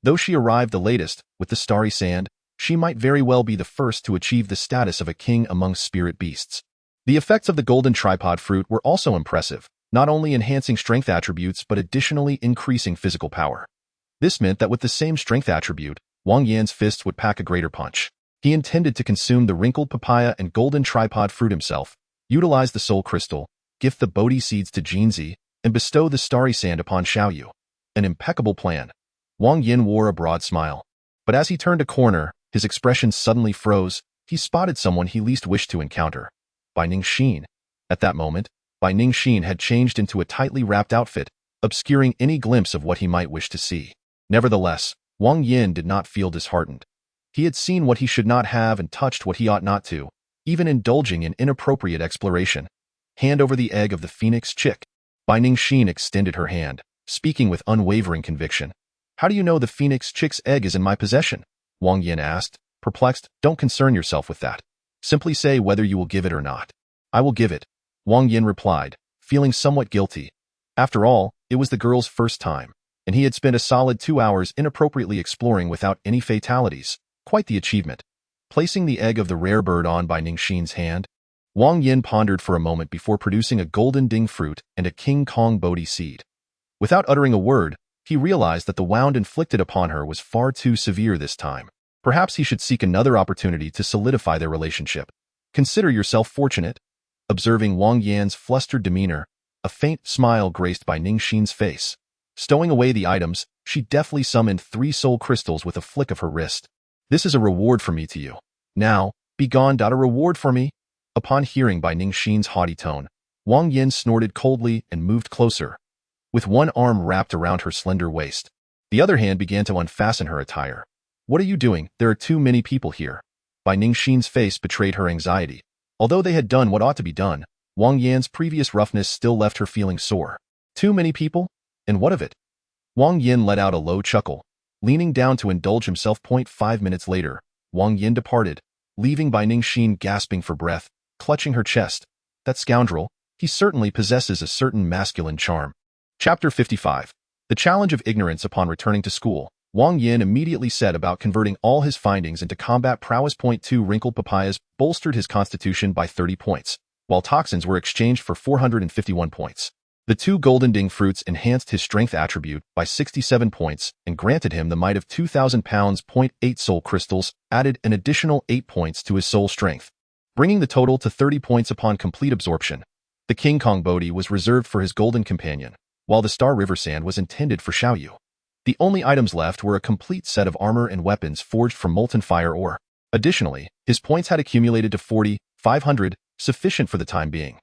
Though she arrived the latest with the starry sand, she might very well be the first to achieve the status of a king among spirit beasts. The effects of the golden tripod fruit were also impressive, not only enhancing strength attributes but additionally increasing physical power. This meant that with the same strength attribute, Wang Yan's fists would pack a greater punch. He intended to consume the wrinkled papaya and golden tripod fruit himself, utilize the soul crystal, gift the Bodhi seeds to Jinzi, and bestow the starry sand upon Xiao Yu. An impeccable plan. Wang Yan wore a broad smile. But as he turned a corner, his expression suddenly froze. He spotted someone he least wished to encounter. Bai Ningxin. At that moment, Bai Ningxin had changed into a tightly wrapped outfit, obscuring any glimpse of what he might wish to see. Nevertheless, Wang Yan did not feel disheartened. He had seen what he should not have and touched what he ought not to, even indulging in inappropriate exploration. Hand over the egg of the phoenix chick. Bai Ningxin extended her hand, speaking with unwavering conviction. How do you know the phoenix chick's egg is in my possession? Wang Yan asked, perplexed. Don't concern yourself with that. Simply say whether you will give it or not. I will give it, Wang Yan replied, feeling somewhat guilty. After all, it was the girl's first time, and he had spent a solid 2 hours inappropriately exploring without any fatalities. Quite the achievement. Placing the egg of the rare bird on Bai Ningxin's hand, Wang Yan pondered for a moment before producing a golden ding fruit and a King Kong Bodhi seed. Without uttering a word, he realized that the wound inflicted upon her was far too severe this time. Perhaps he should seek another opportunity to solidify their relationship. Consider yourself fortunate. Observing Wang Yan's flustered demeanor, a faint smile graced Bai Ningxin's face. Stowing away the items, she deftly summoned 3 soul crystals with a flick of her wrist. This is a reward from me to you. Now, be gone. A reward for me? Upon hearing Bai Ningxin's haughty tone, Wang Yan snorted coldly and moved closer. With one arm wrapped around her slender waist, the other hand began to unfasten her attire. What are you doing? There are too many people here. Bai Ningxin's face betrayed her anxiety. Although they had done what ought to be done, Wang Yan's previous roughness still left her feeling sore. Too many people? And what of it? Wang Yan let out a low chuckle. Leaning down to indulge himself. 5 minutes later, Wang Yan departed, leaving Bai Ningxin gasping for breath, clutching her chest. That scoundrel, he certainly possesses a certain masculine charm. Chapter 55. The challenge of ignorance. Upon returning to school, Wang Yan immediately set about converting all his findings into combat prowess. 2 Wrinkled papayas bolstered his constitution by 30 points, while toxins were exchanged for 451 points. The 2 golden ding fruits enhanced his strength attribute by 67 points and granted him the might of 2,000 pounds. 8 soul crystals added an additional 8 points to his soul strength, bringing the total to 30 points upon complete absorption. The King Kong Bodhi was reserved for his golden companion, while the Star River Sand was intended for Xiaoyu. The only items left were a complete set of armor and weapons forged from molten fire ore. Additionally, his points had accumulated to 4,500, sufficient for the time being.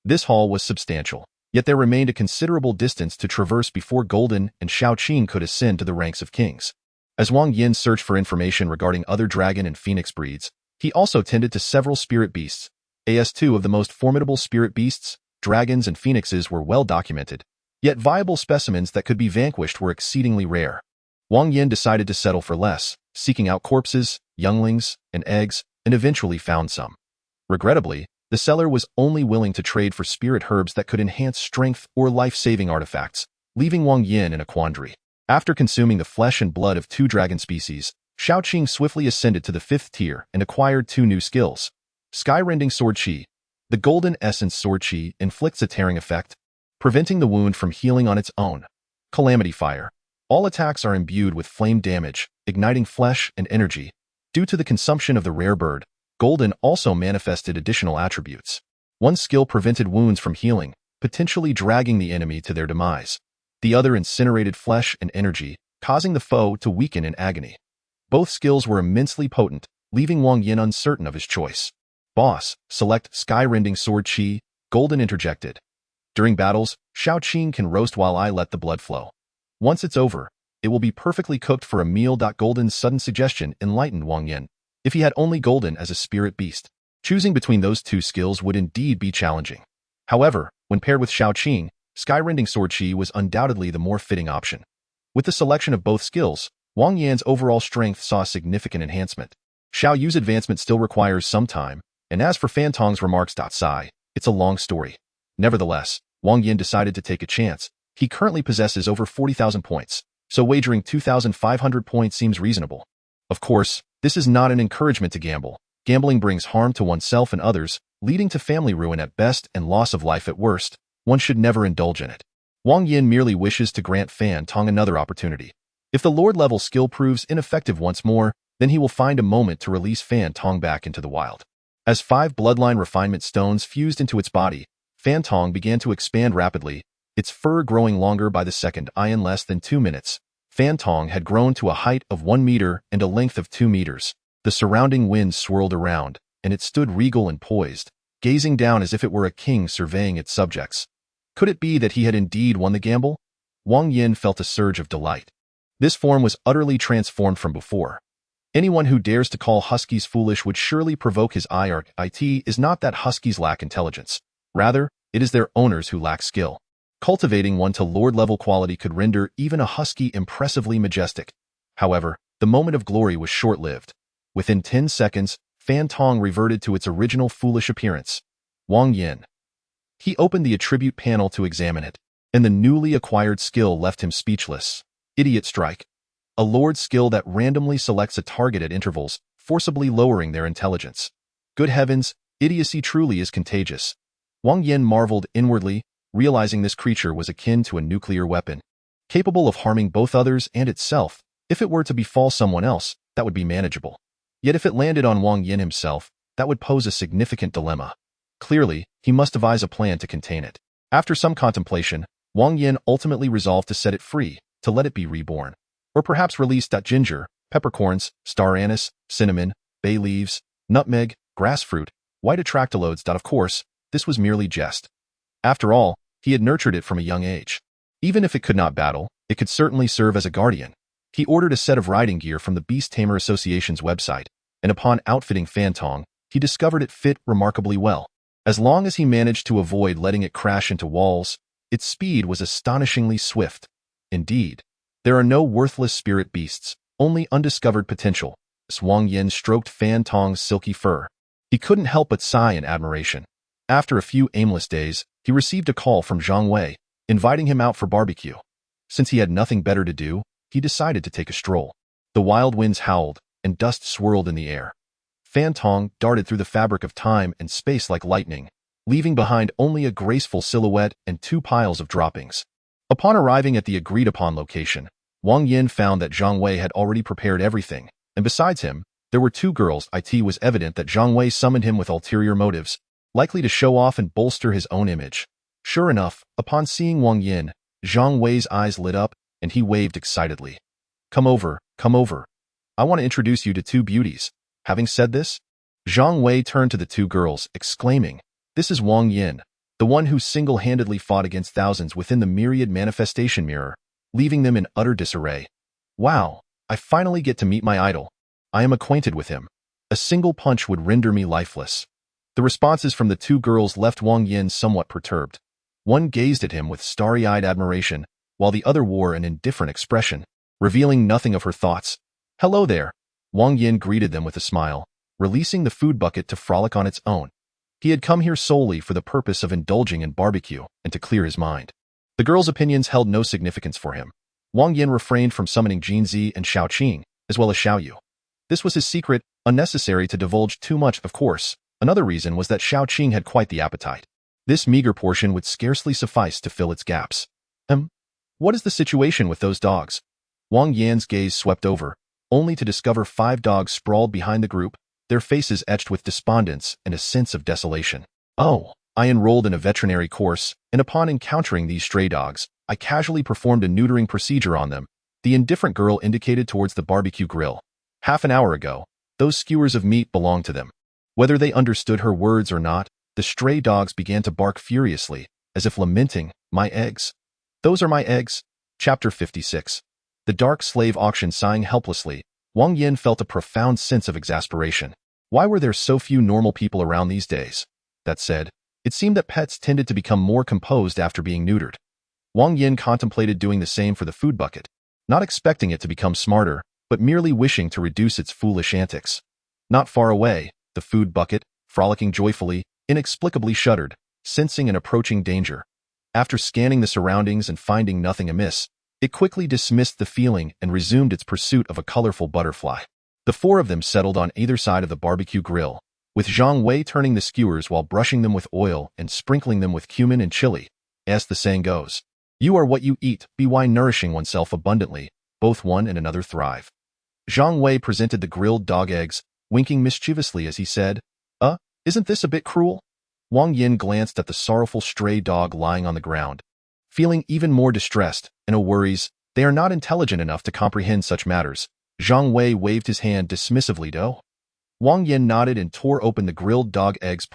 This haul was substantial, yet there remained a considerable distance to traverse before Golden and Xiaoqing could ascend to the ranks of kings. As Wang Yan searched for information regarding other dragon and phoenix breeds, he also tended to several spirit beasts. As 2 of the most formidable spirit beasts, dragons and phoenixes, were well documented, yet viable specimens that could be vanquished were exceedingly rare. Wang Yan decided to settle for less, seeking out corpses, younglings, and eggs, and eventually found some. Regrettably, the seller was only willing to trade for spirit herbs that could enhance strength or life-saving artifacts, leaving Wang Yan in a quandary. After consuming the flesh and blood of 2 dragon species, Xiaoqing swiftly ascended to the 5th tier and acquired 2 new skills. Sky-rending Sword Qi. The Golden Essence Sword Qi inflicts a tearing effect, preventing the wound from healing on its own. Calamity Fire. All attacks are imbued with flame damage, igniting flesh and energy. Due to the consumption of the rare bird, Golden also manifested additional attributes. One skill prevented wounds from healing, potentially dragging the enemy to their demise. The other incinerated flesh and energy, causing the foe to weaken in agony. Both skills were immensely potent, leaving Wang Yan uncertain of his choice. Boss, select Sky-rending Sword Qi, Golden interjected. During battles, Xiaoqing can roast while I let the blood flow. Once it's over, it will be perfectly cooked for a meal. Golden's sudden suggestion enlightened Wang Yan. If he had only Golden as a spirit beast, choosing between those 2 skills would indeed be challenging. However, when paired with Xiaoqing, Sky-rending Sword Qi was undoubtedly the more fitting option. With the selection of both skills, Wang Yan's overall strength saw significant enhancement. Xiaoyu's advancement still requires some time, and as for Fan Tong's remarks, sigh, it's a long story. Nevertheless, Wang Yan decided to take a chance. He currently possesses over 40,000 points, so wagering 2,500 points seems reasonable. Of course, this is not an encouragement to gamble. Gambling brings harm to oneself and others, leading to family ruin at best and loss of life at worst. One should never indulge in it. Wang Yan merely wishes to grant Fan Tong another opportunity. If the Lord-level skill proves ineffective once more, then he will find a moment to release Fan Tong back into the wild. As 5 bloodline refinement stones fused into its body, Fan Tong began to expand rapidly, its fur growing longer by the second. In less than 2 minutes, Fan Tong had grown to a height of 1 meter and a length of 2 meters. The surrounding winds swirled around, and it stood regal and poised, gazing down as if it were a king surveying its subjects. Could it be that he had indeed won the gamble? Wang Yan felt a surge of delight. This form was utterly transformed from before. Anyone who dares to call huskies foolish would surely provoke his ire. It is not that huskies lack intelligence. Rather, it is their owners who lack skill. Cultivating one to lord-level quality could render even a husky impressively majestic. However, the moment of glory was short-lived. Within 10 seconds, Fan Tong reverted to its original foolish appearance. Wang Yan. He opened the attribute panel to examine it, and the newly acquired skill left him speechless. Idiot Strike. A lord skill that randomly selects a target at intervals, forcibly lowering their intelligence. Good heavens, idiocy truly is contagious. Wang Yan marveled inwardly, realizing this creature was akin to a nuclear weapon, capable of harming both others and itself. If it were to befall someone else, that would be manageable. Yet if it landed on Wang Yan himself, that would pose a significant dilemma. Clearly, he must devise a plan to contain it. After some contemplation, Wang Yan ultimately resolved to set it free, to let it be reborn. Or perhaps release ginger, peppercorns, star anise, cinnamon, bay leaves, nutmeg, grass fruit, white attractalodes. Of course, this was merely jest. After all, he had nurtured it from a young age. Even if it could not battle, it could certainly serve as a guardian. He ordered a set of riding gear from the Beast Tamer Association's website, and upon outfitting Fan Tong, he discovered it fit remarkably well. As long as he managed to avoid letting it crash into walls, its speed was astonishingly swift. Indeed, There are no worthless spirit beasts, only undiscovered potential. Wang Yan stroked Fan Tong's silky fur. He couldn't help but sigh in admiration. After a few aimless days, he received a call from Zhang Wei, inviting him out for barbecue. Since he had nothing better to do, he decided to take a stroll. The wild winds howled, and dust swirled in the air. Fan Tong darted through the fabric of time and space like lightning, leaving behind only a graceful silhouette and 2 piles of droppings. Upon arriving at the agreed-upon location, Wang Yan found that Zhang Wei had already prepared everything, and besides him, there were 2 girls. It was evident that Zhang Wei summoned him with ulterior motives, likely to show off and bolster his own image. Sure enough, upon seeing Wang Yan, Zhang Wei's eyes lit up, and he waved excitedly. Come over, come over. I want to introduce you to 2 beauties. Having said this, Zhang Wei turned to the 2 girls, exclaiming, This is Wang Yan, the one who single-handedly fought against thousands within the myriad manifestation mirror, leaving them in utter disarray. Wow, I finally get to meet my idol. I am acquainted with him. A single punch would render me lifeless. The responses from the 2 girls left Wang Yan somewhat perturbed. One gazed at him with starry-eyed admiration, while the other wore an indifferent expression, revealing nothing of her thoughts. Hello there. Wang Yan greeted them with a smile, releasing the food bucket to frolic on its own. He had come here solely for the purpose of indulging in barbecue and to clear his mind. The girls' opinions held no significance for him. Wang Yan refrained from summoning Jinzi and Xiao Qing, as well as Xiao Yu. This was his secret, unnecessary to divulge too much, of course. Another reason was that Xiao Qing had quite the appetite. This meager portion would scarcely suffice to fill its gaps. What is the situation with those dogs? Wang Yan's gaze swept over, only to discover 5 dogs sprawled behind the group, their faces etched with despondence and a sense of desolation. Oh, I enrolled in a veterinary course, and upon encountering these stray dogs, I casually performed a neutering procedure on them. The indifferent girl indicated towards the barbecue grill. Half an hour ago, those skewers of meat belonged to them. Whether they understood her words or not, the stray dogs began to bark furiously, as if lamenting, My eggs. Those are my eggs. Chapter 56. The dark slave auction. Sighing helplessly, Wang Yan felt a profound sense of exasperation. Why were there so few normal people around these days? That said, it seemed that pets tended to become more composed after being neutered. Wang Yan contemplated doing the same for the food bucket, not expecting it to become smarter, but merely wishing to reduce its foolish antics. Not far away, the food bucket, frolicking joyfully, inexplicably shuddered, sensing an approaching danger. After scanning the surroundings and finding nothing amiss, it quickly dismissed the feeling and resumed its pursuit of a colorful butterfly. The 4 of them settled on either side of the barbecue grill, with Zhang Wei turning the skewers while brushing them with oil and sprinkling them with cumin and chili. As the saying goes, you are what you eat. By nourishing oneself abundantly, both one and another thrive. Zhang Wei presented the grilled dog eggs, winking mischievously as he said, Isn't this a bit cruel? Wang Yan glanced at the sorrowful stray dog lying on the ground, feeling even more distressed, and worries, they are not intelligent enough to comprehend such matters. Zhang Wei waved his hand dismissively. Wang Yan nodded and tore open the grilled dog eggs.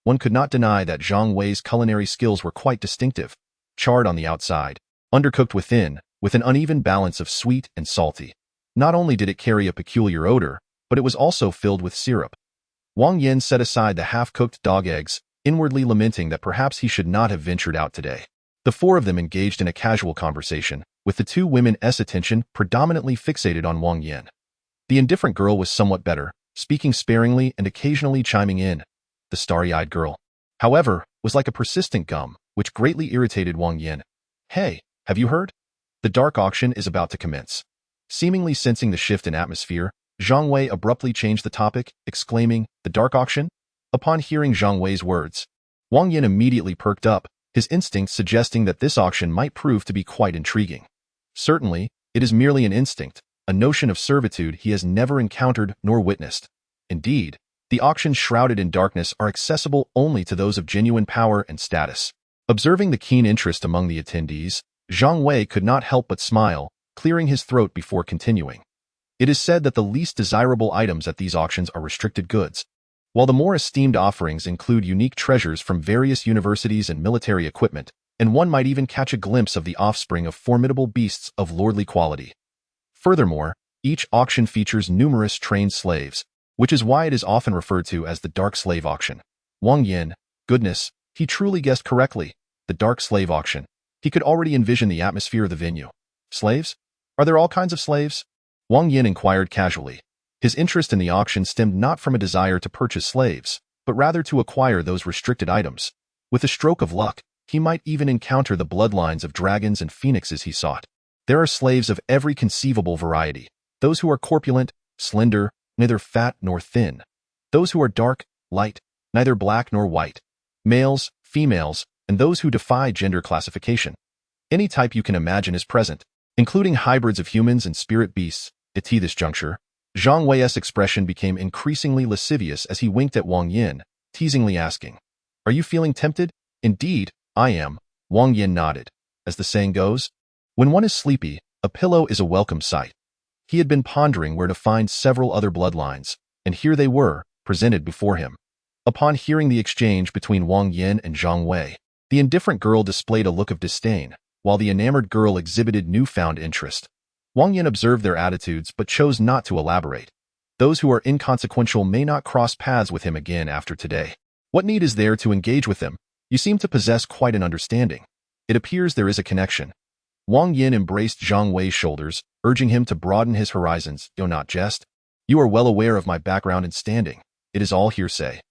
One could not deny that Zhang Wei's culinary skills were quite distinctive. Charred on the outside, undercooked within, with an uneven balance of sweet and salty. Not only did it carry a peculiar odor, but it was also filled with syrup. Wang Yan set aside the half-cooked dog eggs, inwardly lamenting that perhaps he should not have ventured out today. The 4 of them engaged in a casual conversation, with the 2 women's attention predominantly fixated on Wang Yan. The indifferent girl was somewhat better, speaking sparingly and occasionally chiming in. The starry-eyed girl, however, was like a persistent gum, which greatly irritated Wang Yan. Hey, have you heard? The dark auction is about to commence. Seemingly sensing the shift in atmosphere, Zhang Wei abruptly changed the topic, exclaiming, The dark auction? Upon hearing Zhang Wei's words, Wang Yan immediately perked up, his instincts suggesting that this auction might prove to be quite intriguing. Certainly, it is merely an instinct, a notion of servitude he has never encountered nor witnessed. Indeed, the auctions shrouded in darkness are accessible only to those of genuine power and status. Observing the keen interest among the attendees, Zhang Wei could not help but smile, clearing his throat before continuing. It is said that the least desirable items at these auctions are restricted goods, while the more esteemed offerings include unique treasures from various universities and military equipment, and one might even catch a glimpse of the offspring of formidable beasts of lordly quality. Furthermore, each auction features numerous trained slaves, which is why it is often referred to as the Dark Slave Auction. Wang Yan, goodness, he truly guessed correctly. The Dark Slave Auction. He could already envision the atmosphere of the venue. Slaves? Are there all kinds of slaves? Wang Yan inquired casually. His interest in the auction stemmed not from a desire to purchase slaves, but rather to acquire those restricted items. With a stroke of luck, he might even encounter the bloodlines of dragons and phoenixes he sought. There are slaves of every conceivable variety. Those who are corpulent, slender, neither fat nor thin. Those who are dark, light, neither black nor white. Males, females, and those who defy gender classification. Any type you can imagine is present, including hybrids of humans and spirit beasts. At this juncture, Zhang Wei's expression became increasingly lascivious as he winked at Wang Yan, teasingly asking, "Are you feeling tempted?" "Indeed, I am," Wang Yan nodded. As the saying goes, when one is sleepy, a pillow is a welcome sight. He had been pondering where to find several other bloodlines, and here they were, presented before him. Upon hearing the exchange between Wang Yan and Zhang Wei, the indifferent girl displayed a look of disdain, while the enamored girl exhibited newfound interest. Wang Yan observed their attitudes but chose not to elaborate. Those who are inconsequential may not cross paths with him again after today. What need is there to engage with them? You seem to possess quite an understanding. It appears there is a connection. Wang Yan embraced Zhang Wei's shoulders, urging him to broaden his horizons. "Do not jest. You are well aware of my background and standing. It is all hearsay."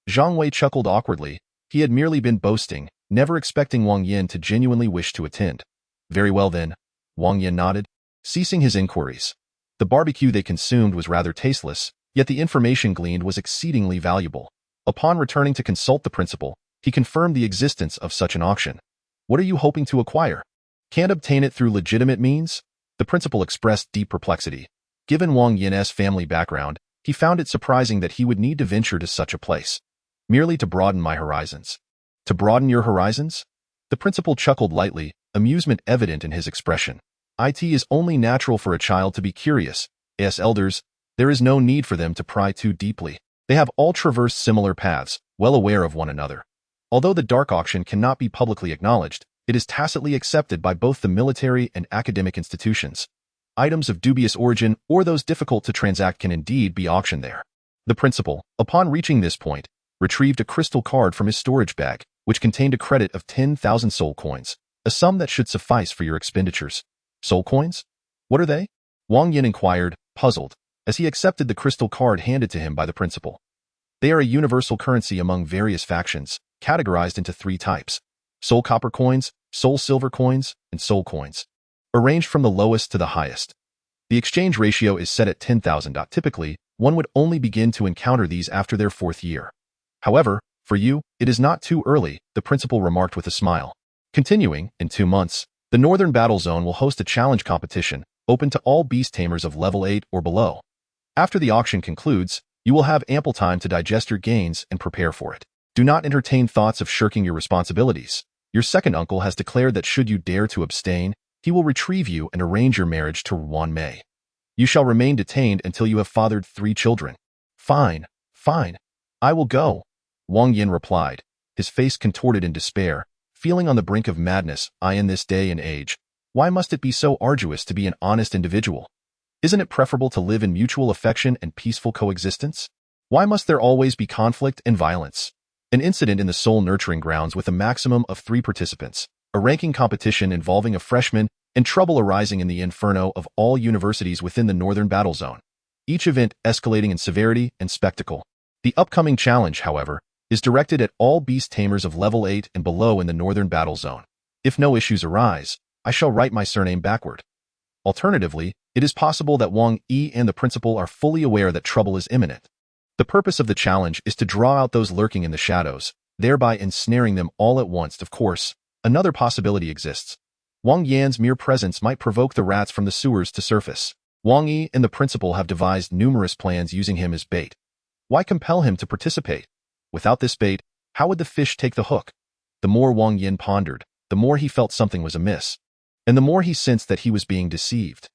Zhang Wei chuckled awkwardly. He had merely been boasting, never expecting Wang Yan to genuinely wish to attend. "Very well then," Wang Yan nodded, ceasing his inquiries. The barbecue they consumed was rather tasteless, yet the information gleaned was exceedingly valuable. Upon returning to consult the principal, he confirmed the existence of such an auction. "What are you hoping to acquire? Can't obtain it through legitimate means?" The principal expressed deep perplexity. Given Wang Yan's family background, he found it surprising that he would need to venture to such a place. "Merely to broaden my horizons." "To broaden your horizons?" The principal chuckled lightly, amusement evident in his expression. "It is only natural for a child to be curious. As elders, there is no need for them to pry too deeply. They have all traversed similar paths, well aware of one another. Although the dark auction cannot be publicly acknowledged, it is tacitly accepted by both the military and academic institutions. Items of dubious origin or those difficult to transact can indeed be auctioned there." The principal, upon reaching this point, retrieved a crystal card from his storage bag, which contained a credit of 10,000 soul coins, a sum that should suffice for your expenditures. "Soul coins? What are they?" Wang Yan inquired, puzzled, as he accepted the crystal card handed to him by the principal. "They are a universal currency among various factions, categorized into 3 types: soul copper coins, soul silver coins, and soul coins, arranged from the lowest to the highest. The exchange ratio is set at 10,000. Typically, one would only begin to encounter these after their 4th year. However, for you, it is not too early," the principal remarked with a smile. "Continuing, in 2 months, the Northern Battle Zone will host a challenge competition, open to all beast tamers of level 8 or below. After the auction concludes, you will have ample time to digest your gains and prepare for it. Do not entertain thoughts of shirking your responsibilities. Your second uncle has declared that should you dare to abstain, he will retrieve you and arrange your marriage to Wan Mei. You shall remain detained until you have fathered 3 children." "Fine, fine. I will go," Wang Yan replied, his face contorted in despair, feeling on the brink of madness. "In this day and age, why must it be so arduous to be an honest individual? Isn't it preferable to live in mutual affection and peaceful coexistence? Why must there always be conflict and violence?" An incident in the soul nurturing grounds with a maximum of 3 participants, a ranking competition involving a freshman, and trouble arising in the inferno of all universities within the Northern Battle Zone. Each event escalating in severity and spectacle. The upcoming challenge, however, is directed at all beast tamers of level 8 and below in the Northern Battle Zone. If no issues arise, I shall write my surname backward. Alternatively, it is possible that Wang Yi and the principal are fully aware that trouble is imminent. The purpose of the challenge is to draw out those lurking in the shadows, thereby ensnaring them all at once. Of course, another possibility exists. Wang Yan's mere presence might provoke the rats from the sewers to surface. Wang Yi and the principal have devised numerous plans using him as bait. Why compel him to participate? Without this bait, how would the fish take the hook? The more Wang Yan pondered, the more he felt something was amiss, and the more he sensed that he was being deceived.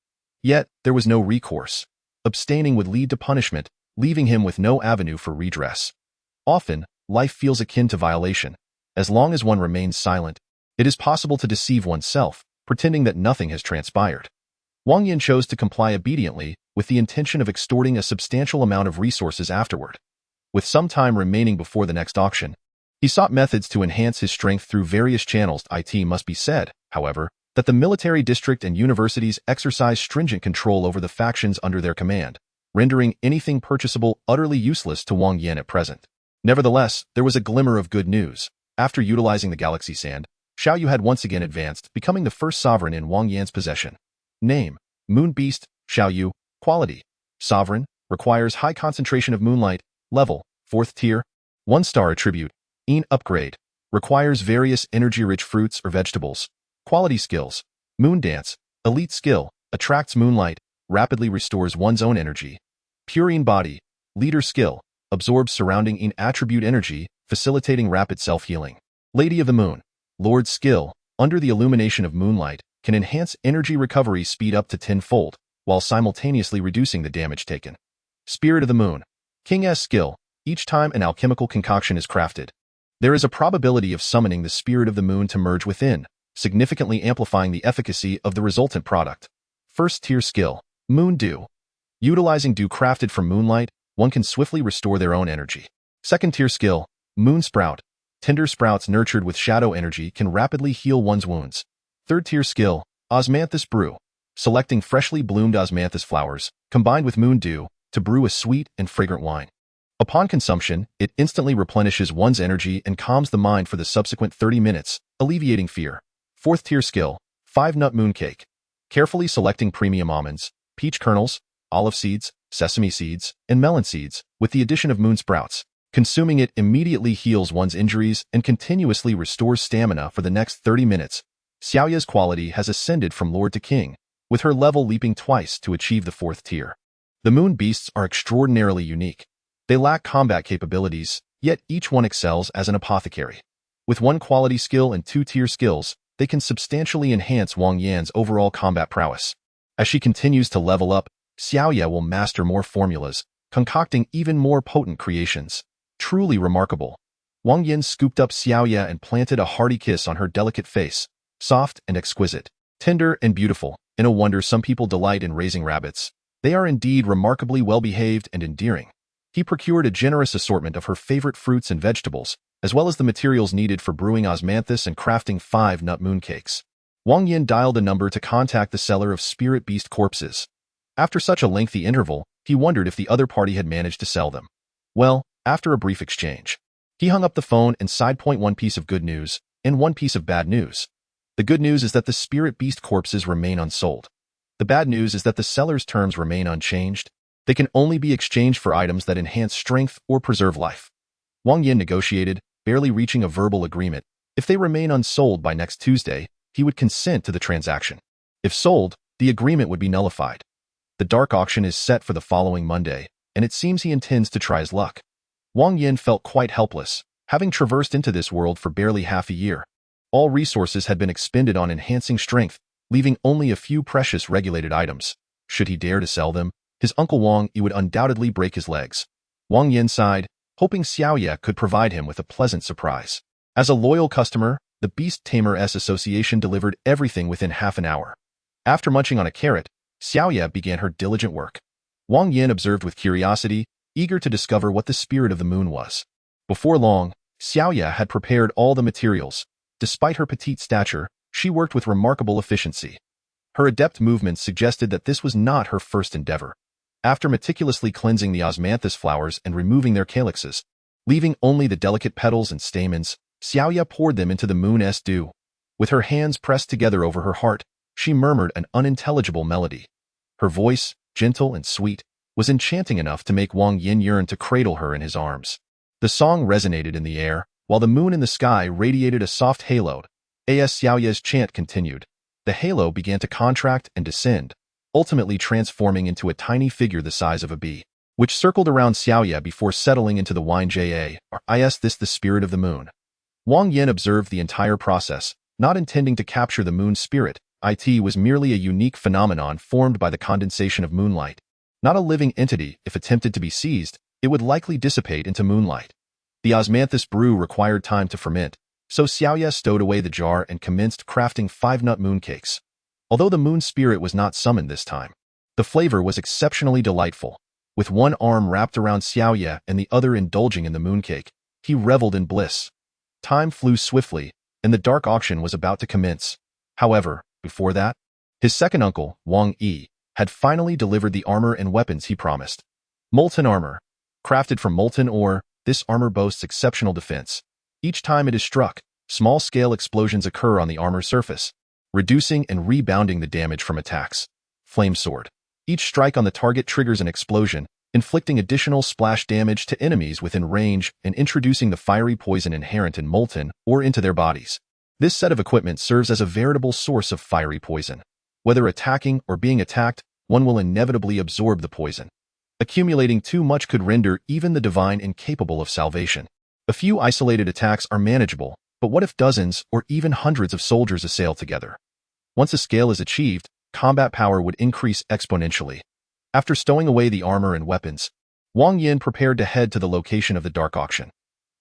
Yet, there was no recourse. Abstaining would lead to punishment, leaving him with no avenue for redress. Often, life feels akin to violation. As long as one remains silent, it is possible to deceive oneself, pretending that nothing has transpired. Wang Yan chose to comply obediently, with the intention of extorting a substantial amount of resources afterward. With some time remaining before the next auction, he sought methods to enhance his strength through various channels. It must be said, however, that the military district and universities exercise stringent control over the factions under their command, rendering anything purchasable utterly useless to Wang Yan at present. Nevertheless, there was a glimmer of good news. After utilizing the galaxy sand, Xiaoyu had once again advanced, becoming the first sovereign in Wang Yan's possession. Name: Moon Beast, Xiaoyu. Quality: Sovereign, requires high concentration of moonlight. Level: 4th tier. 1-star attribute: Upgrade, requires various energy-rich fruits or vegetables. Quality skills: Moon Dance, elite skill, attracts moonlight, rapidly restores one's own energy. Purine Body, leader skill, absorbs surrounding attribute energy, facilitating rapid self-healing. Lady of the Moon, Lord skill, under the illumination of moonlight, can enhance energy recovery speed up to 10-fold, while simultaneously reducing the damage taken. Spirit of the Moon, King's skill, each time an alchemical concoction is crafted, there is a probability of summoning the Spirit of the Moon to merge within, significantly amplifying the efficacy of the resultant product. 1st-tier skill, Moon Dew. Utilizing dew crafted from moonlight, one can swiftly restore their own energy. 2nd-tier skill, Moon Sprout. Tender sprouts nurtured with shadow energy can rapidly heal one's wounds. 3rd-tier skill, Osmanthus Brew. Selecting freshly bloomed osmanthus flowers, combined with moon dew, to brew a sweet and fragrant wine. Upon consumption, it instantly replenishes one's energy and calms the mind for the subsequent 30 minutes, alleviating fear. 4th-tier skill, 5-nut mooncake. Carefully selecting premium almonds, peach kernels, olive seeds, sesame seeds, and melon seeds, with the addition of moon sprouts. Consuming it immediately heals one's injuries and continuously restores stamina for the next 30 minutes. Xiaoya's quality has ascended from Lord to King, with her level leaping twice to achieve the 4th tier. The moon beasts are extraordinarily unique. They lack combat capabilities, yet each one excels as an apothecary. With 1 quality skill and 2-tier skills, they can substantially enhance Wang Yan's overall combat prowess. As she continues to level up, Xiaoya will master more formulas, concocting even more potent creations. Truly remarkable. Wang Yan scooped up Xiaoya and planted a hearty kiss on her delicate face, soft and exquisite, tender and beautiful. In a wonder some people delight in raising rabbits. They are indeed remarkably well-behaved and endearing. He procured a generous assortment of her favorite fruits and vegetables, as well as the materials needed for brewing osmanthus and crafting 5-nut mooncakes. Wang Yan dialed a number to contact the seller of spirit beast corpses. After such a lengthy interval, he wondered if the other party had managed to sell them. Well, after a brief exchange, he hung up the phone and sighed. 1 piece of good news and 1 piece of bad news. The good news is that the spirit beast corpses remain unsold. The bad news is that the seller's terms remain unchanged. They can only be exchanged for items that enhance strength or preserve life. Wang Yan negotiated, barely reaching a verbal agreement. If they remain unsold by next Tuesday, he would consent to the transaction. If sold, the agreement would be nullified. The dark auction is set for the following Monday, and it seems he intends to try his luck. Wang Yan felt quite helpless, having traversed into this world for barely half a year. All resources had been expended on enhancing strength, leaving only a few precious regulated items. Should he dare to sell them, his uncle Wang Yi would undoubtedly break his legs. Wang Yan sighed, hoping Xiaoya could provide him with a pleasant surprise. As a loyal customer, the Beast Tamers Association delivered everything within half an hour. After munching on a carrot, Xiaoya began her diligent work. Wang Yan observed with curiosity, eager to discover what the Spirit of the Moon was. Before long, Xiaoya had prepared all the materials. Despite her petite stature, she worked with remarkable efficiency. Her adept movements suggested that this was not her first endeavor. After meticulously cleansing the osmanthus flowers and removing their calyxes, leaving only the delicate petals and stamens, Xiaoya poured them into the moon's dew. With her hands pressed together over her heart, she murmured an unintelligible melody. Her voice, gentle and sweet, was enchanting enough to make Wang Yan yearn to cradle her in his arms. The song resonated in the air, while the moon in the sky radiated a soft halo. As Xiaoya's chant continued, the halo began to contract and descend, ultimately transforming into a tiny figure the size of a bee, which circled around Xiaoya before settling into the wine Is this the Spirit of the Moon? Wang Yan observed the entire process, not intending to capture the moon spirit. It was merely a unique phenomenon formed by the condensation of moonlight. Not a living entity. If attempted to be seized, it would likely dissipate into moonlight. The osmanthus brew required time to ferment, so Xiaoya stowed away the jar and commenced crafting 5-nut mooncakes. Although the moon spirit was not summoned this time, the flavor was exceptionally delightful. With one arm wrapped around Xiaoya and the other indulging in the mooncake, he reveled in bliss. Time flew swiftly, and the dark auction was about to commence. However, before that? His second uncle, Wang Yi, had finally delivered the armor and weapons he promised. Molten armor. Crafted from molten ore, this armor boasts exceptional defense. Each time it is struck, small-scale explosions occur on the armor's surface, reducing and rebounding the damage from attacks. Flame sword. Each strike on the target triggers an explosion, inflicting additional splash damage to enemies within range and introducing the fiery poison inherent in molten or into their bodies. This set of equipment serves as a veritable source of fiery poison. Whether attacking or being attacked, one will inevitably absorb the poison. Accumulating too much could render even the divine incapable of salvation. A few isolated attacks are manageable, but what if dozens or even hundreds of soldiers assail together? Once a scale is achieved, combat power would increase exponentially. After stowing away the armor and weapons, Wang Yan prepared to head to the location of the Dark Auction.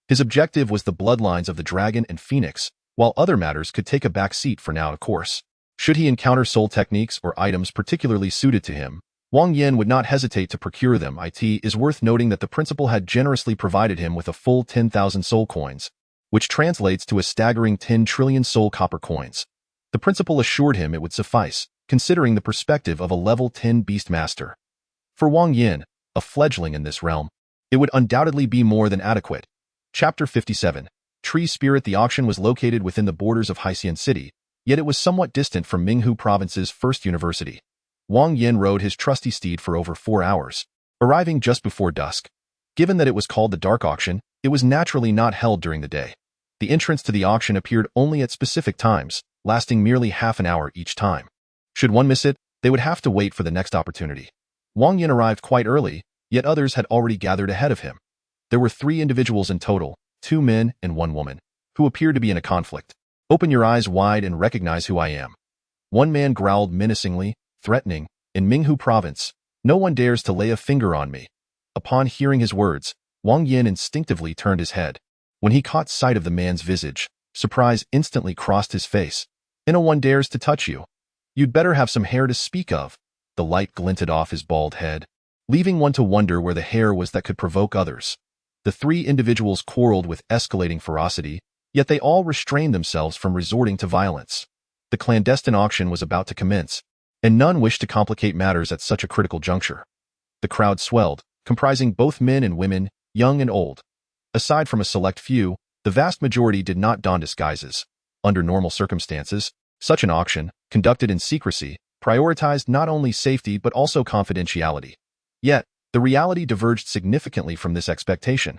His objective was the bloodlines of the Dragon and Phoenix, while other matters could take a back seat for now, of course. Should he encounter soul techniques or items particularly suited to him, Wang Yan would not hesitate to procure them. It is worth noting that the principal had generously provided him with a full 10,000 soul coins, which translates to a staggering 10 trillion soul copper coins. The principal assured him it would suffice, considering the perspective of a level 10 Beastmaster. For Wang Yan, a fledgling in this realm, it would undoubtedly be more than adequate. Chapter 57. Tree Spirit. The auction was located within the borders of Haixian City, yet it was somewhat distant from Minghu Province's first university. Wang Yan rode his trusty steed for over 4 hours, arriving just before dusk. Given that it was called the Dark Auction, it was naturally not held during the day. The entrance to the auction appeared only at specific times, lasting merely half an hour each time. Should one miss it, they would have to wait for the next opportunity. Wang Yan arrived quite early, yet others had already gathered ahead of him. There were 3 individuals in total, 2 men and 1 woman, who appeared to be in a conflict. Open your eyes wide and recognize who I am. One man growled menacingly, threatening, in Minghu Province, no one dares to lay a finger on me. Upon hearing his words, Wang Yan instinctively turned his head. When he caught sight of the man's visage, surprise instantly crossed his face. No one dares to touch you. You'd better have some hair to speak of. The light glinted off his bald head, leaving one to wonder where the hair was that could provoke others. The 3 individuals quarreled with escalating ferocity, yet they all restrained themselves from resorting to violence. The clandestine auction was about to commence, and none wished to complicate matters at such a critical juncture. The crowd swelled, comprising both men and women, young and old. Aside from a select few, the vast majority did not don disguises. Under normal circumstances, such an auction, conducted in secrecy, prioritized not only safety but also confidentiality. Yet, the reality diverged significantly from this expectation.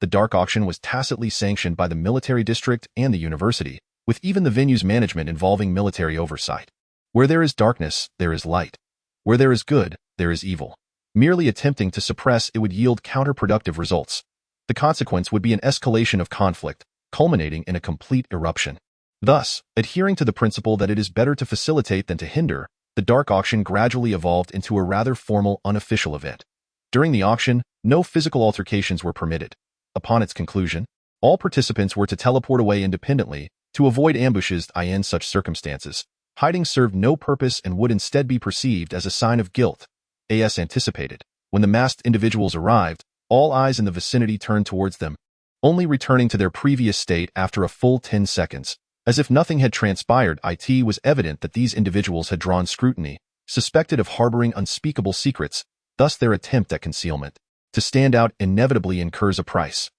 The Dark Auction was tacitly sanctioned by the military district and the university, with even the venue's management involving military oversight. Where there is darkness, there is light. Where there is good, there is evil. Merely attempting to suppress it would yield counterproductive results. The consequence would be an escalation of conflict, culminating in a complete eruption. Thus, adhering to the principle that it is better to facilitate than to hinder, the Dark Auction gradually evolved into a rather formal, unofficial event. During the auction, no physical altercations were permitted. Upon its conclusion, all participants were to teleport away independently to avoid ambushes. In such circumstances, hiding served no purpose and would instead be perceived as a sign of guilt. As anticipated, when the masked individuals arrived, all eyes in the vicinity turned towards them, only returning to their previous state after a full 10 seconds. As if nothing had transpired, it was evident that these individuals had drawn scrutiny, suspected of harboring unspeakable secrets, thus their attempt at concealment. To stand out inevitably incurs a price.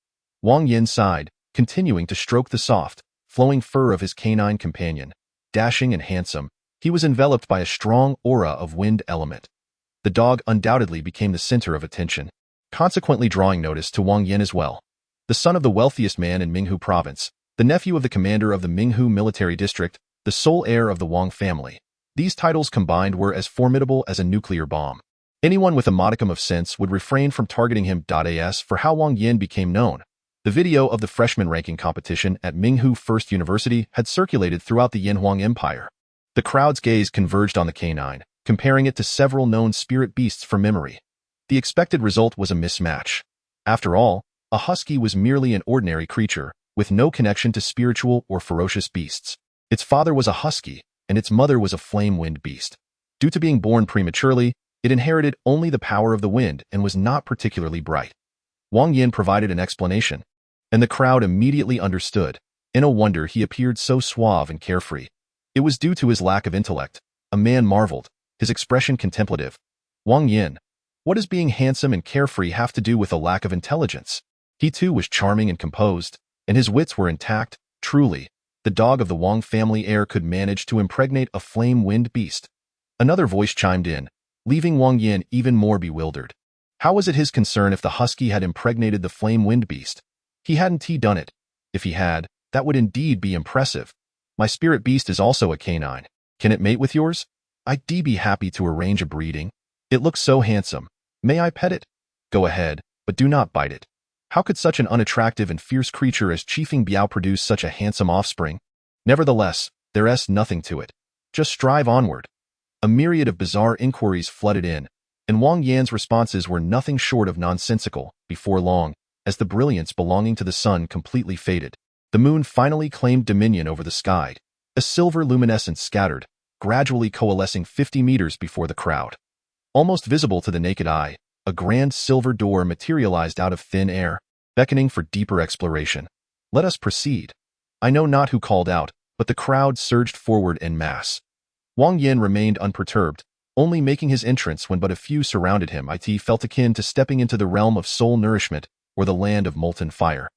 Wang Yan sighed, continuing to stroke the soft, flowing fur of his canine companion. Dashing and handsome, he was enveloped by a strong aura of wind element. The dog undoubtedly became the center of attention, consequently drawing notice to Wang Yan as well. The son of the wealthiest man in Minghu Province, the nephew of the commander of the Minghu military district, the sole heir of the Wang family. These titles combined were as formidable as a nuclear bomb. Anyone with a modicum of sense would refrain from targeting him. As for how Wang Yan became known, the video of the freshman ranking competition at Minghu First University had circulated throughout the Yanhuang Empire. The crowd's gaze converged on the canine, comparing it to several known spirit beasts from memory. The expected result was a mismatch. After all, a husky was merely an ordinary creature, with no connection to spiritual or ferocious beasts. Its father was a husky, and its mother was a flame-wind beast. Due to being born prematurely, it inherited only the power of the wind and was not particularly bright. Wang Yan provided an explanation, and the crowd immediately understood. No wonder he appeared so suave and carefree. It was due to his lack of intellect. A man marveled, his expression contemplative. Wang Yan, what does being handsome and carefree have to do with a lack of intelligence? He too was charming and composed, and his wits were intact. Truly, the dog of the Wang family heir could manage to impregnate a flame-winged beast. Another voice chimed in, leaving Wang Yan even more bewildered. How was it his concern if the husky had impregnated the flame-winged beast? He hadn't done it. If he had, that would indeed be impressive. My spirit beast is also a canine. Can it mate with yours? I'd be happy to arrange a breeding. It looks so handsome. May I pet it? Go ahead, but do not bite it. How could such an unattractive and fierce creature as Chiefing Biao produce such a handsome offspring? Nevertheless, there's nothing to it. Just strive onward. A myriad of bizarre inquiries flooded in, and Wang Yan's responses were nothing short of nonsensical. Before long, as the brilliance belonging to the sun completely faded, the moon finally claimed dominion over the sky. A silver luminescence scattered, gradually coalescing 50 meters before the crowd. Almost visible to the naked eye, a grand silver door materialized out of thin air, beckoning for deeper exploration. Let us proceed. I know not who called out, but the crowd surged forward en masse. Wang Yan remained unperturbed, only making his entrance when but a few surrounded him. It felt akin to stepping into the realm of soul nourishment or the land of molten fire.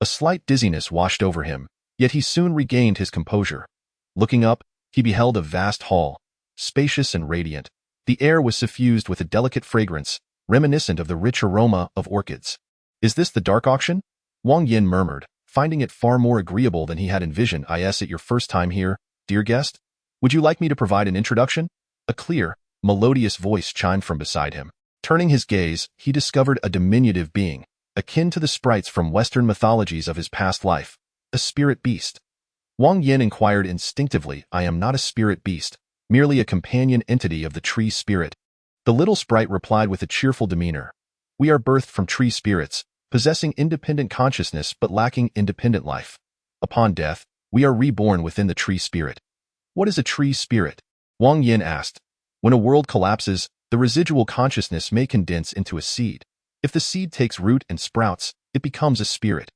A slight dizziness washed over him, yet he soon regained his composure. Looking up, he beheld a vast hall, spacious and radiant. The air was suffused with a delicate fragrance, reminiscent of the rich aroma of orchids. Is this the dark auction? Wang Yan murmured, finding it far more agreeable than he had envisioned. Is it your first time here, dear guest? Would you like me to provide an introduction? A clear, melodious voice chimed from beside him. Turning his gaze, he discovered a diminutive being, akin to the sprites from Western mythologies of his past life, a spirit beast. Wang Yan inquired instinctively, I am not a spirit beast, merely a companion entity of the tree spirit. The little sprite replied with a cheerful demeanor. We are birthed from tree spirits, possessing independent consciousness but lacking independent life. Upon death, we are reborn within the tree spirit. What is a tree spirit? Wang Yan asked. When a world collapses, the residual consciousness may condense into a seed. If the seed takes root and sprouts, it becomes a spirit.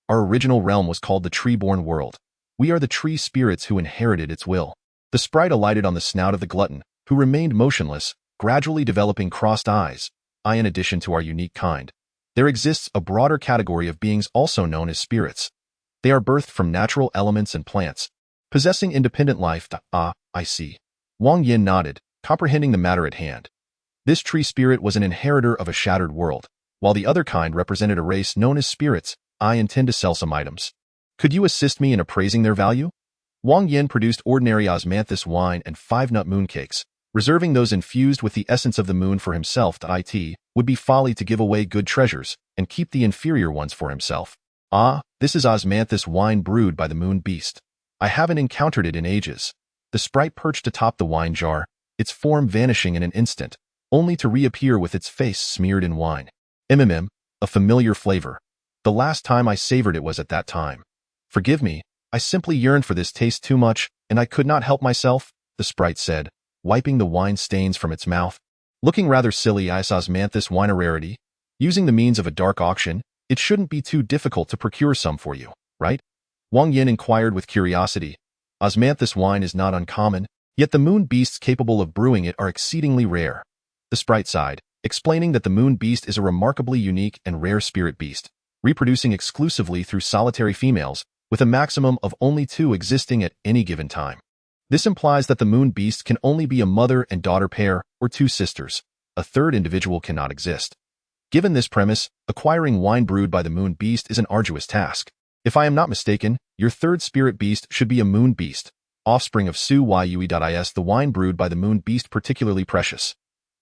Our original realm was called the tree-born world. We are the tree spirits who inherited its will. The sprite alighted on the snout of the glutton, who remained motionless, gradually developing crossed eyes. In addition to our unique kind, there exists a broader category of beings also known as spirits. They are birthed from natural elements and plants, possessing independent life. I see. Wang Yan nodded, comprehending the matter at hand. This tree spirit was an inheritor of a shattered world, while the other kind represented a race known as spirits. I intend to sell some items. Could you assist me in appraising their value? Wang Yan produced ordinary osmanthus wine and 5-nut mooncakes, reserving those infused with the essence of the moon for himself. It would be folly to give away good treasures and keep the inferior ones for himself. This is osmanthus wine brewed by the moon beast. I haven't encountered it in ages. The sprite perched atop the wine jar, its form vanishing in an instant, only to reappear with its face smeared in wine. A familiar flavor. The last time I savored it was at that time. Forgive me, I simply yearned for this taste too much, and I could not help myself, the sprite said, wiping the wine stains from its mouth. Looking rather silly, osmanthus wine a rarity. Using the means of a dark auction, it shouldn't be too difficult to procure some for you, right? Wang Yan inquired with curiosity. Osmanthus wine is not uncommon, yet the moon beasts capable of brewing it are exceedingly rare. The sprite sighed, explaining that the moon beast is a remarkably unique and rare spirit beast, reproducing exclusively through solitary females, with a maximum of only 2 existing at any given time. This implies that the moon beast can only be a mother and daughter pair, or 2 sisters. A third individual cannot exist. Given this premise, acquiring wine brewed by the moon beast is an arduous task. If I am not mistaken, your third spirit beast should be a moon beast, offspring of Su Yue. Is the wine brewed by the moon beast particularly precious?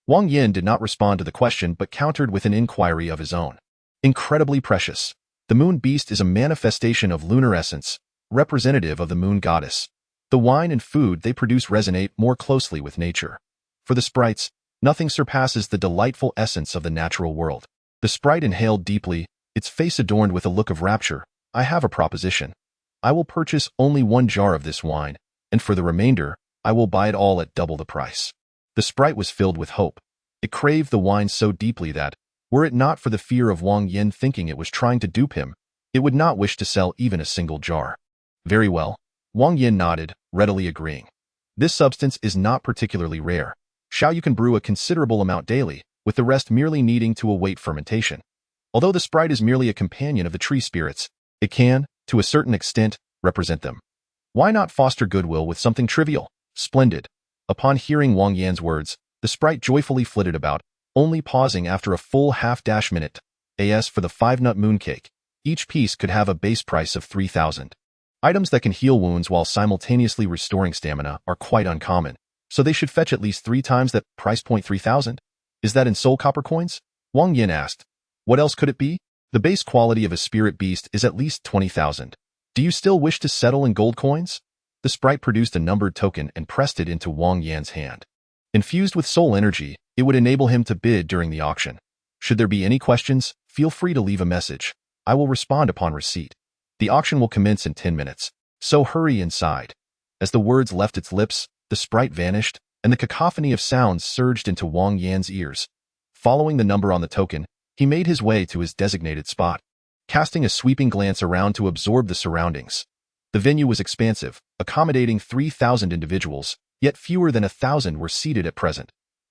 Wang Yan did not respond to the question but countered with an inquiry of his own. Incredibly precious. The moon beast is a manifestation of lunar essence, representative of the moon goddess. The wine and food they produce resonate more closely with nature. For the sprites, nothing surpasses the delightful essence of the natural world. The sprite inhaled deeply, its face adorned with a look of rapture. I have a proposition. I will purchase only 1 jar of this wine, and for the remainder, I will buy it all at double the price. The sprite was filled with hope. It craved the wine so deeply that, were it not for the fear of Wang Yan thinking it was trying to dupe him, it would not wish to sell even a single jar. Very well. Wang Yan nodded, readily agreeing. This substance is not particularly rare. Xiaoyu can brew a considerable amount daily, with the rest merely needing to await fermentation. Although the Sprite is merely a companion of the tree spirits, it can, to a certain extent, represent them. Why not foster goodwill with something trivial? Splendid. Upon hearing Wang Yan's words, the Sprite joyfully flitted about, only pausing after a full half-minute. As for the 5-nut mooncake, each piece could have a base price of 3,000. Items that can heal wounds while simultaneously restoring stamina are quite uncommon, so they should fetch at least 3 times that price point 3,000. Is that in soul copper coins? Wang Yan asked. What else could it be? The base quality of a spirit beast is at least 20,000. Do you still wish to settle in gold coins? The Sprite produced a numbered token and pressed it into Wang Yan's hand. Infused with soul energy, it would enable him to bid during the auction. Should there be any questions, feel free to leave a message. I will respond upon receipt. The auction will commence in 10 minutes, so hurry inside. As the words left its lips, the Sprite vanished, and the cacophony of sounds surged into Wang Yan's ears. Following the number on the token, he made his way to his designated spot, casting a sweeping glance around to absorb the surroundings. The venue was expansive, accommodating 3,000 individuals, yet fewer than 1,000 were seated at present.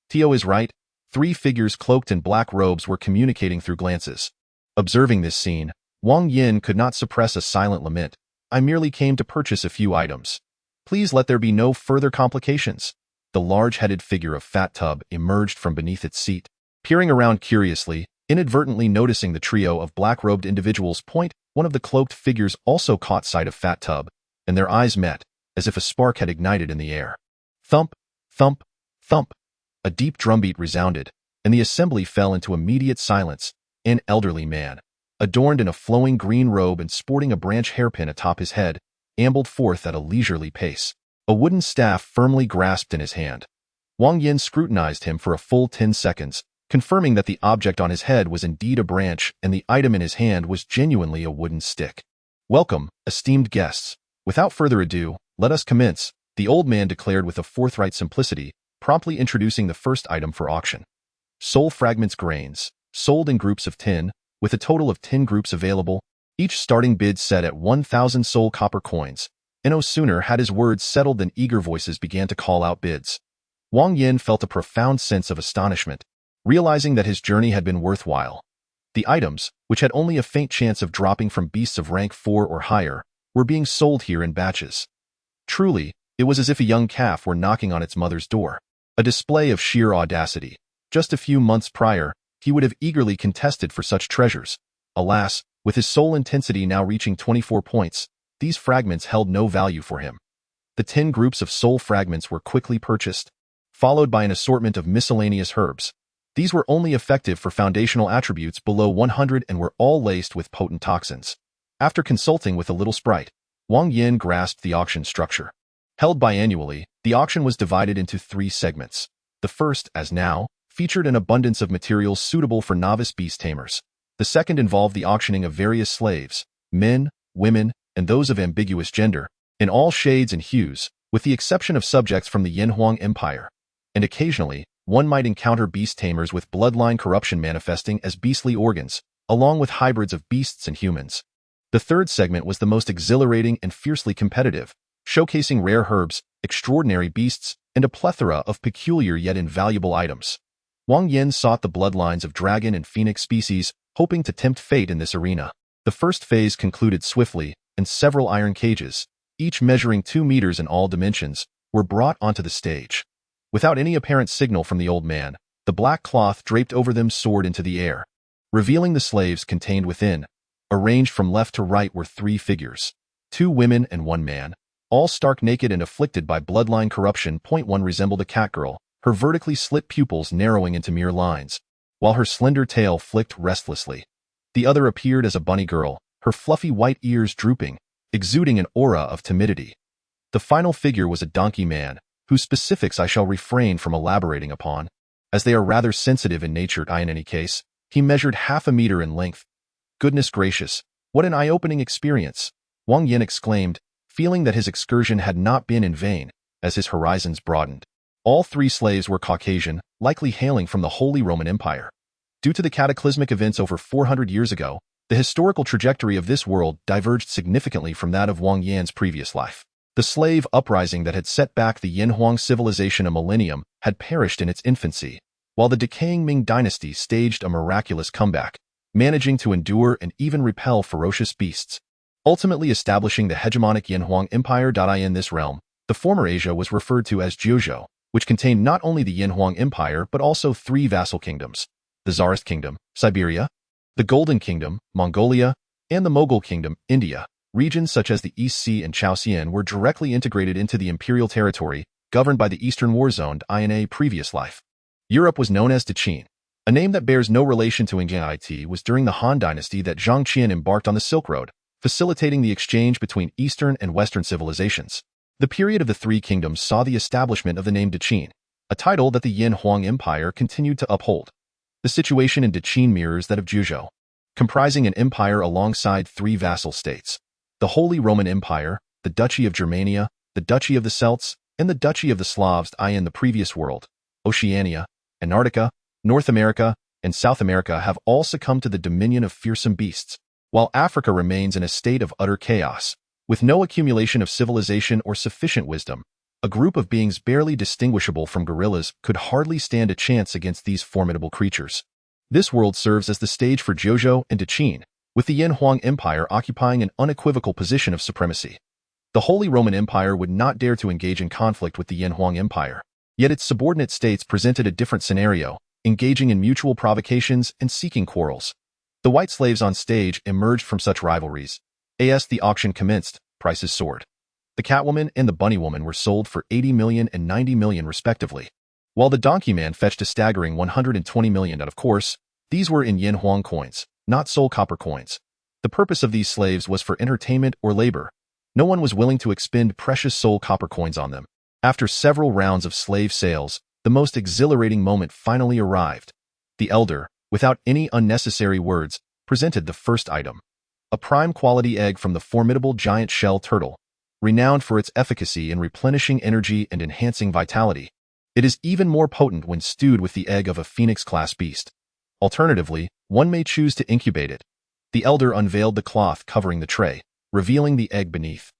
Tio is right. 3 figures cloaked in black robes were communicating through glances. Observing this scene, Wang Yan could not suppress a silent lament. I merely came to purchase a few items. Please let there be no further complications. The large-headed figure of Fat Tub emerged from beneath its seat, peering around curiously, inadvertently noticing the trio of black-robed individuals point. One of the cloaked figures also caught sight of Fat Tub, and their eyes met, as if a spark had ignited in the air. Thump, thump, thump. A deep drumbeat resounded, and the assembly fell into immediate silence. An elderly man, adorned in a flowing green robe and sporting a branch hairpin atop his head, ambled forth at a leisurely pace, a wooden staff firmly grasped in his hand. Wang Yan scrutinized him for a full 10 seconds, confirming that the object on his head was indeed a branch and the item in his hand was genuinely a wooden stick. Welcome, esteemed guests. Without further ado, let us commence, the old man declared with a forthright simplicity, promptly introducing the first item for auction. Soul fragments grains, sold in groups of 10, with a total of 10 groups available, each starting bid set at 1,000 soul copper coins. And no sooner had his words settled than eager voices began to call out bids. Wang Yan felt a profound sense of astonishment, realizing that his journey had been worthwhile. The items, which had only a faint chance of dropping from beasts of rank 4 or higher, were being sold here in batches. Truly, it was as if a young calf were knocking on its mother's door. A display of sheer audacity. Just a few months prior, he would have eagerly contested for such treasures. Alas, with his soul intensity now reaching 24 points, these fragments held no value for him. The 10 groups of soul fragments were quickly purchased, followed by an assortment of miscellaneous herbs. These were only effective for foundational attributes below 100 and were all laced with potent toxins. After consulting with a little Sprite, Wang Yan grasped the auction structure. Held biannually, the auction was divided into 3 segments. The first, as now, featured an abundance of materials suitable for novice beast tamers. The second involved the auctioning of various slaves, men, women, and those of ambiguous gender, in all shades and hues, with the exception of subjects from the Yanhuang Empire. And occasionally, one might encounter beast tamers with bloodline corruption manifesting as beastly organs, along with hybrids of beasts and humans. The third segment was the most exhilarating and fiercely competitive, showcasing rare herbs, extraordinary beasts, and a plethora of peculiar yet invaluable items. Wang Yan sought the bloodlines of dragon and phoenix species, hoping to tempt fate in this arena. The first phase concluded swiftly, and several iron cages, each measuring 2 meters in all dimensions, were brought onto the stage. Without any apparent signal from the old man, the black cloth draped over them soared into the air, revealing the slaves contained within. Arranged from left to right were 3 figures, 2 women and 1 man, all stark naked and afflicted by bloodline corruption. One resembled a catgirl, her vertically slit pupils narrowing into mere lines, while her slender tail flicked restlessly. The other appeared as a bunny girl, her fluffy white ears drooping, exuding an aura of timidity. The final figure was a donkey man, whose specifics I shall refrain from elaborating upon, as they are rather sensitive in nature. In any case, he measured half a meter in length. Goodness gracious, what an eye-opening experience! Wang Yan exclaimed, feeling that his excursion had not been in vain, as his horizons broadened. All 3 slaves were Caucasian, likely hailing from the Holy Roman Empire. Due to the cataclysmic events over 400 years ago, the historical trajectory of this world diverged significantly from that of Wang Yan's previous life. The slave uprising that had set back the Yinhuang civilization a millennium had perished in its infancy, while the decaying Ming dynasty staged a miraculous comeback, managing to endure and even repel ferocious beasts, ultimately establishing the hegemonic Yinhuang Empire. In this realm, the former Asia was referred to as Jiuzhou, which contained not only the Yinhuang Empire but also three vassal kingdoms: the Tsarist Kingdom, Siberia; the Golden Kingdom, Mongolia; and the Mughal Kingdom, India. Regions such as the East Sea and Chaosian were directly integrated into the imperial territory, governed by the Eastern War Zone in a previous life. Europe was known as Dechin. A name that bears no relation to It was during the Han Dynasty that Zhang Qian embarked on the Silk Road, facilitating the exchange between Eastern and Western civilizations. The period of the Three Kingdoms saw the establishment of the name Dechin, a title that the Yinhuang Empire continued to uphold. The situation in Dechin mirrors that of Jiuzhou, comprising an empire alongside three vassal states: the Holy Roman Empire, the Duchy of Germania, the Duchy of the Celts, and the Duchy of the Slavs. In the previous world, Oceania, Antarctica, North America, and South America have all succumbed to the dominion of fearsome beasts, while Africa remains in a state of utter chaos. With no accumulation of civilization or sufficient wisdom, a group of beings barely distinguishable from gorillas could hardly stand a chance against these formidable creatures. This world serves as the stage for Jiuzhou and Dechin, with the Yinhuang Empire occupying an unequivocal position of supremacy. The Holy Roman Empire would not dare to engage in conflict with the Yinhuang Empire, yet its subordinate states presented a different scenario, engaging in mutual provocations and seeking quarrels. The white slaves on stage emerged from such rivalries. As the auction commenced, prices soared. The Catwoman and the Bunny Woman were sold for 80 million and 90 million respectively, while the Donkey Man fetched a staggering 120 million. And of course, these were in Yinhuang coins, not Soul copper coins. The purpose of these slaves was for entertainment or labor. No one was willing to expend precious Soul copper coins on them. After several rounds of slave sales, the most exhilarating moment finally arrived. The elder, without any unnecessary words, presented the first item: a prime quality egg from the formidable giant shell turtle, renowned for its efficacy in replenishing energy and enhancing vitality. It is even more potent when stewed with the egg of a phoenix-class beast. Alternatively, one may choose to incubate it. The elder unveiled the cloth covering the tray, revealing the egg beneath.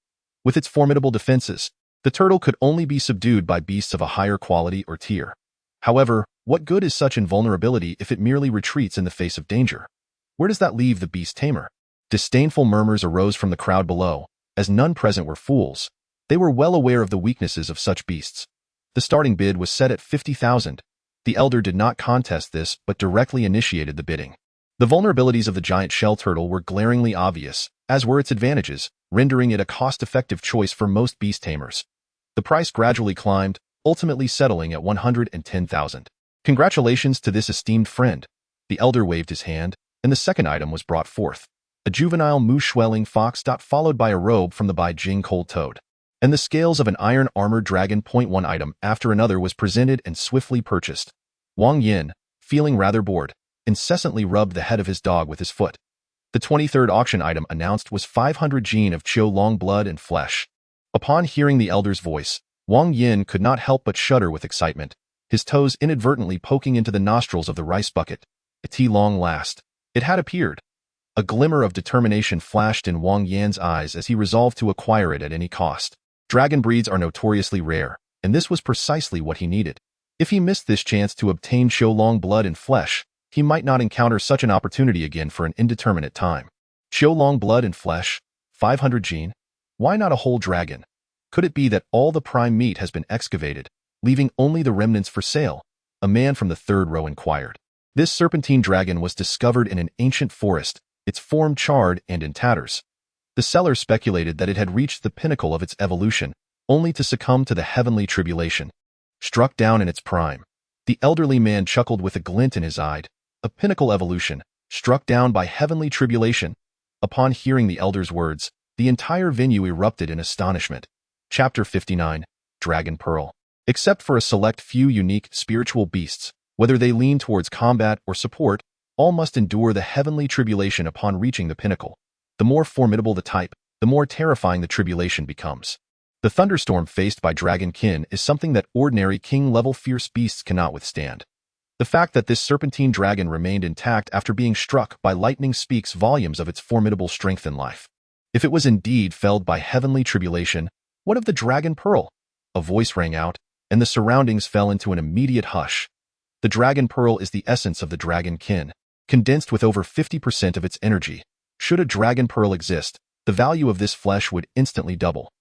With its formidable defenses, the turtle could only be subdued by beasts of a higher quality or tier. However, what good is such invulnerability if it merely retreats in the face of danger? Where does that leave the beast tamer? Disdainful murmurs arose from the crowd below, as none present were fools. They were well aware of the weaknesses of such beasts. The starting bid was set at 50,000. The elder did not contest this, but directly initiated the bidding. The vulnerabilities of the giant shell turtle were glaringly obvious, as were its advantages, rendering it a cost-effective choice for most beast tamers. The price gradually climbed, ultimately settling at 110,000. Congratulations to this esteemed friend. The elder waved his hand, and the second item was brought forth: a juvenile moose-swelling fox. Followed by a robe from the Beijing cold toad, and the scales of an iron-armored dragon. One item after another was presented and swiftly purchased. Wang Yan, feeling rather bored, incessantly rubbed the head of his dog with his foot. The 23rd auction item announced was 500 gene of Qiu long blood and flesh. Upon hearing the elder's voice, Wang Yan could not help but shudder with excitement, his toes inadvertently poking into the nostrils of the rice bucket. At long last, it had appeared. A glimmer of determination flashed in Wang Yan's eyes as he resolved to acquire it at any cost. Dragon breeds are notoriously rare, and this was precisely what he needed. If he missed this chance to obtain Qiu long blood and flesh, he might not encounter such an opportunity again for an indeterminate time. Qiu long blood and flesh, 500 gene. Why not a whole dragon? Could it be that all the prime meat has been excavated, leaving only the remnants for sale? A man from the third row inquired. This serpentine dragon was discovered in an ancient forest, its form charred and in tatters. The seller speculated that it had reached the pinnacle of its evolution, only to succumb to the heavenly tribulation. Struck down in its prime. The elderly man chuckled with a glint in his eye. A pinnacle evolution, struck down by heavenly tribulation. Upon hearing the elder's words, the entire venue erupted in astonishment. Chapter 59, Dragon Pearl. Except for a select few unique spiritual beasts, whether they lean towards combat or support, all must endure the heavenly tribulation upon reaching the pinnacle. The more formidable the type, the more terrifying the tribulation becomes. The thunderstorm faced by Dragon Kin is something that ordinary king-level fierce beasts cannot withstand. The fact that this serpentine dragon remained intact after being struck by lightning speaks volumes of its formidable strength in life. If it was indeed felled by heavenly tribulation, What of the dragon pearl? A voice rang out, and the surroundings fell into an immediate hush. The dragon pearl is the essence of the dragon kin, condensed with over 50% of its energy. Should a dragon pearl exist, the value of this flesh would instantly double.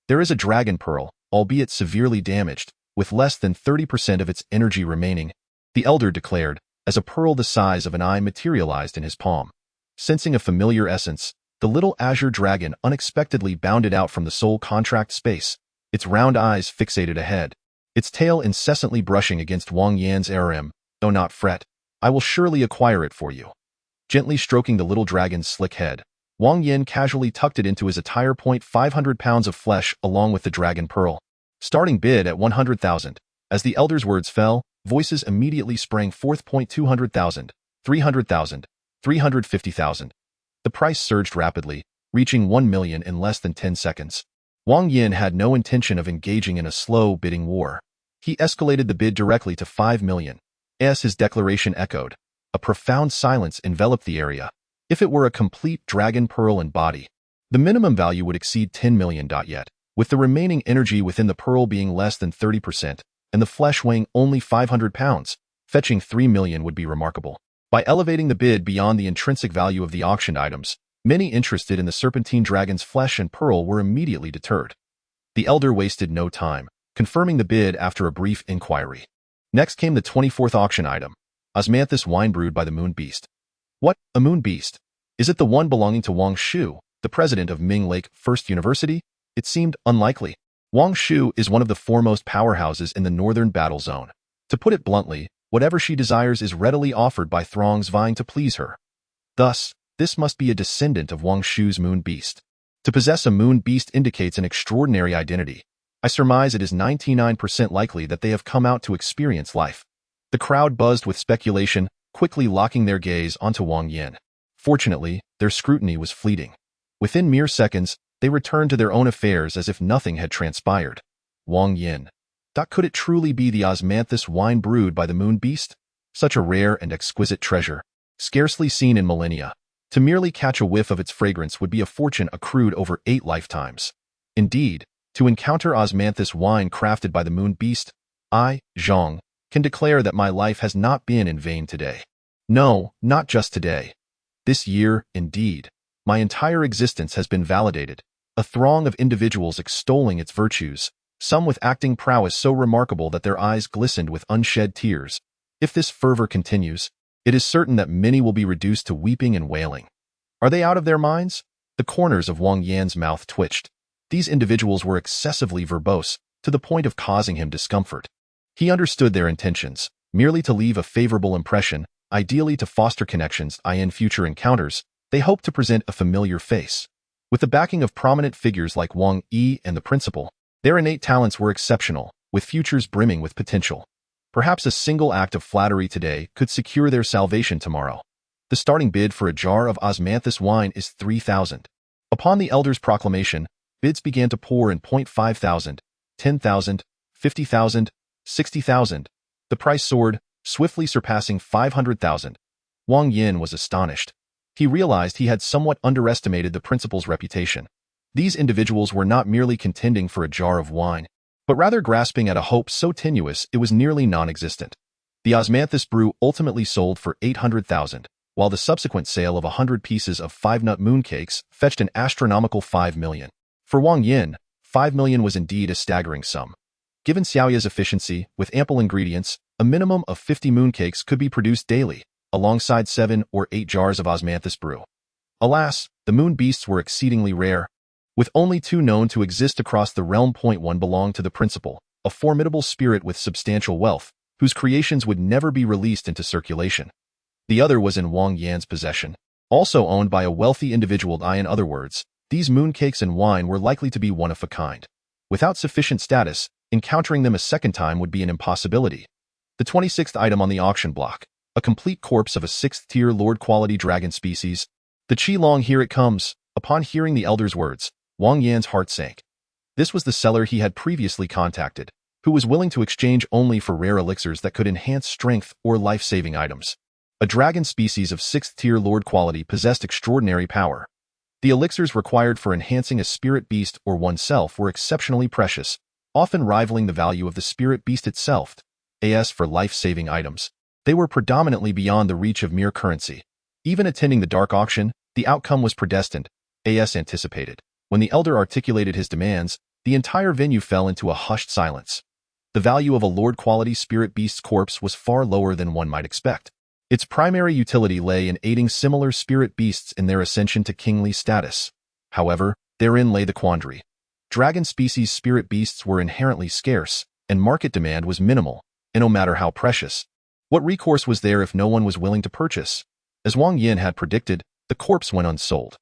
There is a dragon pearl, albeit severely damaged, with less than 30% of its energy remaining, the elder declared, as a pearl the size of an eye materialized in his palm. Sensing a familiar essence, the little azure dragon unexpectedly bounded out from the soul contract space, its round eyes fixated ahead, its tail incessantly brushing against Wang Yan's harem. "Do not fret. I will surely acquire it for you." Gently stroking the little dragon's slick head, Wang Yan casually tucked it into his attire. 500 pounds of flesh along with the dragon pearl. Starting bid at 100,000. As the elder's words fell, voices immediately sprang forth. 200,000, 300,000, 350,000. The price surged rapidly, reaching 1 million in less than 10 seconds. Wang Yan had no intention of engaging in a slow bidding war. He escalated the bid directly to 5 million. As his declaration echoed, a profound silence enveloped the area. If it were a complete dragon pearl and body, the minimum value would exceed 10 million. Yet, with the remaining energy within the pearl being less than 30%, and the flesh weighing only 500 pounds, fetching 3 million would be remarkable. By elevating the bid beyond the intrinsic value of the auctioned items, many interested in the serpentine dragon's flesh and pearl were immediately deterred. The elder wasted no time, confirming the bid after a brief inquiry. Next came the 24th auction item, osmanthus wine brewed by the moon beast. What, a moon beast? Is it the one belonging to Wang Shu, the president of Ming Lake First University? It seemed unlikely. Wang Shu is one of the foremost powerhouses in the northern battle zone. To put it bluntly, whatever she desires is readily offered by throngs vying to please her. Thus, this must be a descendant of Wang Shu's moon beast. To possess a moon beast indicates an extraordinary identity. I surmise it is 99% likely that they have come out to experience life. The crowd buzzed with speculation, quickly locking their gaze onto Wang Yan. Fortunately, their scrutiny was fleeting. Within mere seconds, they returned to their own affairs as if nothing had transpired. Wang Yan. Could it truly be the osmanthus wine brewed by the moon beast? Such a rare and exquisite treasure, scarcely seen in millennia. To merely catch a whiff of its fragrance would be a fortune accrued over 8 lifetimes. Indeed, to encounter osmanthus wine crafted by the moon beast, I, Zhang, can declare that my life has not been in vain today. No, not just today. This year, indeed, my entire existence has been validated, a throng of individuals extolling its virtues, some with acting prowess so remarkable that their eyes glistened with unshed tears. If this fervor continues, it is certain that many will be reduced to weeping and wailing. Are they out of their minds? The corners of Wang Yan's mouth twitched. These individuals were excessively verbose, to the point of causing him discomfort. He understood their intentions, merely to leave a favorable impression, ideally to foster connections in future encounters. They hoped to present a familiar face. With the backing of prominent figures like Wang Yi and the principal, their innate talents were exceptional, with futures brimming with potential. Perhaps a single act of flattery today could secure their salvation tomorrow. The starting bid for a jar of osmanthus wine is 3,000. Upon the elder's proclamation, bids began to pour in. 5,000, 10,000, 50,000, 60,000. The price soared, swiftly surpassing 500,000. Wang Yan was astonished. He realized he had somewhat underestimated the principal's reputation. These individuals were not merely contending for a jar of wine, but rather grasping at a hope so tenuous it was nearly non-existent. The osmanthus brew ultimately sold for 800,000, while the subsequent sale of 100 pieces of 5-nut mooncakes fetched an astronomical 5 million. For Wang Yan, 5 million was indeed a staggering sum. Given Xiaoya's efficiency, with ample ingredients, a minimum of 50 mooncakes could be produced daily, alongside 7 or 8 jars of osmanthus brew. Alas, the moon beasts were exceedingly rare, with only 2 known to exist across the realm. One belonged to the principal, a formidable spirit with substantial wealth, whose creations would never be released into circulation. The other was in Wang Yan's possession, also owned by a wealthy individual. In other words, these mooncakes and wine were likely to be one of a kind. Without sufficient status, encountering them a second time would be an impossibility. The 26th item on the auction block, a complete corpse of a 6th-tier lord-quality dragon species. The Qilong, here it comes. Upon hearing the elder's words, Wang Yan's heart sank. This was the seller he had previously contacted, who was willing to exchange only for rare elixirs that could enhance strength or life-saving items. A dragon species of 6th-tier lord quality possessed extraordinary power. The elixirs required for enhancing a spirit beast or oneself were exceptionally precious, often rivaling the value of the spirit beast itself. As for life-saving items, they were predominantly beyond the reach of mere currency. Even attending the dark auction, the outcome was predestined, as anticipated. When the elder articulated his demands, the entire venue fell into a hushed silence. The value of a Lord-quality spirit beast's corpse was far lower than one might expect. Its primary utility lay in aiding similar spirit beasts in their ascension to kingly status. However, therein lay the quandary. Dragon species spirit beasts were inherently scarce, and market demand was minimal, and no matter how precious. What recourse was there if no one was willing to purchase? As Wang Yan had predicted, the corpse went unsold.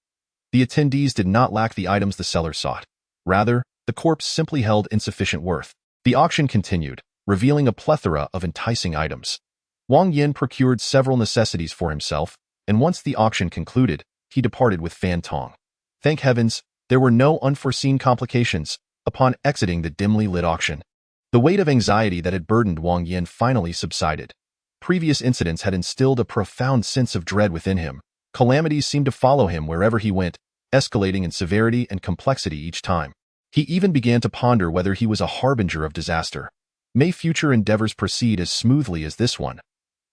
The attendees did not lack the items the seller sought. Rather, the corpse simply held insufficient worth. The auction continued, revealing a plethora of enticing items. Wang Yan procured several necessities for himself, and once the auction concluded, he departed with Fan Tong. Thank heavens, there were no unforeseen complications upon exiting the dimly lit auction. The weight of anxiety that had burdened Wang Yan finally subsided. Previous incidents had instilled a profound sense of dread within him. Calamities seemed to follow him wherever he went, escalating in severity and complexity each time. He even began to ponder whether he was a harbinger of disaster. May future endeavors proceed as smoothly as this one.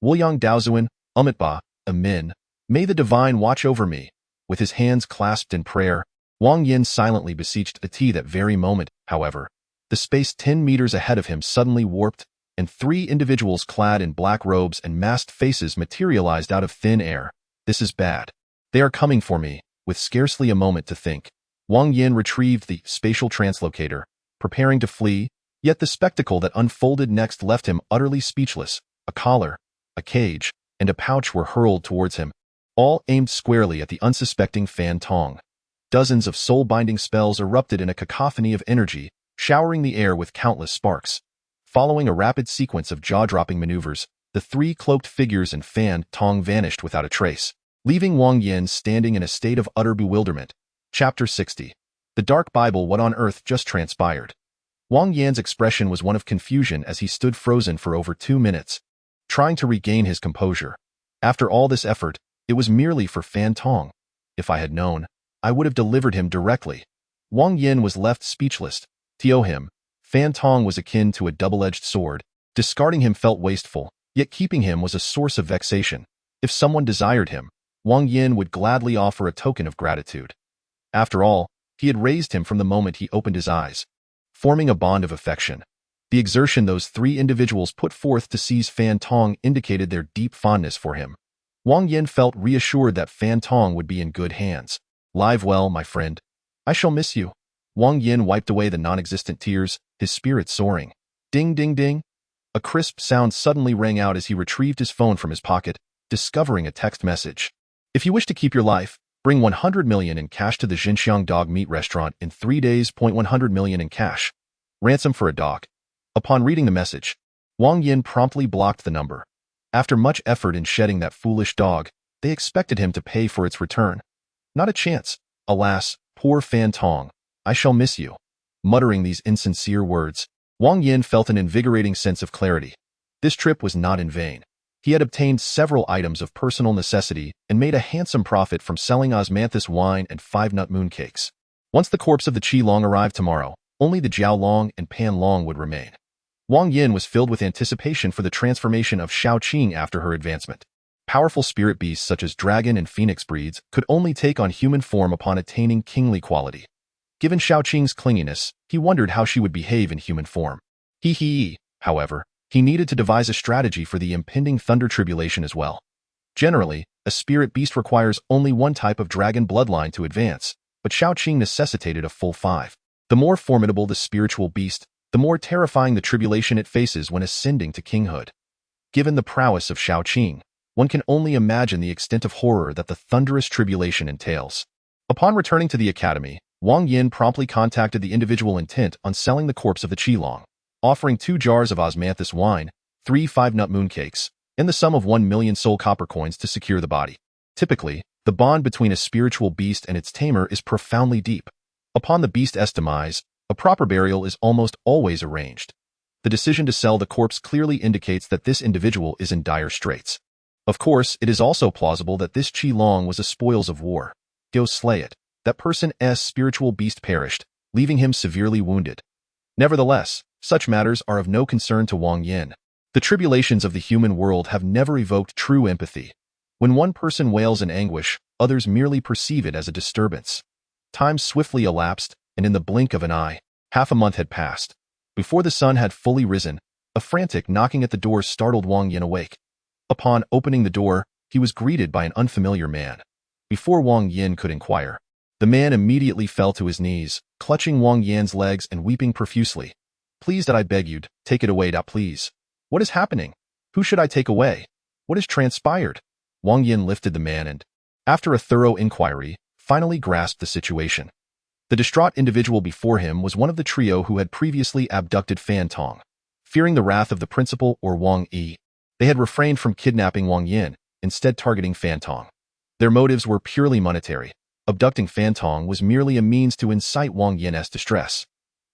Wuyang Daozuan, Umitba, Amin. May the divine watch over me. With his hands clasped in prayer, Wang Yan silently beseeched Ati. That very moment, however, the space 10 meters ahead of him suddenly warped, and 3 individuals clad in black robes and masked faces materialized out of thin air. This is bad. They are coming for me. With scarcely a moment to think, Wang Yan retrieved the spatial translocator, preparing to flee, yet the spectacle that unfolded next left him utterly speechless. A collar, a cage, and a pouch were hurled towards him, all aimed squarely at the unsuspecting Fan Tong. Dozens of soul-binding spells erupted in a cacophony of energy, showering the air with countless sparks. Following a rapid sequence of jaw-dropping maneuvers, the 3 cloaked figures and Fan Tong vanished without a trace, leaving Wang Yan standing in a state of utter bewilderment. Chapter 60. The Dark Bible. What on earth just transpired? Wang Yan's expression was one of confusion as he stood frozen for over 2 minutes, trying to regain his composure. After all this effort, it was merely for Fan Tong. If I had known, I would have delivered him directly. Wang Yan was left speechless. To him, Fan Tong was akin to a double-edged sword. Discarding him felt wasteful, yet keeping him was a source of vexation. If someone desired him, Wang Yan would gladly offer a token of gratitude. After all, he had raised him from the moment he opened his eyes, forming a bond of affection. The exertion those 3 individuals put forth to seize Fan Tong indicated their deep fondness for him. Wang Yan felt reassured that Fan Tong would be in good hands. Live well, my friend. I shall miss you. Wang Yan wiped away the non-existent tears, his spirit soaring. Ding ding ding. A crisp sound suddenly rang out as he retrieved his phone from his pocket, discovering a text message. If you wish to keep your life, bring 100 million in cash to the Xinxiang dog meat restaurant in 3 days. 100 million in cash. Ransom for a dog. Upon reading the message, Wang Yan promptly blocked the number. After much effort in shedding that foolish dog, they expected him to pay for its return. Not a chance. Alas, poor Fan Tong. I shall miss you. Muttering these insincere words, Wang Yan felt an invigorating sense of clarity. This trip was not in vain. He had obtained several items of personal necessity and made a handsome profit from selling osmanthus wine and 5-nut mooncakes. Once the corpse of the Qi Long arrived tomorrow, only the Jiao Long and Pan Long would remain. Wang Yan was filled with anticipation for the transformation of Xiao Qing after her advancement. Powerful spirit beasts such as dragon and phoenix breeds could only take on human form upon attaining kingly quality. Given Xiao Qing's clinginess, he wondered how she would behave in human form. However, he needed to devise a strategy for the impending thunder tribulation as well. Generally, a spirit beast requires only one type of dragon bloodline to advance, but Xiao Qing necessitated a full 5. The more formidable the spiritual beast, the more terrifying the tribulation it faces when ascending to kinghood. Given the prowess of Xiao Qing, one can only imagine the extent of horror that the thunderous tribulation entails. Upon returning to the academy, Wang Yan promptly contacted the individual intent on selling the corpse of the Qi Long, offering 2 jars of osmanthus wine, 3 5-nut mooncakes, and the sum of 1 million soul copper coins to secure the body. Typically, the bond between a spiritual beast and its tamer is profoundly deep. Upon the beast's demise, a proper burial is almost always arranged. The decision to sell the corpse clearly indicates that this individual is in dire straits. Of course, it is also plausible that this Qi Long was a spoils of war. Go slay it. that person's spiritual beast perished, leaving him severely wounded. Nevertheless, such matters are of no concern to Wang Yan. The tribulations of the human world have never evoked true empathy. When one person wails in anguish, others merely perceive it as a disturbance. Time swiftly elapsed, and in the blink of an eye, half a month had passed. Before the sun had fully risen, a frantic knocking at the door startled Wang Yan awake. Upon opening the door, he was greeted by an unfamiliar man. Before Wang Yan could inquire, the man immediately fell to his knees, clutching Wang Yan's legs and weeping profusely. "Please, that I beg you, take it away, please. What is happening? Who should I take away? What has transpired?" Wang Yan lifted the man and, after a thorough inquiry, finally grasped the situation. The distraught individual before him was one of the trio who had previously abducted Fan Tong. Fearing the wrath of the principal or Wang Yi, they had refrained from kidnapping Wang Yan, instead targeting Fan Tong. Their motives were purely monetary. Abducting Fan Tong was merely a means to incite Wang Yan's distress.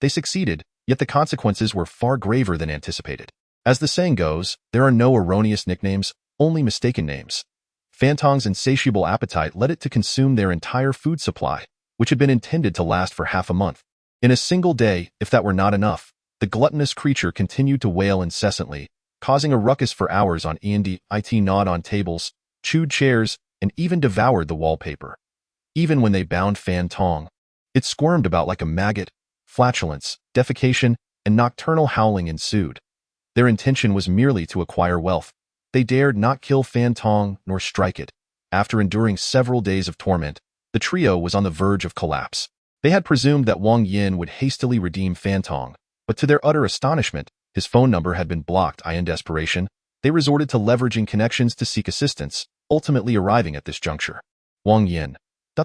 They succeeded, yet the consequences were far graver than anticipated. As the saying goes, there are no erroneous nicknames, only mistaken names. Fan Tong's insatiable appetite led it to consume their entire food supply, which had been intended to last for half a month. In a single day, if that were not enough, the gluttonous creature continued to wail incessantly, causing a ruckus for hours on it gnawed on tables, chewed chairs, and even devoured the wallpaper. Even when they bound Fan Tong, it squirmed about like a maggot. Flatulence, defecation, and nocturnal howling ensued. Their intention was merely to acquire wealth. They dared not kill Fan Tong nor strike it. After enduring several days of torment, the trio was on the verge of collapse. They had presumed that Wang Yan would hastily redeem Fan Tong, but to their utter astonishment, his phone number had been blocked. In desperation, they resorted to leveraging connections to seek assistance, ultimately arriving at this juncture. Wang Yan,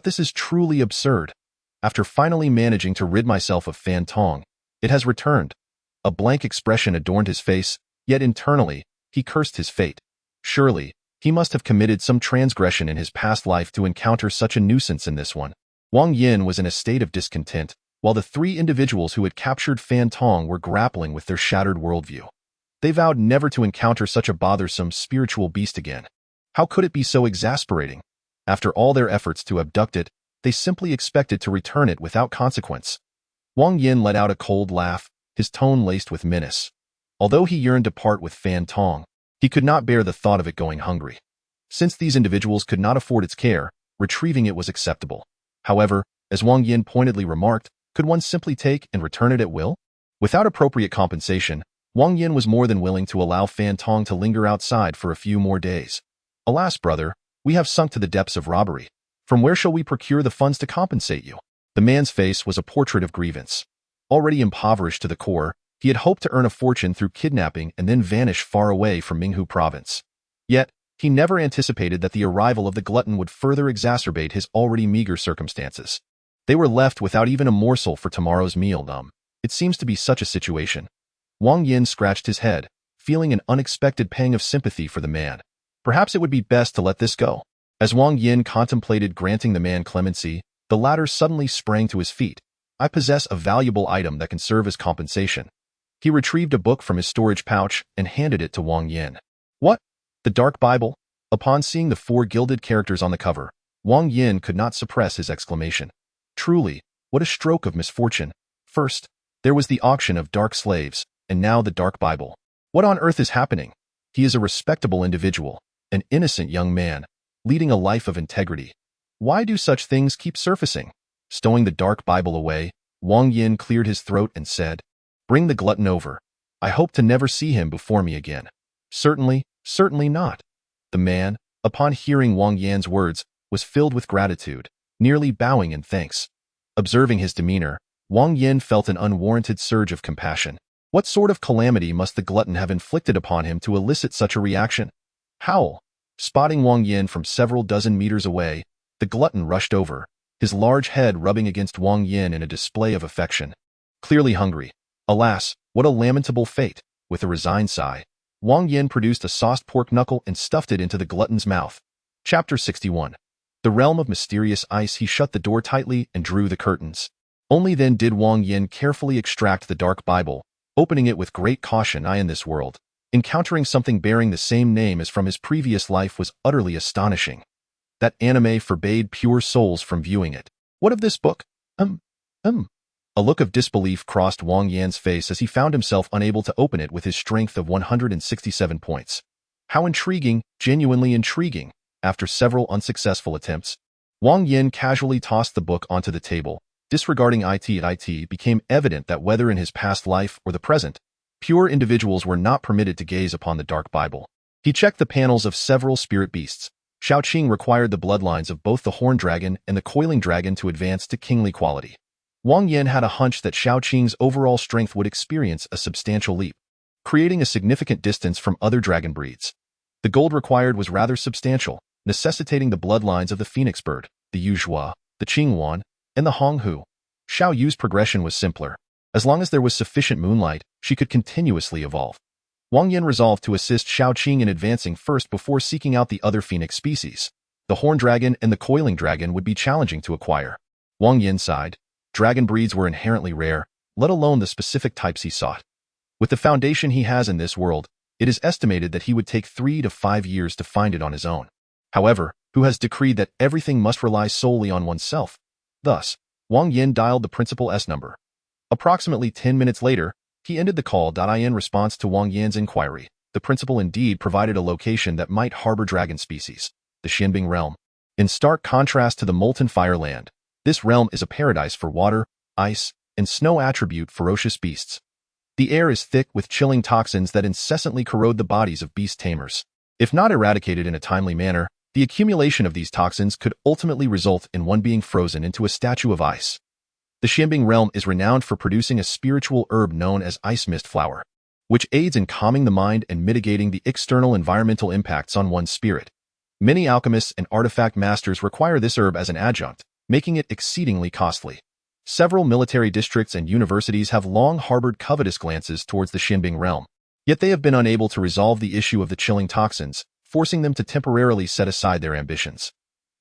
"This is truly absurd. After finally managing to rid myself of Fan Tong, it has returned." A blank expression adorned his face, yet internally, he cursed his fate. Surely, he must have committed some transgression in his past life to encounter such a nuisance in this one. Wang Yan was in a state of discontent, while the three individuals who had captured Fan Tong were grappling with their shattered worldview. They vowed never to encounter such a bothersome spiritual beast again. How could it be so exasperating? After all their efforts to abduct it, they simply expected to return it without consequence. Wang Yan let out a cold laugh, his tone laced with menace. Although he yearned to part with Fan Tong, he could not bear the thought of it going hungry. Since these individuals could not afford its care, retrieving it was acceptable. However, as Wang Yan pointedly remarked, could one simply take and return it at will? Without appropriate compensation, Wang Yan was more than willing to allow Fan Tong to linger outside for a few more days. "Alas, brother, we have sunk to the depths of robbery. From where shall we procure the funds to compensate you?" The man's face was a portrait of grievance. Already impoverished to the core, he had hoped to earn a fortune through kidnapping and then vanish far away from Minghu province. Yet, he never anticipated that the arrival of the glutton would further exacerbate his already meager circumstances. They were left without even a morsel for tomorrow's meal. It seems to be such a situation. Wang Yan scratched his head, feeling an unexpected pang of sympathy for the man. Perhaps it would be best to let this go. As Wang Yan contemplated granting the man clemency, the latter suddenly sprang to his feet. "I possess a valuable item that can serve as compensation." He retrieved a book from his storage pouch and handed it to Wang Yan. "What? The Dark Bible?" Upon seeing the 4 gilded characters on the cover, Wang Yan could not suppress his exclamation. Truly, what a stroke of misfortune. First, there was the auction of dark slaves, and now the Dark Bible. What on earth is happening? He is a respectable individual, an innocent young man, leading a life of integrity. Why do such things keep surfacing? Stowing the Dark Bible away, Wang Yan cleared his throat and said, "Bring the glutton over. I hope to never see him before me again." "Certainly, certainly not." The man, upon hearing Wang Yan's words, was filled with gratitude, nearly bowing in thanks. Observing his demeanor, Wang Yan felt an unwarranted surge of compassion. What sort of calamity must the glutton have inflicted upon him to elicit such a reaction? Howl! Spotting Wang Yan from several dozen meters away, the glutton rushed over, his large head rubbing against Wang Yan in a display of affection. Clearly hungry. Alas, what a lamentable fate! With a resigned sigh, Wang Yan produced a sauced pork knuckle and stuffed it into the glutton's mouth. Chapter 61. The realm of mysterious ice. He shut the door tightly and drew the curtains. Only then did Wang Yan carefully extract the Dark Bible, opening it with great caution. In this world, encountering something bearing the same name as from his previous life was utterly astonishing. That anime forbade pure souls from viewing it. What of this book? Um, um. A look of disbelief crossed Wang Yan's face as he found himself unable to open it with his strength of 167 points. How intriguing, genuinely intriguing. After several unsuccessful attempts, Wang Yan casually tossed the book onto the table. Disregarding it became evident that whether in his past life or the present, pure individuals were not permitted to gaze upon the dark Bible. He checked the panels of several spirit beasts. Shaoqing required the bloodlines of both the horned dragon and the coiling dragon to advance to kingly quality. Wang Yan had a hunch that Shaoqing's overall strength would experience a substantial leap, creating a significant distance from other dragon breeds. The gold required was rather substantial, necessitating the bloodlines of the phoenix bird, the Yuzhua, the Qingwan, and the Honghu. Xiao Yu's progression was simpler. As long as there was sufficient moonlight, she could continuously evolve. Wang Yan resolved to assist Shaoqing in advancing first before seeking out the other phoenix species. The horned dragon and the coiling dragon would be challenging to acquire. Wang Yan sighed. Dragon breeds were inherently rare, let alone the specific types he sought. With the foundation he has in this world, it is estimated that he would take 3 to 5 years to find it on his own. However, who has decreed that everything must rely solely on oneself? Thus, Wang Yan dialed the principal S number. Approximately 10 minutes later, he ended the call. In response to Wang Yan's inquiry, the principal indeed provided a location that might harbor dragon species, the Xianbing realm. In stark contrast to the molten fire land, this realm is a paradise for water, ice, and snow attribute ferocious beasts. The air is thick with chilling toxins that incessantly corrode the bodies of beast tamers. If not eradicated in a timely manner, the accumulation of these toxins could ultimately result in one being frozen into a statue of ice. The Xianbing realm is renowned for producing a spiritual herb known as ice mist flower, which aids in calming the mind and mitigating the external environmental impacts on one's spirit. Many alchemists and artifact masters require this herb as an adjunct, making it exceedingly costly. Several military districts and universities have long harbored covetous glances towards the Xianbing realm, yet they have been unable to resolve the issue of the chilling toxins, forcing them to temporarily set aside their ambitions.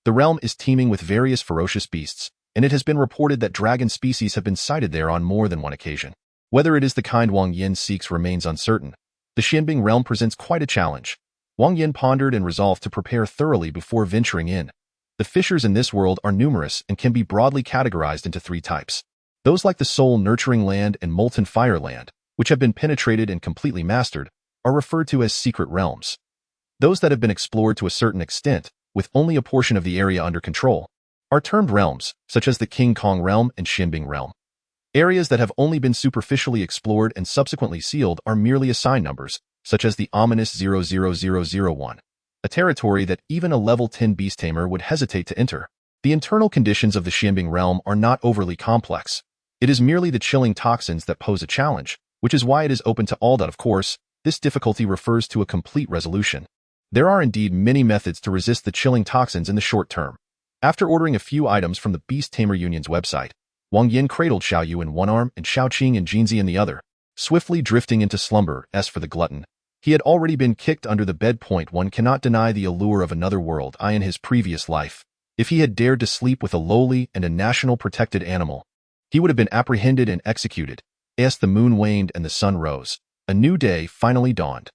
The realm is teeming with various ferocious beasts, and it has been reported that dragon species have been sighted there on more than one occasion. Whether it is the kind Wang Yan seeks remains uncertain. The Xianbing realm presents quite a challenge. Wang Yan pondered and resolved to prepare thoroughly before venturing in. The fissures in this world are numerous and can be broadly categorized into 3 types. Those like the soul-nurturing land and molten fire land, which have been penetrated and completely mastered, are referred to as secret realms. Those that have been explored to a certain extent, with only a portion of the area under control, are termed realms, such as the King Kong realm and Xianbing realm. Areas that have only been superficially explored and subsequently sealed are merely assigned numbers, such as the ominous 00001. A territory that even a level 10 beast tamer would hesitate to enter. The internal conditions of the Xianbing realm are not overly complex. It is merely the chilling toxins that pose a challenge, which is why it is open to all. Of course, this difficulty refers to a complete resolution. There are indeed many methods to resist the chilling toxins in the short term. After ordering a few items from the Beast Tamer Union's website, Wang Yan cradled Xiao Yu in one arm and Shaoqing and Jinzi in the other, swiftly drifting into slumber. As for the glutton, he had already been kicked under the bed. One cannot deny the allure of another world. In his previous life, if he had dared to sleep with a lowly and a national protected animal, he would have been apprehended and executed. As the moon waned and the sun rose, a new day finally dawned.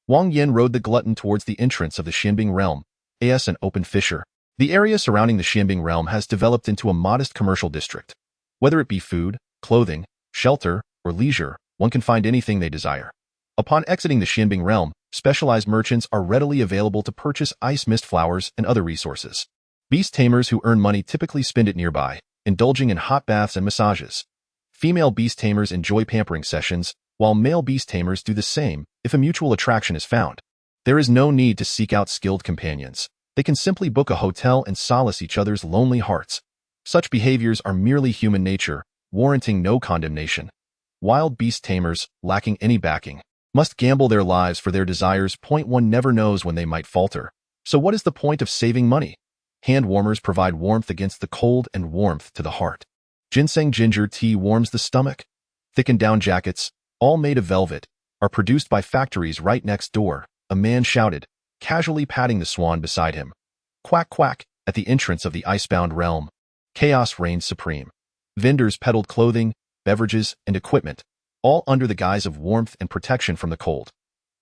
Wang Yan rode the glutton towards the entrance of the Xianbing realm, as an open fissure. The area surrounding the Xianbing realm has developed into a modest commercial district. Whether it be food, clothing, shelter, or leisure, one can find anything they desire. Upon exiting the Xianbing realm, specialized merchants are readily available to purchase ice mist flowers and other resources. Beast tamers who earn money typically spend it nearby, indulging in hot baths and massages. Female beast tamers enjoy pampering sessions, while male beast tamers do the same if a mutual attraction is found. There is no need to seek out skilled companions. They can simply book a hotel and solace each other's lonely hearts. Such behaviors are merely human nature, warranting no condemnation. Wild beast tamers, lacking any backing, must gamble their lives for their desires. One never knows when they might falter. So what is the point of saving money? Hand warmers provide warmth against the cold and warmth to the heart. Ginseng ginger tea warms the stomach. Thickened down jackets, all made of velvet, are produced by factories right next door. A man shouted, casually patting the swan beside him. Quack quack, at the entrance of the icebound realm. Chaos reigned supreme. Vendors peddled clothing, beverages, and equipment, all under the guise of warmth and protection from the cold.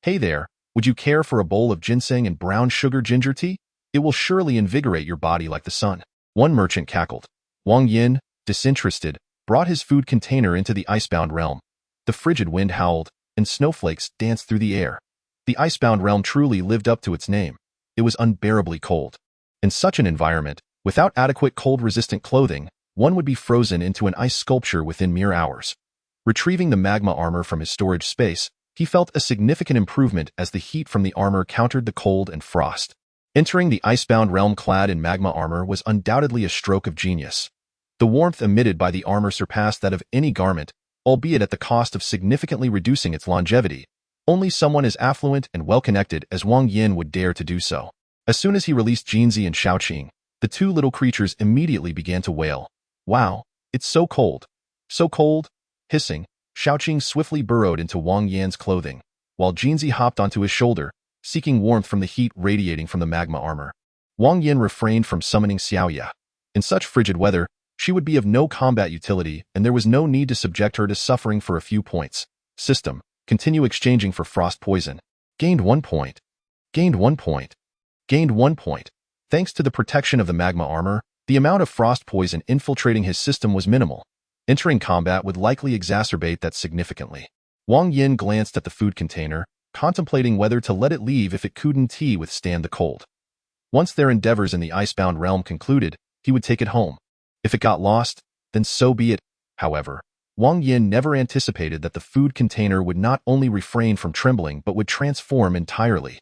Hey there, would you care for a bowl of ginseng and brown sugar ginger tea? It will surely invigorate your body like the sun. One merchant cackled. Wang Yan, disinterested, brought his food container into the icebound realm. The frigid wind howled, and snowflakes danced through the air. The icebound realm truly lived up to its name. It was unbearably cold. In such an environment, without adequate cold-resistant clothing, one would be frozen into an ice sculpture within mere hours. Retrieving the magma armor from his storage space, he felt a significant improvement as the heat from the armor countered the cold and frost. Entering the icebound realm clad in magma armor was undoubtedly a stroke of genius. The warmth emitted by the armor surpassed that of any garment, albeit at the cost of significantly reducing its longevity. Only someone as affluent and well-connected as Wang Yan would dare to do so. As soon as he released Jinzi and Shaoqing, the two little creatures immediately began to wail. "Wow, it's so cold. So cold." Hissing, Shaoqing swiftly burrowed into Wang Yan's clothing, while Jinzi hopped onto his shoulder, seeking warmth from the heat radiating from the magma armor. Wang Yan refrained from summoning Xiaoya. In such frigid weather, she would be of no combat utility, and there was no need to subject her to suffering for a few points. System. Continue exchanging for frost poison. Gained 1 point. Gained 1 point. Gained 1 point. Thanks to the protection of the magma armor, the amount of frost poison infiltrating his system was minimal. Entering combat would likely exacerbate that significantly. Wang Yan glanced at the food container, contemplating whether to let it leave if it couldn't withstand the cold. Once their endeavors in the icebound realm concluded, he would take it home. If it got lost, then so be it. However, Wang Yan never anticipated that the food container would not only refrain from trembling but would transform entirely.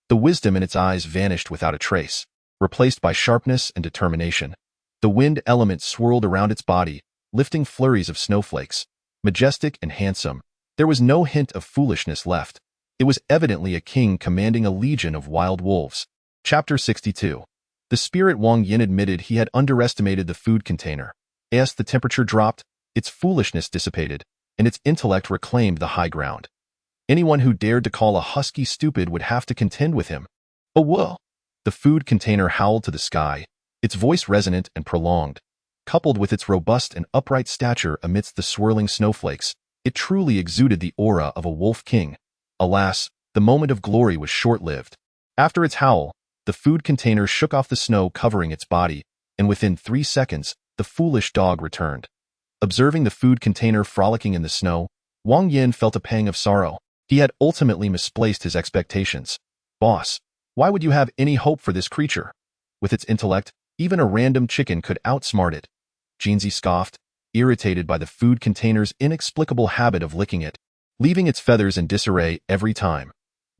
The wisdom in its eyes vanished without a trace, replaced by sharpness and determination. The wind element swirled around its body, lifting flurries of snowflakes. Majestic and handsome, there was no hint of foolishness left. It was evidently a king commanding a legion of wild wolves. Chapter 62. The spirit. Wang Yan admitted he had underestimated the food container. As the temperature dropped, its foolishness dissipated, and its intellect reclaimed the high ground. Anyone who dared to call a husky stupid would have to contend with him. "Oh, whoa!" The food container howled to the sky, its voice resonant and prolonged. Coupled with its robust and upright stature amidst the swirling snowflakes, it truly exuded the aura of a wolf king. Alas, the moment of glory was short-lived. After its howl, the food container shook off the snow covering its body, and within 3 seconds, the foolish dog returned. Observing the food container frolicking in the snow, Wang Yan felt a pang of sorrow. He had ultimately misplaced his expectations. "Boss, why would you have any hope for this creature? With its intellect, even a random chicken could outsmart it." Jinzi scoffed, irritated by the food container's inexplicable habit of licking it, leaving its feathers in disarray every time.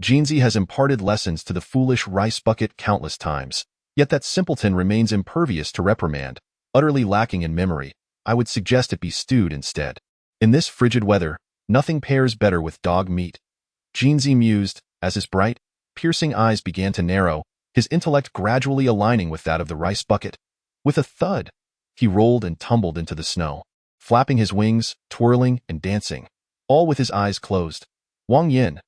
Jinzi has imparted lessons to the foolish rice bucket countless times, yet that simpleton remains impervious to reprimand, utterly lacking in memory. I would suggest it be stewed instead. In this frigid weather, nothing pairs better with dog meat. Jinzi mused, as his bright, piercing eyes began to narrow, his intellect gradually aligning with that of the rice bucket. With a thud, he rolled and tumbled into the snow, flapping his wings, twirling and dancing, all with his eyes closed. Wang Yan,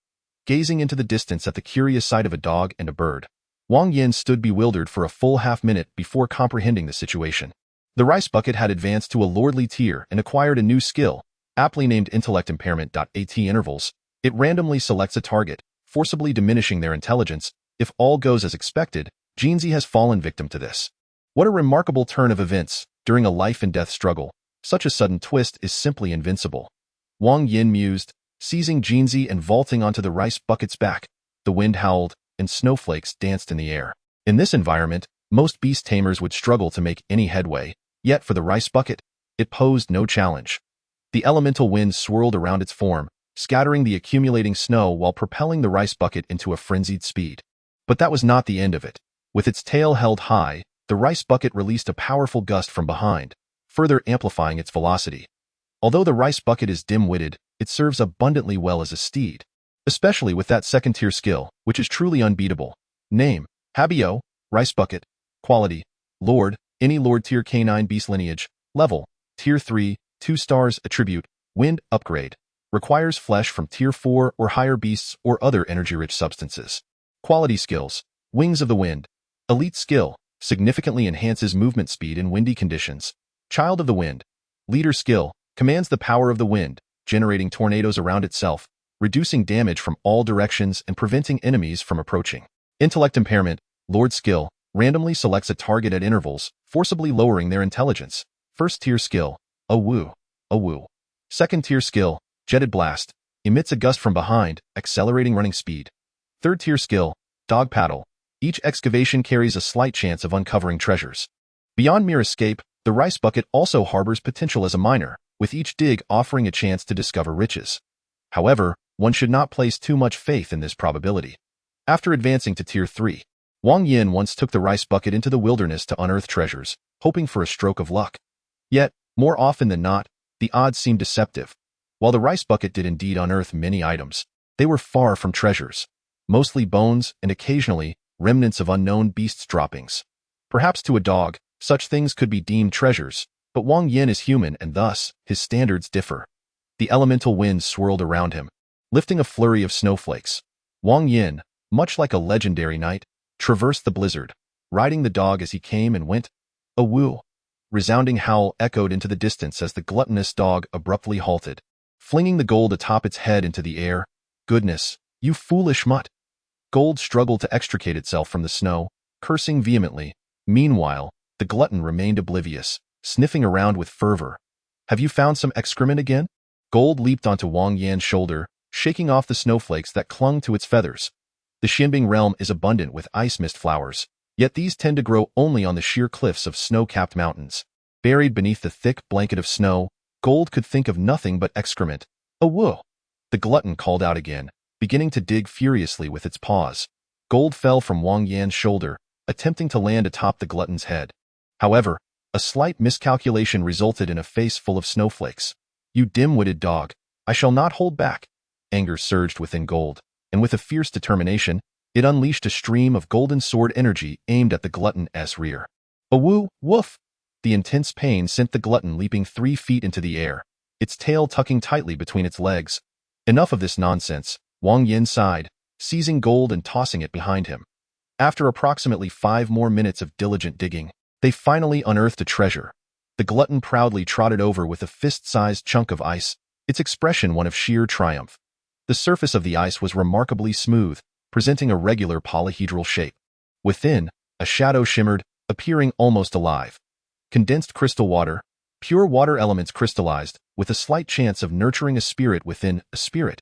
gazing into the distance at the curious sight of a dog and a bird. Wang Yan stood bewildered for a full half-minute before comprehending the situation. The rice bucket had advanced to a lordly tier and acquired a new skill, aptly named Intellect Impairment. At intervals, it randomly selects a target, forcibly diminishing their intelligence. If all goes as expected, Jinzi has fallen victim to this. What a remarkable turn of events. During a life-and-death struggle, such a sudden twist is simply invincible. Wang Yan mused, seizing Jinzi and vaulting onto the rice bucket's back. The wind howled, and snowflakes danced in the air. In this environment, most beast tamers would struggle to make any headway, yet for the rice bucket, it posed no challenge. The elemental wind swirled around its form, scattering the accumulating snow while propelling the rice bucket into a frenzied speed. But that was not the end of it. With its tail held high, the rice bucket released a powerful gust from behind, further amplifying its velocity. Although the rice bucket is dim-witted, it serves abundantly well as a steed, especially with that second-tier skill, which is truly unbeatable. Name: Habio, rice bucket. Quality: Lord, any Lord-tier canine beast lineage. Level: Tier 3, 2 stars. Attribute: Wind upgrade. Requires flesh from Tier 4 or higher beasts or other energy-rich substances. Quality skills: Wings of the Wind. Elite skill: significantly enhances movement speed in windy conditions. Child of the Wind. Leader skill: commands the power of the wind, generating tornadoes around itself, reducing damage from all directions and preventing enemies from approaching. Intellect Impairment. Lord skill: randomly selects a target at intervals, forcibly lowering their intelligence. First tier skill, a woo, a woo. Second tier skill, jetted blast, emits a gust from behind, accelerating running speed. Third tier skill, dog paddle. Each excavation carries a slight chance of uncovering treasures. Beyond mere escape, the rice bucket also harbors potential as a miner, with each dig offering a chance to discover riches. However, one should not place too much faith in this probability. After advancing to Tier 3, Wang Yan once took the rice bucket into the wilderness to unearth treasures, hoping for a stroke of luck. Yet, more often than not, the odds seemed deceptive. While the rice bucket did indeed unearth many items, they were far from treasures, mostly bones and occasionally remnants of unknown beasts' droppings. Perhaps to a dog, such things could be deemed treasures, but Wang Yan is human and thus, his standards differ. The elemental winds swirled around him, lifting a flurry of snowflakes. Wang Yan, much like a legendary knight, traversed the blizzard, riding the dog as he came and went. A woo! Resounding howl echoed into the distance as the gluttonous dog abruptly halted, flinging the gold atop its head into the air. Goodness, you foolish mutt! Gold struggled to extricate itself from the snow, cursing vehemently. Meanwhile, the glutton remained oblivious, sniffing around with fervor. Have you found some excrement again? Gold leaped onto Wang Yan's shoulder, shaking off the snowflakes that clung to its feathers. The Xianbing realm is abundant with ice mist flowers, yet these tend to grow only on the sheer cliffs of snow-capped mountains. Buried beneath the thick blanket of snow, Gold could think of nothing but excrement. A woo! The glutton called out again, beginning to dig furiously with its paws. Gold fell from Wang Yan's shoulder, attempting to land atop the glutton's head. However, a slight miscalculation resulted in a face full of snowflakes. You dim-witted dog, I shall not hold back. Anger surged within Gold, and with a fierce determination, it unleashed a stream of golden sword energy aimed at the glutton's rear. A woo, woof! The intense pain sent the glutton leaping 3 feet into the air, its tail tucking tightly between its legs. Enough of this nonsense, Wang Yan sighed, seizing Gold and tossing it behind him. After approximately 5 more minutes of diligent digging, they finally unearthed a treasure. The glutton proudly trotted over with a fist-sized chunk of ice, its expression one of sheer triumph. The surface of the ice was remarkably smooth, presenting a regular polyhedral shape. Within, a shadow shimmered, appearing almost alive. Condensed crystal water, pure water elements crystallized, with a slight chance of nurturing a spirit within a spirit.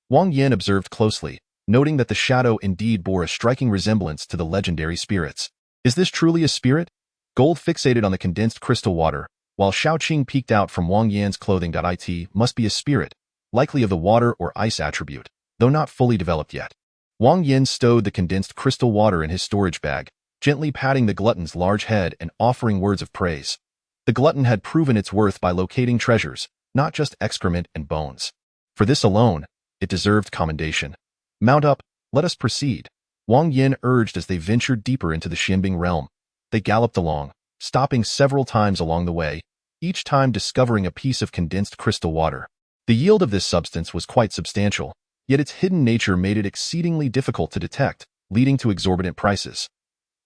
Wang Yan observed closely, noting that the shadow indeed bore a striking resemblance to the legendary spirits. Is this truly a spirit? Gold fixated on the condensed crystal water, while Shaoqing peeked out from Wang Yan's clothing. It must be a spirit, likely of the water or ice attribute, though not fully developed yet. Wang Yan stowed the condensed crystal water in his storage bag, gently patting the glutton's large head and offering words of praise. The glutton had proven its worth by locating treasures, not just excrement and bones. For this alone, it deserved commendation. Mount up, let us proceed, Wang Yan urged as they ventured deeper into the Xianbing realm. They galloped along, stopping several times along the way, each time discovering a piece of condensed crystal water. The yield of this substance was quite substantial, yet its hidden nature made it exceedingly difficult to detect, leading to exorbitant prices.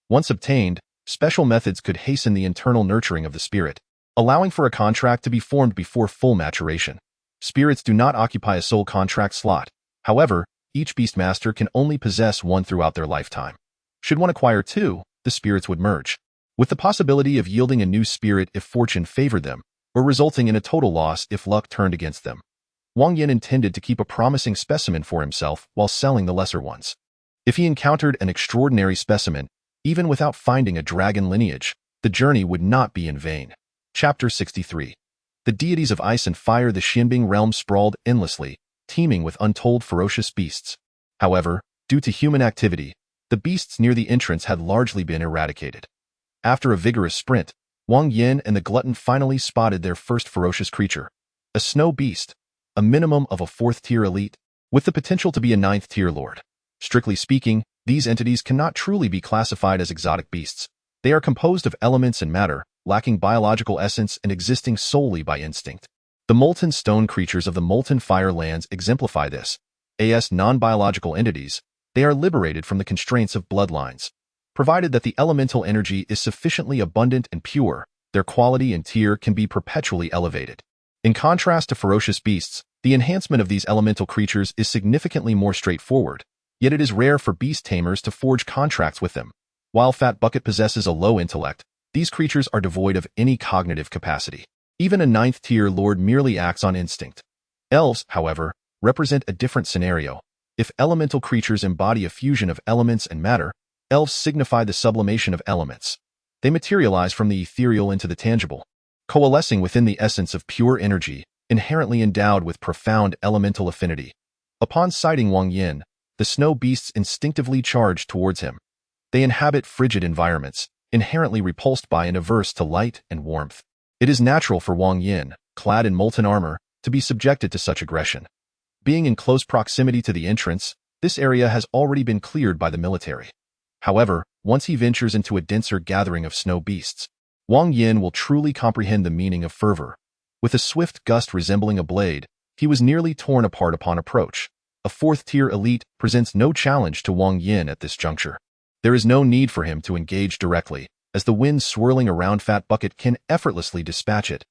Once obtained, special methods could hasten the internal nurturing of the spirit, allowing for a contract to be formed before full maturation. Spirits do not occupy a sole contract slot. However, each Beastmaster can only possess one throughout their lifetime. Should one acquire 2, the spirits would merge, with the possibility of yielding a new spirit if fortune favored them, or resulting in a total loss if luck turned against them. Wang Yan intended to keep a promising specimen for himself while selling the lesser ones. If he encountered an extraordinary specimen, even without finding a dragon lineage, the journey would not be in vain. Chapter 63. The deities of ice and fire. The Xianbing realm sprawled endlessly, teeming with untold ferocious beasts. However, due to human activity, the beasts near the entrance had largely been eradicated. After a vigorous sprint, Wang Yan and the glutton finally spotted their first ferocious creature, a snow beast, a minimum of a 4th-tier elite, with the potential to be a 9th-tier lord. Strictly speaking, these entities cannot truly be classified as exotic beasts. They are composed of elements and matter, lacking biological essence and existing solely by instinct. The molten stone creatures of the molten fire lands exemplify this. As non-biological entities, they are liberated from the constraints of bloodlines. Provided that the elemental energy is sufficiently abundant and pure, their quality and tier can be perpetually elevated. In contrast to ferocious beasts, the enhancement of these elemental creatures is significantly more straightforward, yet it is rare for beast tamers to forge contracts with them. While Fat Bucket possesses a low intellect, These creatures are devoid of any cognitive capacity. Even a ninth-tier lord merely acts on instinct. Elves, however, represent a different scenario. If elemental creatures embody a fusion of elements and matter, elves signify the sublimation of elements. They materialize from the ethereal into the tangible, coalescing within the essence of pure energy, inherently endowed with profound elemental affinity. Upon sighting Wang Yan, the snow beasts instinctively charged towards him. They inhabit frigid environments, inherently repulsed by and averse to light and warmth. It is natural for Wang Yan, clad in molten armor, to be subjected to such aggression. Being in close proximity to the entrance, this area has already been cleared by the military. However, once he ventures into a denser gathering of snow beasts, Wang Yan will truly comprehend the meaning of fervor. With a swift gust resembling a blade, he was nearly torn apart upon approach. A fourth-tier elite presents no challenge to Wang Yan at this juncture. There is no need for him to engage directly, as the wind swirling around Fat Bucket can effortlessly dispatch it.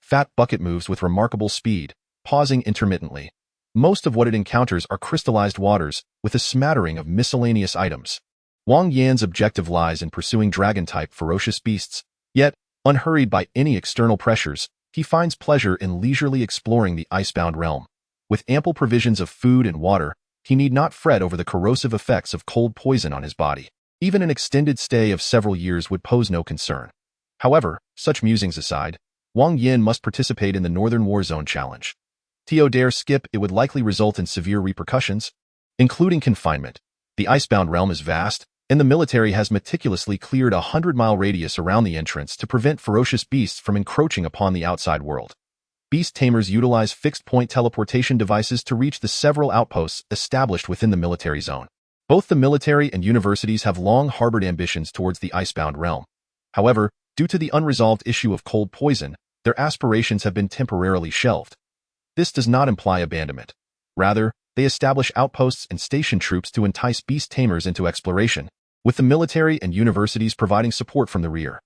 Fat Bucket moves with remarkable speed, pausing intermittently. Most of what it encounters are crystallized waters, with a smattering of miscellaneous items. Wang Yan's objective lies in pursuing dragon-type ferocious beasts, yet, unhurried by any external pressures, he finds pleasure in leisurely exploring the icebound realm. With ample provisions of food and water, he need not fret over the corrosive effects of cold poison on his body. Even an extended stay of several years would pose no concern. However, such musings aside, Wang Yan must participate in the Northern War Zone challenge. To dare skip, it would likely result in severe repercussions, including confinement. The icebound realm is vast, and the military has meticulously cleared a 100-mile radius around the entrance to prevent ferocious beasts from encroaching upon the outside world. Beast tamers utilize fixed-point teleportation devices to reach the several outposts established within the military zone. Both the military and universities have long harbored ambitions towards the icebound realm. However, due to the unresolved issue of cold poison, their aspirations have been temporarily shelved. This does not imply abandonment. Rather, they establish outposts and station troops to entice beast tamers into exploration, with the military and universities providing support from the rear.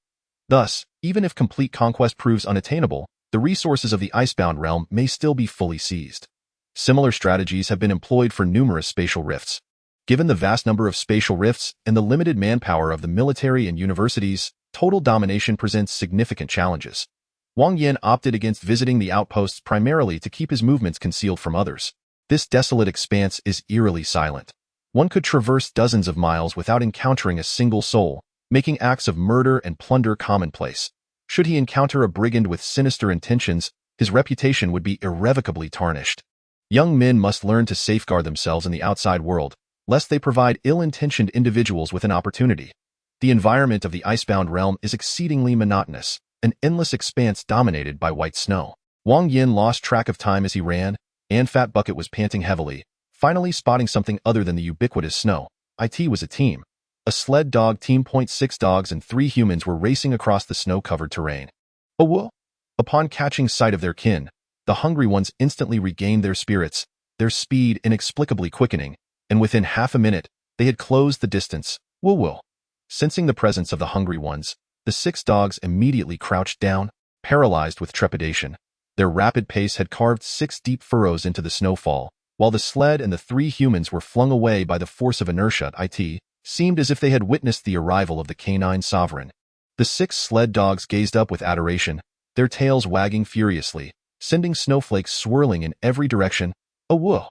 Thus, even if complete conquest proves unattainable, the resources of the icebound realm may still be fully seized. Similar strategies have been employed for numerous spatial rifts. Given the vast number of spatial rifts and the limited manpower of the military and universities, total domination presents significant challenges. Wang Yan opted against visiting the outposts primarily to keep his movements concealed from others. This desolate expanse is eerily silent. One could traverse dozens of miles without encountering a single soul, making acts of murder and plunder commonplace. Should he encounter a brigand with sinister intentions, his reputation would be irrevocably tarnished. Young men must learn to safeguard themselves in the outside world, lest they provide ill-intentioned individuals with an opportunity. The environment of the icebound realm is exceedingly monotonous, an endless expanse dominated by white snow. Wang Yan lost track of time as he ran, and Fat Bucket was panting heavily, finally spotting something other than the ubiquitous snow. It was a team. A sled dog team. 6 dogs and 3 humans were racing across the snow-covered terrain. Oh, whoa! Upon catching sight of their kin, the hungry ones instantly regained their spirits, their speed inexplicably quickening, and within half a minute, they had closed the distance. Whoa! Sensing the presence of the hungry ones, the 6 dogs immediately crouched down, paralyzed with trepidation. Their rapid pace had carved 6 deep furrows into the snowfall, while the sled and the 3 humans were flung away by the force of inertia. It seemed as if they had witnessed the arrival of the canine sovereign. The 6 sled dogs gazed up with adoration, their tails wagging furiously, sending snowflakes swirling in every direction. Oh, whoa!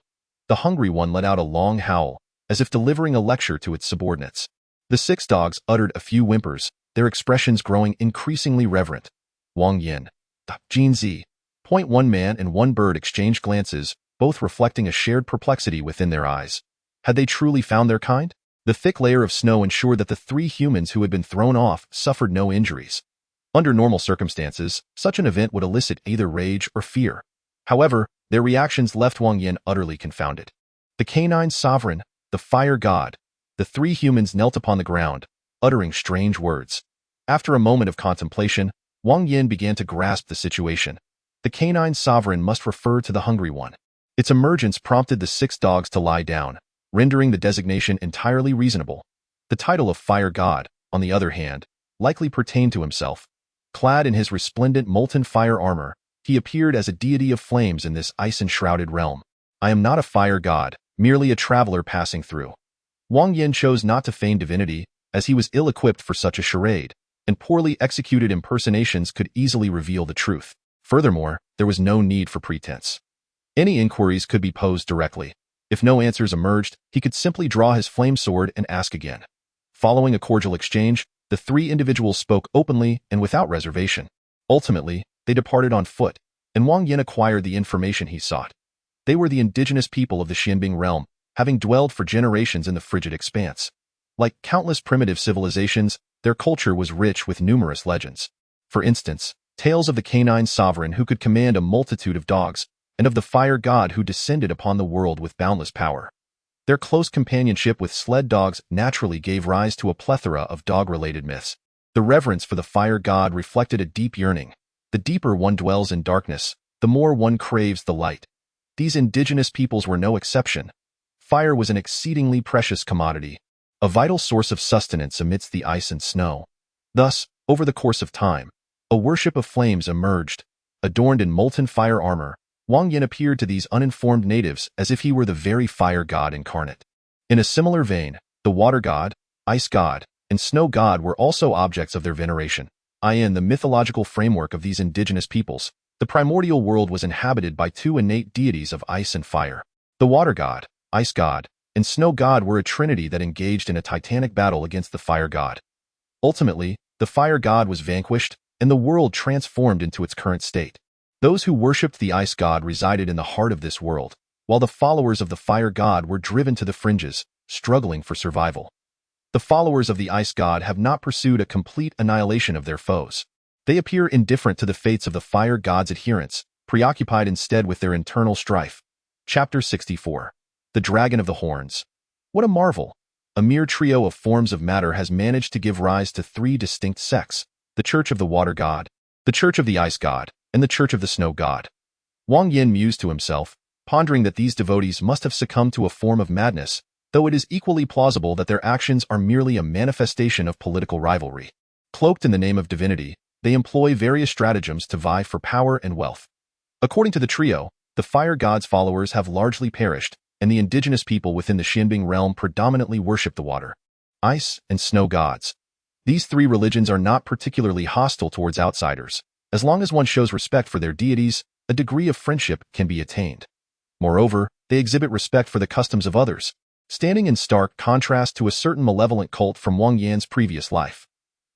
The hungry one let out a long howl, as if delivering a lecture to its subordinates. The 6 dogs uttered a few whimpers, their expressions growing increasingly reverent. Wang Yan, Jin Z. One man and one bird exchanged glances, both reflecting a shared perplexity within their eyes. Had they truly found their kind? The thick layer of snow ensured that the 3 humans who had been thrown off suffered no injuries. Under normal circumstances, such an event would elicit either rage or fear. However, their reactions left Wang Yan utterly confounded. The canine sovereign, the fire god. The 3 humans knelt upon the ground, uttering strange words. After a moment of contemplation, Wang Yan began to grasp the situation. The canine sovereign must refer to the hungry one. Its emergence prompted the 6 dogs to lie down, rendering the designation entirely reasonable. The title of fire god, on the other hand, likely pertained to himself. Clad in his resplendent molten fire armor, he appeared as a deity of flames in this ice-enshrouded realm. I am not a fire god, merely a traveler passing through. Wang Yan chose not to feign divinity, as he was ill-equipped for such a charade. and poorly executed impersonations could easily reveal the truth. Furthermore, there was no need for pretense. Any inquiries could be posed directly. If no answers emerged, he could simply draw his flame sword and ask again. Following a cordial exchange, the three individuals spoke openly and without reservation. Ultimately, they departed on foot, and Wang Yan acquired the information he sought. They were the indigenous people of the Xianbing realm, having dwelled for generations in the frigid expanse. Like countless primitive civilizations, their culture was rich with numerous legends. For instance, tales of the canine sovereign who could command a multitude of dogs, and of the fire god who descended upon the world with boundless power. Their close companionship with sled dogs naturally gave rise to a plethora of dog-related myths. The reverence for the fire god reflected a deep yearning. The deeper one dwells in darkness, the more one craves the light. These indigenous peoples were no exception. Fire was an exceedingly precious commodity, a vital source of sustenance amidst the ice and snow. Thus, over the course of time, a worship of flames emerged. Adorned in molten fire armor, Wang Yan appeared to these uninformed natives as if he were the very fire god incarnate. In a similar vein, the water god, ice god, and snow god were also objects of their veneration. In the mythological framework of these indigenous peoples, the primordial world was inhabited by two innate deities of ice and fire. The water god, ice god, and snow god were a trinity that engaged in a titanic battle against the fire god. Ultimately, the fire god was vanquished, and the world transformed into its current state. Those who worshipped the ice god resided in the heart of this world, while the followers of the fire god were driven to the fringes, struggling for survival. The followers of the ice god have not pursued a complete annihilation of their foes. They appear indifferent to the fates of the fire god's adherents, preoccupied instead with their internal strife. Chapter 64. The Dragon of the Horns. What a marvel! A mere trio of forms of matter has managed to give rise to three distinct sects: the Church of the Water God, the Church of the Ice God, and the Church of the Snow God. Wang Yan mused to himself, pondering that these devotees must have succumbed to a form of madness, though it is equally plausible that their actions are merely a manifestation of political rivalry. Cloaked in the name of divinity, they employ various stratagems to vie for power and wealth. According to the trio, the fire god's followers have largely perished, and the indigenous people within the Xianbing realm predominantly worship the water, ice, and snow gods. These three religions are not particularly hostile towards outsiders. As long as one shows respect for their deities, a degree of friendship can be attained. Moreover, they exhibit respect for the customs of others, standing in stark contrast to a certain malevolent cult from Wang Yan's previous life.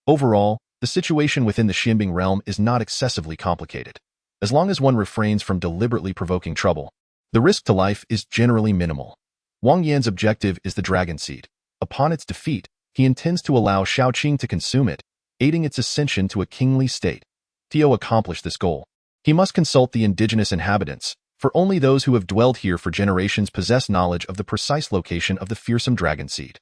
Overall, the situation within the Xianbing realm is not excessively complicated. As long as one refrains from deliberately provoking trouble, the risk to life is generally minimal. Wang Yan's objective is the dragon seed. Upon its defeat, he intends to allow Shaoqing to consume it, aiding its ascension to a kingly state. To accomplish this goal, he must consult the indigenous inhabitants, for only those who have dwelled here for generations possess knowledge of the precise location of the fearsome dragon seed.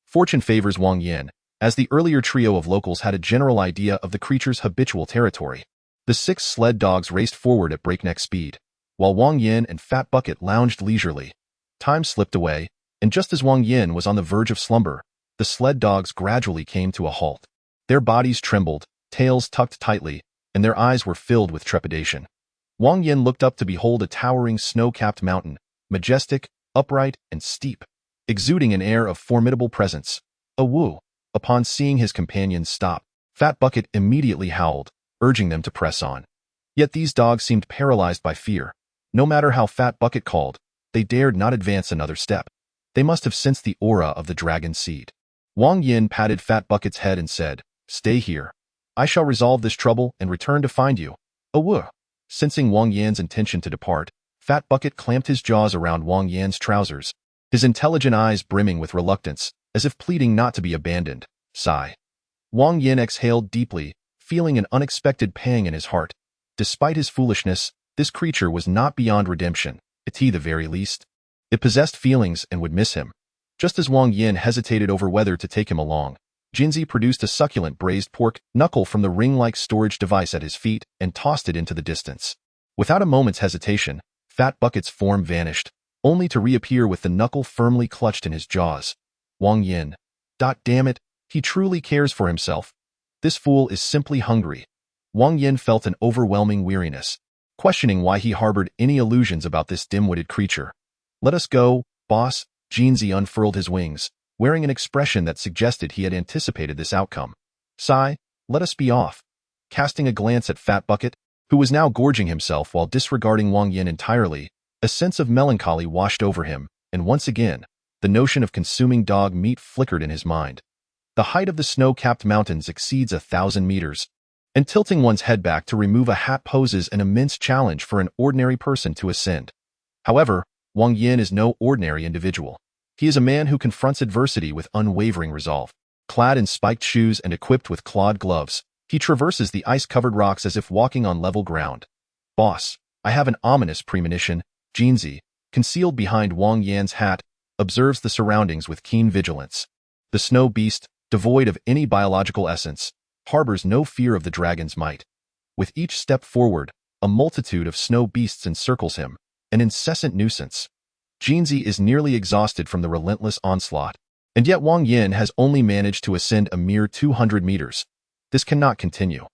Fortune favors Wang Yan, as the earlier trio of locals had a general idea of the creature's habitual territory. The 6 sled dogs raced forward at breakneck speed, while Wang Yan and Fat Bucket lounged leisurely. Time slipped away, and just as Wang Yan was on the verge of slumber, the sled dogs gradually came to a halt. Their bodies trembled, tails tucked tightly, and their eyes were filled with trepidation. Wang Yan looked up to behold a towering snow-capped mountain, majestic, upright, and steep, exuding an air of formidable presence. A woo! Upon seeing his companions stop, Fat Bucket immediately howled, urging them to press on. Yet these dogs seemed paralyzed by fear. No matter how Fat Bucket called, they dared not advance another step. They must have sensed the aura of the dragon seed. Wang Yan patted Fat Bucket's head and said, "Stay here. I shall resolve this trouble and return to find you." Awoo! Sensing Wang Yan's intention to depart, Fat Bucket clamped his jaws around Wang Yan's trousers, his intelligent eyes brimming with reluctance, as if pleading not to be abandoned. Sigh. Wang Yan exhaled deeply, feeling an unexpected pang in his heart. Despite his foolishness, this creature was not beyond redemption, at the very least. It possessed feelings and would miss him. Just as Wang Yan hesitated over whether to take him along, Jinzi produced a succulent braised pork knuckle from the ring-like storage device at his feet and tossed it into the distance. Without a moment's hesitation, Fat Bucket's form vanished, only to reappear with the knuckle firmly clutched in his jaws. Wang Yan. Damn it, he truly cares for himself. This fool is simply hungry. Wang Yan felt an overwhelming weariness, questioning why he harbored any illusions about this dim-witted creature. "Let us go, boss." Jinzi unfurled his wings, wearing an expression that suggested he had anticipated this outcome. "Sigh, let us be off. Casting a glance at Fat Bucket, who was now gorging himself while disregarding Wang Yan entirely, a sense of melancholy washed over him, and once again, the notion of consuming dog meat flickered in his mind. The height of the snow-capped mountains exceeds 1,000 meters, and tilting one's head back to remove a hat poses an immense challenge for an ordinary person to ascend. However, Wang Yan is no ordinary individual. He is a man who confronts adversity with unwavering resolve. Clad in spiked shoes and equipped with clawed gloves, he traverses the ice-covered rocks as if walking on level ground. Boss, I have an ominous premonition. Jinzi, concealed behind Wang Yan's hat, observes the surroundings with keen vigilance. The snow beast, devoid of any biological essence, harbors no fear of the dragon's might. With each step forward, a multitude of snow beasts encircles him, an incessant nuisance. Jinzi is nearly exhausted from the relentless onslaught, and yet Wang Yan has only managed to ascend a mere 200 meters. This cannot continue.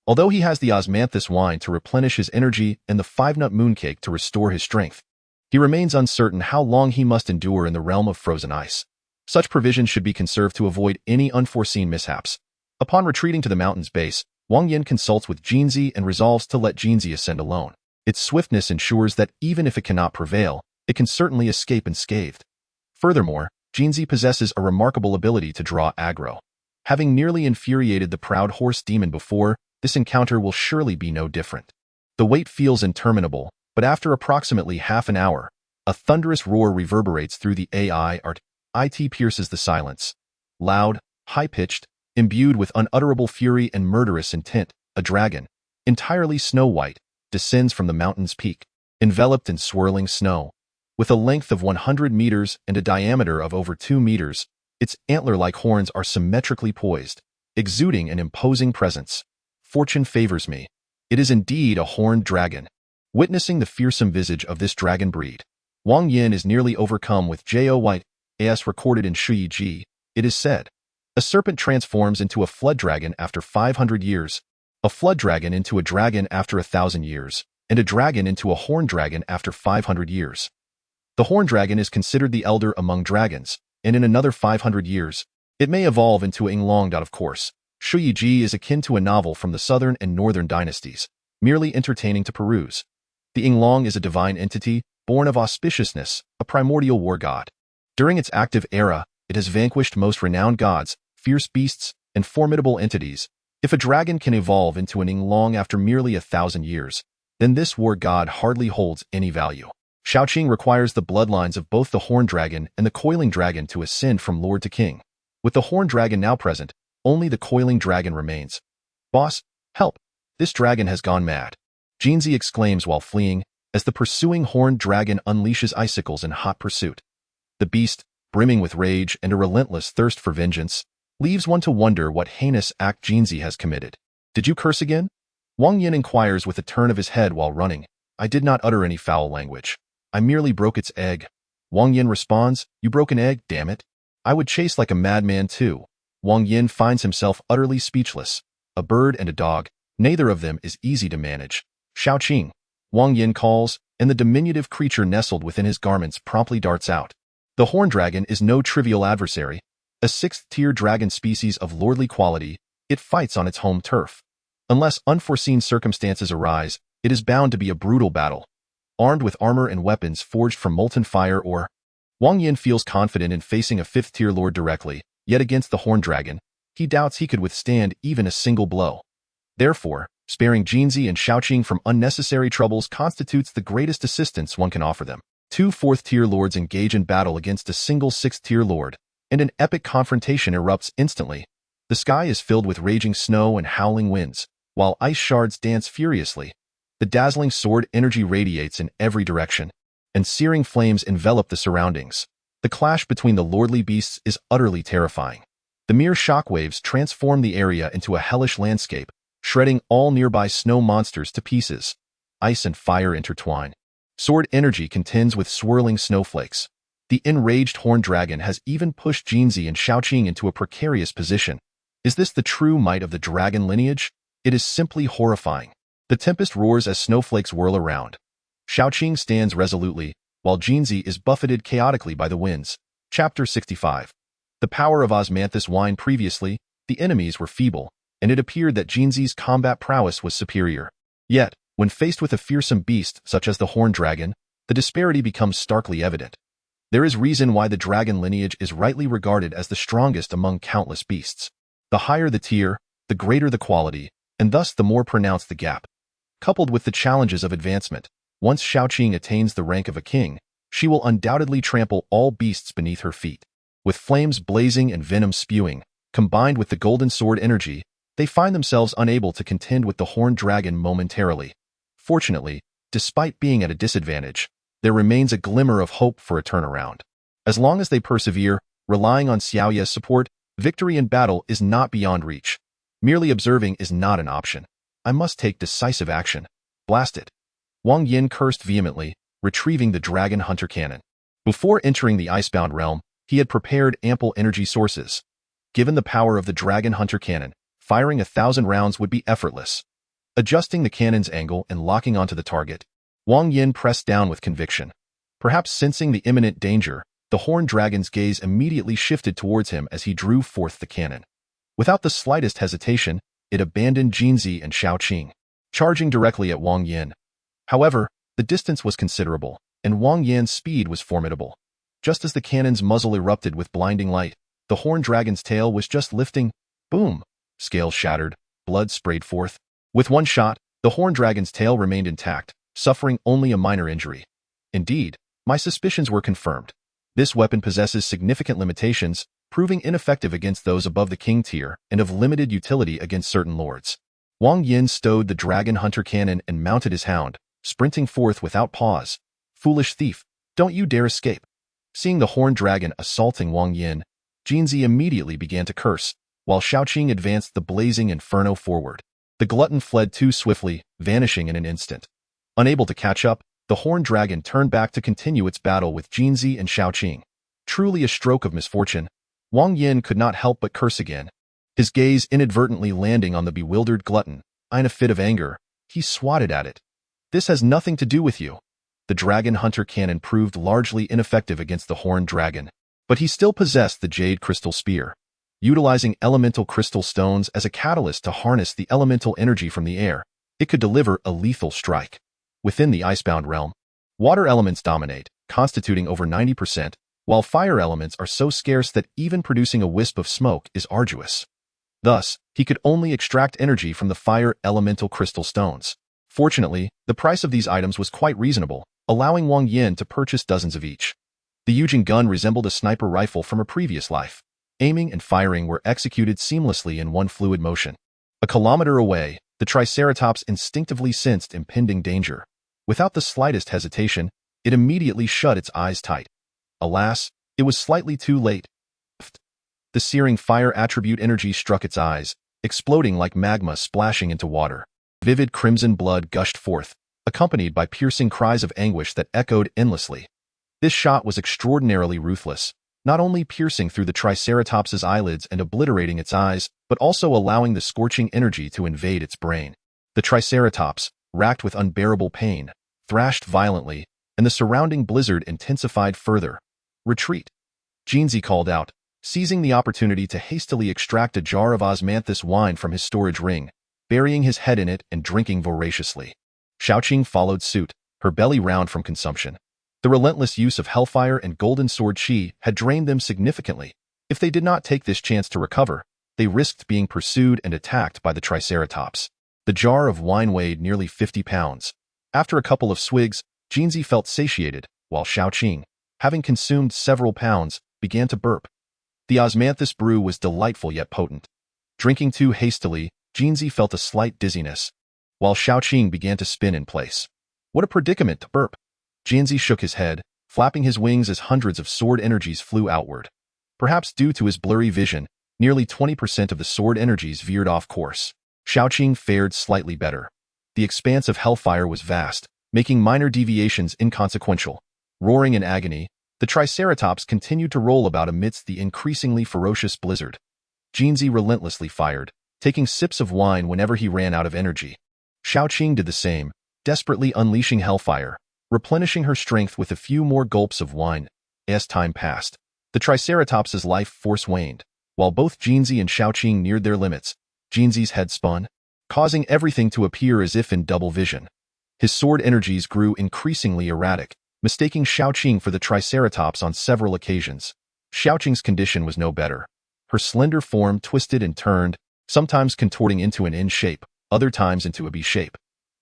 Although he has the osmanthus wine to replenish his energy and the 5-nut mooncake to restore his strength, he remains uncertain how long he must endure in the realm of frozen ice. Such provisions should be conserved to avoid any unforeseen mishaps. Upon retreating to the mountain's base, Wang Yan consults with Jinzi and resolves to let Jinzi ascend alone. Its swiftness ensures that even if it cannot prevail, it can certainly escape unscathed. Furthermore, Jinzi possesses a remarkable ability to draw aggro. Having nearly infuriated the proud horse demon before, this encounter will surely be no different. The wait feels interminable, but after approximately half an hour, a thunderous roar reverberates through the it pierces the silence. Loud, high-pitched, imbued with unutterable fury and murderous intent, a dragon, entirely snow-white, descends from the mountain's peak, enveloped in swirling snow. With a length of 100 meters and a diameter of over 2 meters, its antler-like horns are symmetrically poised, exuding an imposing presence. Fortune favors me. It is indeed a horned dragon. Witnessing the fearsome visage of this dragon breed, Wang Yan is nearly overcome with joy, as recorded in Shuyi Ji. It is said, a serpent transforms into a flood dragon after 500 years, a flood dragon into a dragon after 1,000 years, and a dragon into a horned dragon after 500 years. The horned dragon is considered the elder among dragons, and in another 500 years, it may evolve into a Yinglong. Of course, Shuyi Ji is akin to a novel from the southern and northern dynasties, merely entertaining to peruse. The Yinglong is a divine entity, born of auspiciousness, a primordial war god. During its active era, it has vanquished most renowned gods, fierce beasts, and formidable entities. If a dragon can evolve into an Yinglong after merely 1,000 years, then this war god hardly holds any value. Shaoqing requires the bloodlines of both the horned dragon and the coiling dragon to ascend from lord to king. With the horned dragon now present, only the coiling dragon remains. Boss, help! This dragon has gone mad. Jinzi exclaims while fleeing, as the pursuing horned dragon unleashes icicles in hot pursuit. The beast, brimming with rage and a relentless thirst for vengeance, leaves one to wonder what heinous act Jinzi has committed. Did you curse again? Wang Yan inquires with a turn of his head while running. I did not utter any foul language. I merely broke its egg. Wang Yan responds, you broke an egg, damn it. I would chase like a madman too. Wang Yan finds himself utterly speechless. A bird and a dog, neither of them is easy to manage. Shaoqing, Wang Yan calls, and the diminutive creature nestled within his garments promptly darts out. The horned dragon is no trivial adversary. A 6th-tier dragon species of lordly quality, it fights on its home turf. Unless unforeseen circumstances arise, it is bound to be a brutal battle. Armed with armor and weapons forged from molten fire or... Wang Yan feels confident in facing a 5th-tier lord directly, yet against the horned dragon, he doubts he could withstand even a single blow. Therefore, sparing Jinzi and Shaoqing from unnecessary troubles constitutes the greatest assistance one can offer them. 2 4th-tier lords engage in battle against a single 6th-tier lord, and an epic confrontation erupts instantly. The sky is filled with raging snow and howling winds, while ice shards dance furiously. The dazzling sword energy radiates in every direction, and searing flames envelop the surroundings. The clash between the lordly beasts is utterly terrifying. The mere shockwaves transform the area into a hellish landscape, shredding all nearby snow monsters to pieces. Ice and fire intertwine. Sword energy contends with swirling snowflakes. The enraged horned dragon has even pushed Jinzi and Shaoqing into a precarious position. Is this the true might of the dragon lineage? It is simply horrifying. The tempest roars as snowflakes whirl around. Shaoqing stands resolutely, while Jinzi is buffeted chaotically by the winds. Chapter 65. The power of osmanthus wine. Previously, the enemies were feeble, and it appeared that Jinzi's combat prowess was superior. Yet, when faced with a fearsome beast such as the horned dragon, the disparity becomes starkly evident. There is reason why the dragon lineage is rightly regarded as the strongest among countless beasts. The higher the tier, the greater the quality, and thus the more pronounced the gap. Coupled with the challenges of advancement, once Xiaoqing attains the rank of a king, she will undoubtedly trample all beasts beneath her feet. With flames blazing and venom spewing, combined with the golden sword energy, they find themselves unable to contend with the horned dragon momentarily. Fortunately, despite being at a disadvantage, there remains a glimmer of hope for a turnaround. As long as they persevere, relying on Xiaoya's support, victory in battle is not beyond reach. Merely observing is not an option. I must take decisive action. Blast it. Wang Yan cursed vehemently, retrieving the dragon hunter cannon. Before entering the icebound realm, he had prepared ample energy sources. Given the power of the dragon hunter cannon, firing 1,000 rounds would be effortless. Adjusting the cannon's angle and locking onto the target, Wang Yan pressed down with conviction. Perhaps sensing the imminent danger, the horned dragon's gaze immediately shifted towards him as he drew forth the cannon. Without the slightest hesitation, it abandoned Jinzi and Xiaoqing, charging directly at Wang Yan. However, the distance was considerable, and Wang Yan's speed was formidable. Just as the cannon's muzzle erupted with blinding light, the horned dragon's tail was just lifting. Boom! Scales shattered, blood sprayed forth. With one shot, the horned dragon's tail remained intact, suffering only a minor injury. Indeed, my suspicions were confirmed. This weapon possesses significant limitations, proving ineffective against those above the king tier and of limited utility against certain lords. Wang Yan stowed the dragon hunter cannon and mounted his hound, sprinting forth without pause. Foolish thief, don't you dare escape. Seeing the horned dragon assaulting Wang Yan, Jinzi immediately began to curse, while Xiaoqing advanced the blazing inferno forward. The glutton fled too swiftly, vanishing in an instant. Unable to catch up, the horned dragon turned back to continue its battle with Jinzi and Xiaoqing. Truly a stroke of misfortune. Wang Yan could not help but curse again. His gaze inadvertently landing on the bewildered glutton. In a fit of anger, he swatted at it. This has nothing to do with you. The dragon hunter cannon proved largely ineffective against the horned dragon, but he still possessed the jade crystal spear. Utilizing elemental crystal stones as a catalyst to harness the elemental energy from the air, it could deliver a lethal strike. Within the icebound realm, water elements dominate, constituting over 90%, while fire elements are so scarce that even producing a wisp of smoke is arduous. Thus, he could only extract energy from the fire elemental crystal stones. Fortunately, the price of these items was quite reasonable, allowing Wang Yan to purchase dozens of each. The Yujing gun resembled a sniper rifle from a previous life. Aiming and firing were executed seamlessly in one fluid motion. A kilometer away, the Triceratops instinctively sensed impending danger. Without the slightest hesitation, it immediately shut its eyes tight. Alas, it was slightly too late. The searing fire attribute energy struck its eyes, exploding like magma splashing into water. Vivid crimson blood gushed forth, accompanied by piercing cries of anguish that echoed endlessly. This shot was extraordinarily ruthless, not only piercing through the Triceratops's eyelids and obliterating its eyes, but also allowing the scorching energy to invade its brain. The Triceratops, racked with unbearable pain, thrashed violently, and the surrounding blizzard intensified further. Retreat! Jinzi called out, seizing the opportunity to hastily extract a jar of osmanthus wine from his storage ring, burying his head in it and drinking voraciously. Xiaoqing followed suit, her belly round from consumption. The relentless use of hellfire and golden sword chi had drained them significantly. If they did not take this chance to recover, they risked being pursued and attacked by the Triceratops. The jar of wine weighed nearly 50 pounds. After a couple of swigs, Jinzi felt satiated, while Xiaoqing, having consumed several pounds, began to burp. The osmanthus brew was delightful yet potent. Drinking too hastily, Jinzi felt a slight dizziness, while Xiaoqing began to spin in place. What a predicament to burp! Jinzi shook his head, flapping his wings as hundreds of sword energies flew outward. Perhaps due to his blurry vision, nearly 20% of the sword energies veered off course. Xiaoqing fared slightly better. The expanse of hellfire was vast, making minor deviations inconsequential. Roaring in agony, the Triceratops continued to roll about amidst the increasingly ferocious blizzard. Jinzi relentlessly fired, taking sips of wine whenever he ran out of energy. Xiaoqing did the same, desperately unleashing hellfire, replenishing her strength with a few more gulps of wine. As time passed, the Triceratops's life force waned. While both Jinzi and Xiaoqing neared their limits, Jinzi's head spun, causing everything to appear as if in double vision. His sword energies grew increasingly erratic, mistaking Xiaoqing for the Triceratops on several occasions. Xiaoqing's condition was no better. Her slender form twisted and turned, sometimes contorting into an N shape, other times into a B shape.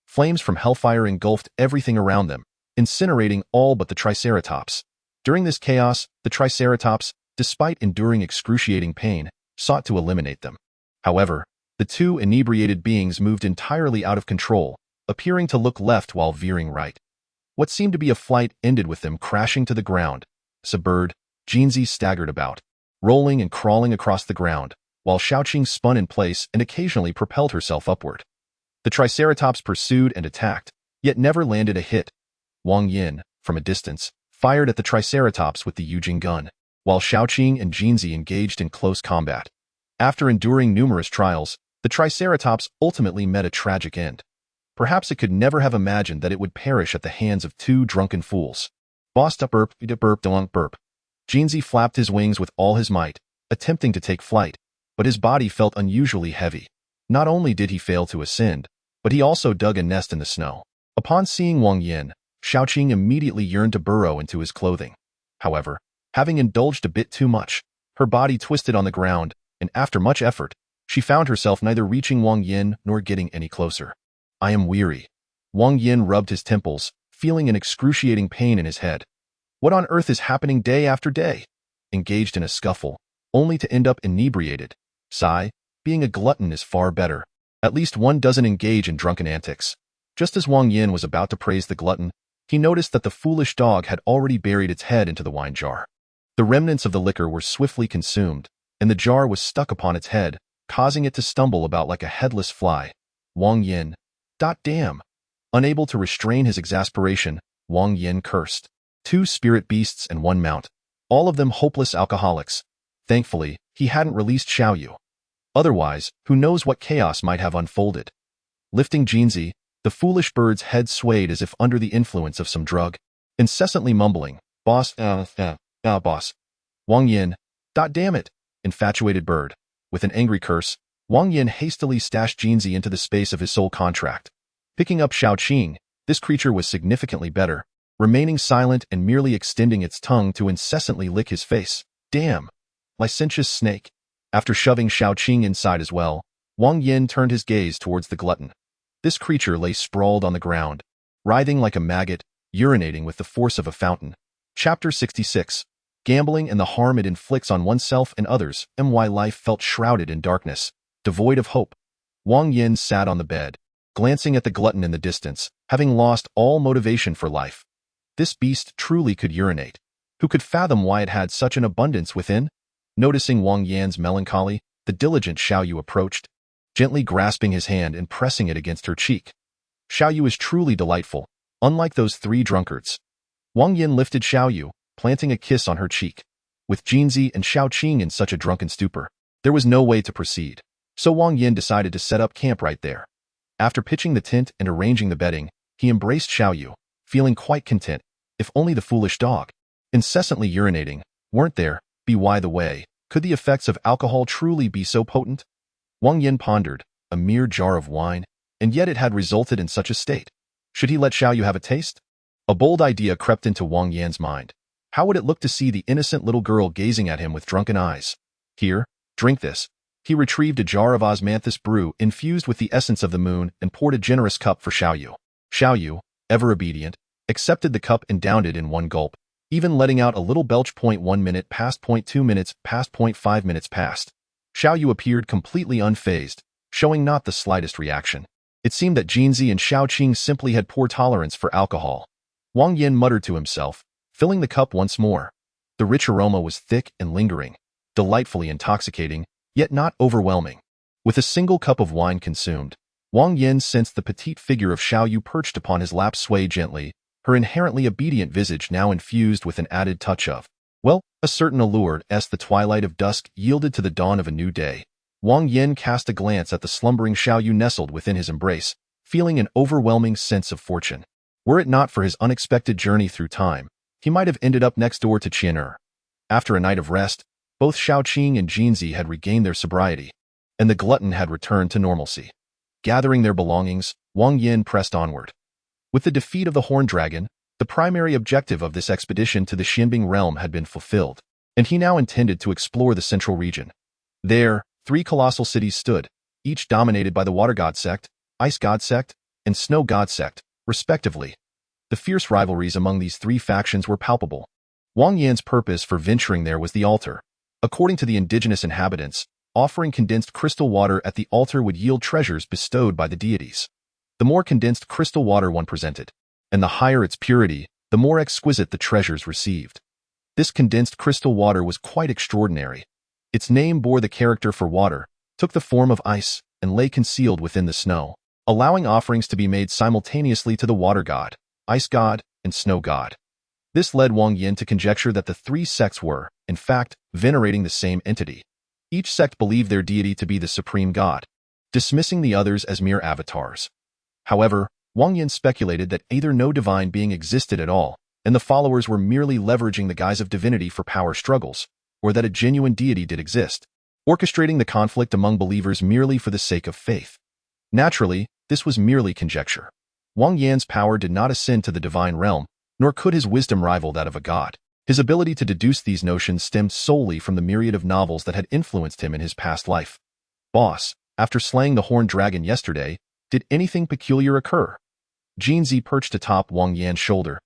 Flames from hellfire engulfed everything around them, incinerating all but the Triceratops. During this chaos, the Triceratops, despite enduring excruciating pain, sought to eliminate them. However, the two inebriated beings moved entirely out of control, appearing to look left while veering right. What seemed to be a flight ended with them crashing to the ground. Subdued, Jinzi staggered about, rolling and crawling across the ground, while Xiaoqing spun in place and occasionally propelled herself upward. The Triceratops pursued and attacked, yet never landed a hit. Wang Yan, from a distance, fired at the Triceratops with the Yujing gun, while Xiaoqing and Jinzi engaged in close combat. After enduring numerous trials, the Triceratops ultimately met a tragic end. Perhaps it could never have imagined that it would perish at the hands of two drunken fools. Burp, burp, burp. Jinzi flapped his wings with all his might, attempting to take flight, but his body felt unusually heavy. Not only did he fail to ascend, but he also dug a nest in the snow. Upon seeing Wang Yan, Xiaoqing immediately yearned to burrow into his clothing. However, having indulged a bit too much, her body twisted on the ground, and after much effort, she found herself neither reaching Wang Yan nor getting any closer. I am weary. Wang Yan rubbed his temples, feeling an excruciating pain in his head. What on earth is happening day after day? Engaged in a scuffle, only to end up inebriated. Sigh, being a glutton is far better. At least one doesn't engage in drunken antics. Just as Wang Yan was about to praise the glutton, he noticed that the foolish dog had already buried its head into the wine jar. The remnants of the liquor were swiftly consumed, and the jar was stuck upon its head, causing it to stumble about like a headless fly. Wang Yan. Damn. Unable to restrain his exasperation, Wang Yan cursed. Two spirit beasts and one mount, all of them hopeless alcoholics. Thankfully, he hadn't released Xiaoyu. Otherwise, who knows what chaos might have unfolded. Lifting Jinzi, the foolish bird's head swayed as if under the influence of some drug, incessantly mumbling, boss. Wang Yan. Damn it, infatuated bird. With an angry curse, Wang Yan hastily stashed Jinzi into the space of his soul contract. Picking up Xiaoqing, this creature was significantly better, remaining silent and merely extending its tongue to incessantly lick his face. Damn. Licentious snake. After shoving Xiaoqing inside as well, Wang Yan turned his gaze towards the glutton. This creature lay sprawled on the ground, writhing like a maggot, urinating with the force of a fountain. Chapter 66. Gambling and the harm it inflicts on oneself and others, and why life felt shrouded in darkness, devoid of hope. Wang Yan sat on the bed, glancing at the glutton in the distance, having lost all motivation for life. This beast truly could urinate. Who could fathom why it had such an abundance within? Noticing Wang Yan's melancholy, the diligent Xiaoyu approached, gently grasping his hand and pressing it against her cheek. Xiaoyu is truly delightful, unlike those three drunkards. Wang Yan lifted Xiaoyu, planting a kiss on her cheek. With Jinzi and Xiaoqing in such a drunken stupor, there was no way to proceed, so Wang Yan decided to set up camp right there. After pitching the tent and arranging the bedding, he embraced Xiaoyu, feeling quite content, if only the foolish dog, incessantly urinating, weren't there. By the way, could the effects of alcohol truly be so potent? Wang Yan pondered, a mere jar of wine, and yet it had resulted in such a state. Should he let Xiaoyu have a taste? A bold idea crept into Wang Yan's mind. How would it look to see the innocent little girl gazing at him with drunken eyes? Here, drink this. He retrieved a jar of osmanthus brew infused with the essence of the moon and poured a generous cup for Xiaoyu. Xiaoyu, ever obedient, accepted the cup and downed it in one gulp, even letting out a little belch. 1 minute past, 2 minutes past, 5 minutes past. Xiaoyu appeared completely unfazed, showing not the slightest reaction. It seemed that Jinzi and Xiaoqing simply had poor tolerance for alcohol. Wang Yan muttered to himself, filling the cup once more. The rich aroma was thick and lingering, delightfully intoxicating, yet not overwhelming. With a single cup of wine consumed, Wang Yan sensed the petite figure of Xiaoyu perched upon his lap sway gently, her inherently obedient visage now infused with an added touch of, well, a certain allure as the twilight of dusk yielded to the dawn of a new day. Wang Yan cast a glance at the slumbering Xiaoyu nestled within his embrace, feeling an overwhelming sense of fortune. Were it not for his unexpected journey through time, he might have ended up next door to Qian'er. After a night of rest, both Xiaoqing and Jinzi had regained their sobriety. and the glutton had returned to normalcy. Gathering their belongings, Wang Yan pressed onward. With the defeat of the Horned Dragon, the primary objective of this expedition to the Xianbing realm had been fulfilled, and he now intended to explore the central region. There, 3 colossal cities stood, each dominated by the Water God sect, Ice God sect, and Snow God sect, respectively. The fierce rivalries among these 3 factions were palpable. Wang Yan's purpose for venturing there was the altar. According to the indigenous inhabitants, offering condensed crystal water at the altar would yield treasures bestowed by the deities. The more condensed crystal water one presented, and the higher its purity, the more exquisite the treasures received. This condensed crystal water was quite extraordinary. Its name bore the character for water, took the form of ice, and lay concealed within the snow, allowing offerings to be made simultaneously to the Water God, Ice God, and Snow God. This led Wang Yan to conjecture that the 3 sects were, in fact, venerating the same entity. Each sect believed their deity to be the supreme god, dismissing the others as mere avatars. However, Wang Yan speculated that either no divine being existed at all, and the followers were merely leveraging the guise of divinity for power struggles, or that a genuine deity did exist, orchestrating the conflict among believers merely for the sake of faith. Naturally, this was merely conjecture. Wang Yan's power did not ascend to the divine realm, nor could his wisdom rival that of a god. His ability to deduce these notions stemmed solely from the myriad of novels that had influenced him in his past life. Boss, after slaying the Horned Dragon yesterday, did anything peculiar occur? Jinzi perched atop Wang Yan's shoulder.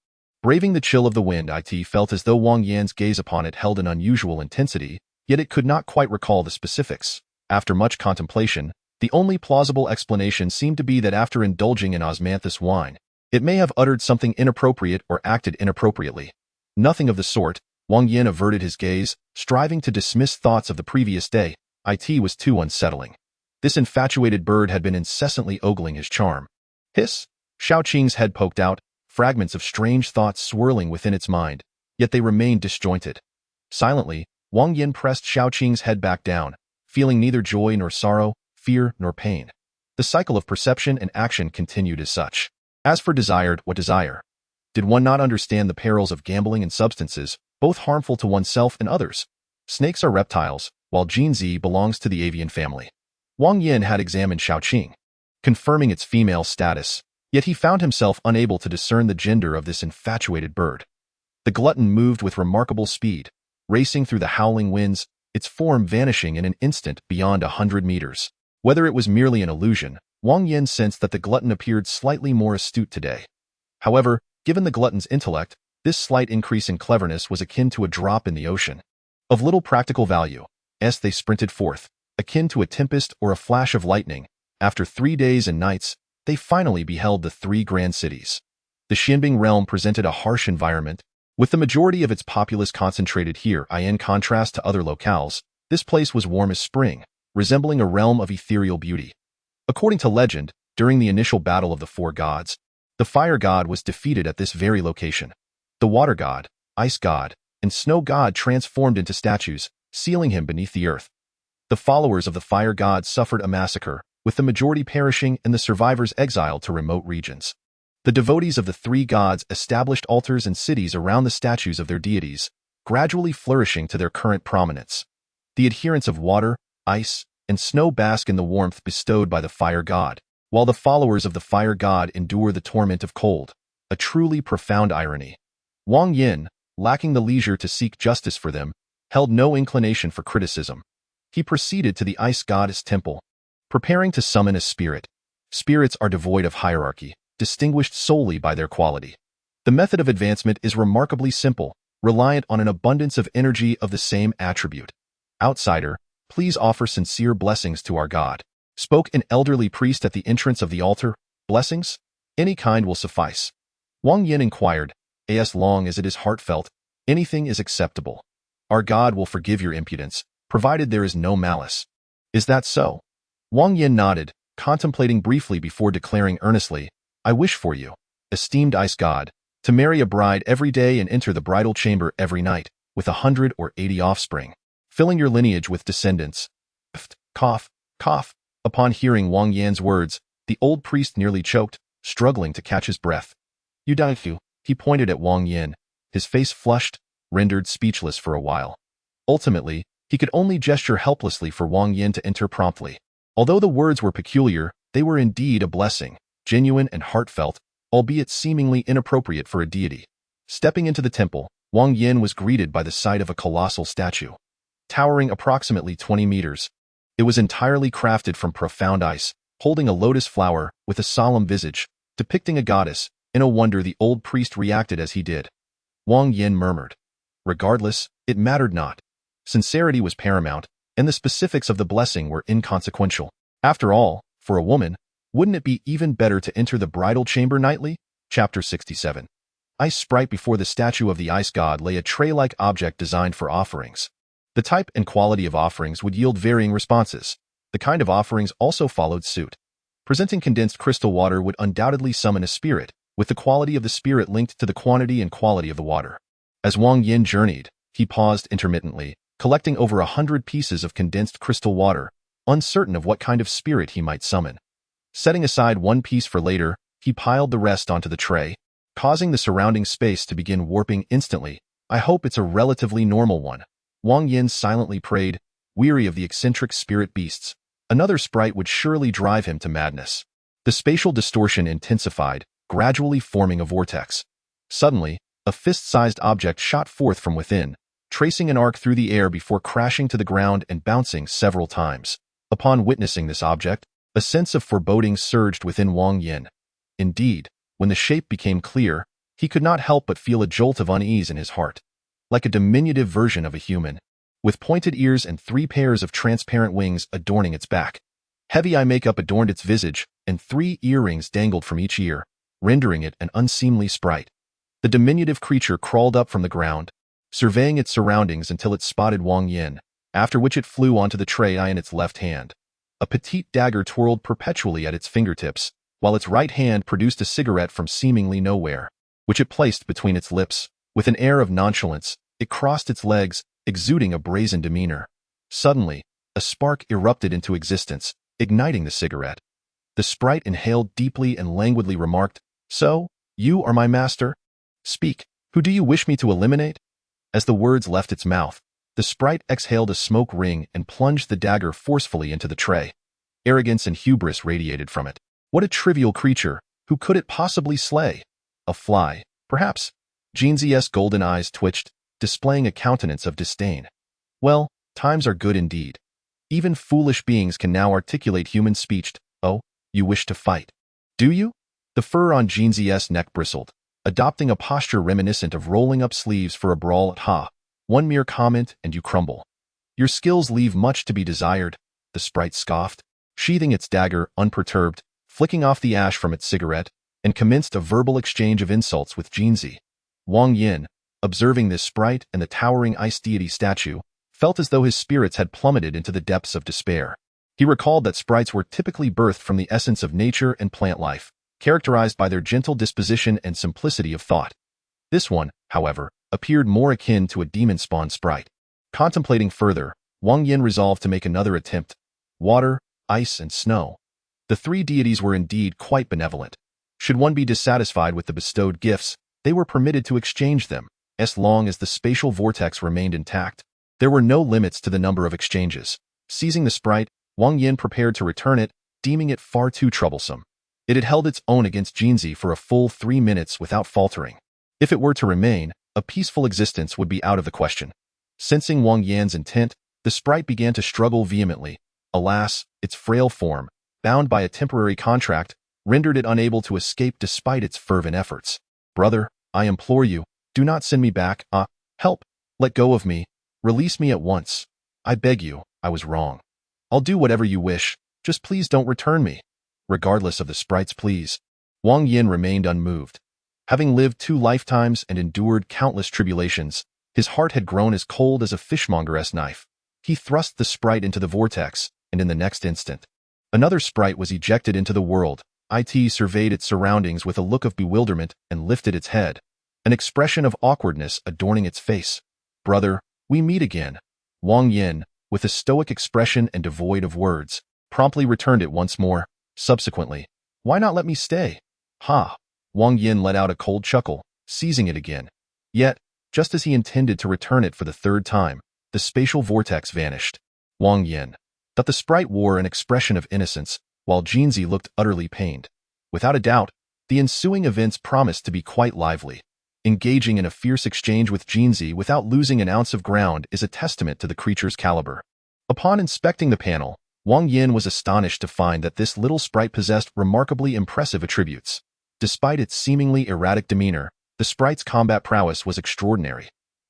Braving the chill of the wind, it felt as though Wang Yan's gaze upon it held an unusual intensity, yet it could not quite recall the specifics. After much contemplation, the only plausible explanation seemed to be that after indulging in osmanthus wine, it may have uttered something inappropriate or acted inappropriately. Nothing of the sort. Wang Yan averted his gaze, striving to dismiss thoughts of the previous day. It was too unsettling. This infatuated bird had been incessantly ogling his charm. Hiss! Xiaoqing's head poked out, fragments of strange thoughts swirling within its mind, yet they remained disjointed. Silently, Wang Yan pressed Xiaoqing's head back down, feeling neither joy nor sorrow, fear nor pain. The cycle of perception and action continued as such. As for desired, what desire? Did one not understand the perils of gambling and substances, both harmful to oneself and others? Snakes are reptiles, while Jinzi belongs to the avian family. Wang Yan had examined Xiaoqing, confirming its female status, yet he found himself unable to discern the gender of this infatuated bird. The glutton moved with remarkable speed, racing through the howling winds, its form vanishing in an instant beyond 100 meters. Whether it was merely an illusion, Wang Yan sensed that the glutton appeared slightly more astute today. However, given the glutton's intellect, this slight increase in cleverness was akin to a drop in the ocean. Of little practical value, as they sprinted forth, akin to a tempest or a flash of lightning, after 3 days and nights, they finally beheld the 3 grand cities. The Xianbing realm presented a harsh environment, with the majority of its populace concentrated here. In contrast to other locales, this place was warm as spring, resembling a realm of ethereal beauty. According to legend, during the initial battle of the 4 gods, the Fire God was defeated at this very location. The Water God, Ice God, and Snow God transformed into statues, sealing him beneath the earth. The followers of the Fire God suffered a massacre, with the majority perishing and the survivors exiled to remote regions. The devotees of the 3 gods established altars and cities around the statues of their deities, gradually flourishing to their current prominence. The adherents of water, ice, and snow bask in the warmth bestowed by the Fire God, while the followers of the Fire God endure the torment of cold. A truly profound irony. Wang Yan, lacking the leisure to seek justice for them, held no inclination for criticism. He proceeded to the Ice Goddess temple, preparing to summon a spirit. Spirits are devoid of hierarchy, distinguished solely by their quality. The method of advancement is remarkably simple, reliant on an abundance of energy of the same attribute. Outsider, please offer sincere blessings to our God, spoke an elderly priest at the entrance of the altar. Blessings? Any kind will suffice. Wang Yan inquired, as long as it is heartfelt, anything is acceptable. Our God will forgive your impudence, provided there is no malice. Is that so? Wang Yan nodded, contemplating briefly before declaring earnestly, I wish for you, esteemed Ice God, to marry a bride every day and enter the bridal chamber every night, with 100 or 80 offspring, filling your lineage with descendants. Cough, cough. Upon hearing Wang Yan's words, the old priest nearly choked, struggling to catch his breath. You daifu. He pointed at Wang Yan, his face flushed, rendered speechless for a while. Ultimately, he could only gesture helplessly for Wang Yan to enter promptly. Although the words were peculiar, they were indeed a blessing, genuine and heartfelt, albeit seemingly inappropriate for a deity. Stepping into the temple, Wang Yan was greeted by the sight of a colossal statue. Towering approximately 20 meters, it was entirely crafted from profound ice, holding a lotus flower with a solemn visage, depicting a goddess. In a wonder the old priest reacted as he did. Wang Yan murmured. Regardless, it mattered not. Sincerity was paramount, and the specifics of the blessing were inconsequential. After all, for a woman, wouldn't it be even better to enter the bridal chamber nightly? Chapter 67. Ice sprite. Before the statue of the ice god lay a tray-like object designed for offerings. The type and quality of offerings would yield varying responses. The kind of offerings also followed suit. Presenting condensed crystal water would undoubtedly summon a spirit, with the quality of the spirit linked to the quantity and quality of the water. As Wang Yan journeyed, he paused intermittently, collecting over 100 pieces of condensed crystal water, uncertain of what kind of spirit he might summon. Setting aside one piece for later, he piled the rest onto the tray, causing the surrounding space to begin warping instantly. I hope it's a relatively normal one. Wang Yan silently prayed, weary of the eccentric spirit beasts. Another sprite would surely drive him to madness. The spatial distortion intensified, gradually forming a vortex. Suddenly, a fist-sized object shot forth from within, tracing an arc through the air before crashing to the ground and bouncing several times. Upon witnessing this object, a sense of foreboding surged within Wang Yan. Indeed, when the shape became clear, he could not help but feel a jolt of unease in his heart. Like a diminutive version of a human, with pointed ears and 3 pairs of transparent wings adorning its back. Heavy eye makeup adorned its visage, and 3 earrings dangled from each ear, rendering it an unseemly sprite. The diminutive creature crawled up from the ground, surveying its surroundings until it spotted Wang Yan, after which it flew onto the tray in its left hand. A petite dagger twirled perpetually at its fingertips, while its right hand produced a cigarette from seemingly nowhere, which it placed between its lips. With an air of nonchalance, it crossed its legs, exuding a brazen demeanor. Suddenly, a spark erupted into existence, igniting the cigarette. The sprite inhaled deeply and languidly remarked, "So, you are my master? Speak, who do you wish me to eliminate?" As the words left its mouth, the sprite exhaled a smoke ring and plunged the dagger forcefully into the tray. Arrogance and hubris radiated from it. What a trivial creature! Who could it possibly slay? A fly, perhaps? Jinzi's golden eyes twitched, displaying a countenance of disdain. Well, times are good indeed. Even foolish beings can now articulate human speech. Oh, you wish to fight, do you? The fur on Jinzi's neck bristled, adopting a posture reminiscent of rolling up sleeves for a brawl. Ha! One mere comment and you crumble. Your skills leave much to be desired, the sprite scoffed, sheathing its dagger unperturbed, flicking off the ash from its cigarette, and commenced a verbal exchange of insults with Jinzi. Wang Yan, observing this sprite and the towering ice deity statue, felt as though his spirits had plummeted into the depths of despair. He recalled that sprites were typically birthed from the essence of nature and plant life, characterized by their gentle disposition and simplicity of thought. This one, however, appeared more akin to a demon-spawned sprite. Contemplating further, Wang Yan resolved to make another attempt. Water, ice, and snow. The 3 deities were indeed quite benevolent. Should one be dissatisfied with the bestowed gifts, they were permitted to exchange them, as long as the spatial vortex remained intact. There were no limits to the number of exchanges. Seizing the sprite, Wang Yan prepared to return it, deeming it far too troublesome. It had held its own against Jinzi for a full 3 minutes without faltering. If it were to remain, a peaceful existence would be out of the question. Sensing Wang Yan's intent, the sprite began to struggle vehemently. Alas, its frail form, bound by a temporary contract, rendered it unable to escape despite its fervent efforts. Brother, I implore you, do not send me back. Help! Let go of me. Release me at once. I beg you, I was wrong. I'll do whatever you wish, just please don't return me. Regardless of the sprite's pleas, Wang Yan remained unmoved. Having lived 2 lifetimes and endured countless tribulations, his heart had grown as cold as a fishmonger's knife. He thrust the sprite into the vortex, and in the next instant, another sprite was ejected into the world. It surveyed its surroundings with a look of bewilderment and lifted its head, an expression of awkwardness adorning its face. Brother, we meet again. Wang Yan, with a stoic expression and devoid of words, promptly returned it once more. Subsequently, why not let me stay? Ha! Wang Yan let out a cold chuckle, seizing it again. Yet, just as he intended to return it for the 3rd time, the spatial vortex vanished. Wang Yan, That the sprite wore an expression of innocence, while Jinzi looked utterly pained. Without a doubt, the ensuing events promised to be quite lively. Engaging in a fierce exchange with Jinzi without losing an ounce of ground is a testament to the creature's caliber. Upon inspecting the panel, Wang Yan was astonished to find that this little sprite possessed remarkably impressive attributes. Despite its seemingly erratic demeanor, the sprite's combat prowess was extraordinary.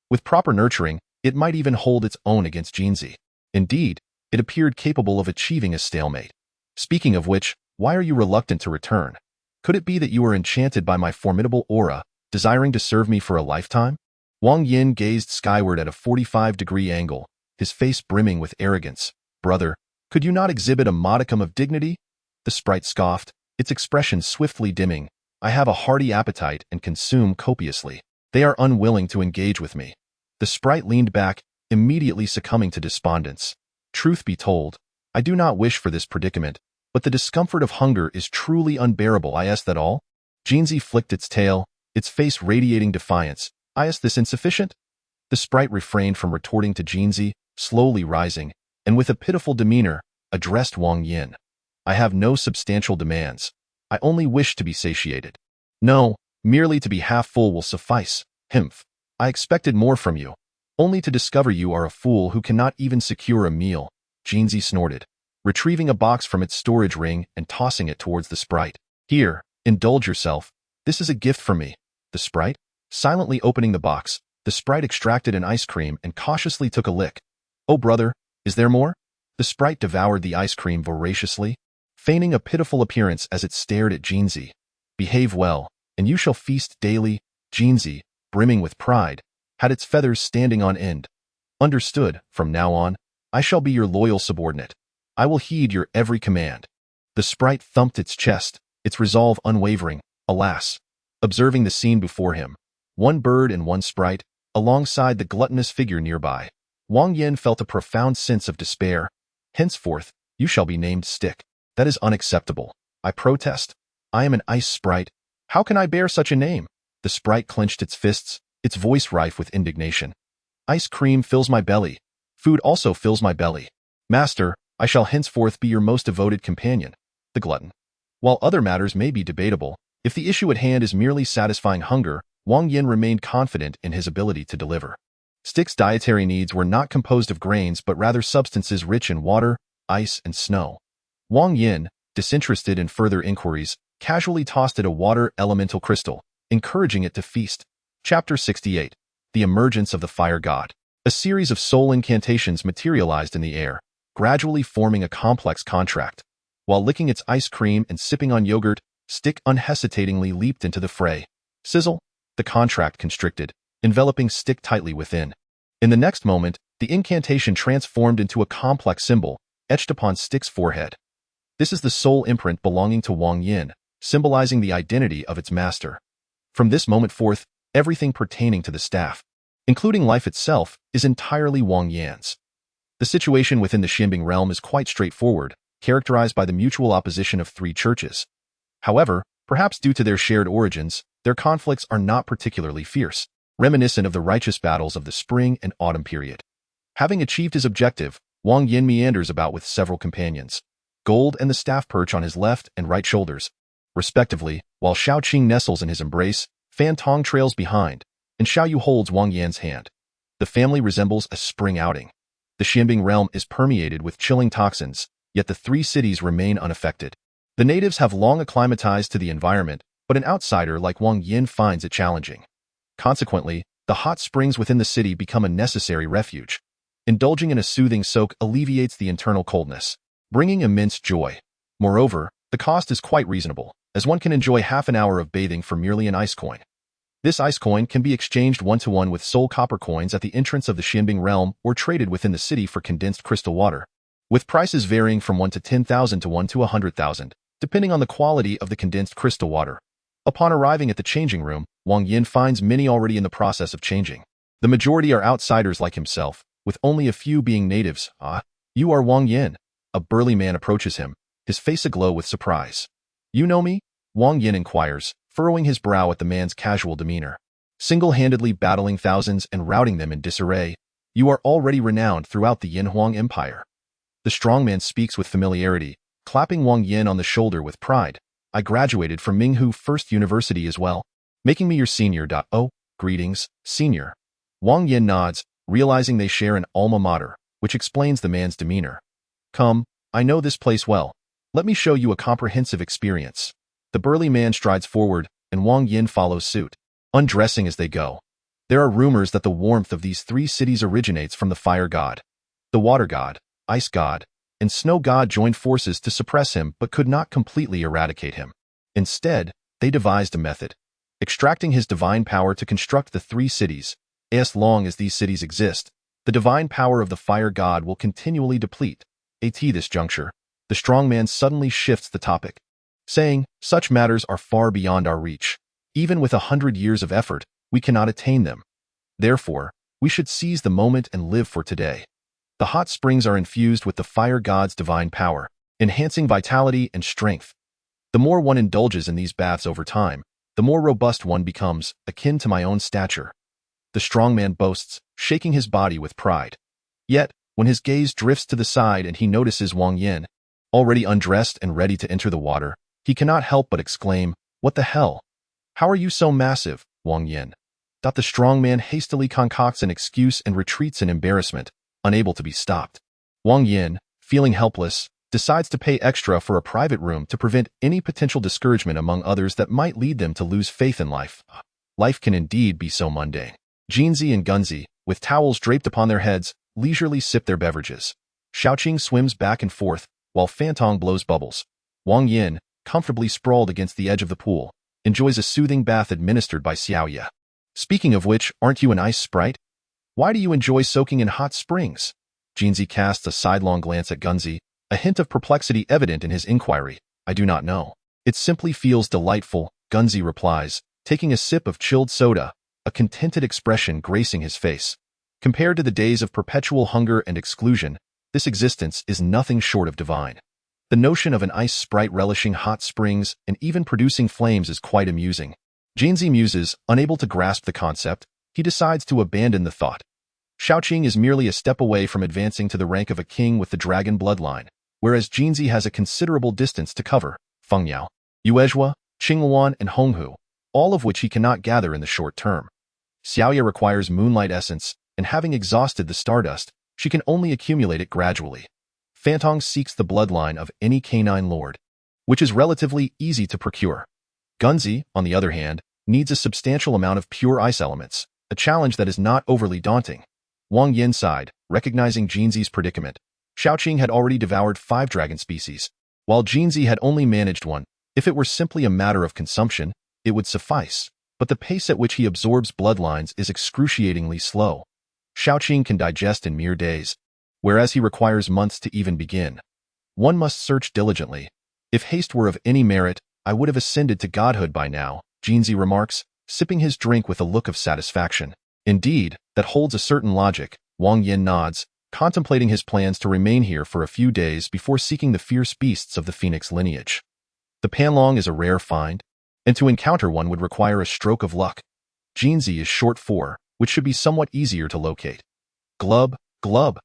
With proper nurturing, it might even hold its own against Jinzi. Indeed, it appeared capable of achieving a stalemate. Speaking of which, why are you reluctant to return? Could it be that you are enchanted by my formidable aura, desiring to serve me for a lifetime? Wang Yan gazed skyward at a 45-degree angle, his face brimming with arrogance. Brother, could you not exhibit a modicum of dignity? The sprite scoffed, its expression swiftly dimming. I have a hearty appetite and consume copiously. They are unwilling to engage with me. The sprite leaned back, immediately succumbing to despondence. Truth be told, I do not wish for this predicament, but the discomfort of hunger is truly unbearable. Is that all? Jinzi flicked its tail, its face radiating defiance. Is this insufficient? The sprite refrained from retorting to Jinzi, slowly rising, and with a pitiful demeanor, addressed Wang Yan. I have no substantial demands. I only wish to be satiated. No, merely to be half full will suffice. Himph. I expected more from you, only to discover you are a fool who cannot even secure a meal. Jinzi snorted, retrieving a box from its storage ring and tossing it towards the sprite. Here, indulge yourself. This is a gift from me. The sprite? Silently opening the box, the sprite extracted an ice cream and cautiously took a lick. Oh brother, is there more? The sprite devoured the ice cream voraciously, feigning a pitiful appearance as it stared at Jinzi. Behave well, and you shall feast daily. Jinzi, brimming with pride, had its feathers standing on end. Understood, from now on, I shall be your loyal subordinate. I will heed your every command. The sprite thumped its chest, its resolve unwavering. Alas! Observing the scene before him, one bird and one sprite, alongside the gluttonous figure nearby, Wang Yan felt a profound sense of despair. Henceforth, you shall be named Stick. That is unacceptable. I protest. I am an ice sprite. How can I bear such a name? The sprite clenched its fists, its voice rife with indignation. Ice cream fills my belly. Food also fills my belly. Master, I shall henceforth be your most devoted companion. The glutton. While other matters may be debatable, if the issue at hand is merely satisfying hunger, Wang Yan remained confident in his ability to deliver. Stick's dietary needs were not composed of grains but rather substances rich in water, ice, and snow. Wang Yan, disinterested in further inquiries, casually tossed it a water elemental crystal, encouraging it to feast. Chapter 68. The Emergence of the Fire God. A series of soul incantations materialized in the air, gradually forming a complex contract. While licking its ice cream and sipping on yogurt, Stick unhesitatingly leaped into the fray. Sizzle! The contract constricted, enveloping Stick tightly within. In the next moment, the incantation transformed into a complex symbol, etched upon Stick's forehead. This is the soul imprint belonging to Wang Yan, symbolizing the identity of its master. From this moment forth, everything pertaining to the staff, including life itself, is entirely Wang Yan's. The situation within the Xianbing realm is quite straightforward, characterized by the mutual opposition of three churches. However, perhaps due to their shared origins, their conflicts are not particularly fierce, reminiscent of the righteous battles of the spring and autumn period. Having achieved his objective, Wang Yan meanders about with several companions, Gold and the staff perch on his left and right shoulders, respectively, while Shaoqing nestles in his embrace, Fan Tong trails behind, and Xiaoyu holds Wang Yan's hand. The family resembles a spring outing. The Xianbing realm is permeated with chilling toxins, yet the three cities remain unaffected. The natives have long acclimatized to the environment, but an outsider like Wang Yan finds it challenging. Consequently, the hot springs within the city become a necessary refuge. Indulging in a soothing soak alleviates the internal coldness, bringing immense joy. Moreover, the cost is quite reasonable, as one can enjoy half an hour of bathing for merely an ice coin. This ice coin can be exchanged one-to-one with soul copper coins at the entrance of the Xianbing realm or traded within the city for condensed crystal water, with prices varying from 1 to 10,000 to 1 to 100,000, depending on the quality of the condensed crystal water. Upon arriving at the changing room, Wang Yan finds many already in the process of changing. The majority are outsiders like himself, with only a few being natives. Ah, you are Wang Yan. A burly man approaches him, his face aglow with surprise. You know me? Wang Yan inquires, furrowing his brow at the man's casual demeanor. Single-handedly battling thousands and routing them in disarray, you are already renowned throughout the Yanhuang Empire. The strongman speaks with familiarity, clapping Wang Yan on the shoulder with pride. I graduated from Minghu First University as well, making me your senior. Oh, greetings, senior. Wang Yan nods, realizing they share an alma mater, which explains the man's demeanor. Come, I know this place well. Let me show you a comprehensive experience. The burly man strides forward, and Wang Yan follows suit, undressing as they go. There are rumors that the warmth of these three cities originates from the fire god. The water god, ice god, and snow god joined forces to suppress him but could not completely eradicate him. Instead, they devised a method, extracting his divine power to construct the three cities. As long as these cities exist, the divine power of the fire god will continually deplete. At this juncture, the strong man suddenly shifts the topic, saying, such matters are far beyond our reach. Even with 100 years of effort, we cannot attain them. Therefore, we should seize the moment and live for today. The hot springs are infused with the fire god's divine power, enhancing vitality and strength. The more one indulges in these baths over time, the more robust one becomes, akin to my own stature. The strong man boasts, shaking his body with pride. Yet, when his gaze drifts to the side and he notices Wang Yan, already undressed and ready to enter the water, he cannot help but exclaim, what the hell? How are you so massive, Wang Yan? The strong man hastily concocts an excuse and retreats in embarrassment, unable to be stopped. Wang Yan, feeling helpless, decides to pay extra for a private room to prevent any potential discouragement among others that might lead them to lose faith in life. Life can indeed be so mundane. Jinzi and Gunzi, with towels draped upon their heads, leisurely sip their beverages. Xiaoqing swims back and forth, while Fantong blows bubbles. Wang Yan, comfortably sprawled against the edge of the pool, enjoys a soothing bath administered by Xiaoye. Speaking of which, aren't you an ice sprite? Why do you enjoy soaking in hot springs? Jinzi casts a sidelong glance at Gunzi, a hint of perplexity evident in his inquiry. I do not know. It simply feels delightful, Gunzi replies, taking a sip of chilled soda, a contented expression gracing his face. Compared to the days of perpetual hunger and exclusion, this existence is nothing short of divine. The notion of an ice sprite relishing hot springs and even producing flames is quite amusing. Jinzi muses, unable to grasp the concept, he decides to abandon the thought. Xiaoqing is merely a step away from advancing to the rank of a king with the dragon bloodline, whereas Jinzi has a considerable distance to cover. Fengyao, Yuezhua, Qingluan, and Honghu, all of which he cannot gather in the short term. Xiaoye requires moonlight essence, and having exhausted the stardust, she can only accumulate it gradually. Fantong seeks the bloodline of any canine lord, which is relatively easy to procure. Gunzi, on the other hand, needs a substantial amount of pure ice elements, a challenge that is not overly daunting. Wang Yan sighed, recognizing Jinzi's predicament. Xiaoqing had already devoured 5 dragon species, while Jinzi had only managed 1. If it were simply a matter of consumption, it would suffice, but the pace at which he absorbs bloodlines is excruciatingly slow. Xiaoqing can digest in mere days, whereas he requires months to even begin. One must search diligently. If haste were of any merit, I would have ascended to godhood by now, Jinzi remarks, sipping his drink with a look of satisfaction. Indeed, that holds a certain logic, Wang Yan nods, contemplating his plans to remain here for a few days before seeking the fierce beasts of the phoenix lineage. The panlong is a rare find, and to encounter one would require a stroke of luck. Jinzi is short for, which should be somewhat easier to locate. Glub, glub.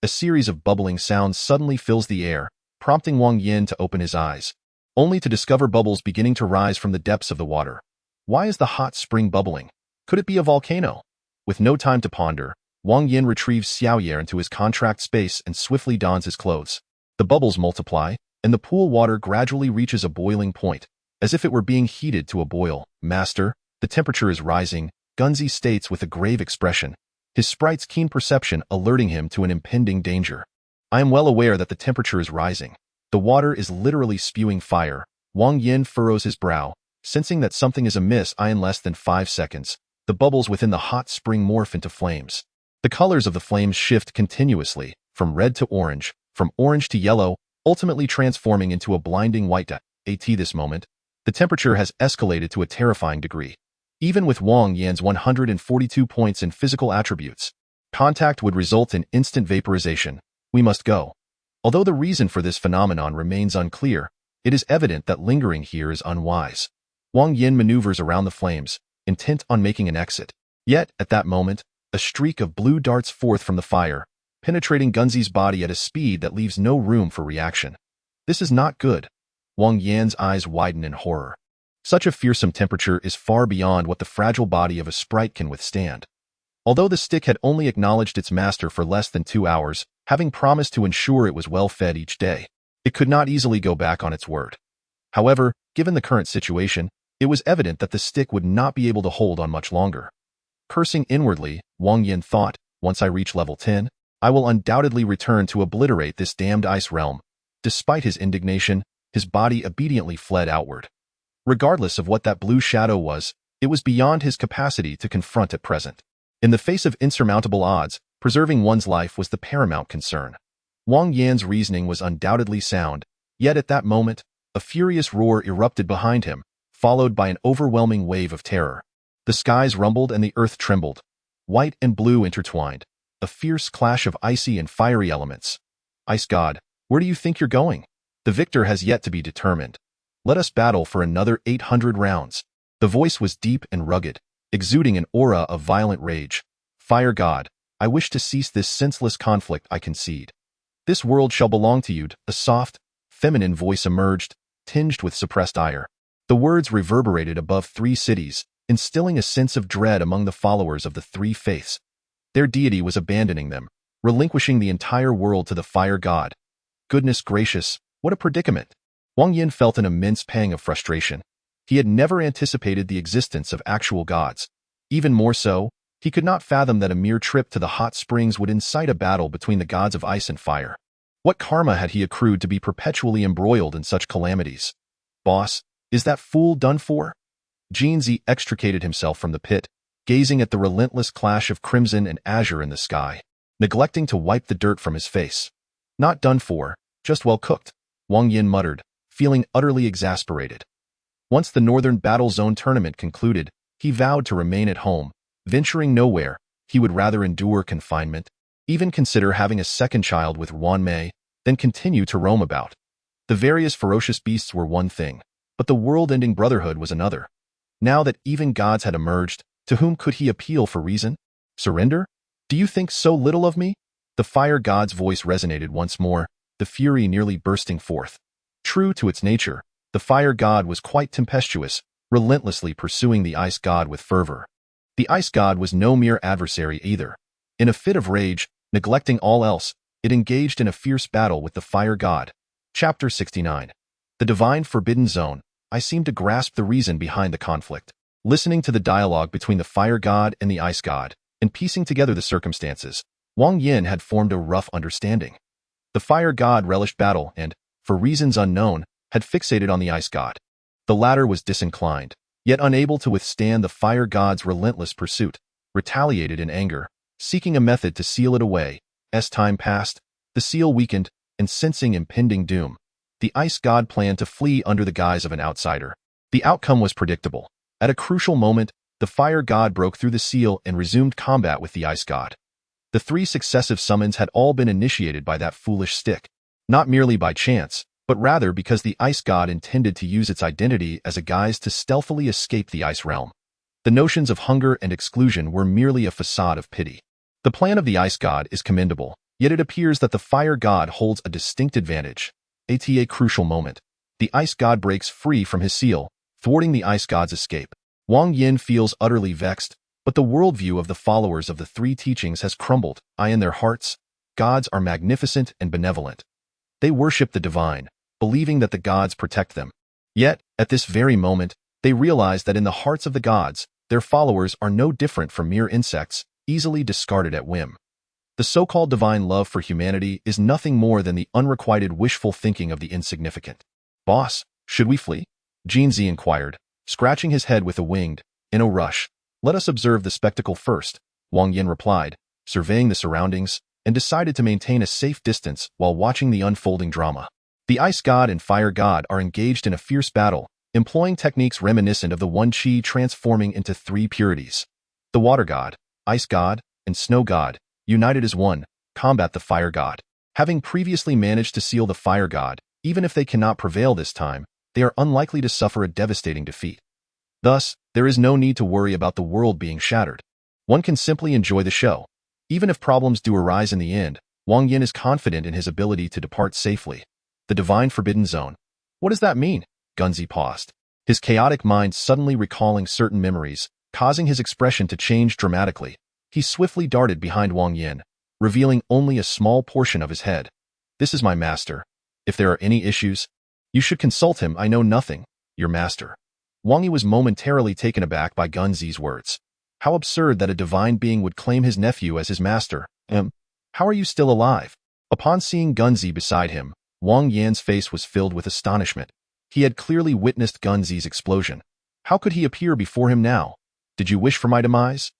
A series of bubbling sounds suddenly fills the air, prompting Wang Yan to open his eyes, only to discover bubbles beginning to rise from the depths of the water. Why is the hot spring bubbling? Could it be a volcano? With no time to ponder, Wang Yan retrieves Xiaoye into his contract space and swiftly dons his clothes. The bubbles multiply, and the pool water gradually reaches a boiling point, as if it were being heated to a boil. Master, the temperature is rising, Gunzi states with a grave expression, his sprite's keen perception alerting him to an impending danger. I am well aware that the temperature is rising. The water is literally spewing fire. Wang Yan furrows his brow, sensing that something is amiss. In less than 5 seconds, the bubbles within the hot spring morph into flames. The colors of the flames shift continuously, from red to orange, from orange to yellow, ultimately transforming into a blinding white. At this moment, the temperature has escalated to a terrifying degree. Even with Wang Yan's 142 points in physical attributes, contact would result in instant vaporization. We must go. Although the reason for this phenomenon remains unclear, it is evident that lingering here is unwise. Wang Yan maneuvers around the flames, intent on making an exit. Yet, at that moment, a streak of blue darts forth from the fire, penetrating Gunzi's body at a speed that leaves no room for reaction. This is not good. Wang Yan's eyes widen in horror. Such a fearsome temperature is far beyond what the fragile body of a sprite can withstand. Although the stick had only acknowledged its master for less than 2 hours, having promised to ensure it was well fed each day, it could not easily go back on its word. However, given the current situation, it was evident that the stick would not be able to hold on much longer. Cursing inwardly, Wang Yan thought, once I reach level 10, I will undoubtedly return to obliterate this damned ice realm. Despite his indignation, his body obediently fled outward. Regardless of what that blue shadow was, it was beyond his capacity to confront at present. In the face of insurmountable odds, preserving one's life was the paramount concern. Wang Yan's reasoning was undoubtedly sound, yet at that moment, a furious roar erupted behind him, followed by an overwhelming wave of terror. The skies rumbled and the earth trembled. White and blue intertwined, a fierce clash of icy and fiery elements. Ice God, where do you think you're going? The victor has yet to be determined. Let us battle for another 800 rounds. The voice was deep and rugged, exuding an aura of violent rage. Fire God, I wish to cease this senseless conflict, I concede. This world shall belong to you. A soft, feminine voice emerged, tinged with suppressed ire. The words reverberated above 3 cities, instilling a sense of dread among the followers of the 3 faiths. Their deity was abandoning them, relinquishing the entire world to the fire god. Goodness gracious, what a predicament! Wang Yan felt an immense pang of frustration. He had never anticipated the existence of actual gods. Even more so, he could not fathom that a mere trip to the hot springs would incite a battle between the gods of ice and fire. What karma had he accrued to be perpetually embroiled in such calamities? Boss, is that fool done for? Jinzi extricated himself from the pit, gazing at the relentless clash of crimson and azure in the sky, neglecting to wipe the dirt from his face. Not done for, just well cooked, Wang Yan muttered, feeling utterly exasperated. Once the Northern Battle Zone tournament concluded, he vowed to remain at home, venturing nowhere. He would rather endure confinement, even consider having a second child with Wan Mei, than continue to roam about. The various ferocious beasts were one thing, but the world-ending brotherhood was another. Now that even gods had emerged, to whom could he appeal for reason? Surrender? Do you think so little of me? The fire god's voice resonated once more, the fury nearly bursting forth. True to its nature, the fire god was quite tempestuous, relentlessly pursuing the ice god with fervor. The ice god was no mere adversary either. In a fit of rage, neglecting all else, it engaged in a fierce battle with the fire god. Chapter 69. The Divine Forbidden Zone. I seem to grasp the reason behind the conflict. Listening to the dialogue between the fire god and the ice god, and piecing together the circumstances, Wang Yan had formed a rough understanding. The fire god relished battle and, for reasons unknown, had fixated on the ice god. The latter was disinclined, yet unable to withstand the fire god's relentless pursuit, retaliated in anger, seeking a method to seal it away. As time passed, the seal weakened, and sensing impending doom, the ice god planned to flee under the guise of an outsider. The outcome was predictable. At a crucial moment, the fire god broke through the seal and resumed combat with the ice god. The 3 successive summons had all been initiated by that foolish stick, not merely by chance, but rather because the ice god intended to use its identity as a guise to stealthily escape the ice realm. The notions of hunger and exclusion were merely a facade of pity. The plan of the ice god is commendable, yet it appears that the fire god holds a distinct advantage. At a crucial moment, the ice god breaks free from his seal, thwarting the ice god's escape. Wang Yan feels utterly vexed, but the worldview of the followers of the 3 teachings has crumbled. In their hearts, gods are magnificent and benevolent. They worship the divine, believing that the gods protect them. Yet, at this very moment, they realize that in the hearts of the gods, their followers are no different from mere insects, easily discarded at whim. The so-called divine love for humanity is nothing more than the unrequited wishful thinking of the insignificant. Boss, should we flee? Jinzi inquired, scratching his head with a winged, in a rush. Let us observe the spectacle first, Wang Yan replied, surveying the surroundings, and decided to maintain a safe distance while watching the unfolding drama. The ice god and fire god are engaged in a fierce battle, employing techniques reminiscent of the one chi transforming into 3 purities. The water god, ice god, and snow god, united as one, combat the fire god. Having previously managed to seal the fire god, even if they cannot prevail this time, they are unlikely to suffer a devastating defeat. Thus, there is no need to worry about the world being shattered. One can simply enjoy the show. Even if problems do arise in the end, Wang Yan is confident in his ability to depart safely. The divine forbidden zone. What does that mean? Gunzi paused, his chaotic mind suddenly recalling certain memories, causing his expression to change dramatically. He swiftly darted behind Wang Yan, revealing only a small portion of his head. This is my master. If there are any issues, you should consult him. I know nothing. Your master. Wang Yi was momentarily taken aback by Gunzi's words. How absurd that a divine being would claim his nephew as his master. How are you still alive? Upon seeing Gunzi beside him, Wang Yan's face was filled with astonishment. He had clearly witnessed Gunzi's explosion. How could he appear before him now? Did you wish for my demise?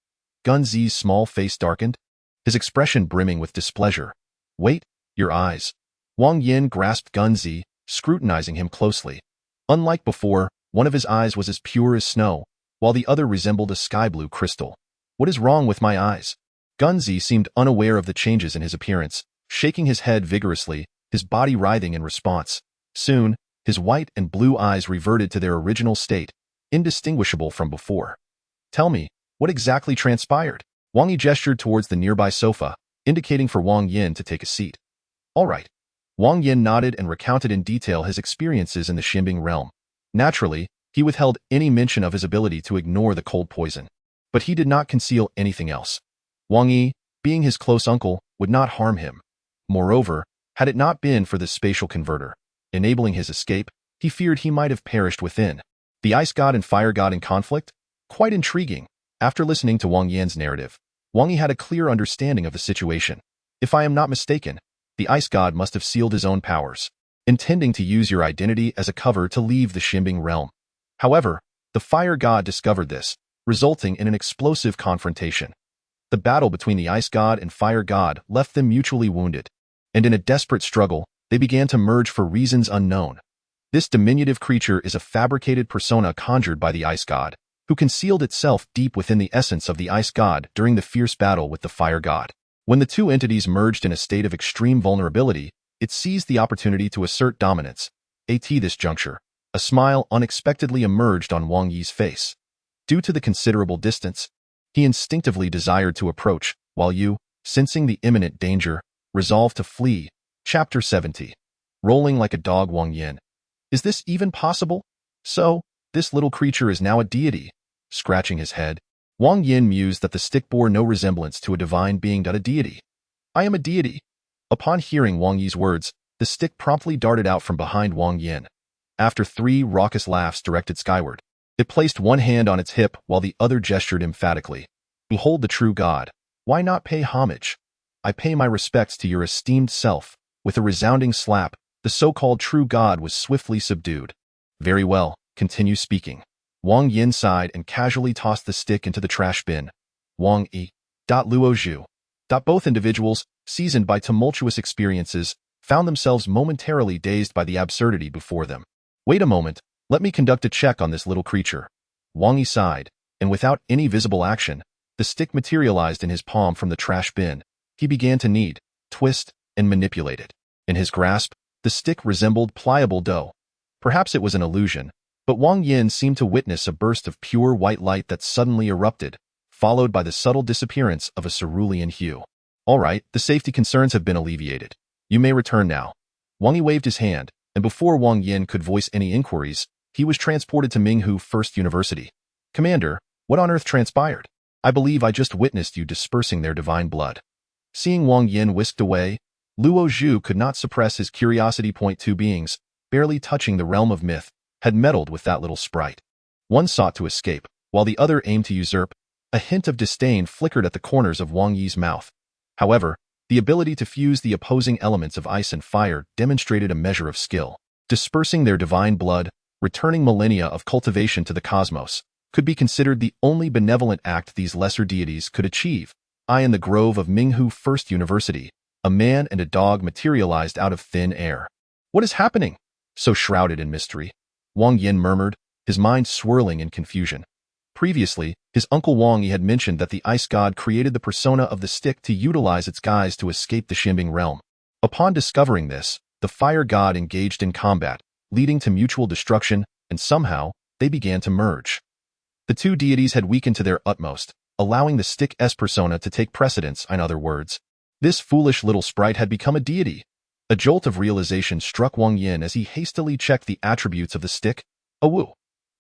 Gunzi's small face darkened, his expression brimming with displeasure. Wait, your eyes. Wang Yan grasped Gunzi, scrutinizing him closely. Unlike before, one of his eyes was as pure as snow, while the other resembled a sky-blue crystal. What is wrong with my eyes? Gunzi seemed unaware of the changes in his appearance, shaking his head vigorously, his body writhing in response. Soon, his white and blue eyes reverted to their original state, indistinguishable from before. Tell me, what exactly transpired? Wang Yi gestured towards the nearby sofa, indicating for Wang Yan to take a seat. All right. Wang Yan nodded and recounted in detail his experiences in the Ximbing realm. Naturally, he withheld any mention of his ability to ignore the cold poison. But he did not conceal anything else. Wang Yi, being his close uncle, would not harm him. Moreover, had it not been for the spatial converter enabling his escape, he feared he might have perished within. The ice god and fire god in conflict? Quite intriguing. After listening to Wang Yan's narrative, Wang Yi had a clear understanding of the situation. If I am not mistaken, the ice god must have sealed his own powers, intending to use your identity as a cover to leave the Ximbing realm. However, the fire god discovered this, resulting in an explosive confrontation. The battle between the ice god and fire god left them mutually wounded, and in a desperate struggle, they began to merge for reasons unknown. This diminutive creature is a fabricated persona conjured by the ice god, who concealed itself deep within the essence of the ice god during the fierce battle with the fire god. When the two entities merged in a state of extreme vulnerability, it seized the opportunity to assert dominance. At this juncture, a smile unexpectedly emerged on Wang Yi's face. Due to the considerable distance, he instinctively desired to approach, while you, sensing the imminent danger, resolved to flee. Chapter 70. Rolling like a dog. Wang Yan. Is this even possible? So, this little creature is now a deity. Scratching his head, Wang Yan mused that the stick bore no resemblance to a divine being. A deity. I am a deity. Upon hearing Wang Yi's words, the stick promptly darted out from behind Wang Yan. After 3 raucous laughs directed skyward, it placed one hand on its hip while the other gestured emphatically. Behold the true God. Why not pay homage? I pay my respects to your esteemed self. With a resounding slap, the so-called true God was swiftly subdued. Very well, continue speaking. Wang Yan sighed and casually tossed the stick into the trash bin. Wang Yi. Luo Zhu. Both individuals, seasoned by tumultuous experiences, found themselves momentarily dazed by the absurdity before them. Wait a moment, let me conduct a check on this little creature. Wang Yi sighed, and without any visible action, the stick materialized in his palm from the trash bin. He began to knead, twist, and manipulate it. In his grasp, the stick resembled pliable dough. Perhaps it was an illusion, but Wang Yan seemed to witness a burst of pure white light that suddenly erupted, followed by the subtle disappearance of a cerulean hue. All right, the safety concerns have been alleviated. You may return now. Wang Yi waved his hand, and before Wang Yan could voice any inquiries, he was transported to Minghu First University. Commander, what on earth transpired? I believe I just witnessed you dispersing their divine blood. Seeing Wang Yan whisked away, Luo Zhu could not suppress his curiosity. Two beings, barely touching the realm of myth, had meddled with that little sprite. One sought to escape, while the other aimed to usurp. A hint of disdain flickered at the corners of Wang Yi's mouth. However, the ability to fuse the opposing elements of ice and fire demonstrated a measure of skill. Dispersing their divine blood, returning millennia of cultivation to the cosmos, could be considered the only benevolent act these lesser deities could achieve. In the grove of Minghu First University, a man and a dog materialized out of thin air. What is happening? So shrouded in mystery, Wang Yan murmured, his mind swirling in confusion. Previously, his uncle Wang Yi had mentioned that the ice god created the persona of the stick to utilize its guise to escape the Ximbing realm. Upon discovering this, the fire god engaged in combat, leading to mutual destruction, and somehow, they began to merge. The two deities had weakened to their utmost, allowing the stick's persona to take precedence. In other words, This foolish little sprite had become a deity. A jolt of realization struck Wang Yan as he hastily checked the attributes of the stick. Awoo!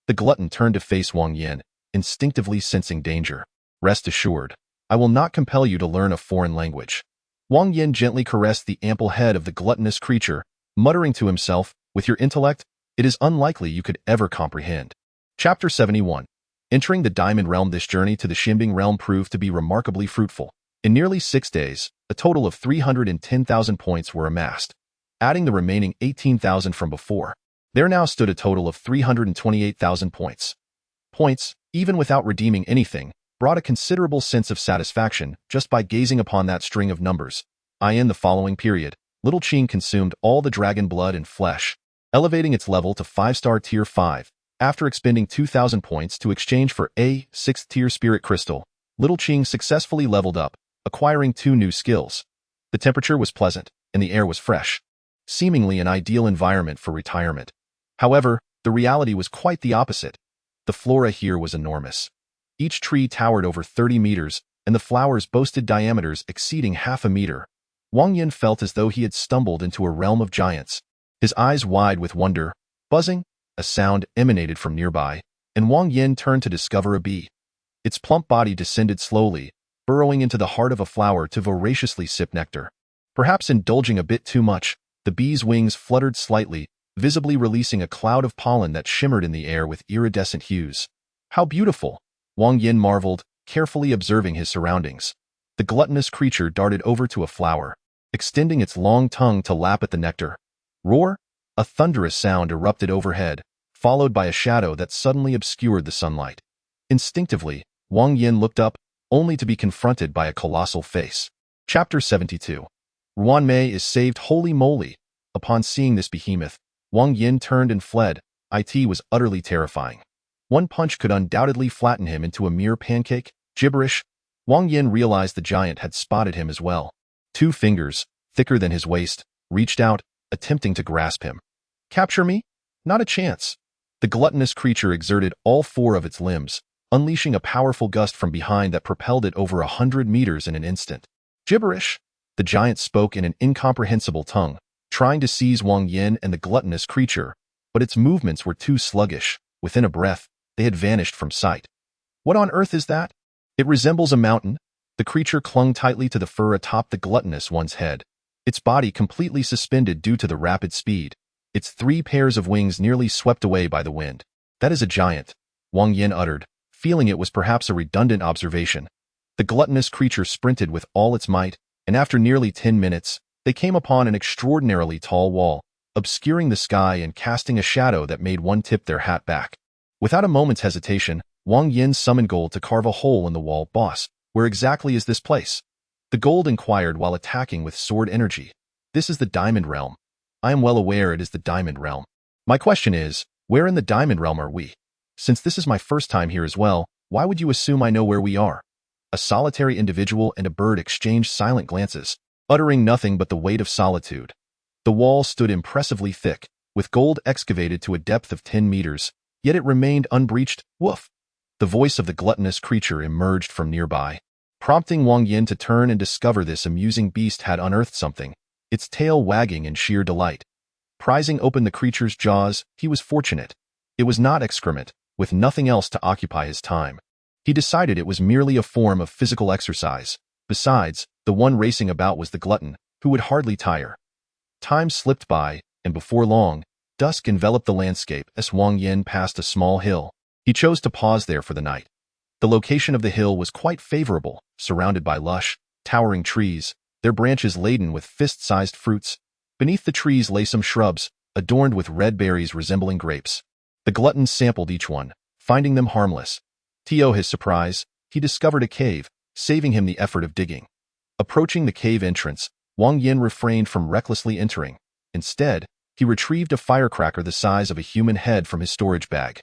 The glutton turned to face Wang Yan, instinctively sensing danger. Rest assured, I will not compel you to learn a foreign language. Wang Yan gently caressed the ample head of the gluttonous creature, muttering to himself, with your intellect, it is unlikely you could ever comprehend. Chapter 71. Entering the Diamond Realm. This journey to the Ximbing Realm proved to be remarkably fruitful. In nearly 6 days, a total of 310,000 points were amassed. Adding the remaining 18,000 from before, there now stood a total of 328,000 points. Points, even without redeeming anything, brought a considerable sense of satisfaction just by gazing upon that string of numbers. In the following period, Little Qing consumed all the dragon blood and flesh, elevating its level to 5-star tier 5. After expending 2,000 points to exchange for a 6th tier spirit crystal, Little Qing successfully leveled up, acquiring 2 new skills. The temperature was pleasant, and the air was fresh, seemingly an ideal environment for retirement. However, the reality was quite the opposite. The flora here was enormous. Each tree towered over 30 meters, and the flowers boasted diameters exceeding half a meter. Wang Yan felt as though he had stumbled into a realm of giants. His eyes wide with wonder, buzzing, a sound emanated from nearby, and Wang Yan turned to discover a bee. Its plump body descended slowly, burrowing into the heart of a flower to voraciously sip nectar. Perhaps indulging a bit too much, the bee's wings fluttered slightly, visibly releasing a cloud of pollen that shimmered in the air with iridescent hues. How beautiful! Wang Yan marveled, carefully observing his surroundings. The gluttonous creature darted over to a flower, extending its long tongue to lap at the nectar. Roar! A thunderous sound erupted overhead, followed by a shadow that suddenly obscured the sunlight. Instinctively, Wang Yan looked up, only to be confronted by a colossal face. Chapter 72. Ruan Mei is saved. Holy moly! Upon seeing this behemoth, Wang Yan turned and fled. It was utterly terrifying. One punch could undoubtedly flatten him into a mere pancake. Gibberish! Wang Yan realized the giant had spotted him as well. 2 fingers, thicker than his waist, reached out, attempting to grasp him. Capture me? Not a chance. The gluttonous creature exerted all 4 of its limbs, unleashing a powerful gust from behind that propelled it over 100 meters in an instant. Gibberish! The giant spoke in an incomprehensible tongue, trying to seize Wang Yan and the gluttonous creature, but its movements were too sluggish. Within a breath, they had vanished from sight. What on earth is that? It resembles a mountain. The creature clung tightly to the fur atop the gluttonous one's head, its body completely suspended due to the rapid speed, its 3 pairs of wings nearly swept away by the wind. That is a giant, Wang Yan uttered, feeling it was perhaps a redundant observation. The gluttonous creature sprinted with all its might, and after nearly 10 minutes, they came upon an extraordinarily tall wall, obscuring the sky and casting a shadow that made one tip their hat back. Without a moment's hesitation, Wang Yan summoned Gold to carve a hole in the wall. Boss, where exactly is this place? The Gold inquired while attacking with sword energy. This is the Diamond Realm. I am well aware it is the Diamond Realm. My question is, where in the Diamond Realm are we? Since this is my first time here as well, why would you assume I know where we are? A solitary individual and a bird exchanged silent glances, uttering nothing but the weight of solitude. The wall stood impressively thick, with gold excavated to a depth of 10 meters, yet it remained unbreached. Woof! The voice of the gluttonous creature emerged from nearby, prompting Wang Yan to turn and discover this amusing beast had unearthed something, its tail wagging in sheer delight. Prizing open the creature's jaws, he was fortunate. It was not excrement, with nothing else to occupy his time. He decided it was merely a form of physical exercise. Besides, the one racing about was the glutton, who would hardly tire. Time slipped by, and before long, dusk enveloped the landscape as Wang Yan passed a small hill. He chose to pause there for the night. The location of the hill was quite favorable, surrounded by lush, towering trees, their branches laden with fist-sized fruits. Beneath the trees lay some shrubs, adorned with red berries resembling grapes. The glutton sampled each one, finding them harmless. To his surprise, he discovered a cave, saving him the effort of digging. Approaching the cave entrance, Wang Yan refrained from recklessly entering. Instead, he retrieved a firecracker the size of a human head from his storage bag,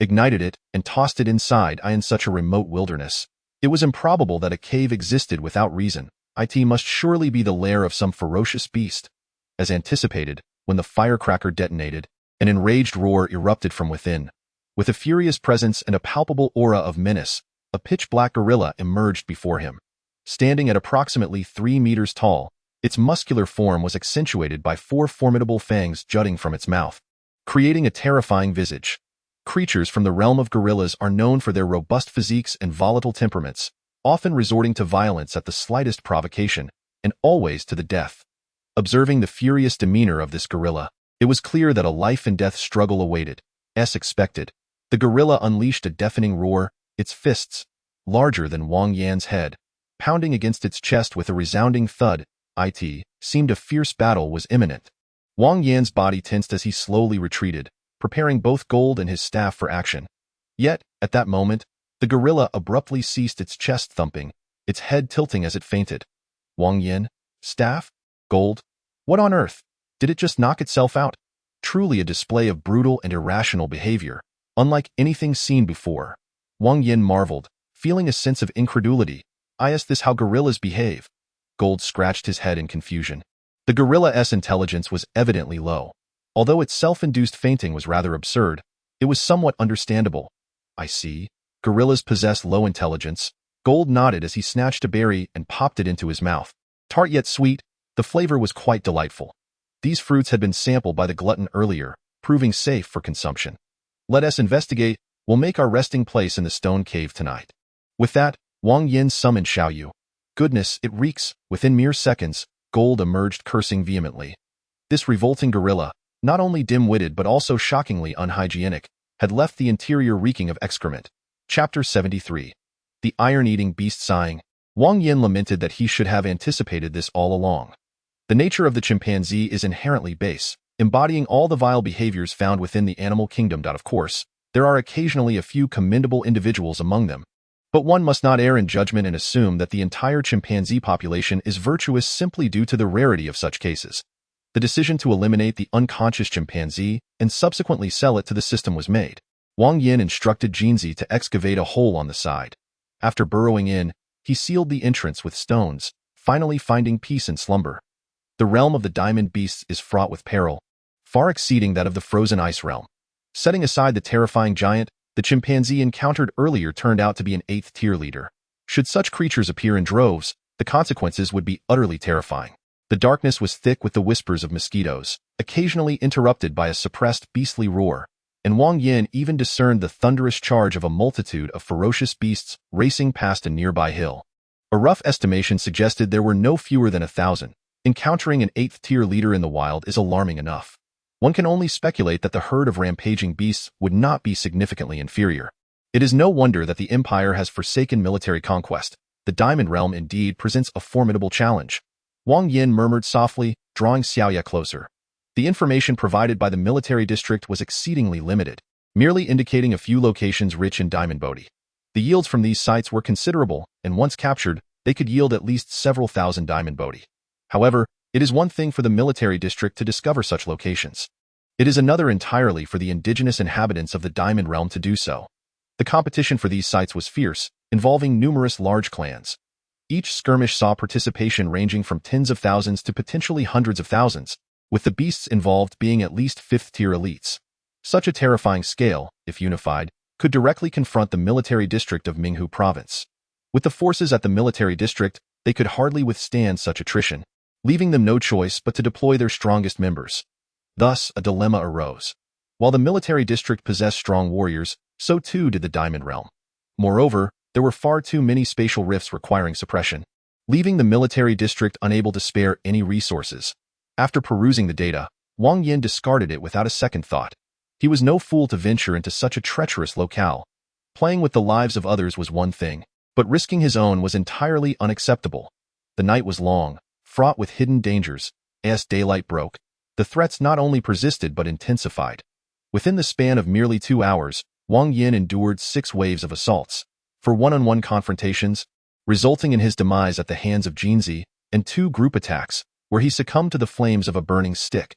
ignited it, and tossed it inside. In such a remote wilderness, it was improbable that a cave existed without reason. It must surely be the lair of some ferocious beast. As anticipated, when the firecracker detonated, an enraged roar erupted from within. With a furious presence and a palpable aura of menace, a pitch-black gorilla emerged before him. Standing at approximately 3 meters tall, its muscular form was accentuated by 4 formidable fangs jutting from its mouth, creating a terrifying visage. Creatures from the realm of gorillas are known for their robust physiques and volatile temperaments, often resorting to violence at the slightest provocation, and always to the death. Observing the furious demeanor of this gorilla, it was clear that a life-and-death struggle awaited. As expected, the gorilla unleashed a deafening roar, its fists, larger than Wang Yan's head, pounding against its chest with a resounding thud. It seemed a fierce battle was imminent. Wang Yan's body tensed as he slowly retreated, preparing both gold and his staff for action. Yet, at that moment, the gorilla abruptly ceased its chest thumping, its head tilting as it fainted. Wang Yan? Staff? Gold? What on earth? Did it just knock itself out? Truly a display of brutal and irrational behavior, unlike anything seen before. Wang Yan marveled, feeling a sense of incredulity. Is this how gorillas behave? Gold scratched his head in confusion. The gorilla's intelligence was evidently low. Although its self-induced fainting was rather absurd, it was somewhat understandable. I see. Gorillas possess low intelligence. Gold nodded as he snatched a berry and popped it into his mouth. Tart yet sweet, the flavor was quite delightful. These fruits had been sampled by the glutton earlier, proving safe for consumption. Let us investigate. We'll make our resting place in the stone cave tonight. With that, Wang Yan summoned Xiaoyu. Goodness, it reeks. Within mere seconds, Gold emerged cursing vehemently. This revolting gorilla, not only dim-witted but also shockingly unhygienic, had left the interior reeking of excrement. Chapter 73. The Iron-Eating Beast Sighing. Wang Yan lamented that he should have anticipated this all along. The nature of the chimpanzee is inherently base, embodying all the vile behaviors found within the animal kingdom. Of course, there are occasionally a few commendable individuals among them, but one must not err in judgment and assume that the entire chimpanzee population is virtuous simply due to the rarity of such cases. The decision to eliminate the unconscious chimpanzee and subsequently sell it to the system was made. Wang Yan instructed Jinzi to excavate a hole on the side. After burrowing in, he sealed the entrance with stones, finally finding peace in slumber. The realm of the diamond beasts is fraught with peril, far exceeding that of the frozen ice realm. Setting aside the terrifying giant, the chimpanzee encountered earlier turned out to be an 8th-tier leader. Should such creatures appear in droves, the consequences would be utterly terrifying. The darkness was thick with the whispers of mosquitoes, occasionally interrupted by a suppressed beastly roar, and Wang Yan even discerned the thunderous charge of a multitude of ferocious beasts racing past a nearby hill. A rough estimation suggested there were no fewer than 1,000. Encountering an 8th-tier leader in the wild is alarming enough. One can only speculate that the herd of rampaging beasts would not be significantly inferior. It is no wonder that the Empire has forsaken military conquest. The Diamond Realm indeed presents a formidable challenge. Wang Yan murmured softly, drawing Xiaoya closer. The information provided by the military district was exceedingly limited, merely indicating a few locations rich in diamond booty. The yields from these sites were considerable, and once captured, they could yield at least several thousand diamond booty. However, it is one thing for the military district to discover such locations. It is another entirely for the indigenous inhabitants of the Diamond Realm to do so. The competition for these sites was fierce, involving numerous large clans. Each skirmish saw participation ranging from tens of thousands to potentially hundreds of thousands, with the beasts involved being at least 5th-tier elites. Such a terrifying scale, if unified, could directly confront the military district of Minghu Province. With the forces at the military district, they could hardly withstand such attrition, leaving them no choice but to deploy their strongest members. Thus, a dilemma arose. While the military district possessed strong warriors, so too did the Diamond Realm. Moreover, there were far too many spatial rifts requiring suppression, leaving the military district unable to spare any resources. After perusing the data, Wang Yan discarded it without a second thought. He was no fool to venture into such a treacherous locale. Playing with the lives of others was one thing, but risking his own was entirely unacceptable. The night was long, fraught with hidden dangers. As daylight broke, the threats not only persisted but intensified. Within the span of merely 2 hours, Wang Yan endured 6 waves of assaults, for one-on-one confrontations, resulting in his demise at the hands of Jinzi, and 2 group attacks, where he succumbed to the flames of a burning stick.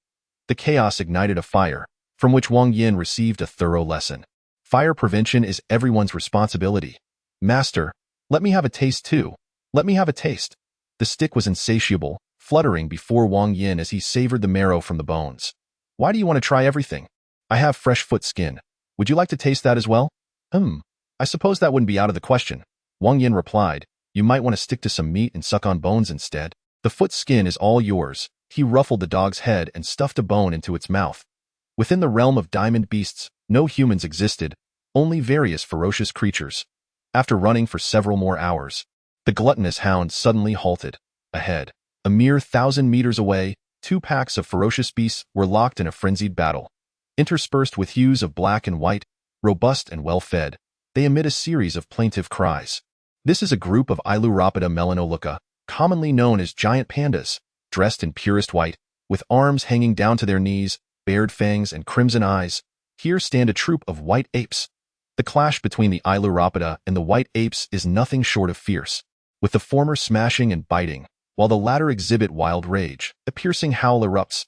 The chaos ignited a fire, from which Wang Yan received a thorough lesson. Fire prevention is everyone's responsibility. Master, let me have a taste too. Let me have a taste. The stick was insatiable, fluttering before Wang Yan as he savored the marrow from the bones. Why do you want to try everything? I have fresh foot skin. Would you like to taste that as well? I suppose that wouldn't be out of the question, Wang Yan replied, You might want to stick to some meat and suck on bones instead. The foot's skin is all yours. He ruffled the dog's head and stuffed a bone into its mouth. Within the realm of diamond beasts, no humans existed, only various ferocious creatures. After running for several more hours, the gluttonous hound suddenly halted. Ahead, a mere 1,000 meters away, two packs of ferocious beasts were locked in a frenzied battle. Interspersed with hues of black and white, robust and well-fed, they emit a series of plaintive cries. This is a group of Ailuropida melanoleuca, commonly known as giant pandas, dressed in purest white, with arms hanging down to their knees, bared fangs and crimson eyes. Here stand a troop of white apes. The clash between the Ailuropida and the white apes is nothing short of fierce, with the former smashing and biting, while the latter exhibit wild rage. A piercing howl erupts.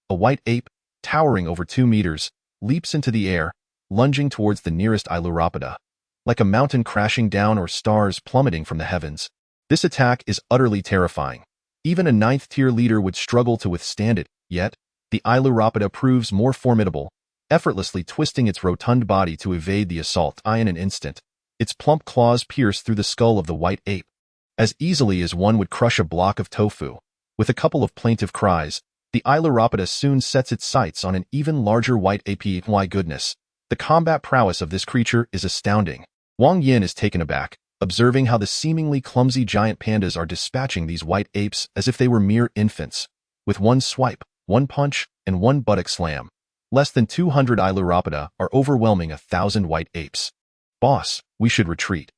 A white ape, towering over 2 meters, leaps into the air, lunging towards the nearest Ailuropida, like a mountain crashing down or stars plummeting from the heavens. This attack is utterly terrifying. Even a 9th-tier leader would struggle to withstand it, yet the Ailuropida proves more formidable, effortlessly twisting its rotund body to evade the assault in an instant. Its plump claws pierce through the skull of the white ape, as easily as one would crush a block of tofu. With a couple of plaintive cries, the Ailuropida soon sets its sights on an even larger white ape. My goodness, the combat prowess of this creature is astounding. Wang Yan is taken aback, observing how the seemingly clumsy giant pandas are dispatching these white apes as if they were mere infants. With one swipe, one punch, and one buttock slam, less than 200 Ailuropida are overwhelming 1,000 white apes. Boss, we should retreat.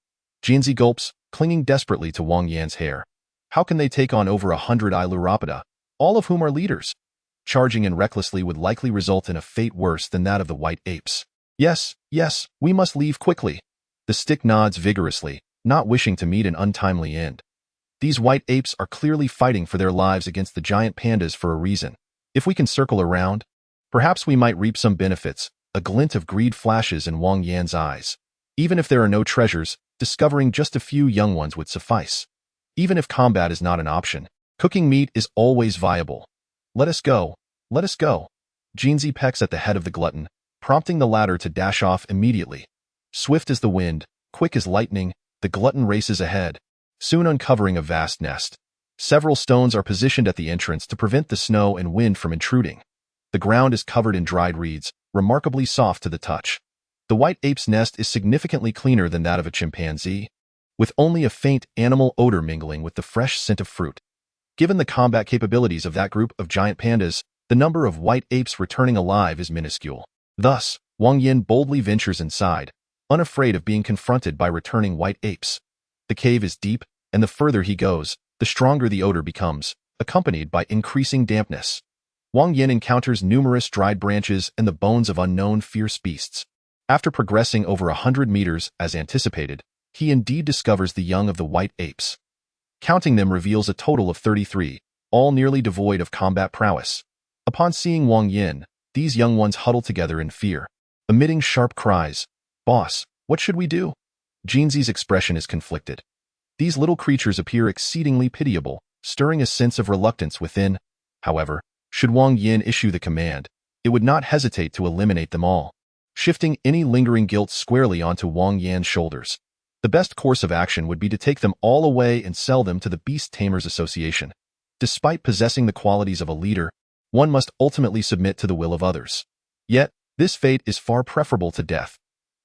Jianzi gulps, clinging desperately to Wang Yan's hair. How can they take on over 100 Ailuropida, all of whom are leaders? Charging in recklessly would likely result in a fate worse than that of the white apes. Yes, we must leave quickly. The stick nods vigorously, not wishing to meet an untimely end. These white apes are clearly fighting for their lives against the giant pandas for a reason. If we can circle around, perhaps we might reap some benefits. A glint of greed flashes in Wang Yan's eyes. Even if there are no treasures, discovering just a few young ones would suffice. Even if combat is not an option, cooking meat is always viable. Let us go. Jianzi pecks at the head of the glutton, prompting the latter to dash off immediately. Swift as the wind, quick as lightning, the glutton races ahead, soon uncovering a vast nest. Several stones are positioned at the entrance to prevent the snow and wind from intruding. The ground is covered in dried reeds, remarkably soft to the touch. The white ape's nest is significantly cleaner than that of a chimpanzee, with only a faint animal odor mingling with the fresh scent of fruit. Given the combat capabilities of that group of giant pandas, the number of white apes returning alive is minuscule. Thus, Wang Yan boldly ventures inside, unafraid of being confronted by returning white apes. The cave is deep, and the further he goes, the stronger the odor becomes, accompanied by increasing dampness. Wang Yan encounters numerous dried branches and the bones of unknown fierce beasts. After progressing over 100 meters, as anticipated, he indeed discovers the young of the white apes. Counting them reveals a total of 33, all nearly devoid of combat prowess. Upon seeing Wang Yan, these young ones huddle together in fear, emitting sharp cries. Boss, what should we do? Jianzi's expression is conflicted. These little creatures appear exceedingly pitiable, stirring a sense of reluctance within. However, should Wang Yan issue the command, it would not hesitate to eliminate them all, shifting any lingering guilt squarely onto Wang Yan's shoulders. The best course of action would be to take them all away and sell them to the Beast Tamers Association. Despite possessing the qualities of a leader, one must ultimately submit to the will of others. Yet, this fate is far preferable to death.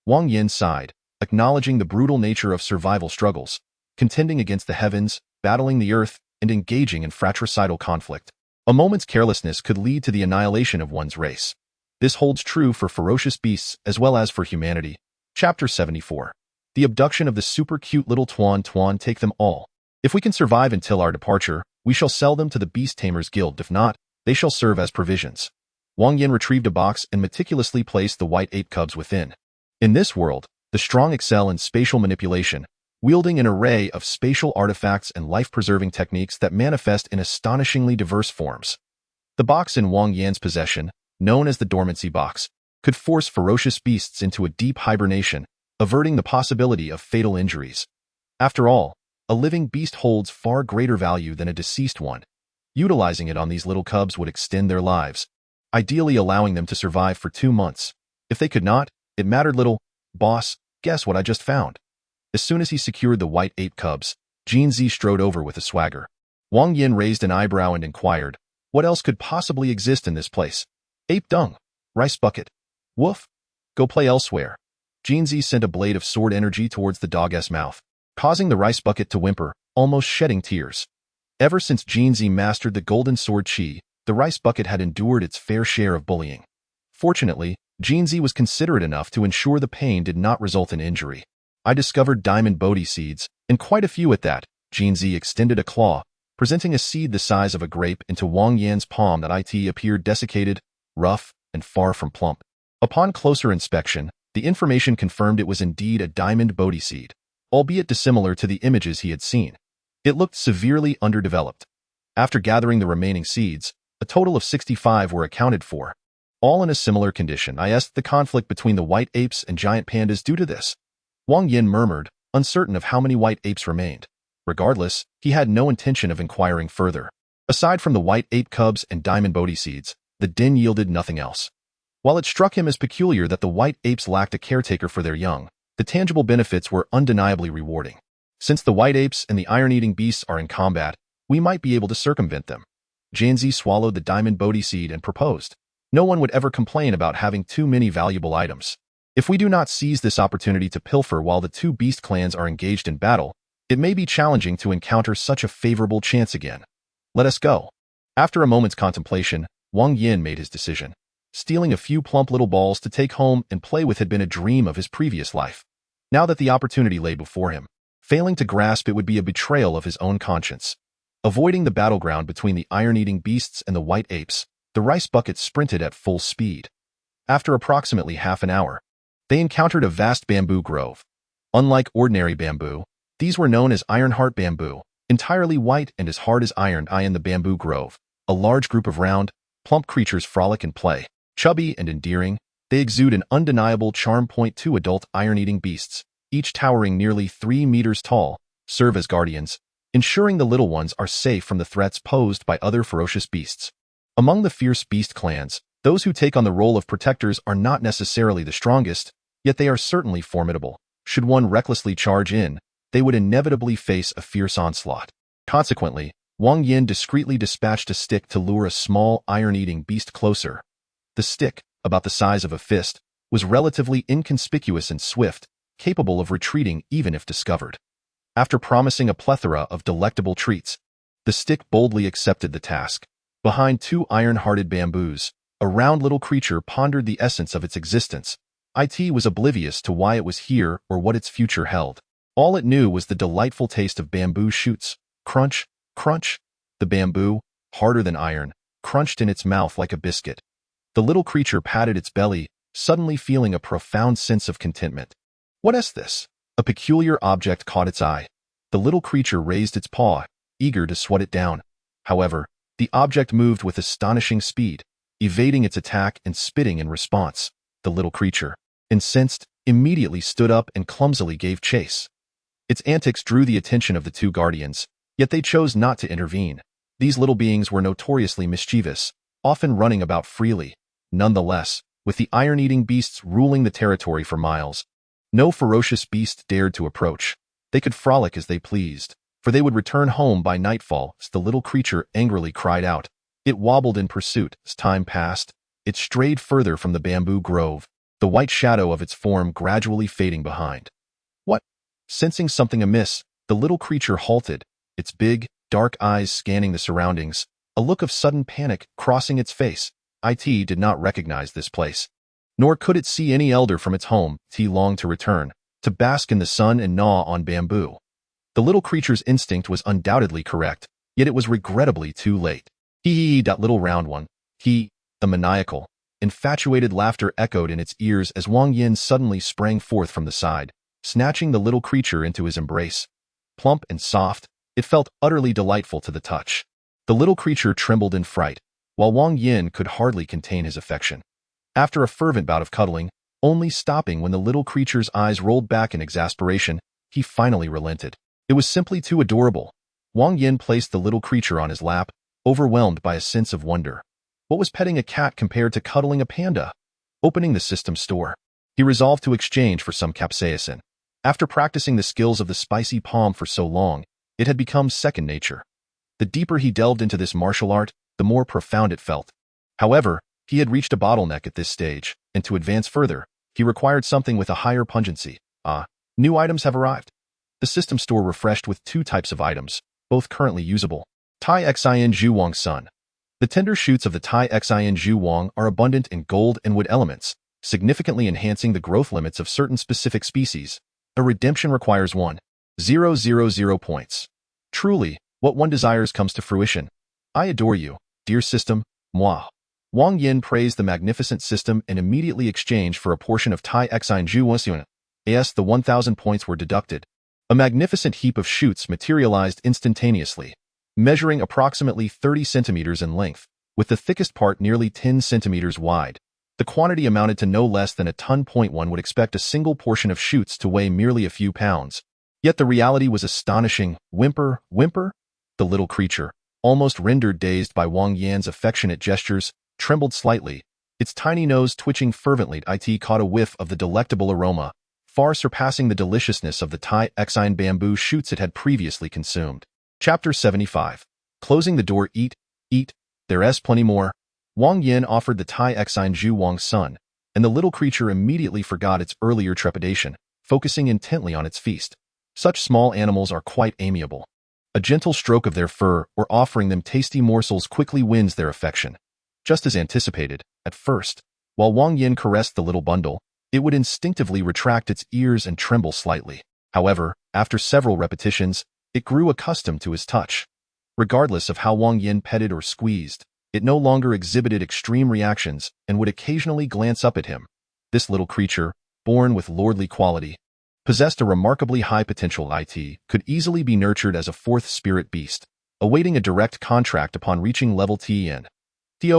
Wang Yan sighed, acknowledging the brutal nature of survival struggles, contending against the heavens, battling the earth, and engaging in fratricidal conflict. A moment's carelessness could lead to the annihilation of one's race. This holds true for ferocious beasts as well as for humanity. Chapter 74. The abduction of the super cute little Tuan. Take them all. If we can survive until our departure, we shall sell them to the Beast Tamers Guild. If not, they shall serve as provisions. Wang Yan retrieved a box and meticulously placed the white ape cubs within. In this world, the strong excel in spatial manipulation, wielding an array of spatial artifacts and life-preserving techniques that manifest in astonishingly diverse forms. The box in Wang Yan's possession, known as the dormancy box, could force ferocious beasts into a deep hibernation, averting the possibility of fatal injuries. After all, a living beast holds far greater value than a deceased one. Utilizing it on these little cubs would extend their lives, ideally allowing them to survive for 2 months. If they could not, it mattered little. Boss, guess what I just found? As soon as he secured the white ape cubs, Jinzi strode over with a swagger. Wang Yan raised an eyebrow and inquired, what else could possibly exist in this place? Ape dung. Rice bucket. Woof. Go play elsewhere. Jinzi sent a blade of sword energy towards the dog's mouth, causing the rice bucket to whimper, almost shedding tears. Ever since Jinzi mastered the golden sword chi, the rice bucket had endured its fair share of bullying. Fortunately, Jinzi was considerate enough to ensure the pain did not result in injury. I discovered diamond bodhi seeds, and quite a few at that. Jinzi extended a claw, presenting a seed the size of a grape into Wang Yan's palm that appeared desiccated, rough, and far from plump. Upon closer inspection, the information confirmed it was indeed a diamond bodhi seed, albeit dissimilar to the images he had seen. It looked severely underdeveloped. After gathering the remaining seeds, a total of 65 were accounted for, all in a similar condition. I asked the conflict between the white apes and giant pandas due to this. Wang Yan murmured, uncertain of how many white apes remained. Regardless, he had no intention of inquiring further. Aside from the white ape cubs and diamond bodhi seeds, the den yielded nothing else. While it struck him as peculiar that the white apes lacked a caretaker for their young, the tangible benefits were undeniably rewarding. Since the white apes and the iron-eating beasts are in combat, we might be able to circumvent them. Jinzi swallowed the diamond bodhi seed and proposed. No one would ever complain about having too many valuable items. If we do not seize this opportunity to pilfer while the two beast clans are engaged in battle, it may be challenging to encounter such a favorable chance again. Let us go. After a moment's contemplation, Wang Yan made his decision. Stealing a few plump little balls to take home and play with had been a dream of his previous life. Now that the opportunity lay before him, failing to grasp it would be a betrayal of his own conscience. Avoiding the battleground between the iron-eating beasts and the white apes, the rice bucket sprinted at full speed. After approximately half an hour, they encountered a vast bamboo grove. Unlike ordinary bamboo, these were known as ironheart bamboo, entirely white and as hard as iron. In the bamboo grove, a large group of round, plump creatures frolic and play. Chubby and endearing, they exude an undeniable charm. Two adult iron-eating beasts, each towering nearly 3 meters tall, serve as guardians, ensuring the little ones are safe from the threats posed by other ferocious beasts. Among the fierce beast clans, those who take on the role of protectors are not necessarily the strongest, yet they are certainly formidable. Should one recklessly charge in, they would inevitably face a fierce onslaught. Consequently, Wang Yan discreetly dispatched a stick to lure a small iron-eating beast closer. The stick, about the size of a fist, was relatively inconspicuous and swift, capable of retreating even if discovered. After promising a plethora of delectable treats, the stick boldly accepted the task. Behind two iron-hearted bamboos, a round little creature pondered the essence of its existence. It was oblivious to why it was here or what its future held. All it knew was the delightful taste of bamboo shoots. Crunch, crunch. The bamboo, harder than iron, crunched in its mouth like a biscuit. The little creature patted its belly, suddenly feeling a profound sense of contentment. What is this? A peculiar object caught its eye. The little creature raised its paw, eager to swat it down. However, the object moved with astonishing speed, evading its attack and spitting in response. The little creature, incensed, immediately stood up and clumsily gave chase. Its antics drew the attention of the two guardians, yet they chose not to intervene. These little beings were notoriously mischievous, often running about freely. Nonetheless, with the iron-eating beasts ruling the territory for miles, no ferocious beast dared to approach. They could frolic as they pleased, for they would return home by nightfall. As the little creature angrily cried out, it wobbled in pursuit. As time passed, it strayed further from the bamboo grove, the white shadow of its form gradually fading behind. What? Sensing something amiss, the little creature halted, its big, dark eyes scanning the surroundings, a look of sudden panic crossing its face. It did not recognize this place, nor could it see any elder from its home. It longed to return, to bask in the sun and gnaw on bamboo. The little creature's instinct was undoubtedly correct, yet it was regrettably too late. That little round one. The maniacal, infatuated laughter echoed in its ears as Wang Yan suddenly sprang forth from the side, snatching the little creature into his embrace. Plump and soft, it felt utterly delightful to the touch. The little creature trembled in fright, while Wang Yan could hardly contain his affection. After a fervent bout of cuddling, only stopping when the little creature's eyes rolled back in exasperation, he finally relented. It was simply too adorable. Wang Yan placed the little creature on his lap, overwhelmed by a sense of wonder. What was petting a cat compared to cuddling a panda? Opening the system store, he resolved to exchange for some capsaicin. After practicing the skills of the spicy palm for so long, It had become second nature. The deeper he delved into this martial art, the more profound it felt. However, he had reached a bottleneck at this stage, and to advance further, he required something with a higher pungency. New items have arrived. The system store refreshed with 2 types of items, both currently usable. Tai Xin Zhu Wang Sun. The tender shoots of the Tai Xin Zhu Wang are abundant in gold and wood elements, significantly enhancing the growth limits of certain specific species. A redemption requires 1,000 points. Truly, what one desires comes to fruition. I adore you, dear system, moi. Wang Yan praised the magnificent system and immediately exchanged for a portion of Tai Xin Zhu Wang. As the 1,000 points were deducted, a magnificent heap of shoots materialized instantaneously, measuring approximately 30 centimeters in length, with the thickest part nearly 10 centimeters wide. The quantity amounted to no less than a ton. One would expect a single portion of shoots to weigh merely a few pounds. Yet the reality was astonishing. Whimper, whimper. The little creature, almost rendered dazed by Wang Yan's affectionate gestures, trembled slightly, its tiny nose twitching fervently. It caught a whiff of the delectable aroma, far surpassing the deliciousness of the Tai Xin bamboo shoots it had previously consumed. Chapter 75. Closing the door. Eat, there's plenty more. Wang Yan offered the Tai Xin Zhu Wang Sun, and the little creature immediately forgot its earlier trepidation, focusing intently on its feast. Such small animals are quite amiable. A gentle stroke of their fur or offering them tasty morsels quickly wins their affection. Just as anticipated, at first, while Wang Yan caressed the little bundle, it would instinctively retract its ears and tremble slightly. However, after several repetitions, it grew accustomed to his touch. Regardless of how Wang Yan petted or squeezed, it no longer exhibited extreme reactions and would occasionally glance up at him. This little creature, born with lordly quality, possessed a remarkably high potential. It could easily be nurtured as a 4th spirit beast, awaiting a direct contract upon reaching level 10.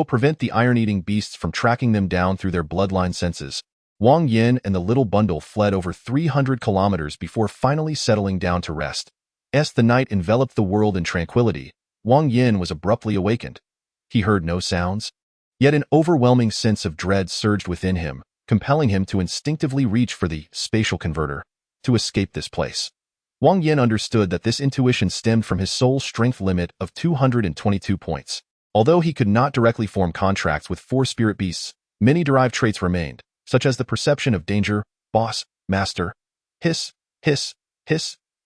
Prevent the iron-eating beasts from tracking them down through their bloodline senses. Wang Yan and the little bundle fled over 300 kilometers before finally settling down to rest. As the night enveloped the world in tranquility, Wang Yan was abruptly awakened. He heard no sounds, yet an overwhelming sense of dread surged within him, compelling him to instinctively reach for the spatial converter to escape this place. Wang Yan understood that this intuition stemmed from his soul strength limit of 222 points. Although he could not directly form contracts with 4 spirit beasts, many derived traits remained, such as the perception of danger, boss, master, hiss,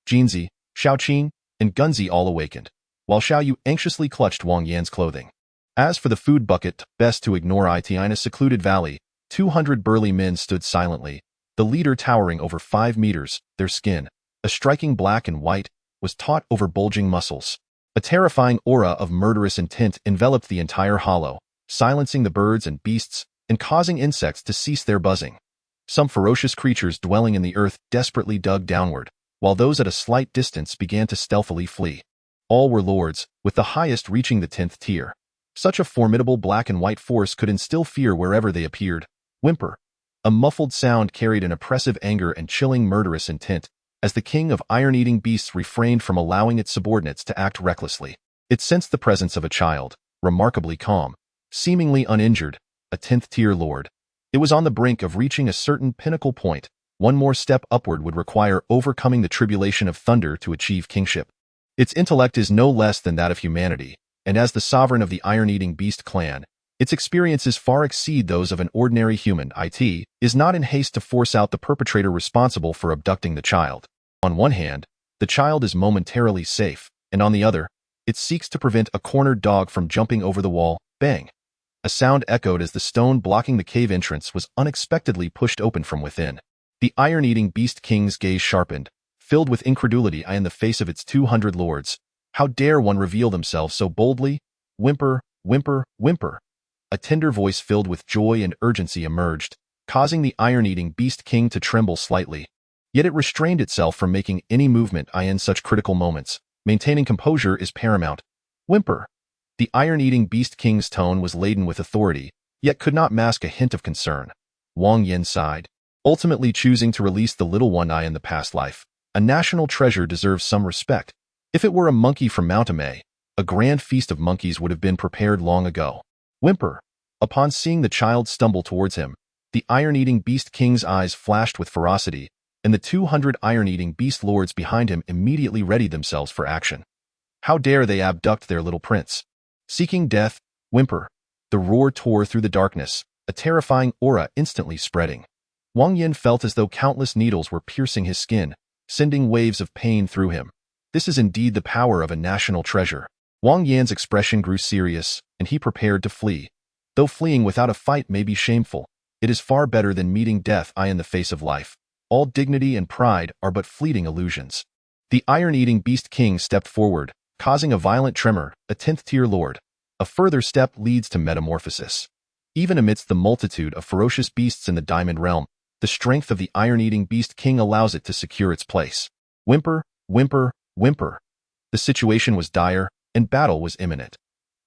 Jinzi, Shaoqing, and Gunzi all awakened, while Xiaoyu anxiously clutched Wang Yan's clothing. As for the food bucket, best to ignore it. In a secluded valley, 200 burly men stood silently, the leader towering over 5 meters. Their skin, a striking black and white, was taut over bulging muscles. A terrifying aura of murderous intent enveloped the entire hollow, silencing the birds and beasts and causing insects to cease their buzzing. Some ferocious creatures dwelling in the earth desperately dug downward, while those at a slight distance began to stealthily flee. All were lords, with the highest reaching the 10th tier. Such a formidable black and white force could instill fear wherever they appeared. Whimper. A muffled sound carried an oppressive anger and chilling murderous intent, as the king of iron-eating beasts refrained from allowing its subordinates to act recklessly. It sensed the presence of a child, remarkably calm, seemingly uninjured, a 10th-tier lord. It was on the brink of reaching a certain pinnacle point. One more step upward would require overcoming the tribulation of thunder to achieve kingship. Its intellect is no less than that of humanity, and as the sovereign of the iron-eating beast clan, its experiences far exceed those of an ordinary human. It is not in haste to force out the perpetrator responsible for abducting the child. On one hand, the child is momentarily safe, and on the other, it seeks to prevent a cornered dog from jumping over the wall. Bang! A sound echoed as the stone blocking the cave entrance was unexpectedly pushed open from within. The iron-eating beast king's gaze sharpened, filled with incredulity in the face of its 200 lords. How dare one reveal themselves so boldly? Whimper, whimper, whimper. A tender voice filled with joy and urgency emerged, causing the iron-eating beast king to tremble slightly. Yet it restrained itself from making any movement in such critical moments. Maintaining composure is paramount. Whimper. The iron-eating beast king's tone was laden with authority, yet could not mask a hint of concern. Wang Yan sighed, ultimately choosing to release the little one in the past life. A national treasure deserves some respect. If it were a monkey from Mount Amay, a grand feast of monkeys would have been prepared long ago. Whimper. Upon seeing the child stumble towards him, the iron-eating beast king's eyes flashed with ferocity, and the 200 iron-eating beast lords behind him immediately readied themselves for action. How dare they abduct their little prince? Seeking death, whimper. The roar tore through the darkness, a terrifying aura instantly spreading. Wang Yan felt as though countless needles were piercing his skin, sending waves of pain through him. This is indeed the power of a national treasure. Wang Yan's expression grew serious, and he prepared to flee. Though fleeing without a fight may be shameful, it is far better than meeting death eye in the face of life. All dignity and pride are but fleeting illusions. The iron-eating beast king stepped forward, causing a violent tremor, a 10th-tier lord. A further step leads to metamorphosis. Even amidst the multitude of ferocious beasts in the Diamond Realm, the strength of the iron-eating beast king allows it to secure its place. Whimper, whimper, whimper. The situation was dire, and battle was imminent.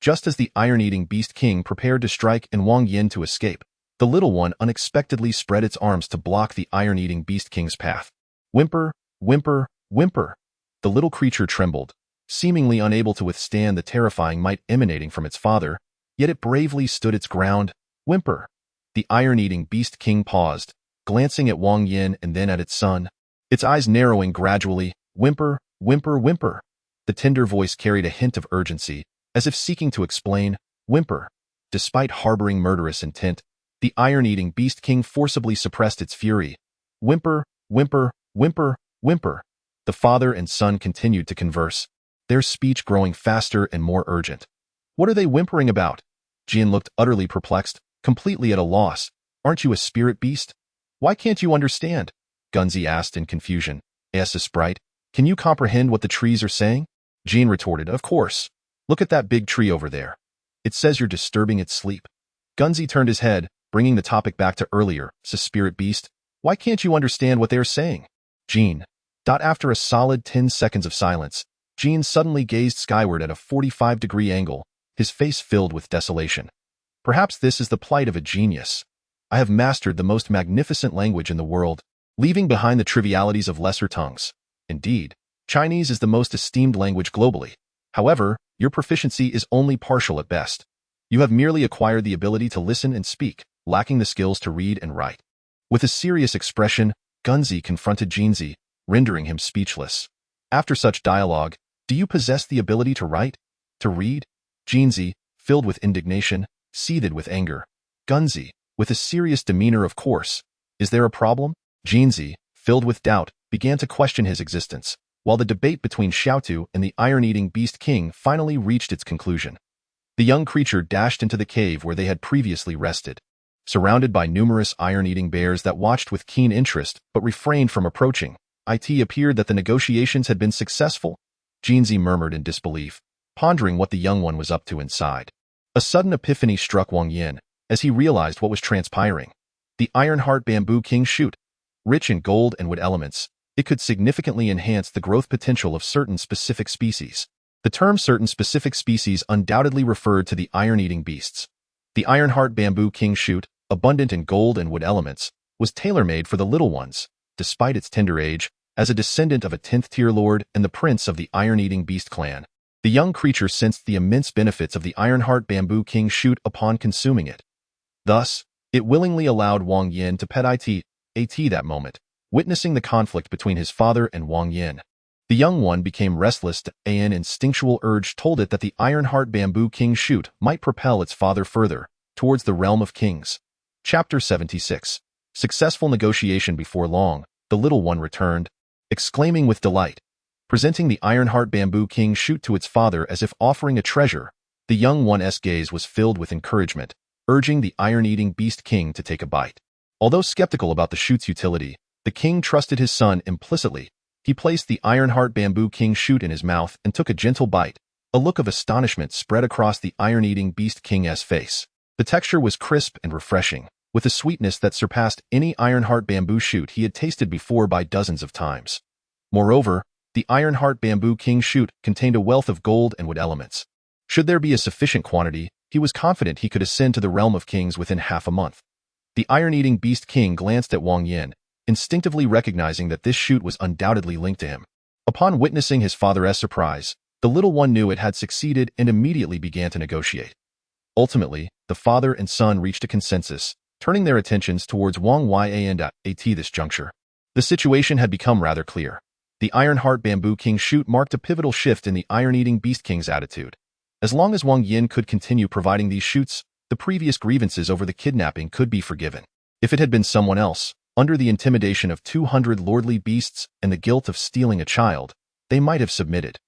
Just as the iron-eating beast king prepared to strike and Wang Yan to escape, the little one unexpectedly spread its arms to block the iron-eating beast king's path. Whimper, whimper, whimper. The little creature trembled, seemingly unable to withstand the terrifying might emanating from its father, yet it bravely stood its ground. Whimper. The iron-eating beast king paused, glancing at Wang Yan and then at its son, its eyes narrowing gradually. Whimper, whimper, whimper. The tender voice carried a hint of urgency, as if seeking to explain. Whimper. Despite harboring murderous intent, the iron-eating beast king forcibly suppressed its fury. Whimper, whimper, whimper, whimper. The father and son continued to converse, their speech growing faster and more urgent. What are they whimpering about? Jian looked utterly perplexed, completely at a loss. Aren't you a spirit beast? Why can't you understand? Gunzi asked in confusion. As a sprite, can you comprehend what the trees are saying? Jian retorted, of course. Look at that big tree over there. It says you're disturbing its sleep. Gunzi turned his head, bringing the topic back to earlier. Spirit beast, why can't you understand what they are saying? Jian. After a solid 10 seconds of silence, Jian suddenly gazed skyward at a 45-degree angle, his face filled with desolation. Perhaps this is the plight of a genius. I have mastered the most magnificent language in the world, leaving behind the trivialities of lesser tongues. Indeed, Chinese is the most esteemed language globally. However, your proficiency is only partial at best. You have merely acquired the ability to listen and speak, lacking the skills to read and write. With a serious expression, Gunzi confronted Jinzi, rendering him speechless. After such dialogue, do you possess the ability to write? To read? Jinzi, filled with indignation, seethed with anger. Gunzi, with a serious demeanor, of course. Is there a problem? Jinzi, filled with doubt, began to question his existence, while the debate between Xiaotu and the iron-eating beast king finally reached its conclusion. The young creature dashed into the cave where they had previously rested. Surrounded by numerous iron-eating bears that watched with keen interest but refrained from approaching, it appeared that the negotiations had been successful. Jinzi murmured in disbelief, pondering what the young one was up to inside. A sudden epiphany struck Wang Yan, as he realized what was transpiring. The Ironheart Bamboo King shoot. Rich in gold and wood elements, it could significantly enhance the growth potential of certain specific species. The term certain specific species undoubtedly referred to the iron-eating beasts. The Ironheart Bamboo King shoot, abundant in gold and wood elements, was tailor-made for the little ones, despite its tender age. As a descendant of a 10th-tier lord and the prince of the iron-eating beast clan, the young creature sensed the immense benefits of the Ironheart Bamboo King shoot upon consuming it. Thus, it willingly allowed Wang Yan to pet it that moment, witnessing the conflict between his father and Wang Yan. The young one became restless. An instinctual urge told it that the Ironheart Bamboo King shoot might propel its father further, towards the realm of kings. Chapter 76. Successful negotiation. Before long, the little one returned, exclaiming with delight. Presenting the Ironheart Bamboo King shoot to its father as if offering a treasure, the young one's gaze was filled with encouragement, urging the iron-eating beast king to take a bite. Although skeptical about the shoot's utility, the king trusted his son implicitly. He placed the Ironheart Bamboo King shoot in his mouth and took a gentle bite. A look of astonishment spread across the iron-eating beast king's face. The texture was crisp and refreshing, with a sweetness that surpassed any Ironheart Bamboo shoot he had tasted before by dozens of times. Moreover, the Ironheart Bamboo King shoot contained a wealth of gold and wood elements. Should there be a sufficient quantity, he was confident he could ascend to the realm of kings within half a month. The iron-eating beast king glanced at Wang Yan, instinctively recognizing that this shoot was undoubtedly linked to him. Upon witnessing his father's surprise, the little one knew it had succeeded and immediately began to negotiate. Ultimately, the father and son reached a consensus, turning their attentions towards Wang Yan at this juncture. The situation had become rather clear. The Ironheart Bamboo King shoot marked a pivotal shift in the Iron-Eating Beast King's attitude. As long as Wang Yan could continue providing these shoots, the previous grievances over the kidnapping could be forgiven. If it had been someone else, under the intimidation of 200 lordly beasts and the guilt of stealing a child, they might have submitted.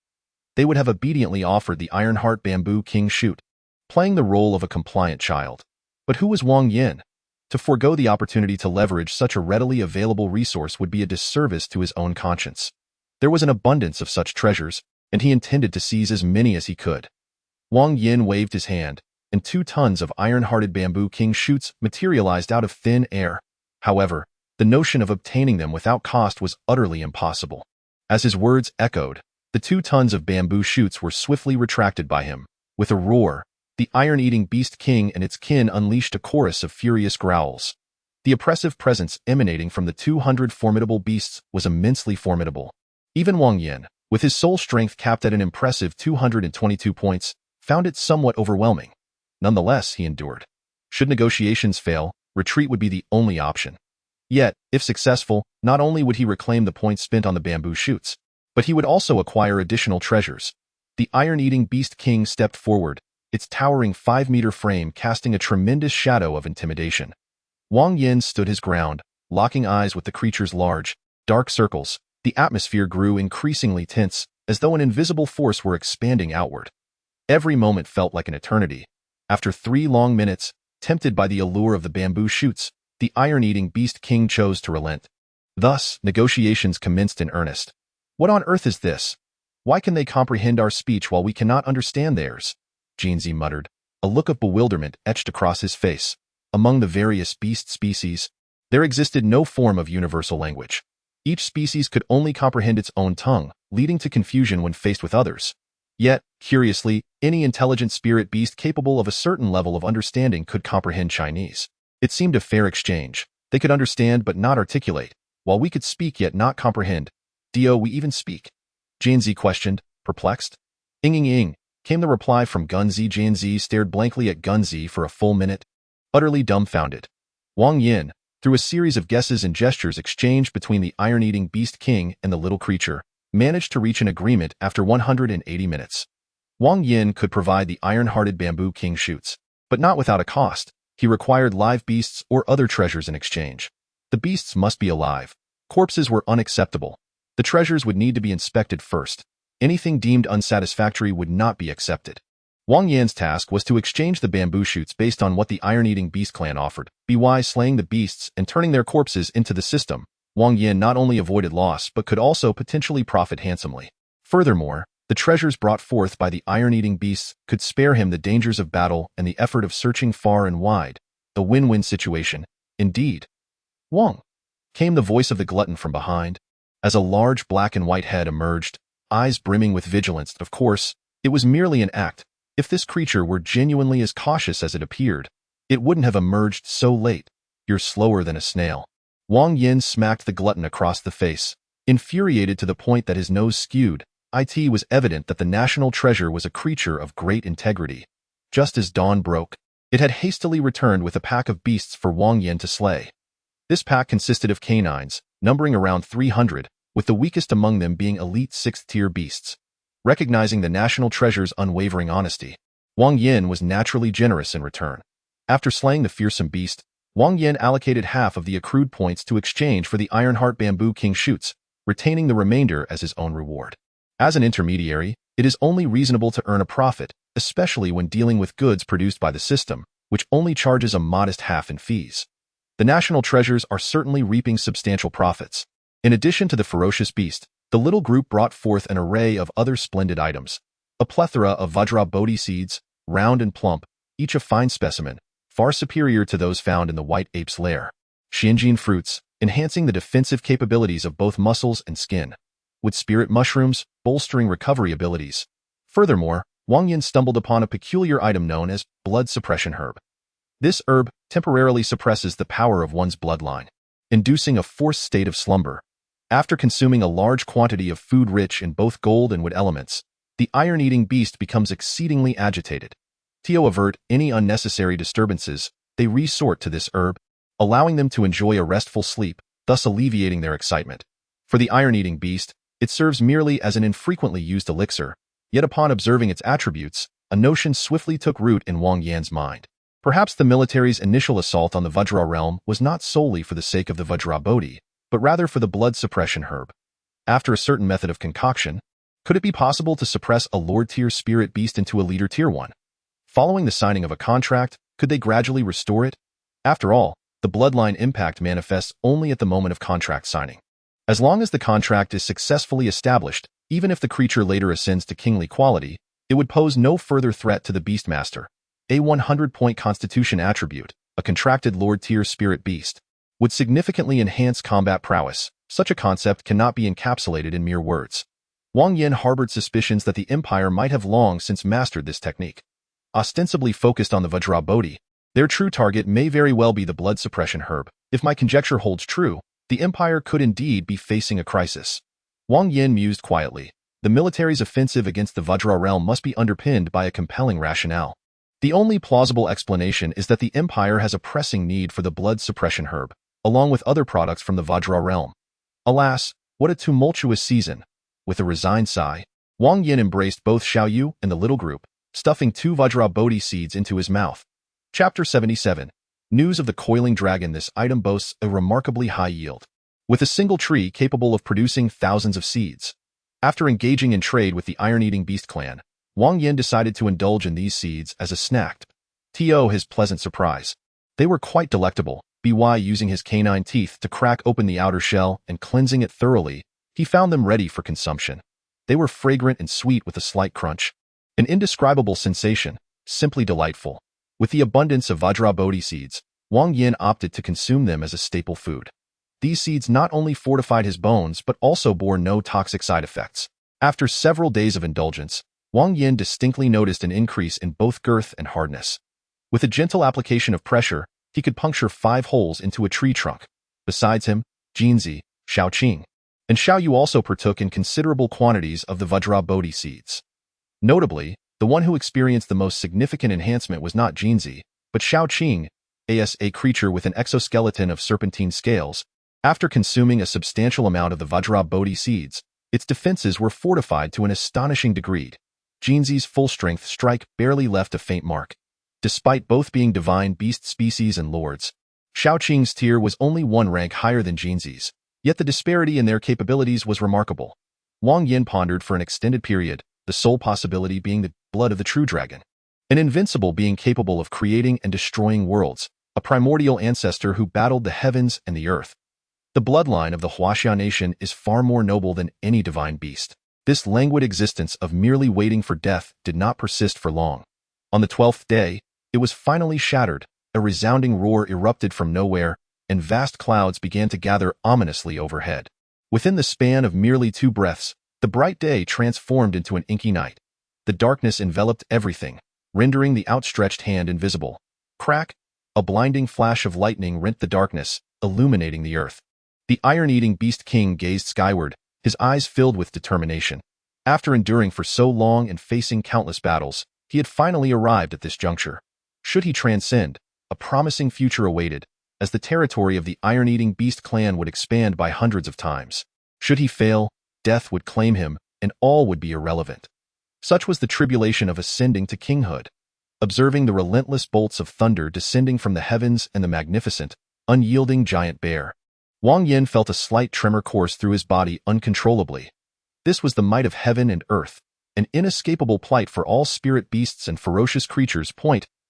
They would have obediently offered the Ironheart Bamboo King shoot, playing the role of a compliant child. But who was Wang Yan? To forego the opportunity to leverage such a readily available resource would be a disservice to his own conscience. There was an abundance of such treasures, and he intended to seize as many as he could. Wang Yan waved his hand, and 2 tons of iron-hearted Bamboo King shoots materialized out of thin air. However, the notion of obtaining them without cost was utterly impossible. As his words echoed, the 2 tons of bamboo shoots were swiftly retracted by him. With a roar, the Iron-Eating Beast King and its kin unleashed a chorus of furious growls. The oppressive presence emanating from the 200 formidable beasts was immensely formidable. Even Wang Yan, with his soul strength capped at an impressive 222 points, found it somewhat overwhelming. Nonetheless, he endured. Should negotiations fail, retreat would be the only option. Yet, if successful, not only would he reclaim the points spent on the bamboo shoots, but he would also acquire additional treasures. The Iron-Eating Beast King stepped forward, its towering 5-meter frame casting a tremendous shadow of intimidation. Wang Yan stood his ground, locking eyes with the creature's large, dark circles. The atmosphere grew increasingly tense, as though an invisible force were expanding outward. Every moment felt like an eternity. After 3 long minutes, tempted by the allure of the bamboo shoots, the Iron-Eating Beast King chose to relent. Thus, negotiations commenced in earnest. What on earth is this? Why can they comprehend our speech while we cannot understand theirs? Jianzi muttered, a look of bewilderment etched across his face. Among the various beast species, there existed no form of universal language. Each species could only comprehend its own tongue, leading to confusion when faced with others. Yet, curiously, any intelligent spirit beast capable of a certain level of understanding could comprehend Chinese. It seemed a fair exchange. They could understand but not articulate, while we could speak yet not comprehend. Do we even speak? Jianzi questioned, perplexed. Ing, came the reply from Gunzi. Jianzi stared blankly at Gunzi for a full minute, utterly dumbfounded. Wang Yan, through a series of guesses and gestures exchanged between the Iron-Eating Beast King and the little creature, managed to reach an agreement after 180 minutes. Wang Yan could provide the iron-hearted Bamboo King shoots, but not without a cost. He required live beasts or other treasures in exchange. The beasts must be alive. Corpses were unacceptable. The treasures would need to be inspected first. Anything deemed unsatisfactory would not be accepted. Wang Yan's task was to exchange the bamboo shoots based on what the Iron-Eating Beast clan offered, by slaying the beasts and turning their corpses into the system. Wang Yan not only avoided loss but could also potentially profit handsomely. Furthermore, the treasures brought forth by the iron-eating beasts could spare him the dangers of battle and the effort of searching far and wide. A win-win situation, indeed. Wang, came the voice of the glutton from behind. As a large black and white head emerged, eyes brimming with vigilance. Of course, it was merely an act. If this creature were genuinely as cautious as it appeared, it wouldn't have emerged so late. You're slower than a snail. Wang Yan smacked the glutton across the face, infuriated to the point that his nose skewed. It was evident that the national treasure was a creature of great integrity. Just as dawn broke, it had hastily returned with a pack of beasts for Wang Yan to slay. This pack consisted of canines, numbering around 300, with the weakest among them being elite 6th-tier beasts. Recognizing the national treasure's unwavering honesty, Wang Yan was naturally generous in return. After slaying the fearsome beast, Wang Yan allocated half of the accrued points to exchange for the Ironheart Bamboo King shoots, retaining the remainder as his own reward. As an intermediary, it is only reasonable to earn a profit, especially when dealing with goods produced by the system, which only charges a modest half in fees. The national treasures are certainly reaping substantial profits. In addition to the ferocious beast, the little group brought forth an array of other splendid items. A plethora of Vajra Bodhi seeds, round and plump, each a fine specimen, far superior to those found in the white ape's lair. Xianjin fruits, enhancing the defensive capabilities of both muscles and skin. With spirit mushrooms, bolstering recovery abilities. Furthermore, Wang Yan stumbled upon a peculiar item known as blood suppression herb. This herb temporarily suppresses the power of one's bloodline, inducing a forced state of slumber. After consuming a large quantity of food rich in both gold and wood elements, the iron-eating beast becomes exceedingly agitated. To avert any unnecessary disturbances, they resort to this herb, allowing them to enjoy a restful sleep, thus alleviating their excitement. For the iron-eating beast, it serves merely as an infrequently used elixir, yet upon observing its attributes, a notion swiftly took root in Wang Yan's mind. Perhaps the military's initial assault on the Vajra realm was not solely for the sake of the Vajra Bodhi, but rather for the blood suppression herb. After a certain method of concoction, could it be possible to suppress a Lord-tier spirit beast into a Leader-tier one? Following the signing of a contract, could they gradually restore it? After all, the bloodline impact manifests only at the moment of contract signing. As long as the contract is successfully established, even if the creature later ascends to kingly quality, it would pose no further threat to the Beastmaster. A 100-point constitution attribute, a contracted Lord-tier spirit beast, would significantly enhance combat prowess. Such a concept cannot be encapsulated in mere words. Wang Yan harbored suspicions that the Empire might have long since mastered this technique. Ostensibly focused on the Vajra Bodhi, their true target may very well be the blood suppression herb. If my conjecture holds true, the Empire could indeed be facing a crisis. Wang Yan mused quietly. The military's offensive against the Vajra realm must be underpinned by a compelling rationale. The only plausible explanation is that the Empire has a pressing need for the blood suppression herb, along with other products from the Vajra realm. Alas, what a tumultuous season! With a resigned sigh, Wang Yan embraced both Xiaoyu and the little group, stuffing 2 Vajra Bodhi seeds into his mouth. Chapter 77. News of the Coiling Dragon. This item boasts a remarkably high yield, with a single tree capable of producing thousands of seeds. After engaging in trade with the iron-eating beast clan, Wang Yan decided to indulge in these seeds as a snack. To his pleasant surprise, they were quite delectable. By using his canine teeth to crack open the outer shell and cleansing it thoroughly, he found them ready for consumption. They were fragrant and sweet with a slight crunch. An indescribable sensation, simply delightful. With the abundance of Vajra Bodhi seeds, Wang Yan opted to consume them as a staple food. These seeds not only fortified his bones but also bore no toxic side effects. After several days of indulgence, Wang Yan distinctly noticed an increase in both girth and hardness. With a gentle application of pressure, he could puncture 5 holes into a tree trunk. Besides him, Jinzi, Xiaoqing, and Xiaoyu also partook in considerable quantities of the Vajra Bodhi seeds. Notably, the one who experienced the most significant enhancement was not Jinzi, but Xiaoqing, a creature with an exoskeleton of serpentine scales. After consuming a substantial amount of the Vajra Bodhi seeds, its defenses were fortified to an astonishing degree. Jinzi's full-strength strike barely left a faint mark. Despite both being divine beast species and lords, Xiaoqing's tier was only 1 rank higher than Jinzi's, yet the disparity in their capabilities was remarkable. Wang Yan pondered for an extended period, the sole possibility being the blood of the true dragon. An invincible being capable of creating and destroying worlds, a primordial ancestor who battled the heavens and the earth. The bloodline of the Huaxia nation is far more noble than any divine beast. This languid existence of merely waiting for death did not persist for long. On the 12th day, it was finally shattered. A resounding roar erupted from nowhere, and vast clouds began to gather ominously overhead. Within the span of merely 2 breaths, the bright day transformed into an inky night. The darkness enveloped everything, rendering the outstretched hand invisible. Crack! A blinding flash of lightning rent the darkness, illuminating the earth. The iron-eating beast king gazed skyward, his eyes filled with determination. After enduring for so long and facing countless battles, he had finally arrived at this juncture. Should he transcend, a promising future awaited, as the territory of the iron-eating beast clan would expand by hundreds of times. Should he fail, death would claim him, and all would be irrelevant. Such was the tribulation of ascending to kinghood. Observing the relentless bolts of thunder descending from the heavens and the magnificent, unyielding giant bear, Wang Yan felt a slight tremor course through his body uncontrollably. This was the might of heaven and earth, an inescapable plight for all spirit beasts and ferocious creatures.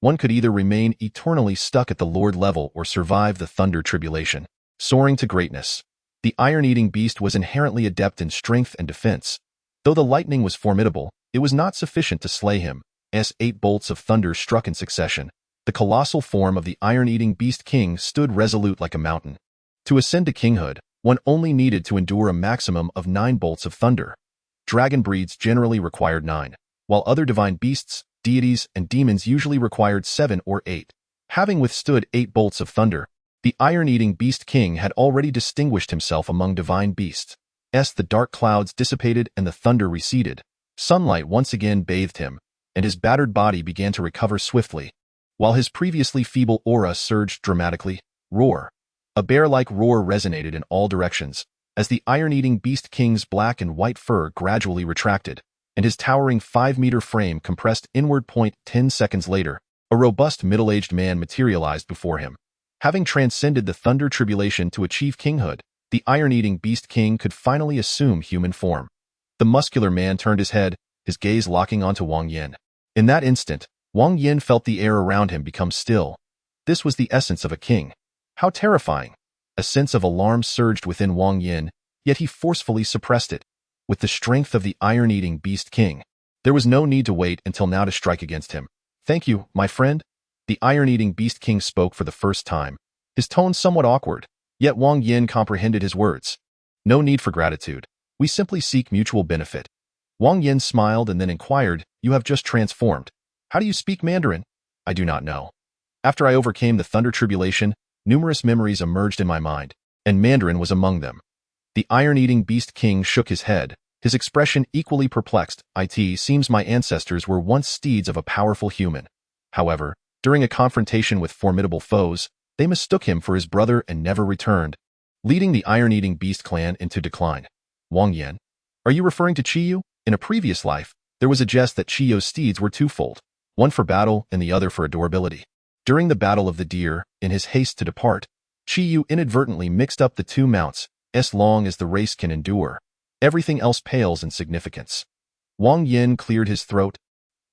One could either remain eternally stuck at the Lord level or survive the thunder tribulation. Soaring to greatness. The iron-eating beast was inherently adept in strength and defense. Though the lightning was formidable, it was not sufficient to slay him. As 8 bolts of thunder struck in succession, the colossal form of the iron-eating beast king stood resolute like a mountain. To ascend to kinghood, one only needed to endure a maximum of 9 bolts of thunder. Dragon breeds generally required 9, while other divine beasts, deities, and demons usually required 7 or 8. Having withstood 8 bolts of thunder, the iron-eating beast king had already distinguished himself among divine beasts. As the dark clouds dissipated and the thunder receded, sunlight once again bathed him, and his battered body began to recover swiftly, while his previously feeble aura surged dramatically. Roar! A bear-like roar resonated in all directions, as the iron-eating Beast King's black and white fur gradually retracted, and his towering 5-meter frame compressed inward. 10 seconds later, a robust middle-aged man materialized before him. Having transcended the thunder tribulation to achieve kinghood, the iron-eating Beast King could finally assume human form. The muscular man turned his head, his gaze locking onto Wang Yan. In that instant, Wang Yan felt the air around him become still. This was the essence of a king. How terrifying! A sense of alarm surged within Wang Yan, yet he forcefully suppressed it. With the strength of the iron-eating Beast King, there was no need to wait until now to strike against him. "Thank you, my friend." The iron-eating Beast King spoke for the first time, his tone somewhat awkward, yet Wang Yan comprehended his words. "No need for gratitude. We simply seek mutual benefit." Wang Yan smiled and then inquired, "You have just transformed. How do you speak Mandarin?" "I do not know. After I overcame the thunder tribulation, numerous memories emerged in my mind, and Mandarin was among them." The iron-eating Beast King shook his head, his expression equally perplexed. "It seems my ancestors were once steeds of a powerful human. However, during a confrontation with formidable foes, they mistook him for his brother and never returned, leading the iron-eating beast clan into decline." "Wang Yan, are you referring to Chiyu? In a previous life, there was a jest that Chiyu's steeds were twofold, one for battle and the other for adorability. During the Battle of the Deer, in his haste to depart, Chiyu inadvertently mixed up the two mounts. As long as the race can endure, everything else pales in significance." Wang Yan cleared his throat,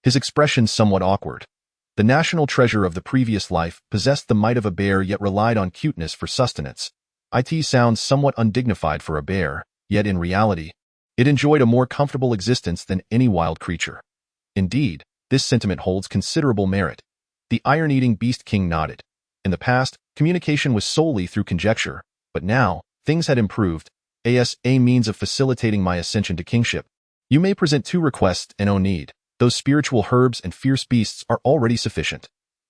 his expression somewhat awkward. The national treasure of the previous life possessed the might of a bear yet relied on cuteness for sustenance. It sounds somewhat undignified for a bear, yet in reality, it enjoyed a more comfortable existence than any wild creature. Indeed, this sentiment holds considerable merit. The iron-eating Beast King nodded. In the past, communication was solely through conjecture, but now, things had improved, as a means of facilitating my ascension to kingship. You may present 2 requests and no need. Those spiritual herbs and fierce beasts are already sufficient."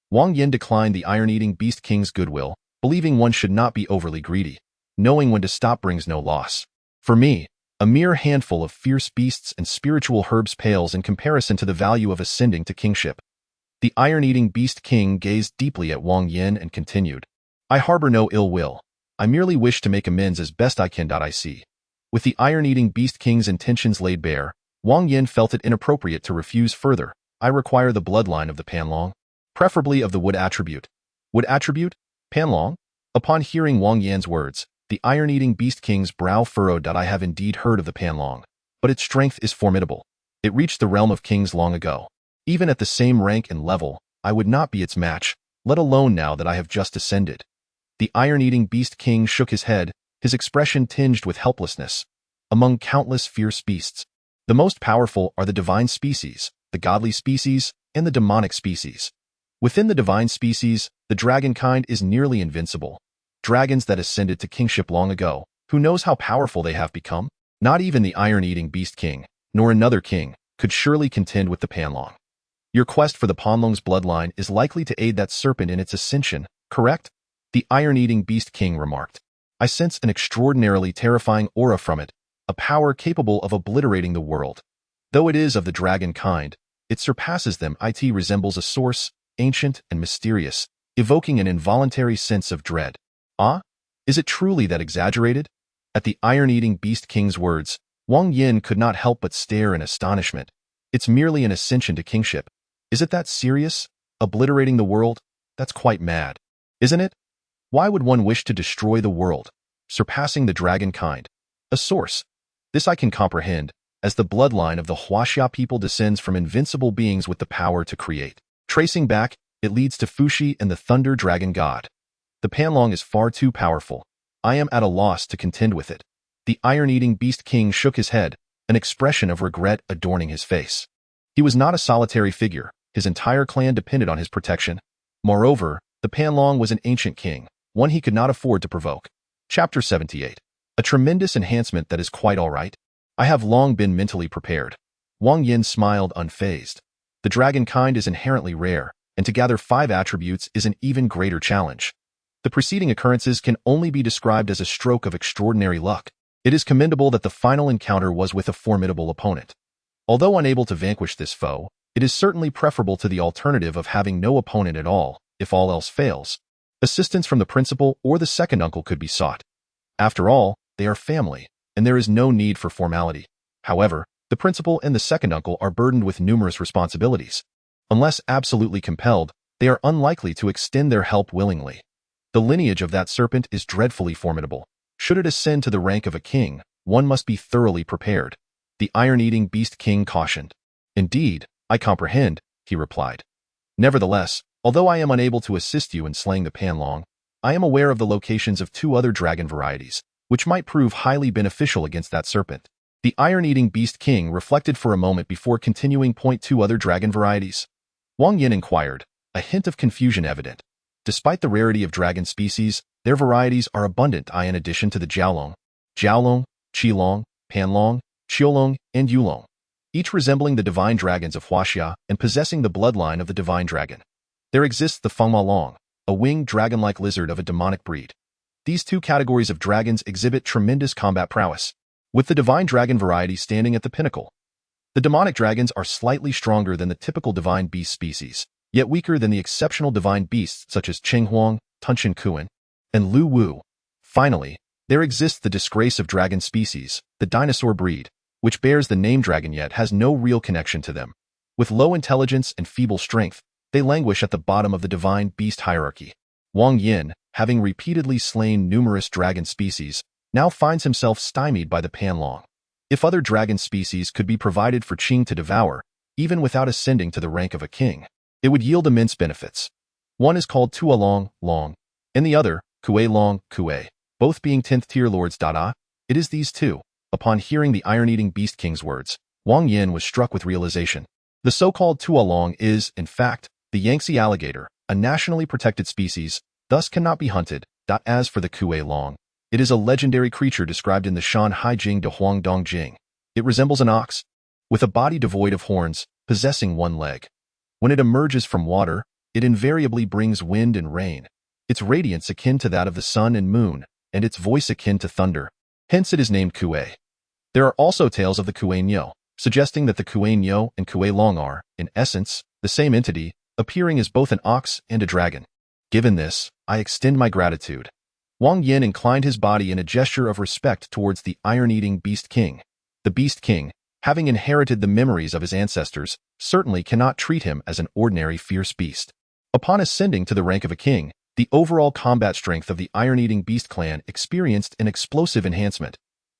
Wang Yan declined the iron-eating Beast King's goodwill, believing one should not be overly greedy. Knowing when to stop brings no loss. "For me, a mere handful of fierce beasts and spiritual herbs pales in comparison to the value of ascending to kingship." The iron-eating Beast King gazed deeply at Wang Yan and continued, "I harbor no ill will. I merely wish to make amends as best I can. I see." With the iron-eating Beast King's intentions laid bare, Wang Yan felt it inappropriate to refuse further. "I require the bloodline of the Panlong, preferably of the wood attribute." "Wood attribute? Panlong?" Upon hearing Wang Yan's words, the iron-eating Beast King's brow furrowed. "I have indeed heard of the Panlong, but its strength is formidable. It reached the realm of kings long ago. Even at the same rank and level, I would not be its match, let alone now that I have just ascended." The iron-eating Beast King shook his head, his expression tinged with helplessness. "Among countless fierce beasts, the most powerful are the divine species, the godly species, and the demonic species. Within the divine species, the dragon kind is nearly invincible. Dragons that ascended to kingship long ago, who knows how powerful they have become? Not even the iron-eating Beast King, nor another king, could surely contend with the Panlong. Your quest for the Panlong's bloodline is likely to aid that serpent in its ascension, correct?" The iron-eating Beast King remarked. "I sense an extraordinarily terrifying aura from it, a power capable of obliterating the world. Though it is of the dragon kind, it surpasses them. It resembles a source, ancient and mysterious, evoking an involuntary sense of dread." "Ah? Is it truly that exaggerated?" At the iron-eating Beast King's words, Wang Yan could not help but stare in astonishment. "It's merely an ascension to kingship. Is it that serious? Obliterating the world? That's quite mad. Isn't it? Why would one wish to destroy the world, surpassing the dragon kind? A source. This I can comprehend, as the bloodline of the Huaxia people descends from invincible beings with the power to create. Tracing back, it leads to Fuxi and the Thunder Dragon God. The Panlong is far too powerful. I am at a loss to contend with it." The iron-eating Beast King shook his head, an expression of regret adorning his face. He was not a solitary figure. His entire clan depended on his protection. Moreover, the Panlong was an ancient king, one he could not afford to provoke. Chapter 78. A tremendous enhancement that is quite all right. I have long been mentally prepared. Wang Yan smiled unfazed. The dragon kind is inherently rare, and to gather 5 attributes is an even greater challenge. The preceding occurrences can only be described as a stroke of extraordinary luck. It is commendable that the final encounter was with a formidable opponent. Although unable to vanquish this foe, it is certainly preferable to the alternative of having no opponent at all, if all else fails. Assistance from the principal or the second uncle could be sought. After all, they are family, and there is no need for formality. However, the principal and the second uncle are burdened with numerous responsibilities. Unless absolutely compelled, they are unlikely to extend their help willingly. The lineage of that serpent is dreadfully formidable. Should it ascend to the rank of a king, one must be thoroughly prepared. The iron-eating beast king cautioned. Indeed, I comprehend, he replied. Nevertheless, although I am unable to assist you in slaying the panlong, I am aware of the locations of 2 other dragon varieties, which might prove highly beneficial against that serpent. The iron-eating beast king reflected for a moment before continuing. 2 other dragon varieties? Wang Yan inquired, a hint of confusion evident. Despite the rarity of dragon species, their varieties are abundant in addition to the Jiaolong, Qilong, Panlong, Qiolong, and Yulong, each resembling the divine dragons of Huaxia and possessing the bloodline of the divine dragon. There exists the Fengmalong, a winged dragon-like lizard of a demonic breed. These 2 categories of dragons exhibit tremendous combat prowess, with the divine dragon variety standing at the pinnacle. The demonic dragons are slightly stronger than the typical divine beast species, yet weaker than the exceptional divine beasts such as Qinghuang, Tunshin Kuan, and Lu Wu. Finally, there exists the disgrace of dragon species, the dinosaur breed, which bears the name dragon yet has no real connection to them. With low intelligence and feeble strength, they languish at the bottom of the divine beast hierarchy. Wang Yan, having repeatedly slain numerous dragon species, now finds himself stymied by the panlong. If other dragon species could be provided for Qing to devour, even without ascending to the rank of a king, it would yield immense benefits. One is called Tualong, Long, and the other, Kuei Long, Kuei, both being 10th tier lords. It is these 2. Upon hearing the iron-eating beast king's words, Wang Yan was struck with realization. The so-called Tualong is, in fact, the Yangtze alligator, a nationally protected species, thus cannot be hunted. As for the Kuei Long, it is a legendary creature described in the Shan Hai Jing de Huang Dong Jing. It resembles an ox, with a body devoid of horns, possessing 1 leg. When it emerges from water, it invariably brings wind and rain, its radiance akin to that of the sun and moon, and its voice akin to thunder. Hence it is named Kuei. There are also tales of the Kuei Nyo, suggesting that the Kuei Nyo and Kuei Long are, in essence, the same entity, appearing as both an ox and a dragon. Given this, I extend my gratitude. Wang Yan inclined his body in a gesture of respect towards the iron-eating beast king. The beast king, having inherited the memories of his ancestors, certainly cannot treat him as an ordinary fierce beast. Upon ascending to the rank of a king, the overall combat strength of the iron-eating beast clan experienced an explosive enhancement.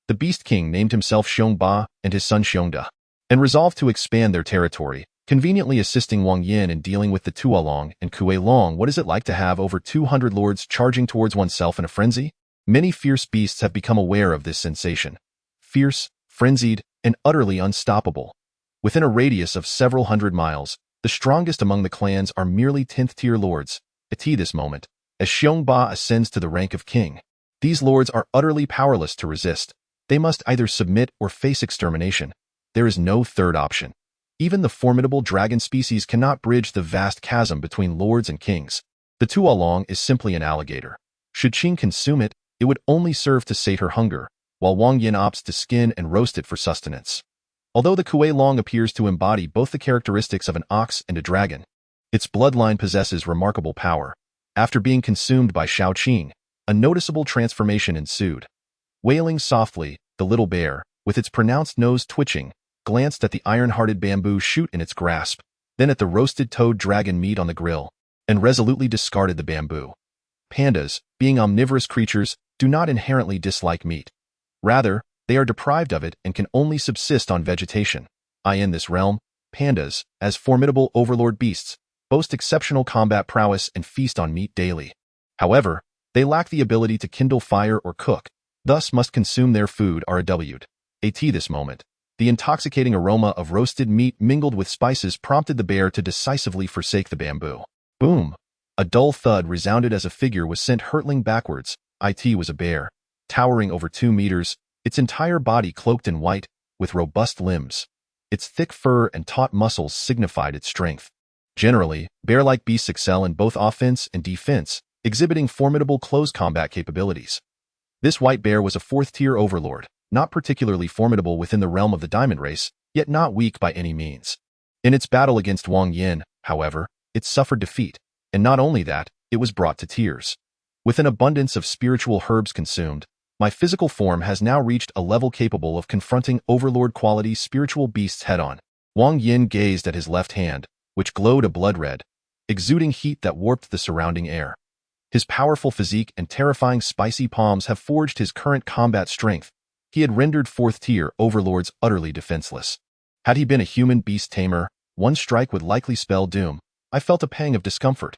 The beast king named himself Xiongba and his son Xiongda, and resolved to expand their territory, conveniently assisting Wang Yan in dealing with the Tualong and Kuei Long. What is it like to have over 200 lords charging towards oneself in a frenzy? Many fierce beasts have become aware of this sensation. Fierce, frenzied, and utterly unstoppable. Within a radius of several hundred miles, the strongest among the clans are merely 10th tier lords. At this moment, as Xiongba ascends to the rank of king, these lords are utterly powerless to resist. They must either submit or face extermination. There is no third option. Even the formidable dragon species cannot bridge the vast chasm between lords and kings. The Tualong is simply an alligator. Should Qing consume it, it would only serve to sate her hunger, while Wang Yan opts to skin and roast it for sustenance. Although the Kuei Long appears to embody both the characteristics of an ox and a dragon, its bloodline possesses remarkable power. After being consumed by Shao Qing, a noticeable transformation ensued. Wailing softly, the little bear, with its pronounced nose twitching, glanced at the iron-hearted bamboo shoot in its grasp, then at the roasted toad dragon meat on the grill, and resolutely discarded the bamboo. Pandas, being omnivorous creatures, do not inherently dislike meat. Rather, they are deprived of it and can only subsist on vegetation. In this realm, pandas, as formidable overlord beasts, boast exceptional combat prowess and feast on meat daily. However, they lack the ability to kindle fire or cook, thus must consume their food RW'd. At this moment, the intoxicating aroma of roasted meat mingled with spices prompted the bear to decisively forsake the bamboo. Boom! A dull thud resounded as a figure was sent hurtling backwards. It was a bear, towering over 2 meters, its entire body cloaked in white, with robust limbs. Its thick fur and taut muscles signified its strength. Generally, bear-like beasts excel in both offense and defense, exhibiting formidable close combat capabilities. This white bear was a 4th-tier overlord, not particularly formidable within the realm of the diamond race, yet not weak by any means. In its battle against Wang Yan, however, it suffered defeat, and not only that, it was brought to tears. With an abundance of spiritual herbs consumed, my physical form has now reached a level capable of confronting overlord-quality spiritual beasts head-on. Wang Yan gazed at his left hand, which glowed a blood red, exuding heat that warped the surrounding air. His powerful physique and terrifying spicy palms have forged his current combat strength. He had rendered fourth-tier overlords utterly defenseless. Had he been a human beast tamer, one strike would likely spell doom. I felt a pang of discomfort.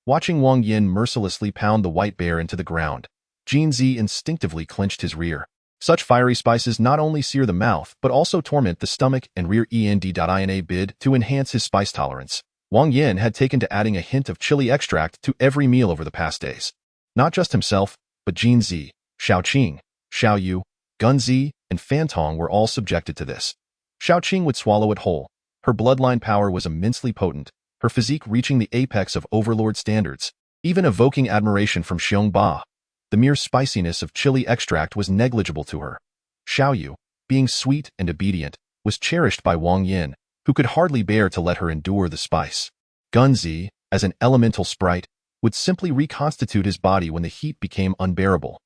Watching Wang Yan mercilessly pound the white bear into the ground, Jin Zi instinctively clenched his rear. Such fiery spices not only sear the mouth, but also torment the stomach and rear ina bid to enhance his spice tolerance. Wang Yan had taken to adding a hint of chili extract to every meal over the past days. Not just himself, but Jin Zi, Xiao Qing, Xiao Yu, Gun Zi, and Fan Tong were all subjected to this. Xiao Qing would swallow it whole. Her bloodline power was immensely potent, her physique reaching the apex of overlord standards, even evoking admiration from Xiong Ba. The mere spiciness of chili extract was negligible to her. Xiao Yu, being sweet and obedient, was cherished by Wang Yan, who could hardly bear to let her endure the spice. Gun Zi, as an elemental sprite, would simply reconstitute his body when the heat became unbearable.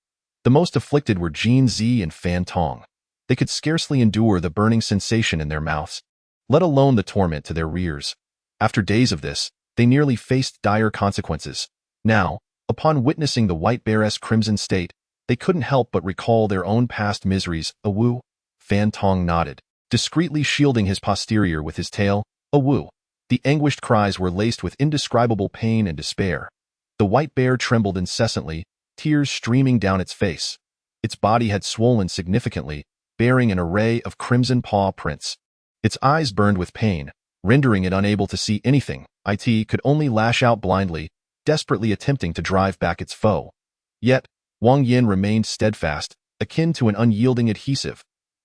The most afflicted were Jin Zi and Fan Tong. They could scarcely endure the burning sensation in their mouths, let alone the torment to their rears. After days of this, they nearly faced dire consequences. Now, upon witnessing the white bear's crimson state, they couldn't help but recall their own past miseries. Awu. Fan Tong nodded, discreetly shielding his posterior with his tail. Awu. The anguished cries were laced with indescribable pain and despair. The white bear trembled incessantly, tears streaming down its face. Its body had swollen significantly, bearing an array of crimson paw prints. Its eyes burned with pain, rendering it unable to see anything. It could only lash out blindly, desperately attempting to drive back its foe. Yet, Wang Yan remained steadfast, akin to an unyielding adhesive.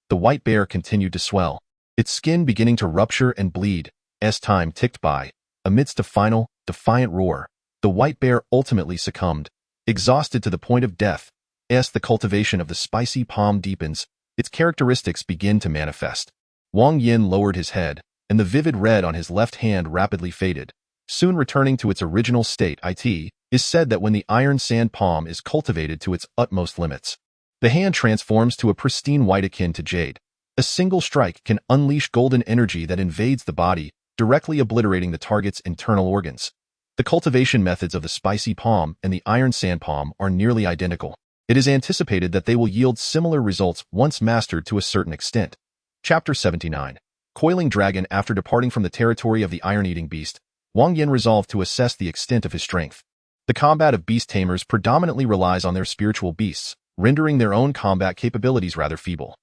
The white bear continued to swell, its skin beginning to rupture and bleed, as time ticked by. Amidst a final, defiant roar, the white bear ultimately succumbed, exhausted to the point of death. As the cultivation of the spicy palm deepens, its characteristics begin to manifest. Wang Yan lowered his head, and the vivid red on his left hand rapidly faded, soon returning to its original state. It is said that when the iron sand palm is cultivated to its utmost limits, the hand transforms to a pristine white akin to jade. A single strike can unleash golden energy that invades the body, directly obliterating the target's internal organs. The cultivation methods of the spicy palm and the iron sand palm are nearly identical. It is anticipated that they will yield similar results once mastered to a certain extent. Chapter 79. Coiling Dragon. After departing from the territory of the iron-eating beast, Wang Yan resolved to assess the extent of his strength. The combat of beast tamers predominantly relies on their spiritual beasts, rendering their own combat capabilities rather feeble.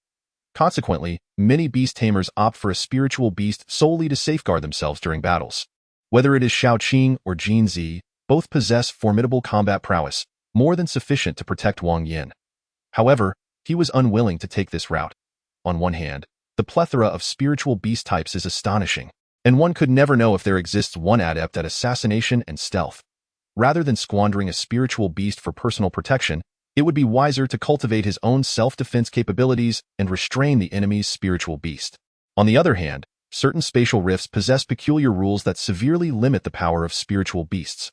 Consequently, many beast tamers opt for a spiritual beast solely to safeguard themselves during battles. Whether it is Xiao Qing or Jin Zi, both possess formidable combat prowess, more than sufficient to protect Wang Yan. However, he was unwilling to take this route. On one hand, the plethora of spiritual beast types is astonishing, and one could never know if there exists one adept at assassination and stealth. Rather than squandering a spiritual beast for personal protection, it would be wiser to cultivate his own self-defense capabilities and restrain the enemy's spiritual beast. On the other hand, certain spatial rifts possess peculiar rules that severely limit the power of spiritual beasts.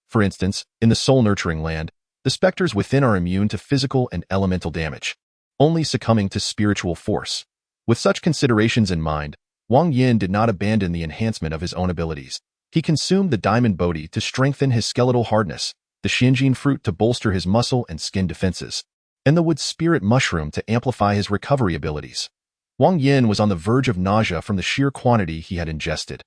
For instance, in the soul-nurturing land, the specters within are immune to physical and elemental damage, only succumbing to spiritual force. With such considerations in mind, Wang Yan did not abandon the enhancement of his own abilities. He consumed the diamond bodhi to strengthen his skeletal hardness, the Xianjin fruit to bolster his muscle and skin defenses, and the wood spirit mushroom to amplify his recovery abilities. Wang Yan was on the verge of nausea from the sheer quantity he had ingested.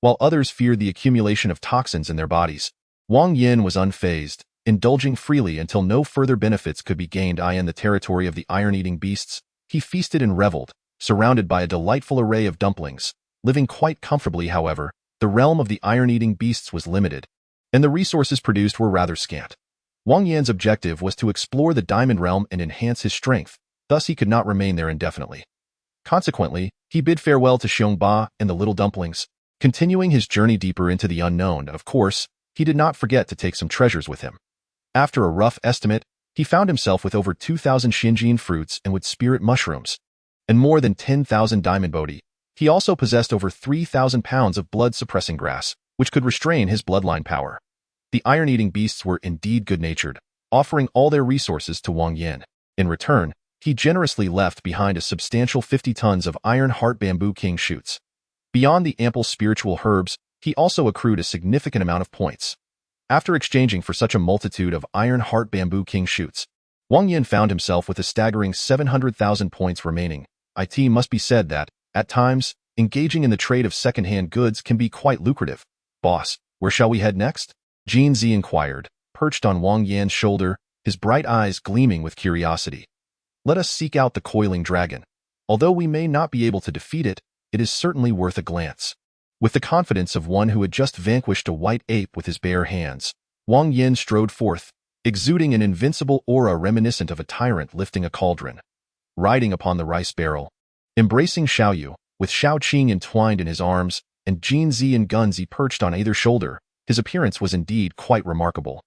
While others feared the accumulation of toxins in their bodies, Wang Yan was unfazed, indulging freely until no further benefits could be gained. In the territory of the iron-eating beasts, he feasted and reveled, surrounded by a delightful array of dumplings. Living quite comfortably, however, the realm of the iron-eating beasts was limited, and the resources produced were rather scant. Wang Yan's objective was to explore the diamond realm and enhance his strength, thus he could not remain there indefinitely. Consequently, he bid farewell to Xiong Ba and the little dumplings, continuing his journey deeper into the unknown. Of course, he did not forget to take some treasures with him. After a rough estimate, he found himself with over 2,000 Xianjin fruits and wood spirit mushrooms, and more than 10,000 diamond bodhi. He also possessed over 3,000 pounds of blood-suppressing grass, which could restrain his bloodline power. The iron-eating beasts were indeed good-natured, offering all their resources to Wang Yan. In return, he generously left behind a substantial 50 tons of iron heart bamboo king shoots. Beyond the ample spiritual herbs, he also accrued a significant amount of points. After exchanging for such a multitude of iron heart bamboo king shoots, Wang Yan found himself with a staggering 700,000 points remaining. It must be said that, at times, engaging in the trade of second-hand goods can be quite lucrative. Boss, where shall we head next? Jin Zi inquired, perched on Wang Yan's shoulder, his bright eyes gleaming with curiosity. Let us seek out the coiling dragon. Although we may not be able to defeat it, it is certainly worth a glance. With the confidence of one who had just vanquished a white ape with his bare hands, Wang Yan strode forth, exuding an invincible aura reminiscent of a tyrant lifting a cauldron. Riding upon the rice barrel, embracing Xiaoyu, with Xiao Qing entwined in his arms, and Jin Zi and Gunzi perched on either shoulder, his appearance was indeed quite remarkable.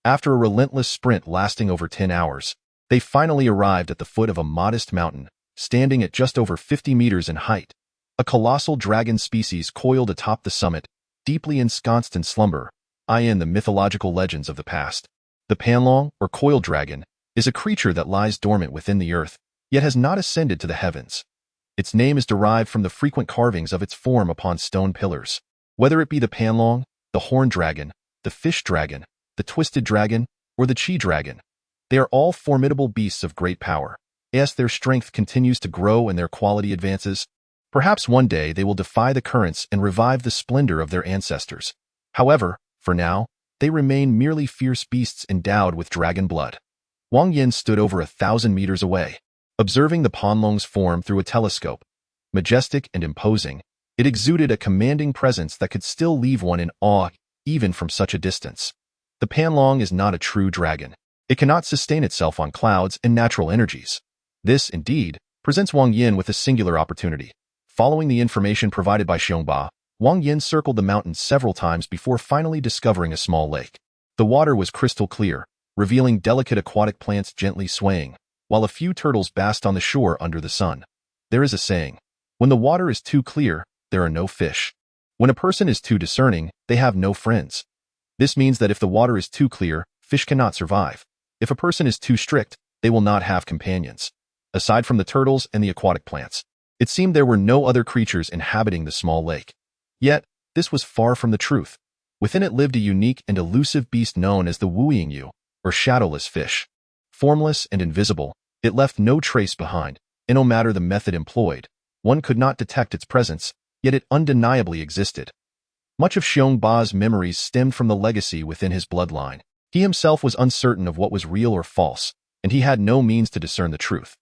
After a relentless sprint lasting over 10 hours, they finally arrived at the foot of a modest mountain, standing at just over 50 meters in height. A colossal dragon species coiled atop the summit, deeply ensconced in slumber, in the mythological legends of the past. The Panlong, or coiled dragon, is a creature that lies dormant within the earth, yet has not ascended to the heavens. Its name is derived from the frequent carvings of its form upon stone pillars. Whether it be the Panlong, the horned dragon, the fish dragon, the twisted dragon, or the chi dragon, they are all formidable beasts of great power. As their strength continues to grow and their quality advances, perhaps one day they will defy the currents and revive the splendor of their ancestors. However, for now, they remain merely fierce beasts endowed with dragon blood. Wang Yan stood over 1,000 meters away, observing the Panlong's form through a telescope. Majestic and imposing, it exuded a commanding presence that could still leave one in awe, even from such a distance. The Panlong is not a true dragon. It cannot sustain itself on clouds and natural energies. This, indeed, presents Wang Yan with a singular opportunity. Following the information provided by Xiongba, Wang Yan circled the mountain several times before finally discovering a small lake. The water was crystal clear, revealing delicate aquatic plants gently swaying, while a few turtles basked on the shore under the sun. There is a saying, when the water is too clear, there are no fish. When a person is too discerning, they have no friends. This means that if the water is too clear, fish cannot survive. If a person is too strict, they will not have companions. Aside from the turtles and the aquatic plants, it seemed there were no other creatures inhabiting the small lake. Yet, this was far from the truth. Within it lived a unique and elusive beast known as the Wuying Yu, or shadowless fish. Formless and invisible, it left no trace behind, and no matter the method employed, one could not detect its presence, yet it undeniably existed. Much of Xiongba's memories stemmed from the legacy within his bloodline. He himself was uncertain of what was real or false, and he had no means to discern the truth.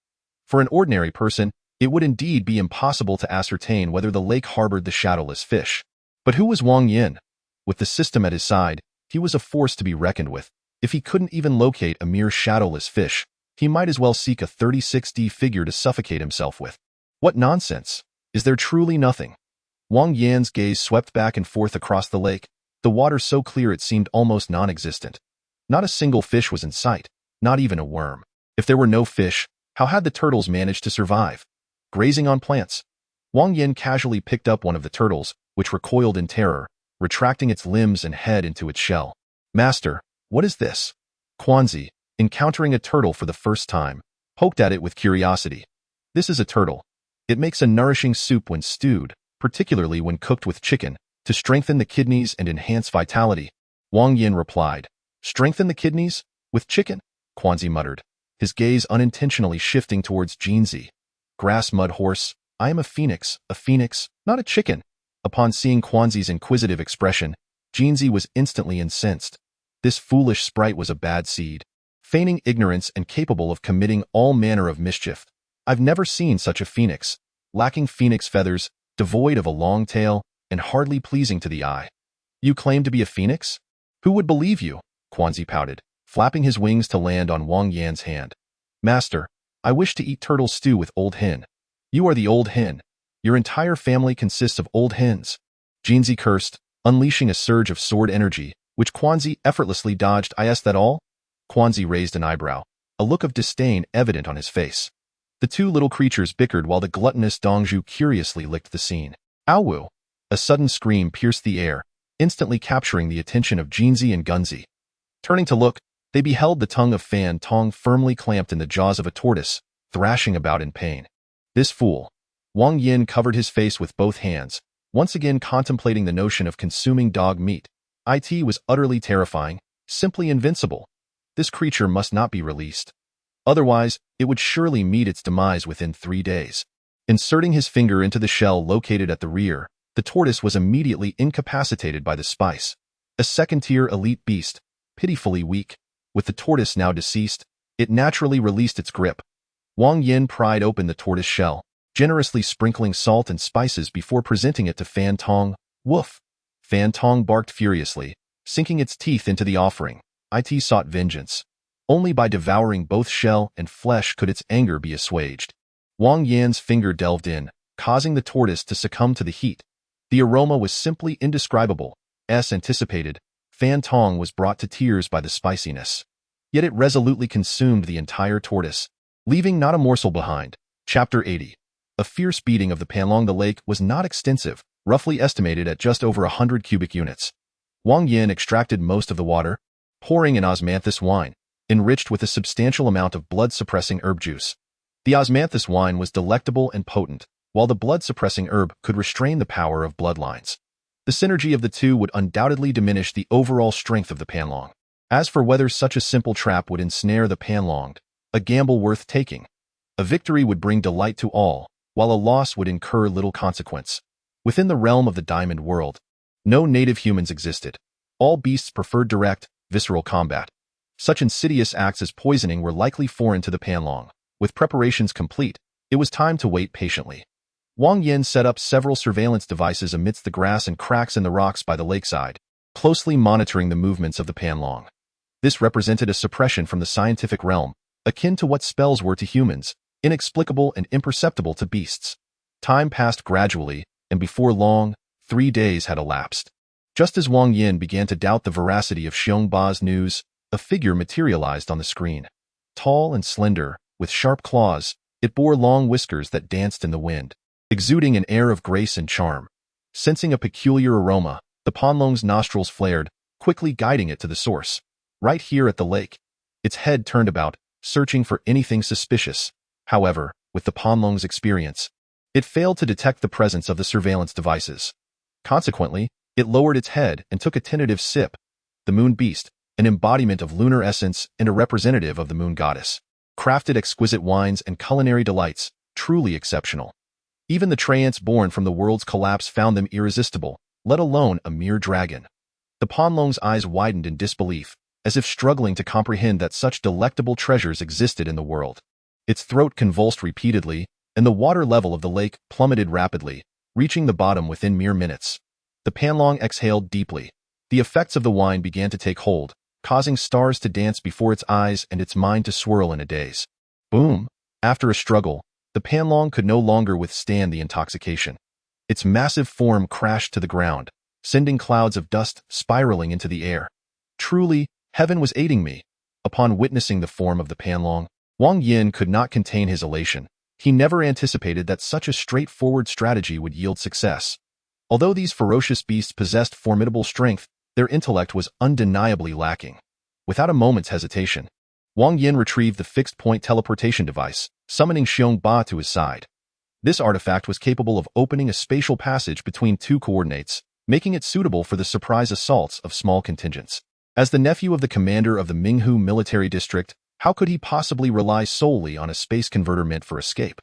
For an ordinary person, it would indeed be impossible to ascertain whether the lake harbored the shadowless fish. But who was Wang Yan? With the system at his side, he was a force to be reckoned with. If he couldn't even locate a mere shadowless fish, he might as well seek a 36D figure to suffocate himself with. What nonsense! Is there truly nothing? Wang Yan's gaze swept back and forth across the lake, the water so clear it seemed almost non-existent. Not a single fish was in sight, not even a worm. If there were no fish, how had the turtles managed to survive? Grazing on plants. Wang Yan casually picked up one of the turtles, which recoiled in terror, retracting its limbs and head into its shell. Master, what is this? Quanzi, encountering a turtle for the first time, poked at it with curiosity. This is a turtle. It makes a nourishing soup when stewed, particularly when cooked with chicken, to strengthen the kidneys and enhance vitality. Wang Yan replied. Strengthen the kidneys? With chicken? Quanzi muttered, his gaze unintentionally shifting towards Jinzi. Grass mud horse, I am a phoenix, not a chicken. Upon seeing Quanzi's inquisitive expression, Jinzi was instantly incensed. This foolish sprite was a bad seed, feigning ignorance and capable of committing all manner of mischief. I've never seen such a phoenix, lacking phoenix feathers, devoid of a long tail, and hardly pleasing to the eye. You claim to be a phoenix? Who would believe you? Quanzi pouted, flapping his wings to land on Wang Yan's hand. Master, I wish to eat turtle stew with old hen. You are the old hen. Your entire family consists of old hens. Jinzi cursed, unleashing a surge of sword energy, which Quanzi effortlessly dodged. Is that all? Quanzi raised an eyebrow, a look of disdain evident on his face. The two little creatures bickered while the gluttonous Dongzhu curiously licked the scene. Ow! A sudden scream pierced the air, instantly capturing the attention of Jinzi and Gunzi. Turning to look, they beheld the tongue of Fan Tong firmly clamped in the jaws of a tortoise, thrashing about in pain. This fool. Wang Yan covered his face with both hands, once again contemplating the notion of consuming dog meat. It was utterly terrifying, simply invincible. This creature must not be released. Otherwise, it would surely meet its demise within 3 days. Inserting his finger into the shell located at the rear, the tortoise was immediately incapacitated by the spice. A second-tier elite beast, pitifully weak. With the tortoise now deceased, it naturally released its grip. Wang Yan pried open the tortoise shell, generously sprinkling salt and spices before presenting it to Fan Tong. Woof! Fan Tong barked furiously, sinking its teeth into the offering. It sought vengeance. Only by devouring both shell and flesh could its anger be assuaged. Wang Yan's finger delved in, causing the tortoise to succumb to the heat. The aroma was simply indescribable. As anticipated, Fan Tong was brought to tears by the spiciness. Yet it resolutely consumed the entire tortoise, leaving not a morsel behind. Chapter 80. A fierce beating of the Panlong. The lake was not extensive, roughly estimated at just over 100 cubic units. Wang Yan extracted most of the water, pouring in osmanthus wine, enriched with a substantial amount of blood-suppressing herb juice. The osmanthus wine was delectable and potent, while the blood-suppressing herb could restrain the power of bloodlines. The synergy of the two would undoubtedly diminish the overall strength of the Panlong. As for whether such a simple trap would ensnare the Panlong, a gamble worth taking. A victory would bring delight to all, while a loss would incur little consequence. Within the realm of the Diamond World, no native humans existed. All beasts preferred direct, visceral combat. Such insidious acts as poisoning were likely foreign to the Panlong. With preparations complete, it was time to wait patiently. Wang Yan set up several surveillance devices amidst the grass and cracks in the rocks by the lakeside, closely monitoring the movements of the Panlong. This represented a suppression from the scientific realm, akin to what spells were to humans, inexplicable and imperceptible to beasts. Time passed gradually, and before long, 3 days had elapsed. Just as Wang Yan began to doubt the veracity of Xiongba's news, a figure materialized on the screen. Tall and slender, with sharp claws, it bore long whiskers that danced in the wind, exuding an air of grace and charm. Sensing a peculiar aroma, the Panlong's nostrils flared, quickly guiding it to the source. Right here at the lake. Its head turned about, searching for anything suspicious. However, with the Panlong's experience, it failed to detect the presence of the surveillance devices. Consequently, it lowered its head and took a tentative sip. The moon beast, an embodiment of lunar essence and a representative of the moon goddess, crafted exquisite wines and culinary delights, truly exceptional. Even the Treants born from the world's collapse found them irresistible, let alone a mere dragon. The Panlong's eyes widened in disbelief, as if struggling to comprehend that such delectable treasures existed in the world. Its throat convulsed repeatedly, and the water level of the lake plummeted rapidly, reaching the bottom within mere minutes. The Panlong exhaled deeply. The effects of the wine began to take hold, causing stars to dance before its eyes and its mind to swirl in a daze. Boom! After a struggle, the Panlong could no longer withstand the intoxication. Its massive form crashed to the ground, sending clouds of dust spiraling into the air. Truly, heaven was aiding me. Upon witnessing the form of the Panlong, Wang Yan could not contain his elation. He never anticipated that such a straightforward strategy would yield success. Although these ferocious beasts possessed formidable strength, their intellect was undeniably lacking. Without a moment's hesitation, Wang Yan retrieved the fixed-point teleportation device, summoning Xiongba to his side. This artifact was capable of opening a spatial passage between two coordinates, making it suitable for the surprise assaults of small contingents. As the nephew of the commander of the Minghu military district, how could he possibly rely solely on a space converter meant for escape?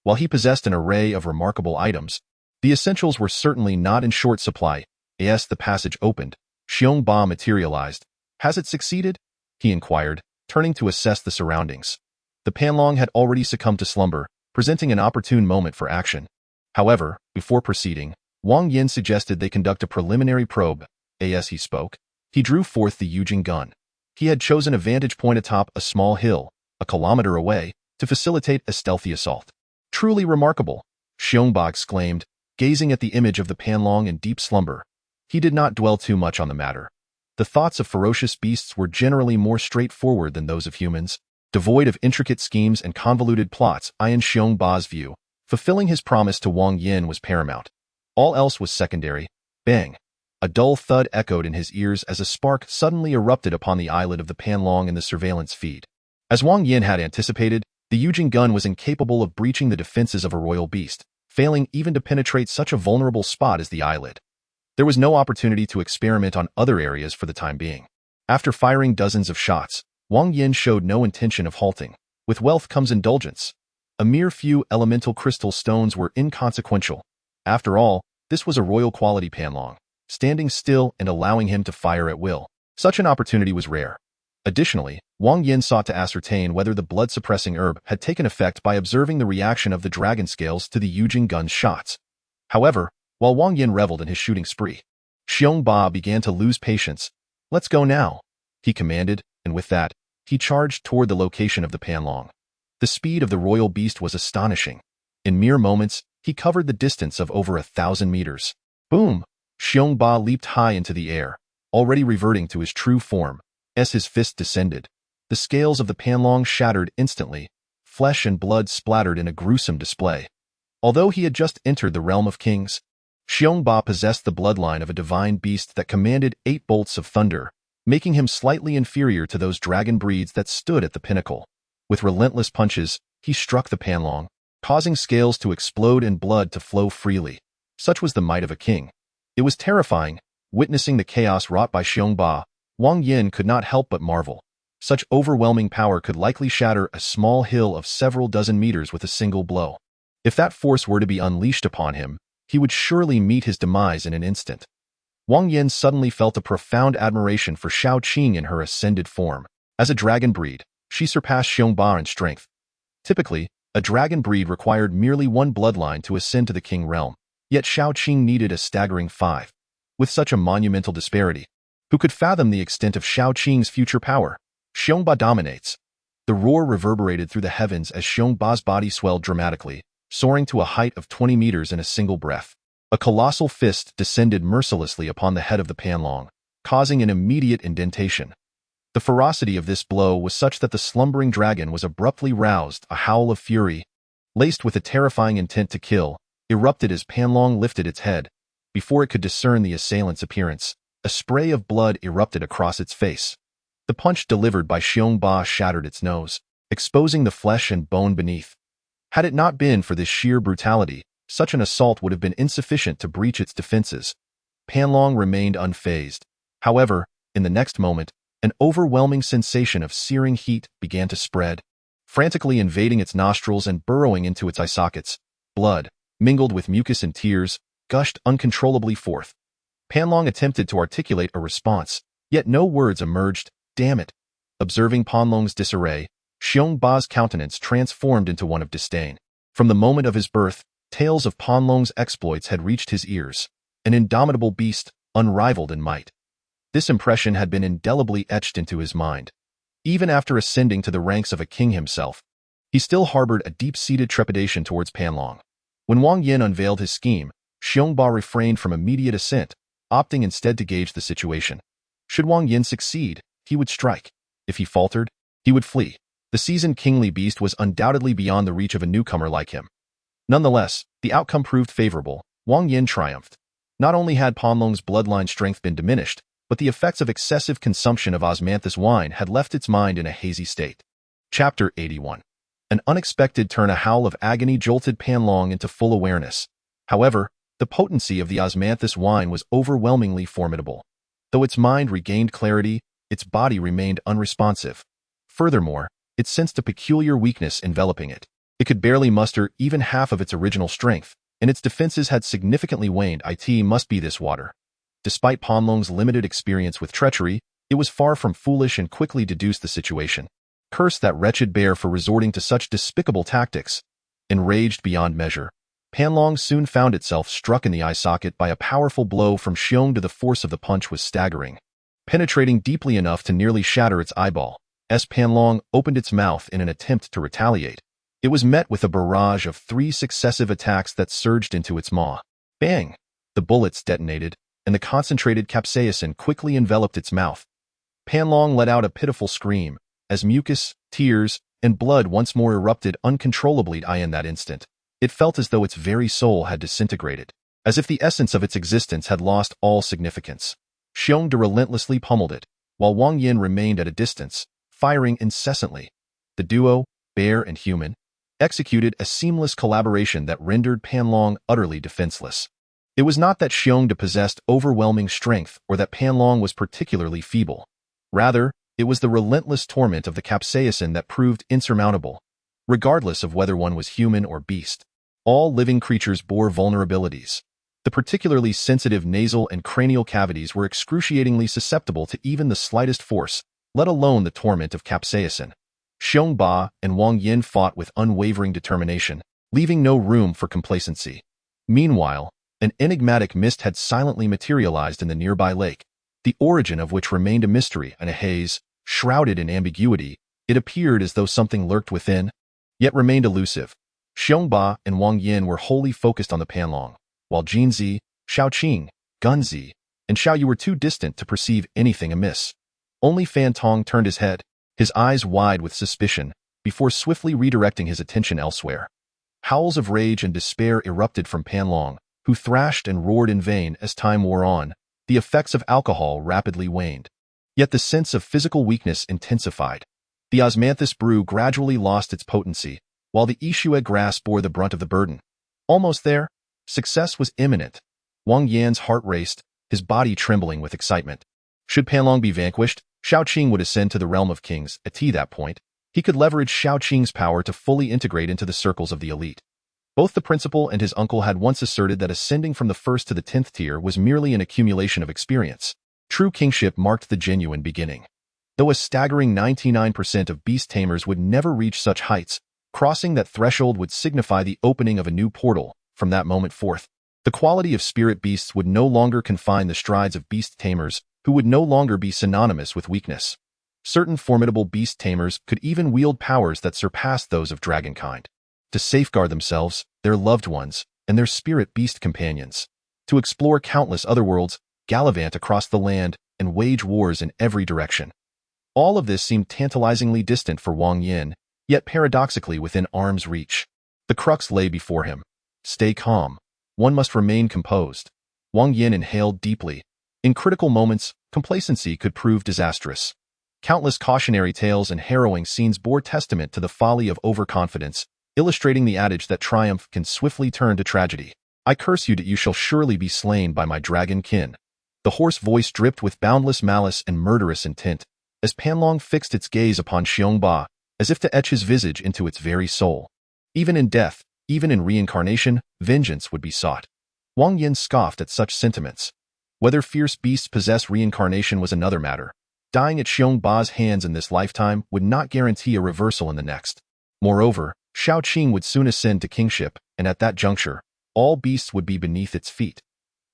While he possessed an array of remarkable items, the essentials were certainly not in short supply. As the passage opened, Xiongba materialized. Has it succeeded? He inquired, turning to assess the surroundings. The Panlong had already succumbed to slumber, presenting an opportune moment for action. However, before proceeding, Wang Yan suggested they conduct a preliminary probe. As he spoke, he drew forth the Yujing gun. He had chosen a vantage point atop a small hill, a kilometer away, to facilitate a stealthy assault. Truly remarkable, Xiongba exclaimed, gazing at the image of the Panlong in deep slumber. He did not dwell too much on the matter. The thoughts of ferocious beasts were generally more straightforward than those of humans, devoid of intricate schemes and convoluted plots. In Xiongba's view, fulfilling his promise to Wang Yan was paramount. All else was secondary. Bang! A dull thud echoed in his ears as a spark suddenly erupted upon the eyelid of the Panlong in the surveillance feed. As Wang Yan had anticipated, the Yujing gun was incapable of breaching the defenses of a royal beast, failing even to penetrate such a vulnerable spot as the eyelid. There was no opportunity to experiment on other areas for the time being. After firing dozens of shots, Wang Yan showed no intention of halting. With wealth comes indulgence. A mere few elemental crystal stones were inconsequential. After all, this was a royal quality Panlong, standing still and allowing him to fire at will. Such an opportunity was rare. Additionally, Wang Yan sought to ascertain whether the blood-suppressing herb had taken effect by observing the reaction of the dragon scales to the Yujing gun's shots. However, while Wang Yan reveled in his shooting spree, Xiong Ba began to lose patience. "Let's go now," he commanded, and with that, he charged toward the location of the Panlong. The speed of the royal beast was astonishing. In mere moments, he covered the distance of over 1,000 meters. Boom! Xiong Ba leaped high into the air, already reverting to his true form. As his fist descended, the scales of the Panlong shattered instantly, flesh and blood splattered in a gruesome display. Although he had just entered the realm of kings, Xiong Ba possessed the bloodline of a divine beast that commanded 8 bolts of thunder, making him slightly inferior to those dragon breeds that stood at the pinnacle. With relentless punches, he struck the Panlong, causing scales to explode and blood to flow freely. Such was the might of a king. It was terrifying. Witnessing the chaos wrought by Xiong Ba, Wang Yan could not help but marvel. Such overwhelming power could likely shatter a small hill of several dozen meters with a single blow. If that force were to be unleashed upon him, he would surely meet his demise in an instant. Wang Yan suddenly felt a profound admiration for Shao Qing in her ascended form. As a dragon breed, she surpassed Xiong Ba in strength. Typically, a dragon breed required merely one bloodline to ascend to the king realm, yet Shao Qing needed a staggering 5. With such a monumental disparity, who could fathom the extent of Shao Qing's future power? Xiong Ba dominates. The roar reverberated through the heavens as Xiong Ba's body swelled dramatically, soaring to a height of 20 meters in a single breath. A colossal fist descended mercilessly upon the head of the Panlong, causing an immediate indentation. The ferocity of this blow was such that the slumbering dragon was abruptly roused. A howl of fury, laced with a terrifying intent to kill, erupted as Panlong lifted its head. Before it could discern the assailant's appearance, a spray of blood erupted across its face. The punch delivered by Xiong Ba shattered its nose, exposing the flesh and bone beneath. Had it not been for this sheer brutality, such an assault would have been insufficient to breach its defenses. Panlong remained unfazed. However, in the next moment, an overwhelming sensation of searing heat began to spread, frantically invading its nostrils and burrowing into its eye sockets. Blood, mingled with mucus and tears, gushed uncontrollably forth. Panlong attempted to articulate a response, yet no words emerged. "Damn it!" Observing Panlong's disarray, Xiong Ba's countenance transformed into one of disdain. From the moment of his birth, tales of Panlong's exploits had reached his ears. An indomitable beast, unrivaled in might. This impression had been indelibly etched into his mind. Even after ascending to the ranks of a king himself, he still harbored a deep-seated trepidation towards Panlong. When Wang Yan unveiled his scheme, Xiong Ba refrained from immediate assent, opting instead to gauge the situation. Should Wang Yan succeed, he would strike. If he faltered, he would flee. The seasoned kingly beast was undoubtedly beyond the reach of a newcomer like him. Nonetheless, the outcome proved favorable. Wang Yan triumphed. Not only had Panlong's bloodline strength been diminished, but the effects of excessive consumption of osmanthus wine had left its mind in a hazy state. Chapter 81. An unexpected turn. A howl of agony jolted Panlong into full awareness. However, the potency of the osmanthus wine was overwhelmingly formidable. Though its mind regained clarity, its body remained unresponsive. Furthermore, it sensed a peculiar weakness enveloping it. It could barely muster even half of its original strength, and its defenses had significantly waned. It must be this water. Despite Panlong's limited experience with treachery, it was far from foolish and quickly deduced the situation. Curse that wretched bear for resorting to such despicable tactics. Enraged beyond measure, Panlong soon found itself struck in the eye socket by a powerful blow from Xiong. The force of the punch was staggering, penetrating deeply enough to nearly shatter its eyeball. As Panlong opened its mouth in an attempt to retaliate, it was met with a barrage of 3 successive attacks that surged into its maw. Bang! The bullets detonated, and the concentrated capsaicin quickly enveloped its mouth. Panlong let out a pitiful scream, as mucus, tears, and blood once more erupted uncontrollably. In that instant, it felt as though its very soul had disintegrated. as if the essence of its existence had lost all significance. Xiongda relentlessly pummeled it, while Wang Yan remained at a distance, firing incessantly. The duo, bear and human, executed a seamless collaboration that rendered Panlong utterly defenseless. It was not that Xiongda possessed overwhelming strength or that Panlong was particularly feeble. Rather, it was the relentless torment of the capsaicin that proved insurmountable. Regardless of whether one was human or beast, all living creatures bore vulnerabilities. The particularly sensitive nasal and cranial cavities were excruciatingly susceptible to even the slightest force, let alone the torment of capsaicin. Xiongba and Wang Yan fought with unwavering determination, leaving no room for complacency. Meanwhile, an enigmatic mist had silently materialized in the nearby lake, the origin of which remained a mystery and a haze. Shrouded in ambiguity, it appeared as though something lurked within, yet remained elusive. Xiongba and Wang Yan were wholly focused on the Panlong, while Jinzi, Shaoqing, Gunzi, and Xiaoyu were too distant to perceive anything amiss. Only Fan Tong turned his head, his eyes wide with suspicion, before swiftly redirecting his attention elsewhere. Howls of rage and despair erupted from Panlong, who thrashed and roared in vain as time wore on. The effects of alcohol rapidly waned. Yet the sense of physical weakness intensified. The osmanthus brew gradually lost its potency, while the Ishue grass bore the brunt of the burden. Almost there, success was imminent. Wang Yan's heart raced, his body trembling with excitement. Should Panlong be vanquished, Shaoqing would ascend to the realm of kings. At that point, he could leverage Shaoqing's power to fully integrate into the circles of the elite. Both the principal and his uncle had once asserted that ascending from the 1st to the 10th tier was merely an accumulation of experience. True kingship marked the genuine beginning. Though a staggering 99% of beast tamers would never reach such heights, crossing that threshold would signify the opening of a new portal. From that moment forth, the quality of spirit beasts would no longer confine the strides of beast tamers, who would no longer be synonymous with weakness. Certain formidable beast tamers could even wield powers that surpassed those of dragonkind, to safeguard themselves, their loved ones, and their spirit beast companions, to explore countless other worlds, gallivant across the land, and wage wars in every direction. All of this seemed tantalizingly distant for Wang Yan, yet paradoxically within arm's reach. The crux lay before him. Stay calm. One must remain composed. Wang Yan inhaled deeply. In critical moments, complacency could prove disastrous. Countless cautionary tales and harrowing scenes bore testament to the folly of overconfidence, illustrating the adage that triumph can swiftly turn to tragedy. I curse you that you shall surely be slain by my dragon kin. The hoarse voice dripped with boundless malice and murderous intent, as Panlong fixed its gaze upon Xiongba, as if to etch his visage into its very soul. Even in death, even in reincarnation, vengeance would be sought. Wang Yan scoffed at such sentiments. Whether fierce beasts possess reincarnation was another matter. Dying at Xiongba's hands in this lifetime would not guarantee a reversal in the next. Moreover, Shaoqing would soon ascend to kingship, and at that juncture, all beasts would be beneath its feet.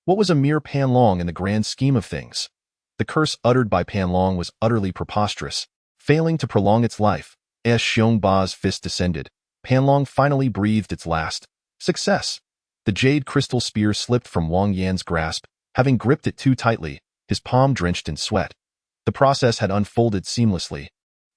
What was a mere Panlong in the grand scheme of things? The curse uttered by Panlong was utterly preposterous, failing to prolong its life. As Xiongba's fist descended, Panlong finally breathed its last. Success! The jade crystal spear slipped from Wang Yan's grasp, having gripped it too tightly, his palm drenched in sweat. The process had unfolded seamlessly,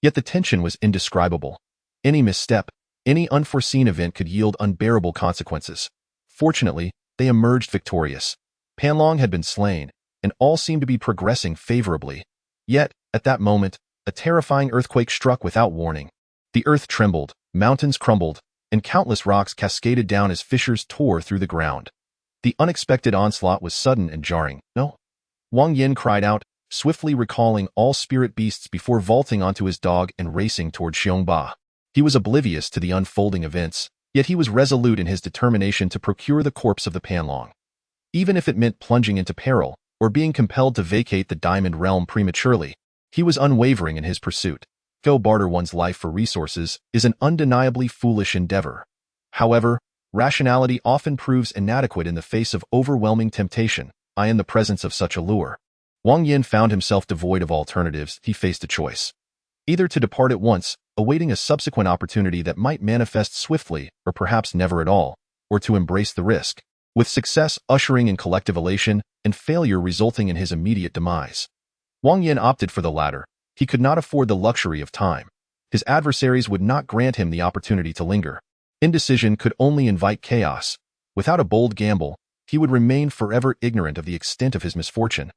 yet the tension was indescribable. Any misstep, any unforeseen event could yield unbearable consequences. Fortunately, they emerged victorious. Panlong had been slain, and all seemed to be progressing favorably. Yet, at that moment, a terrifying earthquake struck without warning. The earth trembled, mountains crumbled, and countless rocks cascaded down as fissures tore through the ground. The unexpected onslaught was sudden and jarring. No. Wang Yan cried out, swiftly recalling all spirit beasts before vaulting onto his dog and racing toward Xiongba. He was oblivious to the unfolding events, yet he was resolute in his determination to procure the corpse of the Panlong. Even if it meant plunging into peril, or being compelled to vacate the Diamond Realm prematurely, he was unwavering in his pursuit. Go barter one's life for resources is an undeniably foolish endeavor. However, rationality often proves inadequate in the face of overwhelming temptation. In the presence of such a lure, Wang Yan found himself devoid of alternatives. He faced a choice. Either to depart at once, awaiting a subsequent opportunity that might manifest swiftly, or perhaps never at all, or to embrace the risk, with success ushering in collective elation and failure resulting in his immediate demise. Wang Yan opted for the latter. He could not afford the luxury of time. His adversaries would not grant him the opportunity to linger. Indecision could only invite chaos. Without a bold gamble, he would remain forever ignorant of the extent of his misfortune.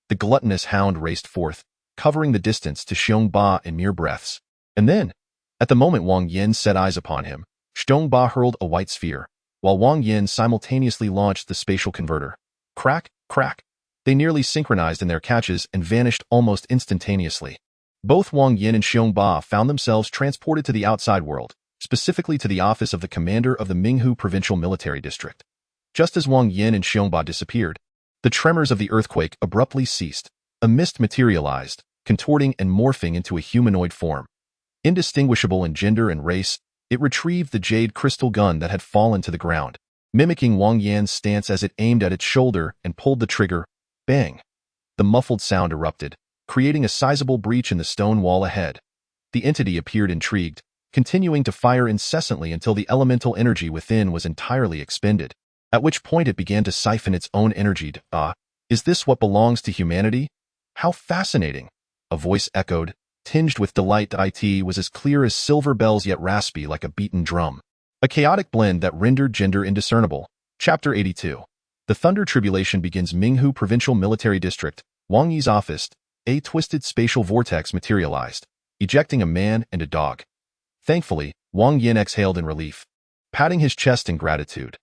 The gluttonous hound raced forth, covering the distance to Xiongba in mere breaths. And then, at the moment Wang Yan set eyes upon him, Xiongba hurled a white sphere, while Wang Yan simultaneously launched the spatial converter. Crack, crack. They nearly synchronized in their catches and vanished almost instantaneously. Both Wang Yan and Xiongba found themselves transported to the outside world, specifically to the office of the commander of the Minghu Provincial Military District. Just as Wang Yan and Xiongba disappeared, the tremors of the earthquake abruptly ceased. A mist materialized, contorting and morphing into a humanoid form. Indistinguishable in gender and race, it retrieved the jade crystal gun that had fallen to the ground, mimicking Wang Yan's stance as it aimed at its shoulder and pulled the trigger. Bang! The muffled sound erupted, creating a sizable breach in the stone wall ahead. The entity appeared intrigued, continuing to fire incessantly until the elemental energy within was entirely expended, at which point it began to siphon its own energy. Is this what belongs to humanity? How fascinating! A voice echoed, tinged with delight. It was as clear as silver bells yet raspy like a beaten drum. A chaotic blend that rendered gender indiscernible. Chapter 82. The Thunder Tribulation begins. Minghu Provincial Military District, Wang Yi's office. A twisted spatial vortex materialized, ejecting a man and a dog. Thankfully, Wang Yan exhaled in relief, patting his chest in gratitude.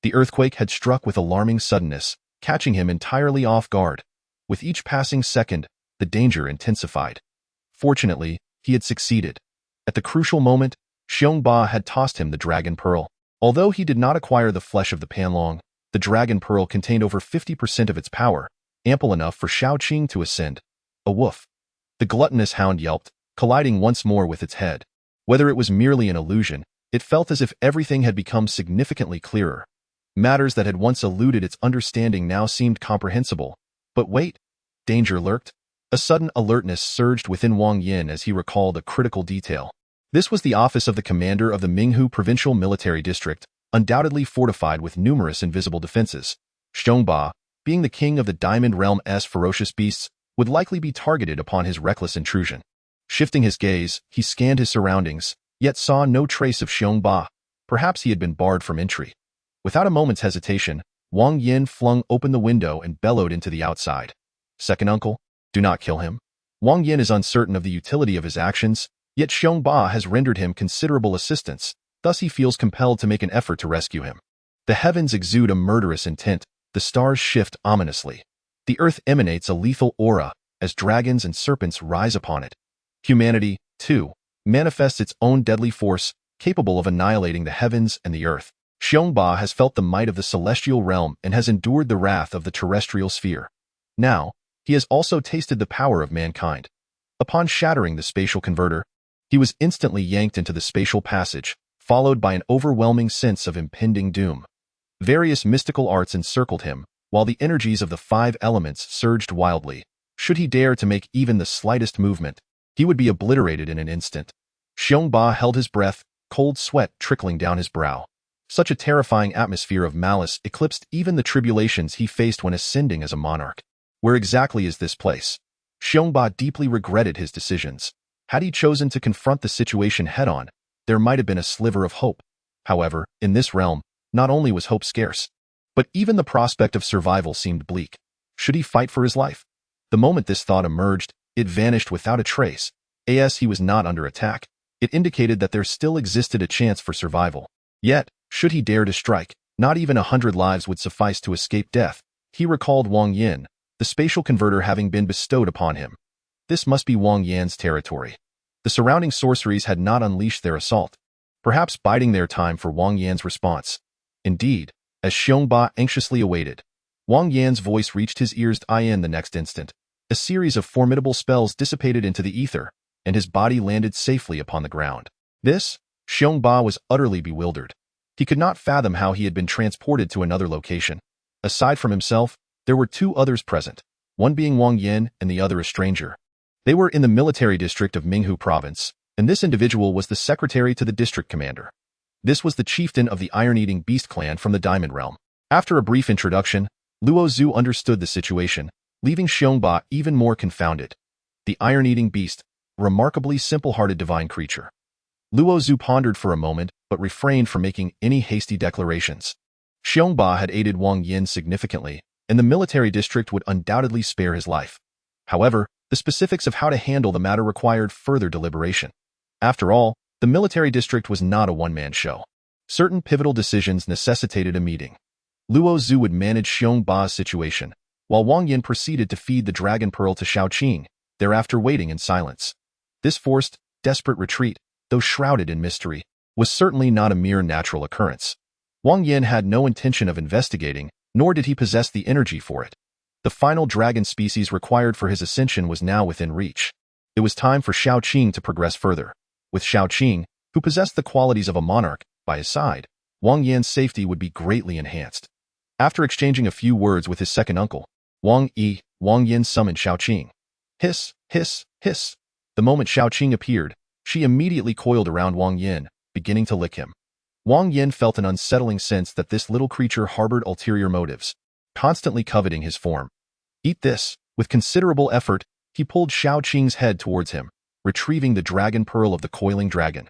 The earthquake had struck with alarming suddenness, catching him entirely off guard. With each passing second, the danger intensified. Fortunately, he had succeeded. At the crucial moment, Xiongba had tossed him the dragon pearl. Although he did not acquire the flesh of the Panlong, the dragon pearl contained over 50% of its power, ample enough for Shaoqing to ascend. A woof. The gluttonous hound yelped, colliding once more with its head. Whether it was merely an illusion, it felt as if everything had become significantly clearer. Matters that had once eluded its understanding now seemed comprehensible. But wait, danger lurked. A sudden alertness surged within Wang Yan as he recalled a critical detail. This was the office of the commander of the Minghu Provincial Military District, undoubtedly fortified with numerous invisible defenses. Xiongba, being the king of the Diamond Realm's ferocious beasts, would likely be targeted upon his reckless intrusion. Shifting his gaze, he scanned his surroundings, yet saw no trace of Xiongba. Perhaps he had been barred from entry. Without a moment's hesitation, Wang Yan flung open the window and bellowed into the outside. Second uncle, do not kill him. Wang Yan is uncertain of the utility of his actions, yet Xiongba has rendered him considerable assistance, thus he feels compelled to make an effort to rescue him. The heavens exude a murderous intent, the stars shift ominously. The earth emanates a lethal aura, as dragons and serpents rise upon it. Humanity, too, manifests its own deadly force, capable of annihilating the heavens and the earth. Xiongba has felt the might of the celestial realm and has endured the wrath of the terrestrial sphere. Now, he has also tasted the power of mankind. Upon shattering the spatial converter, he was instantly yanked into the spatial passage, followed by an overwhelming sense of impending doom. Various mystical arts encircled him, while the energies of the 5 elements surged wildly. Should he dare to make even the slightest movement, he would be obliterated in an instant. Xiongba held his breath, cold sweat trickling down his brow. Such a terrifying atmosphere of malice eclipsed even the tribulations he faced when ascending as a monarch. Where exactly is this place? Xiongba deeply regretted his decisions. Had he chosen to confront the situation head-on, there might have been a sliver of hope. However, in this realm, not only was hope scarce, but even the prospect of survival seemed bleak. Should he fight for his life? The moment this thought emerged, it vanished without a trace. As he was not under attack, it indicated that there still existed a chance for survival. Yet, should he dare to strike, not even 100 lives would suffice to escape death. He recalled Wang Yan, the spatial converter having been bestowed upon him. This must be Wang Yan's territory. The surrounding sorceries had not unleashed their assault, perhaps biding their time for Wang Yan's response. Indeed, as Xiongba anxiously awaited, Wang Yan's voice reached his ears. In the next instant, a series of formidable spells dissipated into the ether, and his body landed safely upon the ground. Xiongba was utterly bewildered. He could not fathom how he had been transported to another location. Aside from himself, there were 2 others present, one being Wang Yan and the other a stranger. They were in the military district of Minghu province, and this individual was the secretary to the district commander. This was the chieftain of the iron-eating beast clan from the Diamond Realm. After a brief introduction, Luo Zhu understood the situation, leaving Xiongba even more confounded. The iron-eating beast, a remarkably simple-hearted divine creature. Luo Zhu pondered for a moment, but refrained from making any hasty declarations. Xiongba had aided Wang Yan significantly, and the military district would undoubtedly spare his life. However, the specifics of how to handle the matter required further deliberation. After all, the military district was not a one-man show. Certain pivotal decisions necessitated a meeting. Luo Zhu would manage Xiongba's situation, while Wang Yan proceeded to feed the dragon pearl to Shaoqing, thereafter waiting in silence. This forced, desperate retreat, though shrouded in mystery, was certainly not a mere natural occurrence. Wang Yan had no intention of investigating, nor did he possess the energy for it. The final dragon species required for his ascension was now within reach. It was time for Shaoqing to progress further. With Shaoqing, who possessed the qualities of a monarch, by his side, Wang Yan's safety would be greatly enhanced. After exchanging a few words with his second uncle, Wang Yan summoned Shaoqing. Hiss, hiss, hiss. The moment Shaoqing appeared, she immediately coiled around Wang Yan, beginning to lick him. Wang Yan felt an unsettling sense that this little creature harbored ulterior motives, constantly coveting his form. Eat this. With considerable effort, he pulled Shaoqing's head towards him, retrieving the dragon pearl of the coiling dragon.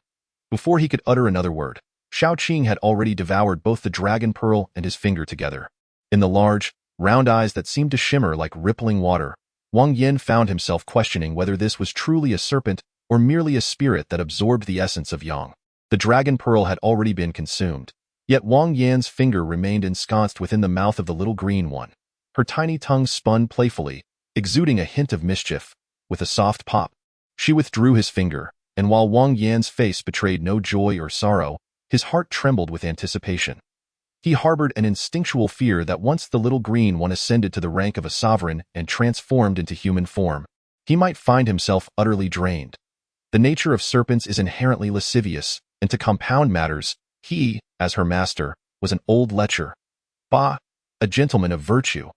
Before he could utter another word, Shaoqing had already devoured both the dragon pearl and his finger together. In the large, round eyes that seemed to shimmer like rippling water, Wang Yan found himself questioning whether this was truly a serpent or merely a spirit that absorbed the essence of Yang. The dragon pearl had already been consumed, yet Wang Yan's finger remained ensconced within the mouth of the little green one. Her tiny tongue spun playfully, exuding a hint of mischief. With a soft pop, she withdrew his finger, and while Wang Yan's face betrayed no joy or sorrow, his heart trembled with anticipation. He harbored an instinctual fear that once the little green one ascended to the rank of a sovereign and transformed into human form, he might find himself utterly drained. The nature of serpents is inherently lascivious, and to compound matters, he, as her master, was an old lecher. Bah! A gentleman of virtue.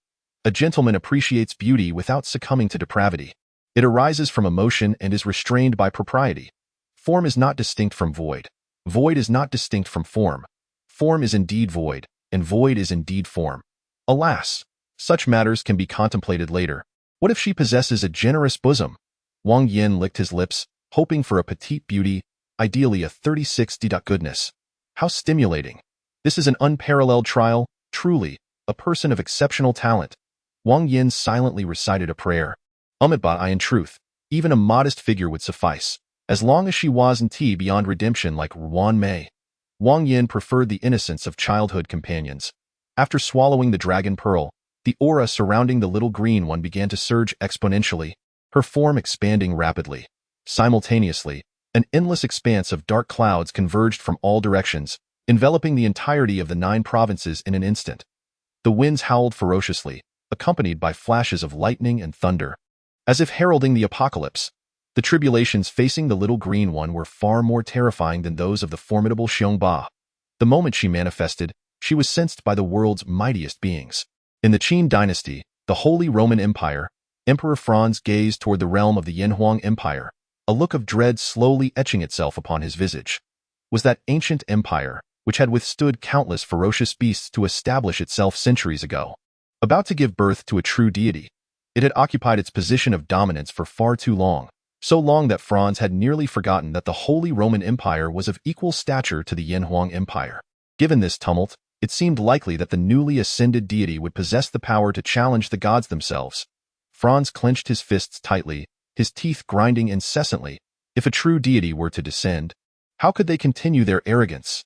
A gentleman appreciates beauty without succumbing to depravity. It arises from emotion and is restrained by propriety. Form is not distinct from void. Void is not distinct from form. Form is indeed void, and void is indeed form. Alas! Such matters can be contemplated later. What if she possesses a generous bosom? Wang Yan licked his lips, hoping for a petite beauty, ideally a 36D goodness. How stimulating! This is an unparalleled trial, truly, a person of exceptional talent. Wang Yan silently recited a prayer. In truth, even a modest figure would suffice, as long as she wasn't beyond redemption like Wan Mei. Wang Yan preferred the innocence of childhood companions. After swallowing the dragon pearl, the aura surrounding the little green one began to surge exponentially, her form expanding rapidly. Simultaneously, an endless expanse of dark clouds converged from all directions, enveloping the entirety of the 9 provinces in an instant. The winds howled ferociously, accompanied by flashes of lightning and thunder. As if heralding the apocalypse, the tribulations facing the little green one were far more terrifying than those of the formidable Xiongba. The moment she manifested, she was sensed by the world's mightiest beings. In the Qin dynasty, the Holy Roman Empire, Emperor Franz gazed toward the realm of the Yanhuang Empire, a look of dread slowly etching itself upon his visage. Was that ancient empire, which had withstood countless ferocious beasts to establish itself centuries ago, about to give birth to a true deity? It had occupied its position of dominance for far too long, so long that Franz had nearly forgotten that the Holy Roman Empire was of equal stature to the Yanhuang Empire. Given this tumult, it seemed likely that the newly ascended deity would possess the power to challenge the gods themselves. Franz clenched his fists tightly, his teeth grinding incessantly. If a true deity were to descend, how could they continue their arrogance?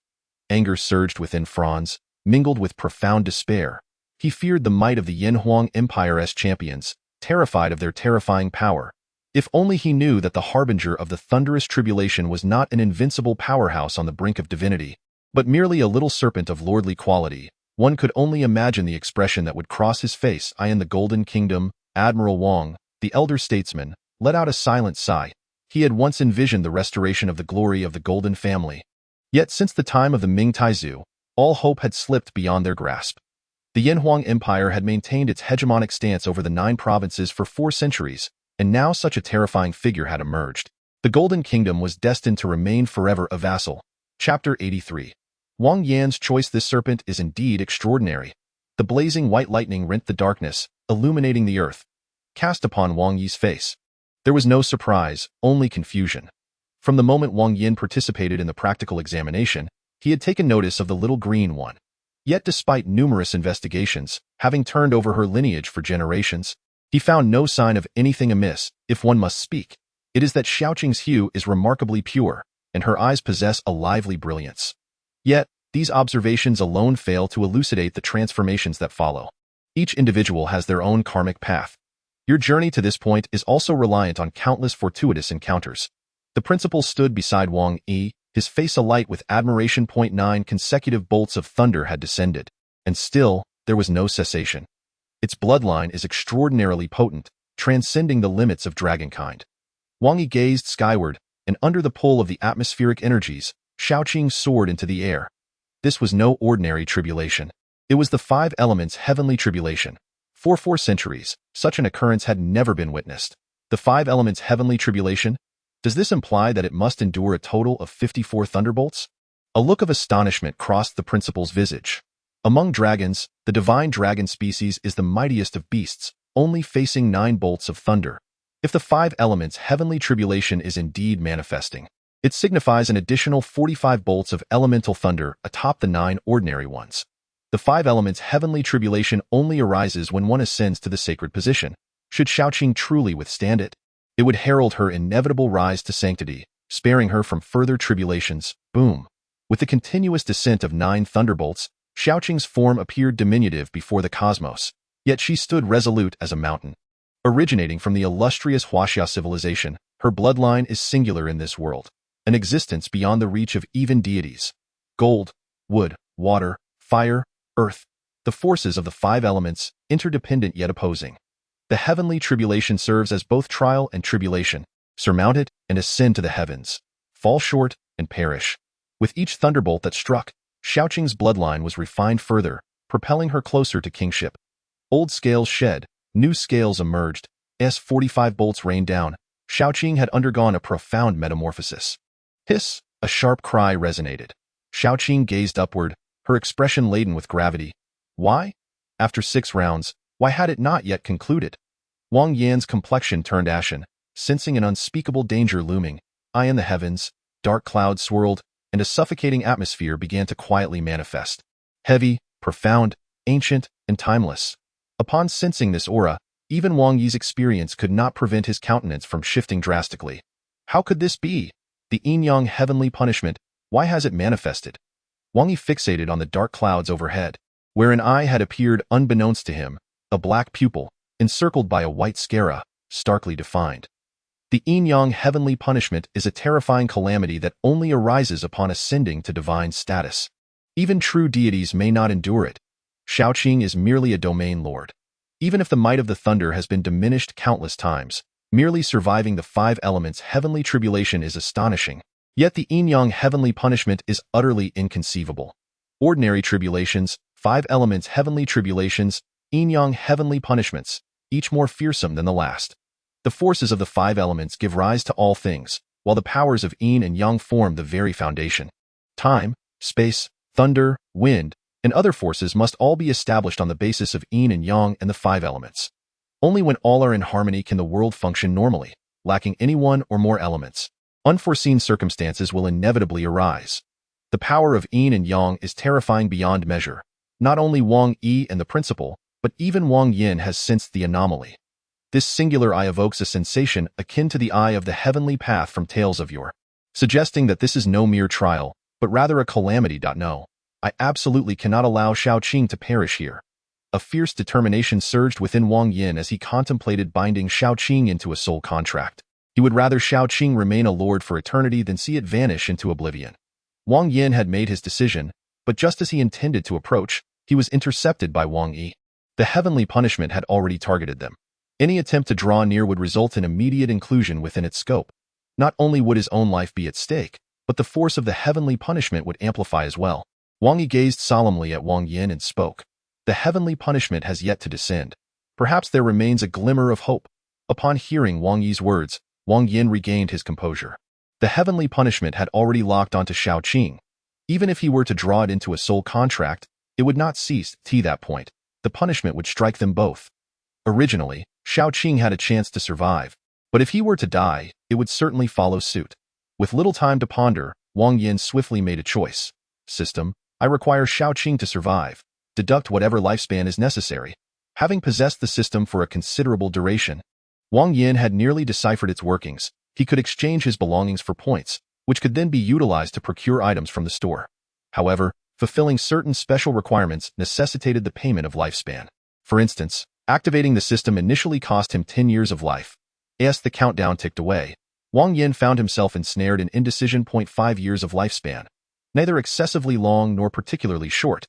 Anger surged within Franz, mingled with profound despair. He feared the might of the Yanhuang Empire's champions, terrified of their terrifying power. If only he knew that the harbinger of the thunderous tribulation was not an invincible powerhouse on the brink of divinity, but merely a little serpent of lordly quality, one could only imagine the expression that would cross his face. In the Golden Kingdom, Admiral Wang, the elder statesman, let out a silent sigh. He had once envisioned the restoration of the glory of the Golden family. Yet since the time of the Ming Taizu, all hope had slipped beyond their grasp. The Yanhuang Empire had maintained its hegemonic stance over the 9 provinces for 4 centuries, and now such a terrifying figure had emerged. The Golden Kingdom was destined to remain forever a vassal. Chapter 83. Wang Yan's choice. This serpent is indeed extraordinary. The blazing white lightning rent the darkness, illuminating the earth, cast upon Wang Yi's face. There was no surprise, only confusion. From the moment Wang Yan participated in the practical examination, he had taken notice of the little green one. Yet despite numerous investigations, having turned over her lineage for generations, he found no sign of anything amiss, if one must speak. It is that Xiaoqing's hue is remarkably pure, and her eyes possess a lively brilliance. Yet, these observations alone fail to elucidate the transformations that follow. Each individual has their own karmic path. Your journey to this point is also reliant on countless fortuitous encounters. The principal stood beside Wang Yi, his face alight with admiration. 9 consecutive bolts of thunder had descended, and still, there was no cessation. Its bloodline is extraordinarily potent, transcending the limits of dragonkind. Wang Yi gazed skyward, and under the pull of the atmospheric energies, Xiaoqing soared into the air. This was no ordinary tribulation. It was the 5 elements' heavenly tribulation. For 4 centuries, such an occurrence had never been witnessed. The 5 elements' heavenly tribulation? Does this imply that it must endure a total of 54 thunderbolts? A look of astonishment crossed the principal's visage. Among dragons, the divine dragon species is the mightiest of beasts, only facing 9 bolts of thunder. If the 5 elements' heavenly tribulation is indeed manifesting, it signifies an additional 45 bolts of elemental thunder atop the 9 ordinary ones. The 5 elements' heavenly tribulation only arises when one ascends to the sacred position. Should Xiaoqing truly withstand it, it would herald her inevitable rise to sanctity, sparing her from further tribulations. Boom! With the continuous descent of 9 thunderbolts, Xiaoqing's form appeared diminutive before the cosmos, yet she stood resolute as a mountain. Originating from the illustrious Huaxia civilization, her bloodline is singular in this world, an existence beyond the reach of even deities. Gold, wood, water, fire, earth, the forces of the 5 elements, interdependent yet opposing. The heavenly tribulation serves as both trial and tribulation. Surmount it and ascend to the heavens. Fall short and perish. With each thunderbolt that struck, Xiaoqing's bloodline was refined further, propelling her closer to kingship. Old scales shed, new scales emerged. 45 bolts rained down. Xiaoqing had undergone a profound metamorphosis. Hiss! A sharp cry resonated. Xiaoqing gazed upward, her expression laden with gravity. Why? After 6 rounds, why had it not yet concluded? Wang Yan's complexion turned ashen, sensing an unspeakable danger looming. High in the heavens, dark clouds swirled, and a suffocating atmosphere began to quietly manifest. Heavy, profound, ancient, and timeless. Upon sensing this aura, even Wang Yi's experience could not prevent his countenance from shifting drastically. How could this be? The yin-yang heavenly punishment, why has it manifested? Wang Yi fixated on the dark clouds overhead, where an eye had appeared unbeknownst to him, a black pupil, encircled by a white scara, starkly defined. The yin-yang heavenly punishment is a terrifying calamity that only arises upon ascending to divine status. Even true deities may not endure it. Xiaoqing is merely a domain lord. Even if the might of the thunder has been diminished countless times, merely surviving the 5 elements' heavenly tribulation is astonishing. Yet the yin-yang heavenly punishment is utterly inconceivable. Ordinary tribulations, 5 elements heavenly tribulations, yin-yang heavenly punishments, each more fearsome than the last. The forces of the 5 elements give rise to all things, while the powers of yin and yang form the very foundation. Time, space, thunder, wind, and other forces must all be established on the basis of yin and yang and the 5 elements. Only when all are in harmony can the world function normally, lacking any one or more elements. Unforeseen circumstances will inevitably arise. The power of yin and yang is terrifying beyond measure. Not only Wang Yi and the principal, but even Wang Yan has sensed the anomaly. This singular eye evokes a sensation akin to the eye of the heavenly path from Tales of Yore, suggesting that this is no mere trial, but rather a calamity. No, I absolutely cannot allow Xiaoqing to perish here. A fierce determination surged within Wang Yan as he contemplated binding Xiaoqing into a soul contract. He would rather Xiaoqing remain a lord for eternity than see it vanish into oblivion. Wang Yan had made his decision, but just as he intended to approach, he was intercepted by Wang Yi. The heavenly punishment had already targeted them. Any attempt to draw near would result in immediate inclusion within its scope. Not only would his own life be at stake, but the force of the heavenly punishment would amplify as well. Wang Yi gazed solemnly at Wang Yan and spoke. The heavenly punishment has yet to descend. Perhaps there remains a glimmer of hope. Upon hearing Wang Yi's words, Wang Yan regained his composure. The heavenly punishment had already locked onto Xiaoqing. Even if he were to draw it into a soul contract, it would not cease. To that point, the punishment would strike them both. Originally, Xiaoqing had a chance to survive, but if he were to die, it would certainly follow suit. With little time to ponder, Wang Yan swiftly made a choice. System, I require Shaoqing to survive. Deduct whatever lifespan is necessary. Having possessed the system for a considerable duration, Wang Yan had nearly deciphered its workings. He could exchange his belongings for points, which could then be utilized to procure items from the store. However, fulfilling certain special requirements necessitated the payment of lifespan. For instance, activating the system initially cost him 10 years of life. As the countdown ticked away, Wang Yan found himself ensnared in indecision. 5 years of lifespan, neither excessively long nor particularly short.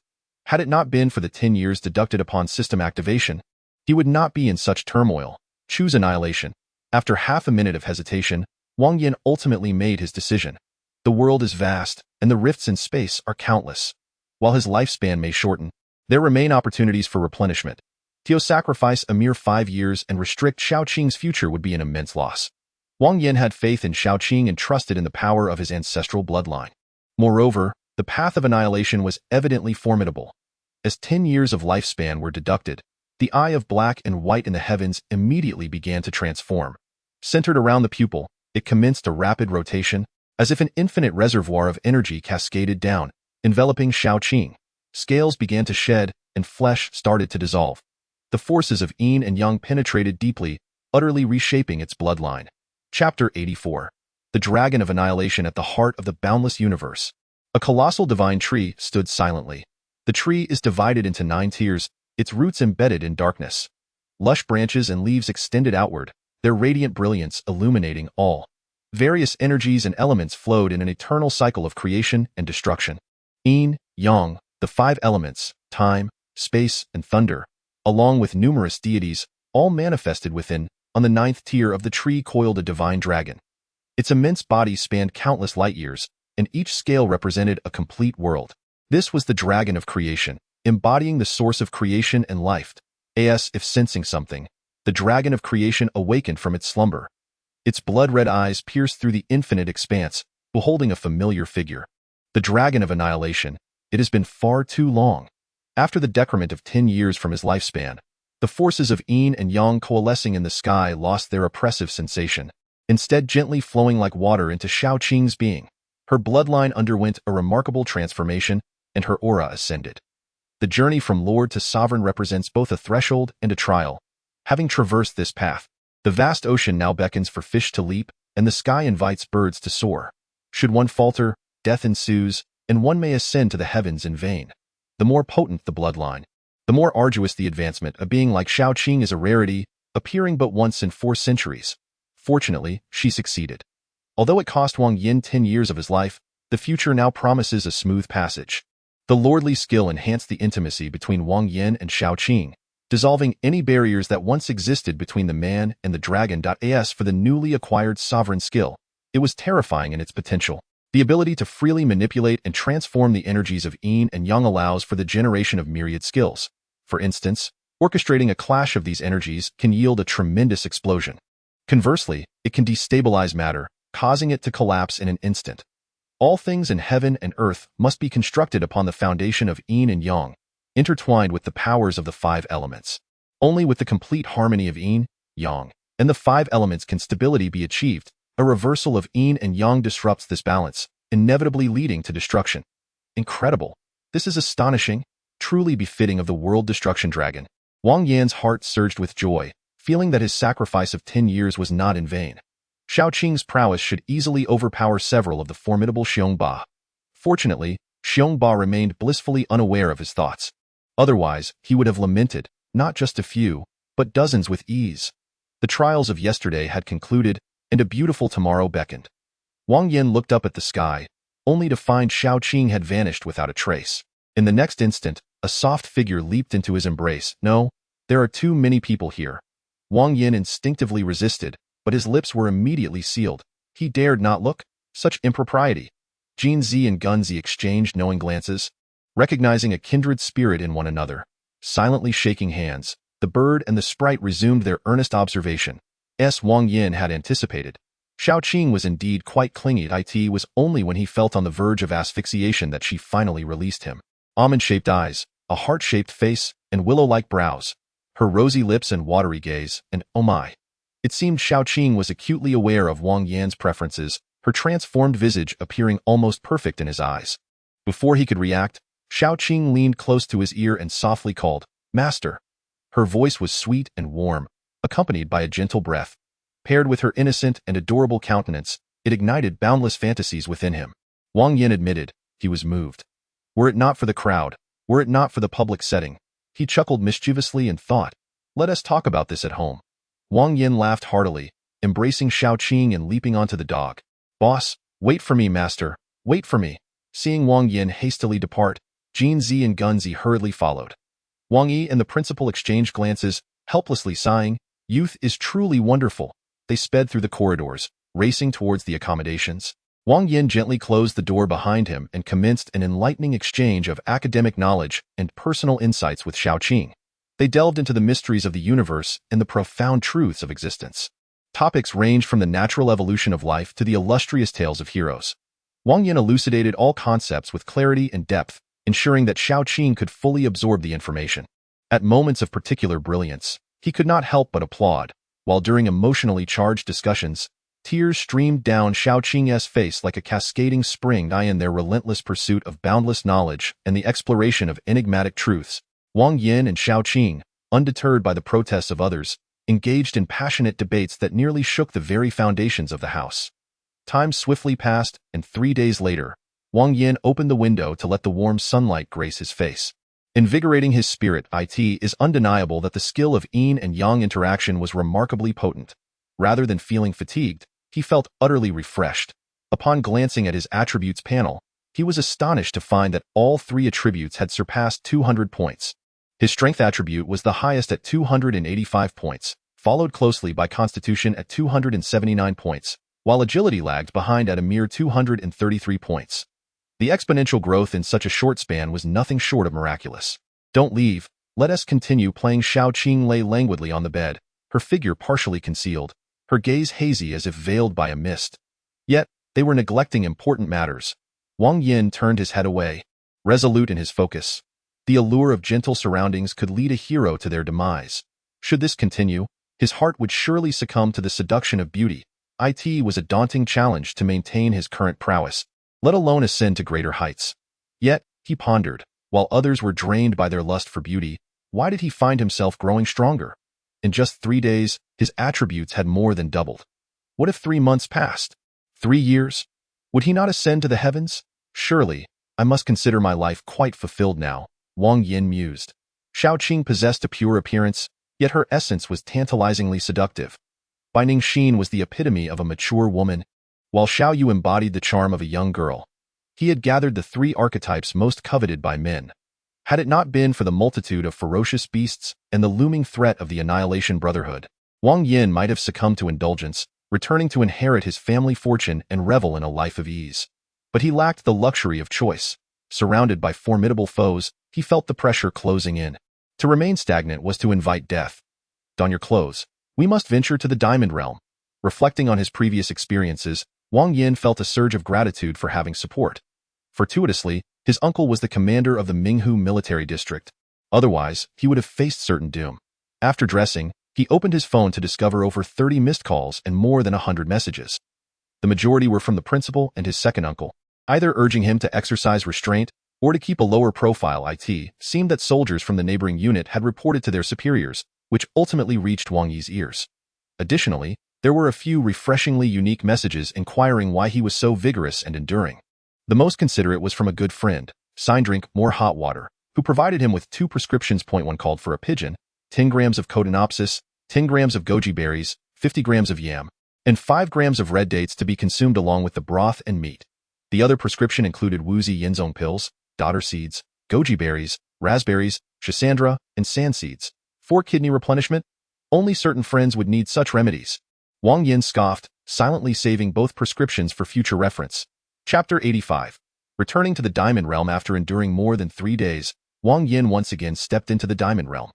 Had it not been for the 10 years deducted upon system activation, he would not be in such turmoil. Choose annihilation. After half a minute of hesitation, Wang Yan ultimately made his decision. The world is vast, and the rifts in space are countless. While his lifespan may shorten, there remain opportunities for replenishment. To sacrifice a mere 5 years and restrict Shaoqing's future would be an immense loss. Wang Yan had faith in Shaoqing and trusted in the power of his ancestral bloodline. Moreover, the path of annihilation was evidently formidable. As 10 years of lifespan were deducted, the eye of black and white in the heavens immediately began to transform. Centered around the pupil, it commenced a rapid rotation, as if an infinite reservoir of energy cascaded down, enveloping Shaoqing. Scales began to shed, and flesh started to dissolve. The forces of yin and yang penetrated deeply, utterly reshaping its bloodline. Chapter 84. The Dragon of Annihilation at the heart of the boundless universe. A colossal divine tree stood silently. The tree is divided into 9 tiers, its roots embedded in darkness. Lush branches and leaves extended outward, their radiant brilliance illuminating all. Various energies and elements flowed in an eternal cycle of creation and destruction. Yin, yang, the 5 elements, time, space, and thunder, along with numerous deities, all manifested within. On the 9th tier of the tree coiled a divine dragon. Its immense body spanned countless light years, and each scale represented a complete world. This was the dragon of creation, embodying the source of creation and life. As if sensing something, the dragon of creation awakened from its slumber. Its blood-red eyes pierced through the infinite expanse, beholding a familiar figure. The dragon of annihilation. It has been far too long. After the decrement of 10 years from his lifespan, the forces of yin and yang coalescing in the sky lost their oppressive sensation, instead gently flowing like water into Shaoqing's being. Her bloodline underwent a remarkable transformation, and her aura ascended. The journey from lord to sovereign represents both a threshold and a trial. Having traversed this path, the vast ocean now beckons for fish to leap, and the sky invites birds to soar. Should one falter, death ensues, and one may ascend to the heavens in vain. The more potent the bloodline, the more arduous the advancement. A being like Shaoqing is a rarity, appearing but once in 4 centuries. Fortunately, she succeeded. Although it cost Wang Yan 10 years of his life, the future now promises a smooth passage. The lordly skill enhanced the intimacy between Wang Yan and Shaoqing, dissolving any barriers that once existed between the man and the dragon. As for the newly acquired sovereign skill, it was terrifying in its potential. The ability to freely manipulate and transform the energies of yin and yang allows for the generation of myriad skills. For instance, orchestrating a clash of these energies can yield a tremendous explosion. Conversely, it can destabilize matter, causing it to collapse in an instant. All things in heaven and earth must be constructed upon the foundation of yin and yang, intertwined with the powers of the 5 elements. Only with the complete harmony of yin, yang, and the 5 elements can stability be achieved. A reversal of yin and yang disrupts this balance, inevitably leading to destruction. Incredible. This is astonishing, truly befitting of the world destruction dragon. Wang Yan's heart surged with joy, feeling that his sacrifice of 10 years was not in vain. Shaoqing's prowess should easily overpower several of the formidable Xiongba. Fortunately, Xiongba remained blissfully unaware of his thoughts. Otherwise, he would have lamented, not just a few, but dozens with ease. The trials of yesterday had concluded, and a beautiful tomorrow beckoned. Wang Yan looked up at the sky, only to find Shaoqing had vanished without a trace. In the next instant, a soft figure leaped into his embrace. No, there are too many people here. Wang Yan instinctively resisted, but his lips were immediately sealed. He dared not look. Such impropriety. Jinzi and Gunzi exchanged knowing glances, recognizing a kindred spirit in one another. Silently shaking hands, the bird and the sprite resumed their earnest observation. Wang Yan had anticipated. Shaoqing was indeed quite clingy. It was only when he felt on the verge of asphyxiation that she finally released him. Almond-shaped eyes, a heart-shaped face, and willow-like brows. Her rosy lips and watery gaze, and oh my. It seemed Shaoqing was acutely aware of Wang Yan's preferences, her transformed visage appearing almost perfect in his eyes. Before he could react, Xiaoqing leaned close to his ear and softly called, "Master." Her voice was sweet and warm, accompanied by a gentle breath. Paired with her innocent and adorable countenance, it ignited boundless fantasies within him. Wang Yan admitted he was moved. Were it not for the crowd, were it not for the public setting, he chuckled mischievously and thought, "Let us talk about this at home." Wang Yan laughed heartily, embracing Xiaoqing and leaping onto the dog. "Boss, wait for me, master, wait for me." Seeing Wang Yan hastily depart, Jin Zi and Gun Zi hurriedly followed. Wang Yi and the principal exchanged glances, helplessly sighing, "Youth is truly wonderful." They sped through the corridors, racing towards the accommodations. Wang Yan gently closed the door behind him and commenced an enlightening exchange of academic knowledge and personal insights with Xiaoqing. They delved into the mysteries of the universe and the profound truths of existence. Topics ranged from the natural evolution of life to the illustrious tales of heroes. Wang Yan elucidated all concepts with clarity and depth, ensuring that Xiaoqing could fully absorb the information. At moments of particular brilliance, he could not help but applaud, while during emotionally charged discussions, tears streamed down Xiaoqing's face like a cascading spring in their relentless pursuit of boundless knowledge and the exploration of enigmatic truths. Wang Yan and Xiaoqing, undeterred by the protests of others, engaged in passionate debates that nearly shook the very foundations of the house. Time swiftly passed, and 3 days later, Wang Yan opened the window to let the warm sunlight grace his face. Invigorating his spirit, it is undeniable that the skill of yin and yang interaction was remarkably potent. Rather than feeling fatigued, he felt utterly refreshed. Upon glancing at his attributes panel, he was astonished to find that all 3 attributes had surpassed 200 points. His strength attribute was the highest at 285 points, followed closely by constitution at 279 points, while agility lagged behind at a mere 233 points. The exponential growth in such a short span was nothing short of miraculous. "Don't leave, let us continue playing." Xiaoqing lay languidly on the bed, her figure partially concealed, her gaze hazy as if veiled by a mist. Yet, they were neglecting important matters. Wang Yan turned his head away, resolute in his focus. The allure of gentle surroundings could lead a hero to their demise. Should this continue, his heart would surely succumb to the seduction of beauty. It was a daunting challenge to maintain his current prowess, let alone ascend to greater heights. Yet, he pondered, while others were drained by their lust for beauty, why did he find himself growing stronger? In just 3 days, his attributes had more than doubled. What if 3 months passed? 3 years? Would he not ascend to the heavens? Surely, I must consider my life quite fulfilled now, Wang Yan mused. Xiaoqing possessed a pure appearance, yet her essence was tantalizingly seductive. Bai Ningxin was the epitome of a mature woman, while Xiao Yu embodied the charm of a young girl. He had gathered the 3 archetypes most coveted by men. Had it not been for the multitude of ferocious beasts and the looming threat of the Annihilation Brotherhood, Wang Yan might have succumbed to indulgence, returning to inherit his family fortune and revel in a life of ease. But he lacked the luxury of choice. Surrounded by formidable foes, he felt the pressure closing in. To remain stagnant was to invite death. "Don your clothes. We must venture to the Diamond Realm." Reflecting on his previous experiences, Wang Yan felt a surge of gratitude for having support. Fortuitously, his uncle was the commander of the Minghu military district. Otherwise, he would have faced certain doom. After dressing, he opened his phone to discover over 30 missed calls and more than 100 messages. The majority were from the principal and his second uncle, either urging him to exercise restraint or to keep a lower profile. It seemed that soldiers from the neighboring unit had reported to their superiors, which ultimately reached Wang Yi's ears. Additionally, there were a few refreshingly unique messages inquiring why he was so vigorous and enduring. The most considerate was from a good friend, signed drink more hot water, who provided him with 2 prescriptions. One called for a pigeon, 10 grams of Cotinopsis, 10 grams of goji berries, 50 grams of yam, and 5 grams of red dates to be consumed along with the broth and meat. The other prescription included Wuzi Yinzong pills, dodder seeds, goji berries, raspberries, schisandra, and sand seeds. For kidney replenishment, only certain friends would need such remedies. Wang Yan scoffed, silently saving both prescriptions for future reference. Chapter 85. Returning to the Diamond Realm after enduring more than 3 days, Wang Yan once again stepped into the Diamond Realm.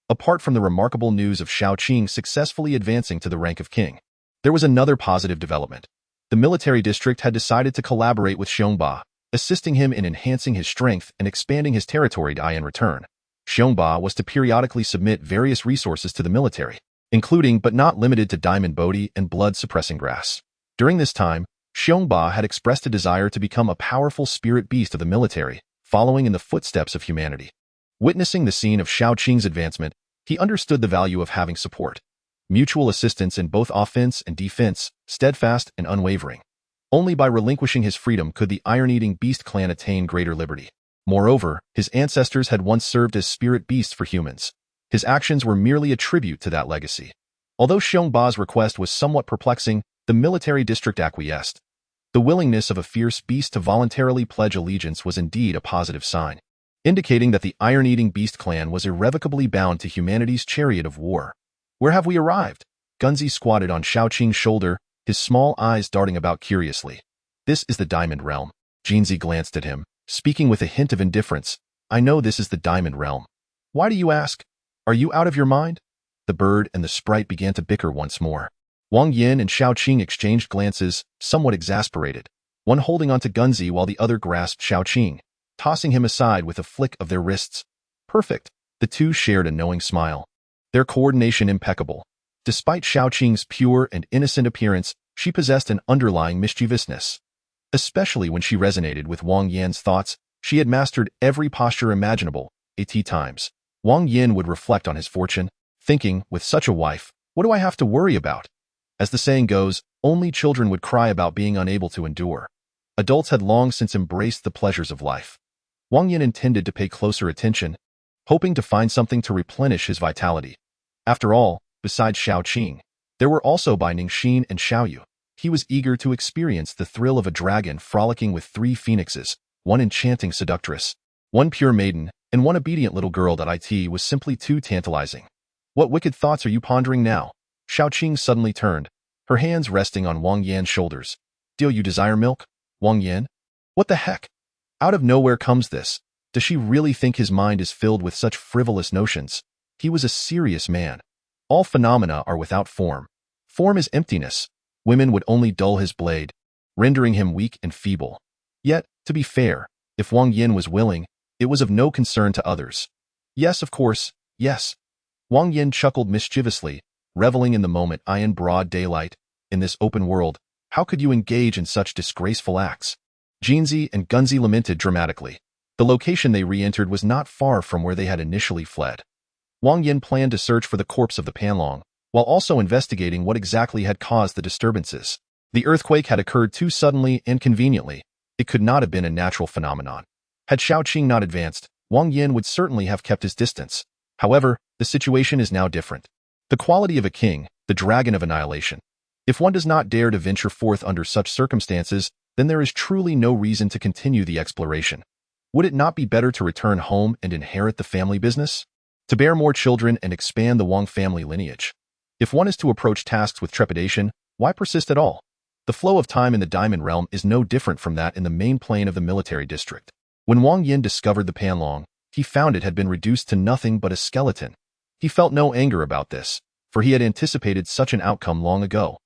Apart from the remarkable news of Xiaoqing successfully advancing to the rank of king, there was another positive development. The military district had decided to collaborate with Xiongba, assisting him in enhancing his strength and expanding his territory. In return, Xiongba was to periodically submit various resources to the military, including but not limited to diamond bodi and blood-suppressing grass. During this time, Xiongba had expressed a desire to become a powerful spirit beast of the military, following in the footsteps of humanity. Witnessing the scene of Shao Qing's advancement, he understood the value of having support. Mutual assistance in both offense and defense, steadfast and unwavering. Only by relinquishing his freedom could the iron-eating beast clan attain greater liberty. Moreover, his ancestors had once served as spirit beasts for humans. His actions were merely a tribute to that legacy. Although Xiongba's request was somewhat perplexing, the military district acquiesced. The willingness of a fierce beast to voluntarily pledge allegiance was indeed a positive sign, indicating that the iron-eating beast clan was irrevocably bound to humanity's chariot of war. Where have we arrived? Gunzi squatted on Shao Qing's shoulder, his small eyes darting about curiously. This is the Diamond Realm. Jinzi glanced at him, speaking with a hint of indifference. I know this is the Diamond Realm. Why do you ask? Are you out of your mind? The bird and the sprite began to bicker once more. Wang Yan and Shao Qing exchanged glances, somewhat exasperated, one holding onto Gunzi while the other grasped Shao Qing, tossing him aside with a flick of their wrists. Perfect. The two shared a knowing smile, their coordination impeccable. Despite Shao Qing's pure and innocent appearance, she possessed an underlying mischievousness. Especially when she resonated with Wang Yan's thoughts, she had mastered every posture imaginable. 80 times. Wang Yan would reflect on his fortune, thinking, with such a wife, what do I have to worry about? As the saying goes, only children would cry about being unable to endure. Adults had long since embraced the pleasures of life. Wang Yan intended to pay closer attention, hoping to find something to replenish his vitality. After all, besides Shao Qing, there were also Bai Ningxin and Xiaoyu. He was eager to experience the thrill of a dragon frolicking with 3 phoenixes, one enchanting seductress, one pure maiden, and one obedient little girl. It was simply too tantalizing. What wicked thoughts are you pondering now? Shao Qing suddenly turned, her hands resting on Wang Yan's shoulders. Do you desire milk, Wang Yan? What the heck? Out of nowhere comes this. Does she really think his mind is filled with such frivolous notions? He was a serious man. All phenomena are without form. Form is emptiness. Women would only dull his blade, rendering him weak and feeble. Yet, to be fair, if Wang Yan was willing, it was of no concern to others. Yes, of course, yes. Wang Yan chuckled mischievously, reveling in the moment. In broad daylight, in this open world, how could you engage in such disgraceful acts? Jinzi and Gunzi lamented dramatically. The location they re-entered was not far from where they had initially fled. Wang Yan planned to search for the corpse of the Panlong, while also investigating what exactly had caused the disturbances. The earthquake had occurred too suddenly and conveniently. It could not have been a natural phenomenon. Had Shao Qing not advanced, Wang Yan would certainly have kept his distance. However, the situation is now different. The quality of a king, the dragon of annihilation. If one does not dare to venture forth under such circumstances, then there is truly no reason to continue the exploration. Would it not be better to return home and inherit the family business? To bear more children and expand the Wang family lineage? If one is to approach tasks with trepidation, why persist at all? The flow of time in the Diamond Realm is no different from that in the main plane of the military district. When Wang Yan discovered the Panlong, he found it had been reduced to nothing but a skeleton. He felt no anger about this, for he had anticipated such an outcome long ago.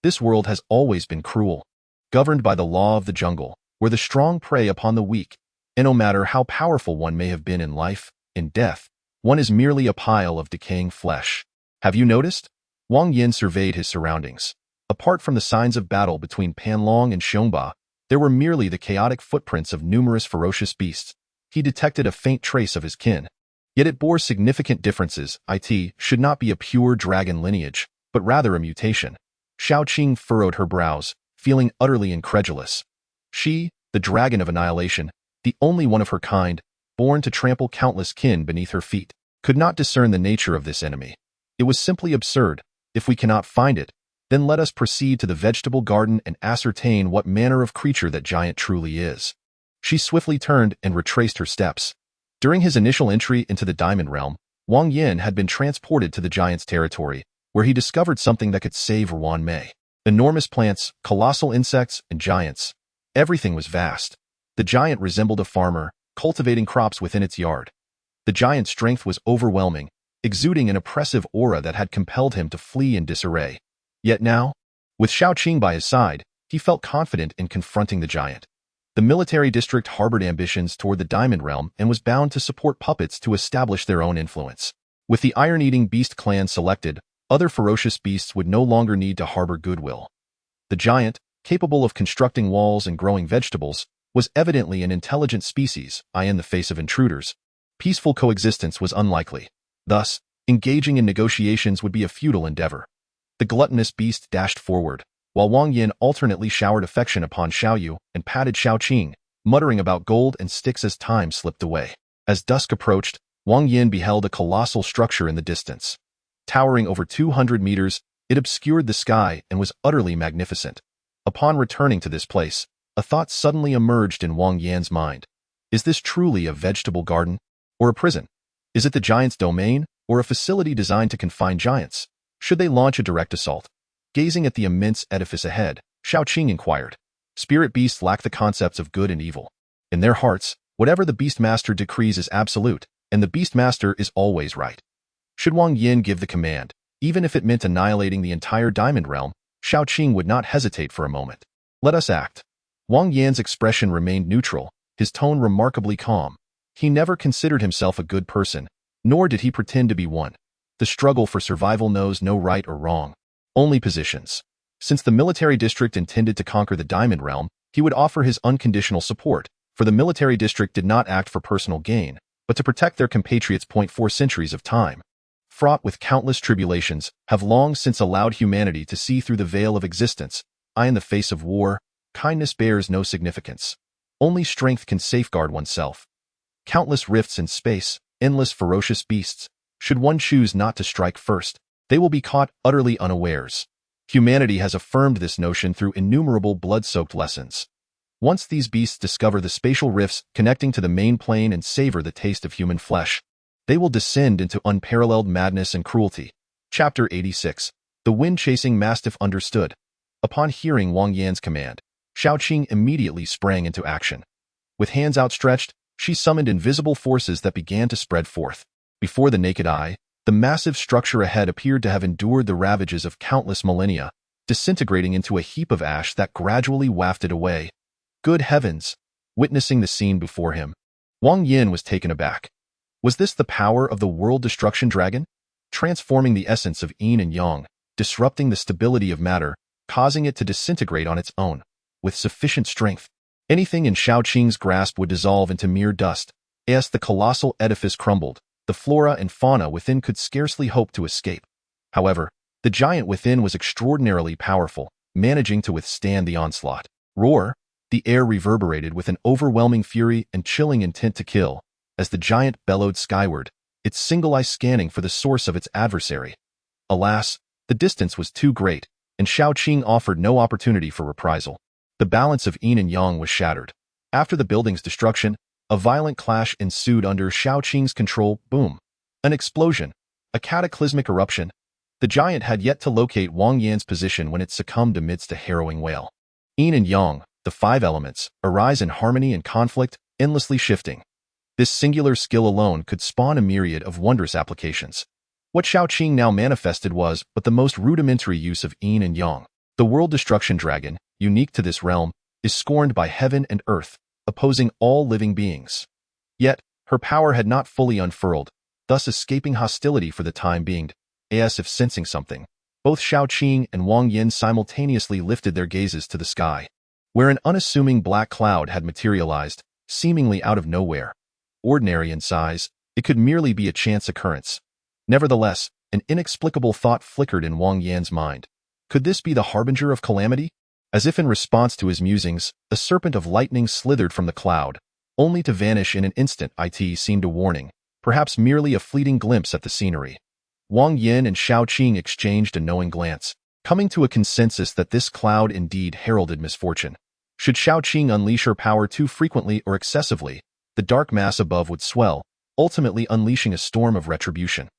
This world has always been cruel, governed by the law of the jungle, where the strong prey upon the weak, and no matter how powerful one may have been in life, in death, one is merely a pile of decaying flesh. Have you noticed? Wang Yan surveyed his surroundings. Apart from the signs of battle between Panlong and Xiongba, there were merely the chaotic footprints of numerous ferocious beasts. He detected a faint trace of his kin. Yet it bore significant differences. It should not be a pure dragon lineage, but rather a mutation. Shao Qing furrowed her brows, feeling utterly incredulous. She, the dragon of annihilation, the only one of her kind, born to trample countless kin beneath her feet, could not discern the nature of this enemy. It was simply absurd. If we cannot find it, then let us proceed to the vegetable garden and ascertain what manner of creature that giant truly is. She swiftly turned and retraced her steps. During his initial entry into the Diamond Realm, Wang Yan had been transported to the giant's territory, where he discovered something that could save Ruan Mei. Enormous plants, colossal insects, and giants. Everything was vast. The giant resembled a farmer, cultivating crops within its yard. The giant's strength was overwhelming, exuding an oppressive aura that had compelled him to flee in disarray. Yet now, with Shao Qing by his side, he felt confident in confronting the giant. The military district harbored ambitions toward the Diamond Realm and was bound to support puppets to establish their own influence. With the iron-eating beast clan selected, other ferocious beasts would no longer need to harbor goodwill. The giant, capable of constructing walls and growing vegetables, was evidently an intelligent species, in the face of intruders. Peaceful coexistence was unlikely. Thus, engaging in negotiations would be a futile endeavor. The gluttonous beast dashed forward, while Wang Yan alternately showered affection upon Xiaoyu and patted Xiaoqing, muttering about gold and sticks as time slipped away. As dusk approached, Wang Yan beheld a colossal structure in the distance. Towering over 200 meters, it obscured the sky and was utterly magnificent. Upon returning to this place, a thought suddenly emerged in Wang Yan's mind. Is this truly a vegetable garden? Or a prison? Is it the giant's domain, or a facility designed to confine giants? Should they launch a direct assault? Gazing at the immense edifice ahead, Xiaoqing inquired. Spirit beasts lack the concepts of good and evil. In their hearts, whatever the Beastmaster decrees is absolute, and the Beastmaster is always right. Should Wang Yan give the command, even if it meant annihilating the entire diamond realm, Xiaoqing would not hesitate for a moment. Let us act. Wang Yan's expression remained neutral, his tone remarkably calm. He never considered himself a good person, nor did he pretend to be one. The struggle for survival knows no right or wrong, only positions. Since the military district intended to conquer the diamond realm, he would offer his unconditional support, for the military district did not act for personal gain, but to protect their compatriots. 4 centuries of time, fraught with countless tribulations, have long since allowed humanity to see through the veil of existence. In the face of war, kindness bears no significance. Only strength can safeguard oneself. Countless rifts in space, endless ferocious beasts. Should one choose not to strike first, they will be caught utterly unawares. Humanity has affirmed this notion through innumerable blood-soaked lessons. Once these beasts discover the spatial rifts connecting to the main plane and savor the taste of human flesh, they will descend into unparalleled madness and cruelty. Chapter 86. The wind-chasing mastiff understood. Upon hearing Wang Yan's command, Xiaoqing immediately sprang into action. With hands outstretched, she summoned invisible forces that began to spread forth. Before the naked eye, the massive structure ahead appeared to have endured the ravages of countless millennia, disintegrating into a heap of ash that gradually wafted away. Good heavens! Witnessing the scene before him, Wang Yan was taken aback. Was this the power of the world destruction dragon? Transforming the essence of yin and yang, disrupting the stability of matter, causing it to disintegrate on its own. With sufficient strength, anything in Xiaoqing's grasp would dissolve into mere dust. As the colossal edifice crumbled, the flora and fauna within could scarcely hope to escape. However, the giant within was extraordinarily powerful, managing to withstand the onslaught. Roar! The air reverberated with an overwhelming fury and chilling intent to kill, as the giant bellowed skyward, its single eye scanning for the source of its adversary. Alas, the distance was too great, and Xiaoqing offered no opportunity for reprisal. The balance of yin and yang was shattered. After the building's destruction, a violent clash ensued under Xiaoqing's control. Boom! An explosion. A cataclysmic eruption. The giant had yet to locate Wang Yan's position when it succumbed amidst a harrowing wail. Yin and yang, the 5 elements, arise in harmony and conflict, endlessly shifting. This singular skill alone could spawn a myriad of wondrous applications. What Xiaoqing now manifested was but the most rudimentary use of yin and yang. The world destruction dragon, unique to this realm, is scorned by heaven and earth, opposing all living beings. Yet, her power had not fully unfurled, thus escaping hostility for the time being. As if sensing something, both Xiaoqing and Wang Yan simultaneously lifted their gazes to the sky, where an unassuming black cloud had materialized, seemingly out of nowhere. Ordinary in size, it could merely be a chance occurrence. Nevertheless, an inexplicable thought flickered in Wang Yan's mind. Could this be the harbinger of calamity? As if in response to his musings, a serpent of lightning slithered from the cloud, only to vanish in an instant. It seemed a warning, perhaps merely a fleeting glimpse at the scenery. Wang Yan and Xiaoqing exchanged a knowing glance, coming to a consensus that this cloud indeed heralded misfortune. Should Xiaoqing unleash her power too frequently or excessively, the dark mass above would swell, ultimately unleashing a storm of retribution.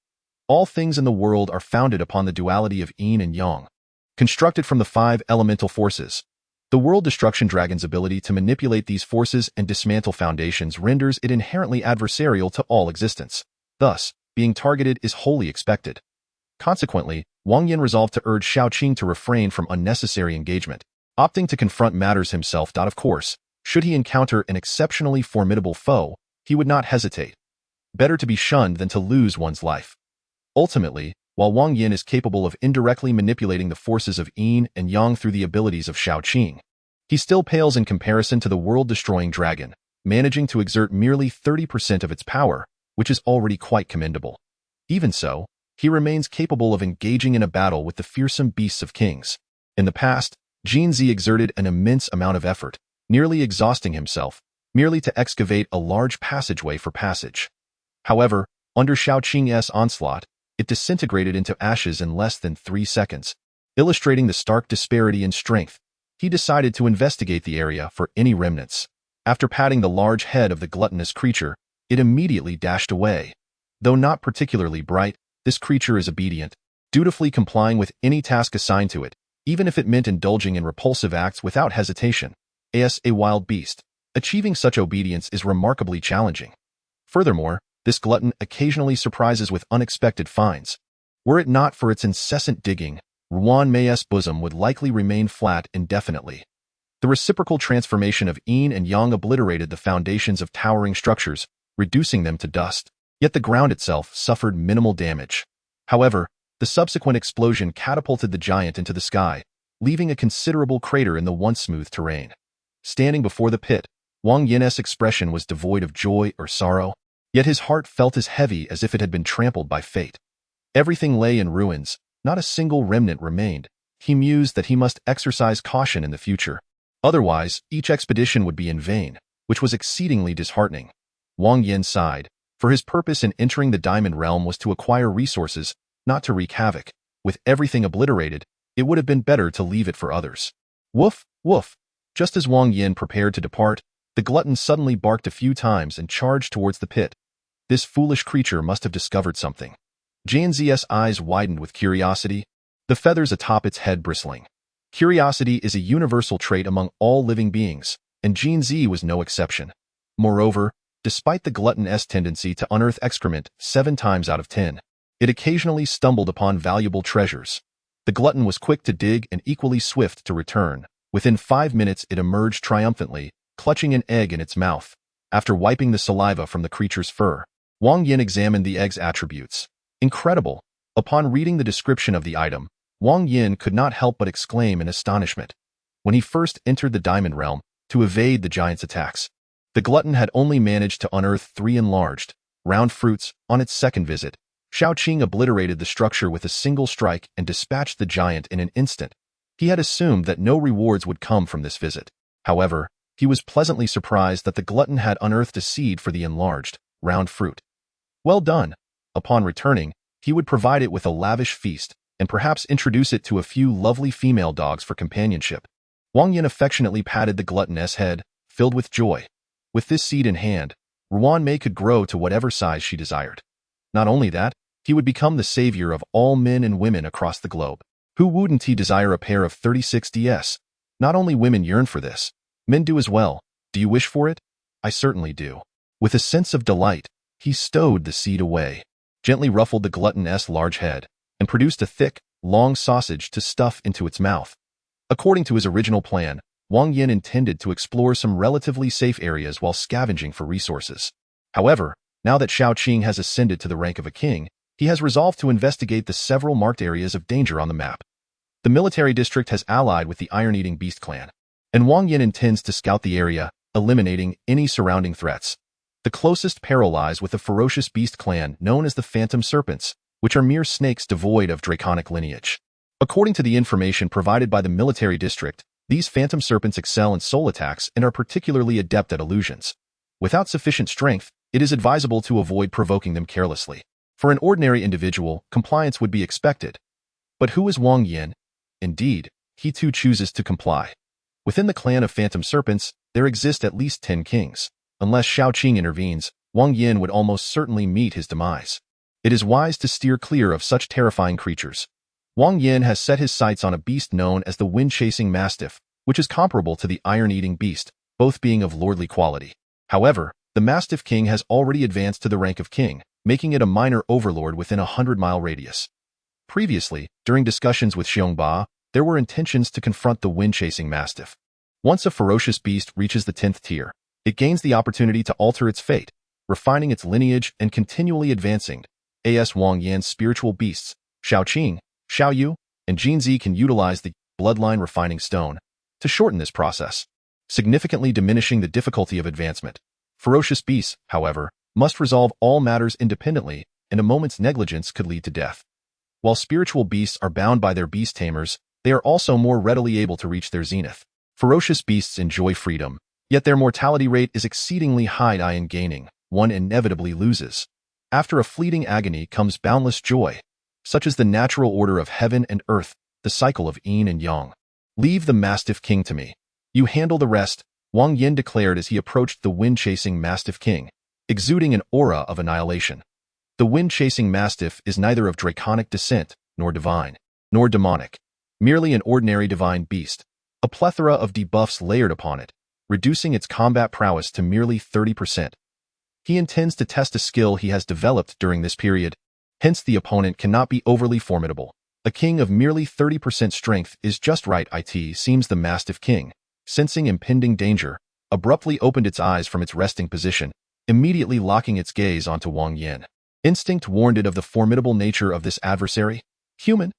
All things in the world are founded upon the duality of yin and yang, constructed from the 5 elemental forces. The world destruction dragon's ability to manipulate these forces and dismantle foundations renders it inherently adversarial to all existence. Thus, being targeted is wholly expected. Consequently, Wang Yan resolved to urge Xiaoqing to refrain from unnecessary engagement, opting to confront matters himself. Of course, should he encounter an exceptionally formidable foe, he would not hesitate. Better to be shunned than to lose one's life. Ultimately, while Wang Yan is capable of indirectly manipulating the forces of yin and yang through the abilities of Xiaoqing, He still pales in comparison to the world-destroying dragon, managing to exert merely 30% of its power, which is already quite commendable. Even so, he remains capable of engaging in a battle with the fearsome beasts of kings. In the past, Jinzi exerted an immense amount of effort, nearly exhausting himself, merely to excavate a large passageway for passage. However, under Shaoqing's onslaught, it disintegrated into ashes in less than 3 seconds. Illustrating the stark disparity in strength, he decided to investigate the area for any remnants. After patting the large head of the gluttonous creature, it immediately dashed away. Though not particularly bright, this creature is obedient, dutifully complying with any task assigned to it, even if it meant indulging in repulsive acts without hesitation. As a wild beast, achieving such obedience is remarkably challenging. Furthermore, this glutton occasionally surprises with unexpected finds. Were it not for its incessant digging, Ruan May's bosom would likely remain flat indefinitely. The reciprocal transformation of yin and yang obliterated the foundations of towering structures, reducing them to dust. Yet the ground itself suffered minimal damage. However, the subsequent explosion catapulted the giant into the sky, leaving a considerable crater in the once smooth terrain. Standing before the pit, Wang Yan's expression was devoid of joy or sorrow, yet his heart felt as heavy as if it had been trampled by fate. Everything lay in ruins, not a single remnant remained. He mused that he must exercise caution in the future. Otherwise, each expedition would be in vain, which was exceedingly disheartening. Wang Yan sighed, for his purpose in entering the Diamond Realm was to acquire resources, not to wreak havoc. With everything obliterated, it would have been better to leave it for others. Woof, woof. Just as Wang Yan prepared to depart, the glutton suddenly barked a few times and charged towards the pit. This foolish creature must have discovered something. Jianzi's eyes widened with curiosity, the feathers atop its head bristling. Curiosity is a universal trait among all living beings, and Jianzi was no exception. Moreover, despite the glutton's tendency to unearth excrement 7 times out of 10, it occasionally stumbled upon valuable treasures. The glutton was quick to dig and equally swift to return. Within 5 minutes it emerged triumphantly, clutching an egg in its mouth. After wiping the saliva from the creature's fur, Wang Yan examined the egg's attributes. Incredible! Upon reading the description of the item, Wang Yan could not help but exclaim in astonishment. When he first entered the Diamond Realm, to evade the giant's attacks, the glutton had only managed to unearth 3 enlarged, round fruits. On its second visit, Shaoqing obliterated the structure with a single strike and dispatched the giant in an instant. He had assumed that no rewards would come from this visit. However, he was pleasantly surprised that the glutton had unearthed a seed for the enlarged, round fruit. Well done! Upon returning, he would provide it with a lavish feast, and perhaps introduce it to a few lovely female dogs for companionship. Wang Yan affectionately patted the glutton's head, filled with joy. With this seed in hand, Ruan Mei could grow to whatever size she desired. Not only that, he would become the savior of all men and women across the globe. Who wouldn't he desire a pair of 36DS? Not only women yearn for this, men do as well. Do you wish for it? I certainly do. With a sense of delight, he stowed the seed away, gently ruffled the glutton's large head, and produced a thick, long sausage to stuff into its mouth. According to his original plan, Wang Yan intended to explore some relatively safe areas while scavenging for resources. However, now that Shaoqing has ascended to the rank of a king, he has resolved to investigate the several marked areas of danger on the map. The military district has allied with the Iron-Eating Beast clan, and Wang Yan intends to scout the area, eliminating any surrounding threats. The closest peril lies with the ferocious beast clan known as the Phantom Serpents, which are mere snakes devoid of draconic lineage. According to the information provided by the military district, these Phantom Serpents excel in soul attacks and are particularly adept at illusions. Without sufficient strength, it is advisable to avoid provoking them carelessly. For an ordinary individual, compliance would be expected. But who is Wang Yan? Indeed, he too chooses to comply. Within the clan of Phantom Serpents, there exist at least 10 kings. Unless Shaoqing intervenes, Wang Yan would almost certainly meet his demise. It is wise to steer clear of such terrifying creatures. Wang Yan has set his sights on a beast known as the wind-chasing mastiff, which is comparable to the iron-eating beast, both being of lordly quality. However, the Mastiff King has already advanced to the rank of king, making it a minor overlord within a 100-mile radius. Previously, during discussions with Xiongba, there were intentions to confront the wind-chasing mastiff. Once a ferocious beast reaches the 10th tier, it gains the opportunity to alter its fate, refining its lineage and continually advancing. As Wang Yan's spiritual beasts, Shaoqing, Xiaoyu, and Jinzi can utilize the bloodline refining stone. to shorten this process, significantly diminishing the difficulty of advancement. Ferocious beasts, however, must resolve all matters independently, and a moment's negligence could lead to death. While spiritual beasts are bound by their beast tamers, they are also more readily able to reach their zenith. Ferocious beasts enjoy freedom, yet their mortality rate is exceedingly high. In gaining, one inevitably loses. After a fleeting agony comes boundless joy. Such is the natural order of heaven and earth, the cycle of yin and yang. Leave the Mastiff King to me. You handle the rest, Wang Yan declared as he approached the wind-chasing Mastiff King, exuding an aura of annihilation. The wind-chasing Mastiff is neither of draconic descent, nor divine, nor demonic, merely an ordinary divine beast, a plethora of debuffs layered upon it, reducing its combat prowess to merely 30%. He intends to test a skill he has developed during this period, hence the opponent cannot be overly formidable. A king of merely 30% strength is just right. It seems the Mastiff King, sensing impending danger, abruptly opened its eyes from its resting position, immediately locking its gaze onto Wang Yan. Instinct warned it of the formidable nature of this adversary. Human?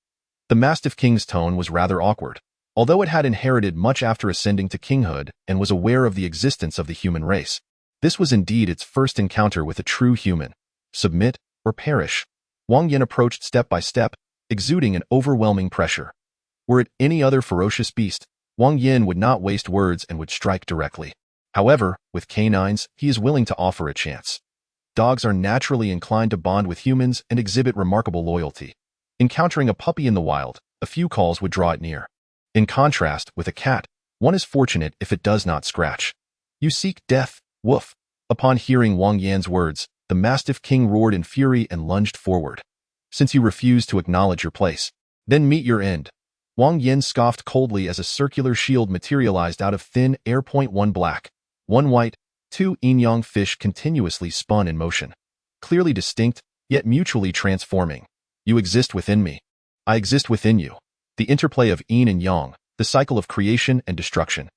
The Mastiff King's tone was rather awkward. Although it had inherited much after ascending to kinghood and was aware of the existence of the human race, this was indeed its first encounter with a true human. Submit or perish. Wang Yan approached step by step, exuding an overwhelming pressure. Were it any other ferocious beast, Wang Yan would not waste words and would strike directly. However, with canines, he is willing to offer a chance. Dogs are naturally inclined to bond with humans and exhibit remarkable loyalty. Encountering a puppy in the wild, a few calls would draw it near. In contrast, with a cat, one is fortunate if it does not scratch. You seek death, woof. Upon hearing Wang Yan's words, the Mastiff King roared in fury and lunged forward. Since you refuse to acknowledge your place, then meet your end. Wang Yan scoffed coldly as a circular shield materialized out of thin air. One black, one white, two yin-yang fish continuously spun in motion. Clearly distinct, yet mutually transforming. You exist within me. I exist within you. The interplay of yin and yang, the cycle of creation and destruction.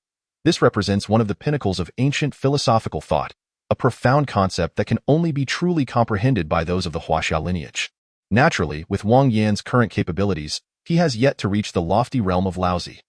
This represents one of the pinnacles of ancient philosophical thought, a profound concept that can only be truly comprehended by those of the Huaxia lineage. Naturally, with Wang Yan's current capabilities, he has yet to reach the lofty realm of Laozi.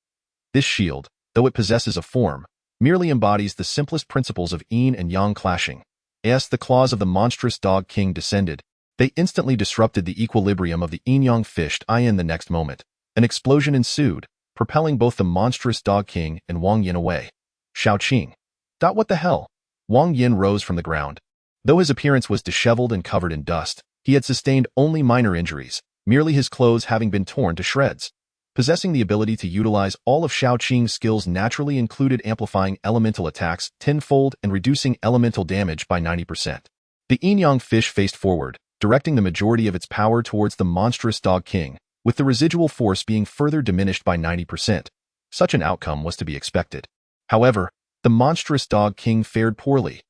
This shield, though it possesses a form, merely embodies the simplest principles of yin and yang clashing. As the claws of the monstrous dog king descended, they instantly disrupted the equilibrium of the yin-yang fish. In the next moment, an explosion ensued, propelling both the monstrous dog king and Wang Yan away. Shaoqing. What the hell? Wang Yan rose from the ground. Though his appearance was disheveled and covered in dust, he had sustained only minor injuries, merely his clothes having been torn to shreds. Possessing the ability to utilize all of Shaoqing's skills naturally included amplifying elemental attacks tenfold and reducing elemental damage by 90%. The yin-yang fish faced forward, directing the majority of its power towards the monstrous dog king, with the residual force being further diminished by 90%. Such an outcome was to be expected. However, the monstrous dog king fared poorly.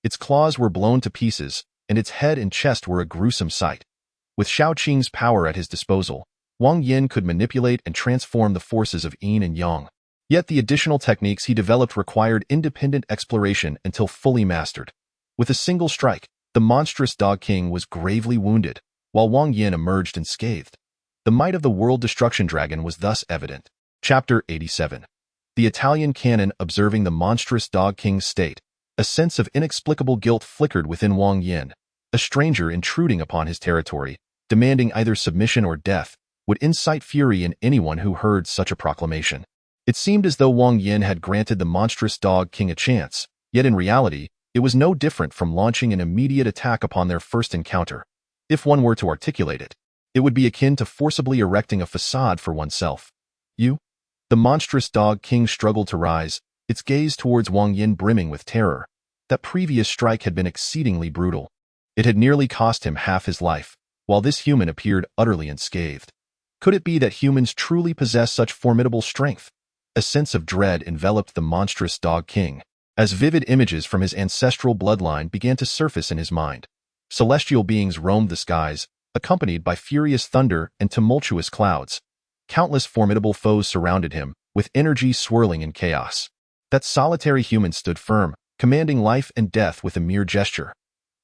Its claws were blown to pieces, and its head and chest were a gruesome sight. With Shaoqing's power at his disposal, Wang Yan could manipulate and transform the forces of yin and yang. Yet the additional techniques he developed required independent exploration until fully mastered. With a single strike, the monstrous dog king was gravely wounded, while Wang Yan emerged unscathed. The might of the world destruction dragon was thus evident. Chapter 87. The Italian canon observing the monstrous dog king's state. A sense of inexplicable guilt flickered within Wang Yan. A stranger intruding upon his territory, demanding either submission or death, would incite fury in anyone who heard such a proclamation. It seemed as though Wang Yan had granted the monstrous dog king a chance, yet in reality, it was no different from launching an immediate attack upon their first encounter. If one were to articulate it, it would be akin to forcibly erecting a facade for oneself. You? The monstrous dog king struggled to rise, its gaze towards Wang Yan brimming with terror. That previous strike had been exceedingly brutal. It had nearly cost him half his life, while this human appeared utterly unscathed. Could it be that humans truly possess such formidable strength? A sense of dread enveloped the monstrous dog king, as vivid images from his ancestral bloodline began to surface in his mind. Celestial beings roamed the skies, accompanied by furious thunder and tumultuous clouds. Countless formidable foes surrounded him, with energy swirling in chaos. That solitary human stood firm, commanding life and death with a mere gesture.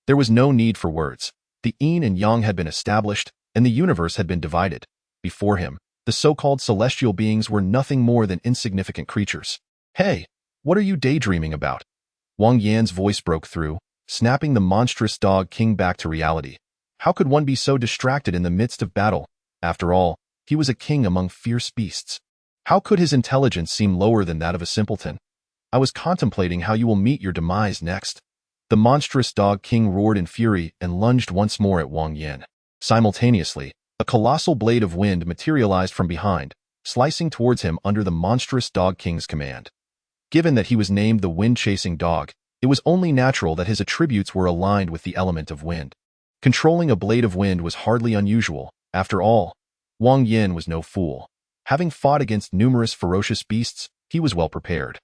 There was no need for words. The yin and yang had been established, and the universe had been divided. Before him, The so-called celestial beings were nothing more than insignificant creatures. "Hey, what are you daydreaming about?" Wang Yan's voice broke through, snapping the monstrous dog king back to reality. How could one be so distracted in the midst of battle? After all, he was a king among fierce beasts. How could his intelligence seem lower than that of a simpleton? "I was contemplating how you will meet your demise next." The monstrous dog king roared in fury and lunged once more at Wang Yan. Simultaneously, a colossal blade of wind materialized from behind, slicing towards him under the monstrous dog king's command. Given that he was named the wind-chasing dog, it was only natural that his attributes were aligned with the element of wind. Controlling a blade of wind was hardly unusual. After all, Wang Yan was no fool. Having fought against numerous ferocious beasts, he was well prepared.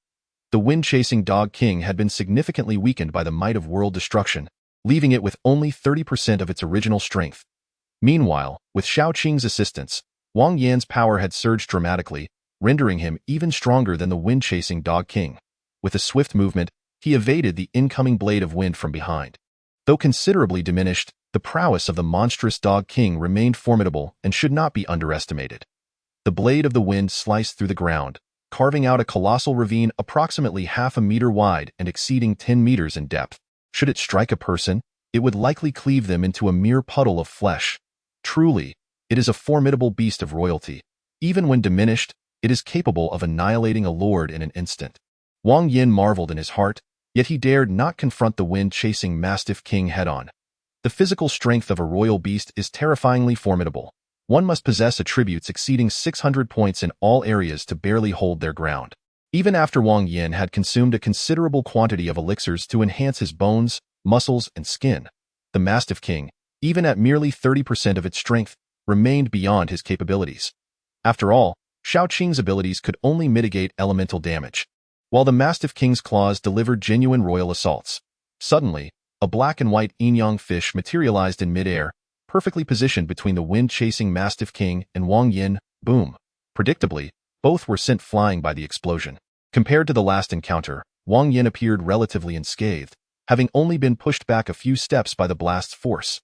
The wind-chasing dog king had been significantly weakened by the might of world destruction, leaving it with only 30% of its original strength. Meanwhile, with Shao Qing's assistance, Wang Yan's power had surged dramatically, rendering him even stronger than the wind-chasing dog king. With a swift movement, he evaded the incoming blade of wind from behind. Though considerably diminished, the prowess of the monstrous dog king remained formidable and should not be underestimated. The blade of the wind sliced through the ground, carving out a colossal ravine approximately half a meter wide and exceeding 10 meters in depth. Should it strike a person, it would likely cleave them into a mere puddle of flesh. Truly, it is a formidable beast of royalty. Even when diminished, it is capable of annihilating a lord in an instant. Wang Yan marveled in his heart, yet he dared not confront the wind-chasing mastiff king head-on. The physical strength of a royal beast is terrifyingly formidable. One must possess attributes exceeding 600 points in all areas to barely hold their ground. Even after Wang Yan had consumed a considerable quantity of elixirs to enhance his bones, muscles, and skin, the Mastiff King, even at merely 30% of its strength, remained beyond his capabilities. After all, Shao Qing's abilities could only mitigate elemental damage, while the Mastiff King's claws delivered genuine royal assaults. Suddenly, a black and white yin-yang fish materialized in midair, perfectly positioned between the wind-chasing Mastiff King and Wang Yan. Boom! Predictably, both were sent flying by the explosion. Compared to the last encounter, Wang Yan appeared relatively unscathed, having only been pushed back a few steps by the blast's force.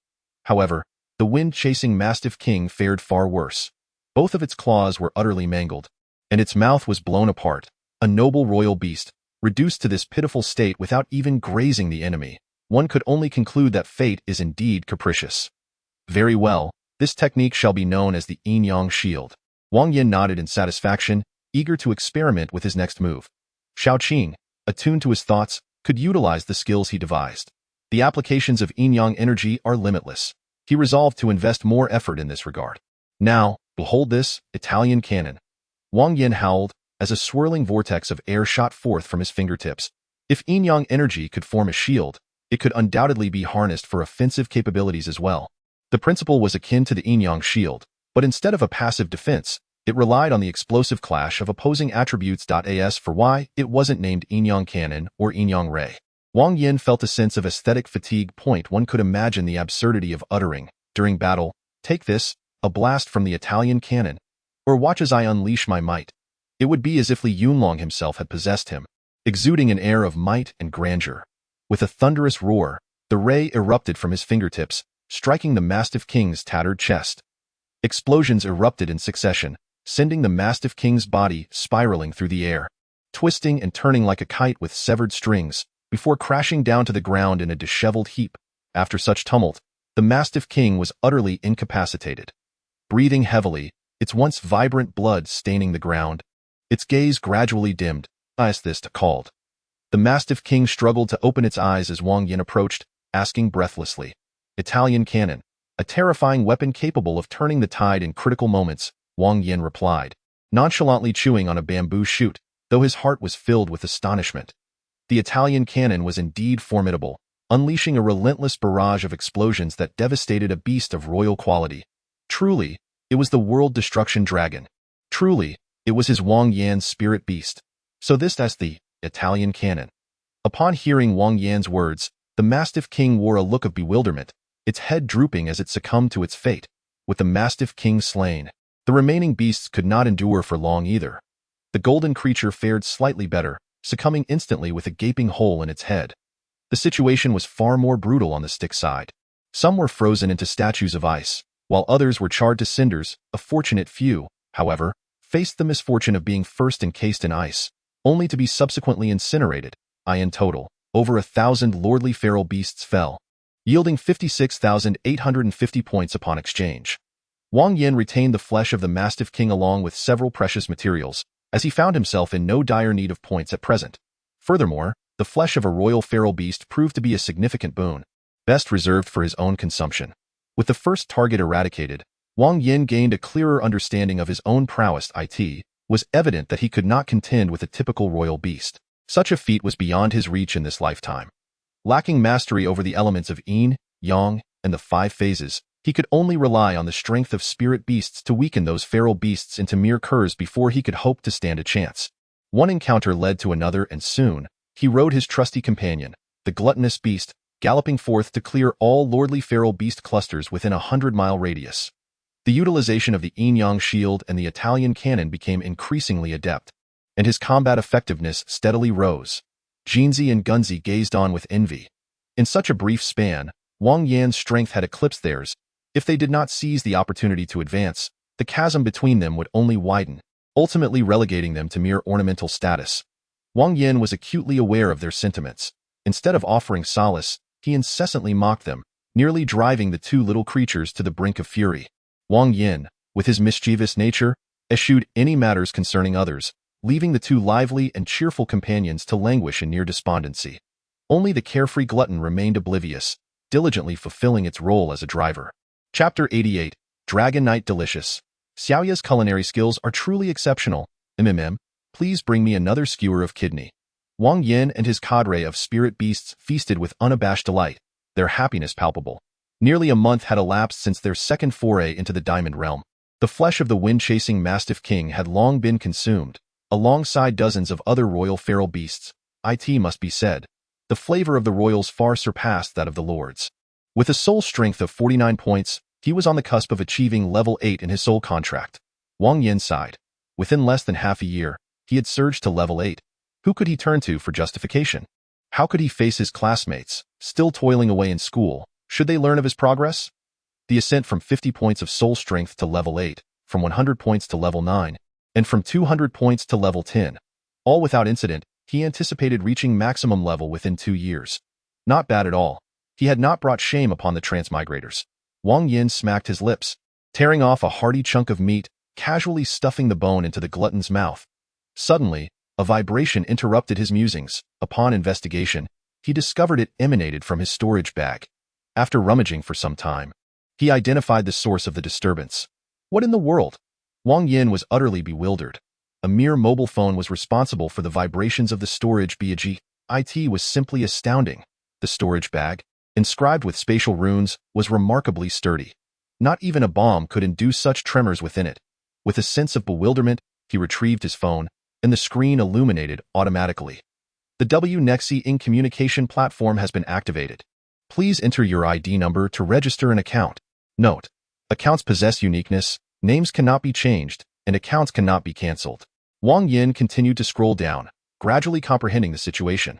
However, the wind-chasing Mastiff King fared far worse. Both of its claws were utterly mangled, and its mouth was blown apart. A noble royal beast, reduced to this pitiful state without even grazing the enemy. One could only conclude that fate is indeed capricious. Very well, this technique shall be known as the yin-yang shield. Wang Yan nodded in satisfaction, eager to experiment with his next move. Shao Qing, attuned to his thoughts, could utilize the skills he devised. The applications of yin-yang energy are limitless. He resolved to invest more effort in this regard. Now, behold this, Italian cannon. Wang Yan howled, as a swirling vortex of air shot forth from his fingertips. If yin-yang energy could form a shield, it could undoubtedly be harnessed for offensive capabilities as well. The principle was akin to the yin-yang shield, but instead of a passive defense, it relied on the explosive clash of opposing attributes. As for why it wasn't named yin-yang cannon or yin-yang ray, Wang Yan felt a sense of aesthetic fatigue. One could imagine the absurdity of uttering, during battle, "Take this, a blast from the Italian cannon," or "Watch as I unleash my might." It would be as if Li Yunlong himself had possessed him, exuding an air of might and grandeur. With a thunderous roar, the ray erupted from his fingertips, striking the Mastiff King's tattered chest. Explosions erupted in succession, sending the Mastiff King's body spiraling through the air, twisting and turning like a kite with severed strings, before crashing down to the ground in a disheveled heap. After such tumult, the Mastiff King was utterly incapacitated. Breathing heavily, its once vibrant blood staining the ground, its gaze gradually dimmed, as this called. The Mastiff King struggled to open its eyes as Wang Yan approached, asking breathlessly, "Italian cannon, a terrifying weapon capable of turning the tide in critical moments," Wang Yan replied, nonchalantly chewing on a bamboo shoot, though his heart was filled with astonishment. The Italian cannon was indeed formidable, unleashing a relentless barrage of explosions that devastated a beast of royal quality. Truly, it was the world destruction dragon. Truly, it was his Wang Yan's spirit beast. So this is the Italian cannon. Upon hearing Wang Yan's words, the Mastiff King wore a look of bewilderment, its head drooping as it succumbed to its fate. With the Mastiff King slain, the remaining beasts could not endure for long either. The golden creature fared slightly better, succumbing instantly with a gaping hole in its head. The situation was far more brutal on the stick side. Some were frozen into statues of ice, while others were charred to cinders, a fortunate few, however, faced the misfortune of being first encased in ice, only to be subsequently incinerated. In total, over 1,000 lordly feral beasts fell, yielding 56,850 points upon exchange. Wang Yan retained the flesh of the Mastiff King along with several precious materials, as he found himself in no dire need of points at present. Furthermore, the flesh of a royal feral beast proved to be a significant boon, best reserved for his own consumption. With the first target eradicated, Wang Yan gained a clearer understanding of his own prowess. It was evident that he could not contend with a typical royal beast. Such a feat was beyond his reach in this lifetime. Lacking mastery over the elements of yin, yang, and the 5 phases, he could only rely on the strength of spirit beasts to weaken those feral beasts into mere curs before he could hope to stand a chance. One encounter led to another, and soon, he rode his trusty companion, the gluttonous beast, galloping forth to clear all lordly feral beast clusters within a 100-mile radius. The utilization of the yin-yang shield and the Italian cannon became increasingly adept, and his combat effectiveness steadily rose. Jinzi and Gunzi gazed on with envy. In such a brief span, Wang Yan's strength had eclipsed theirs. If they did not seize the opportunity to advance, the chasm between them would only widen, ultimately relegating them to mere ornamental status. Wang Yan was acutely aware of their sentiments. Instead of offering solace, he incessantly mocked them, nearly driving the 2 little creatures to the brink of fury. Wang Yan, with his mischievous nature, eschewed any matters concerning others, leaving the 2 lively and cheerful companions to languish in near despondency. Only the carefree glutton remained oblivious, diligently fulfilling its role as a driver. Chapter 88, Dragon Knight Delicious. Xiaoya's culinary skills are truly exceptional. Please bring me another skewer of kidney. Wang Yan and his cadre of spirit beasts feasted with unabashed delight, their happiness palpable. Nearly a month had elapsed since their second foray into the Diamond Realm. The flesh of the wind-chasing Mastiff King had long been consumed, alongside dozens of other royal feral beasts. It must be said, the flavor of the royals far surpassed that of the lords. With a soul strength of 49 points, he was on the cusp of achieving level 8 in his soul contract. Wang Yan sighed. Within less than half a year, he had surged to level 8. Who could he turn to for justification? How could he face his classmates, still toiling away in school, should they learn of his progress? The ascent from 50 points of soul strength to level 8, from 100 points to level 9, and from 200 points to level 10. All without incident, he anticipated reaching maximum level within 2 years. Not bad at all. He had not brought shame upon the transmigrators. Wang Yan smacked his lips, tearing off a hearty chunk of meat, casually stuffing the bone into the glutton's mouth. Suddenly, a vibration interrupted his musings. Upon investigation, he discovered it emanated from his storage bag. After rummaging for some time, he identified the source of the disturbance. What in the world? Wang Yan was utterly bewildered. A mere mobile phone was responsible for the vibrations of the storage bag. It was simply astounding. The storage bag, inscribed with spatial runes, was remarkably sturdy. Not even a bomb could induce such tremors within it. With a sense of bewilderment, he retrieved his phone, and the screen illuminated automatically. The WNexi communication platform has been activated. Please enter your ID number to register an account. Note: accounts possess uniqueness, names cannot be changed, and accounts cannot be cancelled. Wang Yan continued to scroll down, gradually comprehending the situation.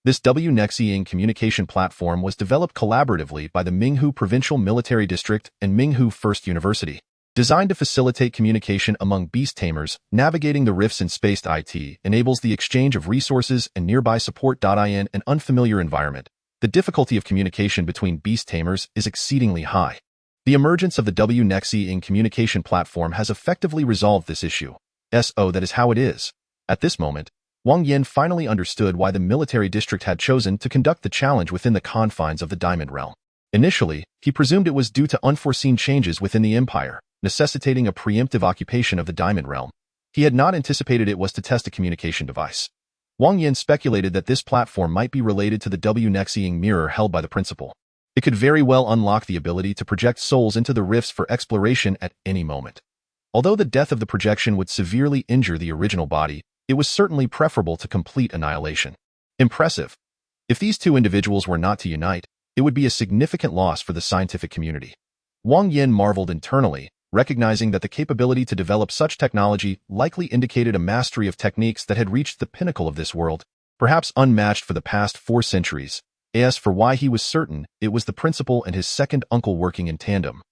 This WNexi communication platform was developed collaboratively by the Minghu Provincial Military District and Minghu First University. Designed to facilitate communication among beast tamers, navigating the rifts in space. It enables the exchange of resources and nearby support. In an unfamiliar environment, the difficulty of communication between beast tamers is exceedingly high. The emergence of the WNexi communication platform has effectively resolved this issue. That is how it is. At this moment, Wang Yan finally understood why the military district had chosen to conduct the challenge within the confines of the Diamond Realm. Initially, he presumed it was due to unforeseen changes within the empire, necessitating a preemptive occupation of the Diamond Realm. He had not anticipated it was to test a communication device. Wang Yan speculated that this platform might be related to the WNexi mirror held by the principal. It could very well unlock the ability to project souls into the rifts for exploration at any moment. Although the death of the projection would severely injure the original body, it was certainly preferable to complete annihilation. Impressive. If these 2 individuals were not to unite, it would be a significant loss for the scientific community. Wang Yan marveled internally, recognizing that the capability to develop such technology likely indicated a mastery of techniques that had reached the pinnacle of this world, perhaps unmatched for the past 4 centuries. As for why he was certain, it was the principal and his second uncle working in tandem.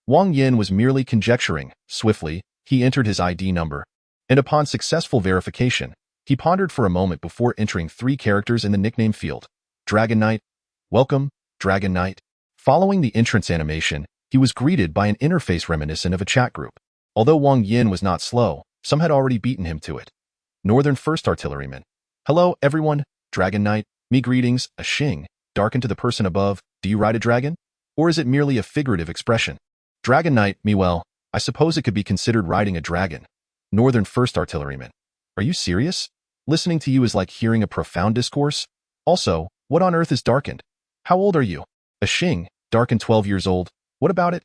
Wang Yan was merely conjecturing. Swiftly, He entered his ID number, and upon successful verification, he pondered for a moment before entering 3 characters in the nickname field. Dragon Knight. Welcome, Dragon Knight. Following the entrance animation, he was greeted by an interface reminiscent of a chat group. Although Wang Yan was not slow, some had already beaten him to it. Northern 1st Artilleryman. Hello, everyone. Dragon Knight. Me greetings, a Xing. Darken to the person above. Do you ride a dragon? Or is it merely a figurative expression? Dragon Knight. Me well, I suppose it could be considered riding a dragon. Northern 1st Artilleryman. Are you serious? Listening to you is like hearing a profound discourse. Also, what on earth is darkened? How old are you? A Xing. Darkened 12 years old. What about it?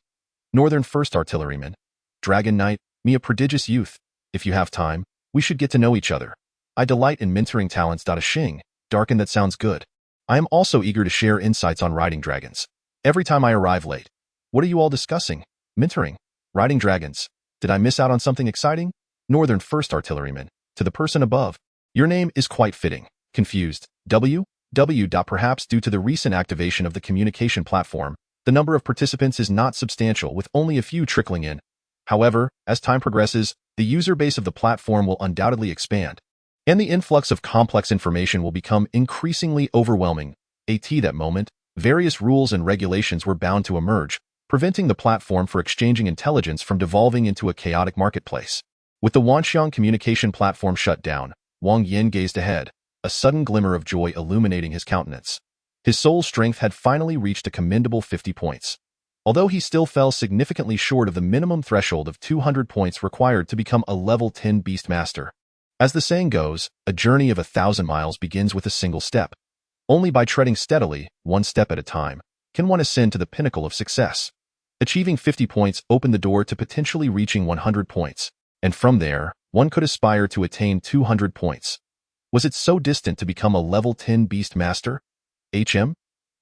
Northern 1st Artilleryman. Dragon Knight. Me a prodigious youth. If you have time, we should get to know each other. I delight in mentoring talents. A Xing. Darkened. That sounds good. I am also eager to share insights on riding dragons. Every time I arrive late. What are you all discussing? Mentoring. Riding dragons. Did I miss out on something exciting? Northern 1st Artilleryman. To the person above. Your name is quite fitting. Confused. W. Perhaps due to the recent activation of the communication platform, the number of participants is not substantial, with only a few trickling in. However, as time progresses, the user base of the platform will undoubtedly expand, and the influx of complex information will become increasingly overwhelming. At that moment, various rules and regulations were bound to emerge, preventing the platform for exchanging intelligence from devolving into a chaotic marketplace. With the Wanxiang communication platform shut down, Wang Yan gazed ahead, a sudden glimmer of joy illuminating his countenance. His soul strength had finally reached a commendable 50 points. Although he still fell significantly short of the minimum threshold of 200 points required to become a level 10 Beastmaster. As the saying goes, a journey of 1,000 miles begins with a single step. Only by treading steadily, one step at a time, can one ascend to the pinnacle of success. Achieving 50 points opened the door to potentially reaching 100 points, and from there, one could aspire to attain 200 points. Was it so distant to become a level 10 Beastmaster?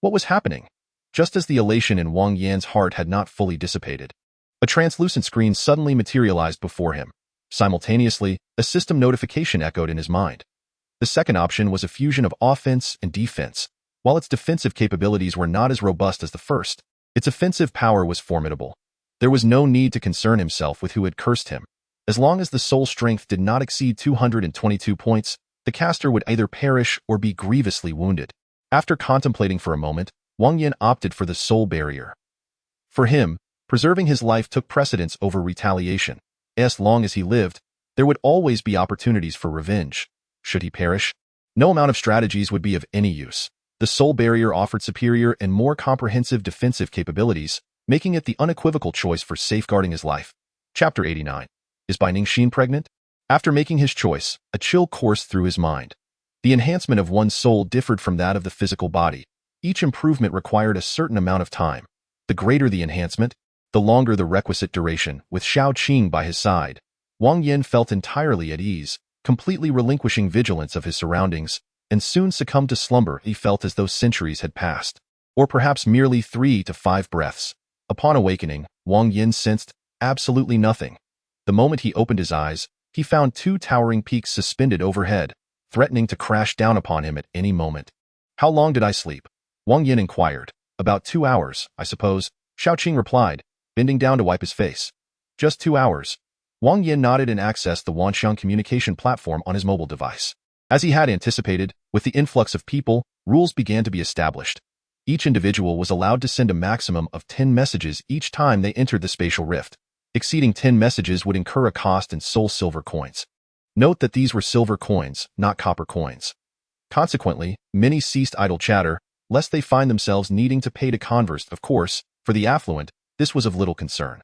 What was happening? Just as the elation in Wang Yan's heart had not fully dissipated, a translucent screen suddenly materialized before him. Simultaneously, a system notification echoed in his mind. The second option was a fusion of offense and defense. While its defensive capabilities were not as robust as the first, its offensive power was formidable. There was no need to concern himself with who had cursed him. As long as the soul strength did not exceed 222 points, the caster would either perish or be grievously wounded. After contemplating for a moment, Wang Yan opted for the soul barrier. For him, preserving his life took precedence over retaliation. As long as he lived, there would always be opportunities for revenge. Should he perish, no amount of strategies would be of any use. The soul barrier offered superior and more comprehensive defensive capabilities, making it the unequivocal choice for safeguarding his life. Chapter 89. Is Bai Ningxin pregnant? After making his choice, a chill coursed through his mind. The enhancement of one's soul differed from that of the physical body. Each improvement required a certain amount of time. The greater the enhancement, the longer the requisite duration. With Shao Qing by his side, Wang Yan felt entirely at ease, completely relinquishing vigilance of his surroundings, and soon succumbed to slumber. He felt as though centuries had passed, or perhaps merely 3 to 5 breaths. Upon awakening, Wang Yan sensed absolutely nothing. The moment he opened his eyes, he found 2 towering peaks suspended overhead, threatening to crash down upon him at any moment. How long did I sleep? Wang Yan inquired. About 2 hours, I suppose, Shao Qing replied, bending down to wipe his face. Just 2 hours. Wang Yan nodded and accessed the Wanxiang communication platform on his mobile device. As he had anticipated, with the influx of people, rules began to be established. Each individual was allowed to send a maximum of 10 messages each time they entered the spatial rift. Exceeding 10 messages would incur a cost in soul silver coins. Note that these were silver coins, not copper coins. Consequently, many ceased idle chatter, lest they find themselves needing to pay to converse. Of course, for the affluent, this was of little concern.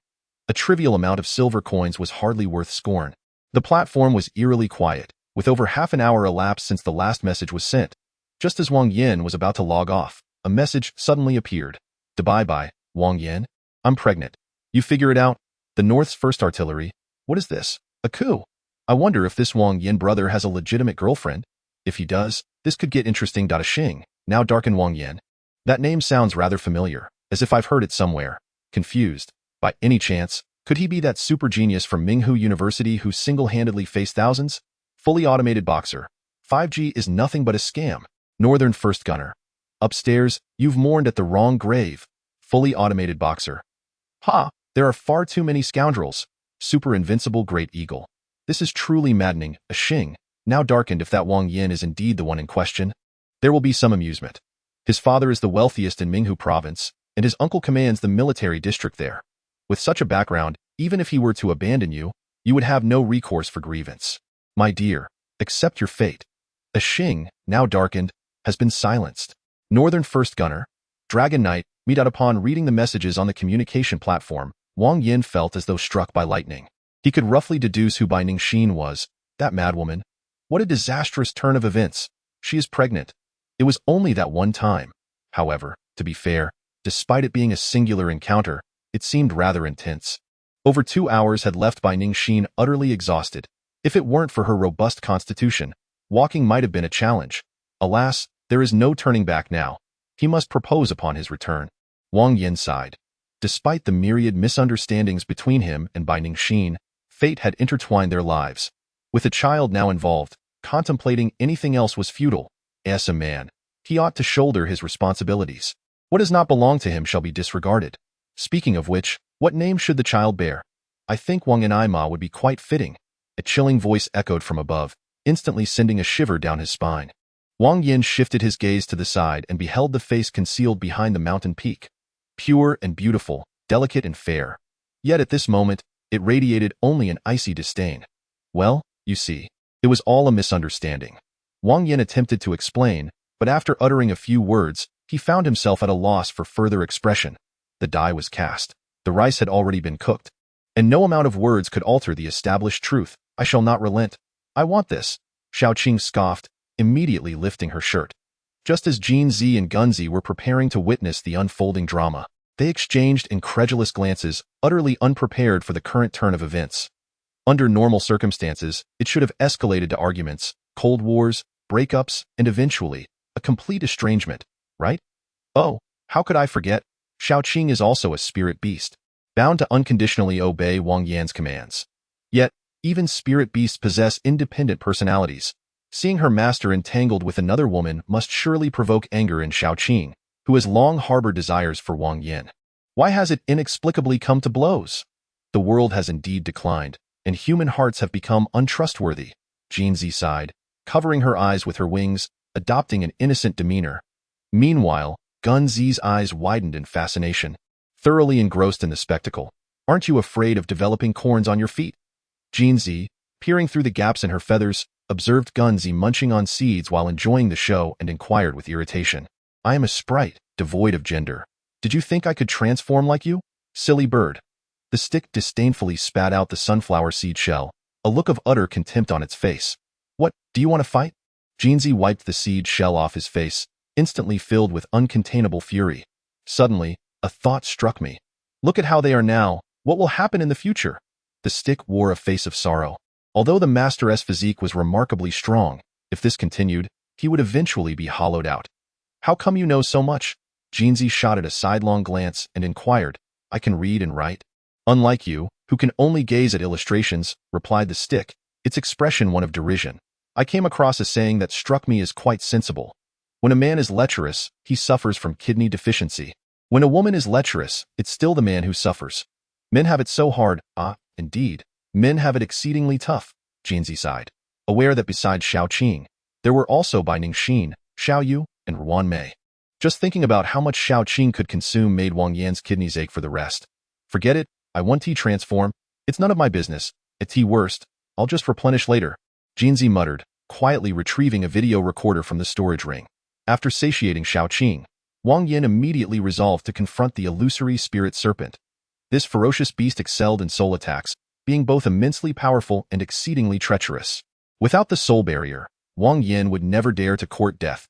A trivial amount of silver coins was hardly worth scorn. The platform was eerily quiet, with over half an hour elapsed since the last message was sent. Just as Wang Yan was about to log off, a message suddenly appeared. Bye, Wang Yan. I'm pregnant. You figure it out? The North's 1st Artillery. What is this? A coup? I wonder if this Wang Yan brother has a legitimate girlfriend. If he does, this could get interesting. A Xing. Now darken Wang Yan. That name sounds rather familiar, as if I've heard it somewhere. Confused. By any chance, could he be that super genius from Minghu University who single-handedly faced thousands? Fully automated boxer. 5G is nothing but a scam. Northern 1st Gunner. Upstairs, you've mourned at the wrong grave. Fully automated boxer. Ha! There are far too many scoundrels. Super invincible great eagle. This is truly maddening. A Xing, now darkened if that Wang Yan is indeed the one in question. There will be some amusement. His father is the wealthiest in Minghu province, and his uncle commands the military district there. With such a background, even if he were to abandon you, you would have no recourse for grievance. My dear, accept your fate. A Xing, now darkened, has been silenced. Northern First Gunner, Dragon Knight, meet out upon reading the messages on the communication platform. Wang Yan felt as though struck by lightning. He could roughly deduce who Bai Ningxin was, that madwoman. What a disastrous turn of events. She is pregnant. It was only that one time. However, to be fair, despite it being a singular encounter, it seemed rather intense. Over 2 hours had left Bai Ningxin utterly exhausted. If it weren't for her robust constitution, walking might have been a challenge. Alas, there is no turning back now. He must propose upon his return. Wang Yan sighed. Despite the myriad misunderstandings between him and Bai Ningxin, fate had intertwined their lives. With a child now involved, contemplating anything else was futile. As a man, he ought to shoulder his responsibilities. What does not belong to him shall be disregarded. Speaking of which, what name should the child bear? I think Wang Yan would be quite fitting. A chilling voice echoed from above, instantly sending a shiver down his spine. Wang Yan shifted his gaze to the side and beheld the face concealed behind the mountain peak. Pure and beautiful, delicate and fair. Yet at this moment, it radiated only an icy disdain. Well, you see, it was all a misunderstanding. Wang Yan attempted to explain, but after uttering a few words, he found himself at a loss for further expression. The die was cast. The rice had already been cooked. And no amount of words could alter the established truth. I shall not relent. I want this. Xiaoqing scoffed, immediately lifting her shirt. Just as Jinzi and Gunzi were preparing to witness the unfolding drama, they exchanged incredulous glances, utterly unprepared for the current turn of events. Under normal circumstances, it should have escalated to arguments, cold wars, breakups, and eventually, a complete estrangement, right? Oh, how could I forget? Xiaoqing is also a spirit beast, bound to unconditionally obey Wang Yan's commands. Yet, even spirit beasts possess independent personalities. Seeing her master entangled with another woman must surely provoke anger in Xiaoqing, who has long harbored desires for Wang Yan. Why has it inexplicably come to blows? The world has indeed declined, and human hearts have become untrustworthy. Jinzi sighed, covering her eyes with her wings, adopting an innocent demeanor. Meanwhile, Gunzi's eyes widened in fascination, thoroughly engrossed in the spectacle. Aren't you afraid of developing corns on your feet? Jinzi, peering through the gaps in her feathers, observed Gunzi munching on seeds while enjoying the show and inquired with irritation. I am a sprite, devoid of gender. Did you think I could transform like you? Silly bird. The stick disdainfully spat out the sunflower seed shell, a look of utter contempt on its face. What, do you want to fight? Jinzi wiped the seed shell off his face, instantly filled with uncontainable fury. Suddenly, a thought struck me. Look at how they are now. What will happen in the future? The stick wore a face of sorrow. Although the master's physique was remarkably strong, if this continued, he would eventually be hollowed out. How come you know so much? Jinzi shot at a sidelong glance and inquired. I can read and write. Unlike you, who can only gaze at illustrations, replied the stick, its expression one of derision. I came across a saying that struck me as quite sensible. When a man is lecherous, he suffers from kidney deficiency. When a woman is lecherous, it's still the man who suffers. Men have it so hard, indeed. Men have it exceedingly tough, Jinzi sighed, aware that besides Xiaoqing, there were also Bai Ningxin, Xiaoyu, and Ruan Mei. Just thinking about how much Xiaoqing could consume made Wang Yan's kidneys ache for the rest. Forget it, I want tea transform. It's none of my business. At tea worst, I'll just replenish later. Jinzi muttered, quietly retrieving a video recorder from the storage ring. After satiating Xiaoqing, Wang Yan immediately resolved to confront the illusory spirit serpent. This ferocious beast excelled in soul attacks, being both immensely powerful and exceedingly treacherous. Without the soul barrier, Wang Yan would never dare to court death.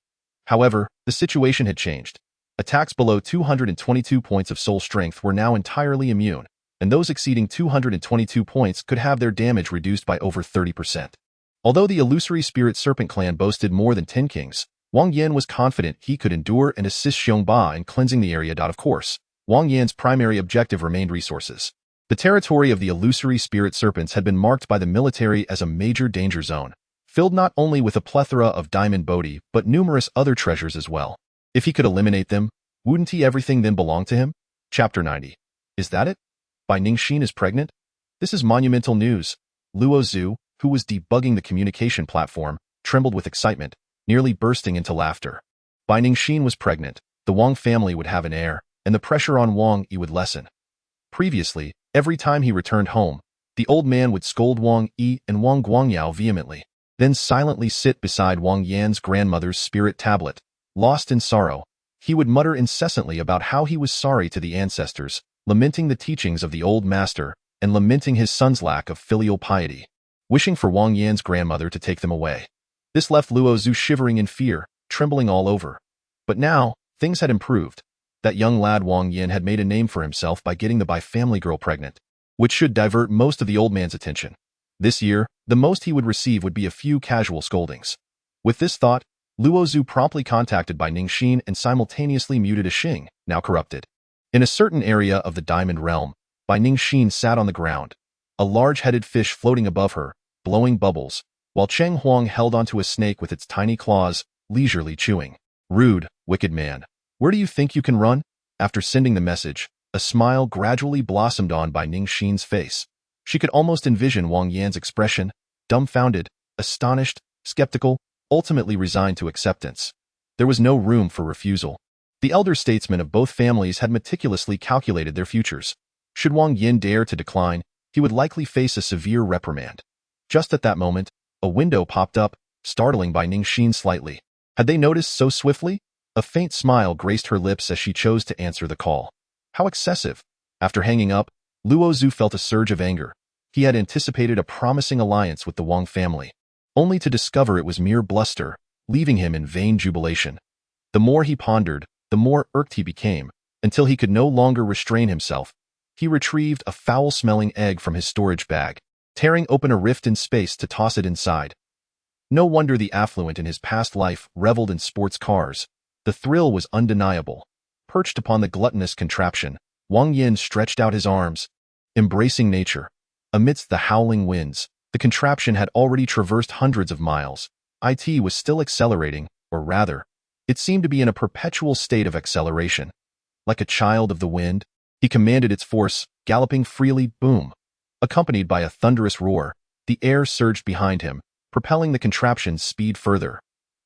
However, the situation had changed. Attacks below 222 points of soul strength were now entirely immune, and those exceeding 222 points could have their damage reduced by over 30%. Although the illusory spirit serpent clan boasted more than 10 kings, Wang Yan was confident he could endure and assist Xiongba in cleansing the area. Of course, Wang Yan's primary objective remained resources. The territory of the illusory spirit serpents had been marked by the military as a major danger zone, filled not only with a plethora of diamond booty but numerous other treasures as well. If he could eliminate them, wouldn't everything then belong to him? Chapter 90. Is that it? Bai Ningxin is pregnant? This is monumental news. Luo Zhu, who was debugging the communication platform, trembled with excitement, nearly bursting into laughter. By Ningxin was pregnant, the Wang family would have an heir, and the pressure on Wang Yi would lessen. Previously, every time he returned home, the old man would scold Wang Yi and Wang Guangyao vehemently, then silently sit beside Wang Yan's grandmother's spirit tablet. Lost in sorrow, he would mutter incessantly about how he was sorry to the ancestors, lamenting the teachings of the old master, and lamenting his son's lack of filial piety, wishing for Wang Yan's grandmother to take them away. This left Luo Zhu shivering in fear, trembling all over. But now, things had improved. That young lad Wang Yan had made a name for himself by getting the Bai-family girl pregnant, which should divert most of the old man's attention. This year, the most he would receive would be a few casual scoldings. With this thought, Luo Zhu promptly contacted Bai Ningxin and simultaneously muted a Xing, now corrupted. In a certain area of the Diamond Realm, Bai Ningxin sat on the ground, a large-headed fish floating above her, blowing bubbles, while Cheng Huang held onto a snake with its tiny claws, leisurely chewing. Rude, wicked man. Where do you think you can run? After sending the message, a smile gradually blossomed on Bai Ningxin's face. She could almost envision Wang Yan's expression, dumbfounded, astonished, skeptical, ultimately resigned to acceptance. There was no room for refusal. The elder statesmen of both families had meticulously calculated their futures. Should Wang Yan dare to decline, he would likely face a severe reprimand. Just at that moment, a window popped up, startling Bai Ningxin slightly. Had they noticed so swiftly? A faint smile graced her lips as she chose to answer the call. How excessive! After hanging up, Luo Zhu felt a surge of anger. He had anticipated a promising alliance with the Wang family, only to discover it was mere bluster, leaving him in vain jubilation. The more he pondered, the more irked he became, until he could no longer restrain himself. He retrieved a foul-smelling egg from his storage bag, tearing open a rift in space to toss it inside. No wonder the affluent in his past life reveled in sports cars. The thrill was undeniable. Perched upon the gluttonous contraption, Wang Yan stretched out his arms, embracing nature. Amidst the howling winds, the contraption had already traversed hundreds of miles. It was still accelerating, or rather, it seemed to be in a perpetual state of acceleration. Like a child of the wind, he commanded its force, galloping freely, boom. Accompanied by a thunderous roar, the air surged behind him, propelling the contraption's speed further.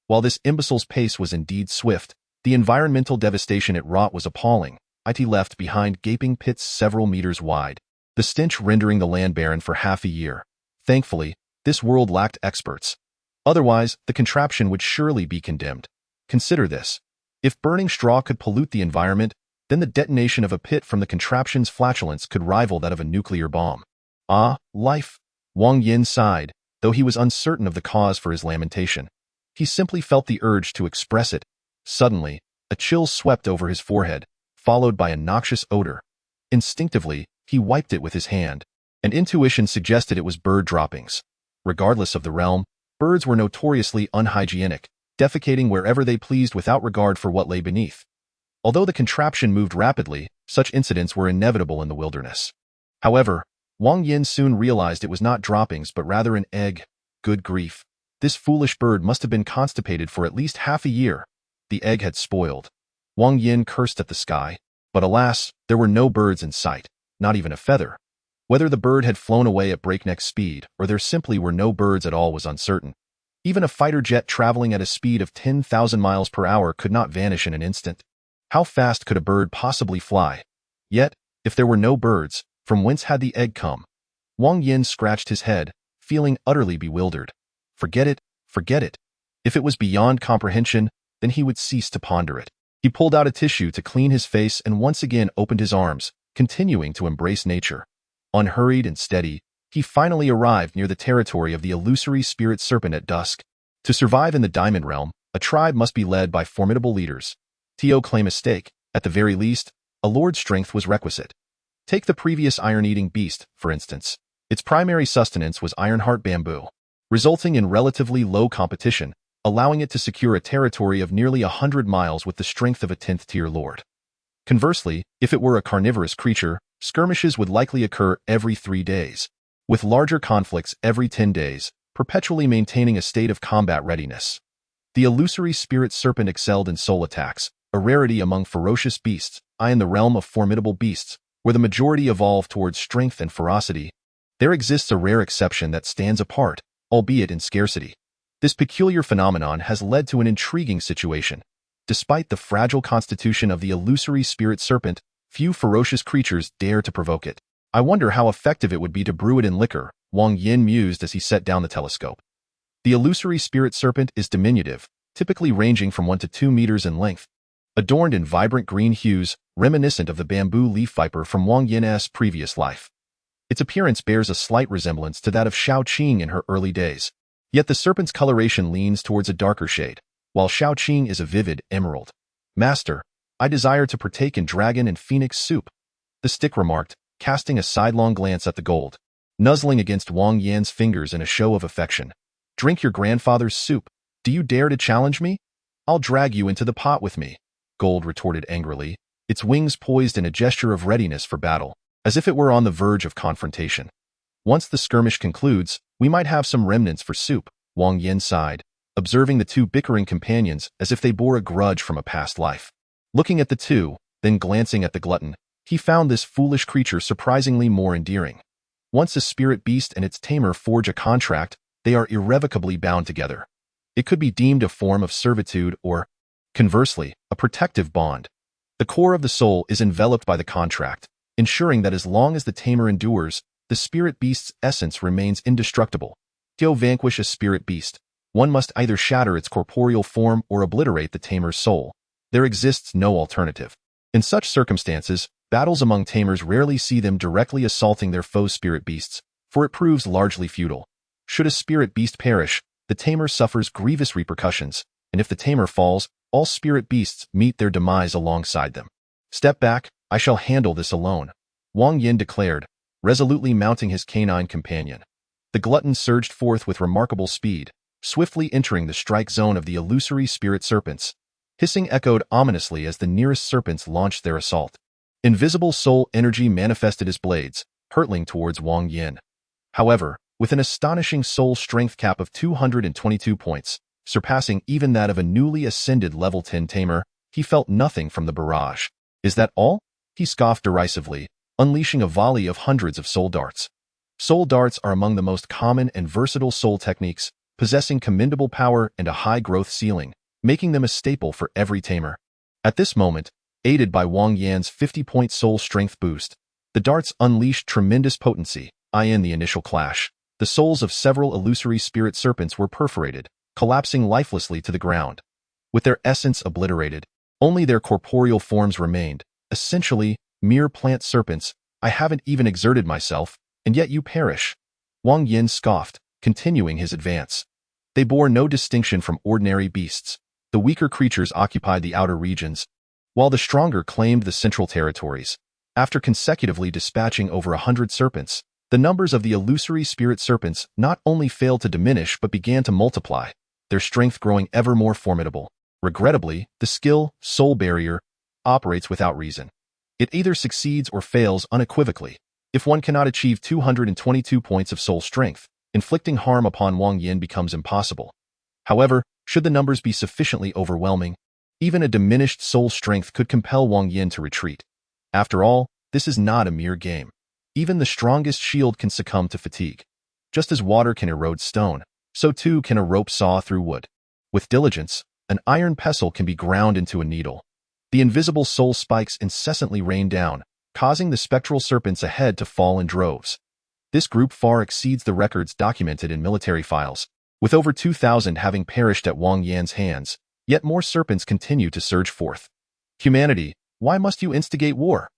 While this imbecile's pace was indeed swift, the environmental devastation it wrought was appalling. It left behind gaping pits several meters wide, the stench rendering the land barren for half a year. Thankfully, this world lacked experts. Otherwise, the contraption would surely be condemned. Consider this. If burning straw could pollute the environment, then the detonation of a pit from the contraption's flatulence could rival that of a nuclear bomb. Ah, life! Wang Yan sighed, though he was uncertain of the cause for his lamentation. He simply felt the urge to express it. Suddenly, a chill swept over his forehead, followed by a noxious odor. Instinctively, he wiped it with his hand. An intuition suggested it was bird droppings. Regardless of the realm, birds were notoriously unhygienic, defecating wherever they pleased without regard for what lay beneath. Although the contraption moved rapidly, such incidents were inevitable in the wilderness. However, Wang Yan soon realized it was not droppings but rather an egg. Good grief. This foolish bird must have been constipated for at least half a year. The egg had spoiled. Wang Yan cursed at the sky, but alas, there were no birds in sight, not even a feather. Whether the bird had flown away at breakneck speed or there simply were no birds at all was uncertain. Even a fighter jet traveling at a speed of 10,000 miles per hour could not vanish in an instant. How fast could a bird possibly fly? Yet, if there were no birds, from whence had the egg come? Wang Yan scratched his head, feeling utterly bewildered. Forget it, forget it. If it was beyond comprehension, then he would cease to ponder it. He pulled out a tissue to clean his face and once again opened his arms, continuing to embrace nature. Unhurried and steady, he finally arrived near the territory of the illusory spirit serpent at dusk. To survive in the Diamond Realm, a tribe must be led by formidable leaders. To claim a stake, at the very least, a lord's strength was requisite. Take the previous iron-eating beast, for instance. Its primary sustenance was ironheart bamboo, resulting in relatively low competition, allowing it to secure a territory of nearly 100 miles with the strength of a 10th-tier lord. Conversely, if it were a carnivorous creature, skirmishes would likely occur every 3 days, with larger conflicts every 10 days, perpetually maintaining a state of combat readiness. The illusory spirit serpent excelled in soul attacks, a rarity among ferocious beasts, in the realm of formidable beasts, where the majority evolved towards strength and ferocity. There exists a rare exception that stands apart, albeit in scarcity. This peculiar phenomenon has led to an intriguing situation. Despite the fragile constitution of the illusory spirit serpent, few ferocious creatures dare to provoke it. I wonder how effective it would be to brew it in liquor, Wang Yan mused as he set down the telescope. The illusory spirit serpent is diminutive, typically ranging from 1 to 2 meters in length, adorned in vibrant green hues, reminiscent of the bamboo leaf viper from Wang Yan's previous life. Its appearance bears a slight resemblance to that of Shao Qing in her early days. Yet the serpent's coloration leans towards a darker shade, while Shao Qing is a vivid emerald. Master, I desire to partake in dragon and phoenix soup, the stick remarked, casting a sidelong glance at the gold, nuzzling against Wang Yan's fingers in a show of affection. Drink your grandfather's soup. Do you dare to challenge me? I'll drag you into the pot with me, Gold retorted angrily, its wings poised in a gesture of readiness for battle, as if it were on the verge of confrontation. Once the skirmish concludes, we might have some remnants for soup, Wang Yan sighed, observing the two bickering companions as if they bore a grudge from a past life. Looking at the two, then glancing at the glutton, he found this foolish creature surprisingly more endearing. Once a spirit beast and its tamer forge a contract, they are irrevocably bound together. It could be deemed a form of servitude or, conversely, a protective bond. The core of the soul is enveloped by the contract, ensuring that as long as the tamer endures, the spirit beast's essence remains indestructible. To vanquish a spirit beast, one must either shatter its corporeal form or obliterate the tamer's soul. There exists no alternative. In such circumstances, battles among tamers rarely see them directly assaulting their foe spirit beasts, for it proves largely futile. Should a spirit beast perish, the tamer suffers grievous repercussions, and if the tamer falls, all spirit beasts meet their demise alongside them. Step back, I shall handle this alone, Wang Yan declared, resolutely mounting his canine companion. The glutton surged forth with remarkable speed, swiftly entering the strike zone of the illusory spirit serpents. Hissing echoed ominously as the nearest serpents launched their assault. Invisible soul energy manifested as blades, hurtling towards Wang Yan. However, with an astonishing soul strength cap of 222 points, surpassing even that of a newly ascended level 10 tamer, he felt nothing from the barrage. Is that all? He scoffed derisively, unleashing a volley of hundreds of soul darts. Soul darts are among the most common and versatile soul techniques, possessing commendable power and a high growth ceiling, making them a staple for every tamer. At this moment, aided by Wang Yan's 50-point soul strength boost, the darts unleashed tremendous potency. In the initial clash, the souls of several illusory spirit serpents were perforated, collapsing lifelessly to the ground. With their essence obliterated, only their corporeal forms remained, essentially, mere plant serpents. I haven't even exerted myself, and yet you perish. Wang Yan scoffed, continuing his advance. They bore no distinction from ordinary beasts. The weaker creatures occupied the outer regions, while the stronger claimed the central territories. After consecutively dispatching over 100 serpents, the numbers of the illusory spirit serpents not only failed to diminish but began to multiply, their strength growing ever more formidable. Regrettably, the skill, soul barrier, operates without reason. It either succeeds or fails unequivocally. If one cannot achieve 222 points of soul strength, inflicting harm upon Wang Yan becomes impossible. However, should the numbers be sufficiently overwhelming, even a diminished soul strength could compel Wang Yan to retreat. After all, this is not a mere game. Even the strongest shield can succumb to fatigue. Just as water can erode stone, so too can a rope saw through wood. With diligence, an iron pestle can be ground into a needle. The invisible soul spikes incessantly rain down, causing the spectral serpents ahead to fall in droves. This group far exceeds the records documented in military files, with over 2,000 having perished at Wang Yan's hands, yet more serpents continue to surge forth. Humanity, why must you instigate war?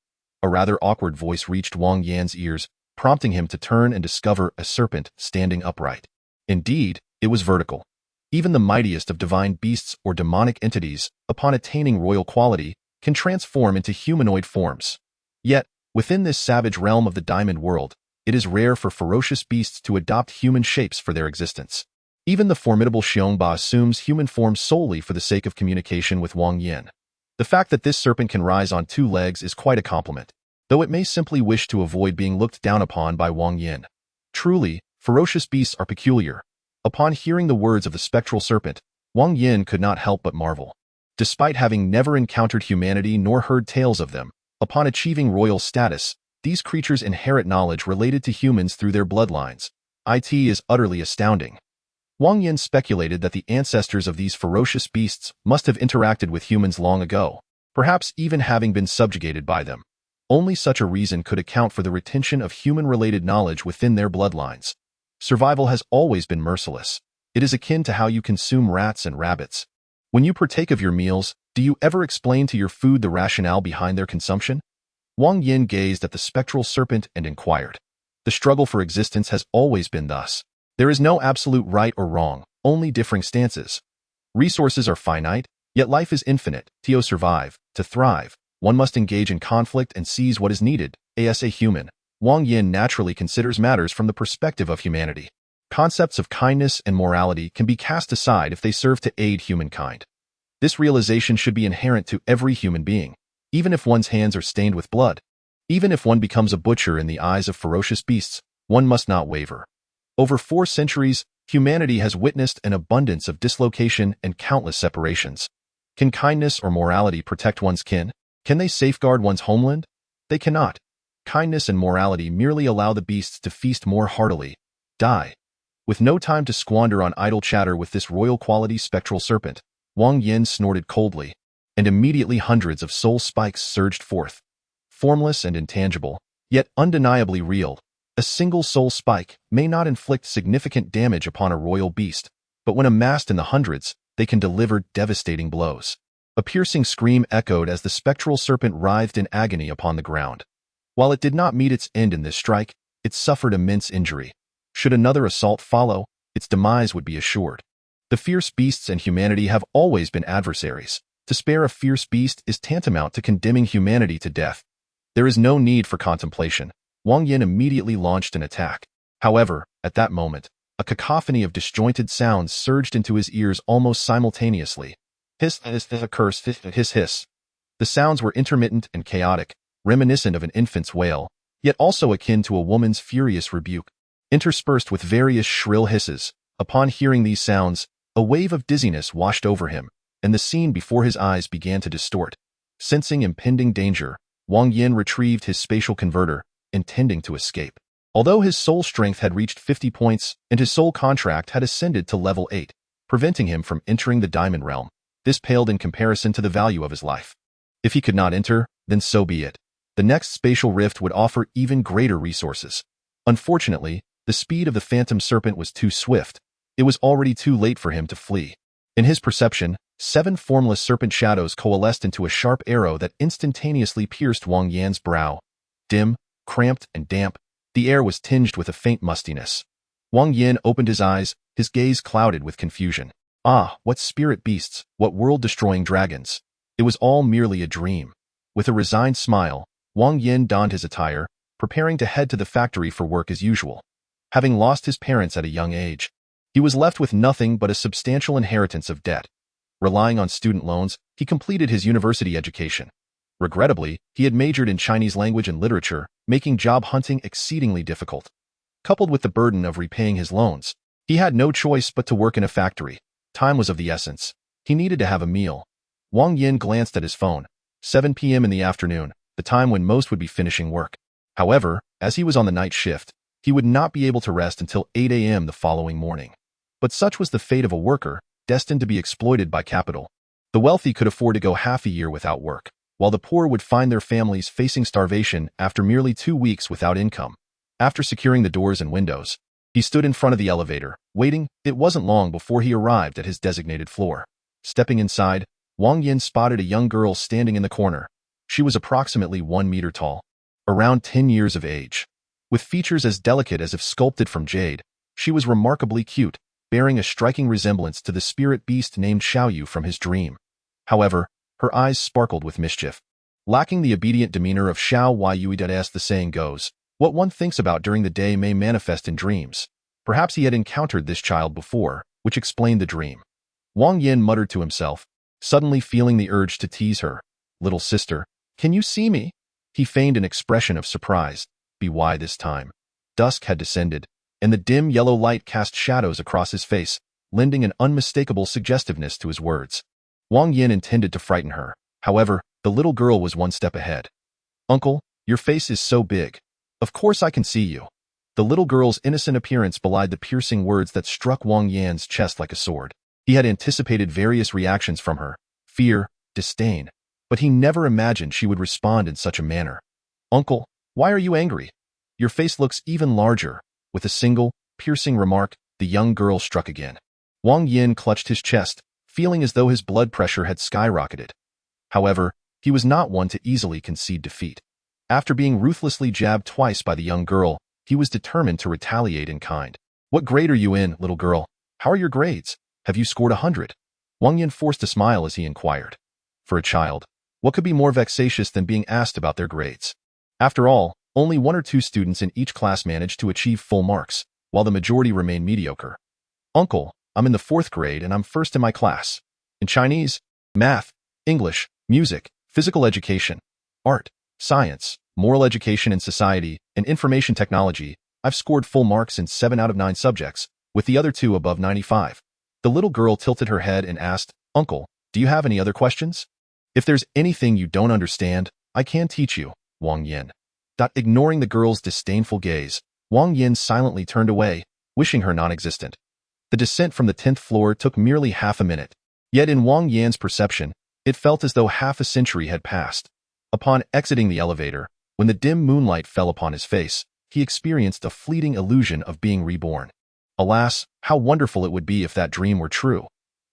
A rather awkward voice reached Wang Yan's ears, prompting him to turn and discover a serpent standing upright. Indeed, it was vertical. Even the mightiest of divine beasts or demonic entities, upon attaining royal quality, can transform into humanoid forms. Yet, within this savage realm of the diamond world, it is rare for ferocious beasts to adopt human shapes for their existence. Even the formidable Xiongba assumes human form solely for the sake of communication with Wang Yan. The fact that this serpent can rise on 2 legs is quite a compliment, though it may simply wish to avoid being looked down upon by Wang Yan. Truly, ferocious beasts are peculiar. Upon hearing the words of the spectral serpent, Wang Yan could not help but marvel. Despite having never encountered humanity nor heard tales of them, upon achieving royal status, these creatures inherit knowledge related to humans through their bloodlines. It is utterly astounding. Wang Yan speculated that the ancestors of these ferocious beasts must have interacted with humans long ago, perhaps even having been subjugated by them. Only such a reason could account for the retention of human-related knowledge within their bloodlines. Survival has always been merciless. It is akin to how you consume rats and rabbits. When you partake of your meals, do you ever explain to your food the rationale behind their consumption? Wang Yan gazed at the spectral serpent and inquired. The struggle for existence has always been thus. There is no absolute right or wrong, only differing stances. Resources are finite, yet life is infinite. To survive, to thrive, one must engage in conflict and seize what is needed. As a human, Wang Yan naturally considers matters from the perspective of humanity. Concepts of kindness and morality can be cast aside if they serve to aid humankind. This realization should be inherent to every human being, even if one's hands are stained with blood. Even if one becomes a butcher in the eyes of ferocious beasts, one must not waver. Over 4 centuries, humanity has witnessed an abundance of dislocation and countless separations. Can kindness or morality protect one's kin? Can they safeguard one's homeland? They cannot. Kindness and morality merely allow the beasts to feast more heartily. Die. With no time to squander on idle chatter with this royal-quality spectral serpent, Wang Yan snorted coldly, and immediately hundreds of soul spikes surged forth. Formless and intangible, yet undeniably real, a single soul spike may not inflict significant damage upon a royal beast, but when amassed in the hundreds, they can deliver devastating blows. A piercing scream echoed as the spectral serpent writhed in agony upon the ground. While it did not meet its end in this strike, it suffered immense injury. Should another assault follow, its demise would be assured. The fierce beasts and humanity have always been adversaries. To spare a fierce beast is tantamount to condemning humanity to death. There is no need for contemplation. Wang Yan immediately launched an attack. However, at that moment, a cacophony of disjointed sounds surged into his ears almost simultaneously. Hiss, hiss, hiss, a curse, hiss, hiss, hiss. The sounds were intermittent and chaotic, reminiscent of an infant's wail, yet also akin to a woman's furious rebuke. Interspersed with various shrill hisses, upon hearing these sounds, a wave of dizziness washed over him, and the scene before his eyes began to distort. Sensing impending danger, Wang Yan retrieved his spatial converter, intending to escape. Although his soul strength had reached 50 points and his soul contract had ascended to level 8, preventing him from entering the diamond realm, this paled in comparison to the value of his life. If he could not enter, then so be it. The next spatial rift would offer even greater resources. Unfortunately, the speed of the phantom serpent was too swift. It was already too late for him to flee. In his perception, 7 formless serpent shadows coalesced into a sharp arrow that instantaneously pierced Wang Yan's brow. Dim, cramped, and damp, the air was tinged with a faint mustiness. Wang Yan opened his eyes, his gaze clouded with confusion. Ah, what spirit beasts, what world-destroying dragons. It was all merely a dream. With a resigned smile, Wang Yan donned his attire, preparing to head to the factory for work as usual. Having lost his parents at a young age, he was left with nothing but a substantial inheritance of debt. Relying on student loans, he completed his university education. Regrettably, he had majored in Chinese language and literature, making job hunting exceedingly difficult. Coupled with the burden of repaying his loans, he had no choice but to work in a factory. Time was of the essence. He needed to have a meal. Wang Yan glanced at his phone. 7 p.m. in the afternoon, the time when most would be finishing work. However, as he was on the night shift, he would not be able to rest until 8 a.m. the following morning. But such was the fate of a worker, destined to be exploited by capital. The wealthy could afford to go half a year without work, while the poor would find their families facing starvation after merely 2 weeks without income. After securing the doors and windows, he stood in front of the elevator, waiting. It wasn't long before he arrived at his designated floor. Stepping inside, Wang Yan spotted a young girl standing in the corner. She was approximately 1 meter tall, around 10 years of age. With features as delicate as if sculpted from jade, she was remarkably cute, bearing a striking resemblance to the spirit beast named Xiaoyu from his dream. However, her eyes sparkled with mischief. Lacking the obedient demeanor of Xiao Yui, as the saying goes, what one thinks about during the day may manifest in dreams. Perhaps he had encountered this child before, which explained the dream. Wang Yan muttered to himself, suddenly feeling the urge to tease her. Little sister, can you see me? He feigned an expression of surprise. Be why this time. Dusk had descended, and the dim yellow light cast shadows across his face, lending an unmistakable suggestiveness to his words. Wang Yan intended to frighten her. However, the little girl was one step ahead. Uncle, Your face is so big. Of course I can see you. The little girl's innocent appearance belied the piercing words that struck Wang Yan's chest like a sword. He had anticipated various reactions from her, fear, disdain, but he never imagined she would respond in such a manner. Uncle, why are you angry? Your face looks even larger. With a single, piercing remark, the young girl struck again. Wang Yan clutched his chest, feeling as though his blood pressure had skyrocketed. However, he was not one to easily concede defeat. After being ruthlessly jabbed twice by the young girl, he was determined to retaliate in kind. What grade are you in, little girl? How are your grades? Have you scored 100? Wang Yan forced a smile as he inquired. For a child, what could be more vexatious than being asked about their grades? After all, only 1 or 2 students in each class managed to achieve full marks, while the majority remained mediocre. Uncle, I'm in the 4th grade and I'm first in my class. In Chinese, math, English, music, physical education, art, science, moral education and society, and information technology, I've scored full marks in 7 out of 9 subjects, with the other 2 above 95. The little girl tilted her head and asked, Uncle, do you have any other questions? If there's anything you don't understand, I can teach you, Wang Yan. Ignoring the girl's disdainful gaze, Wang Yan silently turned away, wishing her non-existent. The descent from the 10th floor took merely half a minute. Yet in Wang Yan's perception, it felt as though half a century had passed. Upon exiting the elevator, when the dim moonlight fell upon his face, he experienced a fleeting illusion of being reborn. Alas, how wonderful it would be if that dream were true.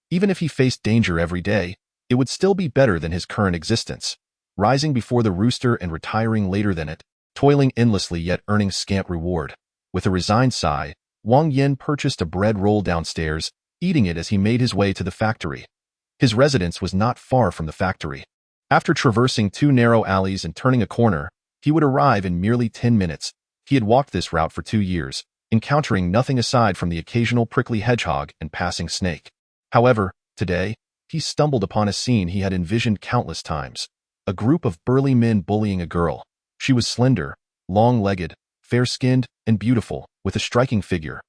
Even if he faced danger every day, it would still be better than his current existence. Rising before the rooster and retiring later than it, toiling endlessly yet earning scant reward. With a resigned sigh, Wang Yan purchased a bread roll downstairs, eating it as he made his way to the factory. His residence was not far from the factory. After traversing 2 narrow alleys and turning a corner, he would arrive in merely 10 minutes. He had walked this route for 2 years, encountering nothing aside from the occasional prickly hedgehog and passing snake. However, today, he stumbled upon a scene he had envisioned countless times. A group of burly men bullying a girl. She was slender, long-legged, fair-skinned, and beautiful, with a striking figure.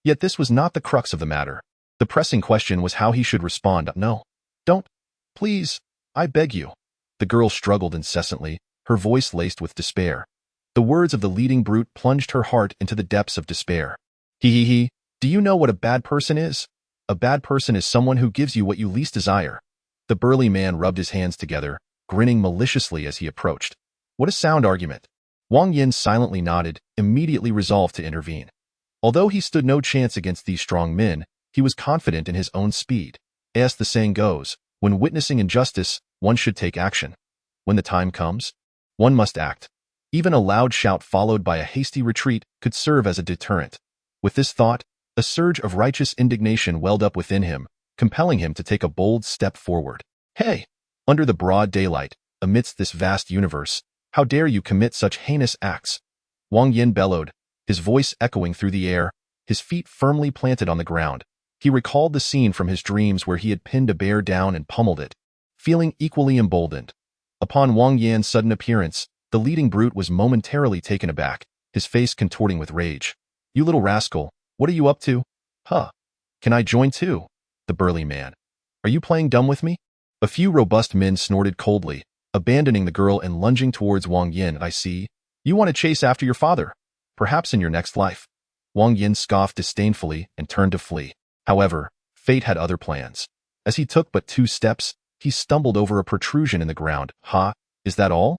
Yet this was not the crux of the matter. The pressing question was how he should respond. No. Don't. Please. I beg you. The girl struggled incessantly, her voice laced with despair. The words of the leading brute plunged her heart into the depths of despair. He. Do you know what a bad person is? A bad person is someone who gives you what you least desire. The burly man rubbed his hands together, grinning maliciously as he approached. What a sound argument. Wang Yan silently nodded, immediately resolved to intervene. Although he stood no chance against these strong men, he was confident in his own speed. As the saying goes, when witnessing injustice, one should take action. When the time comes, one must act. Even a loud shout followed by a hasty retreat could serve as a deterrent. With this thought, a surge of righteous indignation welled up within him, compelling him to take a bold step forward. Hey! Under the broad daylight, amidst this vast universe, how dare you commit such heinous acts? Wang Yan bellowed, his voice echoing through the air, his feet firmly planted on the ground. He recalled the scene from his dreams where he had pinned a bear down and pummeled it, feeling equally emboldened. Upon Wang Yan's sudden appearance, the leading brute was momentarily taken aback, his face contorting with rage. You little rascal, what are you up to? Huh. Can I join too? The burly man. Are you playing dumb with me? A few robust men snorted coldly, abandoning the girl and lunging towards Wang Yan. I see. You want to chase after your father. Perhaps in your next life. Wang Yan scoffed disdainfully and turned to flee. However, fate had other plans. As he took but 2 steps, he stumbled over a protrusion in the ground. Ha, is that all?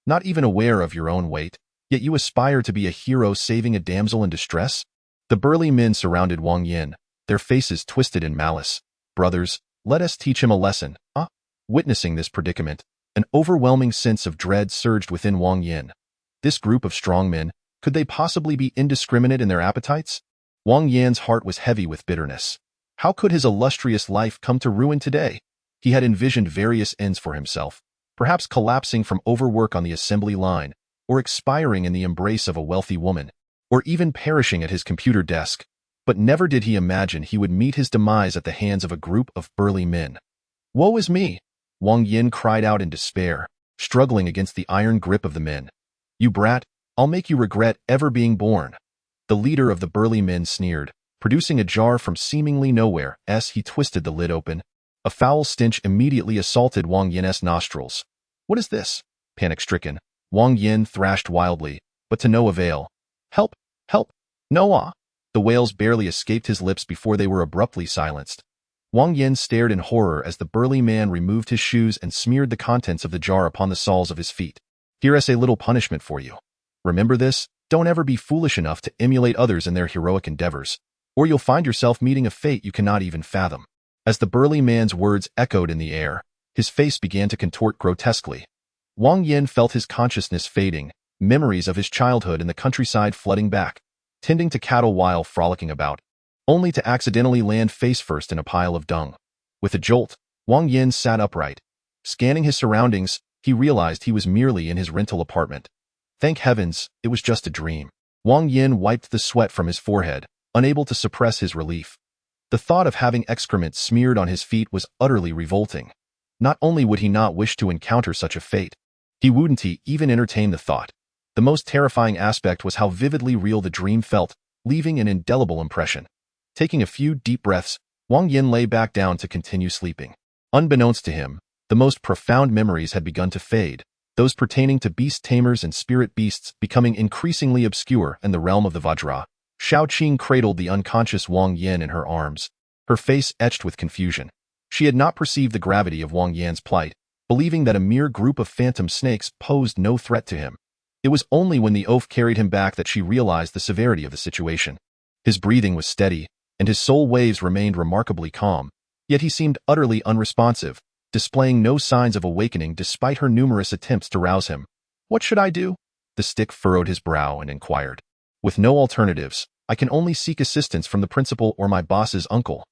Not even aware of your own weight, yet you aspire to be a hero saving a damsel in distress? The burly men surrounded Wang Yan, their faces twisted in malice. Brothers, let us teach him a lesson. Witnessing this predicament, an overwhelming sense of dread surged within Wang Yan. This group of strong men, could they possibly be indiscriminate in their appetites? Wang Yan's heart was heavy with bitterness. How could his illustrious life come to ruin today? He had envisioned various ends for himself, perhaps collapsing from overwork on the assembly line, or expiring in the embrace of a wealthy woman, or even perishing at his computer desk. But never did he imagine he would meet his demise at the hands of a group of burly men. Woe is me! Wang Yan cried out in despair, struggling against the iron grip of the men. You brat, I'll make you regret ever being born. The leader of the burly men sneered, producing a jar from seemingly nowhere as he twisted the lid open. A foul stench immediately assaulted Wang Yan's nostrils. What is this? Panic-stricken, Wang Yan thrashed wildly, but to no avail. Help! Help! Noah! The wails barely escaped his lips before they were abruptly silenced. Wang Yan stared in horror as the burly man removed his shoes and smeared the contents of the jar upon the soles of his feet. Here's a little punishment for you. Remember this, don't ever be foolish enough to emulate others in their heroic endeavors, or you'll find yourself meeting a fate you cannot even fathom. As the burly man's words echoed in the air, his face began to contort grotesquely. Wang Yan felt his consciousness fading, memories of his childhood in the countryside flooding back, tending to cattle while frolicking about, only to accidentally land face first in a pile of dung. With a jolt, Wang Yan sat upright. Scanning his surroundings, he realized he was merely in his rental apartment. Thank heavens, it was just a dream. Wang Yan wiped the sweat from his forehead, unable to suppress his relief. The thought of having excrement smeared on his feet was utterly revolting. Not only would he not wish to encounter such a fate, he wouldn't even entertain the thought. The most terrifying aspect was how vividly real the dream felt, leaving an indelible impression. Taking a few deep breaths, Wang Yan lay back down to continue sleeping. Unbeknownst to him, the most profound memories had begun to fade, those pertaining to beast tamers and spirit beasts becoming increasingly obscure in the realm of the Vajra. Xiaoqing cradled the unconscious Wang Yan in her arms, her face etched with confusion. She had not perceived the gravity of Wang Yan's plight, believing that a mere group of phantom snakes posed no threat to him. It was only when the oaf carried him back that she realized the severity of the situation. His breathing was steady, and his soul waves remained remarkably calm, yet he seemed utterly unresponsive, displaying no signs of awakening despite her numerous attempts to rouse him. What should I do? The stick furrowed his brow and inquired. With no alternatives, I can only seek assistance from the principal or my boss's uncle.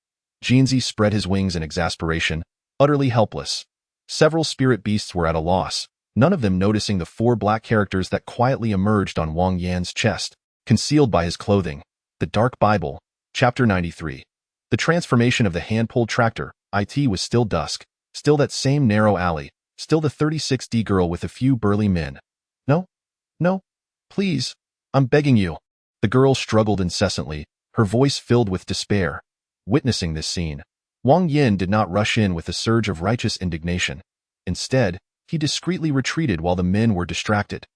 Jinzi spread his wings in exasperation, utterly helpless. Several spirit beasts were at a loss, none of them noticing the 4 black characters that quietly emerged on Wang Yan's chest, concealed by his clothing. The Dark Bible, Chapter 93. The transformation of the hand-pulled tractor, IT was still dusk, still that same narrow alley, still the 36D girl with a few burly men. No, no, please, I'm begging you. The girl struggled incessantly, her voice filled with despair. Witnessing this scene, Wang Yan did not rush in with a surge of righteous indignation. Instead, he discreetly retreated while the men were distracted.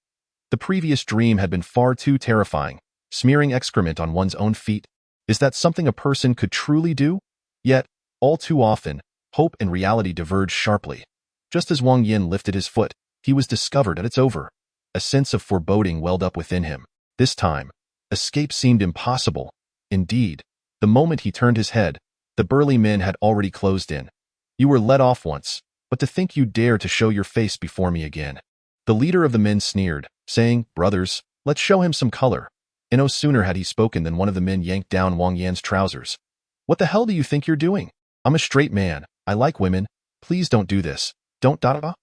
The previous dream had been far too terrifying. Smearing excrement on one's own feet, is that something a person could truly do? Yet, all too often, hope and reality diverged sharply. Just as Wang Yan lifted his foot, he was discovered and it's over. A sense of foreboding welled up within him. This time, escape seemed impossible. Indeed, the moment he turned his head, the burly men had already closed in. You were let off once, but to think you dare to show your face before me again. The leader of the men sneered, saying, Brothers, let's show him some color. And no sooner had he spoken than one of the men yanked down Wang Yan's trousers. What the hell do you think you're doing? I'm a straight man. I like women. Please don't do this. Don't da-da-da.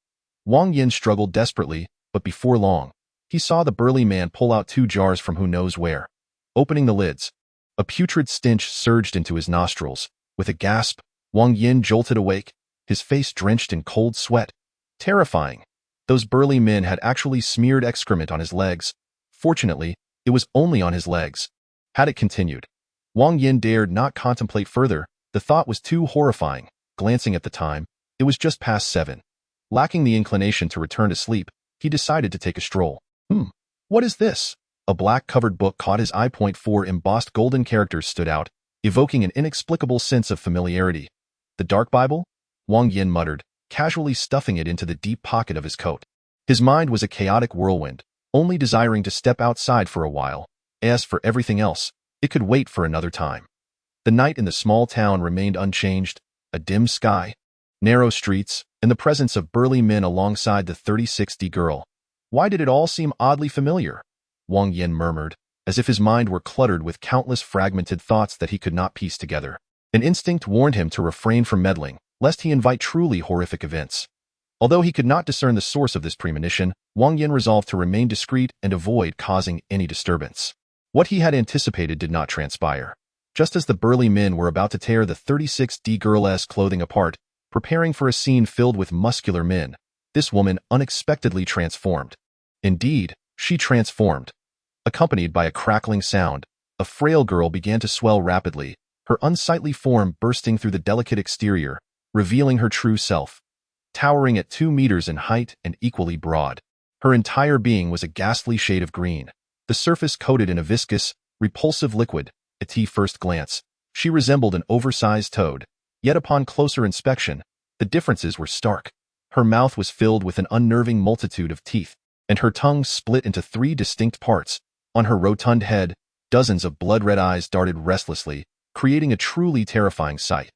Wang Yan struggled desperately, but before long, he saw the burly man pull out 2 jars from who knows where. Opening the lids, a putrid stench surged into his nostrils. With a gasp, Wang Yan jolted awake, his face drenched in cold sweat. Terrifying. Those burly men had actually smeared excrement on his legs. Fortunately, it was only on his legs. Had it continued, Wang Yan dared not contemplate further. The thought was too horrifying. Glancing at the time, it was just past 7. Lacking the inclination to return to sleep, he decided to take a stroll. What is this? A black-covered book caught his eye. 4 embossed golden characters stood out, evoking an inexplicable sense of familiarity. The Dark Bible? Wang Yan muttered, casually stuffing it into the deep pocket of his coat. His mind was a chaotic whirlwind, only desiring to step outside for a while. As for everything else, it could wait for another time. The night in the small town remained unchanged, a dim sky, narrow streets, and the presence of burly men alongside the 36D girl. Why did it all seem oddly familiar? Wang Yan murmured, as if his mind were cluttered with countless fragmented thoughts that he could not piece together. An instinct warned him to refrain from meddling, lest he invite truly horrific events. Although he could not discern the source of this premonition, Wang Yan resolved to remain discreet and avoid causing any disturbance. What he had anticipated did not transpire. Just as the burly men were about to tear the 36D girl's clothing apart, preparing for a scene filled with muscular men, this woman unexpectedly transformed. Indeed, she transformed. Accompanied by a crackling sound, a frail girl began to swell rapidly, her unsightly form bursting through the delicate exterior, revealing her true self. Towering at 2 meters in height and equally broad, Her entire being was a ghastly shade of green, the surface coated in a viscous, repulsive liquid. At first glance, she resembled an oversized toad, yet upon closer inspection, the differences were stark. Her mouth was filled with an unnerving multitude of teeth, and her tongue split into 3 distinct parts. On her rotund head, dozens of blood-red eyes darted restlessly, creating a truly terrifying sight.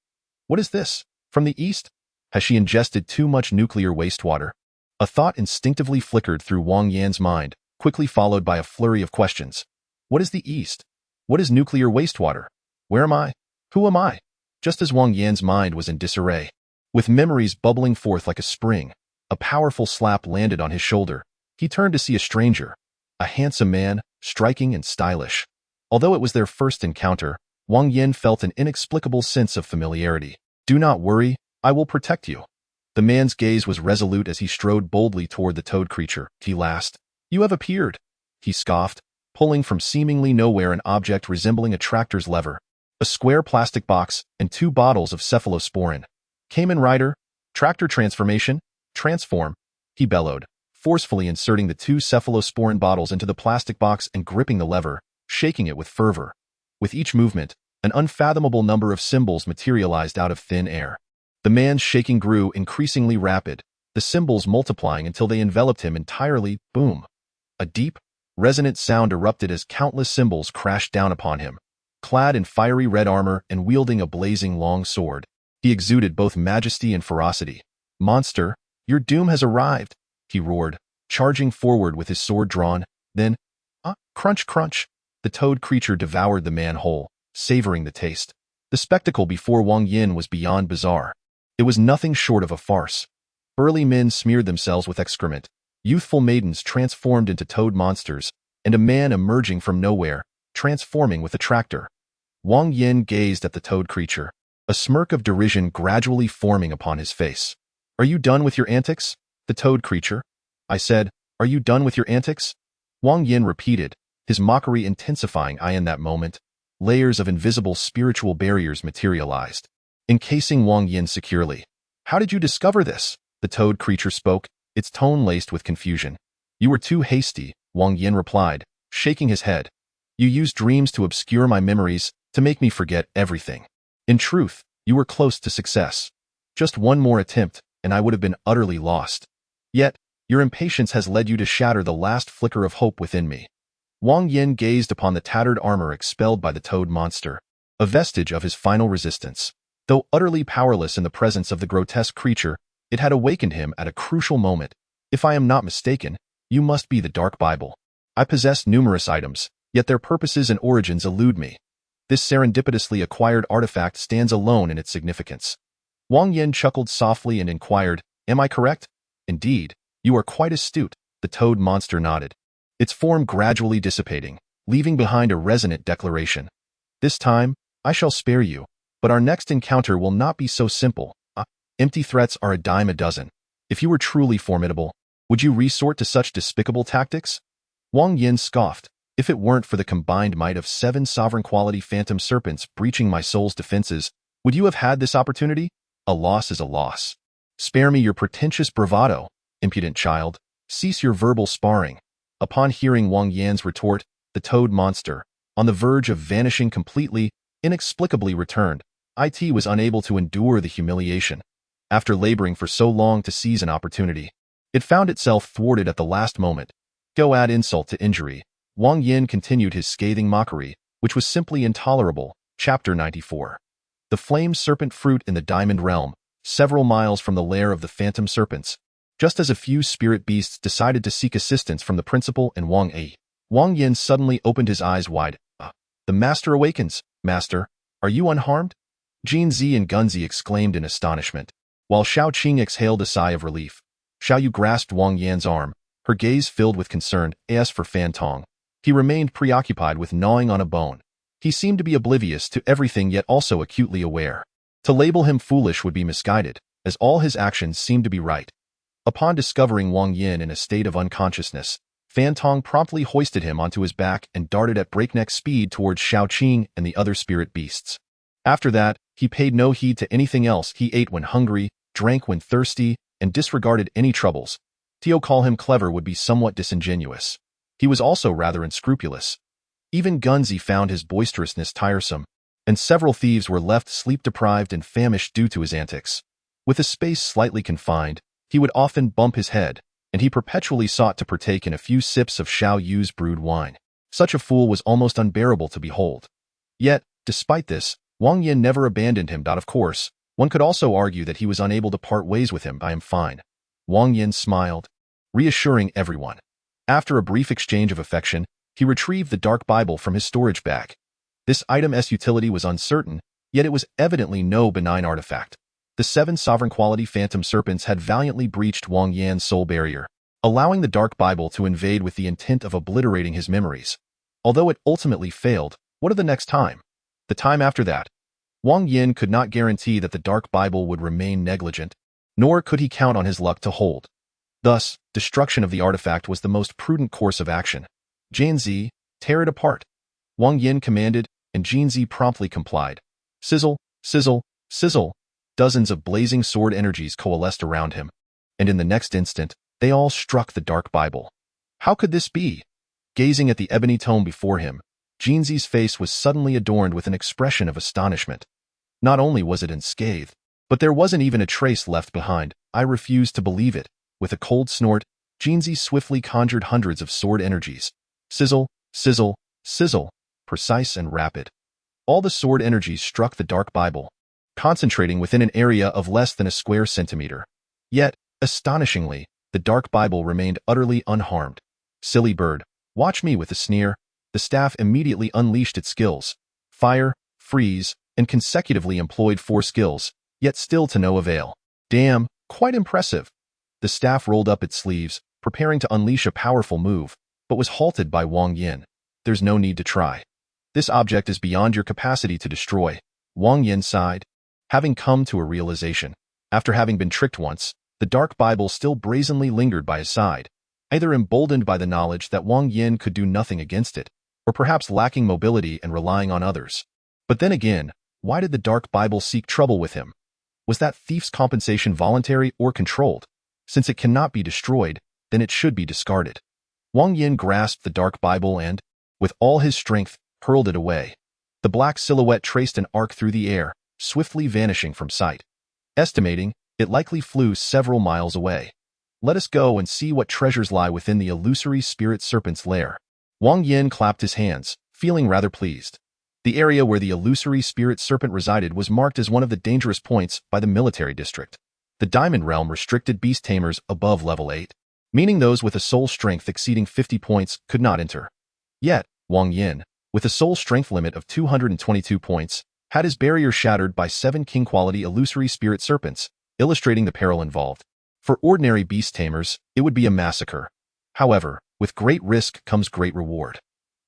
What is this? From the east? Has she ingested too much nuclear wastewater? A thought instinctively flickered through Wang Yan's mind, quickly followed by a flurry of questions. What is the east? What is nuclear wastewater? Where am I? Who am I? Just as Wang Yan's mind was in disarray, with memories bubbling forth like a spring, a powerful slap landed on his shoulder. He turned to see a stranger, a handsome man, striking and stylish. Although it was their first encounter, Wang Yan felt an inexplicable sense of familiarity. Do not worry, I will protect you. The man's gaze was resolute as he strode boldly toward the toad creature. He laughed. You have appeared, he scoffed, pulling from seemingly nowhere an object resembling a tractor's lever. A square plastic box and 2 bottles of cephalosporin. Kamen Rider, tractor transformation, transform, he bellowed, forcefully inserting the 2 cephalosporin bottles into the plastic box and gripping the lever, shaking it with fervor. With each movement, an unfathomable number of symbols materialized out of thin air. The man's shaking grew increasingly rapid, the symbols multiplying until they enveloped him entirely. Boom! A deep, resonant sound erupted as countless symbols crashed down upon him. Clad in fiery red armor and wielding a blazing long sword, he exuded both majesty and ferocity. Monster, your doom has arrived, he roared, charging forward with his sword drawn. Then, crunch, crunch, the toad creature devoured the man whole, savoring the taste. The spectacle before Wang Yan was beyond bizarre. It was nothing short of a farce. Burly men smeared themselves with excrement, youthful maidens transformed into toad monsters, and a man emerging from nowhere, transforming with a tractor. Wang Yan gazed at the toad creature, a smirk of derision gradually forming upon his face. Are you done with your antics? The toad creature. I said, are you done with your antics? Wang Yan repeated, his mockery intensifying. In that moment, layers of invisible spiritual barriers materialized, encasing Wang Yan securely. How did you discover this? The toad creature spoke, its tone laced with confusion. You were too hasty, Wang Yan replied, shaking his head. You used dreams to obscure my memories, to make me forget everything. In truth, you were close to success. Just one more attempt, and I would have been utterly lost. Yet, your impatience has led you to shatter the last flicker of hope within me. Wang Yan gazed upon the tattered armor expelled by the toad monster, a vestige of his final resistance. Though utterly powerless in the presence of the grotesque creature, it had awakened him at a crucial moment. If I am not mistaken, you must be the Dark Bible. I possess numerous items, yet their purposes and origins elude me. This serendipitously acquired artifact stands alone in its significance. Wang Yan chuckled softly and inquired, am I correct? Indeed, you are quite astute, the toad monster nodded, its form gradually dissipating, leaving behind a resonant declaration. This time, I shall spare you, but our next encounter will not be so simple. Empty threats are a dime a dozen. If you were truly formidable, would you resort to such despicable tactics? Wang Yan scoffed. If it weren't for the combined might of 7 sovereign-quality phantom serpents breaching my soul's defenses, would you have had this opportunity? A loss is a loss. Spare me your pretentious bravado, impudent child. Cease your verbal sparring. Upon hearing Wang Yan's retort, the toad monster, on the verge of vanishing completely, inexplicably returned. It was unable to endure the humiliation. After laboring for so long to seize an opportunity, it found itself thwarted at the last moment. Go add insult to injury. Wang Yan continued his scathing mockery, which was simply intolerable. Chapter 94. The flame serpent fruit in the Diamond Realm, several miles from the lair of the phantom serpents. Just as a few spirit beasts decided to seek assistance from the principal and Wang Yan suddenly opened his eyes wide. The master awakens. Master, are you unharmed? Jin Zi and Gunzi exclaimed in astonishment, while Xiao Qing exhaled a sigh of relief. Xiao Yu grasped Wang Yan's arm, her gaze filled with concern. As for Fan Tong, he remained preoccupied with gnawing on a bone. He seemed to be oblivious to everything yet also acutely aware. To label him foolish would be misguided, as all his actions seemed to be right. Upon discovering Wang Yan in a state of unconsciousness, Fan Tong promptly hoisted him onto his back and darted at breakneck speed towards Xiao Qing and the other spirit beasts. After that, he paid no heed to anything else. He ate when hungry, drank when thirsty, and disregarded any troubles. To call him clever would be somewhat disingenuous. He was also rather unscrupulous. Even Gunzi found his boisterousness tiresome, and several thieves were left sleep-deprived and famished due to his antics. With his space slightly confined, he would often bump his head, and he perpetually sought to partake in a few sips of Xiao Yu's brewed wine. Such a fool was almost unbearable to behold. Yet, despite this, Wang Yan never abandoned him. Of course, one could also argue that he was unable to part ways with him. I am fine. Wang Yan smiled, reassuring everyone. After a brief exchange of affection, he retrieved the Dark Bible from his storage bag. This item's utility was uncertain, yet it was evidently no benign artifact. The 7 sovereign quality phantom serpents had valiantly breached Wang Yan's soul barrier, allowing the Dark Bible to invade with the intent of obliterating his memories. Although it ultimately failed, what of the next time? The time after that? Wang Yan could not guarantee that the Dark Bible would remain negligent, nor could he count on his luck to hold. Thus, destruction of the artifact was the most prudent course of action. Jianzi, tear it apart. Wang Yan commanded, and Jianzi promptly complied. Sizzle, sizzle, sizzle. Dozens of blazing sword energies coalesced around him, and in the next instant, they all struck the Dark Bible. How could this be? Gazing at the ebony tome before him, Jianzi's face was suddenly adorned with an expression of astonishment. Not only was it unscathed, but there wasn't even a trace left behind. I refused to believe it. With a cold snort, Jianzi swiftly conjured hundreds of sword energies. Sizzle, sizzle, sizzle, precise and rapid. All the sword energies struck the Dark Bible, concentrating within an area of less than a square centimeter. Yet, astonishingly, the Dark Bible remained utterly unharmed. Silly bird, watch me with a sneer. The staff immediately unleashed its skills. Fire, freeze, and consecutively employed 4 skills, yet still to no avail. Damn, quite impressive. The staff rolled up its sleeves, preparing to unleash a powerful move, but was halted by Wang Yan. There's no need to try. This object is beyond your capacity to destroy. Wang Yan sighed, having come to a realization. After having been tricked once, the Dark Bible still brazenly lingered by his side, either emboldened by the knowledge that Wang Yan could do nothing against it, or perhaps lacking mobility and relying on others. But then again, why did the Dark Bible seek trouble with him? Was that thief's compensation voluntary or controlled? Since it cannot be destroyed, then it should be discarded. Wang Yan grasped the Dark Bible and, with all his strength, hurled it away. The black silhouette traced an arc through the air, swiftly vanishing from sight. Estimating, it likely flew several miles away. Let us go and see what treasures lie within the illusory spirit serpent's lair. Wang Yan clapped his hands, feeling rather pleased. The area where the illusory spirit serpent resided was marked as one of the dangerous points by the military district. The Diamond Realm restricted beast tamers above level 8, meaning those with a soul strength exceeding 50 points could not enter. Yet, Wang Yan, with a soul strength limit of 222 points, had his barrier shattered by 7 king-quality illusory spirit serpents, illustrating the peril involved. For ordinary beast tamers, it would be a massacre. However, with great risk comes great reward.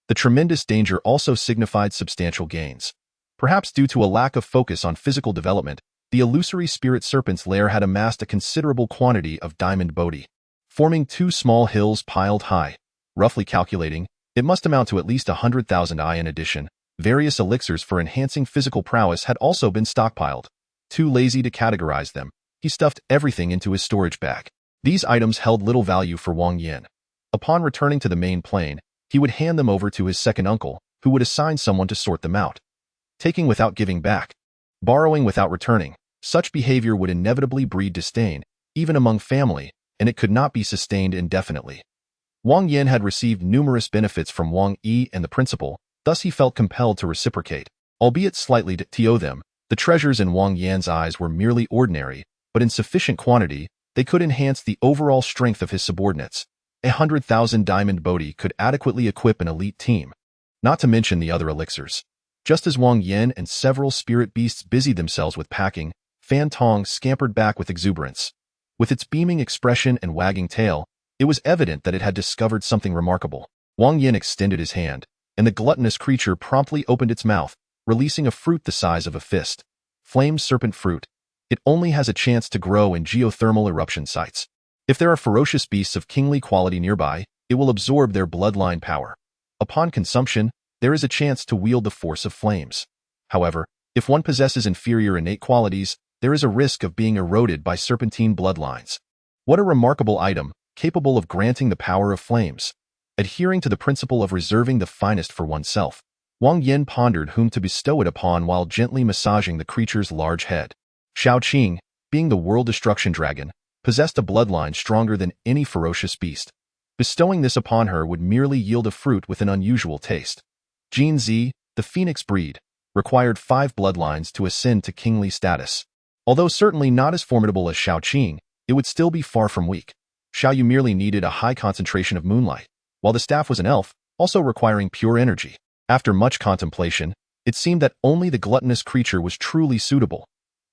The tremendous danger also signified substantial gains. Perhaps due to a lack of focus on physical development, the illusory spirit serpent's lair had amassed a considerable quantity of diamond bodhi, forming 2 small hills piled high. Roughly calculating, it must amount to at least 100,000 I. In addition, various elixirs for enhancing physical prowess had also been stockpiled. Too lazy to categorize them, he stuffed everything into his storage bag. These items held little value for Wang Yan. Upon returning to the main plane, he would hand them over to his second uncle, who would assign someone to sort them out. Taking without giving back, borrowing without returning, such behavior would inevitably breed disdain, even among family, and it could not be sustained indefinitely. Wang Yan had received numerous benefits from Wang Yi and the principal, thus he felt compelled to reciprocate, albeit slightly to owe them. The treasures in Wang Yan's eyes were merely ordinary, but in sufficient quantity, they could enhance the overall strength of his subordinates. 100,000 diamond bodhi could adequately equip an elite team, not to mention the other elixirs. Just as Wang Yan and several spirit beasts busied themselves with packing, Fan Tong scampered back with exuberance. With its beaming expression and wagging tail, it was evident that it had discovered something remarkable. Wang Yan extended his hand, and the gluttonous creature promptly opened its mouth, releasing a fruit the size of a fist. Flame serpent fruit. It only has a chance to grow in geothermal eruption sites. If there are ferocious beasts of kingly quality nearby, it will absorb their bloodline power. Upon consumption, there is a chance to wield the force of flames. However, if one possesses inferior innate qualities, there is a risk of being eroded by serpentine bloodlines. What a remarkable item, capable of granting the power of flames. Adhering to the principle of reserving the finest for oneself, Wang Yan pondered whom to bestow it upon while gently massaging the creature's large head. Shaoqing, being the world destruction dragon, possessed a bloodline stronger than any ferocious beast. Bestowing this upon her would merely yield a fruit with an unusual taste. Jinzi, the phoenix breed, required 5 bloodlines to ascend to kingly status. Although certainly not as formidable as Shaoqing, it would still be far from weak. Xiaoyu merely needed a high concentration of moonlight, while the staff was an elf, also requiring pure energy. After much contemplation, it seemed that only the gluttonous creature was truly suitable.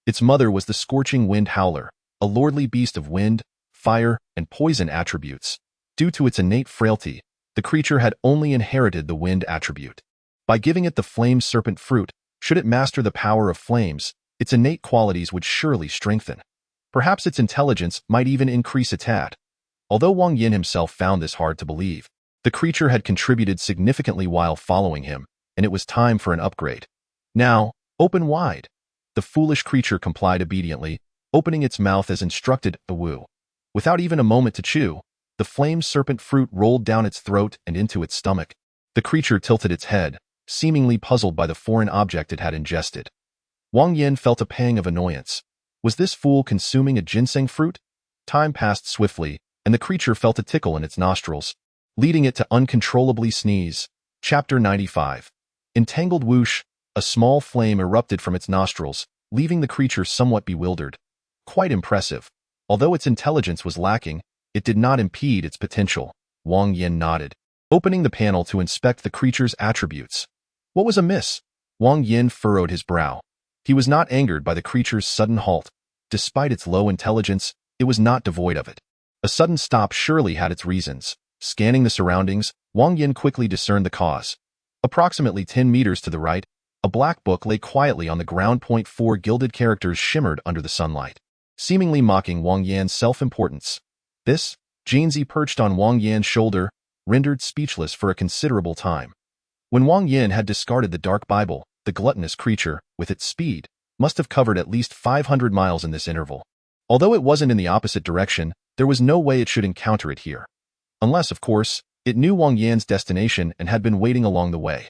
Its mother was the scorching wind howler, a lordly beast of wind, fire, and poison attributes. Due to its innate frailty, the creature had only inherited the wind attribute. By giving it the flame serpent fruit, should it master the power of flames, its innate qualities would surely strengthen. Perhaps its intelligence might even increase a tad. Although Wang Yan himself found this hard to believe, the creature had contributed significantly while following him, and it was time for an upgrade. Now, open wide. The foolish creature complied obediently, opening its mouth as instructed, awoo. Without even a moment to chew, the flame serpent fruit rolled down its throat and into its stomach. The creature tilted its head, seemingly puzzled by the foreign object it had ingested. Wang Yan felt a pang of annoyance. Was this fool consuming a ginseng fruit? Time passed swiftly, and the creature felt a tickle in its nostrils, leading it to uncontrollably sneeze. Chapter 95. Entangled whoosh, a small flame erupted from its nostrils, leaving the creature somewhat bewildered. Quite impressive. Although its intelligence was lacking, it did not impede its potential. Wang Yan nodded, opening the panel to inspect the creature's attributes. What was amiss? Wang Yan furrowed his brow. He was not angered by the creature's sudden halt. Despite its low intelligence, it was not devoid of it. A sudden stop surely had its reasons. Scanning the surroundings, Wang Yan quickly discerned the cause. Approximately 10 meters to the right, a black book lay quietly on the ground. 4 gilded characters shimmered under the sunlight, seemingly mocking Wang Yan's self-importance. This, Jinzi perched on Wang Yan's shoulder, rendered speechless for a considerable time. When Wang Yan had discarded the Dark Bible, the gluttonous creature, with its speed, must have covered at least 500 miles in this interval. Although it wasn't in the opposite direction, there was no way it should encounter it here. Unless, of course, it knew Wang Yan's destination and had been waiting along the way.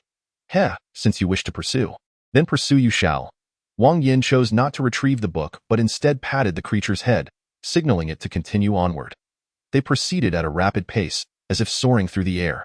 Heh, since you wish to pursue, then pursue you shall. Wang Yan chose not to retrieve the book but instead patted the creature's head, signaling it to continue onward. They proceeded at a rapid pace, as if soaring through the air.